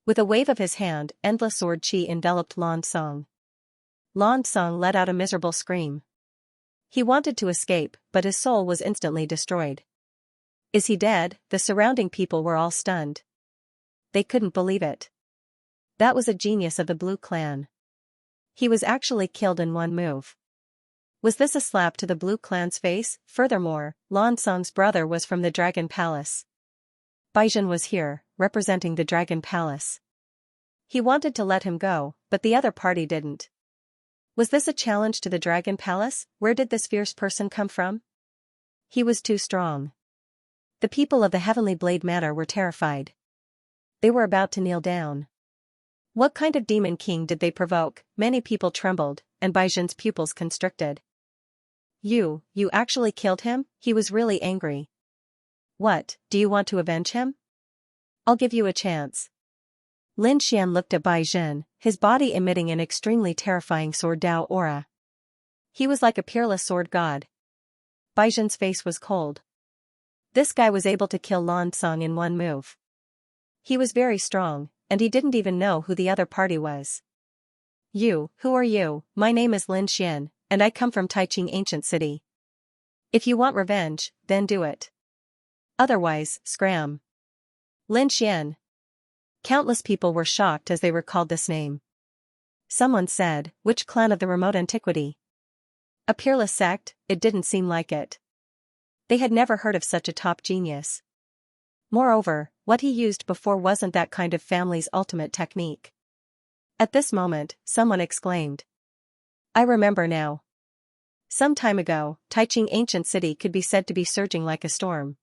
With a wave of his hand, endless sword chi enveloped Lansong. Lansong let out a miserable scream. He wanted to escape, but his soul was instantly destroyed. Is he dead? The surrounding people were all stunned. They couldn't believe it. That was a genius of the Blue Clan. He was actually killed in one move. Was this a slap to the Blue Clan's face? Furthermore, Lansong's brother was from the Dragon Palace. Baizhen was here, representing the Dragon Palace. He wanted to let him go, but the other party didn't. Was this a challenge to the Dragon Palace? Where did this fierce person come from? He was too strong. The people of the Heavenly Blade Manor were terrified. They were about to kneel down. What kind of demon king did they provoke? Many people trembled, and Baizhen's pupils constricted. You actually killed him? He was really angry. What, do you want to avenge him? I'll give you a chance. Lin Xian looked at Bai Jin, his body emitting an extremely terrifying sword Dao aura. He was like a peerless sword god. Bai Jin's face was cold. This guy was able to kill Lan Song in one move. He was very strong, and he didn't even know who the other party was. Who are you? My name is Lin Xian, and I come from Taiching Ancient City. If you want revenge, then do it. Otherwise, scram. Lin Xian. Countless people were shocked as they recalled this name. Someone said, which clan of the remote antiquity? A peerless sect? It didn't seem like it. They had never heard of such a top genius. Moreover, what he used before wasn't that kind of family's ultimate technique. At this moment, someone exclaimed. I remember now. Some time ago, Taiching Ancient City could be said to be surging like a storm.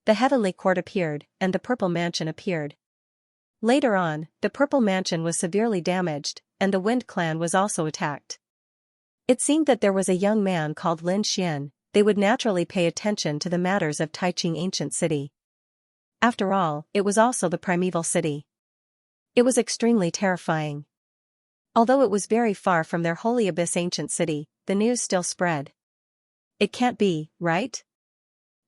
The Heavenly Court appeared, and the Purple Mansion appeared. Later on, the Purple Mansion was severely damaged, and the Wind Clan was also attacked. It seemed that there was a young man called Lin Xian. They would naturally pay attention to the matters of Taiching Ancient City. After all, it was also the primeval city. It was extremely terrifying. Although it was very far from their holy abyss ancient city, the news still spread. It can't be, right?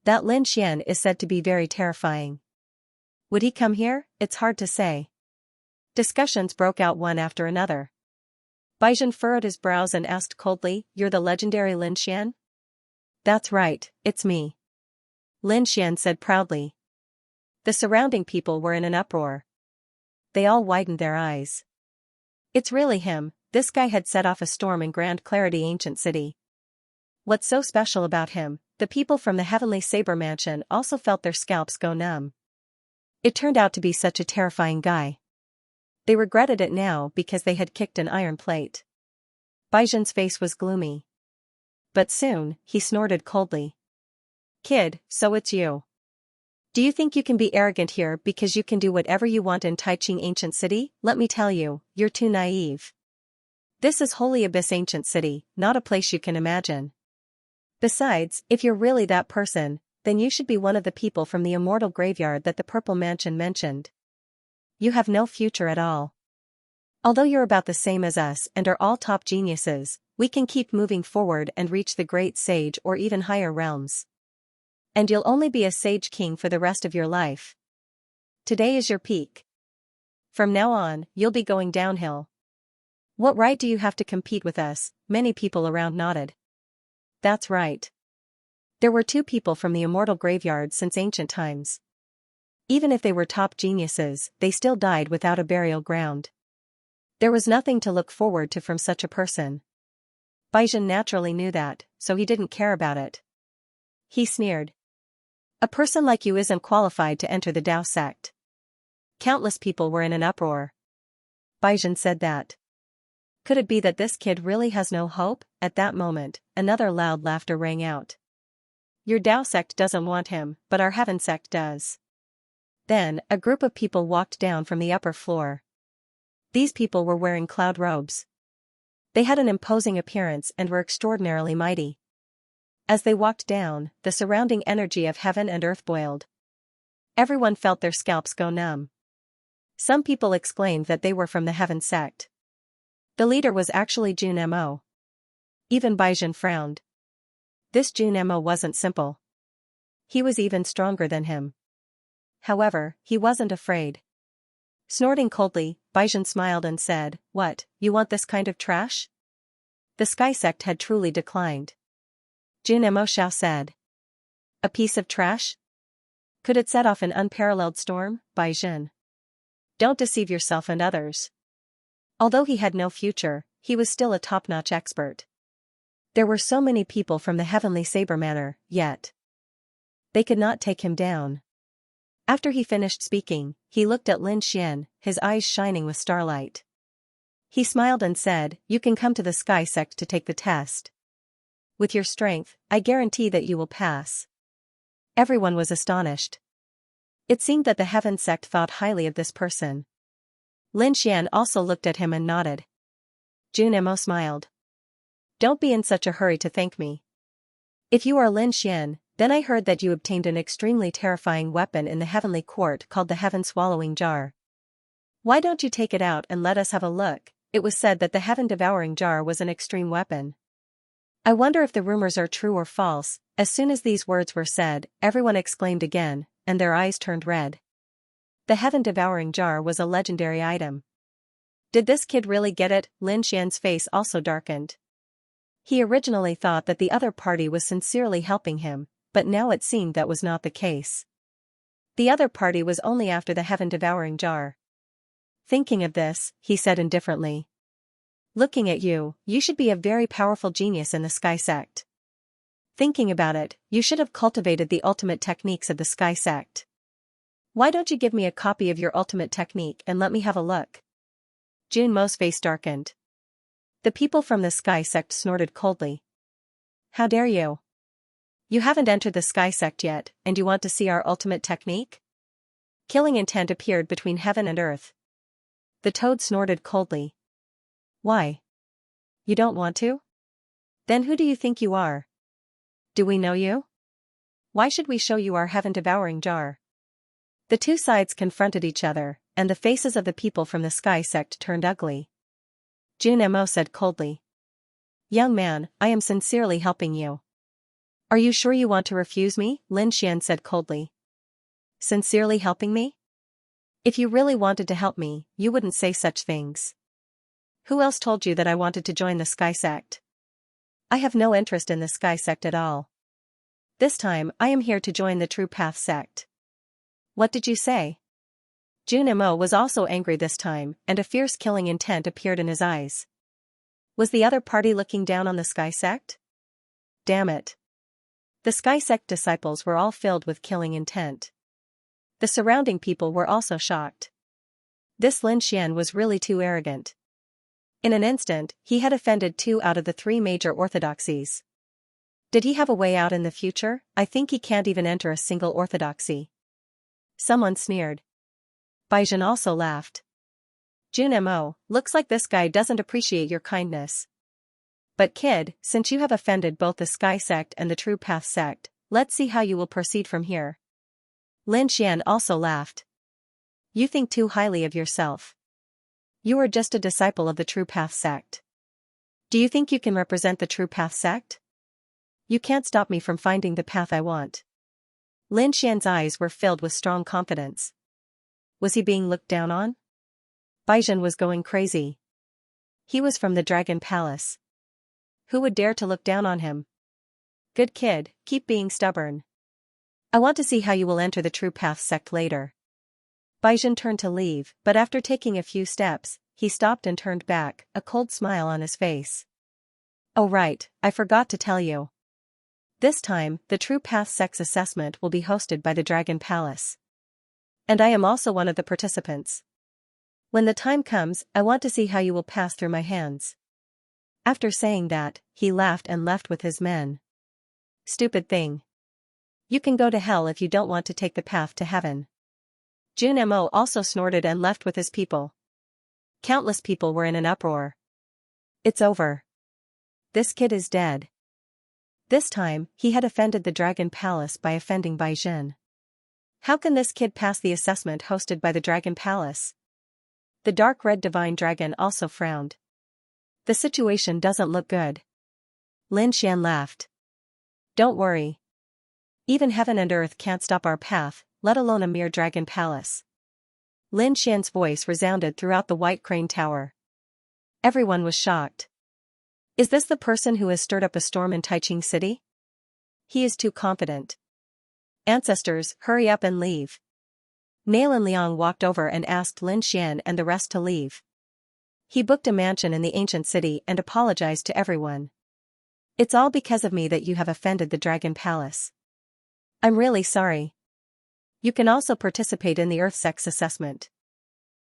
That Lin Xian is said to be very terrifying. Would he come here? It's hard to say. Discussions broke out one after another. Baizhen furrowed his brows and asked coldly, You're the legendary Lin Xian? That's right, it's me. Lin Xian said proudly. The surrounding people were in an uproar. They all widened their eyes. It's really him. This guy had set off a storm in Grand Clarity Ancient City. What's so special about him? The people from the Heavenly Saber Mansion also felt their scalps go numb. It turned out to be such a terrifying guy. They regretted it now because they had kicked an iron plate. Baizhen's face was gloomy. But soon, he snorted coldly. Kid, so it's you. Do you think you can be arrogant here because you can do whatever you want in Taiching Ancient City? Let me tell you, you're too naive. This is Holy Abyss Ancient City, not a place you can imagine. Besides, if you're really that person, then you should be one of the people from the immortal graveyard that the Purple Mansion mentioned. You have no future at all. Although you're about the same as us and are all top geniuses, we can keep moving forward and reach the great sage or even higher realms. And you'll only be a sage king for the rest of your life. Today is your peak. From now on, you'll be going downhill. What right do you have to compete with us? Many people around nodded. That's right. There were two people from the immortal graveyard since ancient times. Even if they were top geniuses, they still died without a burial ground. There was nothing to look forward to from such a person. Baizhen naturally knew that, so he didn't care about it. He sneered. A person like you isn't qualified to enter the Dao sect. Countless people were in an uproar. Baizhen said that. Could it be that this kid really has no hope? At that moment, another loud laughter rang out. Your Dao sect doesn't want him, but our Heaven sect does. Then, a group of people walked down from the upper floor. These people were wearing cloud robes. They had an imposing appearance and were extraordinarily mighty. As they walked down, the surrounding energy of heaven and earth boiled. Everyone felt their scalps go numb. Some people exclaimed that they were from the Heaven sect. The leader was actually Jun Mo. Even Baizhen frowned. This Jun Mo wasn't simple. He was even stronger than him. However, he wasn't afraid. Snorting coldly, Baizhen smiled and said, What, you want this kind of trash? The Sky sect had truly declined. Jun Mo Xiao said. A piece of trash? Could it set off an unparalleled storm? Baizhen. Don't deceive yourself and others. Although he had no future, he was still a top-notch expert. There were so many people from the Heavenly Saber Manor, yet they could not take him down. After he finished speaking, he looked at Lin Xian, his eyes shining with starlight. He smiled and said, You can come to the Sky sect to take the test. With your strength, I guarantee that you will pass. Everyone was astonished. It seemed that the Heaven sect thought highly of this person. Lin Xian also looked at him and nodded. Jun Mo smiled. Don't be in such a hurry to thank me. If you are Lin Xian, then I heard that you obtained an extremely terrifying weapon in the heavenly court called the heaven-swallowing jar. Why don't you take it out and let us have a look? It was said that the heaven-devouring jar was an extreme weapon. I wonder if the rumors are true or false. As soon as these words were said, everyone exclaimed again, and their eyes turned red. The heaven-devouring jar was a legendary item. Did this kid really get it? Lin Xian's face also darkened. He originally thought that the other party was sincerely helping him, but now it seemed that was not the case. The other party was only after the heaven-devouring jar. Thinking of this, he said indifferently. Looking at you, you should be a very powerful genius in the Sky Sect. Thinking about it, you should have cultivated the ultimate techniques of the Sky Sect. Why don't you give me a copy of your ultimate technique and let me have a look? Junmo's face darkened. The people from the Sky Sect snorted coldly. How dare you? You haven't entered the Sky Sect yet, and you want to see our ultimate technique? Killing intent appeared between heaven and earth. The toad snorted coldly. Why? You don't want to? Then who do you think you are? Do we know you? Why should we show you our heaven-devouring jar? The two sides confronted each other, and the faces of the people from the Sky Sect turned ugly. Junmo said coldly. Young man, I am sincerely helping you. Are you sure you want to refuse me? Lin Xian said coldly. Sincerely helping me? If you really wanted to help me, you wouldn't say such things. Who else told you that I wanted to join the Sky Sect? I have no interest in the Sky Sect at all. This time, I am here to join the True Path Sect. What did you say? Junmo was also angry this time, and a fierce killing intent appeared in his eyes. Was the other party looking down on the Sky Sect? Damn it. The Sky Sect disciples were all filled with killing intent. The surrounding people were also shocked. This Lin Xian was really too arrogant. In an instant, he had offended 2 out of the 3 major orthodoxies. Did he have a way out in the future? I think he can't even enter a single orthodoxy. Someone sneered. Baizhen also laughed. Junmo, looks like this guy doesn't appreciate your kindness. But kid, since you have offended both the Sky Sect and the True Path Sect, let's see how you will proceed from here. Lin Xian also laughed. You think too highly of yourself. You are just a disciple of the True Path Sect. Do you think you can represent the True Path Sect? You can't stop me from finding the path I want. Lin Xian's eyes were filled with strong confidence. Was he being looked down on? Baizhen was going crazy. He was from the Dragon Palace. Who would dare to look down on him? Good kid, keep being stubborn. I want to see how you will enter the True Path Sect later. Baizhen turned to leave, but after taking a few steps, he stopped and turned back, a cold smile on his face. Oh right, I forgot to tell you. This time, the True Path Sect's assessment will be hosted by the Dragon Palace. And I am also one of the participants. When the time comes, I want to see how you will pass through my hands. After saying that, he laughed and left with his men. Stupid thing. You can go to hell if you don't want to take the path to heaven. Junmo also snorted and left with his people. Countless people were in an uproar. It's over. This kid is dead. This time, he had offended the Dragon Palace by offending Baizhen. How can this kid pass the assessment hosted by the Dragon Palace? The dark red divine dragon also frowned. The situation doesn't look good. Lin Xian laughed. Don't worry. Even heaven and earth can't stop our path, let alone a mere Dragon Palace. Lin Xian's voice resounded throughout the White Crane Tower. Everyone was shocked. Is this the person who has stirred up a storm in Taiching City? He is too confident. Ancestors, hurry up and leave. Nalan Liang walked over and asked Lin Xian and the rest to leave. He booked a mansion in the ancient city and apologized to everyone. It's all because of me that you have offended the Dragon Palace. I'm really sorry. You can also participate in the Earth Sect's assessment.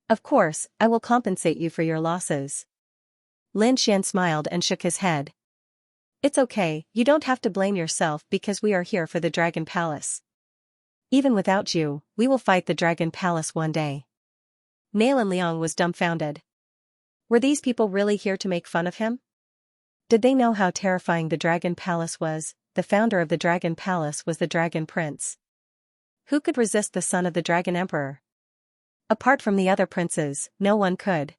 Of course, I will compensate you for your losses. Lin Xian smiled and shook his head. It's okay, you don't have to blame yourself because we are here for the Dragon Palace. Even without you, we will fight the Dragon Palace one day. Nalan Liang was dumbfounded. Were these people really here to make fun of him? Did they know how terrifying the Dragon Palace was? the founder of the Dragon Palace, was the Dragon Prince. Who could resist the son of the Dragon Emperor? Apart from the other princes, no one could.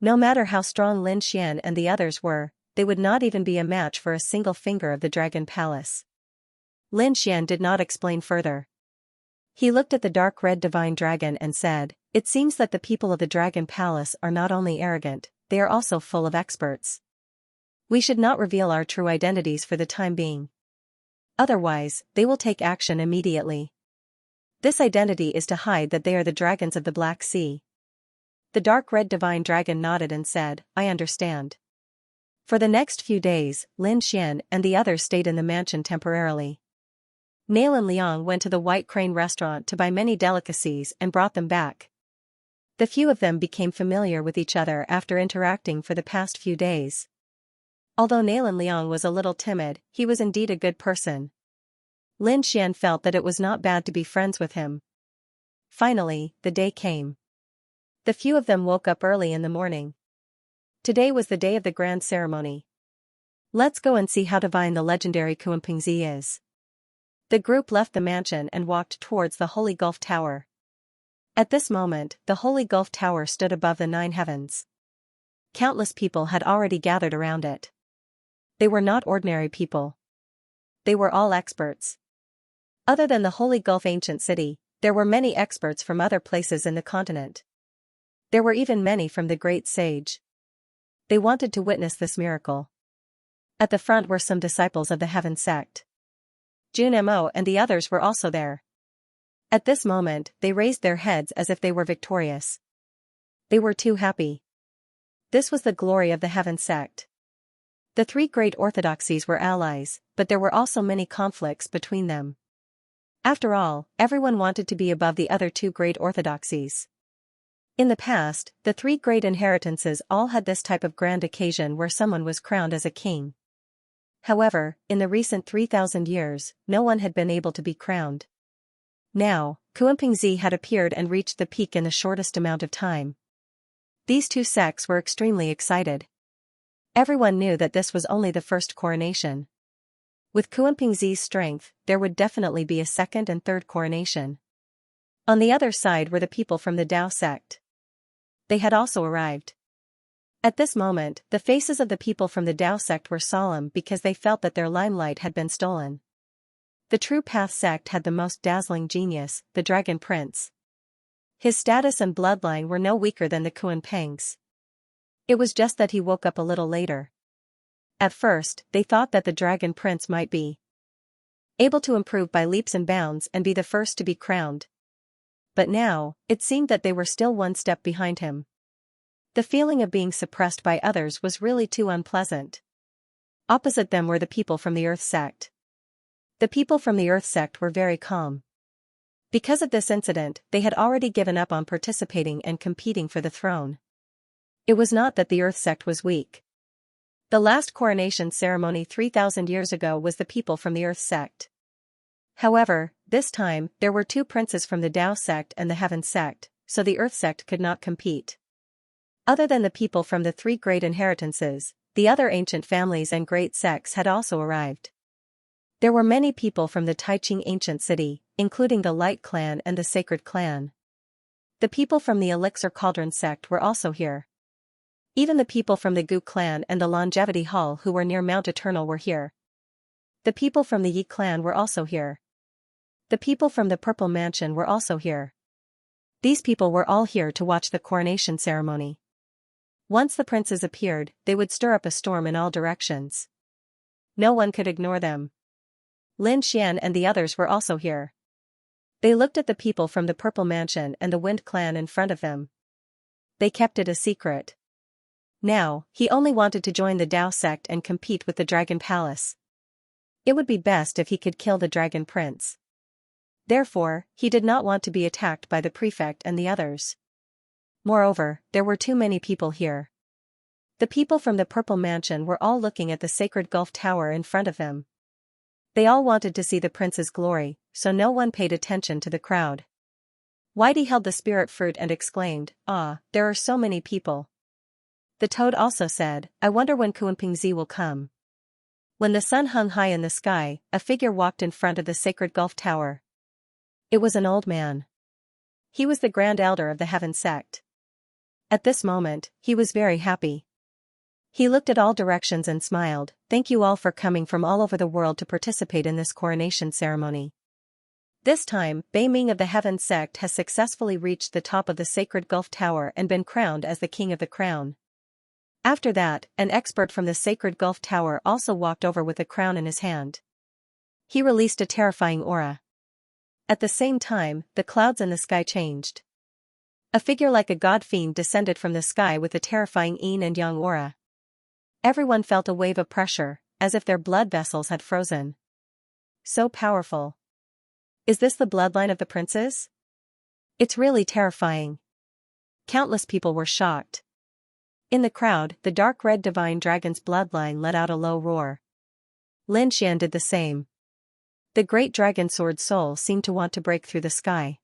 No matter how strong Lin Xian and the others were, they would not even be a match for a single finger of the Dragon Palace. Lin Xian did not explain further. He looked at the dark red divine dragon and said, "It seems that the people of the Dragon Palace are not only arrogant, they are also full of experts. We should not reveal our true identities for the time being. Otherwise, they will take action immediately. This identity is to hide that they are the dragons of the Black Sea." The dark red divine dragon nodded and said, "I understand." For the next few days, Lin Xian and the others stayed in the mansion temporarily. Nail and Liang went to the White Crane restaurant to buy many delicacies and brought them back. The few of them became familiar with each other after interacting for the past few days. Although Nail and Liang was a little timid, he was indeed a good person. Lin Xian felt that it was not bad to be friends with him. Finally, the day came. The few of them woke up early in the morning. Today was the day of the grand ceremony. Let's go and see how divine the legendary Kuanpingzi is. The group left the mansion and walked towards the Holy Gulf Tower. At this moment, the Holy Gulf Tower stood above the 9 heavens. Countless people had already gathered around it. They were not ordinary people. They were all experts. Other than the Holy Gulf ancient city, there were many experts from other places in the continent. There were even many from the great sage. They wanted to witness this miracle. At the front were some disciples of the Heaven sect. Jun Mo and the others were also there. At this moment, they raised their heads as if they were victorious. They were too happy. This was the glory of the Heaven sect. The 3 great orthodoxies were allies, but there were also many conflicts between them. After all, everyone wanted to be above the other 2 great orthodoxies. In the past, the 3 great inheritances all had this type of grand occasion where someone was crowned as a king. However, in the recent 3,000 years, no one had been able to be crowned. Now, Kuanpingzi had appeared and reached the peak in the shortest amount of time. These 2 sects were extremely excited. Everyone knew that this was only the first coronation. With Kuanpingzi's strength, there would definitely be a second and third coronation. On the other side were the people from the Dao sect. They had also arrived. At this moment, the faces of the people from the Dao sect were solemn because they felt that their limelight had been stolen. The True Path sect had the most dazzling genius, the Dragon Prince. His status and bloodline were no weaker than the Kuanpangs. It was just that he woke up a little later. At first, they thought that the Dragon Prince might be able to improve by leaps and bounds and be the first to be crowned. But now, it seemed that they were still one step behind him. The feeling of being suppressed by others was really too unpleasant. Opposite them were the people from the Earth sect. The people from the Earth sect were very calm. Because of this incident, they had already given up on participating and competing for the throne. It was not that the Earth sect was weak. The last coronation ceremony 3,000 years ago was the people from the Earth sect. However, this time, there were 2 princes from the Dao sect and the Heaven sect, so the Earth sect could not compete. Other than the people from the 3 great inheritances, the other ancient families and great sects had also arrived. There were many people from the Taiqing ancient city, including the Light clan and the Sacred clan. The people from the Elixir Cauldron sect were also here. Even the people from the Gu clan and the Longevity Hall who were near Mount Eternal were here. The people from the Yi clan were also here. The people from the Purple Mansion were also here. These people were all here to watch the coronation ceremony. Once the princes appeared, they would stir up a storm in all directions. No one could ignore them. Lin Xian and the others were also here. They looked at the people from the Purple Mansion and the Wind clan in front of them. They kept it a secret. Now, he only wanted to join the Dao sect and compete with the Dragon Palace. It would be best if he could kill the Dragon Prince. Therefore, he did not want to be attacked by the prefect and the others. Moreover, there were too many people here. The people from the Purple Mansion were all looking at the Sacred Gulf Tower in front of them. They all wanted to see the prince's glory, so no one paid attention to the crowd. Whitey held the spirit fruit and exclaimed, "Ah, there are so many people." The toad also said, "I wonder when Kuanpingzi will come." When the sun hung high in the sky, a figure walked in front of the sacred Gulf Tower. It was an old man. He was the Grand Elder of the Heaven sect. At this moment, he was very happy. He looked at all directions and smiled. "Thank you all for coming from all over the world to participate in this coronation ceremony. This time, Bei Ming of the Heaven sect has successfully reached the top of the sacred Gulf Tower and been crowned as the King of the Crown." After that, an expert from the sacred Gulf Tower also walked over with a crown in his hand. He released a terrifying aura. At the same time, the clouds in the sky changed. A figure like a god fiend descended from the sky with a terrifying yin and yang aura. Everyone felt a wave of pressure, as if their blood vessels had frozen. So powerful. Is this the bloodline of the princes? It's really terrifying. Countless people were shocked. In the crowd, the dark red divine dragon's bloodline let out a low roar. Lin Xian did the same. The great dragon sword soul seemed to want to break through the sky.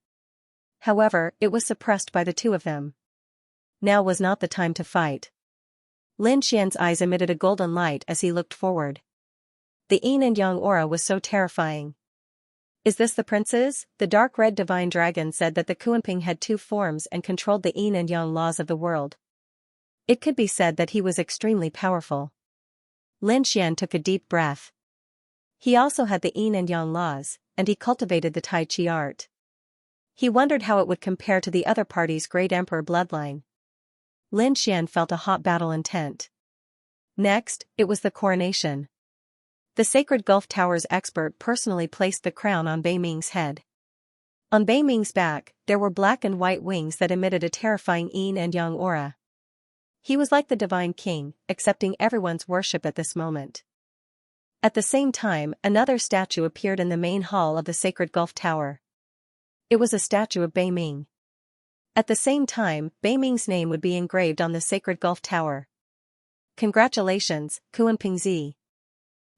However, it was suppressed by the two of them. Now was not the time to fight. Lin Xian's eyes emitted a golden light as he looked forward. The yin and yang aura was so terrifying. Is this the princes? The dark red divine dragon said that the Kuanping had two forms and controlled the yin and yang laws of the world. It could be said that he was extremely powerful. Lin Xian took a deep breath. He also had the yin and yang laws, and he cultivated the Tai Chi art. He wondered how it would compare to the other party's great emperor bloodline. Lin Xian felt a hot battle intent. Next, it was the coronation. The sacred Gulf Tower's expert personally placed the crown on Bei Ming's head. On Bei Ming's back, there were black and white wings that emitted a terrifying yin and yang aura. He was like the divine king, accepting everyone's worship at this moment. At the same time, another statue appeared in the main hall of the sacred Gulf Tower. It was a statue of Bei Ming. At the same time, Bei Ming's name would be engraved on the sacred Gulf Tower. Congratulations, Kuanpingzi.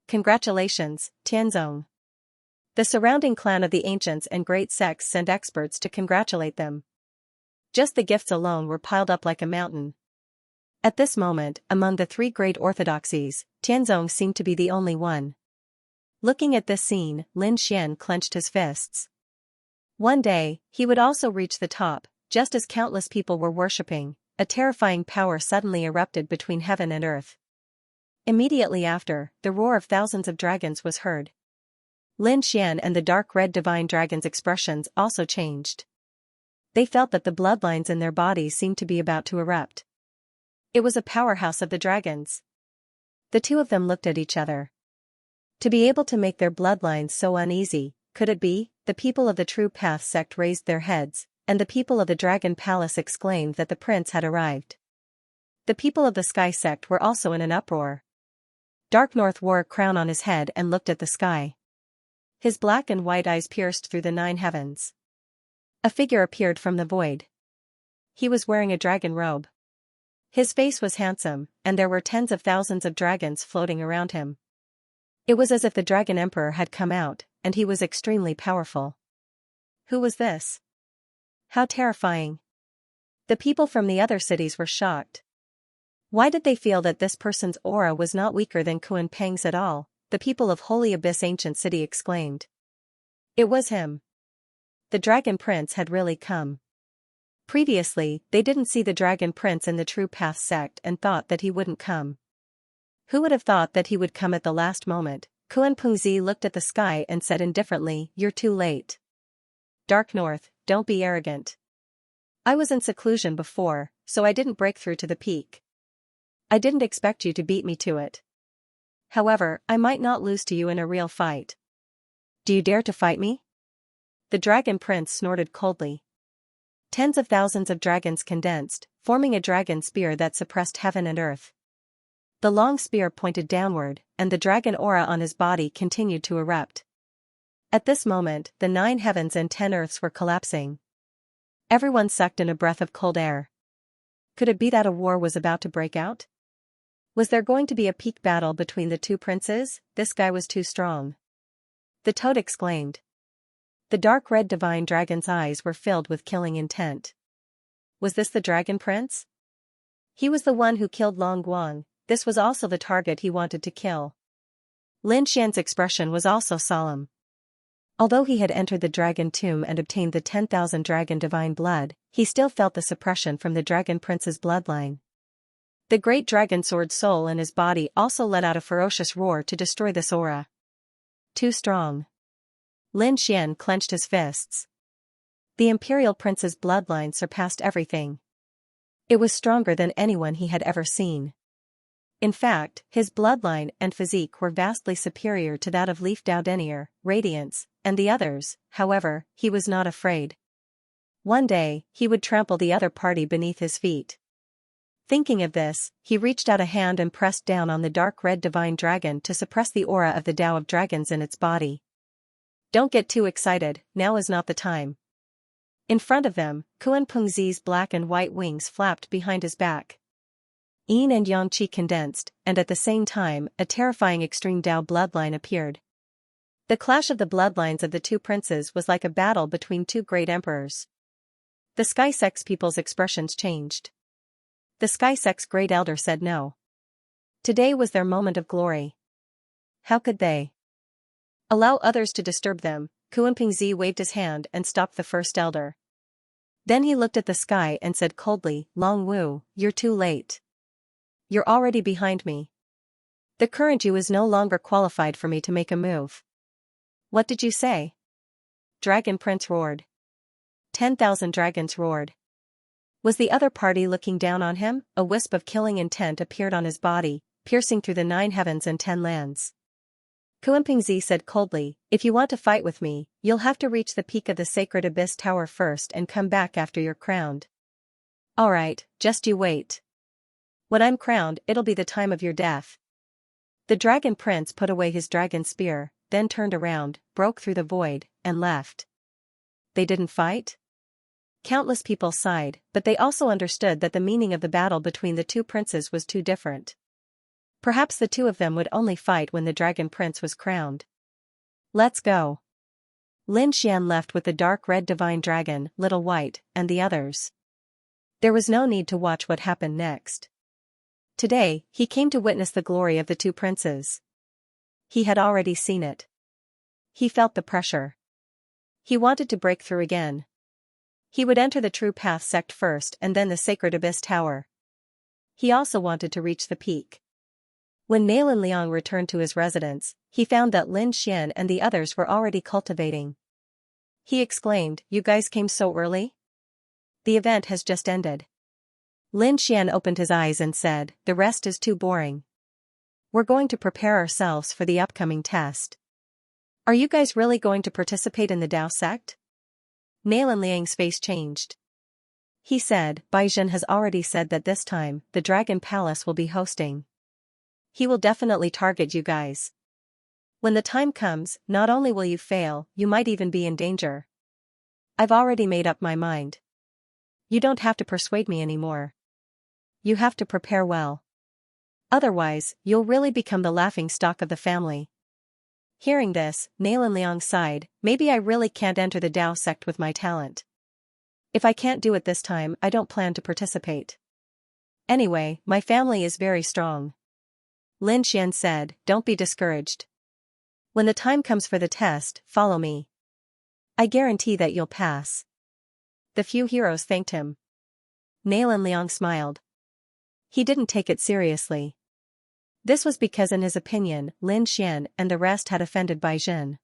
Congratulations, Tianzong. The surrounding clan of the ancients and great sects sent experts to congratulate them. Just the gifts alone were piled up like a mountain. At this moment, among the three great orthodoxies, Tianzong seemed to be the only one. Looking at this scene, Lin Xian clenched his fists. One day, he would also reach the top, just as countless people were worshipping. A terrifying power suddenly erupted between heaven and earth. Immediately after, the roar of thousands of dragons was heard. Lin Xian and the dark red divine dragon's expressions also changed. They felt that the bloodlines in their bodies seemed to be about to erupt. It was a powerhouse of the dragons. The two of them looked at each other. To be able to make their bloodlines so uneasy, could it be? The people of the True Path sect raised their heads, and the people of the Dragon Palace exclaimed that the prince had arrived. The people of the Sky sect were also in an uproar. Dark North wore a crown on his head and looked at the sky. His black and white eyes pierced through the 9 heavens. A figure appeared from the void. He was wearing a dragon robe. His face was handsome, and there were tens of thousands of dragons floating around him. It was as if the Dragon Emperor had come out, and he was extremely powerful. Who was this? How terrifying. The people from the other cities were shocked. Why did they feel that this person's aura was not weaker than Kuanping's at all? The people of Holy Abyss Ancient City exclaimed. It was him. The Dragon Prince had really come. Previously, they didn't see the Dragon Prince in the True Path sect and thought that he wouldn't come. Who would have thought that he would come at the last moment? Kuanpingzi looked at the sky and said indifferently, "You're too late. Dark North, don't be arrogant. I was in seclusion before, so I didn't break through to the peak. I didn't expect you to beat me to it. However, I might not lose to you in a real fight. Do you dare to fight me?" The Dragon Prince snorted coldly. Tens of thousands of dragons condensed, forming a dragon spear that suppressed heaven and earth. The long spear pointed downward, and the dragon aura on his body continued to erupt. At this moment, the 9 heavens and 10 earths were collapsing. Everyone sucked in a breath of cold air. Could it be that a war was about to break out? Was there going to be a peak battle between the two princes? This guy was too strong. The toad exclaimed. The dark red divine dragon's eyes were filled with killing intent. Was this the Dragon Prince? He was the one who killed Long Guang. This was also the target he wanted to kill. Lin Xian's expression was also solemn. Although he had entered the dragon tomb and obtained the 10,000 dragon divine blood, he still felt the suppression from the dragon prince's bloodline. The great dragon sword soul in his body also let out a ferocious roar to destroy this aura. Too strong. Lin Xian clenched his fists. The imperial prince's bloodline surpassed everything. It was stronger than anyone he had ever seen. In fact, his bloodline and physique were vastly superior to that of Leaf Dowdenier, Radiance, and the others. However, he was not afraid. One day, he would trample the other party beneath his feet. Thinking of this, he reached out a hand and pressed down on the dark red divine dragon to suppress the aura of the Tao of Dragons in its body. Don't get too excited, now is not the time. In front of them, Kuan Pengzi's black and white wings flapped behind his back. Yin and Yang Qi condensed, and at the same time, a terrifying extreme Tao bloodline appeared. The clash of the bloodlines of the two princes was like a battle between two great emperors. The Sky Sex people's expressions changed. The Sky Sex Great Elder said no. Today was their moment of glory. How could they allow others to disturb them? Kuan Pengzi waved his hand and stopped the first elder. Then he looked at the sky and said coldly, Long Wu, you're too late. You're already behind me. The current you is no longer qualified for me to make a move. What did you say? Dragon Prince roared. 10,000 dragons roared. Was the other party looking down on him? A wisp of killing intent appeared on his body, piercing through the 9 heavens and 10 lands. Kuan Pengzi said coldly, if you want to fight with me, you'll have to reach the peak of the Sacred Abyss Tower first and come back after you're crowned. Alright, just you wait. When I'm crowned, it'll be the time of your death. The Dragon Prince put away his dragon spear, then turned around, broke through the void, and left. They didn't fight? Countless people sighed, but they also understood that the meaning of the battle between the two princes was too different. Perhaps the two of them would only fight when the Dragon Prince was crowned. Let's go. Lin Xian left with the dark red divine dragon, Little White, and the others. There was no need to watch what happened next. Today, he came to witness the glory of the two princes. He had already seen it. He felt the pressure. He wanted to break through again. He would enter the True Path sect first and then the Sacred Abyss Tower. He also wanted to reach the peak. When Nailan Liang returned to his residence, he found that Lin Xian and the others were already cultivating. He exclaimed, You guys came so early? The event has just ended. Lin Xian opened his eyes and said, The rest is too boring. We're going to prepare ourselves for the upcoming test. Are you guys really going to participate in the Dao sect? Nailan Liang's face changed. He said, Baizhen has already said that this time, the Dragon Palace will be hosting. He will definitely target you guys. When the time comes, not only will you fail, you might even be in danger. I've already made up my mind. You don't have to persuade me anymore. You have to prepare well. Otherwise, you'll really become the laughingstock of the family. Hearing this, Nailan Liang sighed, maybe I really can't enter the Dao sect with my talent. If I can't do it this time, I don't plan to participate. Anyway, my family is very strong. Lin Xian said, Don't be discouraged. When the time comes for the test, follow me. I guarantee that you'll pass. The few heroes thanked him. Nailan Liang smiled. He didn't take it seriously. This was because in his opinion, Lin Xian and the rest had offended Baizhen.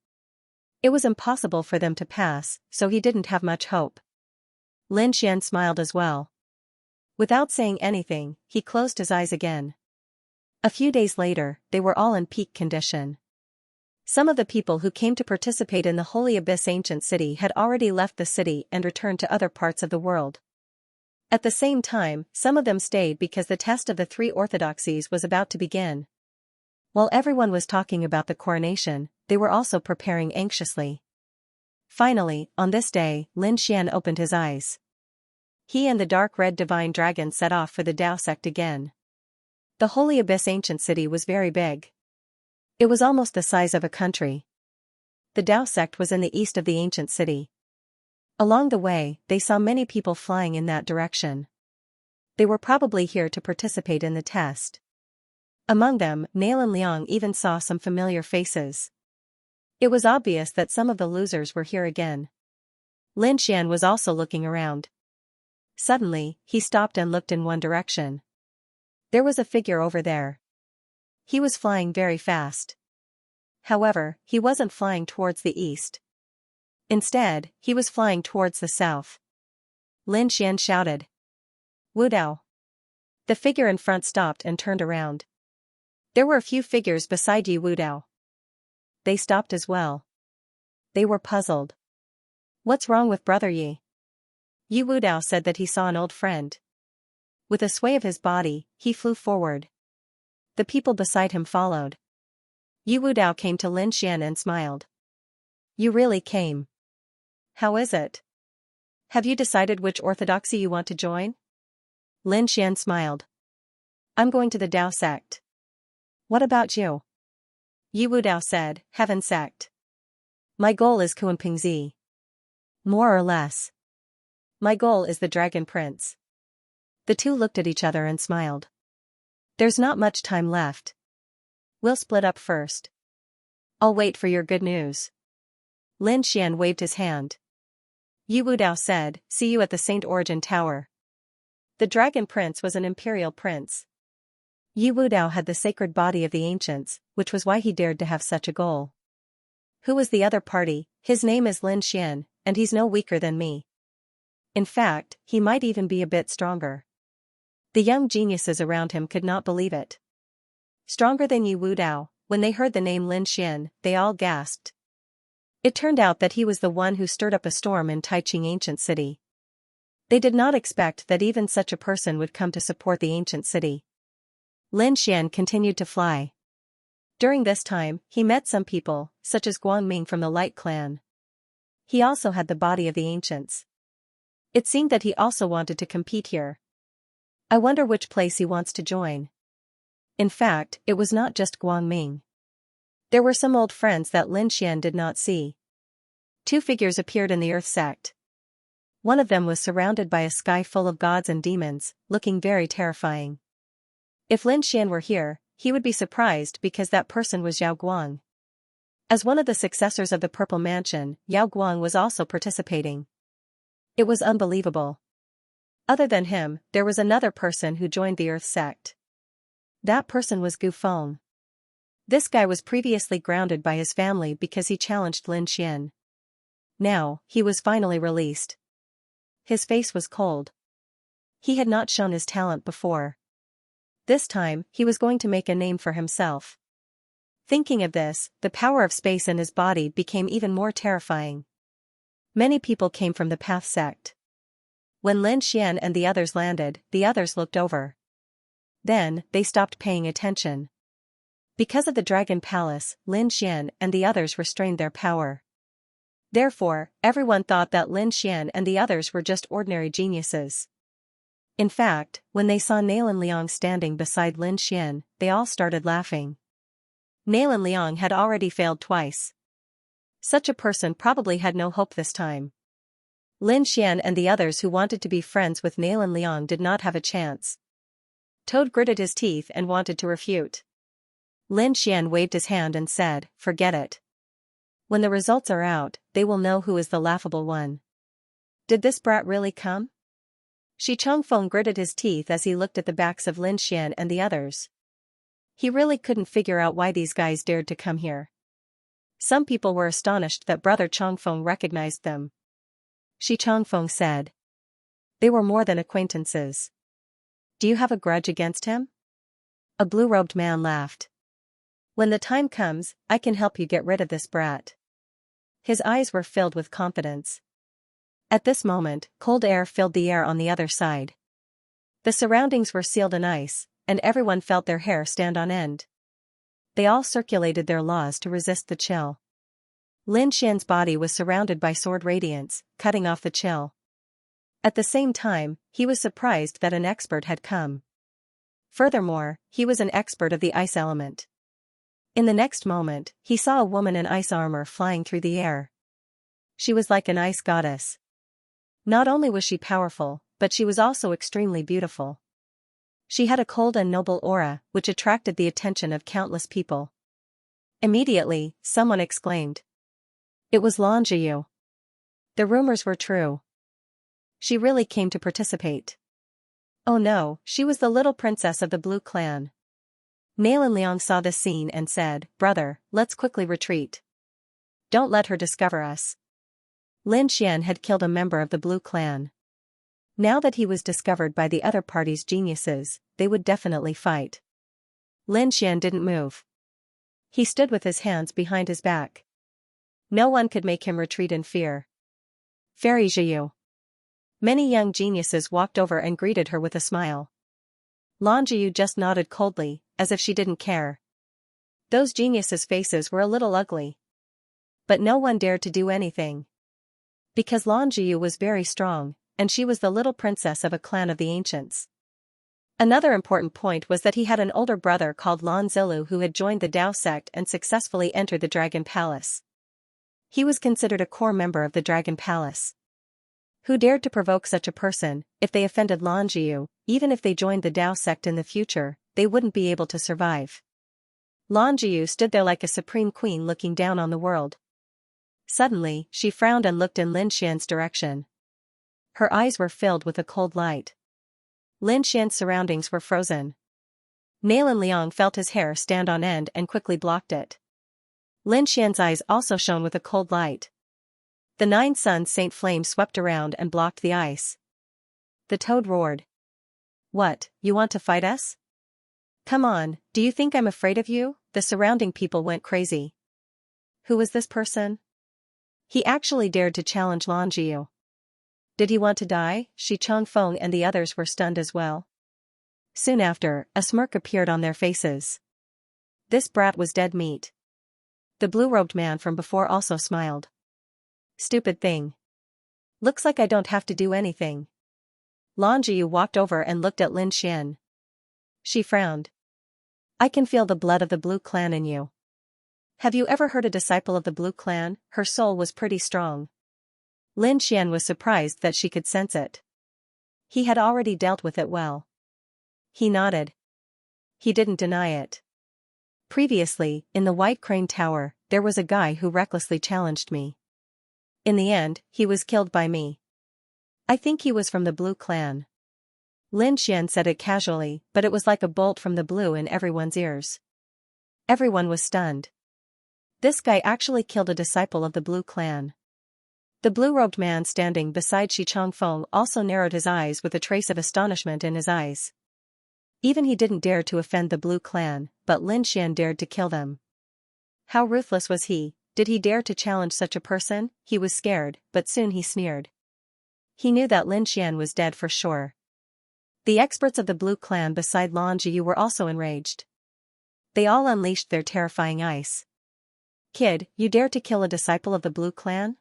It was impossible for them to pass, so he didn't have much hope. Lin Xian smiled as well. Without saying anything, he closed his eyes again. A few days later, they were all in peak condition. Some of the people who came to participate in the Holy Abyss Ancient City had already left the city and returned to other parts of the world. At the same time, some of them stayed because the test of the 3 orthodoxies was about to begin. While everyone was talking about the coronation, they were also preparing anxiously. Finally, on this day, Lin Xian opened his eyes. He and the dark red divine dragon set off for the Dao sect again. The Holy Abyss Ancient City was very big. It was almost the size of a country. The Dao sect was in the east of the ancient city. Along the way, they saw many people flying in that direction. They were probably here to participate in the test. Among them, Nail and Liang even saw some familiar faces. It was obvious that some of the losers were here again. Lin Xian was also looking around. Suddenly, he stopped and looked in one direction. There was a figure over there. He was flying very fast. However, he wasn't flying towards the east. Instead, he was flying towards the south. Lin Xian shouted. Wu Dao. The figure in front stopped and turned around. There were a few figures beside Yi Wu Dao. They stopped as well. They were puzzled. What's wrong with Brother Yi? Yi Wu Dao said that he saw an old friend. With a sway of his body, he flew forward. The people beside him followed. Yi Wu Dao came to Lin Xian and smiled. You really came. How is it? Have you decided which orthodoxy you want to join? Lin Xian smiled. I'm going to the Dao sect. What about you? Yi Wu Dao said, Heaven sect. My goal is Kunpingzi. More or less. My goal is the Dragon Prince. The two looked at each other and smiled. There's not much time left. We'll split up first. I'll wait for your good news. Lin Xian waved his hand. Yi Wu Dao said, See you at the Saint Origin Tower. The Dragon Prince was an imperial prince. Yi Wu Dao had the sacred body of the ancients, which was why he dared to have such a goal. Who was the other party? His name is Lin Xian, and he's no weaker than me. In fact, he might even be a bit stronger. The young geniuses around him could not believe it. Stronger than Yi Wu Dao. When they heard the name Lin Xian, they all gasped. It turned out that he was the one who stirred up a storm in Taiching ancient city. They did not expect that even such a person would come to support the ancient city. Lin Xian continued to fly. During this time, he met some people, such as Guangming from the Light Clan. He also had the body of the ancients. It seemed that he also wanted to compete here. I wonder which place he wants to join. In fact, it was not just Guangming. There were some old friends that Lin Xian did not see. Two figures appeared in the Earth sect. One of them was surrounded by a sky full of gods and demons, looking very terrifying. If Lin Xian were here, he would be surprised because that person was Yao Guang. As one of the successors of the Purple Mansion, Yao Guang was also participating. It was unbelievable. Other than him, there was another person who joined the Earth sect. That person was Gu Feng. This guy was previously grounded by his family because he challenged Lin Xian. Now, he was finally released. His face was cold. He had not shown his talent before. This time, he was going to make a name for himself. Thinking of this, the power of space in his body became even more terrifying. Many people came from the Path sect. When Lin Xian and the others landed, the others looked over. Then, they stopped paying attention. Because of the Dragon Palace, Lin Xian and the others restrained their power. Therefore, everyone thought that Lin Xian and the others were just ordinary geniuses. In fact, when they saw Nail and Liang standing beside Lin Xian, they all started laughing. Nail and Liang had already failed twice. Such a person probably had no hope this time. Lin Xian and the others who wanted to be friends with Nail and Liang did not have a chance. Toad gritted his teeth and wanted to refute. Lin Xian waved his hand and said, Forget it. When the results are out, they will know who is the laughable one. Did this brat really come? Shi Chongfeng gritted his teeth as he looked at the backs of Lin Xian and the others. He really couldn't figure out why these guys dared to come here. Some people were astonished that Brother Chongfeng recognized them. Shi Chongfeng said. They were more than acquaintances. Do you have a grudge against him? A blue-robed man laughed. When the time comes, I can help you get rid of this brat. His eyes were filled with confidence. At this moment, cold air filled the air on the other side. The surroundings were sealed in ice, and everyone felt their hair stand on end. They all circulated their laws to resist the chill. Lin Xian's body was surrounded by sword radiance, cutting off the chill. At the same time, he was surprised that an expert had come. Furthermore, he was an expert of the ice element. In the next moment, he saw a woman in ice armor flying through the air. She was like an ice goddess. Not only was she powerful, but she was also extremely beautiful. She had a cold and noble aura, which attracted the attention of countless people. Immediately, someone exclaimed. It was Xianxia. The rumors were true. She really came to participate. Oh no, she was the little princess of the Blue Clan. Nalan Liang saw this scene and said, "Brother, let's quickly retreat. Don't let her discover us." Lin Xian had killed a member of the Blue Clan. Now that he was discovered by the other party's geniuses, they would definitely fight. Lin Xian didn't move. He stood with his hands behind his back. No one could make him retreat in fear. Fairy Zhiyu. Many young geniuses walked over and greeted her with a smile. Xianxia just nodded coldly, as if she didn't care. Those geniuses' faces were a little ugly. But no one dared to do anything. Because Xianxia was very strong, and she was the little princess of a clan of the ancients. Another important point was that he had an older brother called Lan Zilu who had joined the Dao sect and successfully entered the Dragon Palace. He was considered a core member of the Dragon Palace. Who dared to provoke such a person? If they offended Xianxia, even if they joined the Dao sect in the future, they wouldn't be able to survive. Xianxia stood there like a supreme queen looking down on the world. Suddenly, she frowned and looked in Lin Xian's direction. Her eyes were filled with a cold light. Lin Xian's surroundings were frozen. Nalan Liang felt his hair stand on end and quickly blocked it. Lin Xian's eyes also shone with a cold light. The 9 Suns Saint Flame swept around and blocked the ice. The toad roared. What, you want to fight us? Come on, do you think I'm afraid of you? The surrounding people went crazy. Who was this person? He actually dared to challenge Xianxia. Did he want to die? Shi Chongfeng and the others were stunned as well. Soon after, a smirk appeared on their faces. This brat was dead meat. The blue-robed man from before also smiled. Stupid thing. Looks like I don't have to do anything. Xianxia walked over and looked at Lin Xian. She frowned. I can feel the blood of the Blue Clan in you. Have you ever heard a disciple of the Blue Clan? Her soul was pretty strong. Lin Xian was surprised that she could sense it. He had already dealt with it well. He nodded. He didn't deny it. Previously, in the White Crane Tower, there was a guy who recklessly challenged me. In the end, he was killed by me. I think he was from the Blue Clan. Lin Xian said it casually, but it was like a bolt from the blue in everyone's ears. Everyone was stunned. This guy actually killed a disciple of the Blue Clan. The blue-robed man standing beside Shi Chongfeng also narrowed his eyes with a trace of astonishment in his eyes. Even he didn't dare to offend the Blue Clan, but Lin Xian dared to kill them. How ruthless was he? Did he dare to challenge such a person? He was scared, but soon he sneered. He knew that Lin Xian was dead for sure. The experts of the Blue Clan beside Xianxia were also enraged. They all unleashed their terrifying ice. Kid, you dare to kill a disciple of the Blue Clan?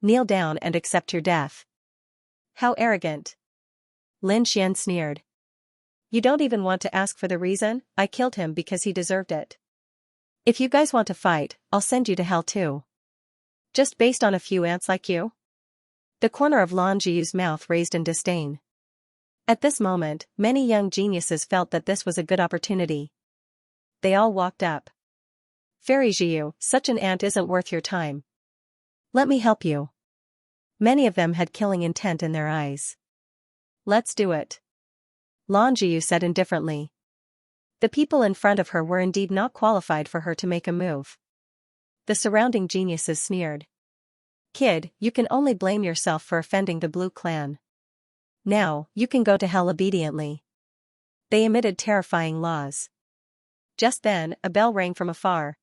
Kneel down and accept your death. How arrogant. Lin Xian sneered. You don't even want to ask for the reason? I killed him because he deserved it. If you guys want to fight, I'll send you to hell too. Just based on a few ants like you? The corner of Xianxia's mouth raised in disdain. At this moment, many young geniuses felt that this was a good opportunity. They all walked up. Fairy Zhiyu, such an ant isn't worth your time. Let me help you. Many of them had killing intent in their eyes. Let's do it. Xianxia said indifferently. The people in front of her were indeed not qualified for her to make a move. The surrounding geniuses sneered. Kid, you can only blame yourself for offending the Blue Clan. Now, you can go to hell obediently. They emitted terrifying laws. Just then, a bell rang from afar.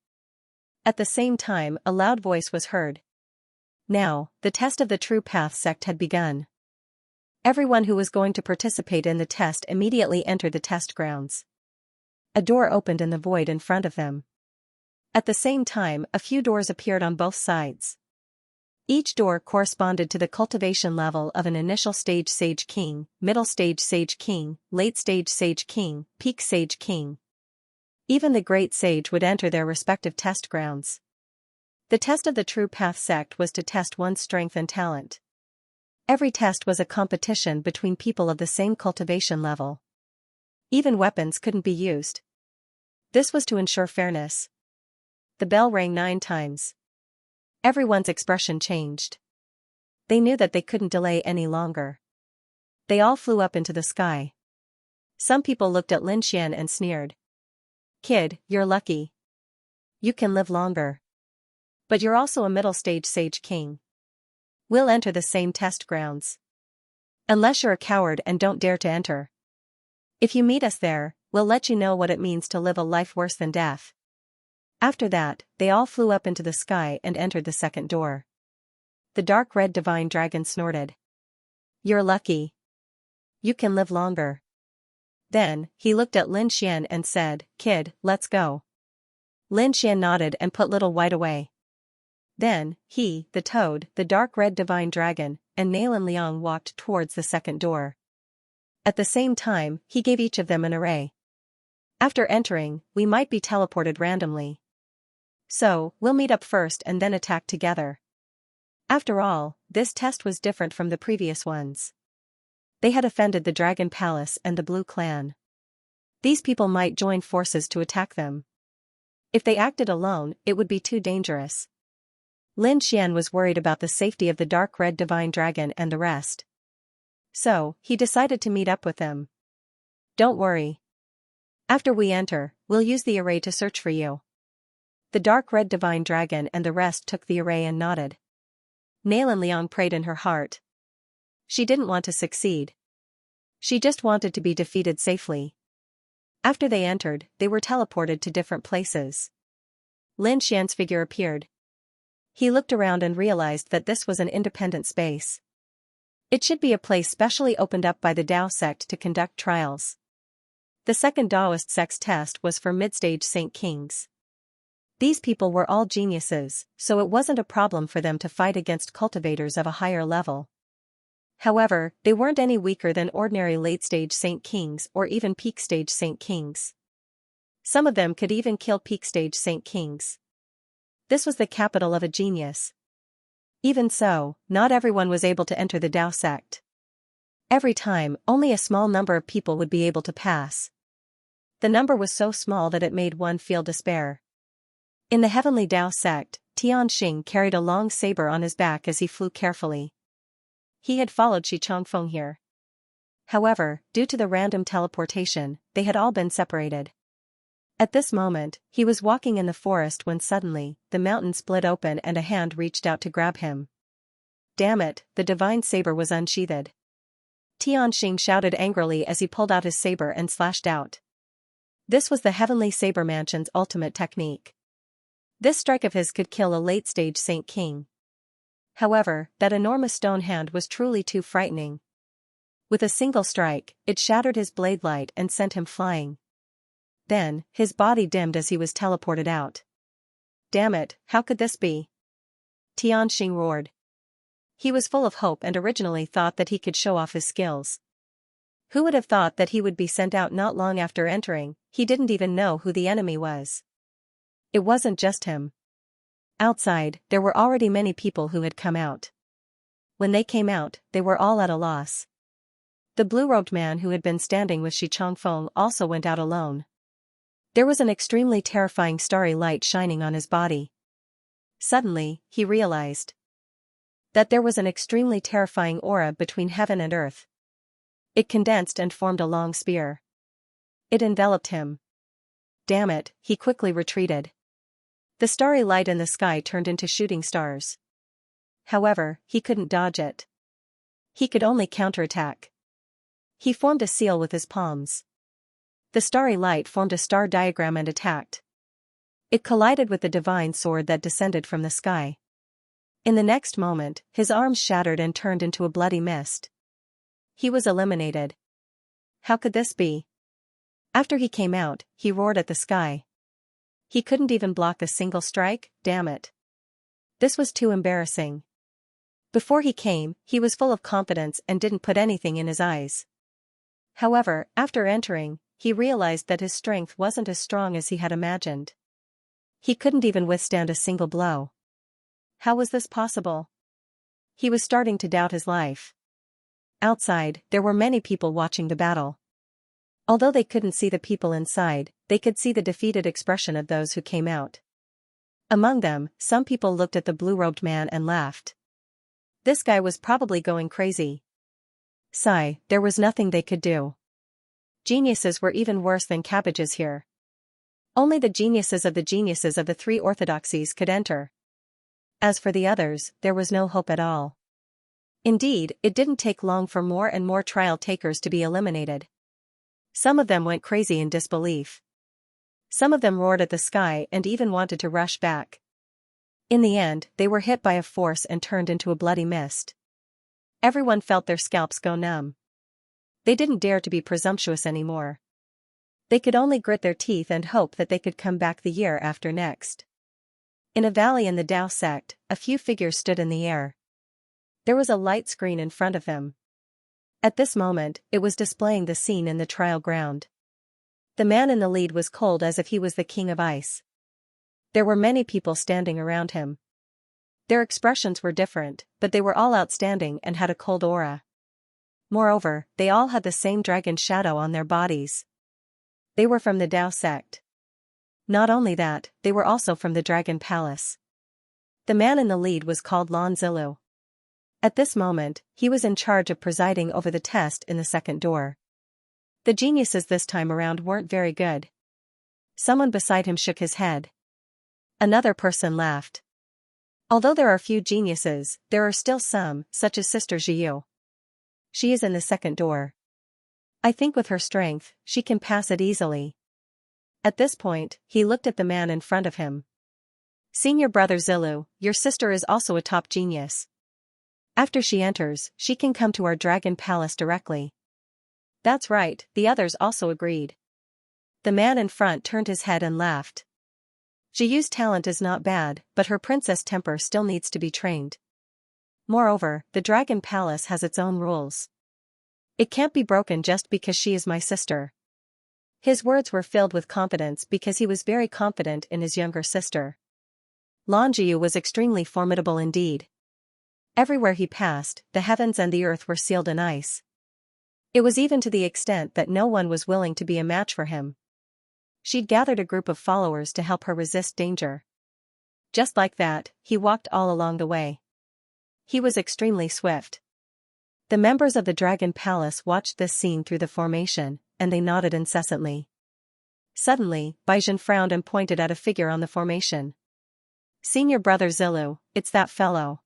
At the same time, a loud voice was heard. Now, the test of the True Path sect had begun. Everyone who was going to participate in the test immediately entered the test grounds. A door opened in the void in front of them. At the same time, a few doors appeared on both sides. Each door corresponded to the cultivation level of an initial stage Sage King, middle stage Sage King, late stage Sage King, peak Sage King. Even the Great Sage would enter their respective test grounds. The test of the True Path sect was to test one's strength and talent. Every test was a competition between people of the same cultivation level. Even weapons couldn't be used. This was to ensure fairness. The bell rang 9 times. Everyone's expression changed. They knew that they couldn't delay any longer. They all flew up into the sky. Some people looked at Lin Xian and sneered. "Kid, you're lucky. You can live longer. But you're also a middle-stage sage king. We'll enter the same test grounds. Unless you're a coward and don't dare to enter. If you meet us there, we'll let you know what it means to live a life worse than death." After that, they all flew up into the sky and entered the second door. The dark red divine dragon snorted. "You're lucky. You can live longer." Then, he looked at Lin Xian and said, "Kid, let's go." Lin Xian nodded and put Little White away. Then, he, the toad, the dark red divine dragon, and Nalan Liang walked towards the second door. At the same time, he gave each of them an array. "After entering, we might be teleported randomly. So, we'll meet up first and then attack together." After all, this test was different from the previous ones. They had offended the Dragon Palace and the Blue Clan. These people might join forces to attack them. If they acted alone, it would be too dangerous. Lin Xian was worried about the safety of the dark red divine dragon and the rest. So, he decided to meet up with them. "Don't worry. After we enter, we'll use the array to search for you." The dark red divine dragon and the rest took the array and nodded. Nalan Liang prayed in her heart. She didn't want to succeed. She just wanted to be defeated safely. After they entered, they were teleported to different places. Lin Xian's figure appeared. He looked around and realized that this was an independent space. It should be a place specially opened up by the Dao sect to conduct trials. The second Daoist sect's test was for mid-stage Saint Kings. These people were all geniuses, so it wasn't a problem for them to fight against cultivators of a higher level. However, they weren't any weaker than ordinary late-stage Saint Kings or even peak-stage Saint Kings. Some of them could even kill peak-stage Saint Kings. This was the capital of a genius. Even so, not everyone was able to enter the Dao sect. Every time, only a small number of people would be able to pass. The number was so small that it made one feel despair. In the heavenly Dao sect, Tianxing carried a long saber on his back as he flew carefully. He had followed Shi Changfeng here. However, due to the random teleportation, they had all been separated. At this moment, he was walking in the forest when suddenly, the mountain split open and a hand reached out to grab him. Damn it, the divine saber was unsheathed. Tianxing shouted angrily as he pulled out his saber and slashed out. This was the heavenly saber mansion's ultimate technique. This strike of his could kill a late-stage Saint King. However, that enormous stone hand was truly too frightening. With a single strike, it shattered his blade light and sent him flying. Then, his body dimmed as he was teleported out. Damn it, how could this be? Tianxing roared. He was full of hope and originally thought that he could show off his skills. Who would have thought that he would be sent out not long after entering? He didn't even know who the enemy was. It wasn't just him. Outside, there were already many people who had come out. When they came out, they were all at a loss. The blue-robed man who had been standing with Shi Changfeng also went out alone. There was an extremely terrifying starry light shining on his body. Suddenly, he realized that there was an extremely terrifying aura between heaven and earth. It condensed and formed a long spear. It enveloped him. Damn it, he quickly retreated. The starry light in the sky turned into shooting stars. However, he couldn't dodge it. He could only counterattack. He formed a seal with his palms. The starry light formed a star diagram and attacked. It collided with the divine sword that descended from the sky. In the next moment, his arms shattered and turned into a bloody mist. He was eliminated. How could this be? After he came out, he roared at the sky. He couldn't even block a single strike, damn it. This was too embarrassing. Before he came, he was full of confidence and didn't put anything in his eyes. However, after entering, he realized that his strength wasn't as strong as he had imagined. He couldn't even withstand a single blow. How was this possible? He was starting to doubt his life. Outside, there were many people watching the battle. Although they couldn't see the people inside, they could see the defeated expression of those who came out. Among them, some people looked at the blue-robed man and laughed. This guy was probably going crazy. Sigh, there was nothing they could do. Geniuses were even worse than cabbages here. Only the geniuses of the three orthodoxies could enter. As for the others, there was no hope at all. Indeed, it didn't take long for more and more trial takers to be eliminated. Some of them went crazy in disbelief. Some of them roared at the sky and even wanted to rush back. In the end, they were hit by a force and turned into a bloody mist. Everyone felt their scalps go numb. They didn't dare to be presumptuous anymore. They could only grit their teeth and hope that they could come back the year after next. In a valley in the Tao sect, a few figures stood in the air. There was a light screen in front of them. At this moment, it was displaying the scene in the trial ground. The man in the lead was cold as if he was the king of ice. There were many people standing around him. Their expressions were different, but they were all outstanding and had a cold aura. Moreover, they all had the same dragon shadow on their bodies. They were from the Tao sect. Not only that, they were also from the Dragon Palace. The man in the lead was called Lan Zilu. At this moment, he was in charge of presiding over the test in the second door. The geniuses this time around weren't very good. Someone beside him shook his head. Another person laughed. Although there are few geniuses, there are still some, such as Sister Jiu. She is in the second door. I think with her strength, she can pass it easily. At this point, he looked at the man in front of him. Senior brother Zilu, your sister is also a top genius. After she enters, she can come to our Dragon Palace directly. That's right, the others also agreed. The man in front turned his head and laughed. Jiyu's talent is not bad, but her princess temper still needs to be trained. Moreover, the Dragon Palace has its own rules. It can't be broken just because she is my sister. His words were filled with confidence because he was very confident in his younger sister. Lan Jiu was extremely formidable indeed. Everywhere he passed, the heavens and the earth were sealed in ice. It was even to the extent that no one was willing to be a match for him. She'd gathered a group of followers to help her resist danger. Just like that, he walked all along the way. He was extremely swift. The members of the Dragon Palace watched this scene through the formation, and they nodded incessantly. Suddenly, Baizhen frowned and pointed at a figure on the formation. Senior brother Zilu, it's that fellow.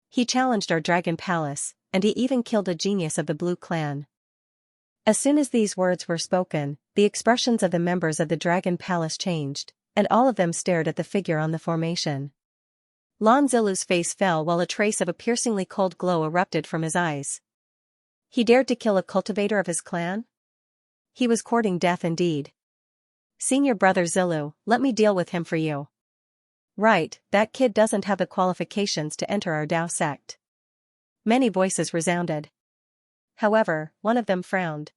He challenged our Dragon Palace, and he even killed a genius of the Blue Clan. As soon as these words were spoken, the expressions of the members of the Dragon Palace changed, and all of them stared at the figure on the formation. Lan Zilu's face fell while a trace of a piercingly cold glow erupted from his eyes. He dared to kill a cultivator of his clan? He was courting death indeed. Senior brother Zilu, let me deal with him for you. Right, that kid doesn't have the qualifications to enter our Tao sect. Many voices resounded. However, one of them frowned.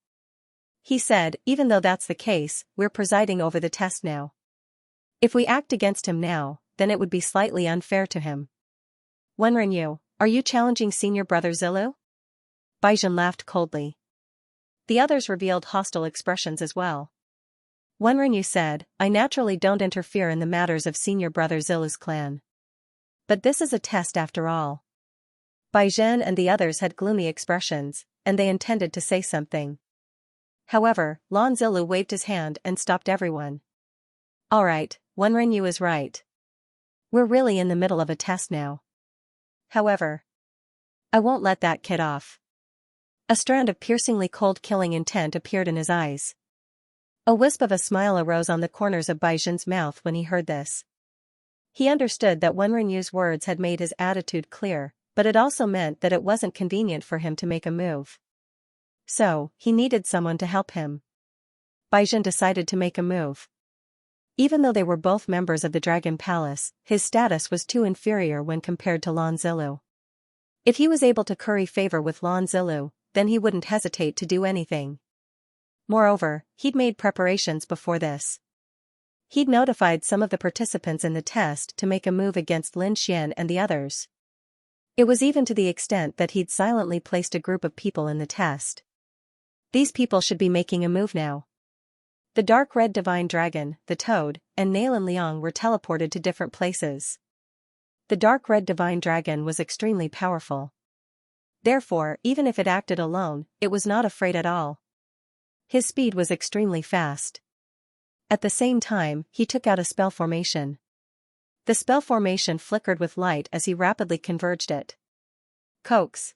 He said, even though that's the case, we're presiding over the test now. If we act against him now, then it would be slightly unfair to him. Wenren, are you challenging senior brother Zilu? Baizhen laughed coldly. The others revealed hostile expressions as well. Wenren said, I naturally don't interfere in the matters of senior brother Zilu's clan. But this is a test after all. Baizhen and the others had gloomy expressions, and they intended to say something. However, Lan Zilu waved his hand and stopped everyone. Alright, Wenren is right. We're really in the middle of a test now. However, I won't let that kid off. A strand of piercingly cold killing intent appeared in his eyes. A wisp of a smile arose on the corners of Baizhen's mouth when he heard this. He understood that Wenrenyu's words had made his attitude clear, but it also meant that it wasn't convenient for him to make a move. So, he needed someone to help him. Baizhen decided to make a move. Even though they were both members of the Dragon Palace, his status was too inferior when compared to Lan Zilu. If he was able to curry favor with Lan Zilu, then he wouldn't hesitate to do anything. Moreover, he'd made preparations before this. He'd notified some of the participants in the test to make a move against Lin Xian and the others. It was even to the extent that he'd silently placed a group of people in the test. These people should be making a move now. The dark red divine dragon, the toad, and Nalan Liang were teleported to different places. The dark red divine dragon was extremely powerful. Therefore, even if it acted alone, it was not afraid at all. His speed was extremely fast. At the same time, he took out a spell formation. The spell formation flickered with light as he rapidly converged it. Coax.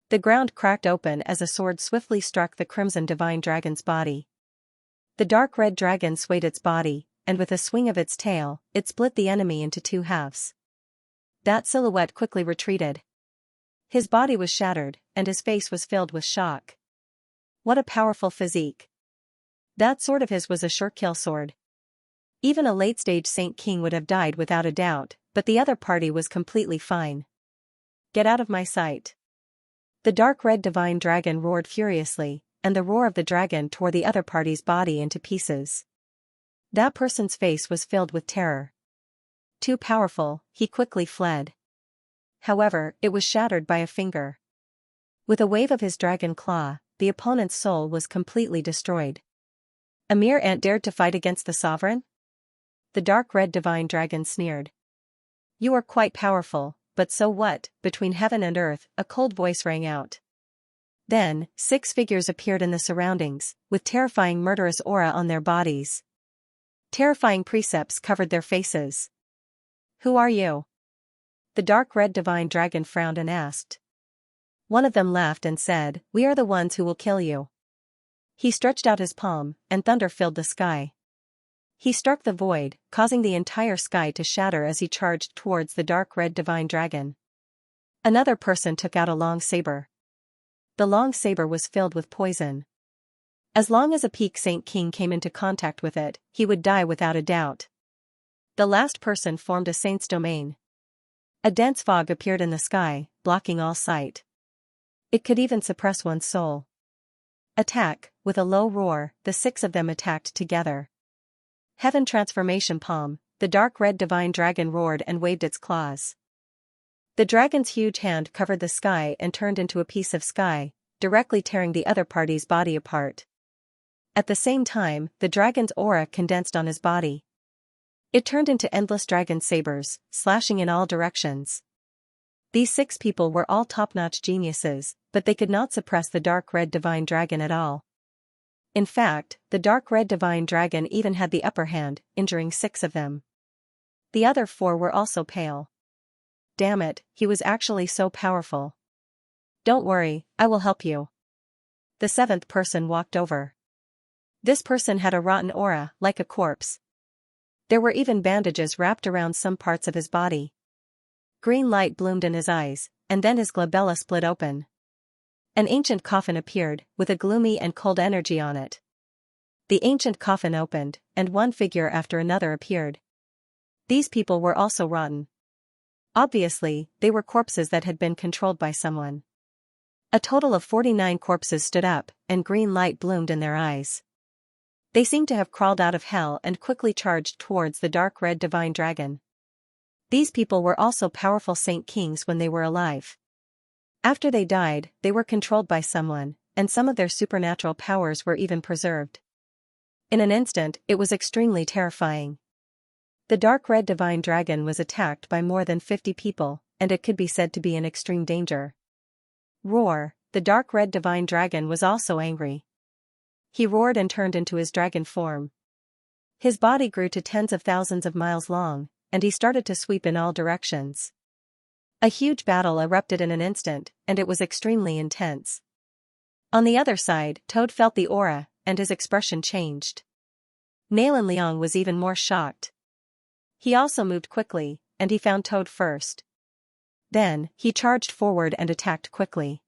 The ground cracked open as a sword swiftly struck the crimson divine dragon's body. The dark red dragon swayed its body, and with a swing of its tail, it split the enemy into two halves. That silhouette quickly retreated. His body was shattered, and his face was filled with shock. What a powerful physique. That sword of his was a sure kill sword. Even a late-stage Saint King would have died without a doubt, but the other party was completely fine. Get out of my sight. The dark red divine dragon roared furiously, and the roar of the dragon tore the other party's body into pieces. That person's face was filled with terror. Too powerful, he quickly fled. However, it was shattered by a finger. With a wave of his dragon claw, the opponent's soul was completely destroyed. A mere ant dared to fight against the sovereign? The dark red divine dragon sneered. You are quite powerful, but so what? Between heaven and earth, a cold voice rang out. Then, 6 figures appeared in the surroundings, with terrifying murderous aura on their bodies. Terrifying precepts covered their faces. Who are you? The dark red divine dragon frowned and asked. One of them laughed and said, We are the ones who will kill you. He stretched out his palm, and thunder filled the sky. He struck the void, causing the entire sky to shatter as he charged towards the dark red divine dragon. Another person took out a long saber. The long saber was filled with poison. As long as a peak Saint King came into contact with it, he would die without a doubt. The last person formed a saint's domain. A dense fog appeared in the sky, blocking all sight. It could even suppress one's soul. Attack. With a low roar, the 6 of them attacked together. Heaven transformation palm, the dark red divine dragon roared and waved its claws. The dragon's huge hand covered the sky and turned into a piece of sky, directly tearing the other party's body apart. At the same time, the dragon's aura condensed on his body. It turned into endless dragon sabers, slashing in all directions. These 6 people were all top-notch geniuses, but they could not suppress the dark red divine dragon at all. In fact, the dark red divine dragon even had the upper hand, injuring 6 of them. The other 4 were also pale. Damn it, he was actually so powerful. Don't worry, I will help you. The 7th person walked over. This person had a rotten aura, like a corpse. There were even bandages wrapped around some parts of his body. Green light bloomed in his eyes, and then his glabella split open. An ancient coffin appeared, with a gloomy and cold energy on it. The ancient coffin opened, and one figure after another appeared. These people were also rotten. Obviously, they were corpses that had been controlled by someone. A total of 49 corpses stood up, and green light bloomed in their eyes. They seemed to have crawled out of hell and quickly charged towards the dark red divine dragon. These people were also powerful Saint Kings when they were alive. After they died, they were controlled by someone, and some of their supernatural powers were even preserved. In an instant, it was extremely terrifying. The dark red divine dragon was attacked by more than 50 people, and it could be said to be in extreme danger. Roar. The dark red divine dragon was also angry. He roared and turned into his dragon form. His body grew to tens of thousands of miles long, and he started to sweep in all directions. A huge battle erupted in an instant, and it was extremely intense. On the other side, Toad felt the aura, and his expression changed. Nalan Liang was even more shocked. He also moved quickly, and he found Toad first. Then, he charged forward and attacked quickly.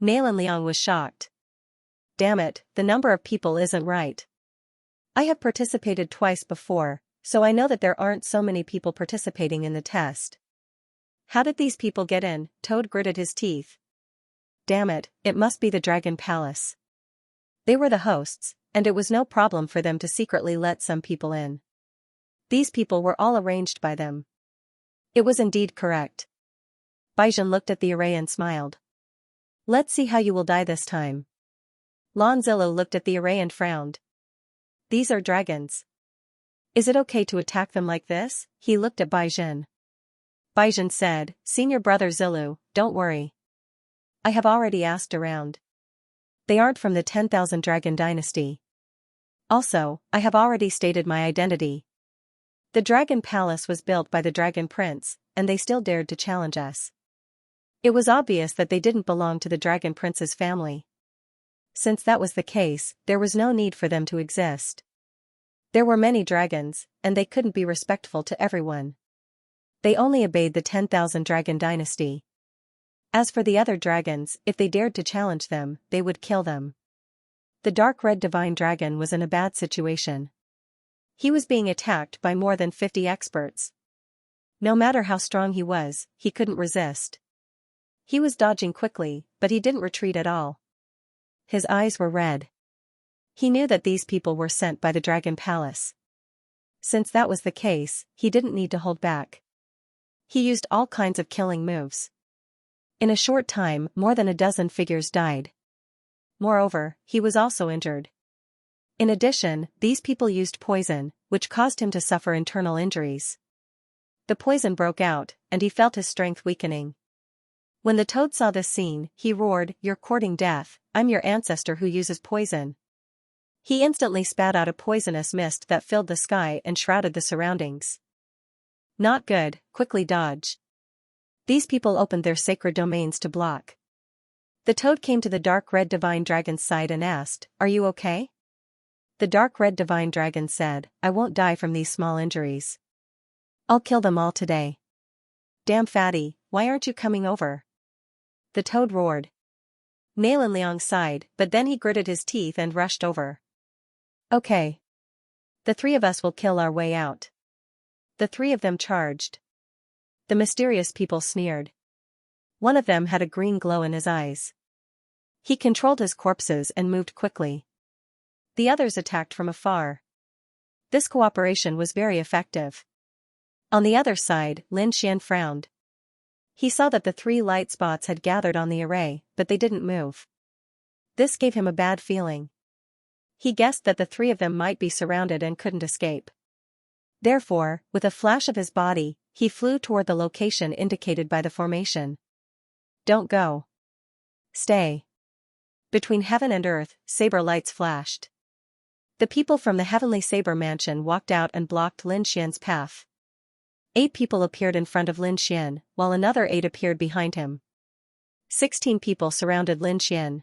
Nalan Liang was shocked. Damn it, the number of people isn't right. I have participated twice before, so I know that there aren't so many people participating in the test. How did these people get in? Toad gritted his teeth. Damn it, it must be the Dragon Palace. They were the hosts, and it was no problem for them to secretly let some people in. These people were all arranged by them. It was indeed correct. Baizhen looked at the array and smiled. Let's see how you will die this time. Lon Zillow looked at the array and frowned. These are dragons. Is it okay to attack them like this? He looked at Baizhen. Baizhen said, Senior brother Zillow, don't worry. I have already asked around. They aren't from the 10,000 Dragon Dynasty. Also, I have already stated my identity. The Dragon Palace was built by the Dragon Prince, and they still dared to challenge us. It was obvious that they didn't belong to the Dragon Prince's family. Since that was the case, there was no need for them to exist. There were many dragons, and they couldn't be respectful to everyone. They only obeyed the 10,000 Dragon Dynasty. As for the other dragons, if they dared to challenge them, they would kill them. The dark red divine dragon was in a bad situation. He was being attacked by more than 50 experts. No matter how strong he was, he couldn't resist. He was dodging quickly, but he didn't retreat at all. His eyes were red. He knew that these people were sent by the Dragon Palace. Since that was the case, he didn't need to hold back. He used all kinds of killing moves. In a short time, more than a dozen figures died. Moreover, he was also injured. In addition, these people used poison, which caused him to suffer internal injuries. The poison broke out, and he felt his strength weakening. When the toad saw this scene, he roared, You're courting death, I'm your ancestor who uses poison. He instantly spat out a poisonous mist that filled the sky and shrouded the surroundings. Not good, quickly dodge. These people opened their sacred domains to block. The toad came to the dark red divine dragon's side and asked, Are you okay? The dark red divine dragon said, I won't die from these small injuries. I'll kill them all today. Damn fatty, why aren't you coming over? The toad roared. Nalan Liang sighed, but then he gritted his teeth and rushed over. Okay. The three of us will kill our way out. The three of them charged. The mysterious people sneered. One of them had a green glow in his eyes. He controlled his corpses and moved quickly. The others attacked from afar. This cooperation was very effective. On the other side, Lin Xian frowned. He saw that the three light spots had gathered on the array, but they didn't move. This gave him a bad feeling. He guessed that the three of them might be surrounded and couldn't escape. Therefore, with a flash of his body, he flew toward the location indicated by the formation. Don't go. Stay. Between heaven and earth, saber lights flashed. The people from the heavenly saber mansion walked out and blocked Lin Xian's path. 8 people appeared in front of Lin Xian, while another 8 appeared behind him. 16 people surrounded Lin Xian.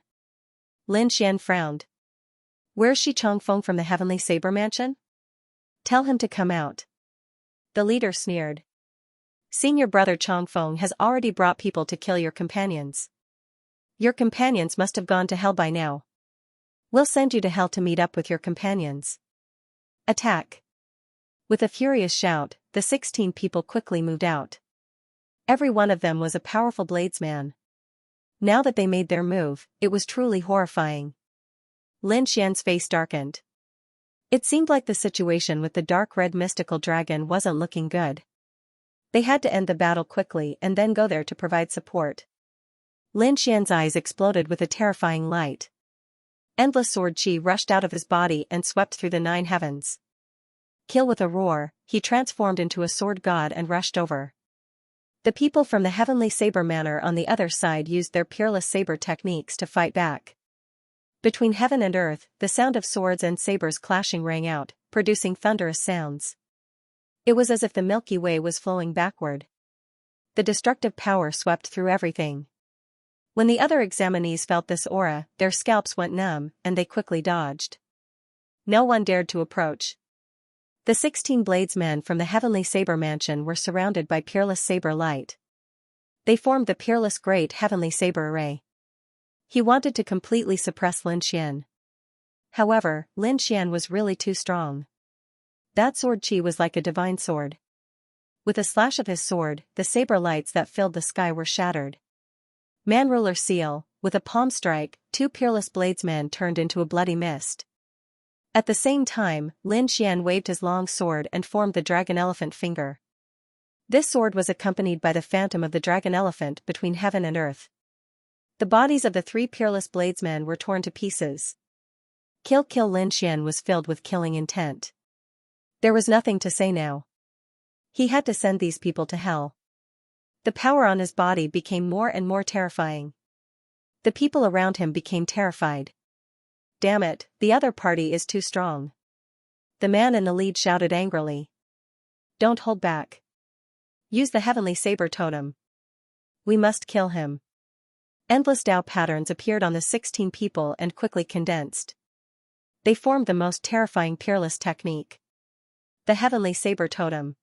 Lin Xian frowned. Where's Shi Chongfeng from the heavenly saber mansion? Tell him to come out. The leader sneered. Senior brother Chongfeng has already brought people to kill your companions. Your companions must have gone to hell by now. We'll send you to hell to meet up with your companions. Attack. With a furious shout, the 16 people quickly moved out. Every one of them was a powerful bladesman. Now that they made their move, it was truly horrifying. Lin Xian's face darkened. It seemed like the situation with the dark red mystical dragon wasn't looking good. They had to end the battle quickly and then go there to provide support. Lin Xian's eyes exploded with a terrifying light. Endless sword chi rushed out of his body and swept through the 9 heavens. Kill with a roar, he transformed into a sword god and rushed over. The people from the heavenly saber manor on the other side used their peerless saber techniques to fight back. Between heaven and earth, the sound of swords and sabers clashing rang out, producing thunderous sounds. It was as if the Milky Way was flowing backward. The destructive power swept through everything. When the other examinees felt this aura, their scalps went numb, and they quickly dodged. No one dared to approach. The 16 bladesmen from the heavenly saber mansion were surrounded by peerless saber light. They formed the peerless great heavenly saber array. He wanted to completely suppress Lin Xian. However, Lin Xian was really too strong. That sword chi was like a divine sword. With a slash of his sword, the saber lights that filled the sky were shattered. Man ruler seal, with a palm strike, 2 peerless bladesmen turned into a bloody mist. At the same time, Lin Xian waved his long sword and formed the dragon elephant finger. This sword was accompanied by the phantom of the dragon elephant between heaven and earth. The bodies of the 3 peerless bladesmen were torn to pieces, Kill Lin Xian was filled with killing intent. There was nothing to say now. He had to send these people to hell. The power on his body became more and more terrifying. The people around him became terrified. Damn it, the other party is too strong. The man in the lead shouted angrily. Don't hold back. Use the heavenly saber totem. We must kill him. Endless Tao patterns appeared on the 16 people and quickly condensed. They formed the most terrifying peerless technique. The heavenly saber totem.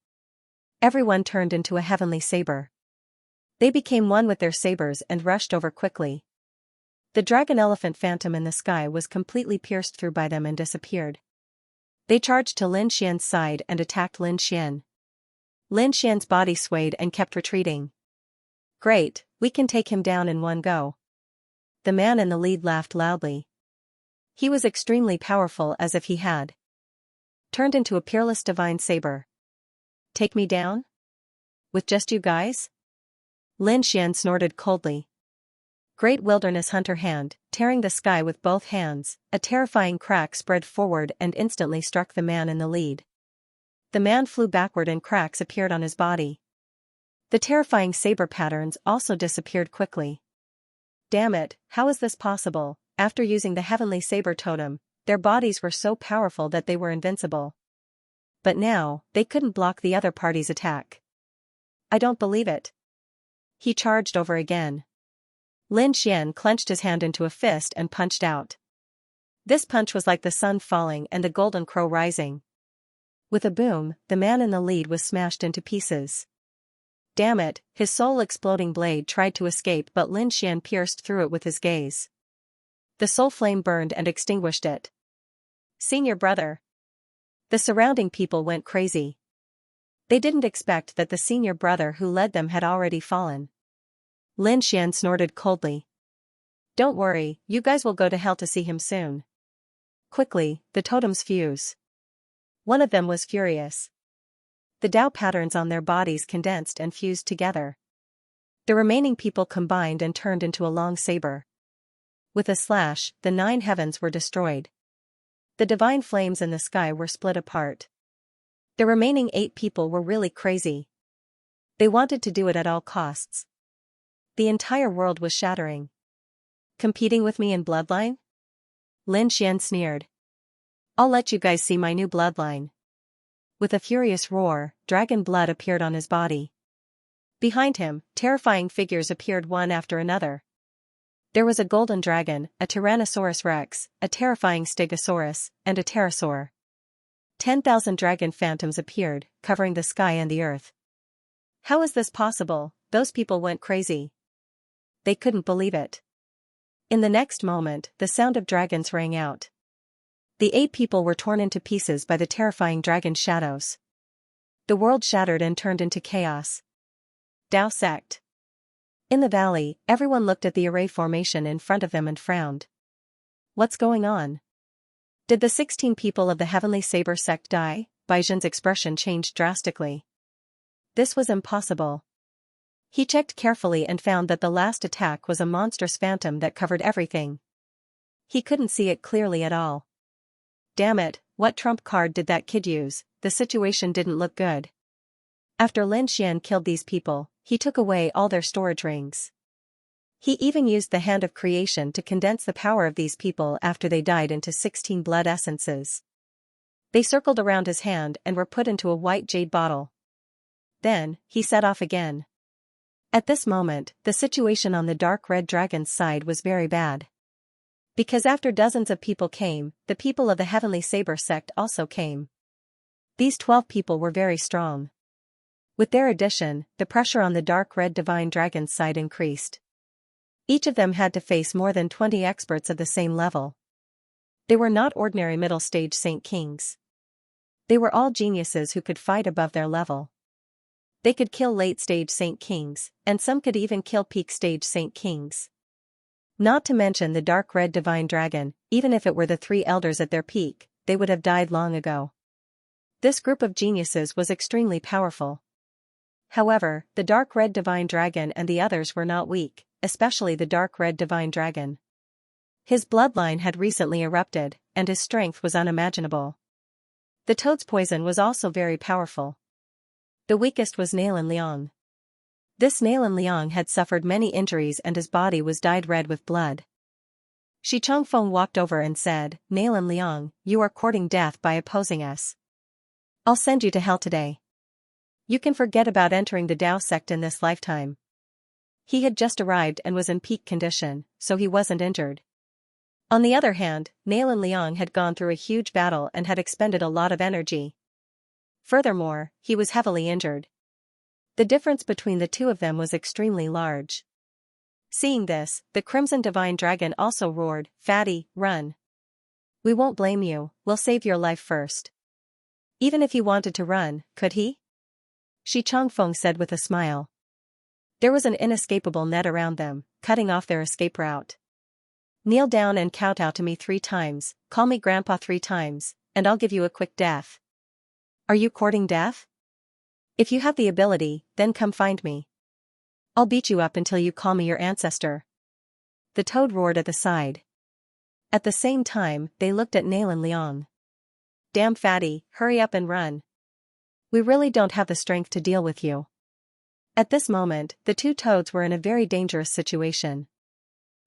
Everyone turned into a heavenly saber. They became one with their sabers and rushed over quickly. The dragon elephant phantom in the sky was completely pierced through by them and disappeared. They charged to Lin Xian's side and attacked Lin Xian. Lin Xian's body swayed and kept retreating. Great, we can take him down in one go. The man in the lead laughed loudly. He was extremely powerful, as if he had turned into a peerless divine saber. Take me down? With just you guys? Lin Xian snorted coldly. Great wilderness hunter hand, tearing the sky with both hands, a terrifying crack spread forward and instantly struck the man in the lead. The man flew backward and cracks appeared on his body. The terrifying saber patterns also disappeared quickly. Damn it, how is this possible? After using the heavenly saber totem, their bodies were so powerful that they were invincible. But now, they couldn't block the other party's attack. I don't believe it. He charged over again. Lin Xian clenched his hand into a fist and punched out. This punch was like the sun falling and the golden crow rising. With a boom, the man in the lead was smashed into pieces. Damn it, his soul-exploding blade tried to escape, but Lin Xian pierced through it with his gaze. The soul flame burned and extinguished it. Senior brother. The surrounding people went crazy. They didn't expect that the senior brother who led them had already fallen. Lin Xian snorted coldly. Don't worry, you guys will go to hell to see him soon. Quickly, the totems fuse. One of them was furious. The Tao patterns on their bodies condensed and fused together. The remaining people combined and turned into a long saber. With a slash, the 9 heavens were destroyed. The divine flames in the sky were split apart. The remaining 8 people were really crazy. They wanted to do it at all costs. The entire world was shattering. Competing with me in bloodline? Lin Xian sneered. I'll let you guys see my new bloodline. With a furious roar, dragon blood appeared on his body. Behind him, terrifying figures appeared one after another. There was a golden dragon, a Tyrannosaurus Rex, a terrifying Stegosaurus, and a pterosaur. 10,000 dragon phantoms appeared, covering the sky and the earth. How is this possible? Those people went crazy. They couldn't believe it. In the next moment, the sound of dragons rang out. The 8 people were torn into pieces by the terrifying dragon shadows. The world shattered and turned into chaos. Tao sect. In the valley, everyone looked at the array formation in front of them and frowned. What's going on? Did the 16 people of the Heavenly Saber sect die? Baizhen's expression changed drastically. This was impossible. He checked carefully and found that the last attack was a monstrous phantom that covered everything. He couldn't see it clearly at all. Damn it, what trump card did that kid use? The situation didn't look good. After Lin Xian killed these people, he took away all their storage rings. He even used the Hand of Creation to condense the power of these people after they died into 16 blood essences. They circled around his hand and were put into a white jade bottle. Then, he set off again. At this moment, the situation on the dark red dragon's side was very bad. Because after dozens of people came, the people of the Heavenly Saber sect also came. These 12 people were very strong. With their addition, the pressure on the dark red divine dragon's side increased. Each of them had to face more than 20 experts of the same level. They were not ordinary middle-stage Saint Kings. They were all geniuses who could fight above their level. They could kill late-stage Saint Kings, and some could even kill peak-stage Saint Kings. Not to mention the dark red divine dragon, even if it were the 3 elders at their peak, they would have died long ago. This group of geniuses was extremely powerful. However, the dark red divine dragon and the others were not weak, especially the dark red divine dragon. His bloodline had recently erupted, and his strength was unimaginable. The toad's poison was also very powerful. The weakest was Nalan Liang. This Nalan Liang had suffered many injuries and his body was dyed red with blood. Shi Chongfeng walked over and said, "Nalan Liang, you are courting death by opposing us. I'll send you to hell today. You can forget about entering the Dao sect in this lifetime." He had just arrived and was in peak condition, so he wasn't injured. On the other hand, Nalan Liang had gone through a huge battle and had expended a lot of energy. Furthermore, he was heavily injured. The difference between the two of them was extremely large. Seeing this, the Crimson Divine Dragon also roared, "Fatty, run. We won't blame you, we'll save your life first." Even if he wanted to run, could he? Shi Chongfeng said with a smile. There was an inescapable net around them, cutting off their escape route. "Kneel down and kowtow to me 3 times, call me grandpa 3 times, and I'll give you a quick death." Are you courting death? If you have the ability, then come find me. I'll beat you up until you call me your ancestor. The toad roared at the side. At the same time, they looked at Nalan Liang. "Damn fatty, hurry up and run. We really don't have the strength to deal with you." At this moment, the two toads were in a very dangerous situation.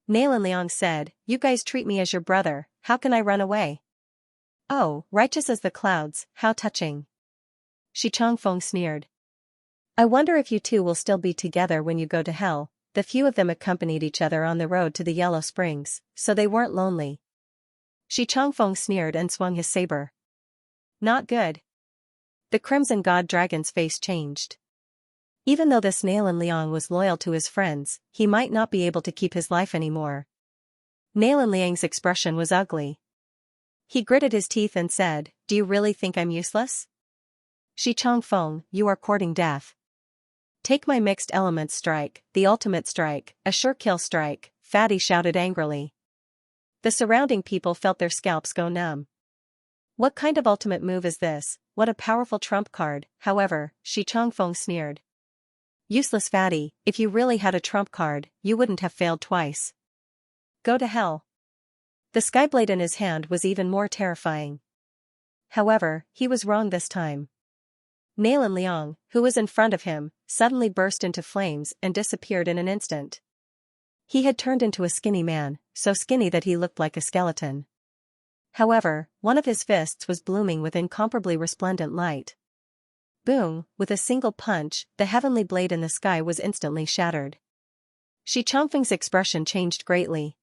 Nalan Liang said, "You guys treat me as your brother, how can I run away?" "Oh, righteous as the clouds, how touching." Shi Chongfeng sneered. "I wonder if you two will still be together when you go to hell." The few of them accompanied each other on the road to the Yellow Springs, so they weren't lonely. Shi Chongfeng sneered and swung his saber. "Not good." The Crimson God Dragon's face changed. Even though this Nalan Liang was loyal to his friends, he might not be able to keep his life anymore. Nalan Liang's expression was ugly. He gritted his teeth and said, "Do you really think I'm useless? Shi Chongfeng, you are courting death. Take my mixed elements strike, the ultimate strike, a sure kill strike," Fatty shouted angrily. The surrounding people felt their scalps go numb. What kind of ultimate move is this? What a powerful trump card. However, Shi Chongfeng sneered. "Useless Fatty, if you really had a trump card, you wouldn't have failed twice. Go to hell." The skyblade in his hand was even more terrifying. However, he was wrong this time. Nalan Liang, who was in front of him, suddenly burst into flames and disappeared in an instant. He had turned into a skinny man, so skinny that he looked like a skeleton. However, one of his fists was blooming with incomparably resplendent light. Boom, with a single punch, the heavenly blade in the sky was instantly shattered. Shi Chongfeng's expression changed greatly.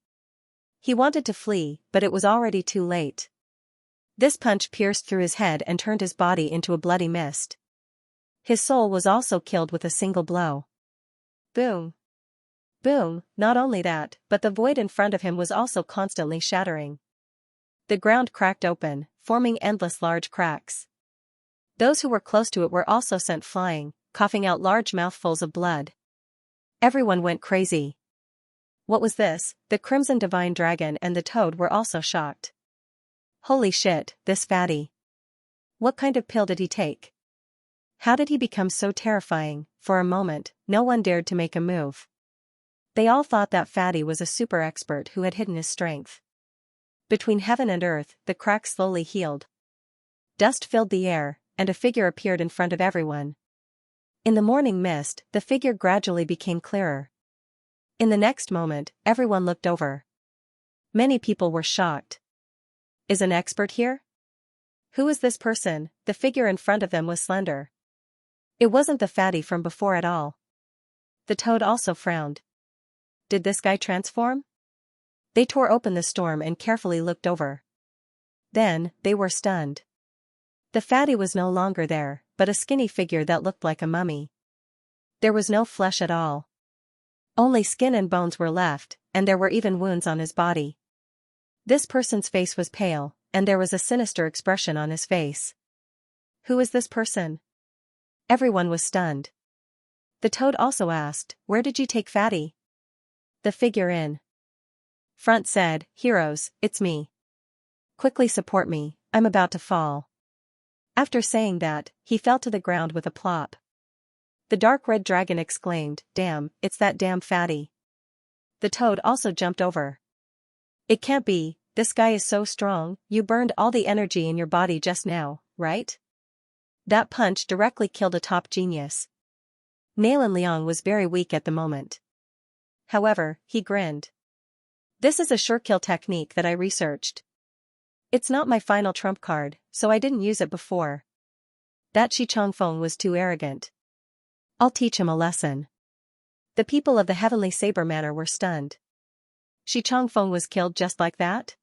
He wanted to flee, but it was already too late. This punch pierced through his head and turned his body into a bloody mist. His soul was also killed with a single blow. Boom. Boom, not only that, but the void in front of him was also constantly shattering. The ground cracked open, forming endless large cracks. Those who were close to it were also sent flying, coughing out large mouthfuls of blood. Everyone went crazy. What was this? The Crimson Divine Dragon and the Toad were also shocked. Holy shit, this Fatty. What kind of pill did he take? How did he become so terrifying? For a moment, no one dared to make a move. They all thought that Fatty was a super expert who had hidden his strength. Between heaven and earth, the cracks slowly healed. Dust filled the air, and a figure appeared in front of everyone. In the morning mist, the figure gradually became clearer. In the next moment, everyone looked over. Many people were shocked. Is an expert here? Who is this person? The figure in front of them was slender. It wasn't the Fatty from before at all. The Toad also frowned. Did this guy transform? They tore open the storm and carefully looked over. Then, they were stunned. The Fatty was no longer there, but a skinny figure that looked like a mummy. There was no flesh at all. Only skin and bones were left, and there were even wounds on his body. This person's face was pale, and there was a sinister expression on his face. Who is this person? Everyone was stunned. The Toad also asked, "Where did you take Fatty?" The figure in front said, "Heroes, it's me. Quickly support me, I'm about to fall." After saying that, he fell to the ground with a plop. The dark red dragon exclaimed, "Damn, it's that damn Fatty." The Toad also jumped over. It can't be, this guy is so strong, you burned all the energy in your body just now, right? That punch directly killed a top genius. Nalan Liang was very weak at the moment. However, he grinned. This is a sure kill technique that I researched. It's not my final trump card, so I didn't use it before. That Shi Chongfeng was too arrogant. I'll teach him a lesson. The people of the Heavenly Saber Manor were stunned. Shi Chongfeng was killed just like that?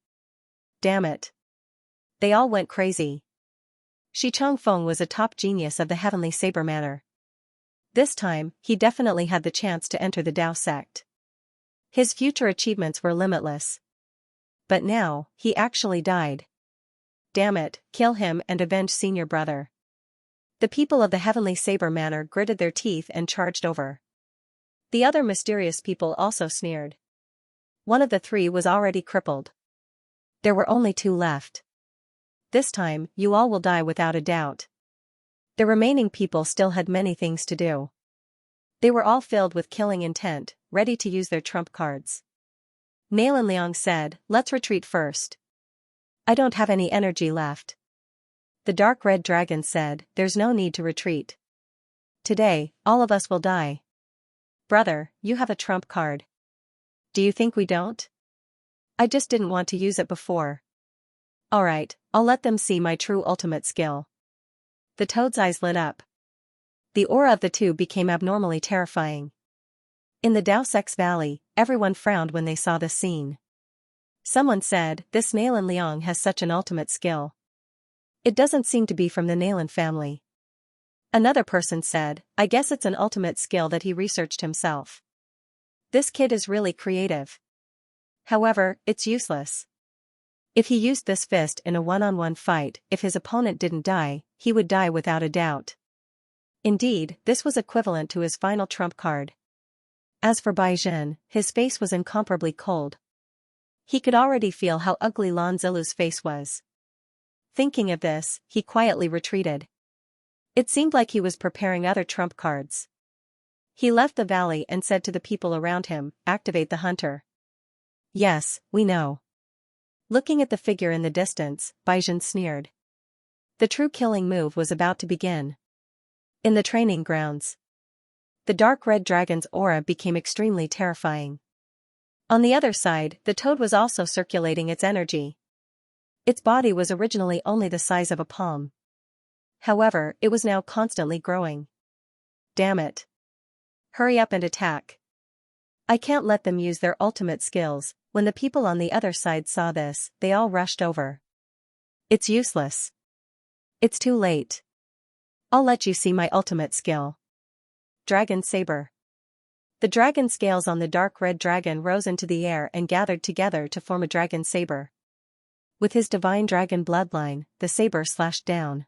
Damn it. They all went crazy. Shi Chongfeng was a top genius of the Heavenly Saber Manor. This time, he definitely had the chance to enter the Dao sect. His future achievements were limitless. But now, he actually died. Damn it, kill him and avenge senior brother. The people of the Heavenly Saber Manor gritted their teeth and charged over. The other mysterious people also sneered. One of the three was already crippled. There were only two left. This time, you all will die without a doubt. The remaining people still had many things to do. They were all filled with killing intent, ready to use their trump cards. Nalan Liang said, let's retreat first. I don't have any energy left. The dark red dragon said, there's no need to retreat. Today, all of us will die. Brother, you have a trump card. Do you think we don't? I just didn't want to use it before. Alright, I'll let them see my true ultimate skill. The toad's eyes lit up. The aura of the two became abnormally terrifying. In the Dao Sect's valley, everyone frowned when they saw this scene. Someone said, this Nalan Liang has such an ultimate skill. It doesn't seem to be from the Nalan family. Another person said, I guess it's an ultimate skill that he researched himself. This kid is really creative. However, it's useless. If he used this fist in a one-on-one fight, if his opponent didn't die, he would die without a doubt. Indeed, this was equivalent to his final trump card. As for Bai Zhen, his face was incomparably cold. He could already feel how ugly Lan Zilu's face was. Thinking of this, he quietly retreated. It seemed like he was preparing other trump cards. He left the valley and said to the people around him, activate the hunter. Yes, we know. Looking at the figure in the distance, Bai Zhen sneered. The true killing move was about to begin. In the training grounds, the dark red dragon's aura became extremely terrifying. On the other side, the toad was also circulating its energy. Its body was originally only the size of a palm. However, it was now constantly growing. Damn it. Hurry up and attack. I can't let them use their ultimate skills. When the people on the other side saw this, they all rushed over. It's useless. It's too late. I'll let you see my ultimate skill. Dragon Saber. The dragon scales on the dark red dragon rose into the air and gathered together to form a dragon saber. With his divine dragon bloodline, the saber slashed down.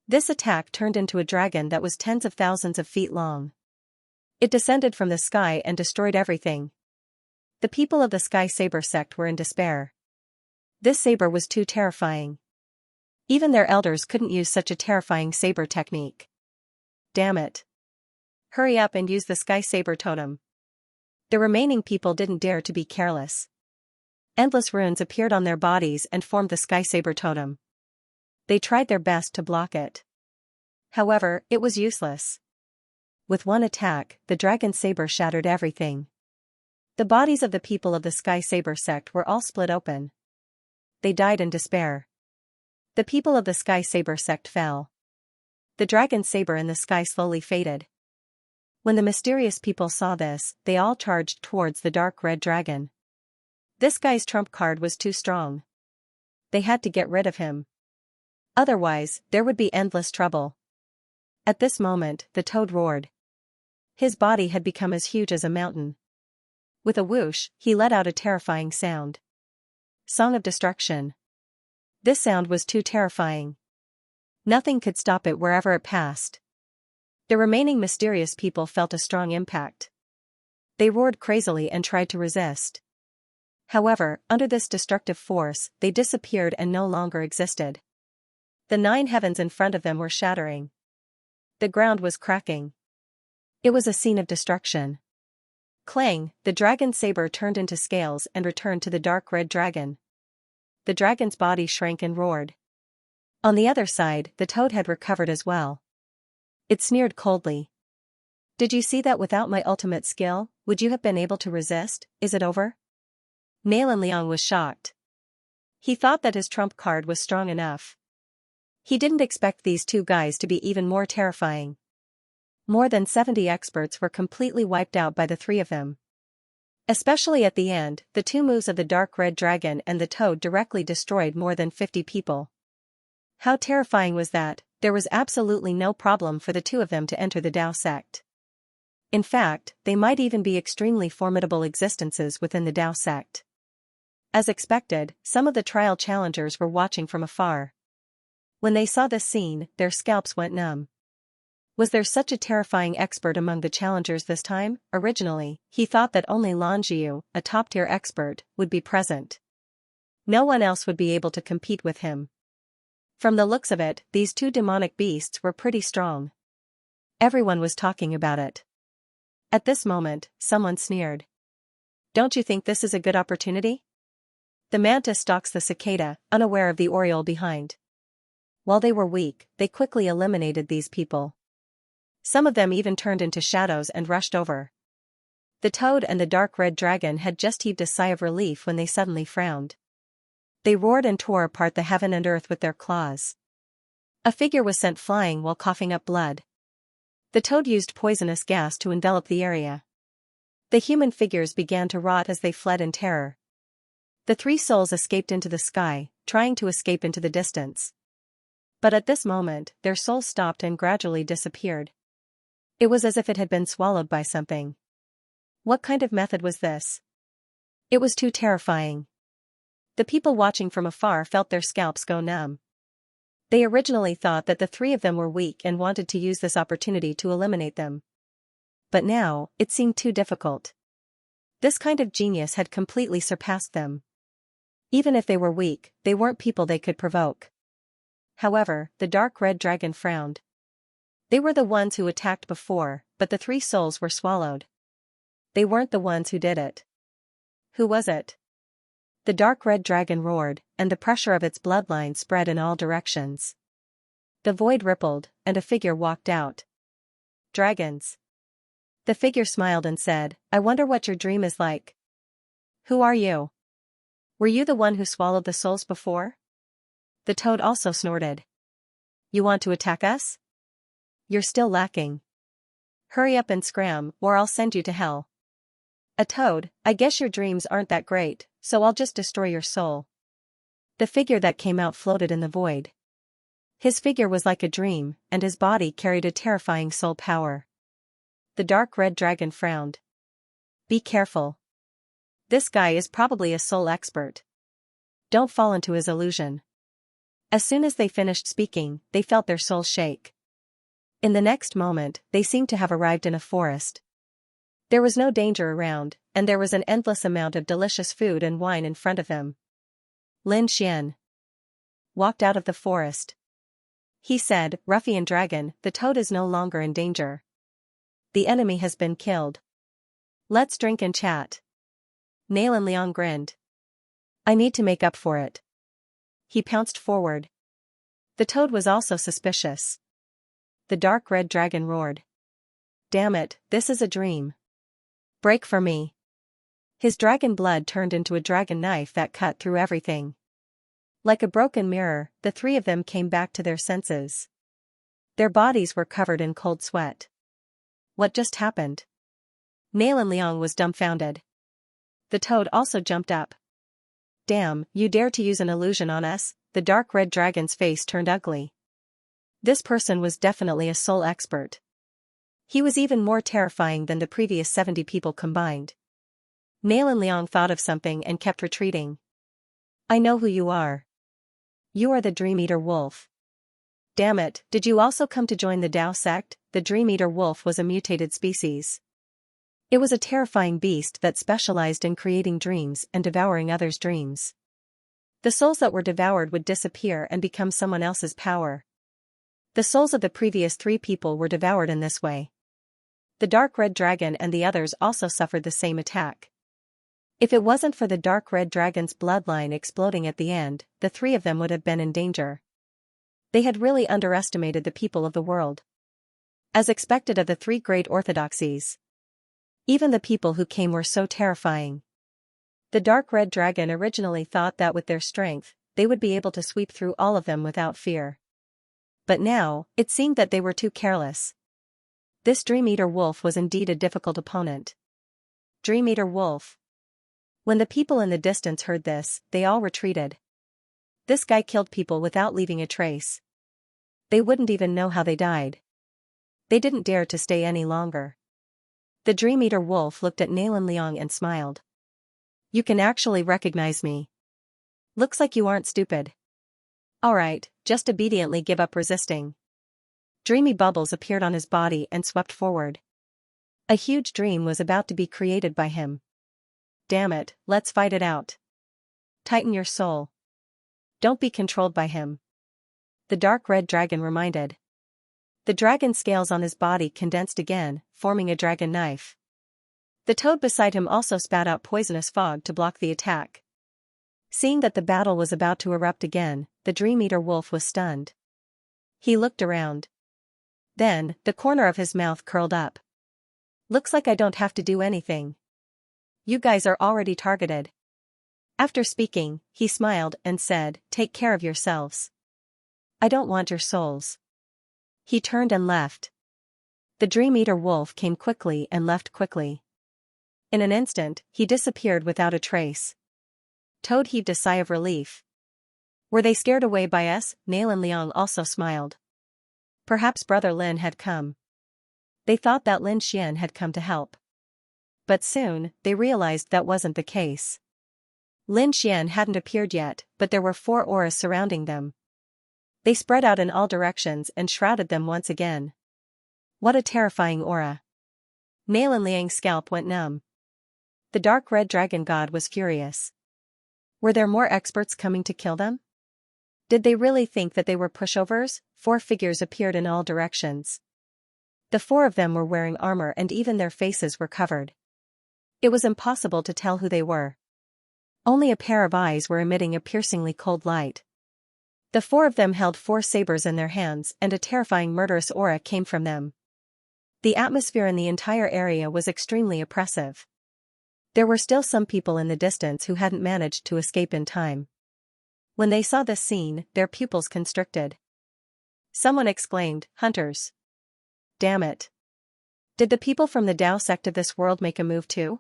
This attack turned into a dragon that was tens of thousands of feet long. It descended from the sky and destroyed everything. The people of the Sky Saber sect were in despair. This saber was too terrifying. Even their elders couldn't use such a terrifying saber technique. Damn it. Hurry up and use the Sky Saber totem. The remaining people didn't dare to be careless. Endless runes appeared on their bodies and formed the Sky Saber totem. They tried their best to block it. However, it was useless. With one attack, the dragon saber shattered everything. The bodies of the people of the Sky Saber sect were all split open. They died in despair. The people of the Sky Saber sect fell. The dragon saber in the sky slowly faded. When the mysterious people saw this, they all charged towards the dark red dragon. This guy's trump card was too strong. They had to get rid of him. Otherwise, there would be endless trouble. At this moment, the toad roared. His body had become as huge as a mountain. With a whoosh, he let out a terrifying sound. Song of Destruction. This sound was too terrifying. Nothing could stop it wherever it passed. The remaining mysterious people felt a strong impact. They roared crazily and tried to resist. However, under this destructive force, they disappeared and no longer existed. The 9 heavens in front of them were shattering. The ground was cracking. It was a scene of destruction. Clang, the dragon saber turned into scales and returned to the dark red dragon. the dragon's body shrank and roared. On the other side, the toad had recovered as well. It sneered coldly. Did you see that without my ultimate skill, would you have been able to resist? Is it over? Nalan Liang was shocked. He thought that his trump card was strong enough. He didn't expect these two guys to be even more terrifying. More than 70 experts were completely wiped out by the three of them. Especially at the end, the two moves of the dark red dragon and the toad directly destroyed more than 50 people. How terrifying was that? There was absolutely no problem for the two of them to enter the Dao sect. In fact, they might even be extremely formidable existences within the Dao sect. As expected, some of the trial challengers were watching from afar. When they saw this scene, their scalps went numb. Was there such a terrifying expert among the challengers this time? Originally, he thought that only Lan Jiu, a top-tier expert, would be present. No one else would be able to compete with him. From the looks of it, these two demonic beasts were pretty strong. Everyone was talking about it. At this moment, someone sneered. Don't you think this is a good opportunity? The mantis stalks the cicada, unaware of the oriole behind. While they were weak, they quickly eliminated these people. Some of them even turned into shadows and rushed over. The toad and the dark red dragon had just heaved a sigh of relief when they suddenly frowned. They roared and tore apart the heaven and earth with their claws. A figure was sent flying while coughing up blood. The toad used poisonous gas to envelop the area. The human figures began to rot as they fled in terror. The three souls escaped into the sky, trying to escape into the distance. But at this moment, their souls stopped and gradually disappeared. It was as if it had been swallowed by something. What kind of method was this? It was too terrifying. The people watching from afar felt their scalps go numb. They originally thought that the three of them were weak and wanted to use this opportunity to eliminate them. But now, it seemed too difficult. This kind of genius had completely surpassed them. Even if they were weak, they weren't people they could provoke. However, the dark red dragon frowned. They were the ones who attacked before, but the three souls were swallowed. They weren't the ones who did it. Who was it? The dark red dragon roared, and the pressure of its bloodline spread in all directions. The void rippled, and a figure walked out. Dragons. The figure smiled and said, I wonder what your dream is like. Who are you? Were you the one who swallowed the souls before? The toad also snorted. You want to attack us? You're still lacking. Hurry up and scram, or I'll send you to hell. A toad, I guess your dreams aren't that great, so I'll just destroy your soul. The figure that came out floated in the void. His figure was like a dream, and his body carried a terrifying soul power. The dark red dragon frowned. Be careful. This guy is probably a soul expert. Don't fall into his illusion. As soon as they finished speaking, they felt their souls shake. In the next moment, they seemed to have arrived in a forest. There was no danger around, and there was an endless amount of delicious food and wine in front of them. Lin Xian walked out of the forest. He said, Ruffian dragon, the toad is no longer in danger. The enemy has been killed. Let's drink and chat. Nalan Liang grinned. I need to make up for it. He pounced forward. The toad was also suspicious. The dark red dragon roared. Damn it, this is a dream. Break for me. His dragon blood turned into a dragon knife that cut through everything. Like a broken mirror, the three of them came back to their senses. Their bodies were covered in cold sweat. What just happened? Nalan Liang was dumbfounded. The toad also jumped up. Damn, you dare to use an illusion on us? The dark red dragon's face turned ugly. This person was definitely a soul expert. He was even more terrifying than the previous 70 people combined. Nalan Liang thought of something and kept retreating. I know who you are. You are the Dream Eater Wolf. Damn it, did you also come to join the Dao sect? The Dream Eater Wolf was a mutated species. It was a terrifying beast that specialized in creating dreams and devouring others' dreams. The souls that were devoured would disappear and become someone else's power. The souls of the previous 3 people were devoured in this way. The dark red dragon and the others also suffered the same attack. If it wasn't for the dark red dragon's bloodline exploding at the end, the three of them would have been in danger. They had really underestimated the people of the world. As expected of the three great orthodoxies. Even the people who came were so terrifying. The dark red dragon originally thought that with their strength, they would be able to sweep through all of them without fear. But now, it seemed that they were too careless. This Dream Eater wolf was indeed a difficult opponent. Dream Eater wolf. When the people in the distance heard this, they all retreated. This guy killed people without leaving a trace. They wouldn't even know how they died. They didn't dare to stay any longer. The Dream Eater wolf looked at Nalan Liang and smiled. You can actually recognize me. Looks like you aren't stupid. Alright, just obediently give up resisting. Dreamy bubbles appeared on his body and swept forward. A huge dream was about to be created by him. Damn it, let's fight it out. Tighten your soul. Don't be controlled by him. The dark red dragon reminded. The dragon scales on his body condensed again, forming a dragon knife. The toad beside him also spat out poisonous fog to block the attack. Seeing that the battle was about to erupt again, the Dream Eater wolf was stunned. He looked around. Then, the corner of his mouth curled up. Looks like I don't have to do anything. You guys are already targeted. After speaking, he smiled and said, take care of yourselves. I don't want your souls. He turned and left. The Dream Eater wolf came quickly and left quickly. In an instant, he disappeared without a trace. Toad heaved a sigh of relief. Were they scared away by us? Nalan Liang also smiled. Perhaps Brother Lin had come. They thought that Lin Xian had come to help. But soon, they realized that wasn't the case. Lin Xian hadn't appeared yet, but there were 4 auras surrounding them. They spread out in all directions and shrouded them once again. What a terrifying aura. Nalan Liang's scalp went numb. The dark red dragon god was furious. Were there more experts coming to kill them? Did they really think that they were pushovers? 4 figures appeared in all directions. The 4 of them were wearing armor and even their faces were covered. It was impossible to tell who they were. Only a pair of eyes were emitting a piercingly cold light. The 4 of them held 4 sabers in their hands and a terrifying murderous aura came from them. The atmosphere in the entire area was extremely oppressive. There were still some people in the distance who hadn't managed to escape in time. When they saw this scene, their pupils constricted. Someone exclaimed, "Hunters! Damn it! Did the people from the Tao sect of this world make a move too?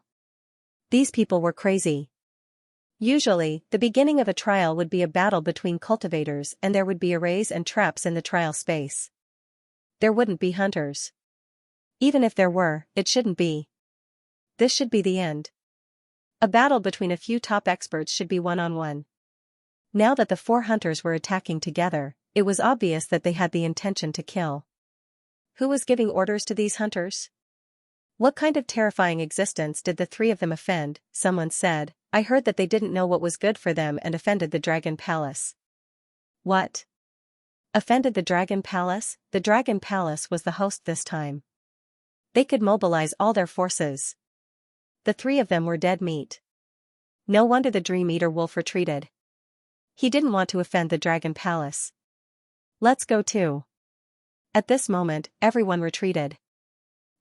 These people were crazy." Usually, the beginning of a trial would be a battle between cultivators and there would be arrays and traps in the trial space. There wouldn't be hunters. Even if there were, it shouldn't be. This should be the end. A battle between a few top experts should be one-on-one. Now that the 4 hunters were attacking together, it was obvious that they had the intention to kill. Who was giving orders to these hunters? What kind of terrifying existence did the 3 of them offend? Someone said, I heard that they didn't know what was good for them and offended the Dragon Palace. What? Offended the Dragon Palace? The Dragon Palace was the host this time. They could mobilize all their forces. The 3 of them were dead meat. No wonder the Dream Eater wolf retreated. He didn't want to offend the Dragon Palace. Let's go too. At this moment, everyone retreated.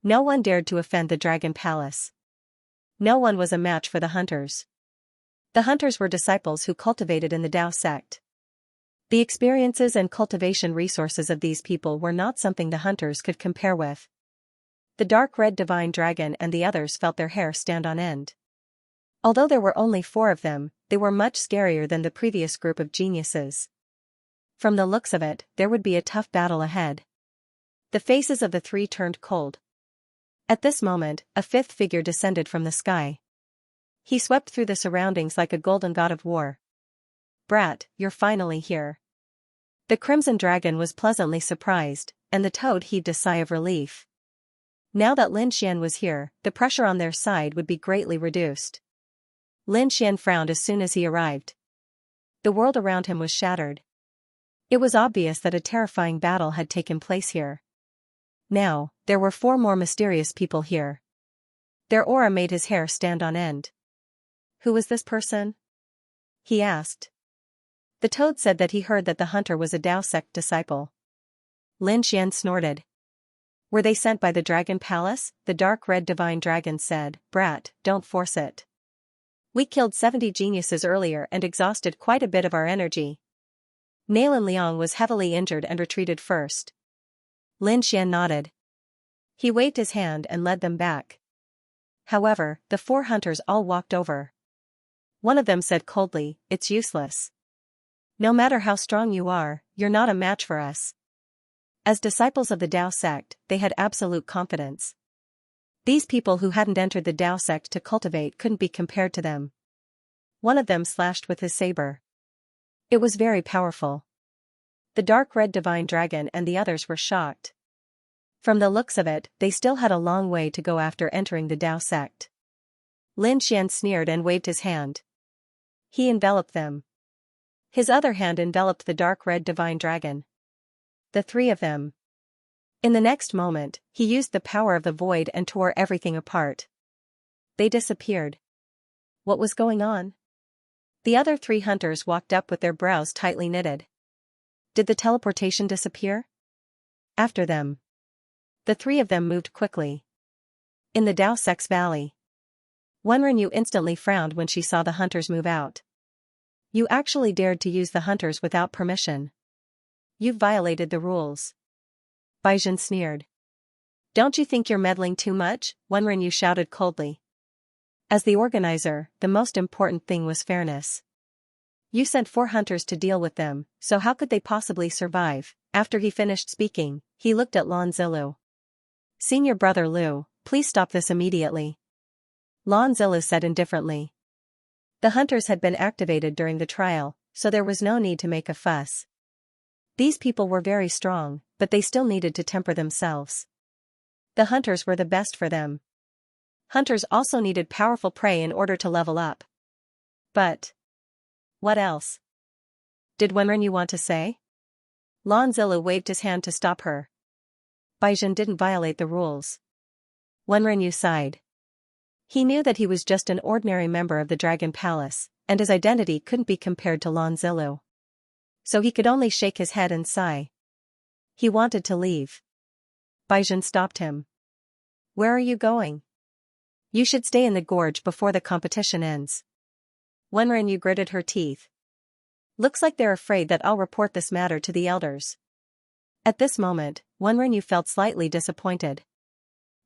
No one dared to offend the Dragon Palace. No one was a match for the hunters. The hunters were disciples who cultivated in the Tao sect. The experiences and cultivation resources of these people were not something the hunters could compare with. The dark red divine dragon and the others felt their hair stand on end. Although there were only 4 of them, they were much scarier than the previous group of geniuses. From the looks of it, there would be a tough battle ahead. The faces of the 3 turned cold. At this moment, a 5th figure descended from the sky. He swept through the surroundings like a golden god of war. Brat, you're finally here. The Crimson Dragon was pleasantly surprised, and the toad heaved a sigh of relief. Now that Lin Xian was here, the pressure on their side would be greatly reduced. Lin Xian frowned as soon as he arrived. The world around him was shattered. It was obvious that a terrifying battle had taken place here. Now, there were 4 more mysterious people here. Their aura made his hair stand on end. Who was this person? He asked. The toad said that he heard that the hunter was a Dao sect disciple. Lin Xian snorted. Were they sent by the Dragon Palace? The dark red divine dragon said. Brat, don't force it. We killed 70 geniuses earlier and exhausted quite a bit of our energy. Nalan Liang was heavily injured and retreated first. Lin Xian nodded. He waved his hand and led them back. However, the 4 hunters all walked over. One of them said coldly, it's useless. No matter how strong you are, you're not a match for us. As disciples of the Dao sect, they had absolute confidence. These people who hadn't entered the Dao sect to cultivate couldn't be compared to them. One of them slashed with his saber. It was very powerful. The dark red divine dragon and the others were shocked. From the looks of it, they still had a long way to go after entering the Dao sect. Lin Xian sneered and waved his hand. He enveloped them. His other hand enveloped the dark red divine dragon. The 3 of them. In the next moment, he used the power of the void and tore everything apart. They disappeared. What was going on? The other 3 hunters walked up with their brows tightly knitted. Did the teleportation disappear? After them. The 3 of them moved quickly. In the Dao Sect's valley. Wenren instantly frowned when she saw the hunters move out. You actually dared to use the hunters without permission. You've violated the rules. Baizhen sneered. Don't you think you're meddling too much? Wenren shouted coldly. As the organizer, the most important thing was fairness. You sent 4 hunters to deal with them, so how could they possibly survive? After he finished speaking, he looked at Lan Zilu. Senior brother Liu, please stop this immediately. Lan Zilu said indifferently. The hunters had been activated during the trial, so there was no need to make a fuss. These people were very strong, but they still needed to temper themselves. The hunters were the best for them. Hunters also needed powerful prey in order to level up. But what else? Did Wenren want to say? Lan Zilu waved his hand to stop her. Baizhen didn't violate the rules. Wenren sighed. He knew that he was just an ordinary member of the Dragon Palace, and his identity couldn't be compared to Lan Zilu. So he could only shake his head and sigh. He wanted to leave. Baizhen stopped him. Where are you going? You should stay in the gorge before the competition ends. Wenren gritted her teeth. Looks like they're afraid that I'll report this matter to the elders. At this moment, Wenren felt slightly disappointed.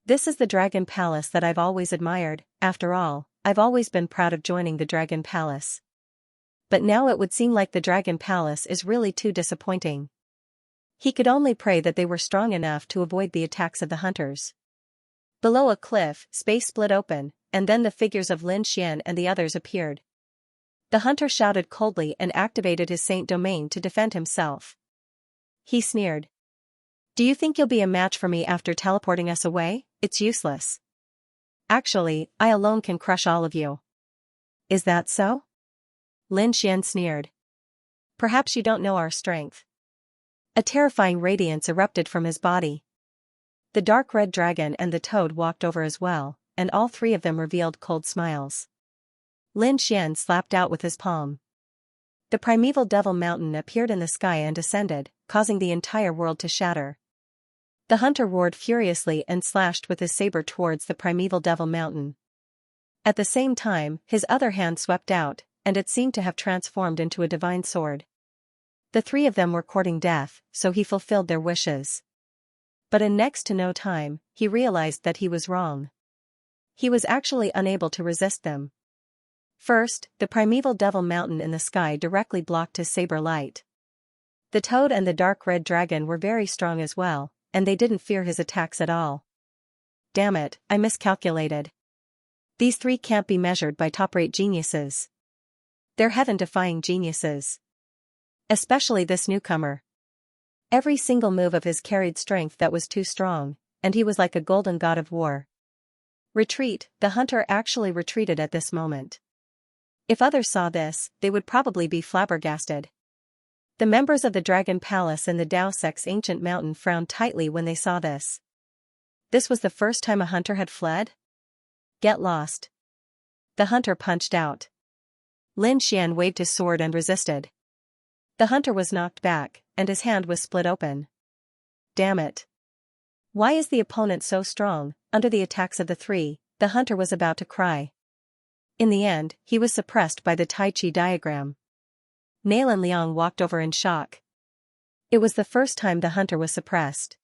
This is the Dragon Palace that I've always admired. After all, I've always been proud of joining the Dragon Palace. But now it would seem like the Dragon Palace is really too disappointing. He could only pray that they were strong enough to avoid the attacks of the hunters. Below a cliff, space split open, and then the figures of Lin Xian and the others appeared. The hunter shouted coldly and activated his Saint Domain to defend himself. He sneered. Do you think you'll be a match for me after teleporting us away? It's useless. Actually, I alone can crush all of you. Is that so? Lin Xian sneered. Perhaps you don't know our strength. A terrifying radiance erupted from his body. The dark red dragon and the toad walked over as well, and all 3 of them revealed cold smiles. Lin Xian slapped out with his palm. The primeval devil mountain appeared in the sky and ascended, causing the entire world to shatter. The hunter roared furiously and slashed with his saber towards the primeval devil mountain. At the same time, his other hand swept out, and it seemed to have transformed into a divine sword. The 3 of them were courting death, so he fulfilled their wishes. But in next to no time, he realized that he was wrong. He was actually unable to resist them. First, the primeval devil mountain in the sky directly blocked his saber light. The toad and the dark red dragon were very strong as well, and they didn't fear his attacks at all. Damn it, I miscalculated. These 3 can't be measured by top-rate geniuses. They're heaven-defying geniuses. Especially this newcomer. Every single move of his carried strength that was too strong, and he was like a golden god of war. Retreat, the hunter actually retreated at this moment. If others saw this, they would probably be flabbergasted. The members of the Dragon Palace in the Dao Sect's ancient mountain frowned tightly when they saw this. This was the first time a hunter had fled? Get lost. The hunter punched out. Lin Xian waved his sword and resisted. The hunter was knocked back, and his hand was split open. Damn it. Why is the opponent so strong? Under the attacks of the three, the hunter was about to cry. In the end, he was suppressed by the Tai Chi diagram. Nalan Liang walked over in shock. It was the first time the hunter was suppressed.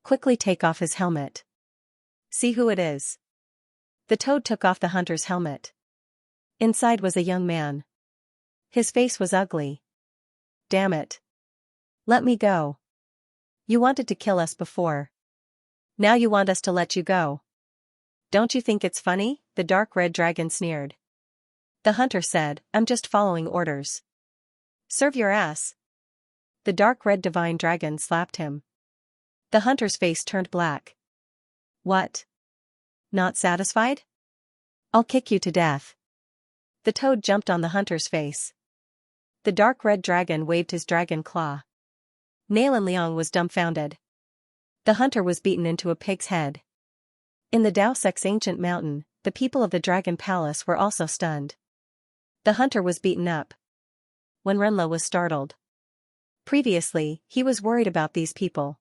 Quickly take off his helmet. See who it is. The toad took off the hunter's helmet. Inside was a young man. His face was ugly. Damn it. Let me go. You wanted to kill us before. Now you want us to let you go. Don't you think it's funny? The dark red dragon sneered. The hunter said, I'm just following orders. Serve your ass. The dark red divine dragon slapped him. The hunter's face turned black. What? Not satisfied? I'll kick you to death. The toad jumped on the hunter's face. The dark red dragon waved his dragon claw. Nalan Liang was dumbfounded. The hunter was beaten into a pig's head. In the Daosek's ancient mountain, the people of the Dragon Palace were also stunned. The hunter was beaten up. When Renlo was startled. Previously, he was worried about these people.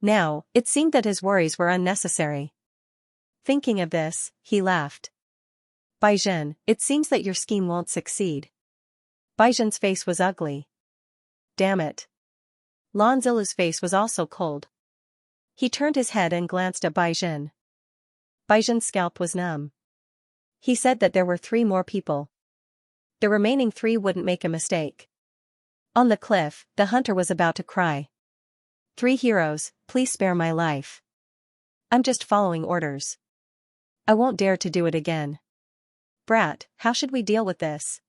Now, it seemed that his worries were unnecessary. Thinking of this, he laughed. Baizhen, it seems that your scheme won't succeed. Baizhen's face was ugly. Damn it. Lan Zilu's face was also cold. He turned his head and glanced at Baizhen. Baizhen's scalp was numb. He said that there were 3 more people. The remaining 3 wouldn't make a mistake. On the cliff, the hunter was about to cry. 3 heroes, please spare my life. I'm just following orders. I won't dare to do it again. Brat, how should we deal with this?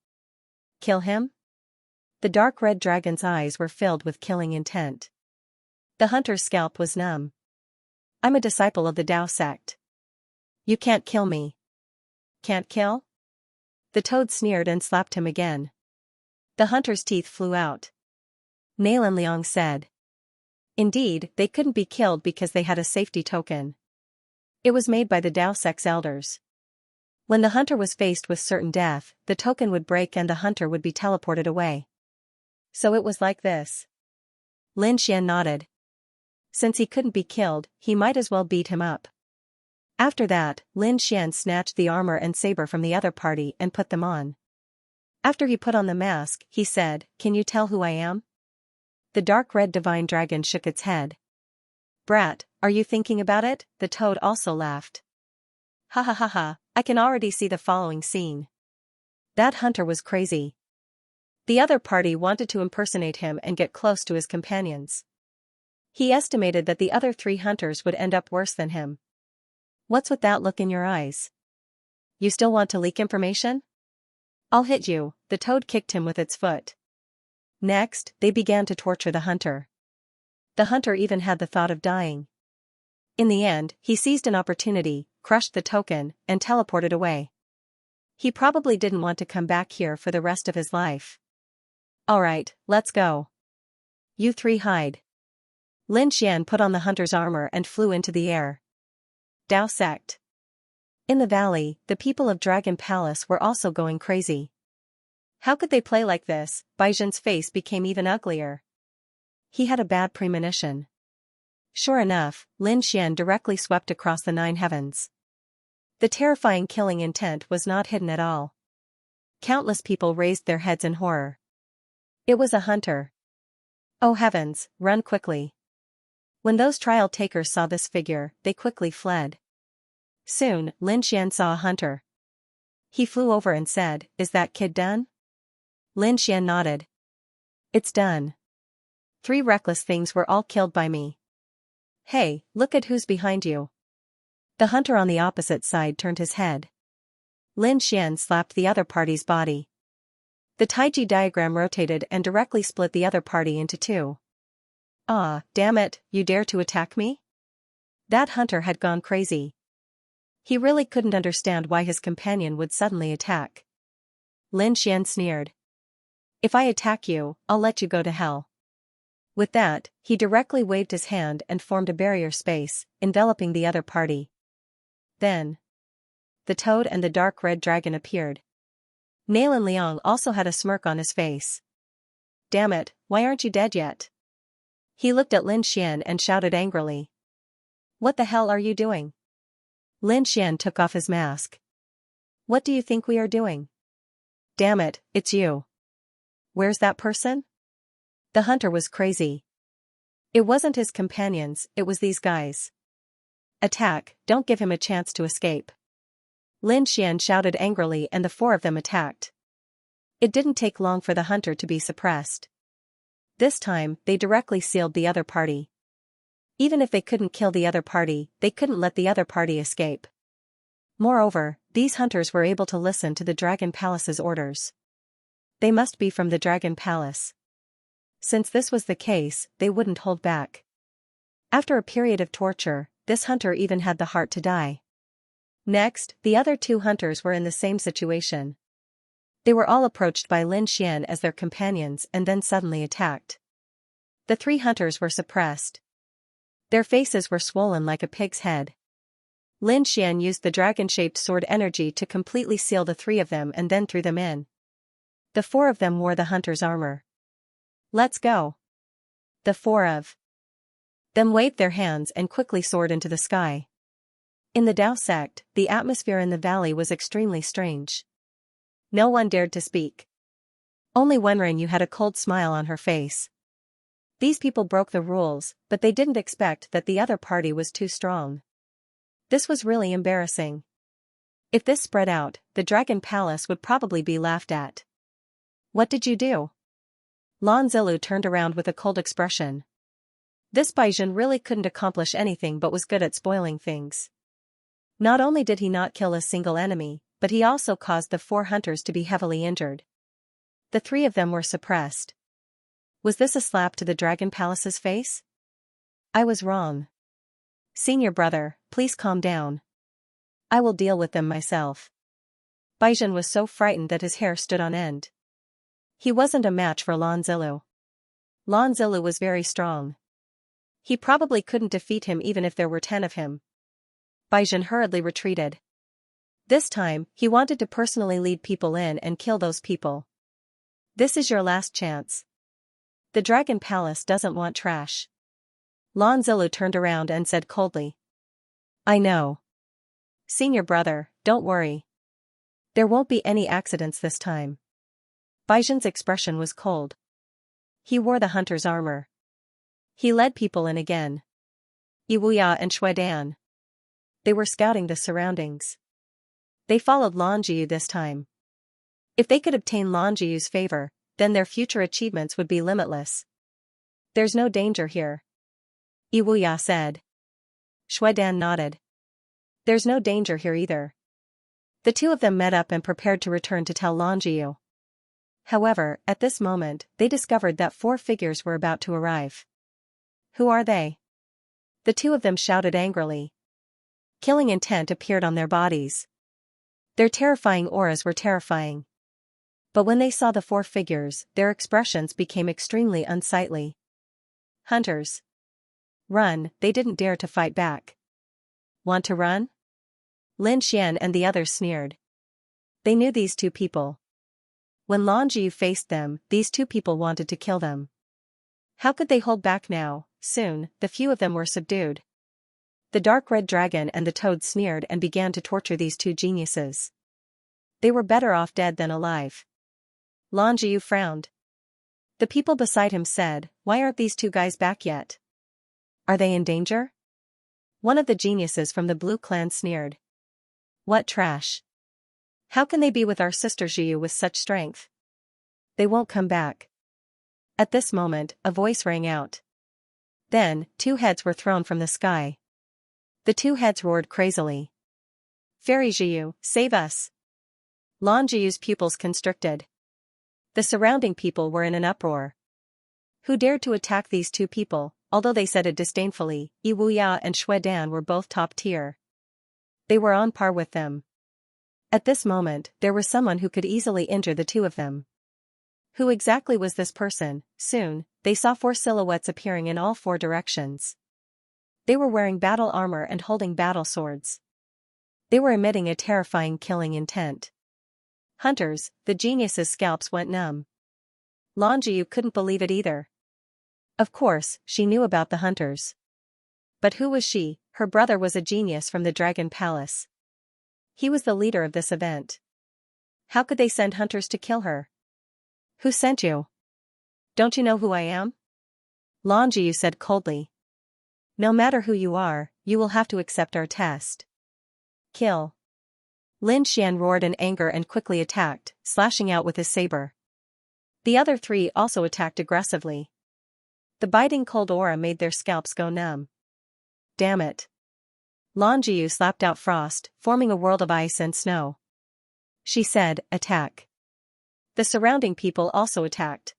Kill him? The dark red dragon's eyes were filled with killing intent. The hunter's scalp was numb. I'm a disciple of the Dao sect. You can't kill me. Can't kill? The toad sneered and slapped him again. The hunter's teeth flew out. Nalan Liang said. Indeed, they couldn't be killed because they had a safety token. It was made by the Dao sect's elders. When the hunter was faced with certain death, the token would break and the hunter would be teleported away. So it was like this. Lin Xian nodded. Since he couldn't be killed, he might as well beat him up. After that, Lin Xian snatched the armor and saber from the other party and put them on. After he put on the mask, he said, Can you tell who I am? The dark red divine dragon shook its head. Brat, are you thinking about it? The toad also laughed. Ha ha ha ha, I can already see the following scene. That hunter was crazy. The other party wanted to impersonate him and get close to his companions. He estimated that the other 3 hunters would end up worse than him. What's with that look in your eyes? You still want to leak information? I'll hit you, the toad kicked him with its foot. Next, they began to torture the hunter. The hunter even had the thought of dying. In the end, he seized an opportunity, crushed the token, and teleported away. He probably didn't want to come back here for the rest of his life. Alright, let's go. You 3 hide. Lin Xian put on the hunter's armor and flew into the air. Dao sect. In the valley, the people of Dragon Palace were also going crazy. How could they play like this? Baizhen's face became even uglier. He had a bad premonition. Sure enough, Lin Xian directly swept across the 9 heavens. The terrifying killing intent was not hidden at all. Countless people raised their heads in horror. It was a hunter. Oh heavens, run quickly. When those trial takers saw this figure, they quickly fled. Soon, Lin Xian saw a hunter. He flew over and said, Is that kid done? Lin Xian nodded. It's done. 3 reckless things were all killed by me. Hey, look at who's behind you. The hunter on the opposite side turned his head. Lin Xian slapped the other party's body. The Taiji diagram rotated and directly split the other party into 2. Ah, damn it, you dare to attack me? That hunter had gone crazy. He really couldn't understand why his companion would suddenly attack. Lin Xian sneered. If I attack you, I'll let you go to hell. With that, he directly waved his hand and formed a barrier space, enveloping the other party. Then, the toad and the dark red dragon appeared. Nalan Liang also had a smirk on his face. Damn it, why aren't you dead yet? He looked at Lin Xian and shouted angrily. What the hell are you doing? Lin Xian took off his mask. What do you think we are doing? Damn it, it's you. Where's that person? The hunter was crazy. It wasn't his companions, it was these guys. Attack, don't give him a chance to escape. Lin Xian shouted angrily and the four of them attacked. It didn't take long for the hunter to be suppressed. This time, they directly sealed the other party. Even if they couldn't kill the other party, they couldn't let the other party escape. Moreover, these hunters were able to listen to the Dragon Palace's orders. They must be from the Dragon Palace. Since this was the case, they wouldn't hold back. After a period of torture, this hunter even had the heart to die. Next, the other two hunters were in the same situation. They were all approached by Lin Xian as their companions and then suddenly attacked. The three hunters were suppressed. Their faces were swollen like a pig's head. Lin Xian used the dragon-shaped sword energy to completely seal the three of them and then threw them in. The four of them wore the hunter's armor. Let's go. The four of them waved their hands and quickly soared into the sky. In the Dao sect, the atmosphere in the valley was extremely strange. No one dared to speak. Only Wenren Yu had a cold smile on her face. These people broke the rules, but they didn't expect that the other party was too strong. This was really embarrassing. If this spread out, the Dragon Palace would probably be laughed at. What did you do? Lan Zilu turned around with a cold expression. This Baizhen really couldn't accomplish anything but was good at spoiling things. Not only did he not kill a single enemy, but he also caused the four hunters to be heavily injured. The three of them were suppressed. Was this a slap to the Dragon Palace's face? I was wrong. Senior brother, please calm down. I will deal with them myself. Baizhen was so frightened that his hair stood on end. He wasn't a match for Lan Zilu. Lan Zilu was very strong. He probably couldn't defeat him even if there were 10 of him. Baizhen hurriedly retreated. This time, he wanted to personally lead people in and kill those people. This is your last chance. The Dragon Palace doesn't want trash. Lan Zilu turned around and said coldly. I know. Senior brother, don't worry. There won't be any accidents this time. Baizhen's expression was cold. He wore the hunter's armor. He led people in again. Yiwuya and Shuidan. They were scouting the surroundings. They followed Lan Jiyu this time. If they could obtain Lan Jiyu's favor, then their future achievements would be limitless. There's no danger here. Yiwuya said. Shuidan nodded. There's no danger here either. The two of them met up and prepared to return to tell Lan Jiyu. However, at this moment, they discovered that 4 figures were about to arrive. Who are they? The two of them shouted angrily. Killing intent appeared on their bodies. Their terrifying auras were terrifying. But when they saw the 4 figures, their expressions became extremely unsightly. Hunters. Run, they didn't dare to fight back. Want to run? Lin Xian and the others sneered. They knew these 2 people. When Lan Jiyu faced them, these 2 people wanted to kill them. How could they hold back now? Soon, the few of them were subdued. The dark red dragon and the toad sneered and began to torture these 2 geniuses. They were better off dead than alive. Lan Jiyu frowned. The people beside him said, why aren't these 2 guys back yet? Are they in danger? One of the geniuses from the Blue Clan sneered. What trash. How can they be with our sister Jiyu with such strength? They won't come back. At this moment, a voice rang out. Then, 2 heads were thrown from the sky. The 2 heads roared crazily. Fairy Jiyu, save us! Lan Jiyu's pupils constricted. The surrounding people were in an uproar. Who dared to attack these 2 people? Although they said it disdainfully, Yiwuya and Shuidan were both top tier. They were on par with them. At this moment, there was someone who could easily injure the 2 of them. Who exactly was this person? Soon, they saw 4 silhouettes appearing in all 4 directions. They were wearing battle armor and holding battle swords. They were emitting a terrifying killing intent. Hunters, the genius's scalps went numb. Longiu couldn't believe it either. Of course, she knew about the hunters. But who was she? Her brother was a genius from the Dragon Palace. He was the leader of this event. How could they send hunters to kill her? Who sent you? Don't you know who I am? Longiu said coldly. No matter who you are, you will have to accept our test. Kill. Lin Xian roared in anger and quickly attacked, slashing out with his saber. The other three also attacked aggressively. The biting cold aura made their scalps go numb. Damn it. Longiu slapped out frost, forming a world of ice and snow. She said, attack. The surrounding people also attacked.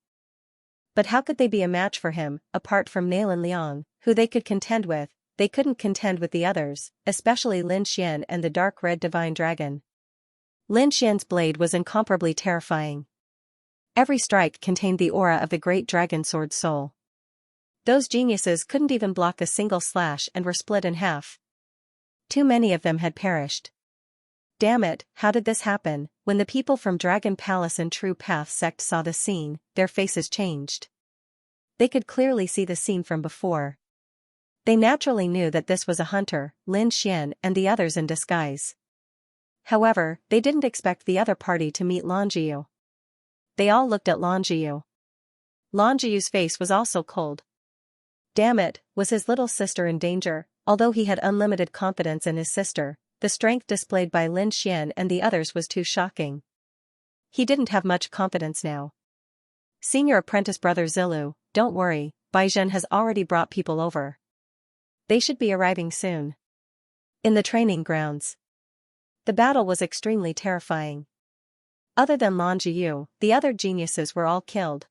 But how could they be a match for him, apart from Nalan Liang, who they could contend with? They couldn't contend with the others, especially Lin Xian and the dark red divine dragon. Lin Xian's blade was incomparably terrifying. Every strike contained the aura of the great dragon sword soul. Those geniuses couldn't even block a single slash and were split in half. Too many of them had perished. Damn it, how did this happen? When the people from Dragon Palace and True Path sect saw the scene, their faces changed. They could clearly see the scene from before. They naturally knew that this was a hunter, Lin Xian and the others in disguise. However, they didn't expect the other party to meet Longiu. They all looked at Longiu. Longiu's face was also cold. Damn it, was his little sister in danger? Although he had unlimited confidence in his sister, the strength displayed by Lin Xian and the others was too shocking. He didn't have much confidence now. Senior apprentice brother Zilu, don't worry, Baizhen has already brought people over. They should be arriving soon. In the training grounds. The battle was extremely terrifying. Other than Longiu, the other geniuses were all killed.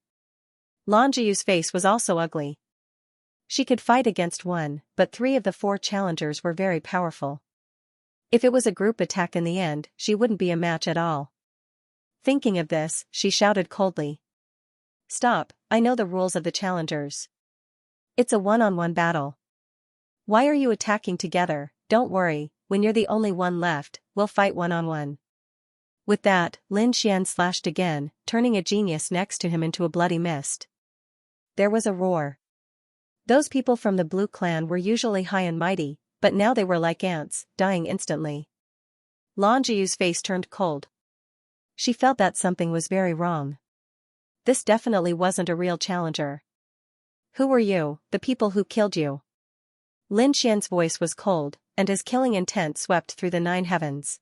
Longiu's face was also ugly. She could fight against one, but 3 of the 4 challengers were very powerful. If it was a group attack in the end, she wouldn't be a match at all. Thinking of this, she shouted coldly. Stop, I know the rules of the challengers. It's a one-on-one battle. Why are you attacking together? Don't worry, when you're the only one left, we'll fight one-on-one. With that, Lin Xian slashed again, turning a genius next to him into a bloody mist. There was a roar. Those people from the Blue Clan were usually high and mighty, but now they were like ants, dying instantly. Longiu's face turned cold. She felt that something was very wrong. This definitely wasn't a real challenger. Who were you, the people who killed you? Lin Xian's voice was cold, and his killing intent swept through the 9 heavens.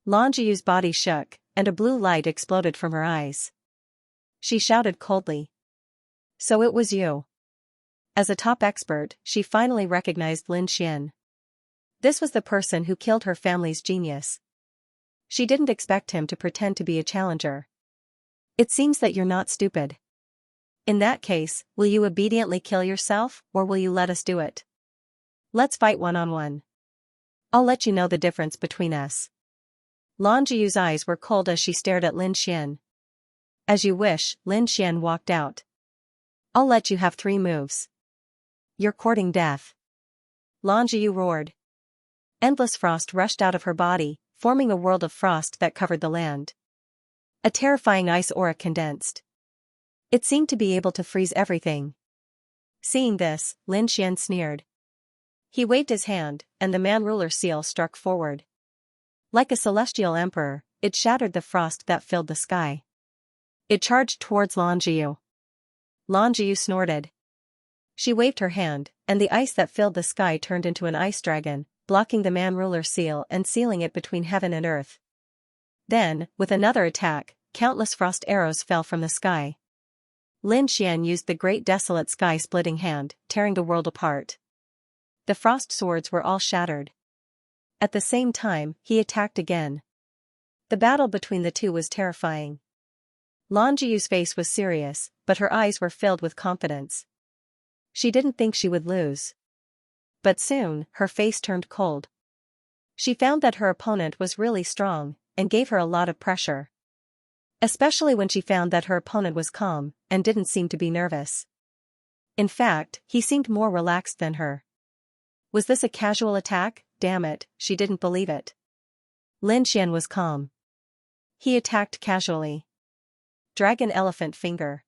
Longiu's body shook, and a blue light exploded from her eyes. She shouted coldly. So it was you. As a top expert, she finally recognized Lin Xian. This was the person who killed her family's genius. She didn't expect him to pretend to be a challenger. It seems that you're not stupid. In that case, will you obediently kill yourself, or will you let us do it? Let's fight one-on-one. I'll let you know the difference between us. Longiu's eyes were cold as she stared at Lin Xian. As you wish, Lin Xian walked out. I'll let you have 3 moves. You're courting death. Longiu roared. Endless frost rushed out of her body, forming a world of frost that covered the land. A terrifying ice aura condensed. It seemed to be able to freeze everything. Seeing this, Lin Xian sneered. He waved his hand, and the man-ruler seal struck forward. Like a celestial emperor, it shattered the frost that filled the sky. It charged towards Longiu. Longiu snorted. She waved her hand, and the ice that filled the sky turned into an ice dragon, blocking the man-ruler seal and sealing it between heaven and earth. Then, with another attack, countless frost arrows fell from the sky. Lin Xian used the great desolate sky-splitting hand, tearing the world apart. The frost swords were all shattered. At the same time, he attacked again. The battle between the two was terrifying. Longiu's face was serious, but her eyes were filled with confidence. She didn't think she would lose. But soon, her face turned cold. She found that her opponent was really strong, and gave her a lot of pressure. Especially when she found that her opponent was calm, and didn't seem to be nervous. In fact, he seemed more relaxed than her. Was this a casual attack? Damn it, she didn't believe it. Lin Xian was calm. He attacked casually. Dragon Elephant Finger.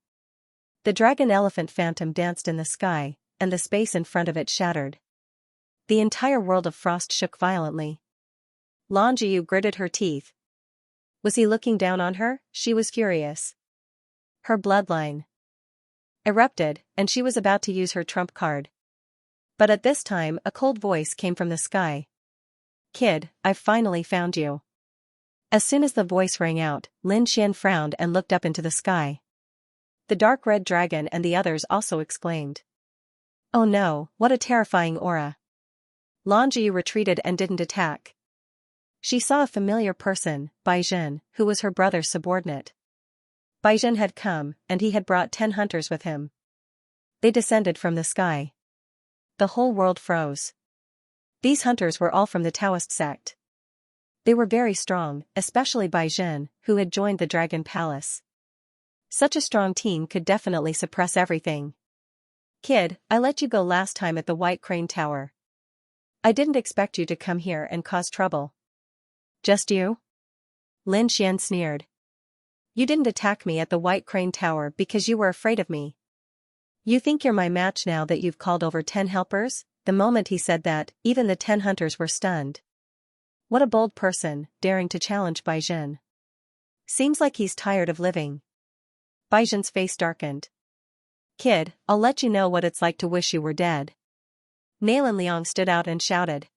The dragon elephant phantom danced in the sky, and the space in front of it shattered. The entire world of frost shook violently. Lan Jiu gritted her teeth. Was he looking down on her? She was furious. Her bloodline erupted, and she was about to use her trump card. But at this time a cold voice came from the sky. Kid, I've finally found you. As soon as the voice rang out, Lin Xian frowned and looked up into the sky. The dark red dragon and the others also exclaimed. Oh no, what a terrifying aura. Lan Jiu retreated and didn't attack. She saw a familiar person, Baizhen, who was her brother's subordinate. Baizhen had come, and he had brought 10 hunters with him. They descended from the sky. The whole world froze. These hunters were all from the Taoist sect. They were very strong, especially Baizhen, who had joined the Dragon Palace. Such a strong team could definitely suppress everything. Kid, I let you go last time at the White Crane Tower. I didn't expect you to come here and cause trouble. Just you? Lin Xian sneered. You didn't attack me at the White Crane Tower because you were afraid of me. You think you're my match now that you've called over 10 helpers? The moment he said that, even the 10 hunters were stunned. What a bold person, daring to challenge Baizhen. Seems like he's tired of living. Baizhen's face darkened. Kid, I'll let you know what it's like to wish you were dead. Nalan Liang stood out and shouted.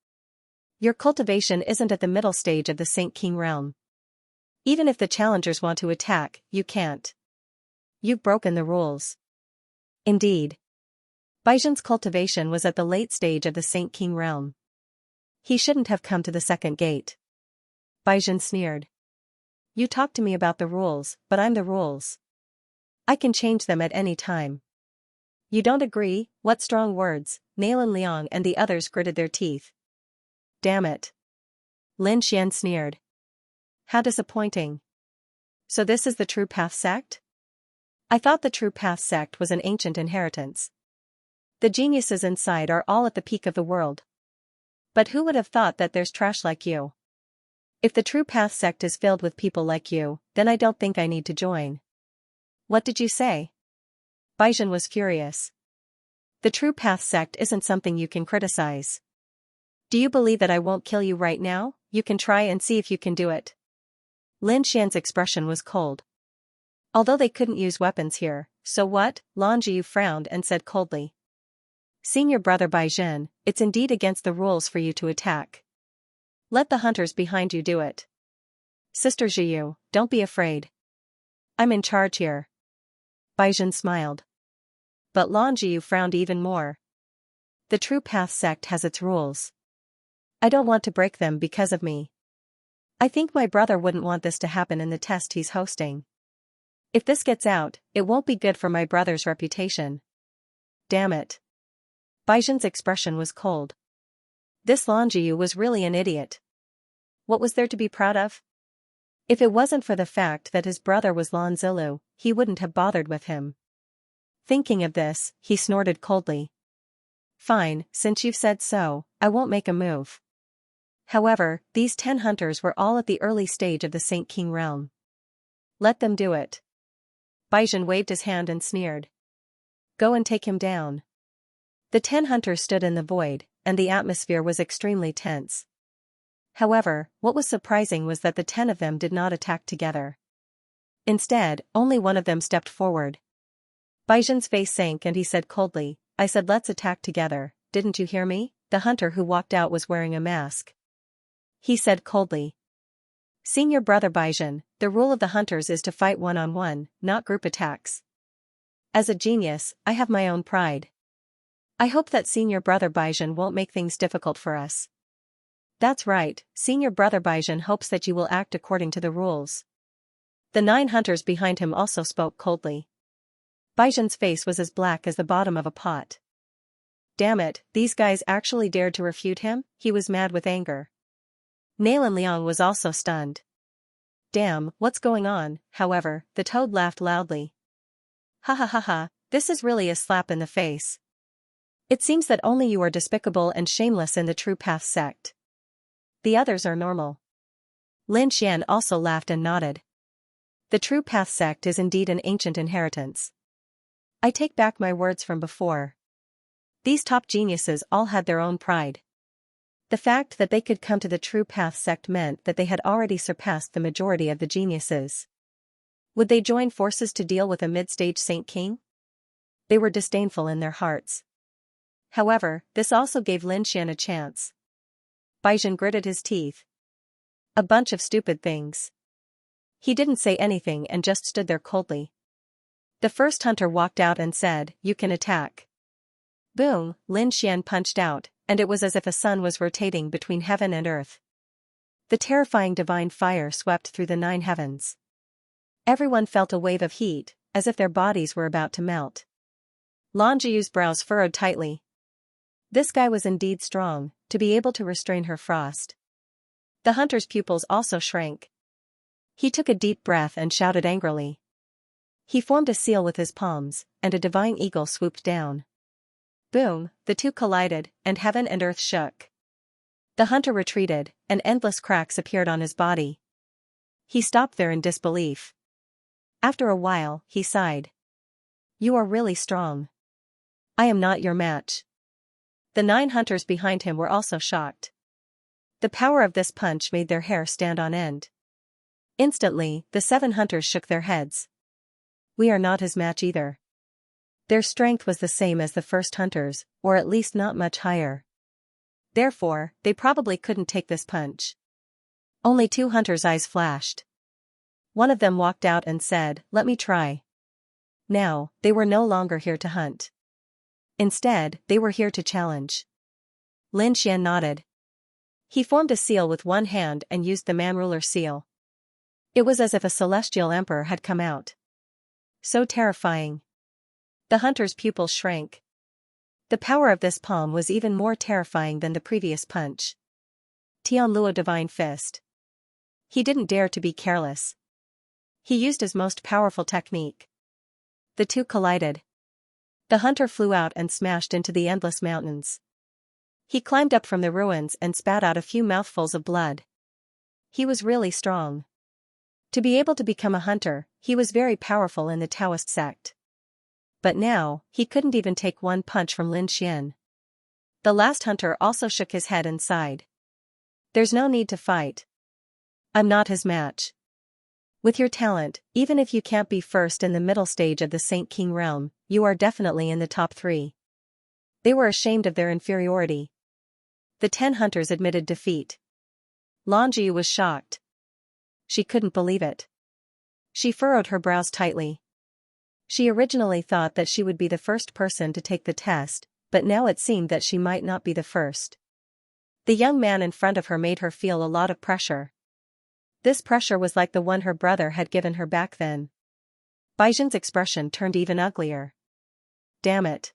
Your cultivation isn't at the middle stage of the Saint King realm. Even if the challengers want to attack, you can't. You've broken the rules. Indeed. Baizhen's cultivation was at the late stage of the Saint King realm. He shouldn't have come to the second gate. Baizhen sneered. You talk to me about the rules, but I'm the rules. I can change them at any time. You don't agree? What strong words, Nalan Liang and the others gritted their teeth. Damn it. Lin Xian sneered. How disappointing. So this is the True Path sect? I thought the True Path sect was an ancient inheritance. The geniuses inside are all at the peak of the world. But who would have thought that there's trash like you? If the True Path sect is filled with people like you, then I don't think I need to join. What did you say? Baizhen was furious. The True Path sect isn't something you can criticize. Do you believe that I won't kill you right now? You can try and see if you can do it. Lin Xian's expression was cold. Although they couldn't use weapons here, so what? Lan Jiu frowned and said coldly. Senior brother Baizhen, it's indeed against the rules for you to attack. Let the hunters behind you do it. Sister Jiu, don't be afraid. I'm in charge here. Baizhen smiled. But Lan Jiu frowned even more. The True Path sect has its rules. I don't want to break them because of me. I think my brother wouldn't want this to happen in the test he's hosting. If this gets out, it won't be good for my brother's reputation. Damn it. Baizhen's expression was cold. This Lan Jiu was really an idiot. What was there to be proud of? If it wasn't for the fact that his brother was Lan Zilu, he wouldn't have bothered with him. Thinking of this, he snorted coldly. Fine, since you've said so, I won't make a move. However, these 10 hunters were all at the early stage of the Saint King realm. Let them do it. Baizhen waved his hand and sneered. Go and take him down. The 10 hunters stood in the void, and the atmosphere was extremely tense. However, what was surprising was that the 10 of them did not attack together. Instead, only one of them stepped forward. Baizhen's face sank and he said coldly, I said let's attack together, didn't you hear me? The hunter who walked out was wearing a mask. He said coldly. Senior brother Baizhen, the rule of the hunters is to fight one-on-one, not group attacks. As a genius, I have my own pride. I hope that senior brother Baizhen won't make things difficult for us. That's right, senior brother Baizhen hopes that you will act according to the rules. The 9 hunters behind him also spoke coldly. Baizhen's face was as black as the bottom of a pot. Damn it, these guys actually dared to refute him? He was mad with anger. Nalan Liang was also stunned. Damn, what's going on? However, the toad laughed loudly. Ha ha ha ha, this is really a slap in the face. It seems that only you are despicable and shameless in the True Path sect. The others are normal. Lin Xian also laughed and nodded. The True Path sect is indeed an ancient inheritance. I take back my words from before. These top geniuses all had their own pride. The fact that they could come to the True Path sect meant that they had already surpassed the majority of the geniuses. Would they join forces to deal with a mid-stage Saint King? They were disdainful in their hearts. However, this also gave Lin Xian a chance. Baizhen gritted his teeth. A bunch of stupid things. He didn't say anything and just stood there coldly. The first hunter walked out and said, "You can attack." Boom, Lin Xian punched out, and it was as if a sun was rotating between heaven and earth. The terrifying divine fire swept through the 9 heavens. Everyone felt a wave of heat, as if their bodies were about to melt. Lan Zhiyu's brows furrowed tightly. This guy was indeed strong, to be able to restrain her frost. The hunter's pupils also shrank. He took a deep breath and shouted angrily. He formed a seal with his palms, and a divine eagle swooped down. Boom, the two collided, and heaven and earth shook. The hunter retreated, and endless cracks appeared on his body. He stopped there in disbelief. After a while, he sighed. "You are really strong. I am not your match." The 9 hunters behind him were also shocked. The power of this punch made their hair stand on end. Instantly, the 7 hunters shook their heads. "We are not his match either." Their strength was the same as the first hunters, or at least not much higher. Therefore, they probably couldn't take this punch. Only 2 hunters' eyes flashed. One of them walked out and said, "Let me try." Now, they were no longer here to hunt. Instead, they were here to challenge. Lin Xian nodded. He formed a seal with one hand and used the man-ruler seal. It was as if a celestial emperor had come out. So terrifying. The hunter's pupils shrank. The power of this palm was even more terrifying than the previous punch. Tianluo Divine Fist. He didn't dare to be careless. He used his most powerful technique. The two collided. The hunter flew out and smashed into the endless mountains. He climbed up from the ruins and spat out a few mouthfuls of blood. He was really strong. To be able to become a hunter, he was very powerful in the Taoist sect. But now, he couldn't even take one punch from Lin Xian. The last hunter also shook his head and sighed. "There's no need to fight. I'm not his match. With your talent, even if you can't be first in the middle stage of the Saint King realm, you are definitely in the top 3. They were ashamed of their inferiority. The 10 hunters admitted defeat. Lan Zhiyu was shocked. She couldn't believe it. She furrowed her brows tightly. She originally thought that she would be the first person to take the test, but now it seemed that she might not be the first. The young man in front of her made her feel a lot of pressure. This pressure was like the one her brother had given her back then. Baizhen's expression turned even uglier. Damn it.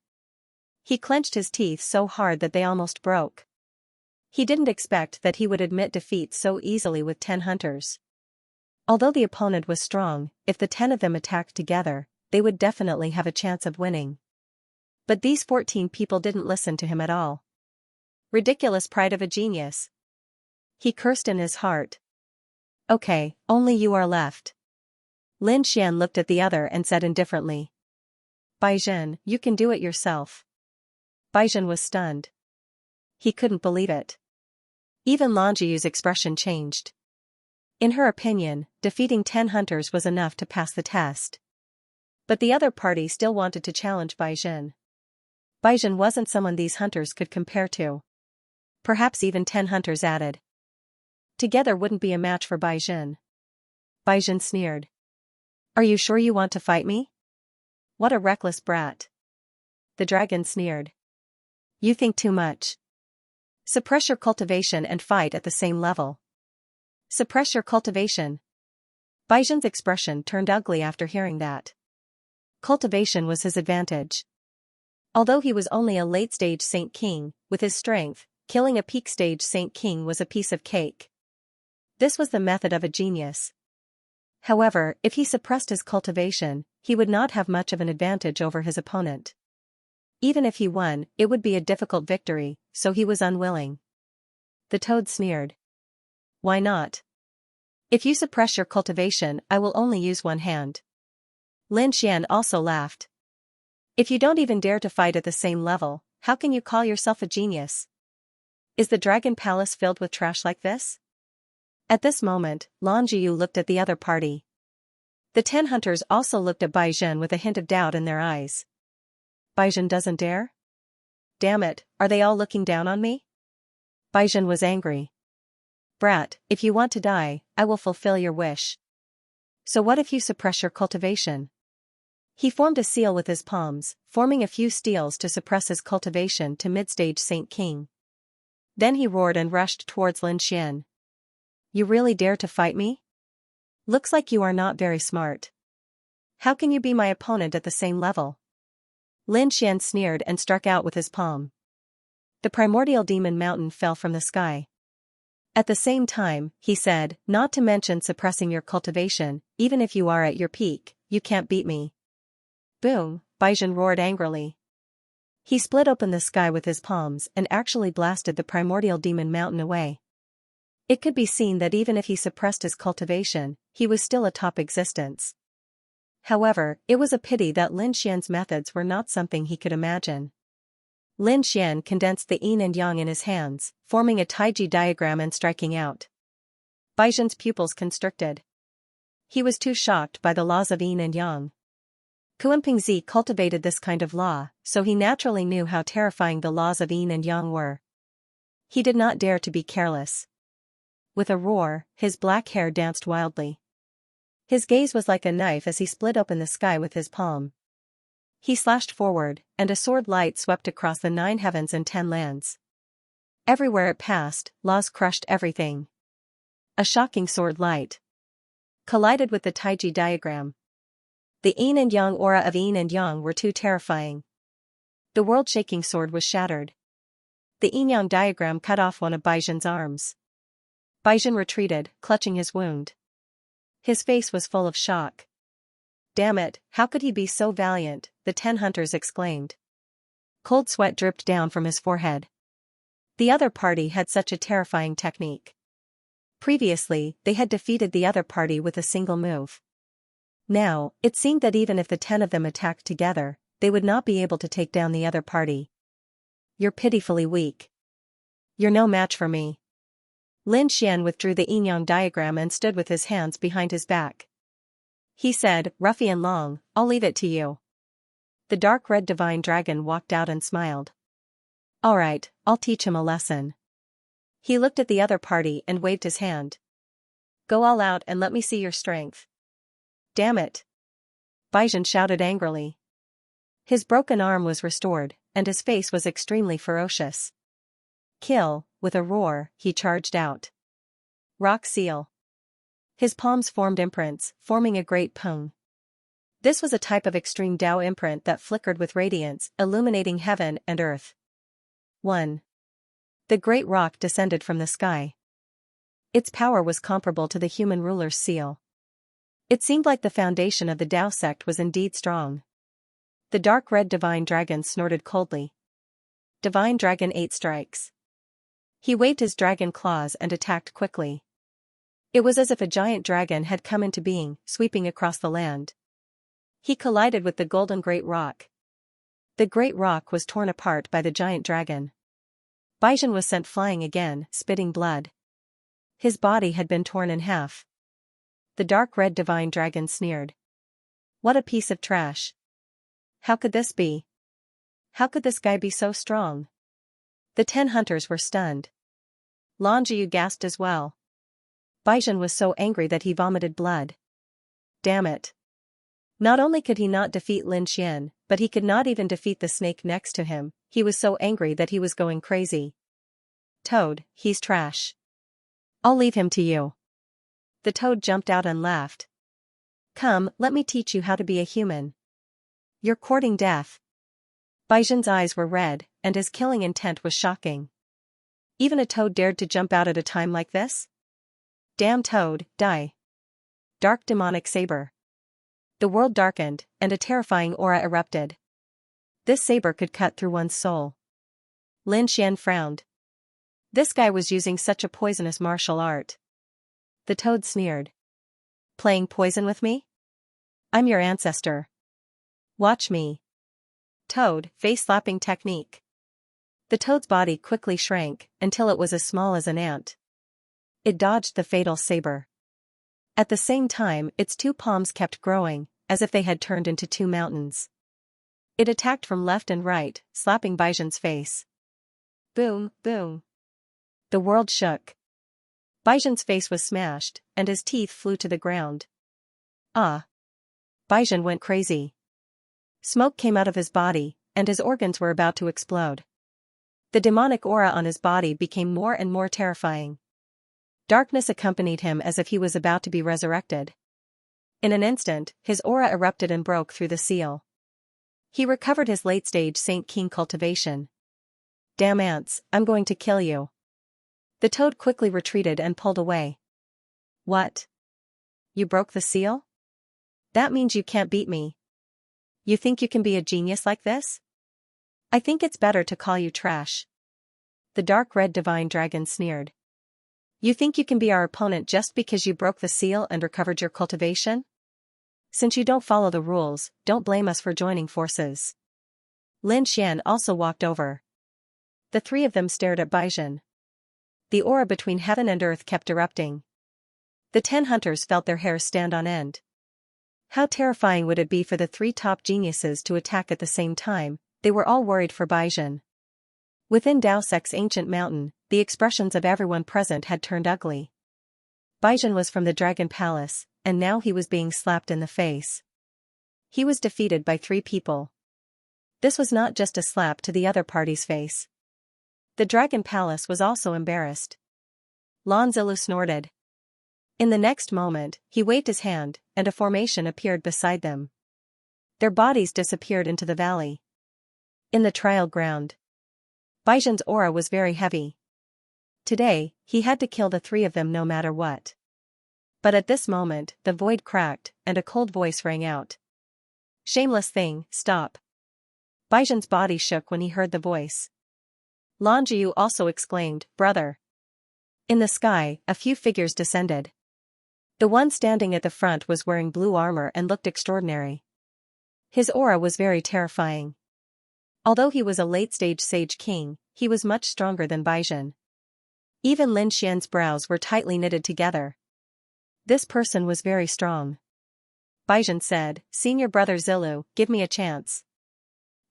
He clenched his teeth so hard that they almost broke. He didn't expect that he would admit defeat so easily with 10 hunters. Although the opponent was strong, if the 10 of them attacked together, they would definitely have a chance of winning. But these 14 people didn't listen to him at all. Ridiculous pride of a genius. He cursed in his heart. Okay, only you are left. Lin Xian looked at the other and said indifferently. Baizhen, you can do it yourself. Baizhen was stunned. He couldn't believe it. Even Lan Zhiyu's expression changed. In her opinion, defeating 10 hunters was enough to pass the test. But the other party still wanted to challenge Baizhen. Baizhen wasn't someone these hunters could compare to. Perhaps even 10 hunters added. Together wouldn't be a match for Baizhen. Baizhen sneered. Are you sure you want to fight me? What a reckless brat. The dragon sneered. You think too much. Suppress your cultivation and fight at the same level. Suppress your cultivation. Baizhen's expression turned ugly after hearing that. Cultivation was his advantage. Although he was only a late-stage Saint King, with his strength, killing a peak-stage Saint King was a piece of cake. This was the method of a genius. However, if he suppressed his cultivation, he would not have much of an advantage over his opponent. Even if he won, it would be a difficult victory, so he was unwilling. The toad sneered. Why not? If you suppress your cultivation, I will only use one hand. Lin Xian also laughed. If you don't even dare to fight at the same level, how can you call yourself a genius? Is the dragon palace filled with trash like this? At this moment, Lan Jiyu looked at the other party. The 10 hunters also looked at Baizhen with a hint of doubt in their eyes. Baizhen doesn't dare? Damn it, are they all looking down on me? Baizhen was angry. Brat, if you want to die, I will fulfill your wish. So what if you suppress your cultivation? He formed a seal with his palms, forming a few steals to suppress his cultivation to mid-stage Saint King. Then he roared and rushed towards Lin Xian. You really dare to fight me? Looks like you are not very smart. How can you be my opponent at the same level? Lin Xian sneered and struck out with his palm. The primordial demon mountain fell from the sky. At the same time, he said, not to mention suppressing your cultivation, even if you are at your peak, you can't beat me. Boom, Baizhen roared angrily. He split open the sky with his palms and actually blasted the primordial demon mountain away. It could be seen that even if he suppressed his cultivation, he was still a top existence. However, it was a pity that Lin Xian's methods were not something he could imagine. Lin Xian condensed the yin and yang in his hands, forming a taiji diagram and striking out. Baizhen's pupils constricted. He was too shocked by the laws of yin and yang. Kuanpingzi cultivated this kind of law, so he naturally knew how terrifying the laws of yin and yang were. He did not dare to be careless. With a roar, his black hair danced wildly. His gaze was like a knife as he split open the sky with his palm. He slashed forward, and a sword light swept across the 9 heavens and 10 lands. Everywhere it passed, laws crushed everything. A shocking sword light collided with the taiji diagram. The yin and yang aura of yin and yang were too terrifying. The world-shaking sword was shattered. The yin-yang diagram cut off one of Baizhen's arms. Baizhen retreated, clutching his wound. His face was full of shock. Damn it, how could he be so valiant, the 10 hunters exclaimed. Cold sweat dripped down from his forehead. The other party had such a terrifying technique. Previously, they had defeated the other party with a single move. Now, it seemed that even if the 10 of them attacked together, they would not be able to take down the other party. You're pitifully weak. You're no match for me. Lin Xian withdrew the yin-yang diagram and stood with his hands behind his back. He said, Ruffian Long, I'll leave it to you. The dark red divine dragon walked out and smiled. Alright, I'll teach him a lesson. He looked at the other party and waved his hand. Go all out and let me see your strength. Damn it! Baizhen shouted angrily. His broken arm was restored, and his face was extremely ferocious. Kill, with a roar, he charged out. Rock seal. His palms formed imprints, forming a great pung. This was a type of extreme Dao imprint that flickered with radiance, illuminating heaven and earth. 1. The great rock descended from the sky. Its power was comparable to the human ruler's seal. It seemed like the foundation of the Dao sect was indeed strong. The dark red divine dragon snorted coldly. Divine dragon 8 strikes. He waved his dragon claws and attacked quickly. It was as if a giant dragon had come into being, sweeping across the land. He collided with the golden great rock. The great rock was torn apart by the giant dragon. Baizhen was sent flying again, spitting blood. His body had been torn in half. The dark red divine dragon sneered. What a piece of trash. How could this be? How could this guy be so strong? The 10 hunters were stunned. Lan Jiyu gasped as well. Baizhen was so angry that he vomited blood. Damn it. Not only could he not defeat Lin Xian, but he could not even defeat the snake next to him. He was so angry that he was going crazy. Toad, he's trash. I'll leave him to you. The toad jumped out and laughed. Come, let me teach you how to be a human. You're courting death. Baizhen's eyes were red, and his killing intent was shocking. Even a toad dared to jump out at a time like this? Damn toad, die. Dark demonic saber. The world darkened, and a terrifying aura erupted. This saber could cut through one's soul. Lin Xian frowned. This guy was using such a poisonous martial art. The toad sneered. Playing poison with me? I'm your ancestor. Watch me. Toad, face-slapping technique. The toad's body quickly shrank, until it was as small as an ant. It dodged the fatal saber. At the same time, its two palms kept growing, as if they had turned into two mountains. It attacked from left and right, slapping Baijan's face. Boom, boom. The world shook. Baijan's face was smashed, and his teeth flew to the ground. Ah! Baijan went crazy. Smoke came out of his body, and his organs were about to explode. The demonic aura on his body became more and more terrifying. Darkness accompanied him as if he was about to be resurrected. In an instant, his aura erupted and broke through the seal. He recovered his late-stage Saint King cultivation. Damn ants, I'm going to kill you. The toad quickly retreated and pulled away. What? You broke the seal? That means you can't beat me. You think you can be a genius like this? I think it's better to call you trash. The dark red divine dragon sneered. You think you can be our opponent just because you broke the seal and recovered your cultivation? Since you don't follow the rules, don't blame us for joining forces. Lin Xian also walked over. The three of them stared at Baijan. The aura between heaven and earth kept erupting. The 10 hunters felt their hairs stand on end. How terrifying would it be for the three top geniuses to attack at the same time? They were all worried for Baijan. Within Daosek's ancient mountain, the expressions of everyone present had turned ugly. Baijan was from the Dragon Palace, and now he was being slapped in the face. He was defeated by 3 people. This was not just a slap to the other party's face. The Dragon Palace was also embarrassed. Lan Zilu snorted. In the next moment, he waved his hand, and a formation appeared beside them. Their bodies disappeared into the valley. In the trial ground, Baijan's aura was very heavy. Today, he had to kill the 3 of them no matter what. But at this moment, the void cracked, and a cold voice rang out. Shameless thing, stop. Baijan's body shook when he heard the voice. Lan Jiu also exclaimed, brother. In the sky, a few figures descended. The one standing at the front was wearing blue armor and looked extraordinary. His aura was very terrifying. Although he was a late-stage sage king, he was much stronger than Baijan. Even Lin Xian's brows were tightly knitted together. This person was very strong. Baijan said, Senior brother Zilu, give me a chance.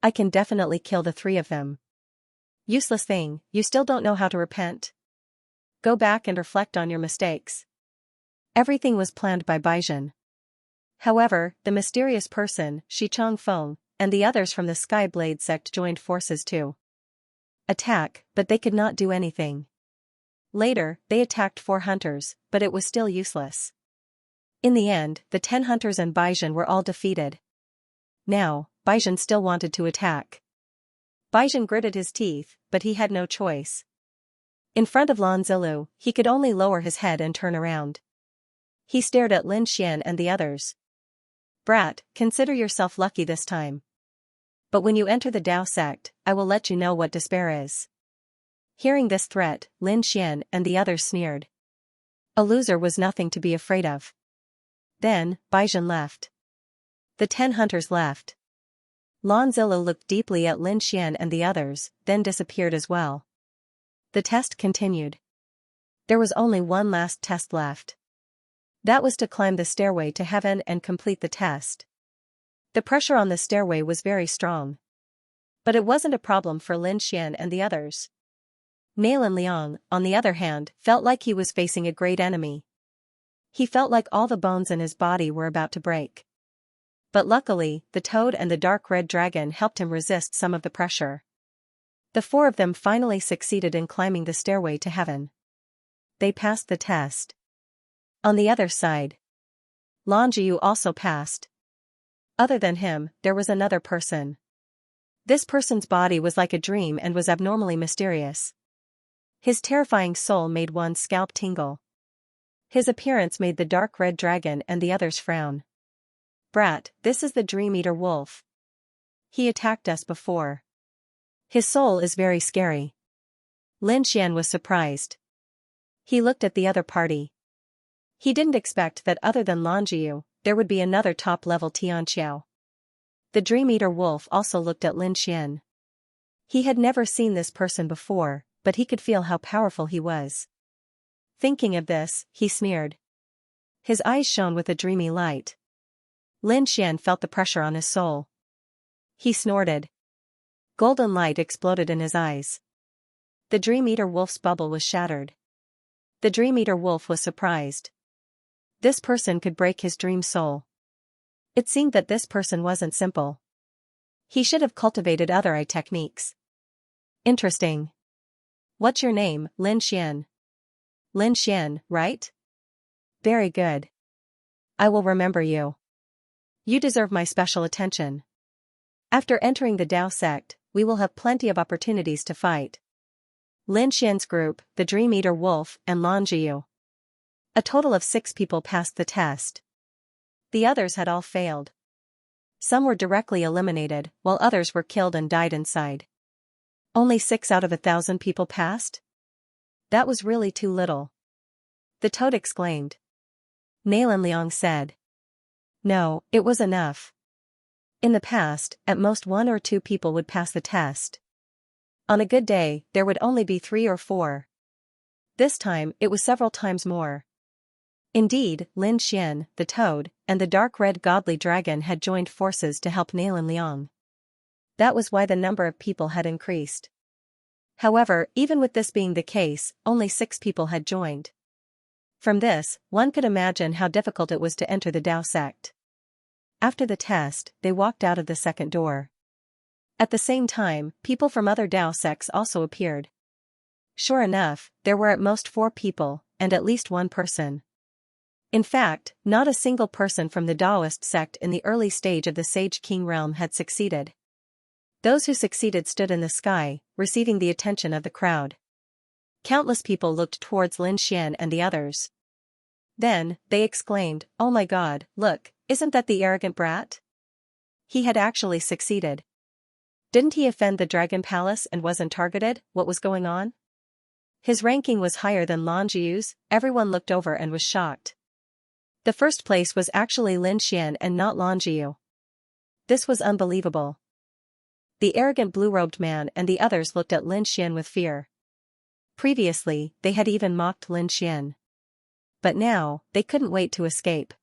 I can definitely kill the 3 of them. Useless thing, you still don't know how to repent? Go back and reflect on your mistakes. Everything was planned by Baijan. However, the mysterious person, Shi Changfeng, and the others from the Skyblade sect joined forces to attack, but they could not do anything. Later, they attacked 4 hunters, but it was still useless. In the end, the 10 hunters and Baijan were all defeated. Now, Baijan still wanted to attack. Baijan gritted his teeth, but he had no choice. In front of Lan Zilu, he could only lower his head and turn around. He stared at Lin Xian and the others. Brat, consider yourself lucky this time. But when you enter the Dao sect, I will let you know what despair is. Hearing this threat, Lin Xian and the others sneered. A loser was nothing to be afraid of. Then, Baijan left. The 10 hunters left. Lan Zilu looked deeply at Lin Xian and the others, then disappeared as well. The test continued. There was only one last test left. That was to climb the stairway to heaven and complete the test. The pressure on the stairway was very strong. But it wasn't a problem for Lin Xian and the others. Nalan Liang, on the other hand, felt like he was facing a great enemy. He felt like all the bones in his body were about to break. But luckily, the toad and the dark red dragon helped him resist some of the pressure. The 4 of them finally succeeded in climbing the stairway to heaven. They passed the test. On the other side, Lan Jiu also passed. Other than him, there was another person. This person's body was like a dream and was abnormally mysterious. His terrifying soul made one's scalp tingle. His appearance made the dark red dragon and the others frown. Brat, this is the Dream Eater Wolf. He attacked us before. His soul is very scary. Lin Xian was surprised. He looked at the other party. He didn't expect that other than Longyu, there would be another top-level Xianxia. The Dream Eater Wolf also looked at Lin Xian. He had never seen this person before, but he could feel how powerful he was. Thinking of this, he sneered. His eyes shone with a dreamy light. Lin Xian felt the pressure on his soul. He snorted. Golden light exploded in his eyes. The Dream Eater Wolf's bubble was shattered. The Dream Eater Wolf was surprised. This person could break his dream soul. It seemed that this person wasn't simple. He should have cultivated other eye techniques. Interesting. What's your name, Lin Xian? Lin Xian, right? Very good. I will remember you. You deserve my special attention. After entering the Dao sect, we will have plenty of opportunities to fight. Lin Xian's group, the Dream Eater Wolf, and Longyu. A total of 6 people passed the test. The others had all failed. Some were directly eliminated, while others were killed and died inside. Only 6 out of 1,000 people passed? That was really too little. The toad exclaimed. Nalan Liang said. No, it was enough. In the past, at most 1 or 2 people would pass the test. On a good day, there would only be 3 or 4. This time, it was several times more. Indeed, Lin Xian, the toad, and the dark red godly dragon had joined forces to help Nalan Liang. That was why the number of people had increased. However, even with this being the case, only 6 people had joined. From this, one could imagine how difficult it was to enter the Dao sect. After the test, they walked out of the second door. At the same time, people from other Dao sects also appeared. Sure enough, there were at most 4 people, and at least 1 person. In fact, not a single person from the Daoist sect in the early stage of the Sage King realm had succeeded. Those who succeeded stood in the sky, receiving the attention of the crowd. Countless people looked towards Lin Xian and the others. Then, they exclaimed, "Oh my God, look, isn't that the arrogant brat? He had actually succeeded. Didn't he offend the Dragon Palace and wasn't targeted? What was going on?" His ranking was higher than Longyu's. Everyone looked over and was shocked. The first place was actually Lin Xian and not Longyu. This was unbelievable. The arrogant blue-robed man and the others looked at Lin Xian with fear. Previously, they had even mocked Lin Xian. But now, they couldn't wait to escape.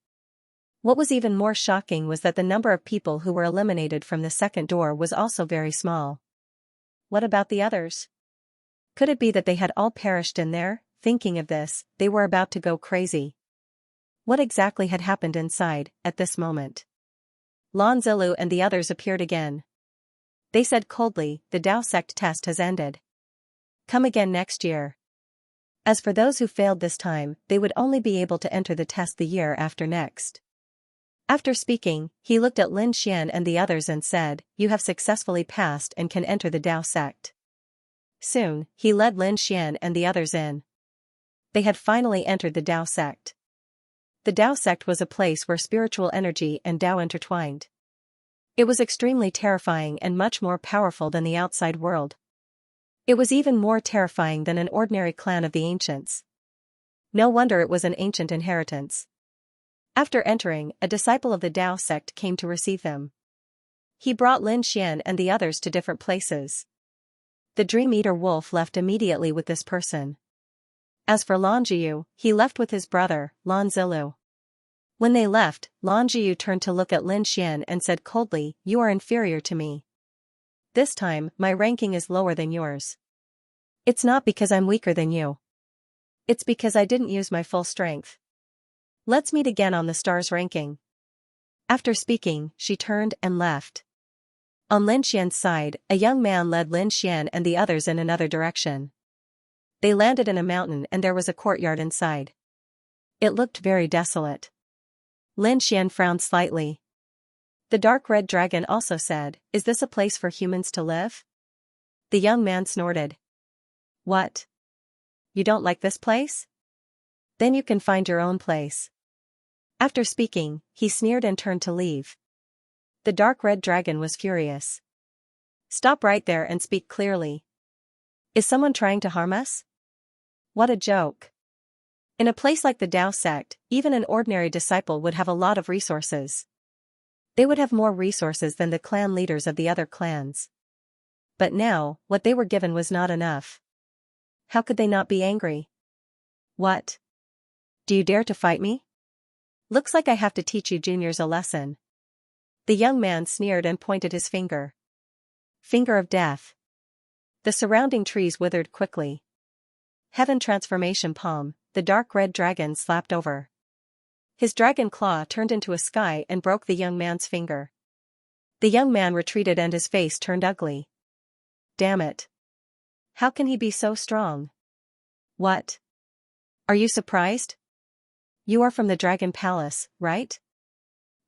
What was even more shocking was that the number of people who were eliminated from the second door was also very small. What about the others? Could it be that they had all perished in there? Thinking of this, they were about to go crazy. What exactly had happened inside, at this moment? Lan Zilu and the others appeared again. They said coldly, the Dao sect test has ended. Come again next year. As for those who failed this time, they would only be able to enter the test the year after next. After speaking, he looked at Lin Xian and the others and said, "You have successfully passed and can enter the Dao sect." Soon, he led Lin Xian and the others in. They had finally entered the Dao sect. The Dao sect was a place where spiritual energy and Dao intertwined. It was extremely terrifying and much more powerful than the outside world. It was even more terrifying than an ordinary clan of the ancients. No wonder it was an ancient inheritance. After entering, a disciple of the Dao sect came to receive them. He brought Lin Xian and the others to different places. The Dream Eater Wolf left immediately with this person. As for Longyu, he left with his brother, Lan Zilu. When they left, Longyu turned to look at Lin Xian and said coldly, "You are inferior to me. This time, my ranking is lower than yours. It's not because I'm weaker than you. It's because I didn't use my full strength. Let's meet again on the stars ranking." After speaking, she turned and left. On Lin Xian's side, a young man led Lin Xian and the others in another direction. They landed in a mountain and there was a courtyard inside. It looked very desolate. Lin Xian frowned slightly. The dark red dragon also said, "Is this a place for humans to live?" The young man snorted. "What? You don't like this place? Then you can find your own place." After speaking, he sneered and turned to leave. The dark red dragon was furious. "Stop right there and speak clearly. Is someone trying to harm us? What a joke." In a place like the Tao sect, even an ordinary disciple would have a lot of resources. They would have more resources than the clan leaders of the other clans. But now, what they were given was not enough. How could they not be angry? What? Do you dare to fight me? Looks like I have to teach you juniors a lesson. The young man sneered and pointed his finger. Finger of death. The surrounding trees withered quickly. Heaven transformation palm, the dark red dragon slapped over. His dragon claw turned into a sky and broke the young man's finger. The young man retreated and his face turned ugly. Damn it. How can he be so strong? What? Are you surprised? You are from the Dragon Palace, right?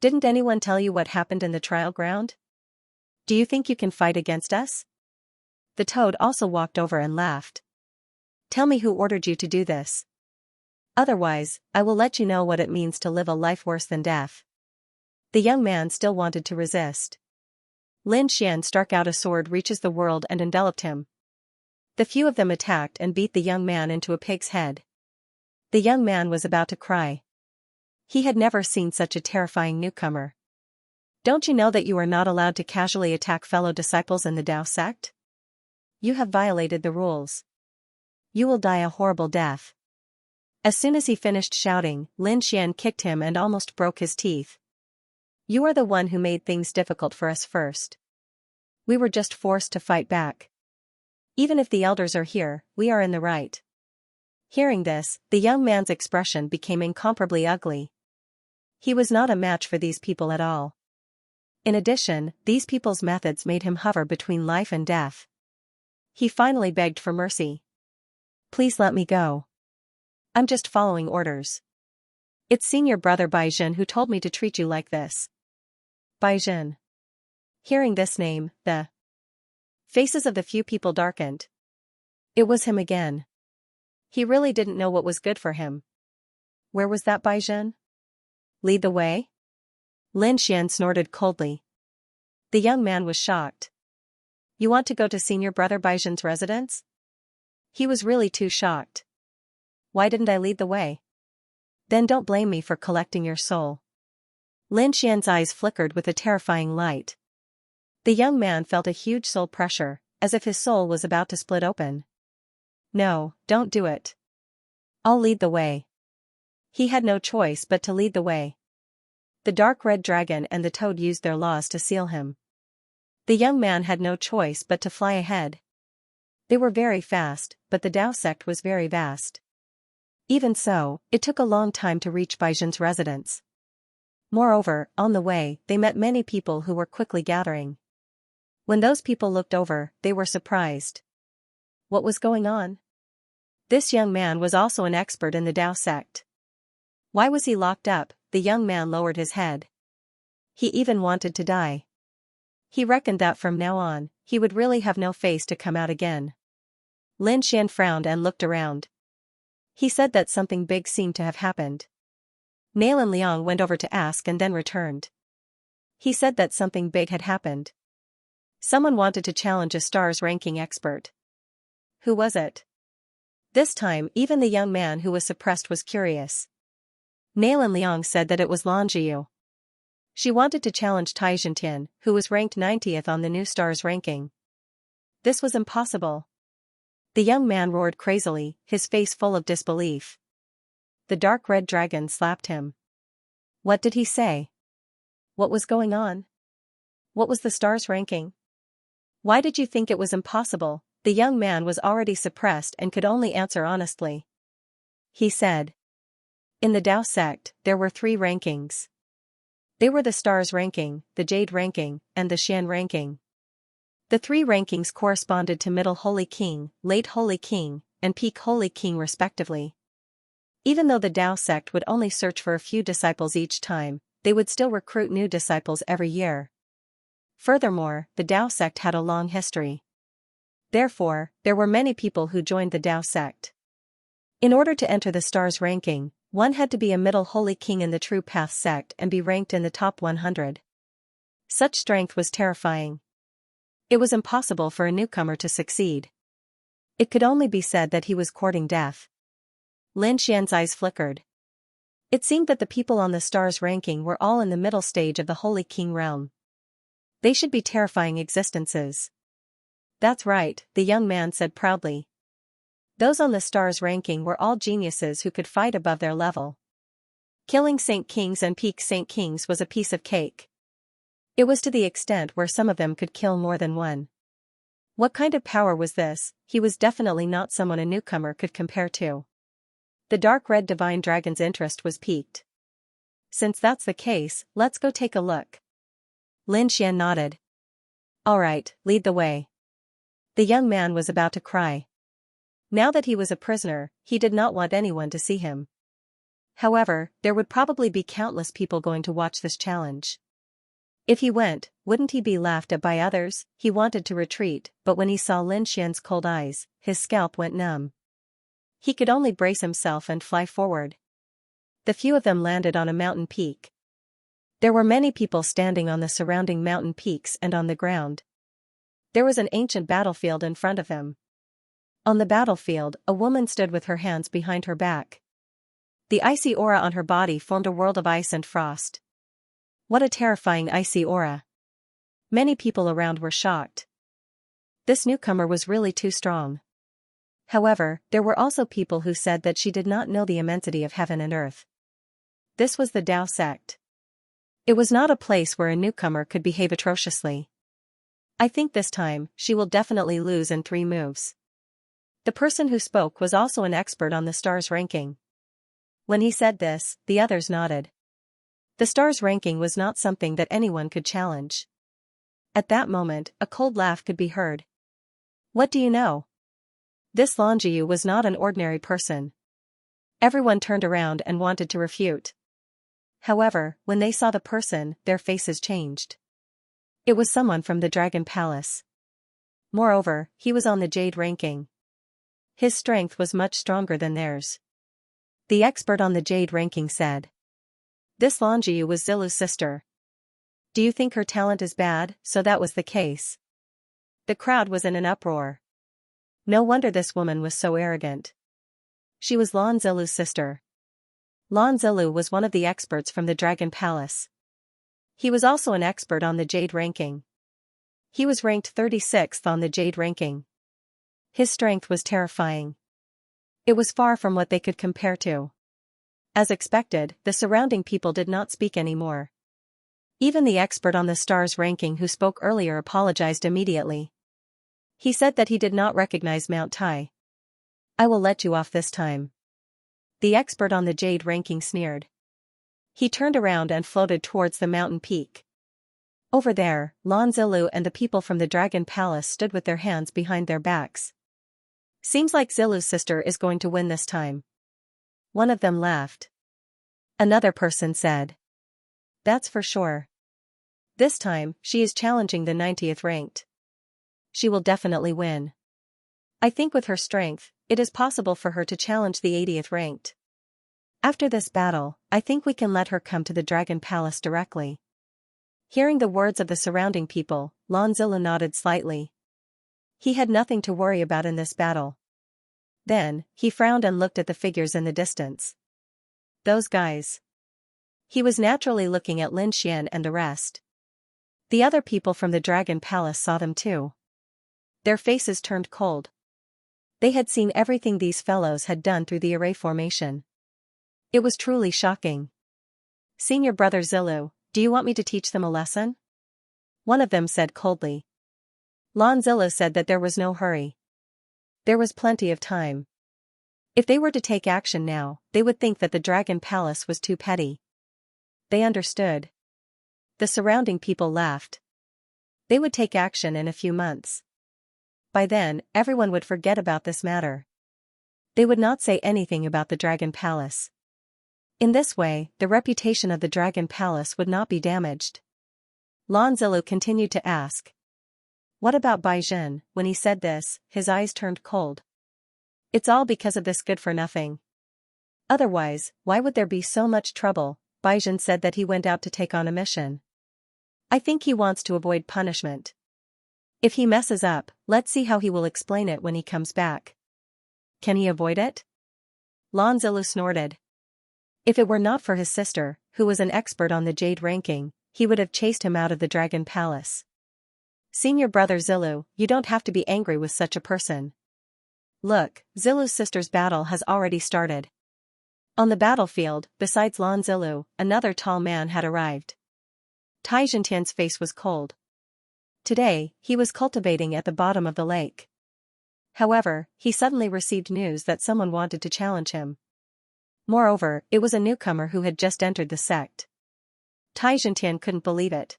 Didn't anyone tell you what happened in the trial ground? Do you think you can fight against us? The toad also walked over and laughed. Tell me who ordered you to do this. Otherwise, I will let you know what it means to live a life worse than death. The young man still wanted to resist. Lin Xian struck out a sword reaches the world and enveloped him. The few of them attacked and beat the young man into a pig's head. The young man was about to cry. He had never seen such a terrifying newcomer. Don't you know that you are not allowed to casually attack fellow disciples in the Tao sect? You have violated the rules. You will die a horrible death. As soon as he finished shouting, Lin Xian kicked him and almost broke his teeth. You are the one who made things difficult for us first. We were just forced to fight back. Even if the elders are here, we are in the right. Hearing this, the young man's expression became incomparably ugly. He was not a match for these people at all. In addition, these people's methods made him hover between life and death. He finally begged for mercy. Please let me go. I'm just following orders. It's senior brother Baizhen who told me to treat you like this. Baizhen. Hearing this name, the faces of the few people darkened. It was him again. He really didn't know what was good for him. Where was that Baizhen? Lead the way? Lin Xian snorted coldly. The young man was shocked. You want to go to senior brother Baizhen's residence? He was really too shocked. Why didn't I lead the way? Then don't blame me for collecting your soul. Lin Xian's eyes flickered with a terrifying light. The young man felt a huge soul pressure, as if his soul was about to split open. No, don't do it. I'll lead the way. He had no choice but to lead the way. The dark red dragon and the toad used their laws to seal him. The young man had no choice but to fly ahead. They were very fast, but the Tao sect was very vast. Even so, it took a long time to reach Baizhen's residence. Moreover, on the way, they met many people who were quickly gathering. When those people looked over, they were surprised. What was going on? This young man was also an expert in the Tao sect. Why was he locked up? The young man lowered his head. He even wanted to die. He reckoned that from now on, he would really have no face to come out again. Lin Xian frowned and looked around. He said that something big seemed to have happened. Nalan Liang went over to ask and then returned. He said that something big had happened. Someone wanted to challenge a star's ranking expert. Who was it? This time, even the young man who was suppressed was curious. Nalan Liang said that it was Lan Jiu. She wanted to challenge Tai Jintian, who was ranked 90th on the new star's ranking. This was impossible. The young man roared crazily, his face full of disbelief. The dark red dragon slapped him. What did he say? What was going on? What was the star's ranking? Why did you think it was impossible? The young man was already suppressed and could only answer honestly. He said. In the Tao sect, there were 3 rankings. They were the Stars ranking, the Jade ranking, and the Xian ranking. The 3 rankings corresponded to Middle Holy King, Late Holy King, and Peak Holy King respectively. Even though the Tao sect would only search for a few disciples each time, they would still recruit new disciples every year. Furthermore, the Tao sect had a long history. Therefore, there were many people who joined the Tao sect. In order to enter the Stars ranking, one had to be a Middle Holy King in the True Path sect and be ranked in the top 100. Such strength was terrifying. It was impossible for a newcomer to succeed. It could only be said that he was courting death. Lin Xian's eyes flickered. It seemed that the people on the stars ranking were all in the middle stage of the Holy King realm. They should be terrifying existences. That's right, the young man said proudly. Those on the stars ranking were all geniuses who could fight above their level. Killing Saint Kings and peak Saint Kings was a piece of cake. It was to the extent where some of them could kill more than one. What kind of power was this? He was definitely not someone a newcomer could compare to. The dark red divine dragon's interest was piqued. Since that's the case, let's go take a look. Lin Xian nodded. All right, lead the way. The young man was about to cry. Now that he was a prisoner, he did not want anyone to see him. However, there would probably be countless people going to watch this challenge. If he went, wouldn't he be laughed at by others? He wanted to retreat, but when he saw Lin Xian's cold eyes, his scalp went numb. He could only brace himself and fly forward. The few of them landed on a mountain peak. There were many people standing on the surrounding mountain peaks and on the ground. There was an ancient battlefield in front of them. On the battlefield, a woman stood with her hands behind her back. The icy aura on her body formed a world of ice and frost. What a terrifying icy aura. Many people around were shocked. This newcomer was really too strong. However, there were also people who said that she did not know the immensity of heaven and earth. This was the Tao sect. It was not a place where a newcomer could behave atrociously. I think this time, she will definitely lose in 3 moves. The person who spoke was also an expert on the stars ranking. When he said this, the others nodded. The stars ranking was not something that anyone could challenge. At that moment, a cold laugh could be heard. What do you know? This Longiu was not an ordinary person. Everyone turned around and wanted to refute. However, when they saw the person, their faces changed. It was someone from the Dragon Palace. Moreover, he was on the Jade ranking. His strength was much stronger than theirs. The expert on the Jade ranking said. This Longiu was Zilu's sister. Do you think her talent is bad? So that was the case. The crowd was in an uproar. No wonder this woman was so arrogant. She was Lan Zilu's sister. Lan Zilu was one of the experts from the Dragon Palace. He was also an expert on the Jade ranking. He was ranked 36th on the Jade ranking. His strength was terrifying. It was far from what they could compare to. As expected, the surrounding people did not speak anymore. Even the expert on the stars ranking who spoke earlier apologized immediately. He said that he did not recognize Mount Tai. I will let you off this time. The expert on the Jade ranking sneered. He turned around and floated towards the mountain peak. Over there, Lan Zilu and the people from the Dragon Palace stood with their hands behind their backs. Seems like Zilu's sister is going to win this time. One of them laughed. Another person said. That's for sure. This time, she is challenging the 90th ranked. She will definitely win. I think with her strength, it is possible for her to challenge the 80th ranked. After this battle, I think we can let her come to the Dragon Palace directly. Hearing the words of the surrounding people, Lan Zilu nodded slightly. He had nothing to worry about in this battle. Then, he frowned and looked at the figures in the distance. Those guys. He was naturally looking at Lin Xian and the rest. The other people from the Dragon Palace saw them too. Their faces turned cold. They had seen everything these fellows had done through the array formation. It was truly shocking. Senior brother Zilu, do you want me to teach them a lesson? One of them said coldly. Lan Zilu said that there was no hurry. There was plenty of time. If they were to take action now, they would think that the Dragon Palace was too petty. They understood. The surrounding people laughed. They would take action in a few months. By then, everyone would forget about this matter. They would not say anything about the Dragon Palace. In this way, the reputation of the Dragon Palace would not be damaged. Lan Zilu continued to ask. What about Bai Jin? When he said this, his eyes turned cold. It's all because of this good-for-nothing. Otherwise, why would there be so much trouble? Bai Jin said that he went out to take on a mission. I think he wants to avoid punishment. If he messes up, let's see how he will explain it when he comes back. Can he avoid it? Lan Zilu snorted. If it were not for his sister, who was an expert on the jade ranking, he would have chased him out of the Dragon Palace. Senior brother Zilu, you don't have to be angry with such a person. Look, Zilu's sister's battle has already started. On the battlefield, besides Lan Zilu, another tall man had arrived. Tai Jintian's face was cold. Today, he was cultivating at the bottom of the lake. However, he suddenly received news that someone wanted to challenge him. Moreover, it was a newcomer who had just entered the sect. Tai Jintian couldn't believe it.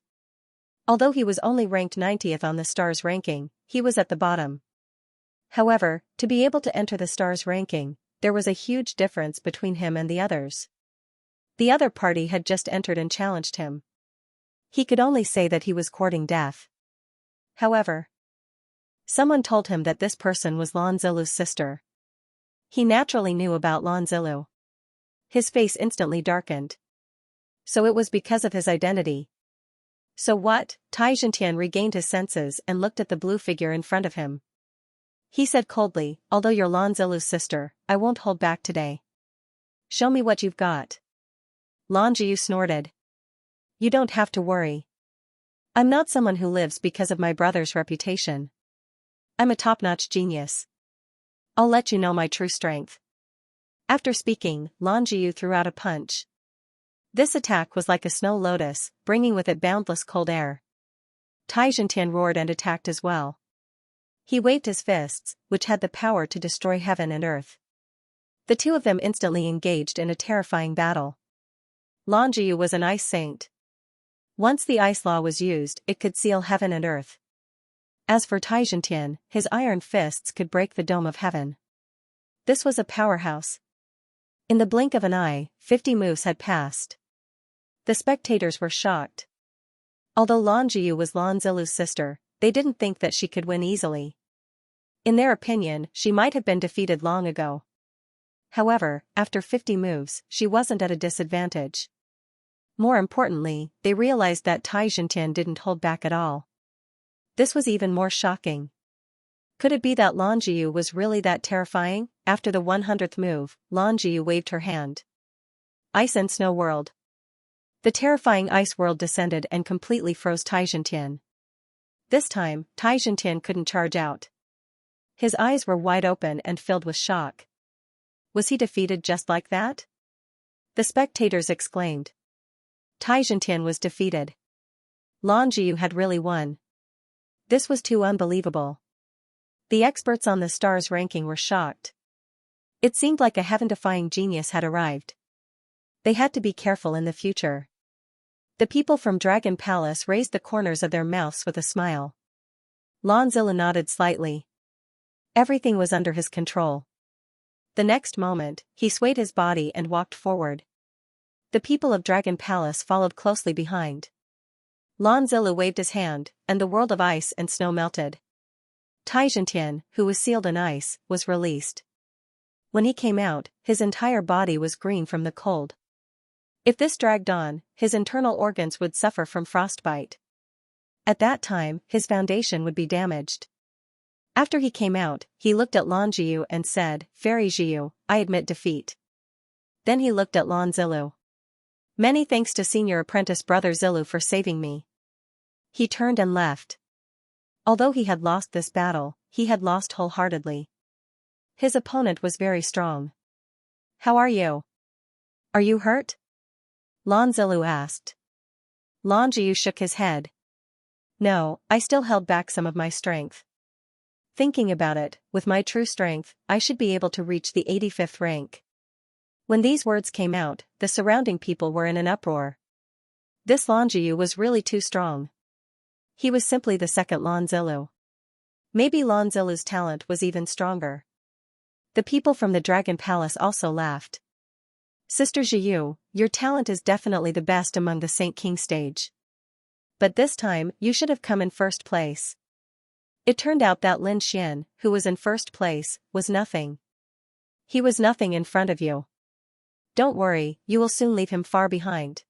Although he was only ranked 90th on the stars ranking, he was at the bottom. However, to be able to enter the stars ranking, there was a huge difference between him and the others. The other party had just entered and challenged him. He could only say that he was courting death. However, someone told him that this person was Lan Zilu's sister. He naturally knew about Lan Zilu. His face instantly darkened. So it was because of his identity. So what? Tai Jintian regained his senses and looked at the blue figure in front of him. He said coldly, although you're Lan Zilu's sister, I won't hold back today. Show me what you've got. Lan Zilu snorted. You don't have to worry. I'm not someone who lives because of my brother's reputation. I'm a top-notch genius. I'll let you know my true strength. After speaking, Lan Zilu threw out a punch. This attack was like a snow lotus, bringing with it boundless cold air. Tai Jintian roared and attacked as well. He waved his fists, which had the power to destroy heaven and earth. The two of them instantly engaged in a terrifying battle. Lan Zilu was an ice saint. Once the ice law was used, it could seal heaven and earth. As for Tai Jintian, his iron fists could break the dome of heaven. This was a powerhouse. In the blink of an eye, 50 moves had passed. The spectators were shocked. Although Lan Zilu was Lan Zilu's sister, they didn't think that she could win easily. In their opinion, she might have been defeated long ago. However, after 50 moves, she wasn't at a disadvantage. More importantly, they realized that Tai Jintian didn't hold back at all. This was even more shocking. Could it be that Lan Zilu was really that terrifying? After the 100th move, Lan Zilu waved her hand. Ice and Snow World. The terrifying ice world descended and completely froze Tai Jintian. This time, Tai Jintian couldn't charge out. His eyes were wide open and filled with shock. Was he defeated just like that? The spectators exclaimed. Tai Jintian was defeated. Lan Zilu had really won. This was too unbelievable. The experts on the stars ranking were shocked. It seemed like a heaven-defying genius had arrived. They had to be careful in the future. The people from Dragon Palace raised the corners of their mouths with a smile. Lan Zilu nodded slightly. Everything was under his control. The next moment, he swayed his body and walked forward. The people of Dragon Palace followed closely behind. Lan Zilu waved his hand, and the world of ice and snow melted. Tai Jintian, who was sealed in ice, was released. When he came out, his entire body was green from the cold. If this dragged on, his internal organs would suffer from frostbite. At that time, his foundation would be damaged. After he came out, he looked at Lan Zilu and said, Fairy Zilu, I admit defeat. Then he looked at Lan Zilu. Many thanks to senior apprentice brother Zilu for saving me. He turned and left. Although he had lost this battle, he had lost wholeheartedly. His opponent was very strong. How are you? Are you hurt? Lan Zilu asked. Lan Zilu shook his head. No, I still held back some of my strength. Thinking about it, with my true strength, I should be able to reach the 85th rank. When these words came out, the surrounding people were in an uproar. This Lan Zilu was really too strong. He was simply the second Lan Zilu. Maybe Lan Zilu's talent was even stronger. The people from the Dragon Palace also laughed. Sister Ziyu, your talent is definitely the best among the Saint King stage. But this time, you should have come in first place. It turned out that Lin Xian, who was in first place, was nothing. He was nothing in front of you. Don't worry, you will soon leave him far behind.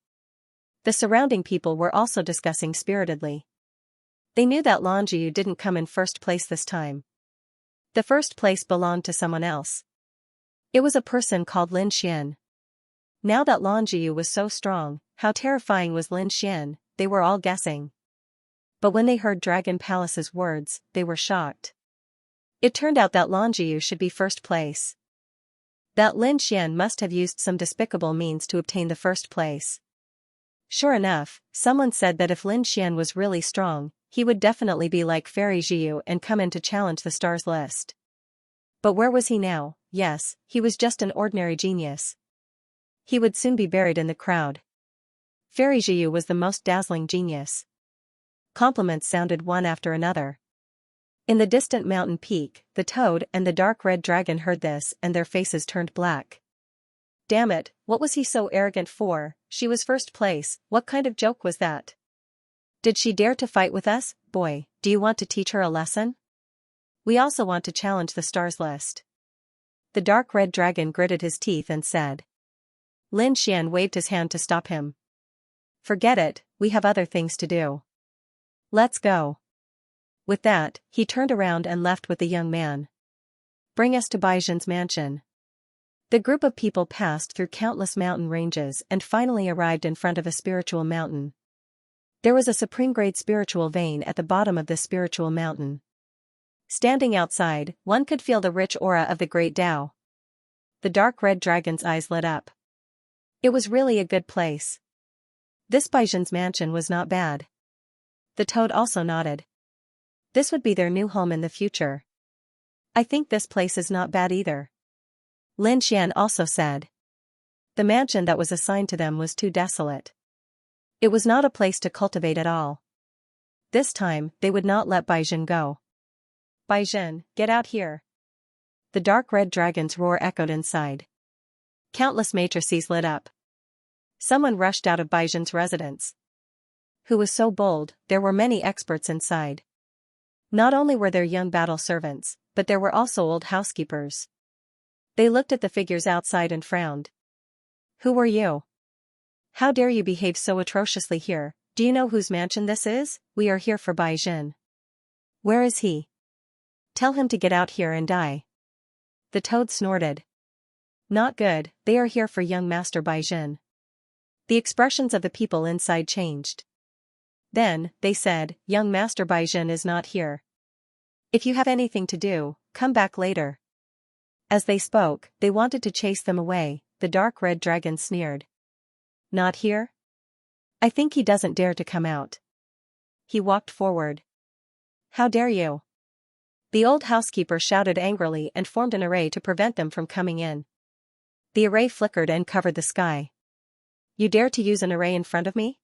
The surrounding people were also discussing spiritedly. They knew that Lan Zilu didn't come in first place this time. The first place belonged to someone else. It was a person called Lin Xian. Now that Lan Jiu was so strong, how terrifying was Lin Xian, they were all guessing. But when they heard Dragon Palace's words, they were shocked. It turned out that Lan Jiu should be first place. That Lin Xian must have used some despicable means to obtain the first place. Sure enough, someone said that if Lin Xian was really strong, he would definitely be like Fairy Jiu and come in to challenge the stars list. But where was he now? Yes, he was just an ordinary genius. He would soon be buried in the crowd. Fairy Jiu was the most dazzling genius. Compliments sounded one after another. In the distant mountain peak, the toad and the dark red dragon heard this and their faces turned black. Damn it, what was he so arrogant for? She was first place, what kind of joke was that? Did she dare to fight with us? Boy, do you want to teach her a lesson? We also want to challenge the stars list. The dark red dragon gritted his teeth and said. Lin Xian waved his hand to stop him. Forget it, we have other things to do. Let's go. With that, he turned around and left with the young man. Bring us to Baizhen's mansion. The group of people passed through countless mountain ranges and finally arrived in front of a spiritual mountain. There was a supreme-grade spiritual vein at the bottom of this spiritual mountain. Standing outside, one could feel the rich aura of the great Tao. The dark red dragon's eyes lit up. It was really a good place. This Baizhen's mansion was not bad. The toad also nodded. This would be their new home in the future. I think this place is not bad either. Lin Xian also said. The mansion that was assigned to them was too desolate. It was not a place to cultivate at all. This time, they would not let Baizhen go. Baizhen, get out here. The dark red dragon's roar echoed inside. Countless matrices lit up. Someone rushed out of Baizhen's residence. Who was so bold? There were many experts inside. Not only were there young battle servants, but there were also old housekeepers. They looked at the figures outside and frowned. Who are you? How dare you behave so atrociously here? Do you know whose mansion this is? We are here for Baizhen. Where is he? Tell him to get out here and die. The toad snorted. Not good, they are here for young Master Baizhen. The expressions of the people inside changed. Then, they said, young Master Baizhen is not here. If you have anything to do, come back later. As they spoke, they wanted to chase them away. The dark red dragon sneered. Not here? I think he doesn't dare to come out. He walked forward. How dare you? The old housekeeper shouted angrily and formed an array to prevent them from coming in. The array flickered and covered the sky. You dare to use an array in front of me?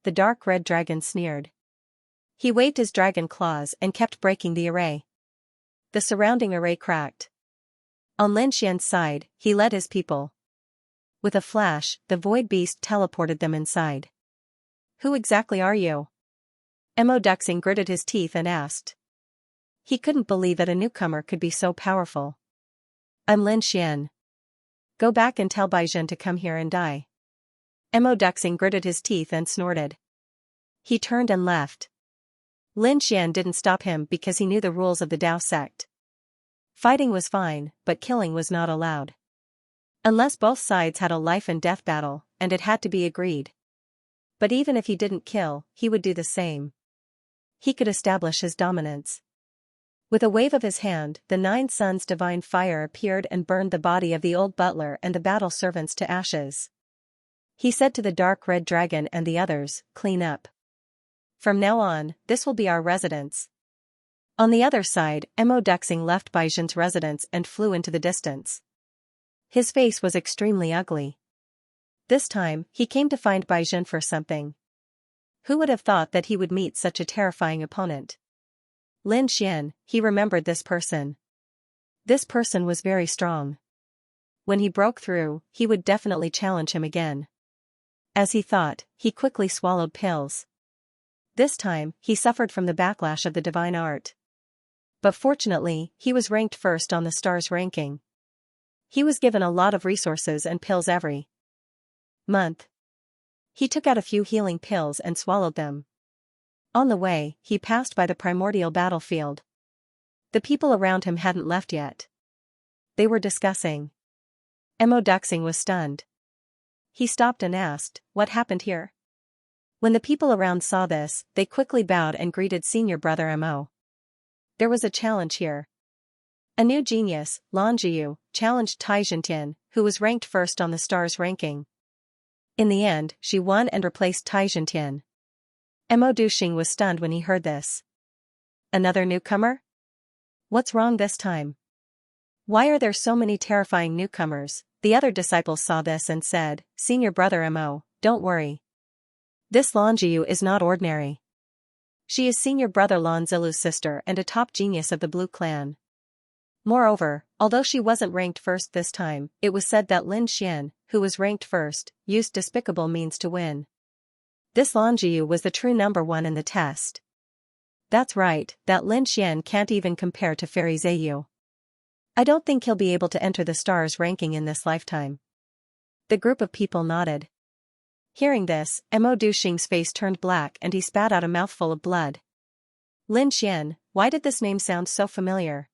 The dark red dragon sneered. He waved his dragon claws and kept breaking the array. The surrounding array cracked. On Lin Xian's side, he led his people. With a flash, the void beast teleported them inside. Who exactly are you? Mo Duxing gritted his teeth and asked. He couldn't believe that a newcomer could be so powerful. I'm Lin Xian. Go back and tell Baizhen to come here and die. Mo Duxing gritted his teeth and snorted. He turned and left. Lin Xian didn't stop him because he knew the rules of the Dao sect. Fighting was fine, but killing was not allowed. Unless both sides had a life and death battle, and it had to be agreed. But even if he didn't kill, he would do the same. He could establish his dominance. With a wave of his hand, the 9 suns' divine fire appeared and burned the body of the old butler and the battle servants to ashes. He said to the dark red dragon and the others, clean up. From now on, this will be our residence. On the other side, Mo Duxing left Baizhen's residence and flew into the distance. His face was extremely ugly. This time, he came to find Baizhen for something. Who would have thought that he would meet such a terrifying opponent? Lin Xian, he remembered this person. This person was very strong. When he broke through, he would definitely challenge him again. As he thought, he quickly swallowed pills. This time, he suffered from the backlash of the divine art. But fortunately, he was ranked first on the stars ranking. He was given a lot of resources and pills every month. He took out a few healing pills and swallowed them. On the way, he passed by the primordial battlefield. The people around him hadn't left yet. They were discussing. Mo Duxing was stunned. He stopped and asked, "What happened here?" When the people around saw this, they quickly bowed and greeted senior brother Mo. There was a challenge here. A new genius, Lan Jiu, challenged Xianxia, who was ranked first on the star's ranking. In the end, she won and replaced Xianxia. Mo Duxing was stunned when he heard this. Another newcomer? What's wrong this time? Why are there so many terrifying newcomers? The other disciples saw this and said, "Senior brother Mo, don't worry. This Lan Jiu is not ordinary. She is senior brother Lan Zilu's sister and a top genius of the Blue Clan. Moreover, although she wasn't ranked first this time, it was said that Lin Xian, who was ranked first, used despicable means to win. This Lan Jiu was the true number one in the test. That's right, that Lin Xian can't even compare to Fairy Zheyu. I don't think he'll be able to enter the stars ranking in this lifetime." The group of people nodded. Hearing this, Mo Duxing's face turned black and he spat out a mouthful of blood. Lin Xian, why did this name sound so familiar?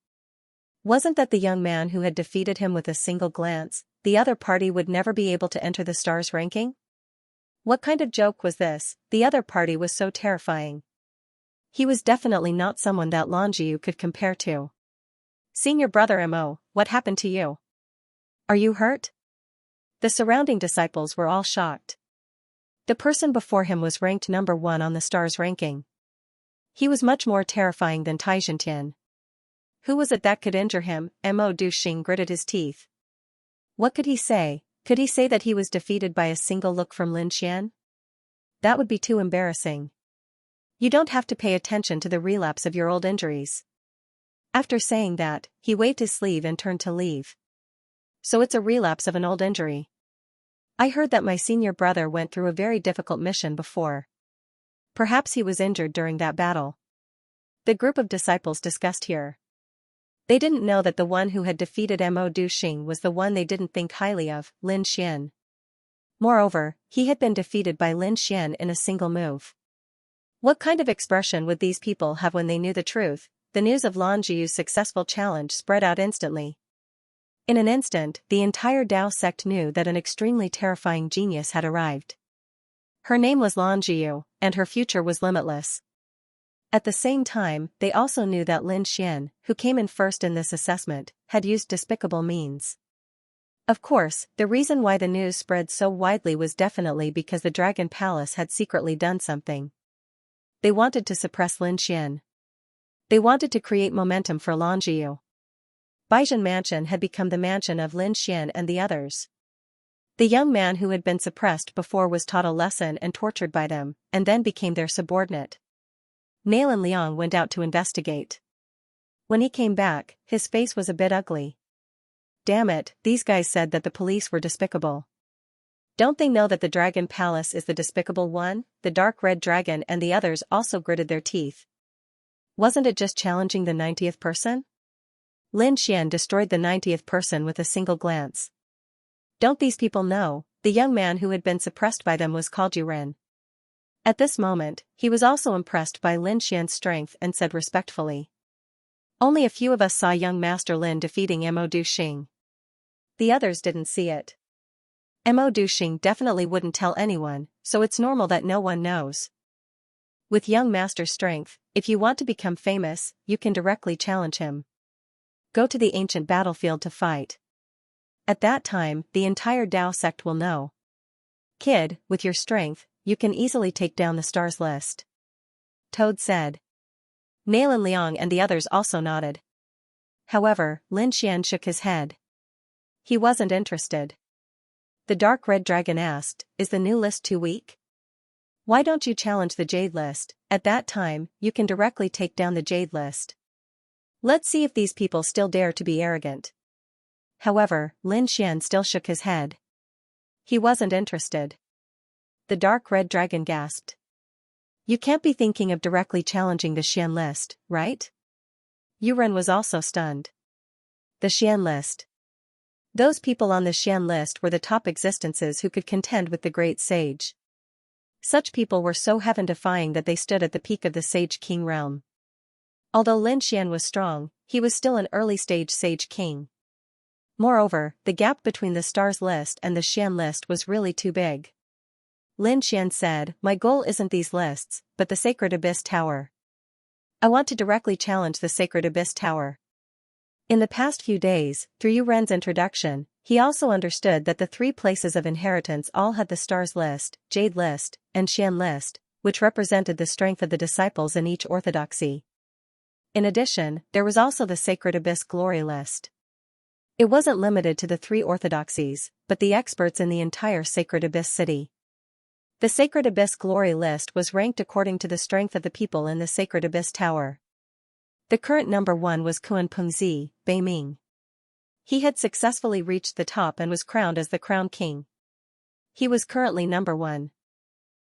Wasn't that the young man who had defeated him with a single glance? The other party would never be able to enter the stars ranking? What kind of joke was this? The other party was so terrifying. He was definitely not someone that Lan Jiu could compare to. "Senior brother Mo, what happened to you? Are you hurt?" The surrounding disciples were all shocked. The person before him was ranked number one on the stars ranking. He was much more terrifying than Xianxia. Who was it that could injure him? Mo Duxing gritted his teeth. What could he say? Could he say that he was defeated by a single look from Lin Xian? That would be too embarrassing. You don't have to pay attention to the relapse of your old injuries. After saying that, he waved his sleeve and turned to leave. So it's a relapse of an old injury. I heard that my senior brother went through a very difficult mission before. Perhaps he was injured during that battle. The group of disciples discussed here. They didn't know that the one who had defeated Mo Duxing was the one they didn't think highly of, Lin Xian. Moreover, he had been defeated by Lin Xian in a single move. What kind of expression would these people have when they knew the truth? The news of Lan Jiu's successful challenge spread out instantly. In an instant, the entire Dao sect knew that an extremely terrifying genius had arrived. Her name was Lan Jiu, and her future was limitless. At the same time, they also knew that Lin Xian, who came in first in this assessment, had used despicable means. Of course, the reason why the news spread so widely was definitely because the Dragon Palace had secretly done something. They wanted to suppress Lin Xian. They wanted to create momentum for Lan Jiu. Baizhen Mansion had become the mansion of Lin Xian and the others. The young man who had been suppressed before was taught a lesson and tortured by them, and then became their subordinate. Nalan Liang went out to investigate. When he came back, his face was a bit ugly. Damn it, these guys said that the police were despicable. Don't they know that the Dragon Palace is the despicable one? The dark red dragon and the others also gritted their teeth. Wasn't it just challenging the 90th person? Lin Xian destroyed the 90th person with a single glance. Don't these people know? The young man who had been suppressed by them was called Yuren. At this moment, he was also impressed by Lin Xian's strength and said respectfully. Only a few of us saw young Master Lin defeating Mo Duxing. The others didn't see it. Mo Duxing definitely wouldn't tell anyone, so it's normal that no one knows. With young Master's strength, if you want to become famous, you can directly challenge him. Go to the ancient battlefield to fight. At that time, the entire Dao sect will know. Kid, with your strength, you can easily take down the stars list. Toad said. Nalan Liang and the others also nodded. However, Lin Xian shook his head. He wasn't interested. The dark red dragon asked, "Is the new list too weak? Why don't you challenge the Jade list? At that time, you can directly take down the Jade list. Let's see if these people still dare to be arrogant." However, Lin Xian still shook his head. He wasn't interested. The dark red dragon gasped. You can't be thinking of directly challenging the Xian list, right? Yuren was also stunned. The Xian list. Those people on the Xian list were the top existences who could contend with the great sage. Such people were so heaven-defying that they stood at the peak of the Sage King realm. Although Lin Xian was strong, he was still an early-stage Sage King. Moreover, the gap between the stars list and the Xian list was really too big. Lin Xian said, "My goal isn't these lists, but the Sacred Abyss Tower. I want to directly challenge the Sacred Abyss Tower." In the past few days, through Yu Ren's introduction, he also understood that the three places of inheritance all had the stars list, jade list, and Xian list, which represented the strength of the disciples in each orthodoxy. In addition, there was also the Sacred Abyss Glory list. It wasn't limited to the three orthodoxies, but the experts in the entire Sacred Abyss city. The Sacred Abyss Glory list was ranked according to the strength of the people in the Sacred Abyss Tower. The current number 1 was Kuan Pengzi, Beiming. He had successfully reached the top and was crowned as the Crown King. He was currently number 1.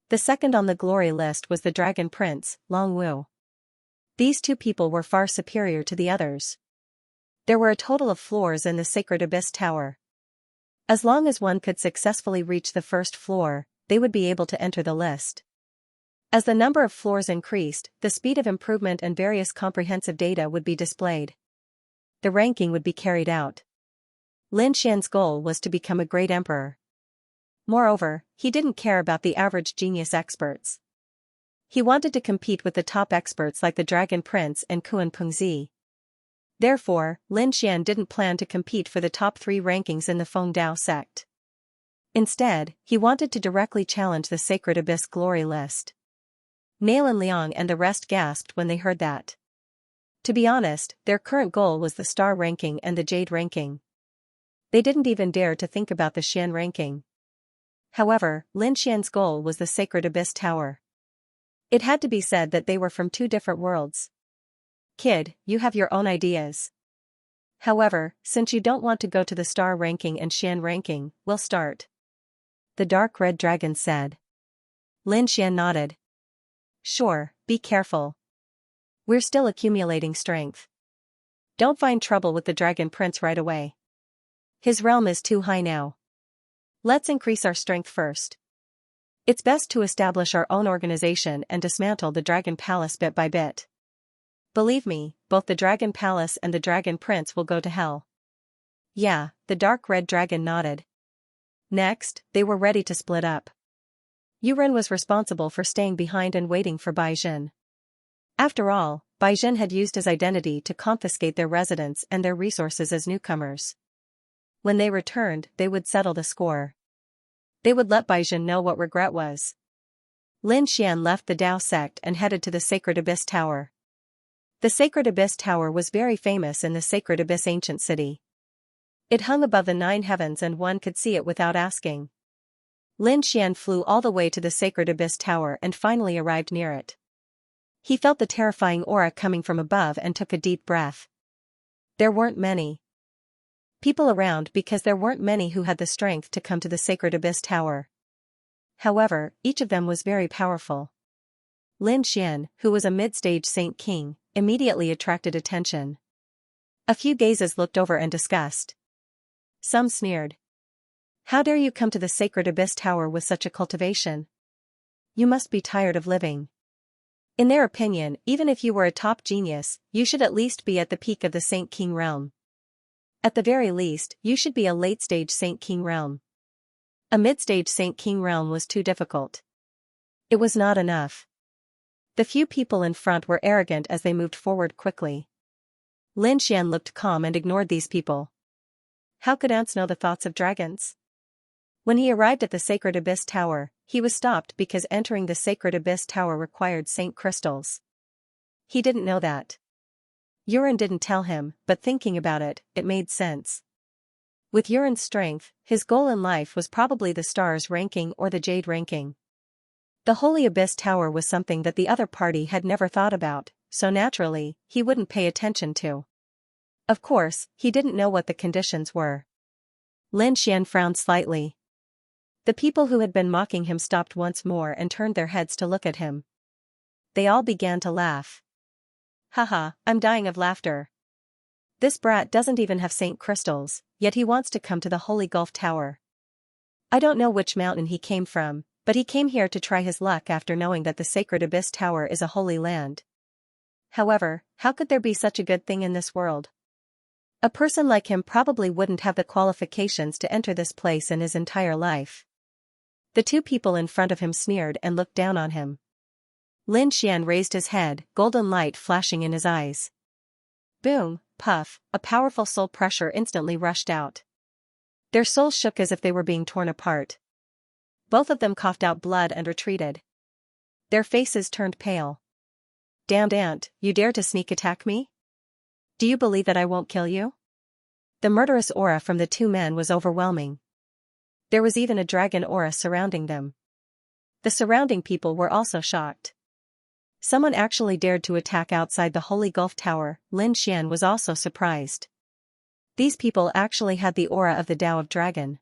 The second on the Glory list was the Dragon Prince, Long Wu. These two people were far superior to the others. There were a total of floors in the Sacred Abyss Tower. As long as one could successfully reach the first floor, they would be able to enter the list. As the number of floors increased, the speed of improvement and various comprehensive data would be displayed. The ranking would be carried out. Lin Xian's goal was to become a great emperor. Moreover, he didn't care about the average genius experts. He wanted to compete with the top experts like the Dragon Prince and Kuan Pengzi. Therefore, Lin Xian didn't plan to compete for the top 3 rankings in the Feng Dao sect. Instead, he wanted to directly challenge the Sacred Abyss Glory list. Nail and Liang and the rest gasped when they heard that. To be honest, their current goal was the Star ranking and the Jade ranking. They didn't even dare to think about the Xian ranking. However, Lin Xian's goal was the Sacred Abyss Tower. It had to be said that they were from 2 different worlds. "Kid, you have your own ideas. However, since you don't want to go to the Star ranking and Xian ranking, we'll start." The dark red dragon said. Lin Xian nodded. "Sure, be careful. We're still accumulating strength. Don't find trouble with the Dragon Prince right away. His realm is too high now. Let's increase our strength first. It's best to establish our own organization and dismantle the Dragon Palace bit by bit. Believe me, both the Dragon Palace and the Dragon Prince will go to hell." "Yeah," the dark red dragon nodded. Next, they were ready to split up. Yu Ren was responsible for staying behind and waiting for Bai Jin. After all, Bai Jin had used his identity to confiscate their residence and their resources as newcomers. When they returned, they would settle the score. They would let Bai Jin know what regret was. Lin Xian left the Dao sect and headed to the Sacred Abyss Tower. The Sacred Abyss Tower was very famous in the Sacred Abyss ancient city. It hung above the 9 heavens and one could see it without asking. Lin Xian flew all the way to the Sacred Abyss Tower and finally arrived near it. He felt the terrifying aura coming from above and took a deep breath. There weren't many people around because there weren't many who had the strength to come to the Sacred Abyss Tower. However, each of them was very powerful. Lin Xian, who was a mid-stage Saint King, immediately attracted attention. A few gazes looked over and discussed. Some sneered. "How dare you come to the Sacred Abyss Tower with such a cultivation? You must be tired of living." In their opinion, even if you were a top genius, you should at least be at the peak of the Saint King realm. At the very least, you should be a late-stage Saint King realm. A mid-stage Saint King realm was too difficult. It was not enough. The few people in front were arrogant as they moved forward quickly. Lin Xian looked calm and ignored these people. How could ants know the thoughts of dragons? When he arrived at the Sacred Abyss Tower, he was stopped because entering the Sacred Abyss Tower required Saint crystals. He didn't know that. Yu Ren didn't tell him, but thinking about it, it made sense. With Yu Ren's strength, his goal in life was probably the Stars ranking or the Jade ranking. The Holy Abyss Tower was something that the other party had never thought about, so naturally, he wouldn't pay attention to. Of course, he didn't know what the conditions were. Lin Xian frowned slightly. The people who had been mocking him stopped once more and turned their heads to look at him. They all began to laugh. "Haha, I'm dying of laughter. This brat doesn't even have Saint crystals, yet he wants to come to the Holy Gulf Tower. I don't know which mountain he came from, but he came here to try his luck after knowing that the Sacred Abyss Tower is a holy land. However, how could there be such a good thing in this world? A person like him probably wouldn't have the qualifications to enter this place in his entire life. The two people in front of him sneered and looked down on him. Lin Xian raised his head, golden light flashing in his eyes. Boom, puff, a powerful soul pressure instantly rushed out. Their souls shook as if they were being torn apart. Both of them coughed out blood and retreated. Their faces turned pale. Damned ant, you dare to sneak attack me? Do you believe that I won't kill you? The murderous aura from the two men was overwhelming. There was even a dragon aura surrounding them. The surrounding people were also shocked. Someone actually dared to attack outside the Holy Gulf Tower. Lin Xian was also surprised. These people actually had the aura of the Tao of Dragon.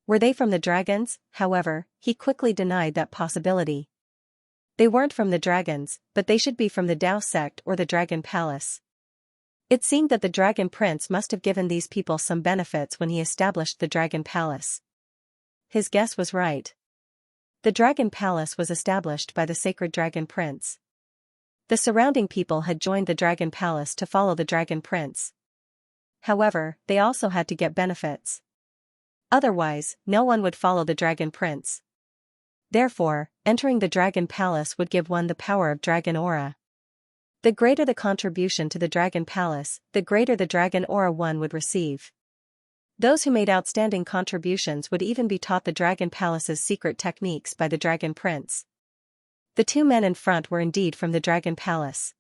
Were they from the dragons? However, he quickly denied that possibility. They weren't from the dragons, but they should be from the Tao sect or the Dragon Palace. It seemed that the Dragon Prince must have given these people some benefits when he established the Dragon Palace. His guess was right. The Dragon Palace was established by the sacred Dragon Prince. The surrounding people had joined the Dragon Palace to follow the Dragon Prince. However, they also had to get benefits. Otherwise, no one would follow the Dragon Prince. Therefore, entering the Dragon Palace would give one the power of Dragon Aura. The greater the contribution to the Dragon Palace, the greater the Dragon Aura one would receive. Those who made outstanding contributions would even be taught the Dragon Palace's secret techniques by the Dragon Prince. The two men in front were indeed from the Dragon Palace.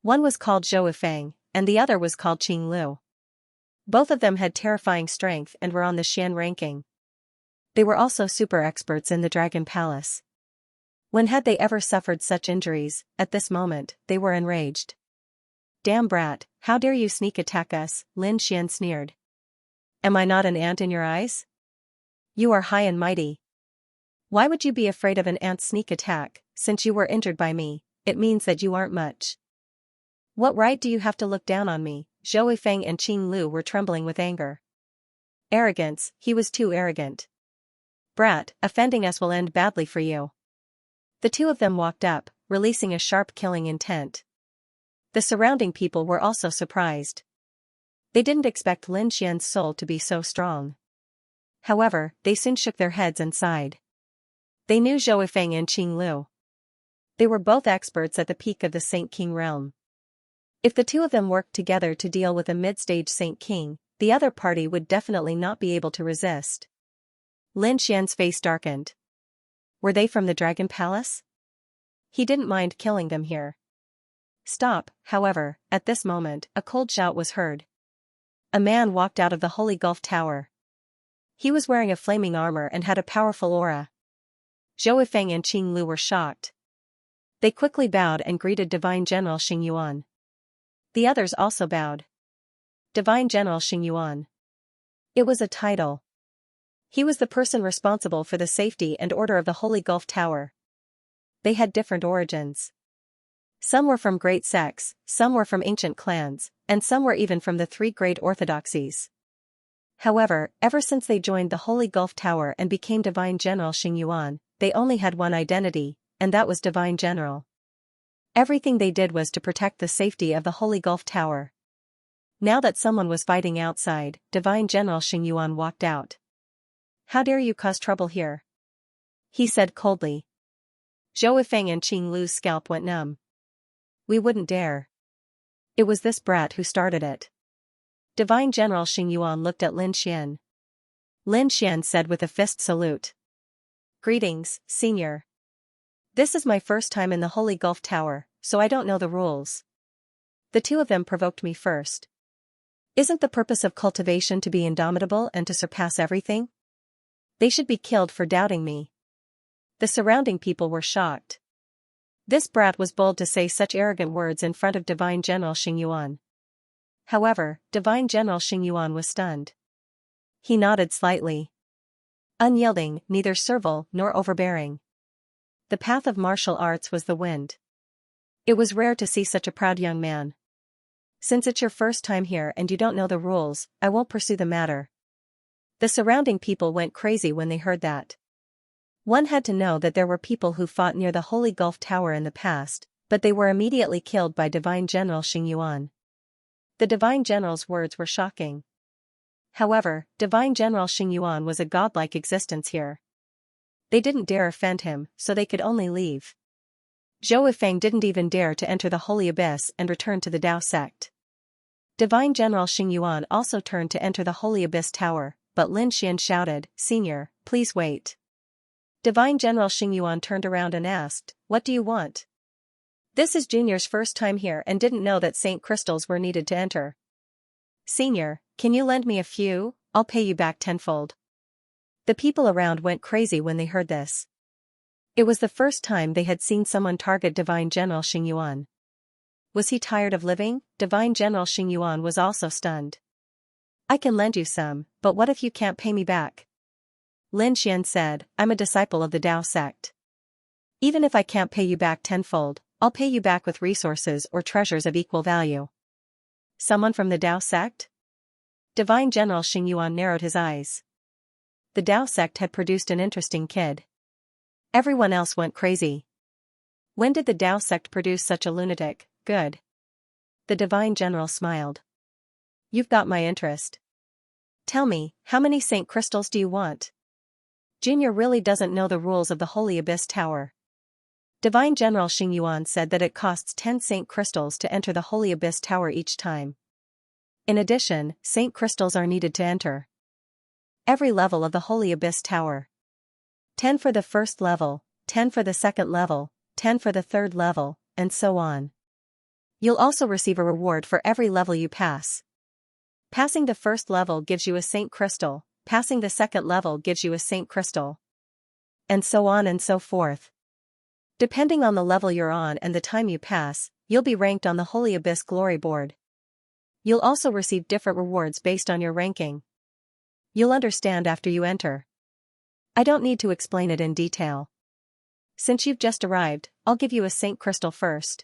One was called Zhou Yifeng, and the other was called Qing Lu. Both of them had terrifying strength and were on the Xian ranking. They were also super experts in the Dragon Palace. When had they ever suffered such injuries? At this moment, they were enraged. Damn brat, how dare you sneak attack us? Lin Xian sneered. Am I not an ant in your eyes? You are high and mighty. Why would you be afraid of an ant's sneak attack? Since you were injured by me, it means that you aren't much. What right do you have to look down on me? Zhou Yifeng and Qing Lu were trembling with anger. Arrogance, he was too arrogant. Brat, offending us will end badly for you. The two of them walked up, releasing a sharp killing intent. The surrounding people were also surprised. They didn't expect Lin Xian's soul to be so strong. However, they soon shook their heads and sighed. They knew Zhou Yifeng and Qing Lu. They were both experts at the peak of the Saint King realm. If the two of them worked together to deal with a mid-stage Saint King, the other party would definitely not be able to resist. Lin Xian's face darkened. Were they from the Dragon Palace? He didn't mind killing them here. Stop, however, at this moment, a cold shout was heard. A man walked out of the Holy Gulf Tower. He was wearing a flaming armor and had a powerful aura. Zhou Yifeng and Qing Lu were shocked. They quickly bowed and greeted Divine General Xing Yuan. The others also bowed. Divine General Xing Yuan. It was a title. He was the person responsible for the safety and order of the Holy Gulf Tower. They had different origins. Some were from great sects, some were from ancient clans, and some were even from the three great orthodoxies. However, ever since they joined the Holy Gulf Tower and became Divine General Xing Yuan, they only had one identity, and that was Divine General. Everything they did was to protect the safety of the Holy Gulf Tower. Now that someone was fighting outside, Divine General Xing Yuan walked out. How dare you cause trouble here? He said coldly. Zhou Yifeng and Qing Lu's scalp went numb. We wouldn't dare. It was this brat who started it. Divine General Xing Yuan looked at Lin Xian. Lin Xian said with a fist salute. Greetings, Senior. This is my first time in the Holy Gulf Tower, so I don't know the rules. The two of them provoked me first. Isn't the purpose of cultivation to be indomitable and to surpass everything? They should be killed for doubting me. The surrounding people were shocked. This brat was bold to say such arrogant words in front of Divine General Xing Yuan. However, Divine General Xing Yuan was stunned. He nodded slightly. Unyielding, neither servile nor overbearing. The path of martial arts was the wind. It was rare to see such a proud young man. Since it's your first time here and you don't know the rules, I won't pursue the matter. The surrounding people went crazy when they heard that. One had to know that there were people who fought near the Holy Gulf Tower in the past, but they were immediately killed by Divine General Xing Yuan. The Divine General's words were shocking. However, Divine General Xingyuan was a godlike existence here. They didn't dare offend him, so they could only leave. Zhou Yifeng didn't even dare to enter the Holy Abyss and return to the Dao sect. Divine General Xingyuan also turned to enter the Holy Abyss Tower, but Lin Xian shouted, "Senior, please wait." Divine General Xingyuan turned around and asked, "What do you want?" This is Junior's first time here and didn't know that Saint Crystals were needed to enter. "Senior, can you lend me a few? I'll pay you back tenfold." The people around went crazy when they heard this. It was the first time they had seen someone target Divine General Xingyuan. Was he tired of living? Divine General Xingyuan was also stunned. "I can lend you some, but what if you can't pay me back?" Lin Xian said, "I'm a disciple of the Dao sect. Even if I can't pay you back tenfold, I'll pay you back with resources or treasures of equal value." Someone from the Dao sect? Divine General Xingyuan narrowed his eyes. The Dao sect had produced an interesting kid. Everyone else went crazy. When did the Dao sect produce such a lunatic? Good. The Divine General smiled. "You've got my interest. Tell me, how many Saint Crystals do you want?" Junior really doesn't know the rules of the Holy Abyss Tower. Divine General Xingyuan said that it costs 10 Saint Crystals to enter the Holy Abyss Tower each time. In addition, Saint Crystals are needed to enter every level of the Holy Abyss Tower. 10 for the first level, 10 for the second level, 10 for the third level, and so on. You'll also receive a reward for every level you pass. Passing the first level gives you a Saint Crystal, passing the second level gives you a Saint Crystal. And so on and so forth. Depending on the level you're on and the time you pass, you'll be ranked on the Holy Abyss Glory Board. You'll also receive different rewards based on your ranking. You'll understand after you enter. I don't need to explain it in detail. Since you've just arrived, I'll give you a Saint Crystal first.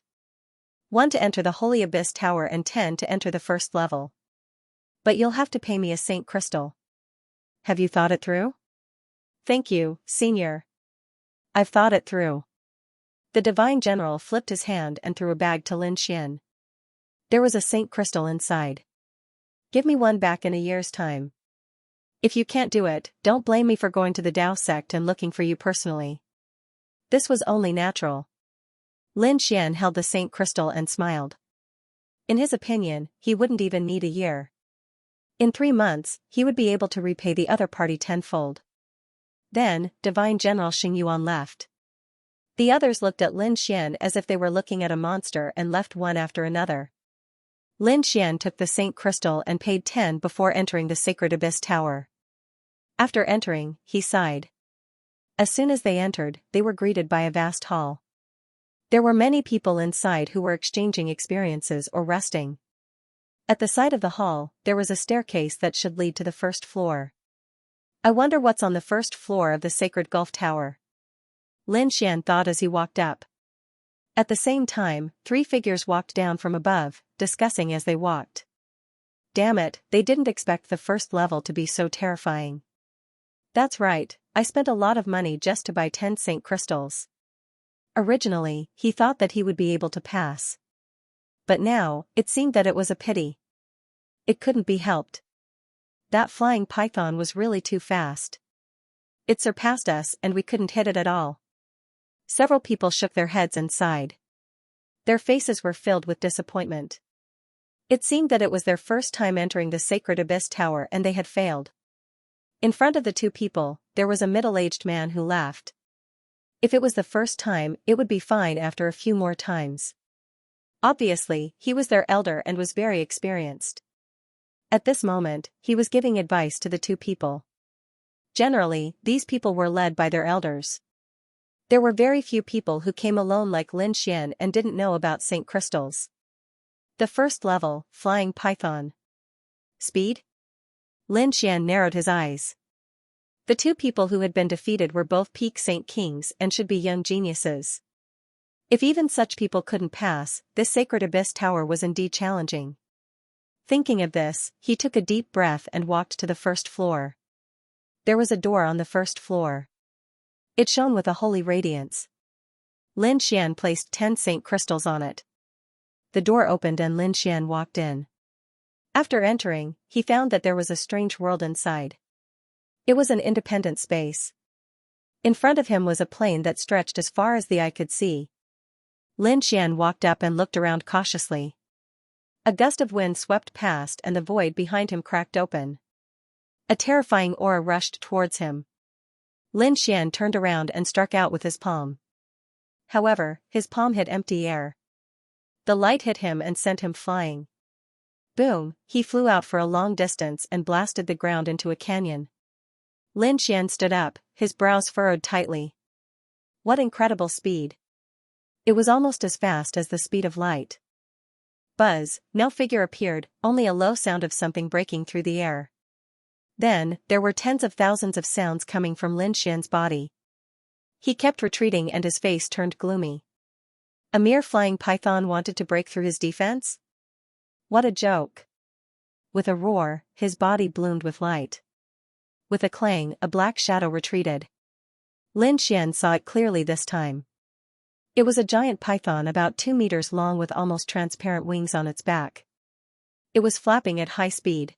1 to enter the Holy Abyss Tower and 10 to enter the first level. But you'll have to pay me a Saint Crystal. Have you thought it through? Thank you, Senior. I've thought it through. The Divine General flipped his hand and threw a bag to Lin Xian. There was a Saint Crystal inside. Give me one back in a year's time. If you can't do it, don't blame me for going to the Dao sect and looking for you personally. This was only natural. Lin Xian held the Saint Crystal and smiled. In his opinion, he wouldn't even need a year. In 3 months, he would be able to repay the other party tenfold. Then, Divine General Xingyuan left. The others looked at Lin Xian as if they were looking at a monster and left one after another. Lin Xian took the Saint Crystal and paid 10 before entering the Sacred Abyss Tower. After entering, he sighed. As soon as they entered, they were greeted by a vast hall. There were many people inside who were exchanging experiences or resting. At the side of the hall, there was a staircase that should lead to the first floor. I wonder what's on the first floor of the Sacred Gulf Tower. Lin Xian thought as he walked up. At the same time, 3 figures walked down from above, discussing as they walked. Damn it, they didn't expect the first level to be so terrifying. That's right, I spent a lot of money just to buy 10 Saint Crystals. Originally, he thought that he would be able to pass. But now, it seemed that it was a pity. It couldn't be helped. That flying python was really too fast. It surpassed us and we couldn't hit it at all. Several people shook their heads and sighed. Their faces were filled with disappointment. It seemed that it was their first time entering the Sacred Abyss Tower and they had failed. In front of the 2 people, there was a middle-aged man who laughed. If it was the first time, it would be fine after a few more times. Obviously, he was their elder and was very experienced. At this moment, he was giving advice to the 2 people. Generally, these people were led by their elders. There were very few people who came alone like Lin Xian and didn't know about Saint Crystals. The first level, Flying Python. Speed? Lin Xian narrowed his eyes. The 2 people who had been defeated were both peak Saint Kings and should be young geniuses. If even such people couldn't pass, this Sacred Abyss Tower was indeed challenging. Thinking of this, he took a deep breath and walked to the first floor. There was a door on the first floor. It shone with a holy radiance. Lin Xian placed 10 Saint Crystals on it. The door opened and Lin Xian walked in. After entering, he found that there was a strange world inside. It was an independent space. In front of him was a plain that stretched as far as the eye could see. Lin Xian walked up and looked around cautiously. A gust of wind swept past and the void behind him cracked open. A terrifying aura rushed towards him. Lin Xian turned around and struck out with his palm. However, his palm hit empty air. The light hit him and sent him flying. Boom, he flew out for a long distance and blasted the ground into a canyon. Lin Xian stood up, his brows furrowed tightly. What incredible speed! It was almost as fast as the speed of light. Buzz, no figure appeared, only a low sound of something breaking through the air. Then, there were tens of thousands of sounds coming from Lin Xian's body. He kept retreating and his face turned gloomy. A mere flying python wanted to break through his defense? What a joke! With a roar, his body bloomed with light. With a clang, a black shadow retreated. Lin Xian saw it clearly this time. It was a giant python about 2 meters long with almost transparent wings on its back. It was flapping at high speed.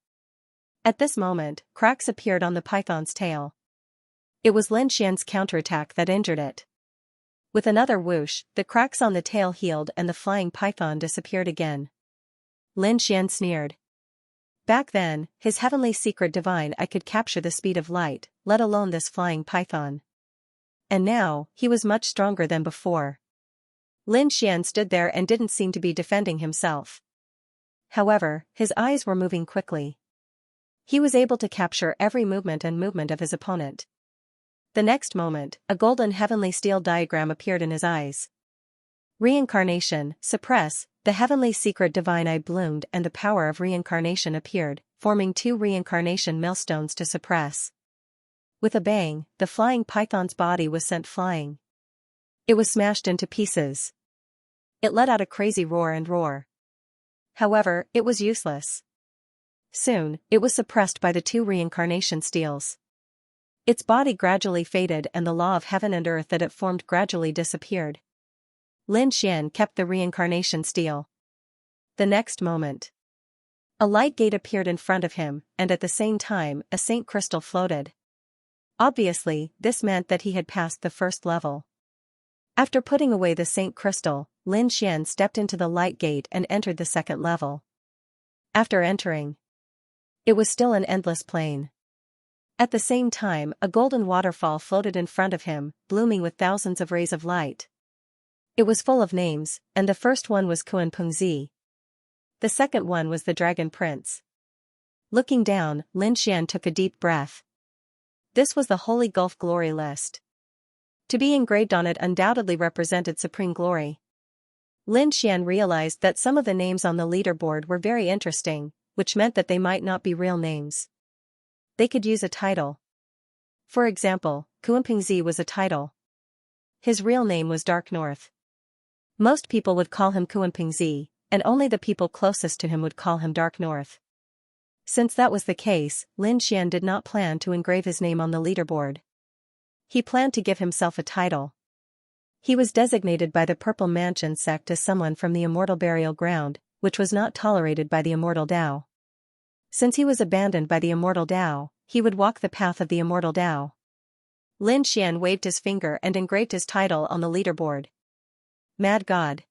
At this moment, cracks appeared on the python's tail. It was Lin Xian's counterattack that injured it. With another whoosh, the cracks on the tail healed and the flying python disappeared again. Lin Xian sneered. Back then, his heavenly secret divine eye could capture the speed of light, let alone this flying python. And now, he was much stronger than before. Lin Xian stood there and didn't seem to be defending himself. However, his eyes were moving quickly. He was able to capture every movement of his opponent. The next moment, a golden heavenly steel diagram appeared in his eyes. Reincarnation, suppress. The heavenly secret divine eye bloomed and the power of reincarnation appeared, forming 2 reincarnation millstones to suppress. With a bang, the flying python's body was sent flying. It was smashed into pieces. It let out a crazy roar. However, it was useless. Soon, it was suppressed by the 2 reincarnation steels. Its body gradually faded and the law of heaven and earth that it formed gradually disappeared. Lin Xian kept the reincarnation steel. The next moment, a light gate appeared in front of him, and at the same time, a saint crystal floated. Obviously, this meant that he had passed the first level. After putting away the saint crystal, Lin Xian stepped into the light gate and entered the second level. After entering, it was still an endless plain. At the same time, a golden waterfall floated in front of him, blooming with thousands of rays of light. It was full of names, and the first one was Kuan-Pengzi. The second one was the Dragon Prince. Looking down, Lin Xian took a deep breath. This was the Holy Gulf Glory list. To be engraved on it undoubtedly represented supreme glory. Lin Xian realized that some of the names on the leaderboard were very interesting, which meant that they might not be real names. They could use a title. For example, Kuan-Pengzi was a title. His real name was Dark North. Most people would call him Kuan-Pengzi, and only the people closest to him would call him Dark North. Since that was the case, Lin Xian did not plan to engrave his name on the leaderboard. He planned to give himself a title. He was designated by the Purple Mansion sect as someone from the immortal burial ground, which was not tolerated by the immortal Tao. Since he was abandoned by the immortal Tao, he would walk the path of the immortal Tao. Lin Xian waved his finger and engraved his title on the leaderboard. Mad God.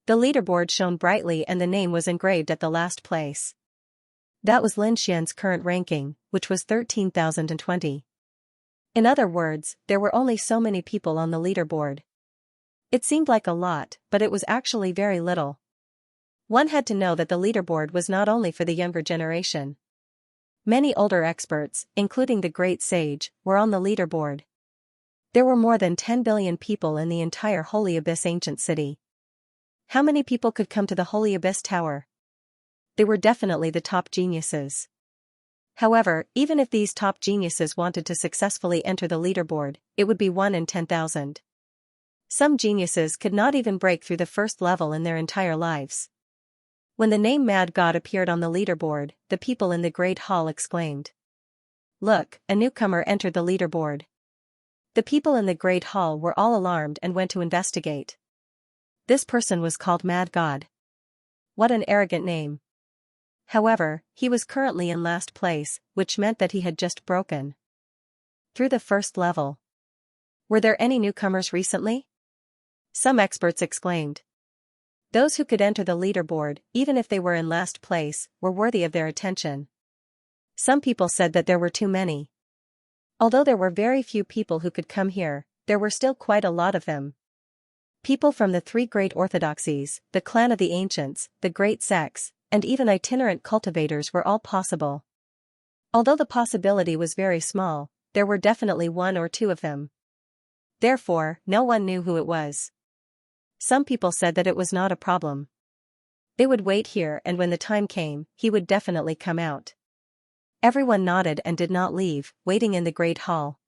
The leaderboard shone brightly and the name was engraved at the last place. That was Lin Xian's current ranking, which was 13,020. In other words, there were only so many people on the leaderboard. It seemed like a lot, but it was actually very little. One had to know that the leaderboard was not only for the younger generation. Many older experts, including the great sage, were on the leaderboard. There were more than 10 billion people in the entire Holy Abyss ancient city. How many people could come to the Holy Abyss Tower? They were definitely the top geniuses. However, even if these top geniuses wanted to successfully enter the leaderboard, it would be 1 in 10,000. Some geniuses could not even break through the first level in their entire lives. When the name Mad God appeared on the leaderboard, the people in the Great Hall exclaimed. Look, a newcomer entered the leaderboard. The people in the Great Hall were all alarmed and went to investigate. This person was called Mad God. What an arrogant name. However, he was currently in last place, which meant that he had just broken through the first level. Were there any newcomers recently? Some experts exclaimed. Those who could enter the leaderboard, even if they were in last place, were worthy of their attention. Some people said that there were too many. Although there were very few people who could come here, there were still quite a lot of them. People from the three great orthodoxies, the clan of the ancients, the great sects, and even itinerant cultivators were all possible. Although the possibility was very small, there were definitely one or two of them. Therefore, no one knew who it was. Some people said that it was not a problem. They would wait here, and when the time came, he would definitely come out. Everyone nodded and did not leave, waiting in the great hall.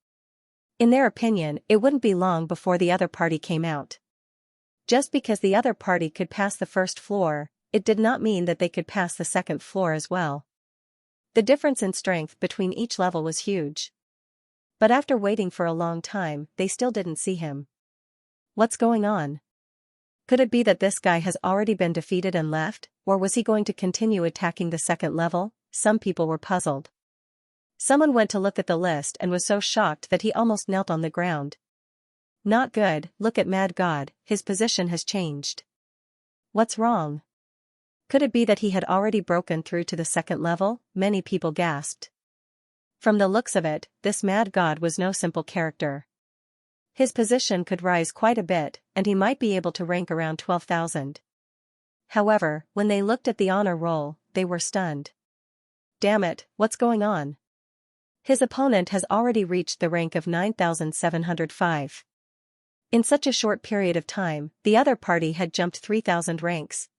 In their opinion, it wouldn't be long before the other party came out. Just because the other party could pass the first floor, it did not mean that they could pass the second floor as well. The difference in strength between each level was huge. But after waiting for a long time, they still didn't see him. What's going on? Could it be that this guy has already been defeated and left, or was he going to continue attacking the second level? Some people were puzzled. Someone went to look at the list and was so shocked that he almost knelt on the ground. Not good, look at Mad God, his position has changed. What's wrong? Could it be that he had already broken through to the second level? Many people gasped. From the looks of it, this Mad God was no simple character. His position could rise quite a bit, and he might be able to rank around 12,000. However, when they looked at the honor roll, they were stunned. Damn it, what's going on? His opponent has already reached the rank of 9,705. In such a short period of time, the other party had jumped 3,000 ranks.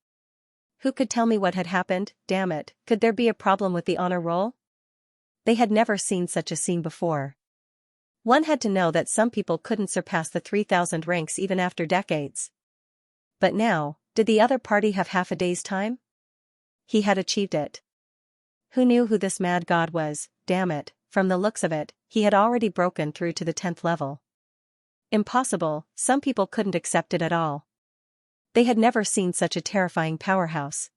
Who could tell me what had happened? Damn it, could there be a problem with the honor roll? They had never seen such a scene before. One had to know that some people couldn't surpass the 3,000 ranks even after decades. But now, did the other party have half a day's time? He had achieved it. Who knew who this Mad God was? Damn it, from the looks of it, he had already broken through to the 10th level. Impossible, some people couldn't accept it at all. They had never seen such a terrifying powerhouse.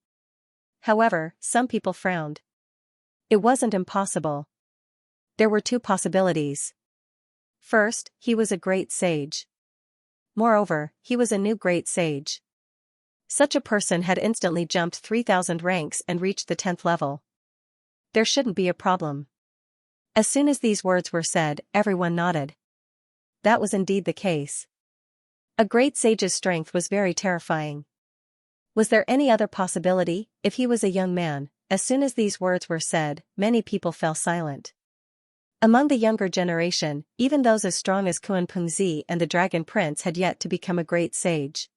However, some people frowned. It wasn't impossible. There were two possibilities. First, he was a great sage. Moreover, he was a new great sage. Such a person had instantly jumped 3,000 ranks and reached the 10th level. There shouldn't be a problem. As soon as these words were said, everyone nodded. That was indeed the case. A great sage's strength was very terrifying. Was there any other possibility? If he was a young man, as soon as these words were said, many people fell silent. Among the younger generation, even those as strong as Kuan-Pengzi and the Dragon Prince had yet to become a great sage.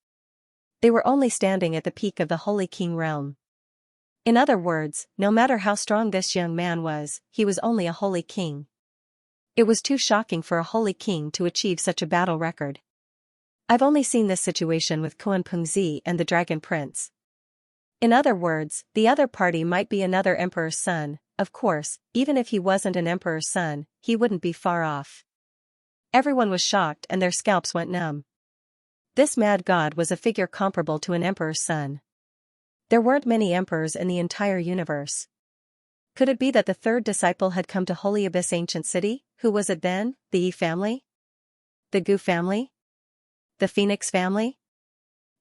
They were only standing at the peak of the Holy King realm. In other words, no matter how strong this young man was, he was only a Holy King. It was too shocking for a Holy King to achieve such a battle record. I've only seen this situation with Kuan-Pengzi and the Dragon Prince. In other words, the other party might be another emperor's son. Of course, even if he wasn't an emperor's son, he wouldn't be far off. Everyone was shocked and their scalps went numb. This Mad God was a figure comparable to an emperor's son. There weren't many emperors in the entire universe. Could it be that the third disciple had come to Holy Abyss Ancient City? Who was it then? The Yi family? The Gu family? The Phoenix family?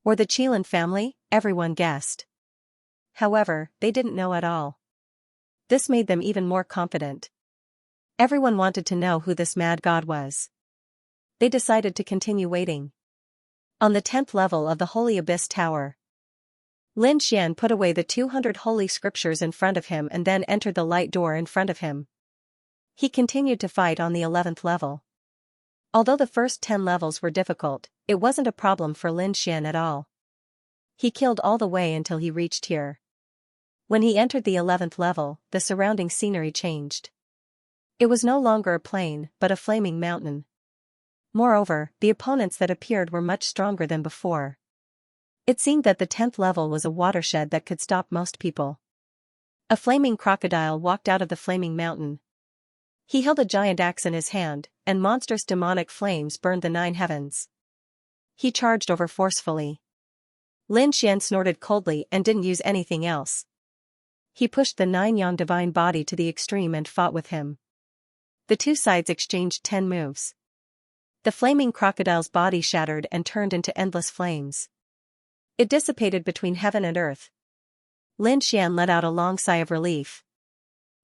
Or the Qilin family? Everyone guessed. However, they didn't know at all. This made them even more confident. Everyone wanted to know who this Mad God was. They decided to continue waiting. On the 10th level of the Holy Abyss Tower, Lin Xian put away the 200 holy scriptures in front of him and then entered the light door in front of him. He continued to fight on the 11th level. Although the first 10 levels were difficult, it wasn't a problem for Lin Xian at all. He killed all the way until he reached here. When he entered the 11th level, the surrounding scenery changed. It was no longer a plain, but a flaming mountain. Moreover, the opponents that appeared were much stronger than before. It seemed that the 10th level was a watershed that could stop most people. A flaming crocodile walked out of the flaming mountain. He held a giant axe in his hand, and monstrous demonic flames burned the 9 heavens. He charged over forcefully. Lin Xian snorted coldly and didn't use anything else. He pushed the 9 yang divine body to the extreme and fought with him. The two sides exchanged 10 moves. The flaming crocodile's body shattered and turned into endless flames. It dissipated between heaven and earth. Lin Xian let out a long sigh of relief.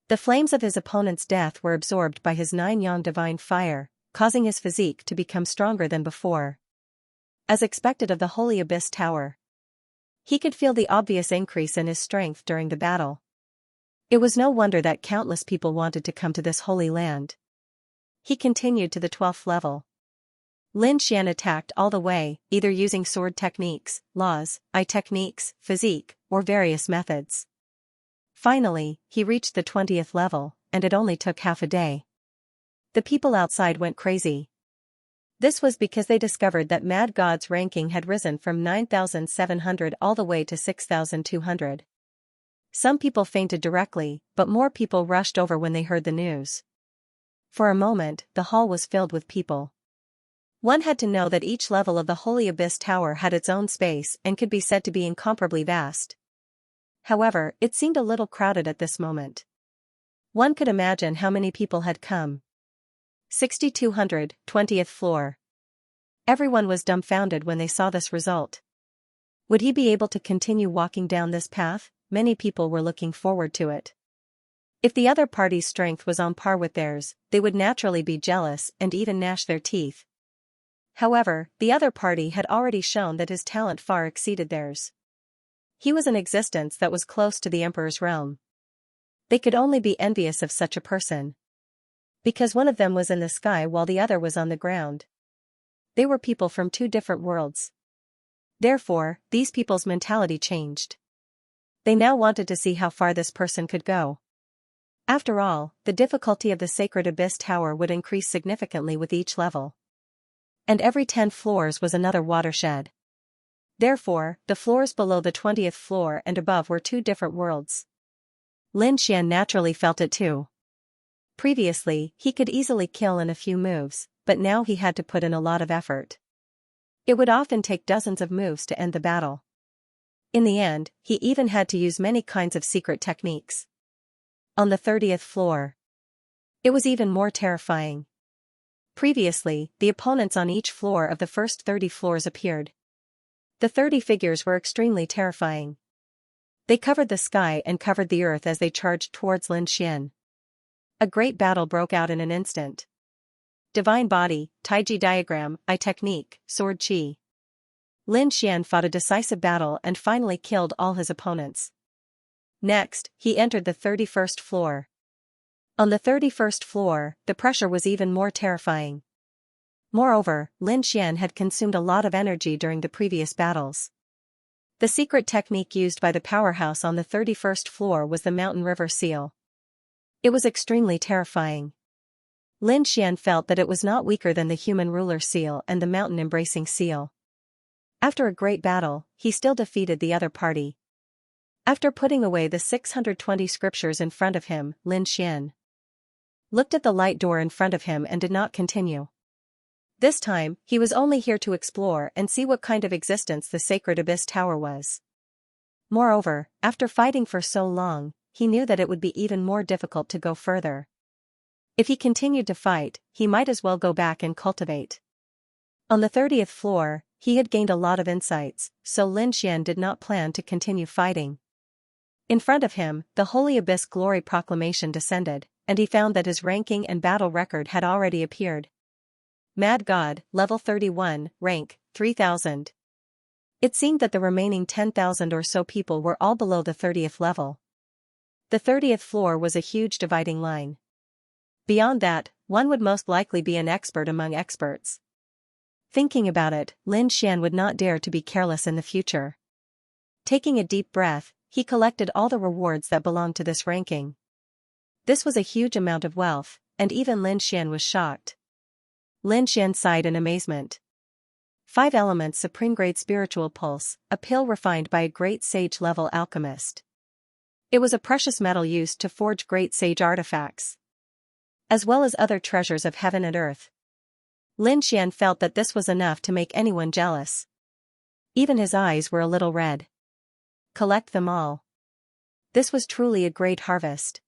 The flames of his opponent's death were absorbed by his 9 yang divine fire, causing his physique to become stronger than before. As expected of the Holy Abyss Tower, he could feel the obvious increase in his strength during the battle. It was no wonder that countless people wanted to come to this holy land. He continued to the 12th level. Lin Xian attacked all the way, either using sword techniques, laws, eye techniques, physique, or various methods. Finally, he reached the 20th level, and it only took half a day. The people outside went crazy. This was because they discovered that Mad God's ranking had risen from 9,700 all the way to 6,200. Some people fainted directly, but more people rushed over when they heard the news. For a moment, the hall was filled with people. One had to know that each level of the Holy Abyss Tower had its own space and could be said to be incomparably vast. However, it seemed a little crowded at this moment. One could imagine how many people had come. 6,200, 20th floor. Everyone was dumbfounded when they saw this result. Would he be able to continue walking down this path? Many people were looking forward to it. If the other party's strength was on par with theirs, they would naturally be jealous and even gnash their teeth. However, the other party had already shown that his talent far exceeded theirs. He was an existence that was close to the Emperor's realm. They could only be envious of such a person. Because one of them was in the sky while the other was on the ground. They were people from two different worlds. Therefore, these people's mentality changed. They now wanted to see how far this person could go. After all, the difficulty of the Sacred Abyss Tower would increase significantly with each level. And every 10 floors was another watershed. Therefore, the floors below the 20th floor and above were two different worlds. Lin Xian naturally felt it too. Previously, he could easily kill in a few moves, but now he had to put in a lot of effort. It would often take dozens of moves to end the battle. In the end, he even had to use many kinds of secret techniques. On the 30th floor, it was even more terrifying. Previously, the opponents on each floor of the first 30 floors appeared. The 30 figures were extremely terrifying. They covered the sky and covered the earth as they charged towards Lin Xian. A great battle broke out in an instant. Divine body, Taiji diagram, eye technique, sword chi. Lin Xian fought a decisive battle and finally killed all his opponents. Next, he entered the 31st floor. On the 31st floor, the pressure was even more terrifying. Moreover, Lin Xian had consumed a lot of energy during the previous battles. The secret technique used by the powerhouse on the 31st floor was the Mountain River Seal. It was extremely terrifying. Lin Xian felt that it was not weaker than the Human Ruler Seal and the Mountain Embracing Seal. After a great battle, he still defeated the other party. After putting away the 620 scriptures in front of him, Lin Xian looked at the light door in front of him and did not continue. This time, he was only here to explore and see what kind of existence the Sacred Abyss Tower was. Moreover, after fighting for so long, he knew that it would be even more difficult to go further. If he continued to fight, he might as well go back and cultivate. On the 30th floor, he had gained a lot of insights, so Lin Xian did not plan to continue fighting. In front of him, the Holy Abyss Glory Proclamation descended, and he found that his ranking and battle record had already appeared. Mad God, level 31, rank, 3000. It seemed that the remaining 10,000 or so people were all below the 30th level. The 30th floor was a huge dividing line. Beyond that, one would most likely be an expert among experts. Thinking about it, Lin Xian would not dare to be careless in the future. Taking a deep breath, he collected all the rewards that belonged to this ranking. This was a huge amount of wealth, and even Lin Xian was shocked. Lin Xian sighed in amazement. 5 elements supreme grade spiritual pulse, a pill refined by a great sage-level alchemist. It was a precious metal used to forge great sage artifacts, as well as other treasures of heaven and earth. Lin Xian felt that this was enough to make anyone jealous. Even his eyes were a little red. Collect them all. This was truly a great harvest.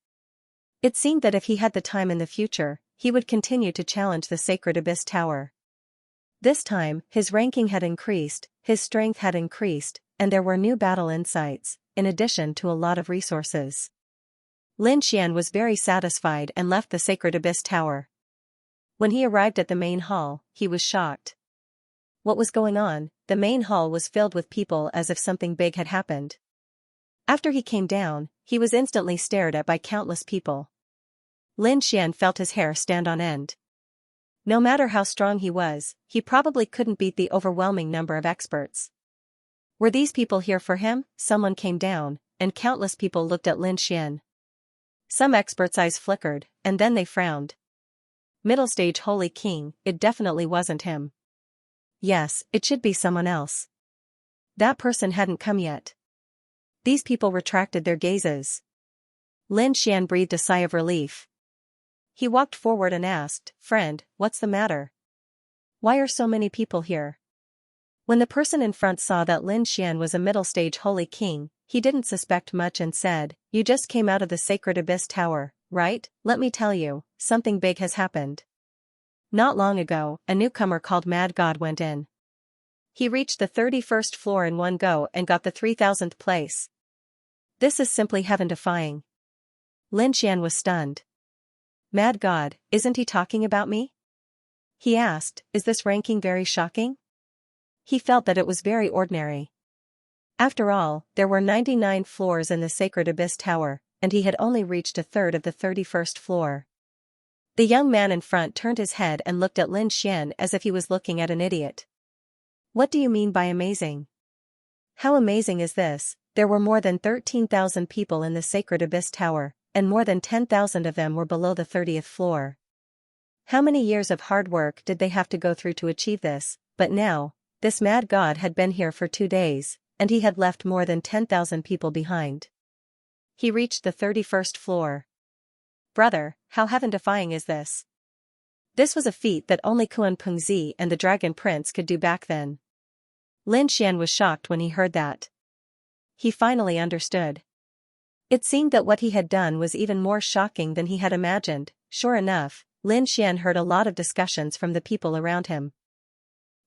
It seemed that if he had the time in the future, he would continue to challenge the sacred abyss tower. This time, his ranking had increased, his strength had increased, and there were new battle insights, in addition to a lot of resources. Lin Xian was very satisfied and left the sacred abyss tower. When he arrived at the main hall, he was shocked. What was going on? The main hall was filled with people as if something big had happened. After he came down, he was instantly stared at by countless people. Lin Xian felt his hair stand on end. No matter how strong he was, he probably couldn't beat the overwhelming number of experts. Were these people here for him? Someone came down, and countless people looked at Lin Xian. Some experts' eyes flickered, and then they frowned. Middle stage Holy King, it definitely wasn't him. Yes, it should be someone else. That person hadn't come yet. These people retracted their gazes. Lin Xian breathed a sigh of relief. He walked forward and asked, "Friend, what's the matter? Why are so many people here?" When the person in front saw that Lin Xian was a middle-stage Holy King, he didn't suspect much and said, "You just came out of the Sacred Abyss Tower, right? Let me tell you, something big has happened. Not long ago, a newcomer called Mad God went in. He reached the 31st floor in one go and got the 3000th place. This is simply heaven-defying." Lin Xian was stunned. "Mad God, isn't he talking about me?" he asked. "Is this ranking very shocking?" He felt that it was very ordinary. After all, there were 99 floors in the Sacred Abyss Tower, and he had only reached a third of the 31st floor. The young man in front turned his head and looked at Lin Xian as if he was looking at an idiot. "What do you mean by amazing? How amazing is this? There were more than 13,000 people in the Sacred Abyss Tower, and more than 10,000 of them were below the 30th floor. How many years of hard work did they have to go through to achieve this? But now, this mad god had been here for 2 days, and he had left more than 10,000 people behind. He reached the 31st floor. Brother, how heaven-defying is this? This was a feat that only Kuan Pengzi and the Dragon Prince could do back then." Lin Xian was shocked when he heard that. He finally understood. It seemed that what he had done was even more shocking than he had imagined. Sure enough, Lin Xian heard a lot of discussions from the people around him.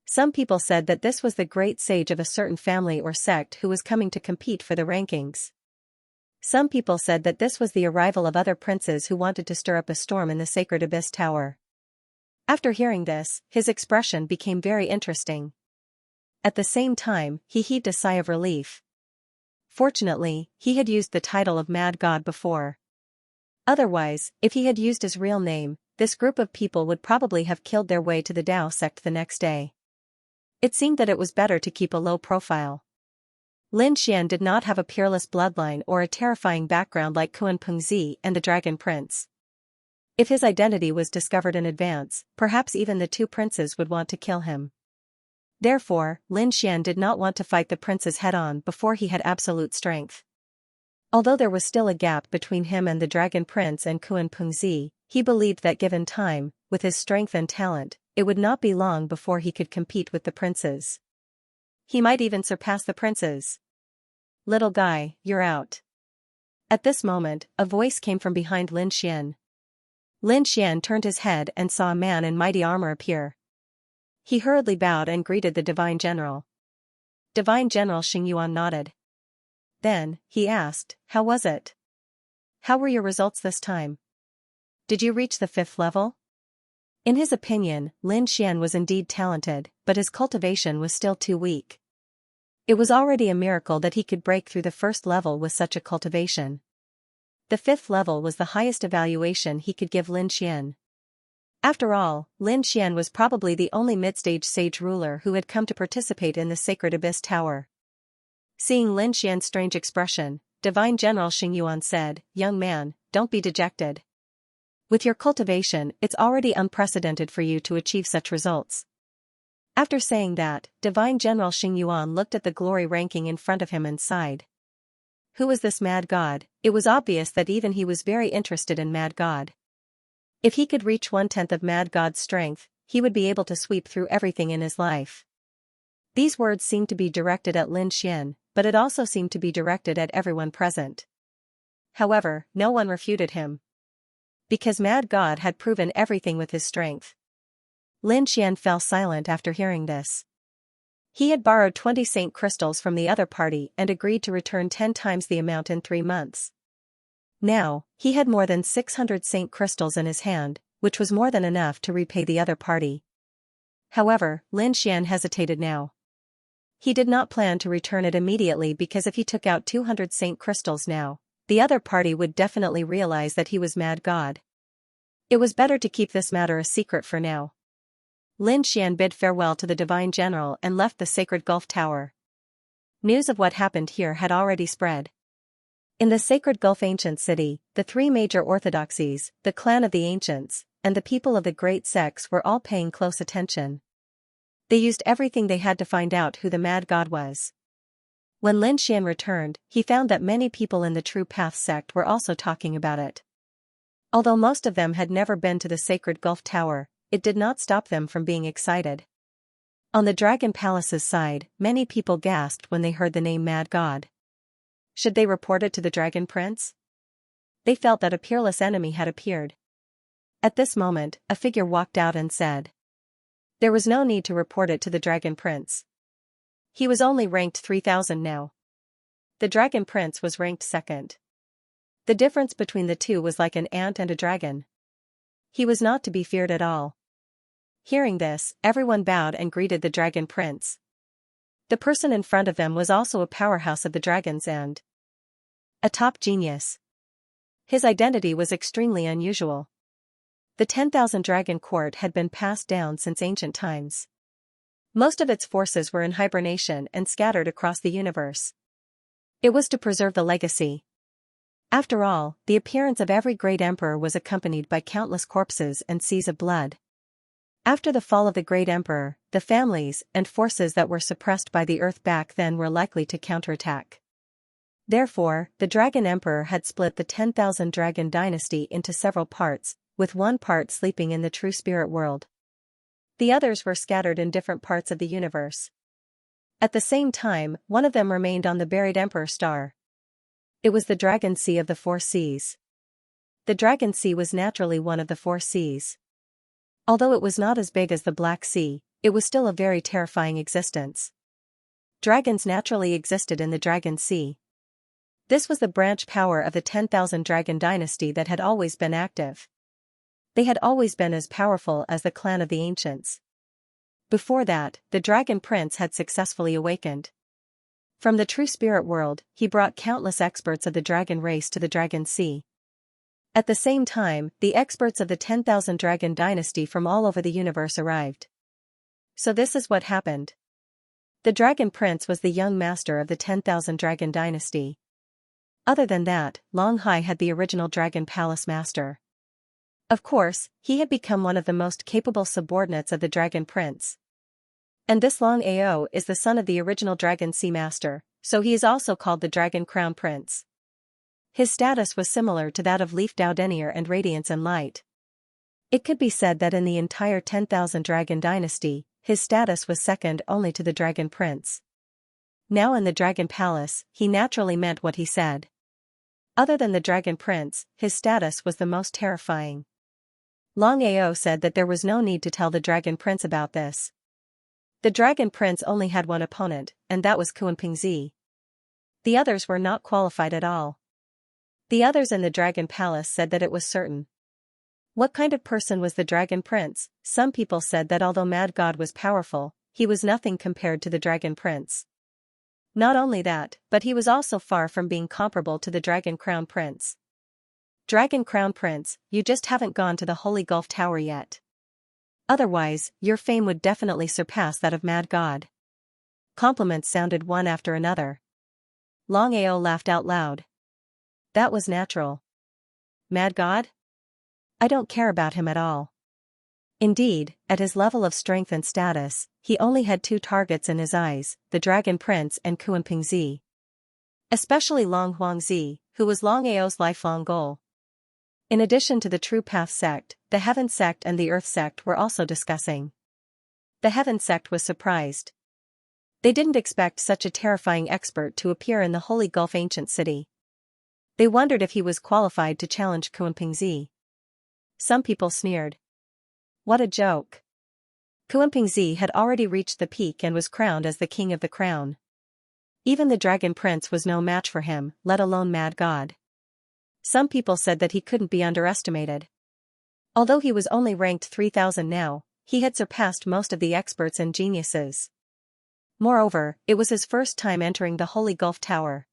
Some people said that this was the great sage of a certain family or sect who was coming to compete for the rankings. Some people said that this was the arrival of other princes who wanted to stir up a storm in the Sacred Abyss Tower. After hearing this, his expression became very interesting. At the same time, he heaved a sigh of relief. Fortunately, he had used the title of Mad God before. Otherwise, if he had used his real name, this group of people would probably have killed their way to the Dao sect the next day. It seemed that it was better to keep a low profile. Lin Xian did not have a peerless bloodline or a terrifying background like Kuan Pengzi and the Dragon Prince. If his identity was discovered in advance, perhaps even the 2 princes would want to kill him. Therefore, Lin Xian did not want to fight the princes head-on before he had absolute strength. Although there was still a gap between him and the Dragon Prince and Kuan Pengzi, he believed that given time, with his strength and talent, it would not be long before he could compete with the princes. He might even surpass the princes. "Little guy, you're out." At this moment, a voice came from behind Lin Xian. Lin Xian turned his head and saw a man in mighty armor appear. He hurriedly bowed and greeted the Divine General. Divine General Xingyuan nodded. Then, he asked, "How was it? How were your results this time? Did you reach the 5th level?" In his opinion, Lin Xian was indeed talented, but his cultivation was still too weak. It was already a miracle that he could break through the 1st level with such a cultivation. The 5th level was the highest evaluation he could give Lin Xian. After all, Lin Xian was probably the only mid-stage sage ruler who had come to participate in the Sacred Abyss Tower. Seeing Lin Xian's strange expression, Divine General Xingyuan said, "Young man, don't be dejected. With your cultivation, it's already unprecedented for you to achieve such results." After saying that, Divine General Xingyuan looked at the glory ranking in front of him and sighed. Who was this Mad God? It was obvious that even he was very interested in Mad God. If he could reach 1/10 of Mad God's strength, he would be able to sweep through everything in his life. These words seemed to be directed at Lin Xian, but it also seemed to be directed at everyone present. However, no one refuted him. Because Mad God had proven everything with his strength. Lin Xian fell silent after hearing this. He had borrowed 20 saint crystals from the other party and agreed to return 10 times the amount in 3 months. Now, he had more than 600 saint crystals in his hand, which was more than enough to repay the other party. However, Lin Xian hesitated now. He did not plan to return it immediately because if he took out 200 saint crystals now, the other party would definitely realize that he was Mad God. It was better to keep this matter a secret for now. Lin Xian bid farewell to the Divine General and left the Sacred Gulf Tower. News of what happened here had already spread. In the Sacred Gulf Ancient City, the 3 major orthodoxies, the clan of the ancients, and the people of the great sects were all paying close attention. They used everything they had to find out who the Mad God was. When Lin Xian returned, he found that many people in the True Path sect were also talking about it. Although most of them had never been to the Sacred Gulf Tower, it did not stop them from being excited. On the Dragon Palace's side, many people gasped when they heard the name Mad God. Should they report it to the Dragon Prince? They felt that a peerless enemy had appeared. At this moment, a figure walked out and said. There was no need to report it to the Dragon Prince. He was only ranked 3000 now. The Dragon Prince was ranked 2nd. The difference between the two was like an ant and a dragon. He was not to be feared at all. Hearing this, everyone bowed and greeted the Dragon Prince. The person in front of them was also a powerhouse of the dragons and a top genius. His identity was extremely unusual. The 10,000 Dragon Court had been passed down since ancient times. Most of its forces were in hibernation and scattered across the universe. It was to preserve the legacy. After all, the appearance of every great emperor was accompanied by countless corpses and seas of blood. After the fall of the great emperor, the families and forces that were suppressed by the earth back then were likely to counterattack. Therefore, the Dragon Emperor had split the 10,000 Dragon dynasty into several parts, with one part sleeping in the true spirit world. The others were scattered in different parts of the universe. At the same time, one of them remained on the buried Emperor star. It was the Dragon Sea of the 4 seas. The Dragon Sea was naturally one of the 4 seas. Although it was not as big as the Black Sea, it was still a very terrifying existence. Dragons naturally existed in the Dragon Sea. This was the branch power of the 10,000 Dragon dynasty that had always been active. They had always been as powerful as the clan of the ancients. Before that, the Dragon Prince had successfully awakened. From the true spirit world, he brought countless experts of the dragon race to the Dragon Sea. At the same time, the experts of the 10,000 Dragon dynasty from all over the universe arrived. So this is what happened. The Dragon Prince was the young master of the 10,000 Dragon dynasty. Other than that, Long Hai had the original Dragon Palace master. Of course, he had become one of the most capable subordinates of the Dragon Prince. And this Long Ao is the son of the original Dragon Sea Master, so he is also called the Dragon Crown Prince. His status was similar to that of Leaf Dao Denier and Radiance and Light. It could be said that in the entire 10,000 Dragon dynasty, his status was second only to the Dragon Prince. Now in the Dragon Palace, he naturally meant what he said. Other than the Dragon Prince, his status was the most terrifying. Long Ao said that there was no need to tell the Dragon Prince about this. The Dragon Prince only had one opponent, and that was Kuanpingzi. The others were not qualified at all. The others in the Dragon Palace said that it was certain. What kind of person was the Dragon Prince? Some people said that although Mad God was powerful, he was nothing compared to the Dragon Prince. Not only that, but he was also far from being comparable to the Dragon Crown Prince. Dragon Crown Prince, you just haven't gone to the Holy Gulf Tower yet. Otherwise, your fame would definitely surpass that of Mad God. Compliments sounded one after another. Long Ao laughed out loud. That was natural. Mad God? I don't care about him at all. Indeed, at his level of strength and status, he only had 2 targets in his eyes, the Dragon Prince and Kuanpingzi. Especially Long Huangzi, who was Long Ao's lifelong goal. In addition to the True Path sect, the Heaven sect and the Earth sect were also discussing. The Heaven sect was surprised. They didn't expect such a terrifying expert to appear in the Holy Gulf Ancient City. They wondered if he was qualified to challenge Kuanpingzi. Some people sneered. What a joke. Kuanpingzi had already reached the peak and was crowned as the king of the crown. Even the dragon prince was no match for him, let alone mad god. Some people said that he couldn't be underestimated. Although he was only ranked 3000 now, he had surpassed most of the experts and geniuses. Moreover, it was his first time entering the Holy Gulf Tower.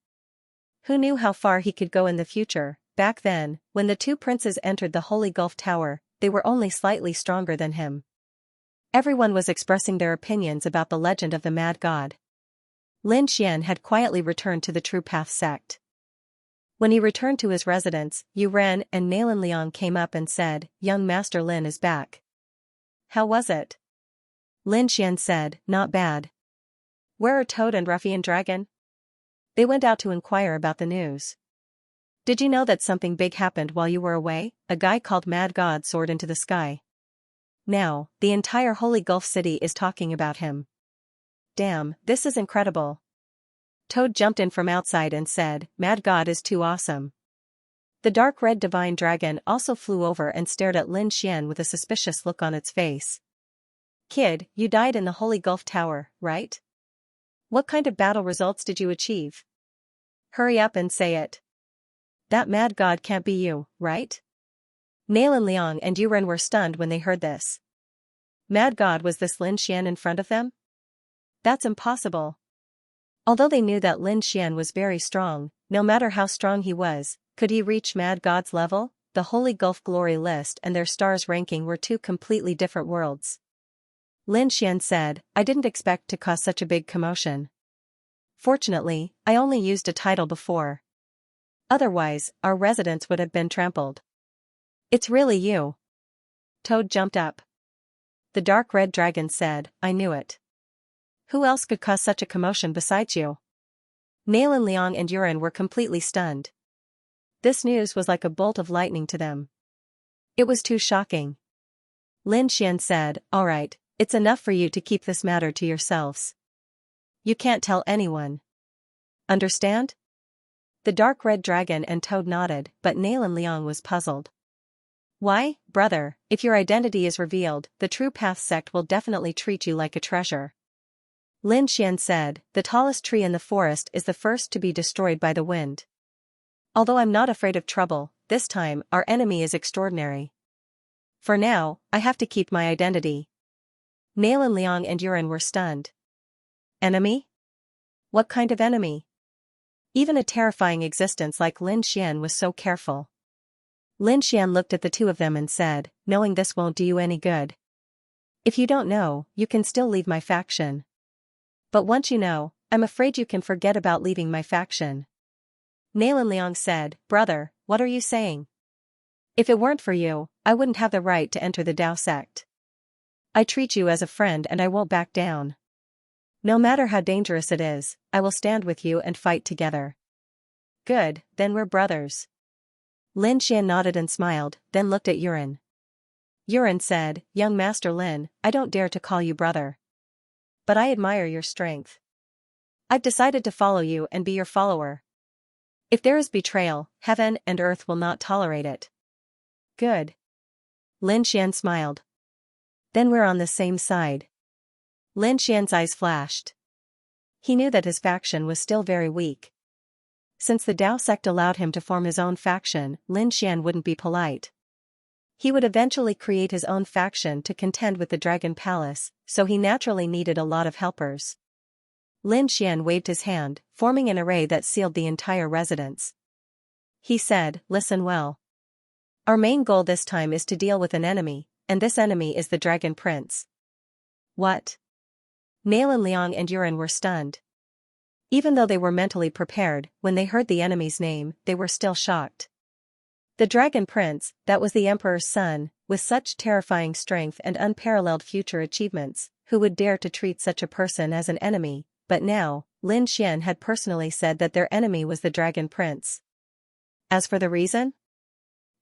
Who knew how far he could go in the future? Back then, when the two princes entered the Holy Gulf Tower, they were only slightly stronger than him. Everyone was expressing their opinions about the legend of the mad god. Lin Xian had quietly returned to the True Path sect. When he returned to his residence, Yu Ren and Nalan Liang came up and said, "Young Master Lin is back." "How was it?" Lin Xian said, "Not bad." "Where are Toad and Ruffian Dragon?" They went out to inquire about the news. "Did you know that something big happened while you were away?" A guy called Mad God soared into the sky. Now, the entire Holy Gulf City is talking about him. "Damn, this is incredible." Toad jumped in from outside and said, "Mad God is too awesome." The dark red divine dragon also flew over and stared at Lin Xian with a suspicious look on its face. "Kid, you died in the Holy Gulf Tower, right? What kind of battle results did you achieve? Hurry up and say it. That mad god can't be you, right?" Nalan Liang and Yuren were stunned when they heard this. Mad god, was this Lin Xian in front of them? That's impossible. Although they knew that Lin Xian was very strong, no matter how strong he was, could he reach Mad God's level? The Holy Gulf Glory list and their stars ranking were two completely different worlds. Lin Xian said, "I didn't expect to cause such a big commotion. Fortunately, I only used a title before. Otherwise, our residence would have been trampled." "It's really you." Toad jumped up. The dark red dragon said, "I knew it. Who else could cause such a commotion besides you?" Nalan Liang and Yuren were completely stunned. This news was like a bolt of lightning to them. It was too shocking. Lin Xian said, "All right, it's enough for you to keep this matter to yourselves. You can't tell anyone. Understand?" The dark red dragon and Toad nodded, but Nalan Liang was puzzled. "Why, brother, if your identity is revealed, the True Path sect will definitely treat you like a treasure." Lin Xian said, "The tallest tree in the forest is the first to be destroyed by the wind. Although I'm not afraid of trouble, this time our enemy is extraordinary. For now, I have to keep my identity." Nalan Liang and Yuren were stunned. "Enemy? What kind of enemy?" Even a terrifying existence like Lin Xian was so careful. Lin Xian looked at the two of them and said, "Knowing this won't do you any good. If you don't know, you can still leave my faction. But once you know, I'm afraid you can forget about leaving my faction." Nalan Liang said, "Brother, what are you saying? If it weren't for you, I wouldn't have the right to enter the Dao sect. I treat you as a friend and I won't back down. No matter how dangerous it is, I will stand with you and fight together." "Good, then we're brothers." Lin Xian nodded and smiled, then looked at Yuren. Yuren said, "Young Master Lin, I don't dare to call you brother. But I admire your strength. I've decided to follow you and be your follower. If there is betrayal, heaven and earth will not tolerate it." "Good." Lin Xian smiled. "Then we're on the same side." Lin Xian's eyes flashed. He knew that his faction was still very weak. Since the Dao sect allowed him to form his own faction, Lin Xian wouldn't be polite. He would eventually create his own faction to contend with the Dragon Palace, so he naturally needed a lot of helpers. Lin Xian waved his hand, forming an array that sealed the entire residence. He said, "Listen well. Our main goal this time is to deal with an enemy, and this enemy is the Dragon Prince." "What?" Nalan Liang and Yuren were stunned. Even though they were mentally prepared, when they heard the enemy's name, they were still shocked. The Dragon Prince, that was the Emperor's son, with such terrifying strength and unparalleled future achievements, who would dare to treat such a person as an enemy? But now, Lin Xian had personally said that their enemy was the Dragon Prince. As for the reason?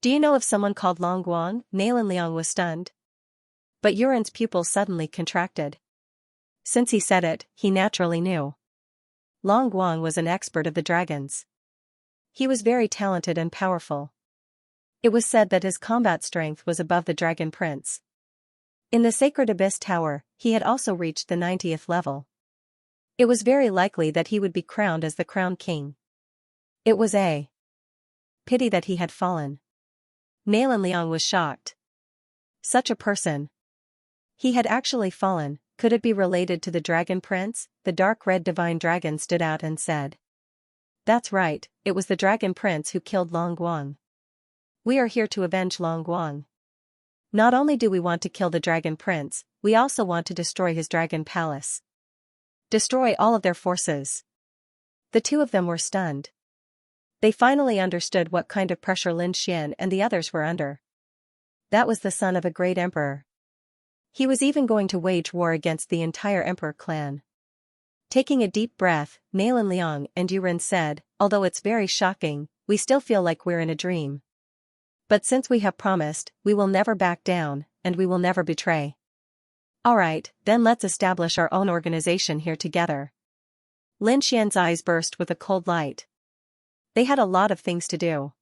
"Do you know of someone called Long Guang?" Nalan Liang was stunned. But Yuren's pupils suddenly contracted. Since he said it, he naturally knew. Long Guang was an expert of the dragons. He was very talented and powerful. It was said that his combat strength was above the Dragon Prince. In the Sacred Abyss Tower, he had also reached the 90th level. It was very likely that he would be crowned as the Crown King. It was a pity that he had fallen. Nalan Liang was shocked. Such a person. He had actually fallen. Could it be related to the Dragon Prince? The dark red divine dragon stood out and said. That's right, it was the Dragon Prince who killed Long Guang. We are here to avenge Long Guang. Not only do we want to kill the Dragon Prince, we also want to destroy his dragon palace. Destroy all of their forces. The two of them were stunned. They finally understood what kind of pressure Lin Xian and the others were under. That was the son of a great emperor. He was even going to wage war against the entire emperor clan. Taking a deep breath, Nalan Liang and Yuren said, although it's very shocking, we still feel like we're in a dream. But since we have promised, we will never back down, and we will never betray. Alright, then let's establish our own organization here together. Lin Xian's eyes burst with a cold light. They had a lot of things to do.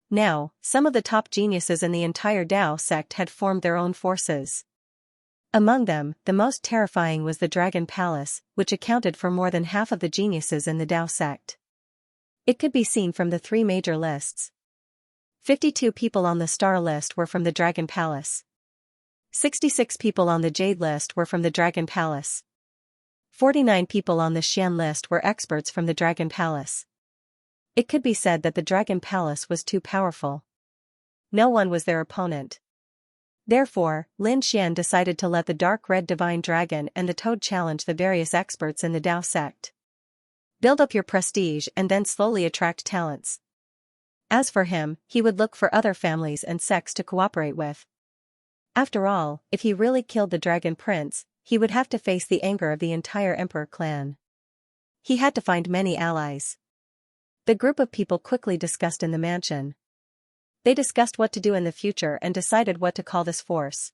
Now, some of the top geniuses in the entire Dao sect had formed their own forces. Among them, the most terrifying was the Dragon Palace, which accounted for more than half of the geniuses in the Dao sect. It could be seen from the three major lists. 52 people on the Star list were from the Dragon Palace. 66 people on the Jade list were from the Dragon Palace. 49 people on the Xian list were experts from the Dragon Palace. It could be said that the Dragon Palace was too powerful. No one was their opponent. Therefore, Lin Xian decided to let the Dark Red Divine Dragon and the Toad challenge the various experts in the Dao sect. Build up your prestige and then slowly attract talents. As for him, he would look for other families and sects to cooperate with. After all, if he really killed the Dragon Prince, he would have to face the anger of the entire Emperor clan. He had to find many allies. The group of people quickly discussed in the mansion. They discussed what to do in the future and decided what to call this force.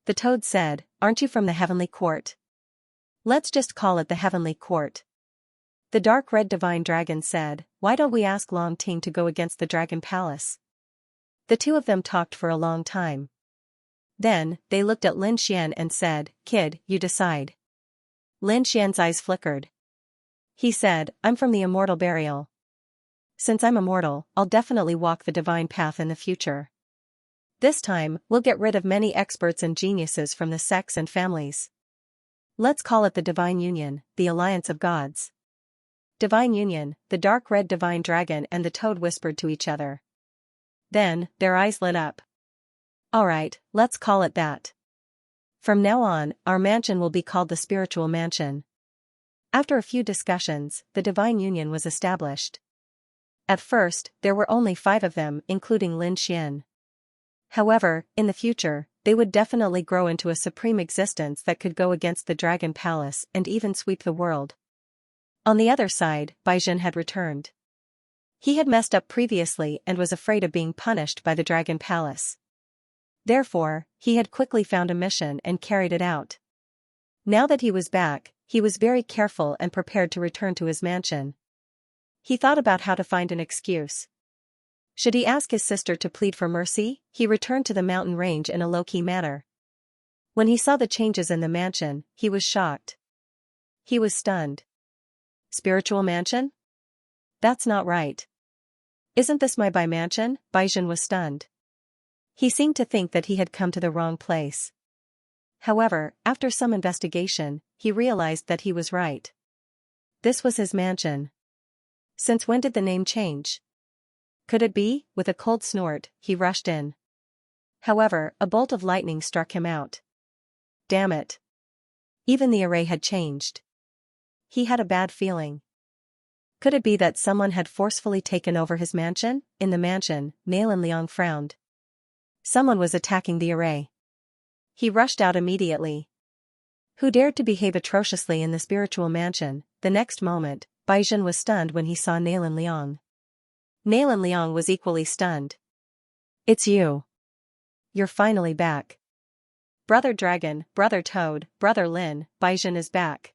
The Toad said, "Aren't you from the Heavenly Court? Let's just call it the Heavenly Court." The Dark Red Divine Dragon said, "Why don't we ask Long Ting to go against the Dragon Palace?" The two of them talked for a long time. Then, they looked at Lin Xian and said, "Kid, you decide." Lin Xian's eyes flickered. He said, "I'm from the Immortal Burial. Since I'm immortal, I'll definitely walk the divine path in the future. This time, we'll get rid of many experts and geniuses from the sects and families. Let's call it the Divine Union, the Alliance of Gods." Divine Union, the Dark Red Divine Dragon and the Toad whispered to each other. Then, their eyes lit up. Alright, let's call it that. From now on, our mansion will be called the Spiritual Mansion. After a few discussions, the Divine Union was established. At first, there were only 5 of them, including Lin Xian. However, in the future, they would definitely grow into a supreme existence that could go against the Dragon Palace and even sweep the world. On the other side, Baizhen had returned. He had messed up previously and was afraid of being punished by the Dragon Palace. Therefore, he had quickly found a mission and carried it out. Now that he was back, he was very careful and prepared to return to his mansion. He thought about how to find an excuse. Should he ask his sister to plead for mercy? He returned to the mountain range in a low-key manner. When he saw the changes in the mansion, he was shocked. He was stunned. Spiritual mansion? That's not right. Isn't this my mansion? Baizhen was stunned. He seemed to think that he had come to the wrong place. However, after some investigation, he realized that he was right. This was his mansion. Since when did the name change? Could it be? With a cold snort, he rushed in. However, a bolt of lightning struck him out. Damn it. Even the array had changed. He had a bad feeling. Could it be that someone had forcefully taken over his mansion? In the mansion, Nalan Liang frowned. Someone was attacking the array. He rushed out immediately. Who dared to behave atrociously in the spiritual mansion? The next moment, Baizhen was stunned when he saw Nalan Liang. Nalan Liang was equally stunned. It's you. You're finally back. Brother Dragon, Brother Toad, Brother Lin, Baizhen is back.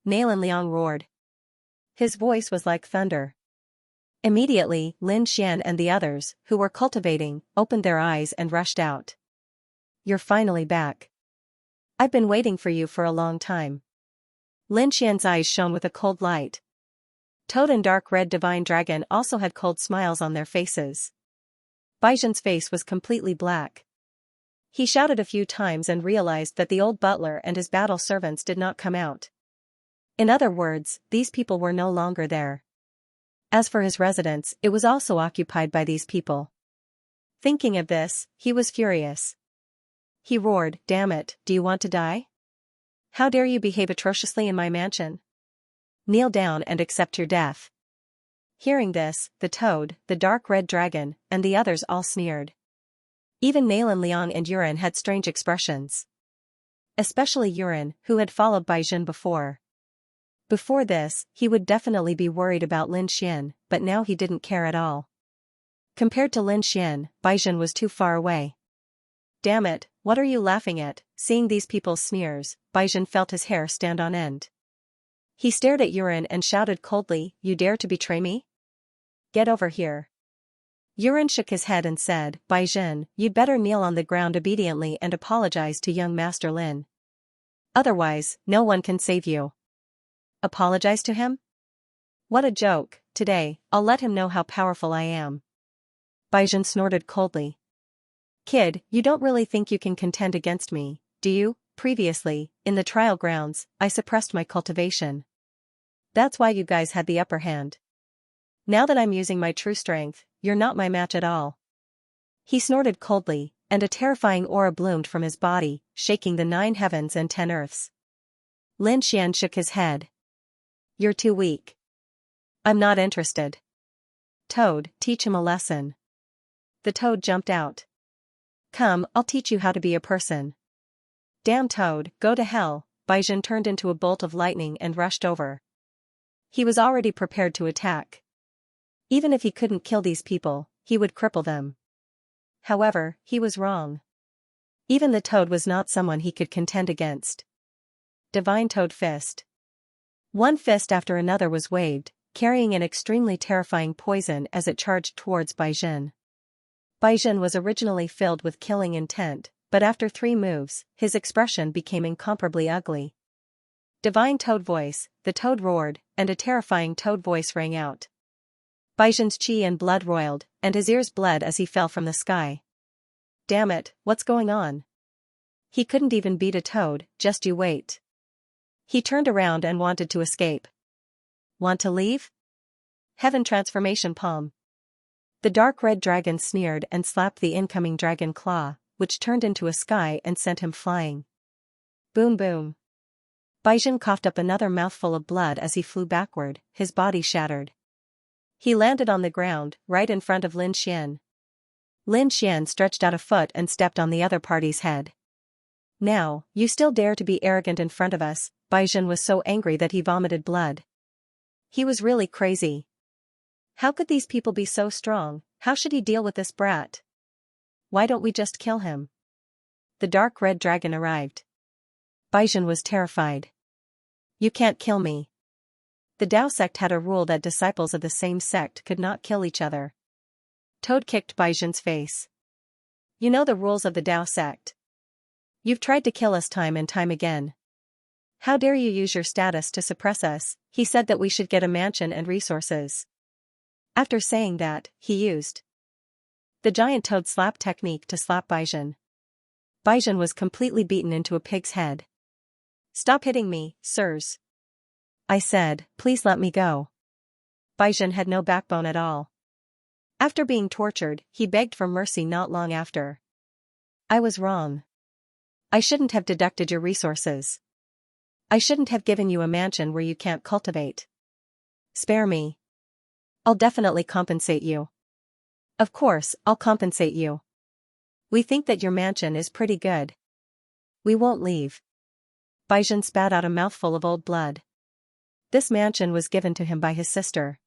Nalan Liang roared. His voice was like thunder. Immediately, Lin Xian and the others, who were cultivating, opened their eyes and rushed out. You're finally back. I've been waiting for you for a long time. Lin Xian's eyes shone with a cold light. Toad and Dark Red Divine Dragon also had cold smiles on their faces. Baizhen's face was completely black. He shouted a few times and realized that the old butler and his battle servants did not come out. In other words, these people were no longer there. As for his residence, it was also occupied by these people. Thinking of this, he was furious. He roared, "Damn it, do you want to die? How dare you behave atrociously in my mansion? Kneel down and accept your death." Hearing this, the Toad, the Dark Red Dragon, and the others all sneered. Even Nalan Liang and Yuren had strange expressions. Especially Yuren, who had followed Baizhen before. Before this, he would definitely be worried about Lin Xian, but now he didn't care at all. Compared to Lin Xian, Baizhen was too far away. Damn it, what are you laughing at? Seeing these people's sneers, Baizhen felt his hair stand on end. He stared at Yuren and shouted coldly, "You dare to betray me? Get over here." Yuren shook his head and said, "Baizhen, you'd better kneel on the ground obediently and apologize to young Master Lin. Otherwise, no one can save you." Apologize to him? What a joke. Today, I'll let him know how powerful I am. Baizhen snorted coldly. Kid, you don't really think you can contend against me, do you? Previously, in the trial grounds, I suppressed my cultivation. That's why you guys had the upper hand. Now that I'm using my true strength, you're not my match at all. He snorted coldly, and a terrifying aura bloomed from his body, shaking the 9 heavens and 10 earths. Lin Xian shook his head. You're too weak. I'm not interested. Toad, teach him a lesson. The Toad jumped out. Come, I'll teach you how to be a person. Damn Toad, go to hell. Baizhen turned into a bolt of lightning and rushed over. He was already prepared to attack. Even if he couldn't kill these people, he would cripple them. However, he was wrong. Even the Toad was not someone he could contend against. Divine Toad Fist. One fist after another was waved, carrying an extremely terrifying poison as it charged towards Baizhen. Baizhen was originally filled with killing intent, but after 3 moves, his expression became incomparably ugly. Divine Toad Voice, the Toad roared, and a terrifying Toad voice rang out. Baizhen's chi and blood roiled, and his ears bled as he fell from the sky. Damn it, what's going on? He couldn't even beat a toad, just you wait. He turned around and wanted to escape. Want to leave? Heaven Transformation Palm. The Dark Red Dragon sneered and slapped the incoming dragon claw, which turned into a sky and sent him flying. Boom boom. Baizhen coughed up another mouthful of blood as he flew backward, his body shattered. He landed on the ground, right in front of Lin Xian. Lin Xian stretched out a foot and stepped on the other party's head. Now, you still dare to be arrogant in front of us? Baizhen was so angry that he vomited blood. He was really crazy. How could these people be so strong? How should he deal with this brat? Why don't we just kill him? The Dark Red Dragon arrived. Baizhen was terrified. You can't kill me. The Dao sect had a rule that disciples of the same sect could not kill each other. Toad kicked Baizhen's face. You know the rules of the Dao sect. You've tried to kill us time and time again. How dare you use your status to suppress us? He said that we should get a mansion and resources. After saying that, he used the giant toad slap technique to slap Baizhen. Baizhen was completely beaten into a pig's head. Stop hitting me, sirs. I said, please let me go. Baizhen had no backbone at all. After being tortured, he begged for mercy not long after. I was wrong. I shouldn't have deducted your resources. I shouldn't have given you a mansion where you can't cultivate. Spare me. I'll definitely compensate you. Of course, I'll compensate you. We think that your mansion is pretty good. We won't leave. Baizhen spat out a mouthful of old blood. This mansion was given to him by his sister.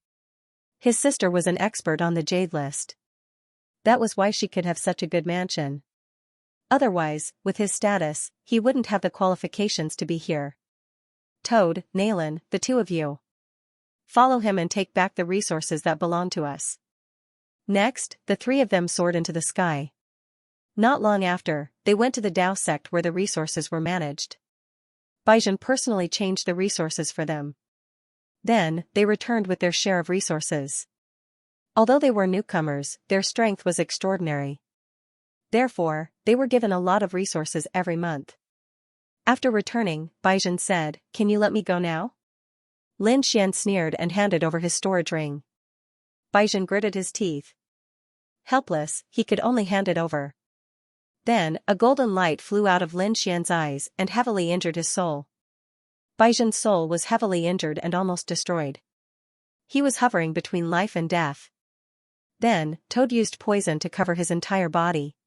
His sister was an expert on the Jade list. That was why she could have such a good mansion. Otherwise, with his status, he wouldn't have the qualifications to be here. Toad, Nalan, the 2 of you. Follow him and take back the resources that belong to us. Next, the three of them soared into the sky. Not long after, they went to the Dao sect where the resources were managed. Baizhen personally changed the resources for them. Then, they returned with their share of resources. Although they were newcomers, their strength was extraordinary. Therefore, they were given a lot of resources every month. After returning, Baizhen said, "Can you let me go now?" Lin Xian sneered and handed over his storage ring. Baizhen gritted his teeth. Helpless, he could only hand it over. Then, a golden light flew out of Lin Xian's eyes and heavily injured his soul. Baizhen's soul was heavily injured and almost destroyed. He was hovering between life and death. Then, Toad used poison to cover his entire body.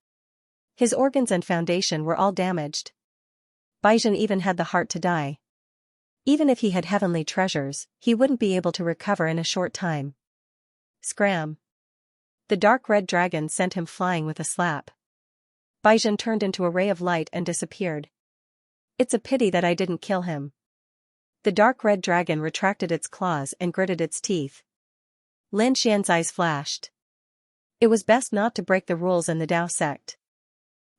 His organs and foundation were all damaged. Baizhen even had the heart to die. Even if he had heavenly treasures, he wouldn't be able to recover in a short time. Scram! The dark red dragon sent him flying with a slap. Baizhen turned into a ray of light and disappeared. It's a pity that I didn't kill him. The dark red dragon retracted its claws and gritted its teeth. Lin Xian's eyes flashed. It was best not to break the rules in the Dao sect.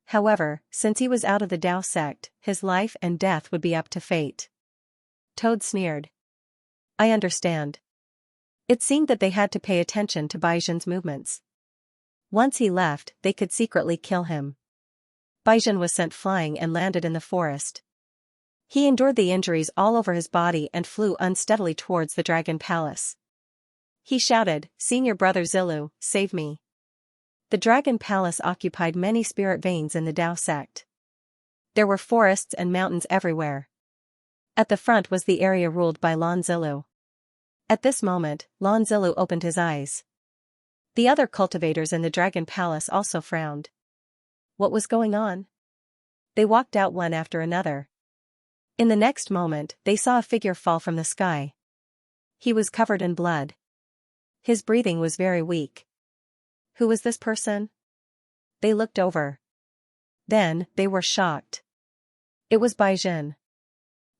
However, since he was out of the Dao sect, his life and death would be up to fate. Toad sneered. I understand. It seemed that they had to pay attention to Baizhen's movements. Once he left, they could secretly kill him. Baizhen was sent flying and landed in the forest. He endured the injuries all over his body and flew unsteadily towards the Dragon Palace. He shouted, "Senior brother Zilu, save me." The Dragon Palace occupied many spirit veins in the Dao sect. There were forests and mountains everywhere. At the front was the area ruled by Lan Zilu. At this moment, Lan Zilu opened his eyes. The other cultivators in the Dragon Palace also frowned. What was going on? They walked out one after another. In the next moment, they saw a figure fall from the sky. He was covered in blood. His breathing was very weak. Who was this person? They looked over. Then, they were shocked. It was Baizhen.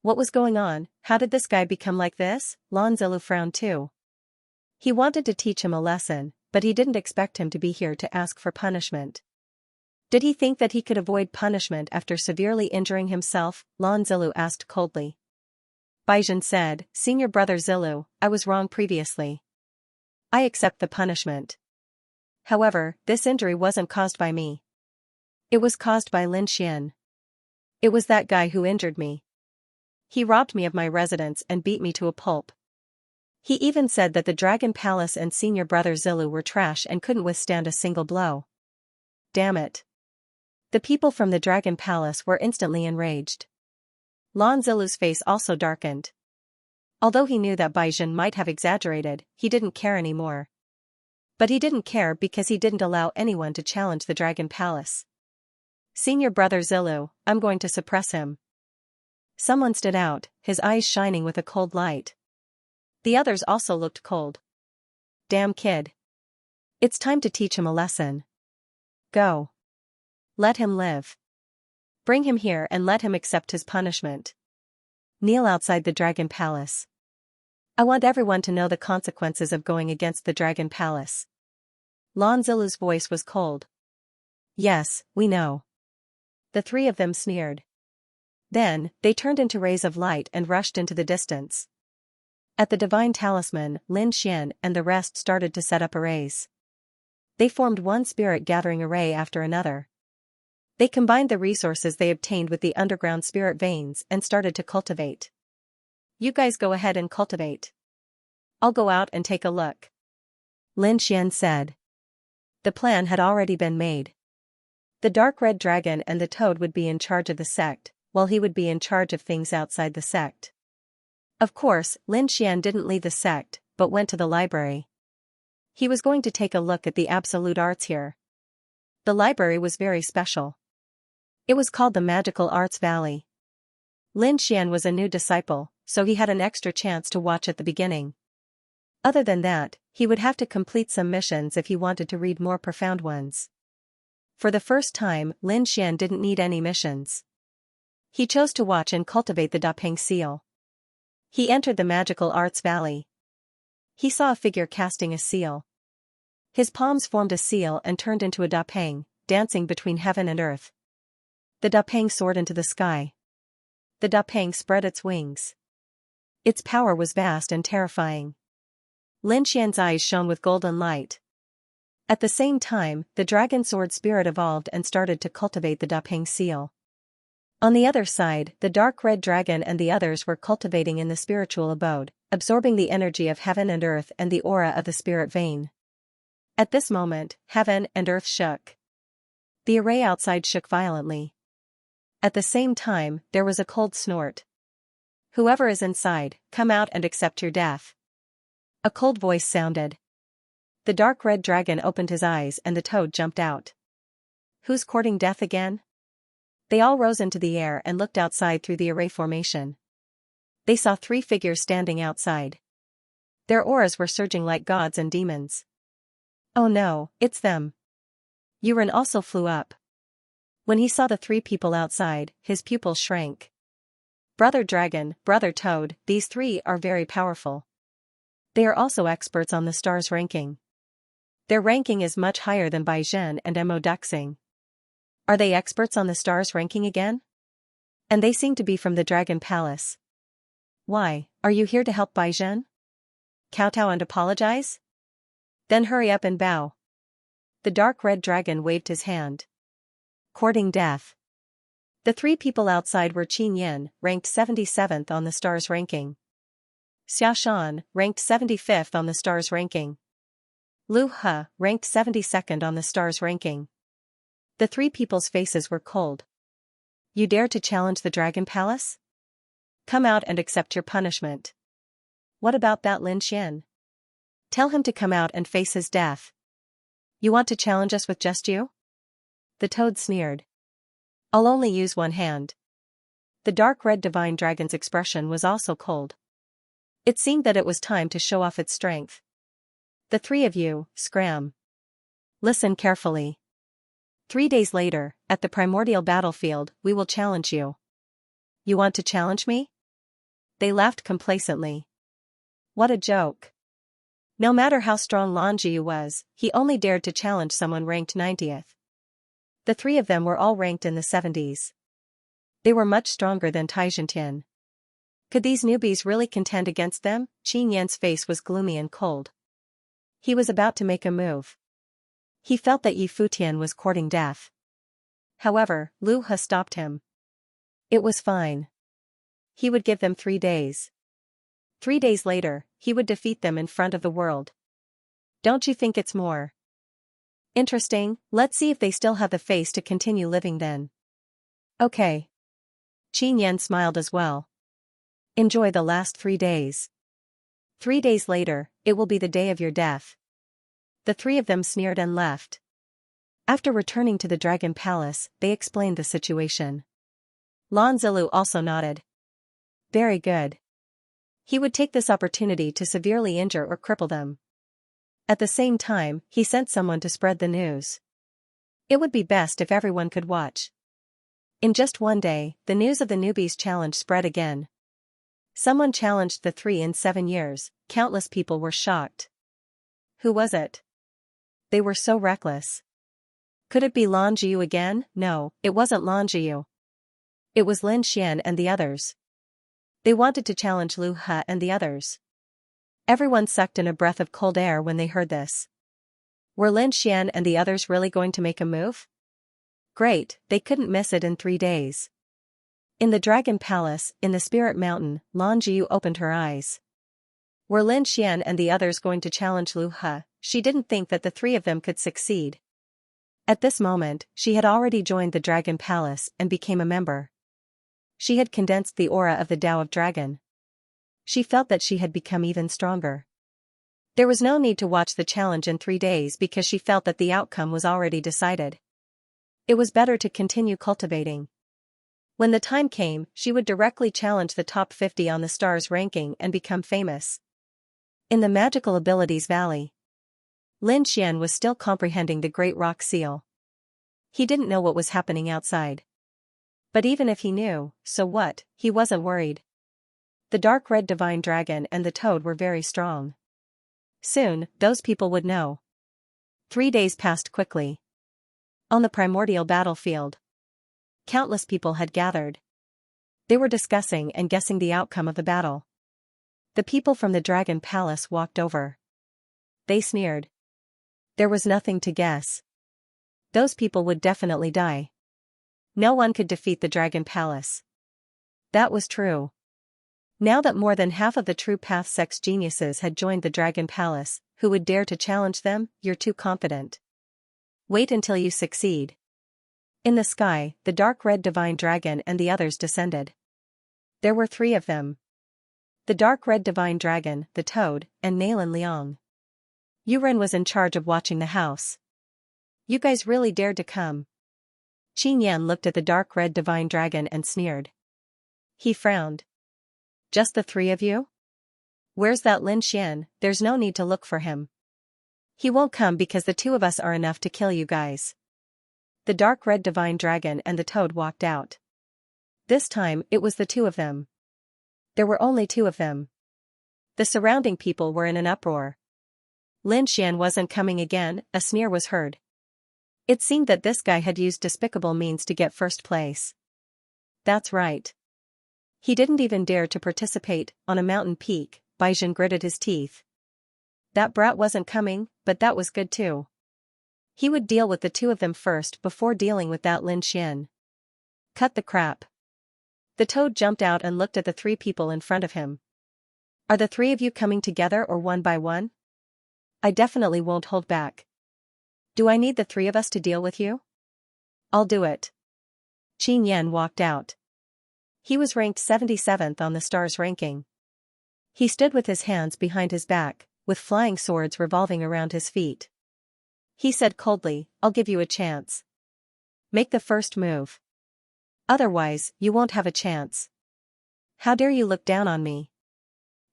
What was going on? How did this guy become like this? Lan Zilu frowned too. He wanted to teach him a lesson, but he didn't expect him to be here to ask for punishment. Did he think that he could avoid punishment after severely injuring himself? Lan Zilu asked coldly. Baizhen said, "Senior brother Zilu, I was wrong previously. I accept the punishment. However, this injury wasn't caused by me. It was caused by Lin Xian. It was that guy who injured me. He robbed me of my residence and beat me to a pulp. He even said that the Dragon Palace and senior brother Zilu were trash and couldn't withstand a single blow. Damn it." The people from the Dragon Palace were instantly enraged. Lan Zilu's face also darkened. Although he knew that Baizhen might have exaggerated, he didn't care anymore. But he didn't care because he didn't allow anyone to challenge the Dragon Palace. "Senior brother Zilu, I'm going to suppress him." Someone stood out, his eyes shining with a cold light. The others also looked cold. Damn kid. It's time to teach him a lesson. Go. Let him live. Bring him here and let him accept his punishment. Kneel outside the Dragon Palace. I want everyone to know the consequences of going against the Dragon Palace. Lan Zilu's voice was cold. Yes, we know. The three of them sneered. Then, they turned into rays of light and rushed into the distance. At the divine talisman, Lin Xian and the rest started to set up arrays. They formed one spirit gathering array after another. They combined the resources they obtained with the underground spirit veins and started to cultivate. You guys go ahead and cultivate. I'll go out and take a look. Lin Xian said. The plan had already been made. The dark red dragon and the toad would be in charge of the sect, while he would be in charge of things outside the sect. Of course, Lin Xian didn't leave the sect, but went to the library. He was going to take a look at the absolute arts here. The library was very special. It was called the Magical Arts Valley. Lin Xian was a new disciple, so he had an extra chance to watch at the beginning. Other than that, he would have to complete some missions if he wanted to read more profound ones. For the first time, Lin Xian didn't need any missions. He chose to watch and cultivate the Dapeng seal. He entered the Magical Arts Valley. He saw a figure casting a seal. His palms formed a seal and turned into a dapeng, dancing between heaven and earth. The dapeng soared into the sky. The dapeng spread its wings. Its power was vast and terrifying. Lin Xian's eyes shone with golden light. At the same time, the dragon sword spirit evolved and started to cultivate the dapeng seal. On the other side, the dark red dragon and the others were cultivating in the spiritual abode, absorbing the energy of heaven and earth and the aura of the spirit vein. At this moment, heaven and earth shook. The array outside shook violently. At the same time, there was a cold snort. "Whoever is inside, come out and accept your death." A cold voice sounded. The dark red dragon opened his eyes and the toad jumped out. "Who's courting death again?" They all rose into the air and looked outside through the array formation. They saw 3 figures standing outside. Their auras were surging like gods and demons. "Oh no, it's them." Yuren also flew up. When he saw the 3 people outside, his pupils shrank. Brother Dragon, Brother Toad, these 3 are very powerful. They are also experts on the stars ranking. Their ranking is much higher than Bai Zhen and Mo Duxing. Are they experts on the stars ranking again? And they seem to be from the Dragon Palace. Why, are you here to help Bai Zhen? Kowtow and apologize? Then hurry up and bow. The dark red dragon waved his hand. Courting death. The 3 people outside were Qin Yin, ranked 77th on the stars ranking. Xia Shan, ranked 75th on the stars ranking. Lu He, ranked 72nd on the stars ranking. The 3 people's faces were cold. You dare to challenge the Dragon Palace? Come out and accept your punishment. What about that Lin Xian? Tell him to come out and face his death. You want to challenge us with just you? The toad sneered. I'll only use one hand. The dark red divine dragon's expression was also cold. It seemed that it was time to show off its strength. The 3 of you, scram. Listen carefully. 3 days later, at the primordial battlefield, we will challenge you. You want to challenge me? They laughed complacently. What a joke. No matter how strong Lan Jiyu was, he only dared to challenge someone ranked 90th. The 3 of them were all ranked in the 70s. They were much stronger than Taizhentian. Could these newbies really contend against them? Qin Yan's face was gloomy and cold. He was about to make a move. He felt that Yi Futian was courting death. However, Lu He stopped him. It was fine. He would give them 3 days. 3 days later, he would defeat them in front of the world. Don't you think it's more interesting? Let's see if they still have the face to continue living then. Okay. Qin Yan smiled as well. Enjoy the last 3 days. 3 days later, it will be the day of your death. The 3 of them sneered and left. After returning to the Dragon Palace, they explained the situation. Lan Zilu also nodded. Very good. He would take this opportunity to severely injure or cripple them. At the same time, he sent someone to spread the news. It would be best if everyone could watch. In just 1 day, the news of the newbies challenge spread again. Someone challenged the 3 in 7 years, countless people were shocked. Who was it? They were so reckless. Could it be Lan Jiyu again? No, it wasn't Lan Jiyu. It was Lin Xian and the others. They wanted to challenge Lu He and the others. Everyone sucked in a breath of cold air when they heard this. Were Lin Xian and the others really going to make a move? Great, they couldn't miss it in 3 days. In the Dragon Palace, in the Spirit Mountain, Lan Jiyu opened her eyes. Were Lin Xian and the others going to challenge Lu He? She didn't think that the 3 of them could succeed. At this moment, she had already joined the Dragon Palace and became a member. She had condensed the aura of the Tao of Dragon. She felt that she had become even stronger. There was no need to watch the challenge in 3 days because she felt that the outcome was already decided. It was better to continue cultivating. When the time came, she would directly challenge the top 50 on the stars ranking and become famous. In the Magical Abilities Valley, Lin Xian was still comprehending the Great Rock Seal. He didn't know what was happening outside. But even if he knew, so what, he wasn't worried. The dark red divine dragon and the toad were very strong. Soon, those people would know. 3 days passed quickly. On the primordial battlefield, countless people had gathered. They were discussing and guessing the outcome of the battle. The people from the Dragon Palace walked over. They sneered. There was nothing to guess. Those people would definitely die. No one could defeat the Dragon Palace. That was true. Now that more than half of the true Path Sex geniuses had joined the Dragon Palace, who would dare to challenge them? You're too confident. Wait until you succeed. In the sky, the dark red divine dragon and the others descended. There were 3 of them. The dark red divine dragon, the toad, and Nalan Liang. Yuren was in charge of watching the house. You guys really dared to come. Qin Yan looked at the dark red divine dragon and sneered. He frowned. Just the 3 of you? Where's that Lin Xian? There's no need to look for him. He won't come because the 2 of us are enough to kill you guys. The dark red divine dragon and the toad walked out. This time, it was the 2 of them. There were only 2 of them. The surrounding people were in an uproar. Lin Xian wasn't coming again, a sneer was heard. It seemed that this guy had used despicable means to get first place. That's right. He didn't even dare to participate. On a mountain peak, Baizhen gritted his teeth. That brat wasn't coming, but that was good too. He would deal with the 2 of them first before dealing with that Lin Xian. Cut the crap. The toad jumped out and looked at the 3 people in front of him. Are the 3 of you coming together or one by one? I definitely won't hold back. Do I need the 3 of us to deal with you? I'll do it. Qin Yan walked out. He was ranked 77th on the stars ranking. He stood with his hands behind his back, with flying swords revolving around his feet. He said coldly, I'll give you a chance. Make the first move. Otherwise, you won't have a chance. How dare you look down on me?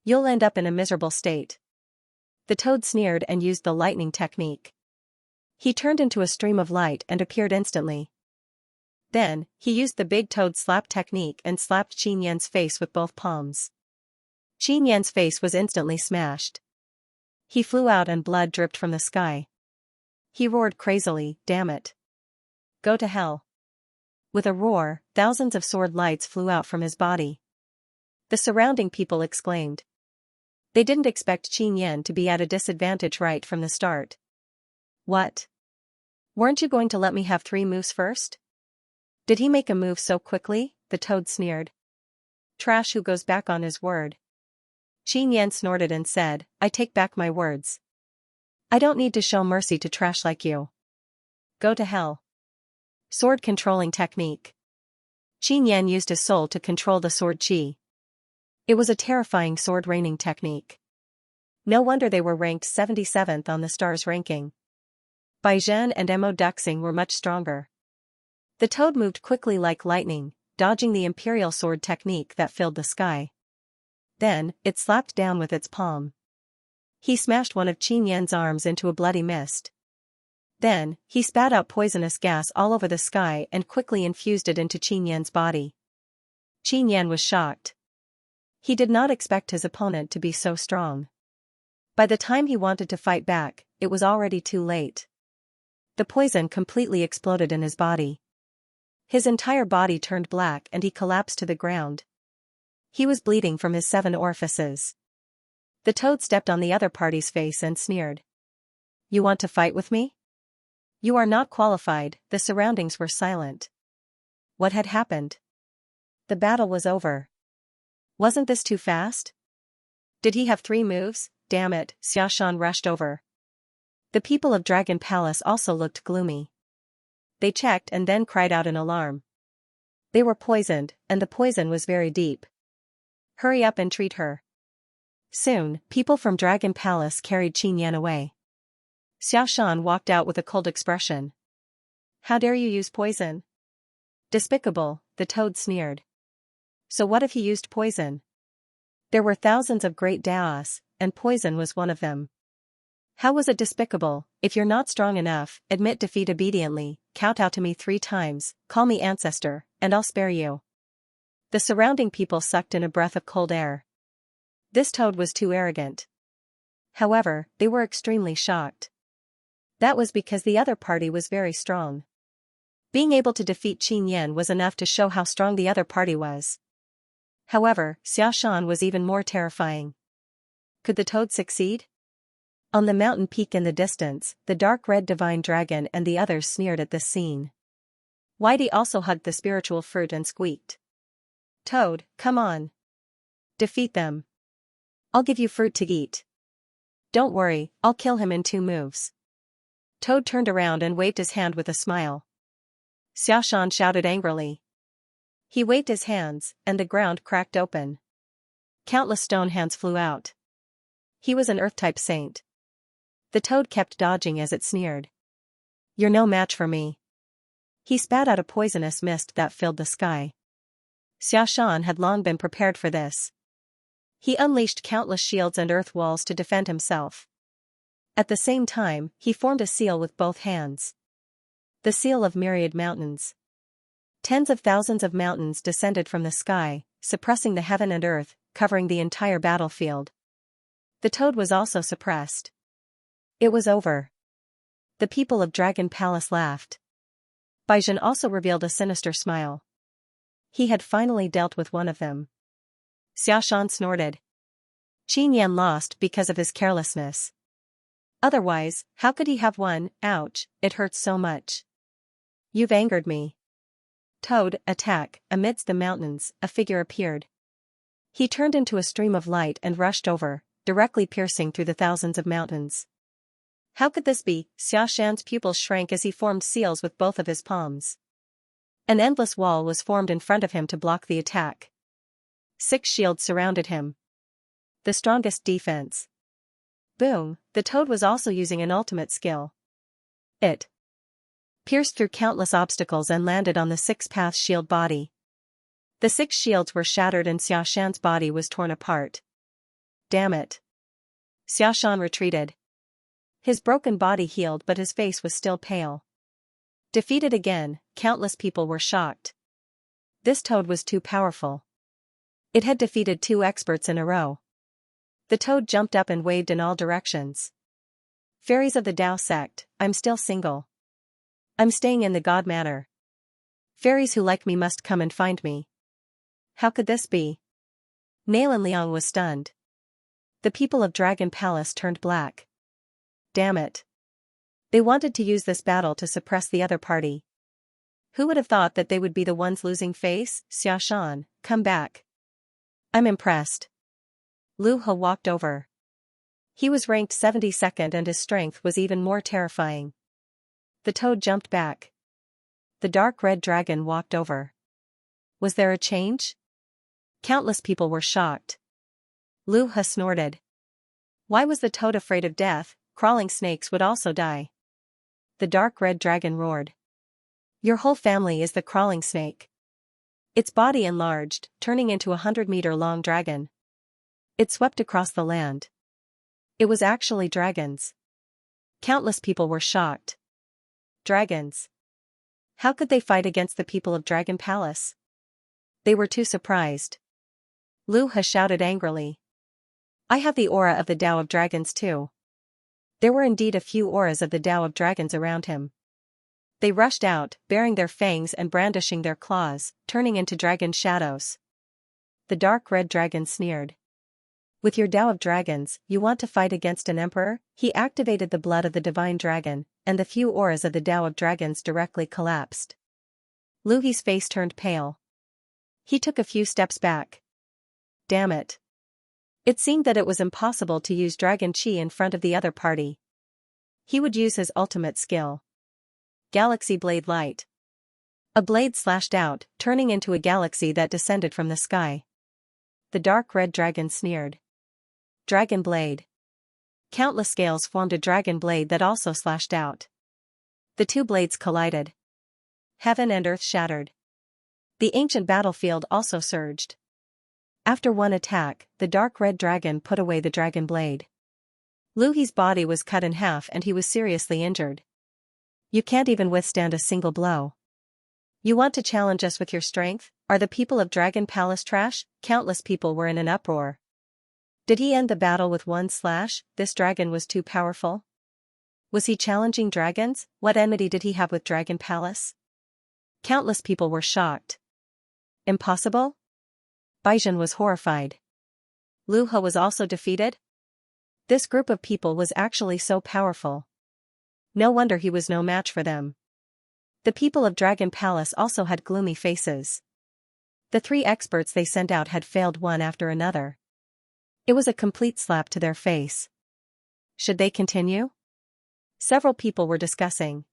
You'll end up in a miserable state. The toad sneered and used the lightning technique. He turned into a stream of light and appeared instantly. Then, he used the big toad slap technique and slapped Qin Yan's face with both palms. Qin Yan's face was instantly smashed. He flew out and blood dripped from the sky. He roared crazily, damn it. Go to hell. With a roar, thousands of sword lights flew out from his body. The surrounding people exclaimed. They didn't expect Qin Yan to be at a disadvantage right from the start. What? Weren't you going to let me have 3 moves first? Did he make a move so quickly? The toad sneered. Trash who goes back on his word. Qin Yan snorted and said, I take back my words. I don't need to show mercy to trash like you. Go to hell. Sword controlling technique. Qin Yan used his soul to control the sword chi. It was a terrifying sword raining technique. No wonder they were ranked 77th on the stars ranking. Baizhen and Mo Duxing were much stronger. The toad moved quickly like lightning, dodging the imperial sword technique that filled the sky. Then, it slapped down with its palm. He smashed one of Qin Yan's arms into a bloody mist. Then, he spat out poisonous gas all over the sky and quickly infused it into Qin Yan's body. Qin Yan was shocked. He did not expect his opponent to be so strong. By the time he wanted to fight back, it was already too late. The poison completely exploded in his body. His entire body turned black and he collapsed to the ground. He was bleeding from his 7 orifices. The toad stepped on the other party's face and sneered. You want to fight with me? You are not qualified. The surroundings were silent. What had happened? The battle was over. Wasn't this too fast? Did he have 3 moves? Damn it, Xiaxia rushed over. The people of Dragon Palace also looked gloomy. They checked and then cried out in alarm. They were poisoned, and the poison was very deep. Hurry up and treat her. Soon, people from Dragon Palace carried Qin Yan away. Xiaxia walked out with a cold expression. How dare you use poison? Despicable, the toad sneered. So what if he used poison? There were thousands of great Daos, and poison was one of them. How was it despicable? If you're not strong enough, admit defeat obediently, kowtow to me 3 times, call me ancestor, and I'll spare you. The surrounding people sucked in a breath of cold air. This toad was too arrogant. However, they were extremely shocked. That was because the other party was very strong. Being able to defeat Qin Yan was enough to show how strong the other party was. However, Xiaoshan was even more terrifying. Could the toad succeed? On the mountain peak in the distance, the dark red divine dragon and the others sneered at this scene. Whitey also hugged the spiritual fruit and squeaked. Toad, come on. Defeat them. I'll give you fruit to eat. Don't worry, I'll kill him in 2 moves. Toad turned around and waved his hand with a smile. Xiaoshan shouted angrily. He waved his hands, and the ground cracked open. Countless stone hands flew out. He was an earth-type saint. The toad kept dodging as it sneered. You're no match for me. He spat out a poisonous mist that filled the sky. Xiaoshan had long been prepared for this. He unleashed countless shields and earth walls to defend himself. At the same time, he formed a seal with both hands. The seal of myriad mountains. Tens of thousands of mountains descended from the sky, suppressing the heaven and earth, covering the entire battlefield. The toad was also suppressed. It was over. The people of Dragon Palace laughed. Baizhen also revealed a sinister smile. He had finally dealt with one of them. Xiaoshan snorted. Qin Yan lost because of his carelessness. Otherwise, how could he have won? Ouch, it hurts so much. You've angered me. Toad, attack. Amidst the mountains, a figure appeared. He turned into a stream of light and rushed over, directly piercing through the thousands of mountains. How could this be? Xiaoshan's pupils shrank as he formed seals with both of his palms. An endless wall was formed in front of him to block the attack. 6 shields surrounded him. The strongest defense. Boom, the toad was also using an ultimate skill. It pierced through countless obstacles and landed on the 6-path shield body. The 6 shields were shattered and Xiaoshan's body was torn apart. Damn it. Xiaoshan retreated. His broken body healed but his face was still pale. Defeated again, countless people were shocked. This toad was too powerful. It had defeated 2 experts in a row. The toad jumped up and waved in all directions. Fairies of the Tao sect, I'm still single. I'm staying in the God Manor. Fairies who like me must come and find me. How could this be? Nalan Liang was stunned. The people of Dragon Palace turned black. Damn it. They wanted to use this battle to suppress the other party. Who would have thought that they would be the ones losing face? Xiaoshan, come back. I'm impressed. Lu He walked over. He was ranked 72nd and his strength was even more terrifying. The toad jumped back. The dark red dragon walked over. Was there a change? Countless people were shocked. Lu He snorted. Why was the toad afraid of death? Crawling snakes would also die. The dark red dragon roared. Your whole family is the crawling snake. Its body enlarged, turning into a 100-meter-long dragon. It swept across the land. It was actually dragons. Countless people were shocked. Dragons. How could they fight against the people of Dragon Palace? They were too surprised. Lu He shouted angrily. I have the aura of the Tao of Dragons too. There were indeed a few auras of the Tao of Dragons around him. They rushed out, baring their fangs and brandishing their claws, turning into dragon shadows. The dark red dragon sneered. With your Tao of Dragons, you want to fight against an emperor? He activated the blood of the divine dragon, and the few auras of the Tao of Dragons directly collapsed. Lu He's face turned pale. He took a few steps back. Damn it. It seemed that it was impossible to use Dragon Chi in front of the other party. He would use his ultimate skill. Galaxy Blade Light. A blade slashed out, turning into a galaxy that descended from the sky. The dark red dragon sneered. Dragon Blade. Countless scales formed a dragon blade that also slashed out. The 2 blades collided. Heaven and earth shattered. The ancient battlefield also surged. After one attack, the dark red dragon put away the dragon blade. Lu He's body was cut in half and he was seriously injured. You can't even withstand a single blow. You want to challenge us with your strength? Are the people of Dragon Palace trash? Countless people were in an uproar. Did he end the battle with one slash? This dragon was too powerful? Was he challenging dragons? What enmity did he have with Dragon Palace? Countless people were shocked. Impossible? Baizhen was horrified. Lu He was also defeated? This group of people was actually so powerful. No wonder he was no match for them. The people of Dragon Palace also had gloomy faces. The 3 experts they sent out had failed one after another. It was a complete slap to their face. Should they continue? Several people were discussing.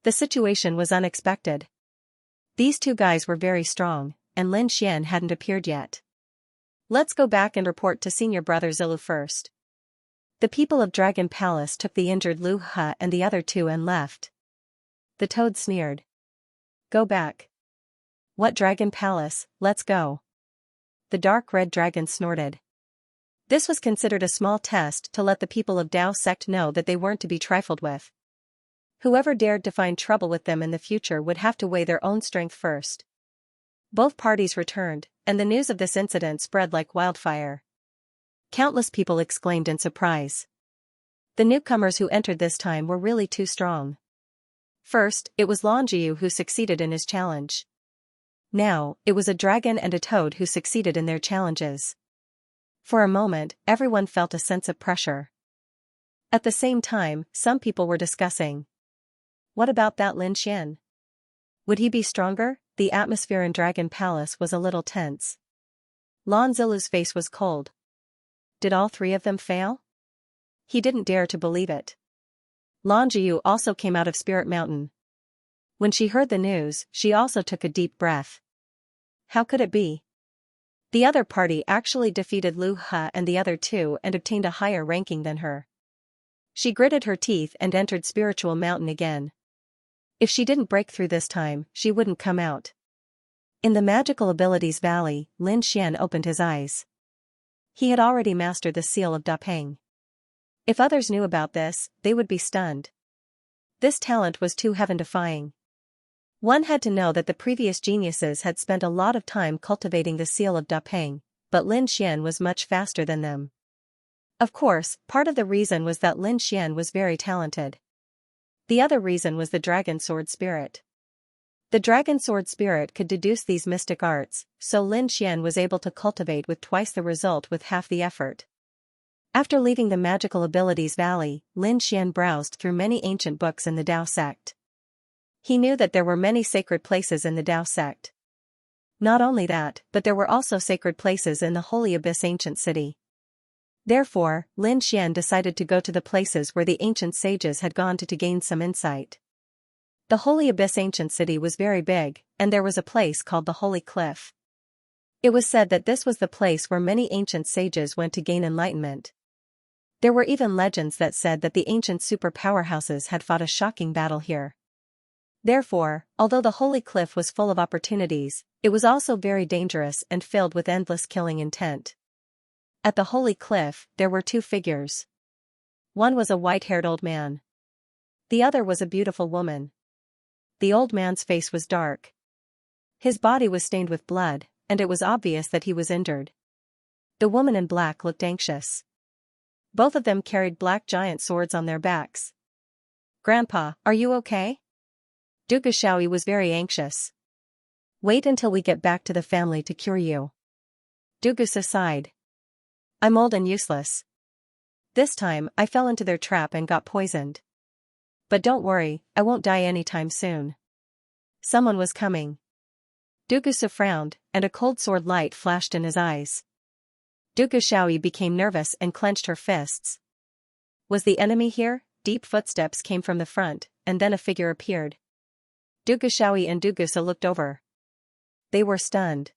The situation was unexpected. These 2 guys were very strong, and Lin Xian hadn't appeared yet. Let's go back and report to senior brother Zilu first. The people of Dragon Palace took the injured Lu He and the other 2 and left. The toad sneered. Go back. What Dragon Palace? Let's go. The dark red dragon snorted. This was considered a small test to let the people of Dao sect know that they weren't to be trifled with. Whoever dared to find trouble with them in the future would have to weigh their own strength first. Both parties returned, and the news of this incident spread like wildfire. Countless people exclaimed in surprise. The newcomers who entered this time were really too strong. First, it was Lonjiu who succeeded in his challenge. Now, it was a dragon and a toad who succeeded in their challenges. For a moment, everyone felt a sense of pressure. At the same time, some people were discussing. What about that Lin Xian? Would he be stronger? The atmosphere in Dragon Palace was a little tense. Lan Zilu's face was cold. Did all 3 of them fail? He didn't dare to believe it. Lan Jiu also came out of Spirit Mountain. When she heard the news, she also took a deep breath. How could it be? The other party actually defeated Lu He and the other 2 and obtained a higher ranking than her. She gritted her teeth and entered Spiritual Mountain again. If she didn't break through this time, she wouldn't come out. In the Magical Abilities Valley, Lin Xian opened his eyes. He had already mastered the seal of Dapeng. If others knew about this, they would be stunned. This talent was too heaven-defying. One had to know that the previous geniuses had spent a lot of time cultivating the seal of Dapeng, but Lin Xian was much faster than them. Of course, part of the reason was that Lin Xian was very talented. The other reason was the Dragon Sword Spirit. The Dragon Sword Spirit could deduce these mystic arts, so Lin Xian was able to cultivate with twice the result with half the effort. After leaving the Magical Abilities Valley, Lin Xian browsed through many ancient books in the Dao sect. He knew that there were many sacred places in the Dao sect. Not only that, but there were also sacred places in the Holy Abyss ancient city. Therefore, Lin Xian decided to go to the places where the ancient sages had gone to gain some insight. The Holy Abyss ancient city was very big, and there was a place called the Holy Cliff. It was said that this was the place where many ancient sages went to gain enlightenment. There were even legends that said that the ancient super powerhouses had fought a shocking battle here. Therefore, although the Holy Cliff was full of opportunities, it was also very dangerous and filled with endless killing intent. At the Holy Cliff, there were 2 figures. One was a white-haired old man. The other was a beautiful woman. The old man's face was dark. His body was stained with blood, and it was obvious that he was injured. The woman in black looked anxious. Both of them carried black giant swords on their backs. "Grandpa, are you okay?" Dugu Xiaoyi was very anxious. "Wait until we get back to the family to cure you." Dugu sighed. "I'm old and useless. This time, I fell into their trap and got poisoned. But don't worry, I won't die anytime soon." Someone was coming. Dugusa frowned, and a cold sword light flashed in his eyes. Dugu Xiaoyi became nervous and clenched her fists. Was the enemy here? Deep footsteps came from the front, and then a figure appeared. Dugu Xiaoyi and Dugusa looked over. They were stunned.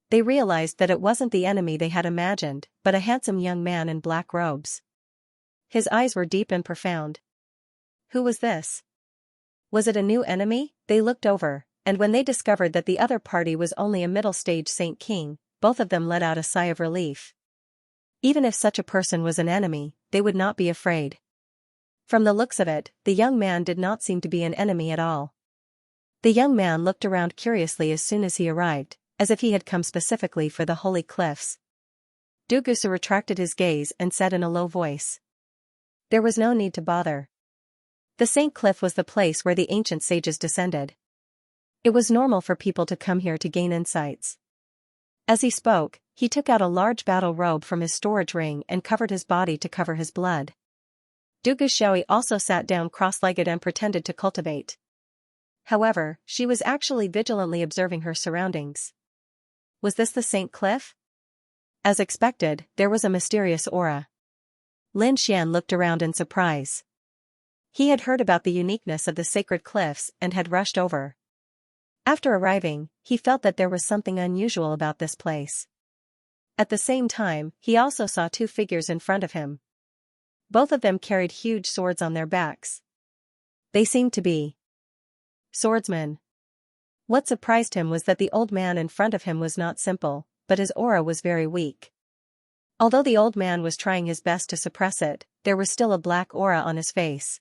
They realized that it wasn't the enemy they had imagined, but a handsome young man in black robes. His eyes were deep and profound. Who was this? Was it a new enemy? They looked over, and when they discovered that the other party was only a middle-stage Saint King, both of them let out a sigh of relief. Even if such a person was an enemy, they would not be afraid. From the looks of it, the young man did not seem to be an enemy at all. The young man looked around curiously as soon as he arrived, as if he had come specifically for the Holy Cliffs. Dugusa retracted his gaze and said in a low voice. There was no need to bother. The St. Cliff was the place where the ancient sages descended. It was normal for people to come here to gain insights. As he spoke, he took out a large battle robe from his storage ring and covered his body to cover his blood. Dugusa also sat down cross-legged and pretended to cultivate. However, she was actually vigilantly observing her surroundings. Was this the St. Cliff? As expected, there was a mysterious aura. Lin Xian looked around in surprise. He had heard about the uniqueness of the sacred cliffs and had rushed over. After arriving, he felt that there was something unusual about this place. At the same time, he also saw two figures in front of him. Both of them carried huge swords on their backs. They seemed to be swordsmen. What surprised him was that the old man in front of him was not simple, but his aura was very weak. Although the old man was trying his best to suppress it, there was still a black aura on his face.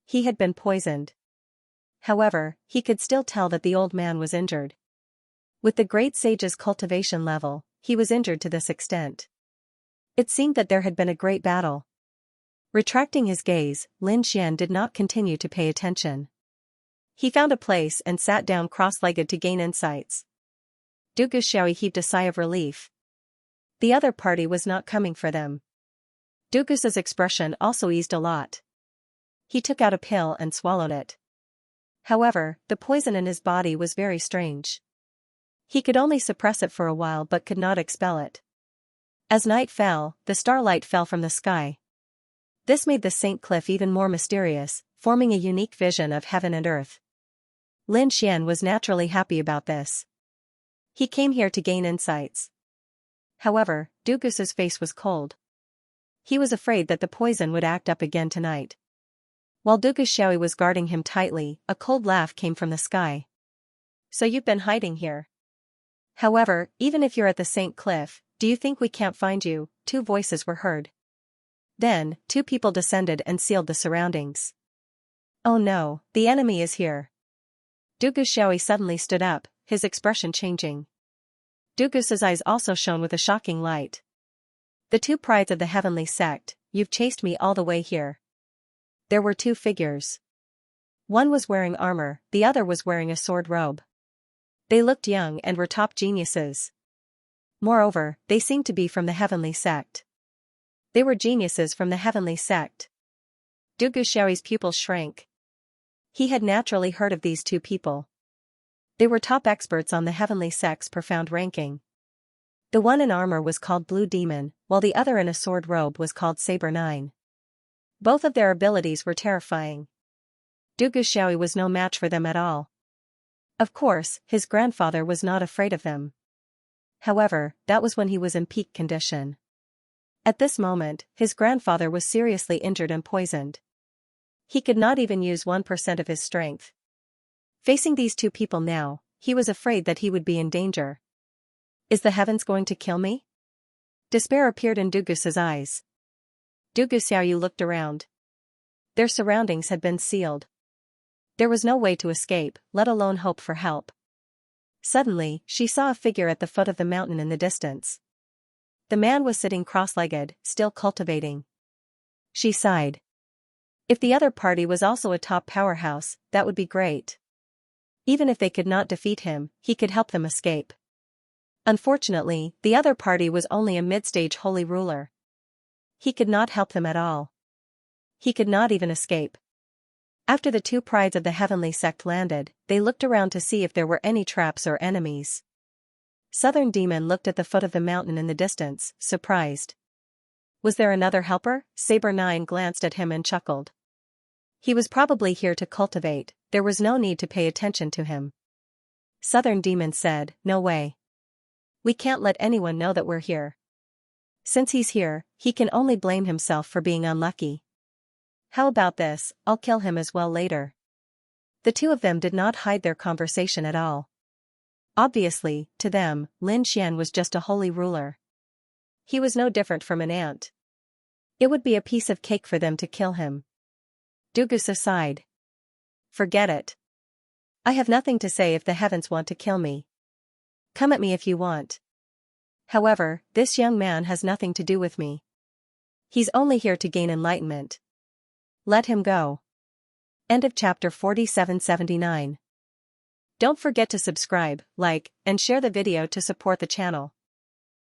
He had been poisoned. However, he could still tell that the old man was injured. With the great sage's cultivation level, he was injured to this extent. It seemed that there had been a great battle. Retracting his gaze, Lin Xian did not continue to pay attention. He found a place and sat down cross-legged to gain insights. Dugusa heaved a sigh of relief. The other party was not coming for them. Dugusa's expression also eased a lot. He took out a pill and swallowed it. However, the poison in his body was very strange. He could only suppress it for a while but could not expel it. As night fell, the starlight fell from the sky. This made the St. Cliff even more mysterious, forming a unique vision of heaven and earth. Lin Xian was naturally happy about this. He came here to gain insights. However, Dugusa's face was cold. He was afraid that the poison would act up again tonight. While Dugusa was guarding him tightly, a cold laugh came from the sky. So you've been hiding here. However, even if you're at the St. Cliff, do you think we can't find you? Two voices were heard. Then, two people descended and sealed the surroundings. Oh no, the enemy is here. Dugusa suddenly stood up, his expression changing. Dugusa's eyes also shone with a shocking light. The two prides of the heavenly sect, you've chased me all the way here. There were two figures. One was wearing armor, the other was wearing a sword robe. They looked young and were top geniuses. Moreover, they seemed to be from the heavenly sect. They were geniuses from the heavenly sect. Dugusa's pupils shrank. He had naturally heard of these two people. They were top experts on the heavenly sect's profound ranking. The one in armor was called Blue Demon, while the other in a sword robe was called Saber 9. Both of their abilities were terrifying. Dugusa was no match for them at all. Of course, his grandfather was not afraid of them. However, that was when he was in peak condition. At this moment, his grandfather was seriously injured and poisoned. He could not even use 1% of his strength. Facing these two people now, he was afraid that he would be in danger. Is the heavens going to kill me? Despair appeared in Dugusa's eyes. Dugusa looked around. Their surroundings had been sealed. There was no way to escape, let alone hope for help. Suddenly, she saw a figure at the foot of the mountain in the distance. The man was sitting cross-legged, still cultivating. She sighed. If the other party was also a top powerhouse, that would be great. Even if they could not defeat him, he could help them escape. Unfortunately, the other party was only a mid-stage holy ruler. He could not help them at all. He could not even escape. After the two prides of the heavenly sect landed, they looked around to see if there were any traps or enemies. Southern Demon looked at the foot of the mountain in the distance, surprised. Was there another helper? Saber 9 glanced at him and chuckled. He was probably here to cultivate, there was no need to pay attention to him. Southern Demon said, no way. We can't let anyone know that we're here. Since he's here, he can only blame himself for being unlucky. How about this, I'll kill him as well later. The two of them did not hide their conversation at all. Obviously, to them, Lin Xian was just a holy ruler. He was no different from an ant. It would be a piece of cake for them to kill him. Dugusa sighed. Forget it. I have nothing to say if the heavens want to kill me. Come at me if you want. However, this young man has nothing to do with me. He's only here to gain enlightenment. Let him go. End of chapter 4779. Don't forget to subscribe, like, and share the video to support the channel.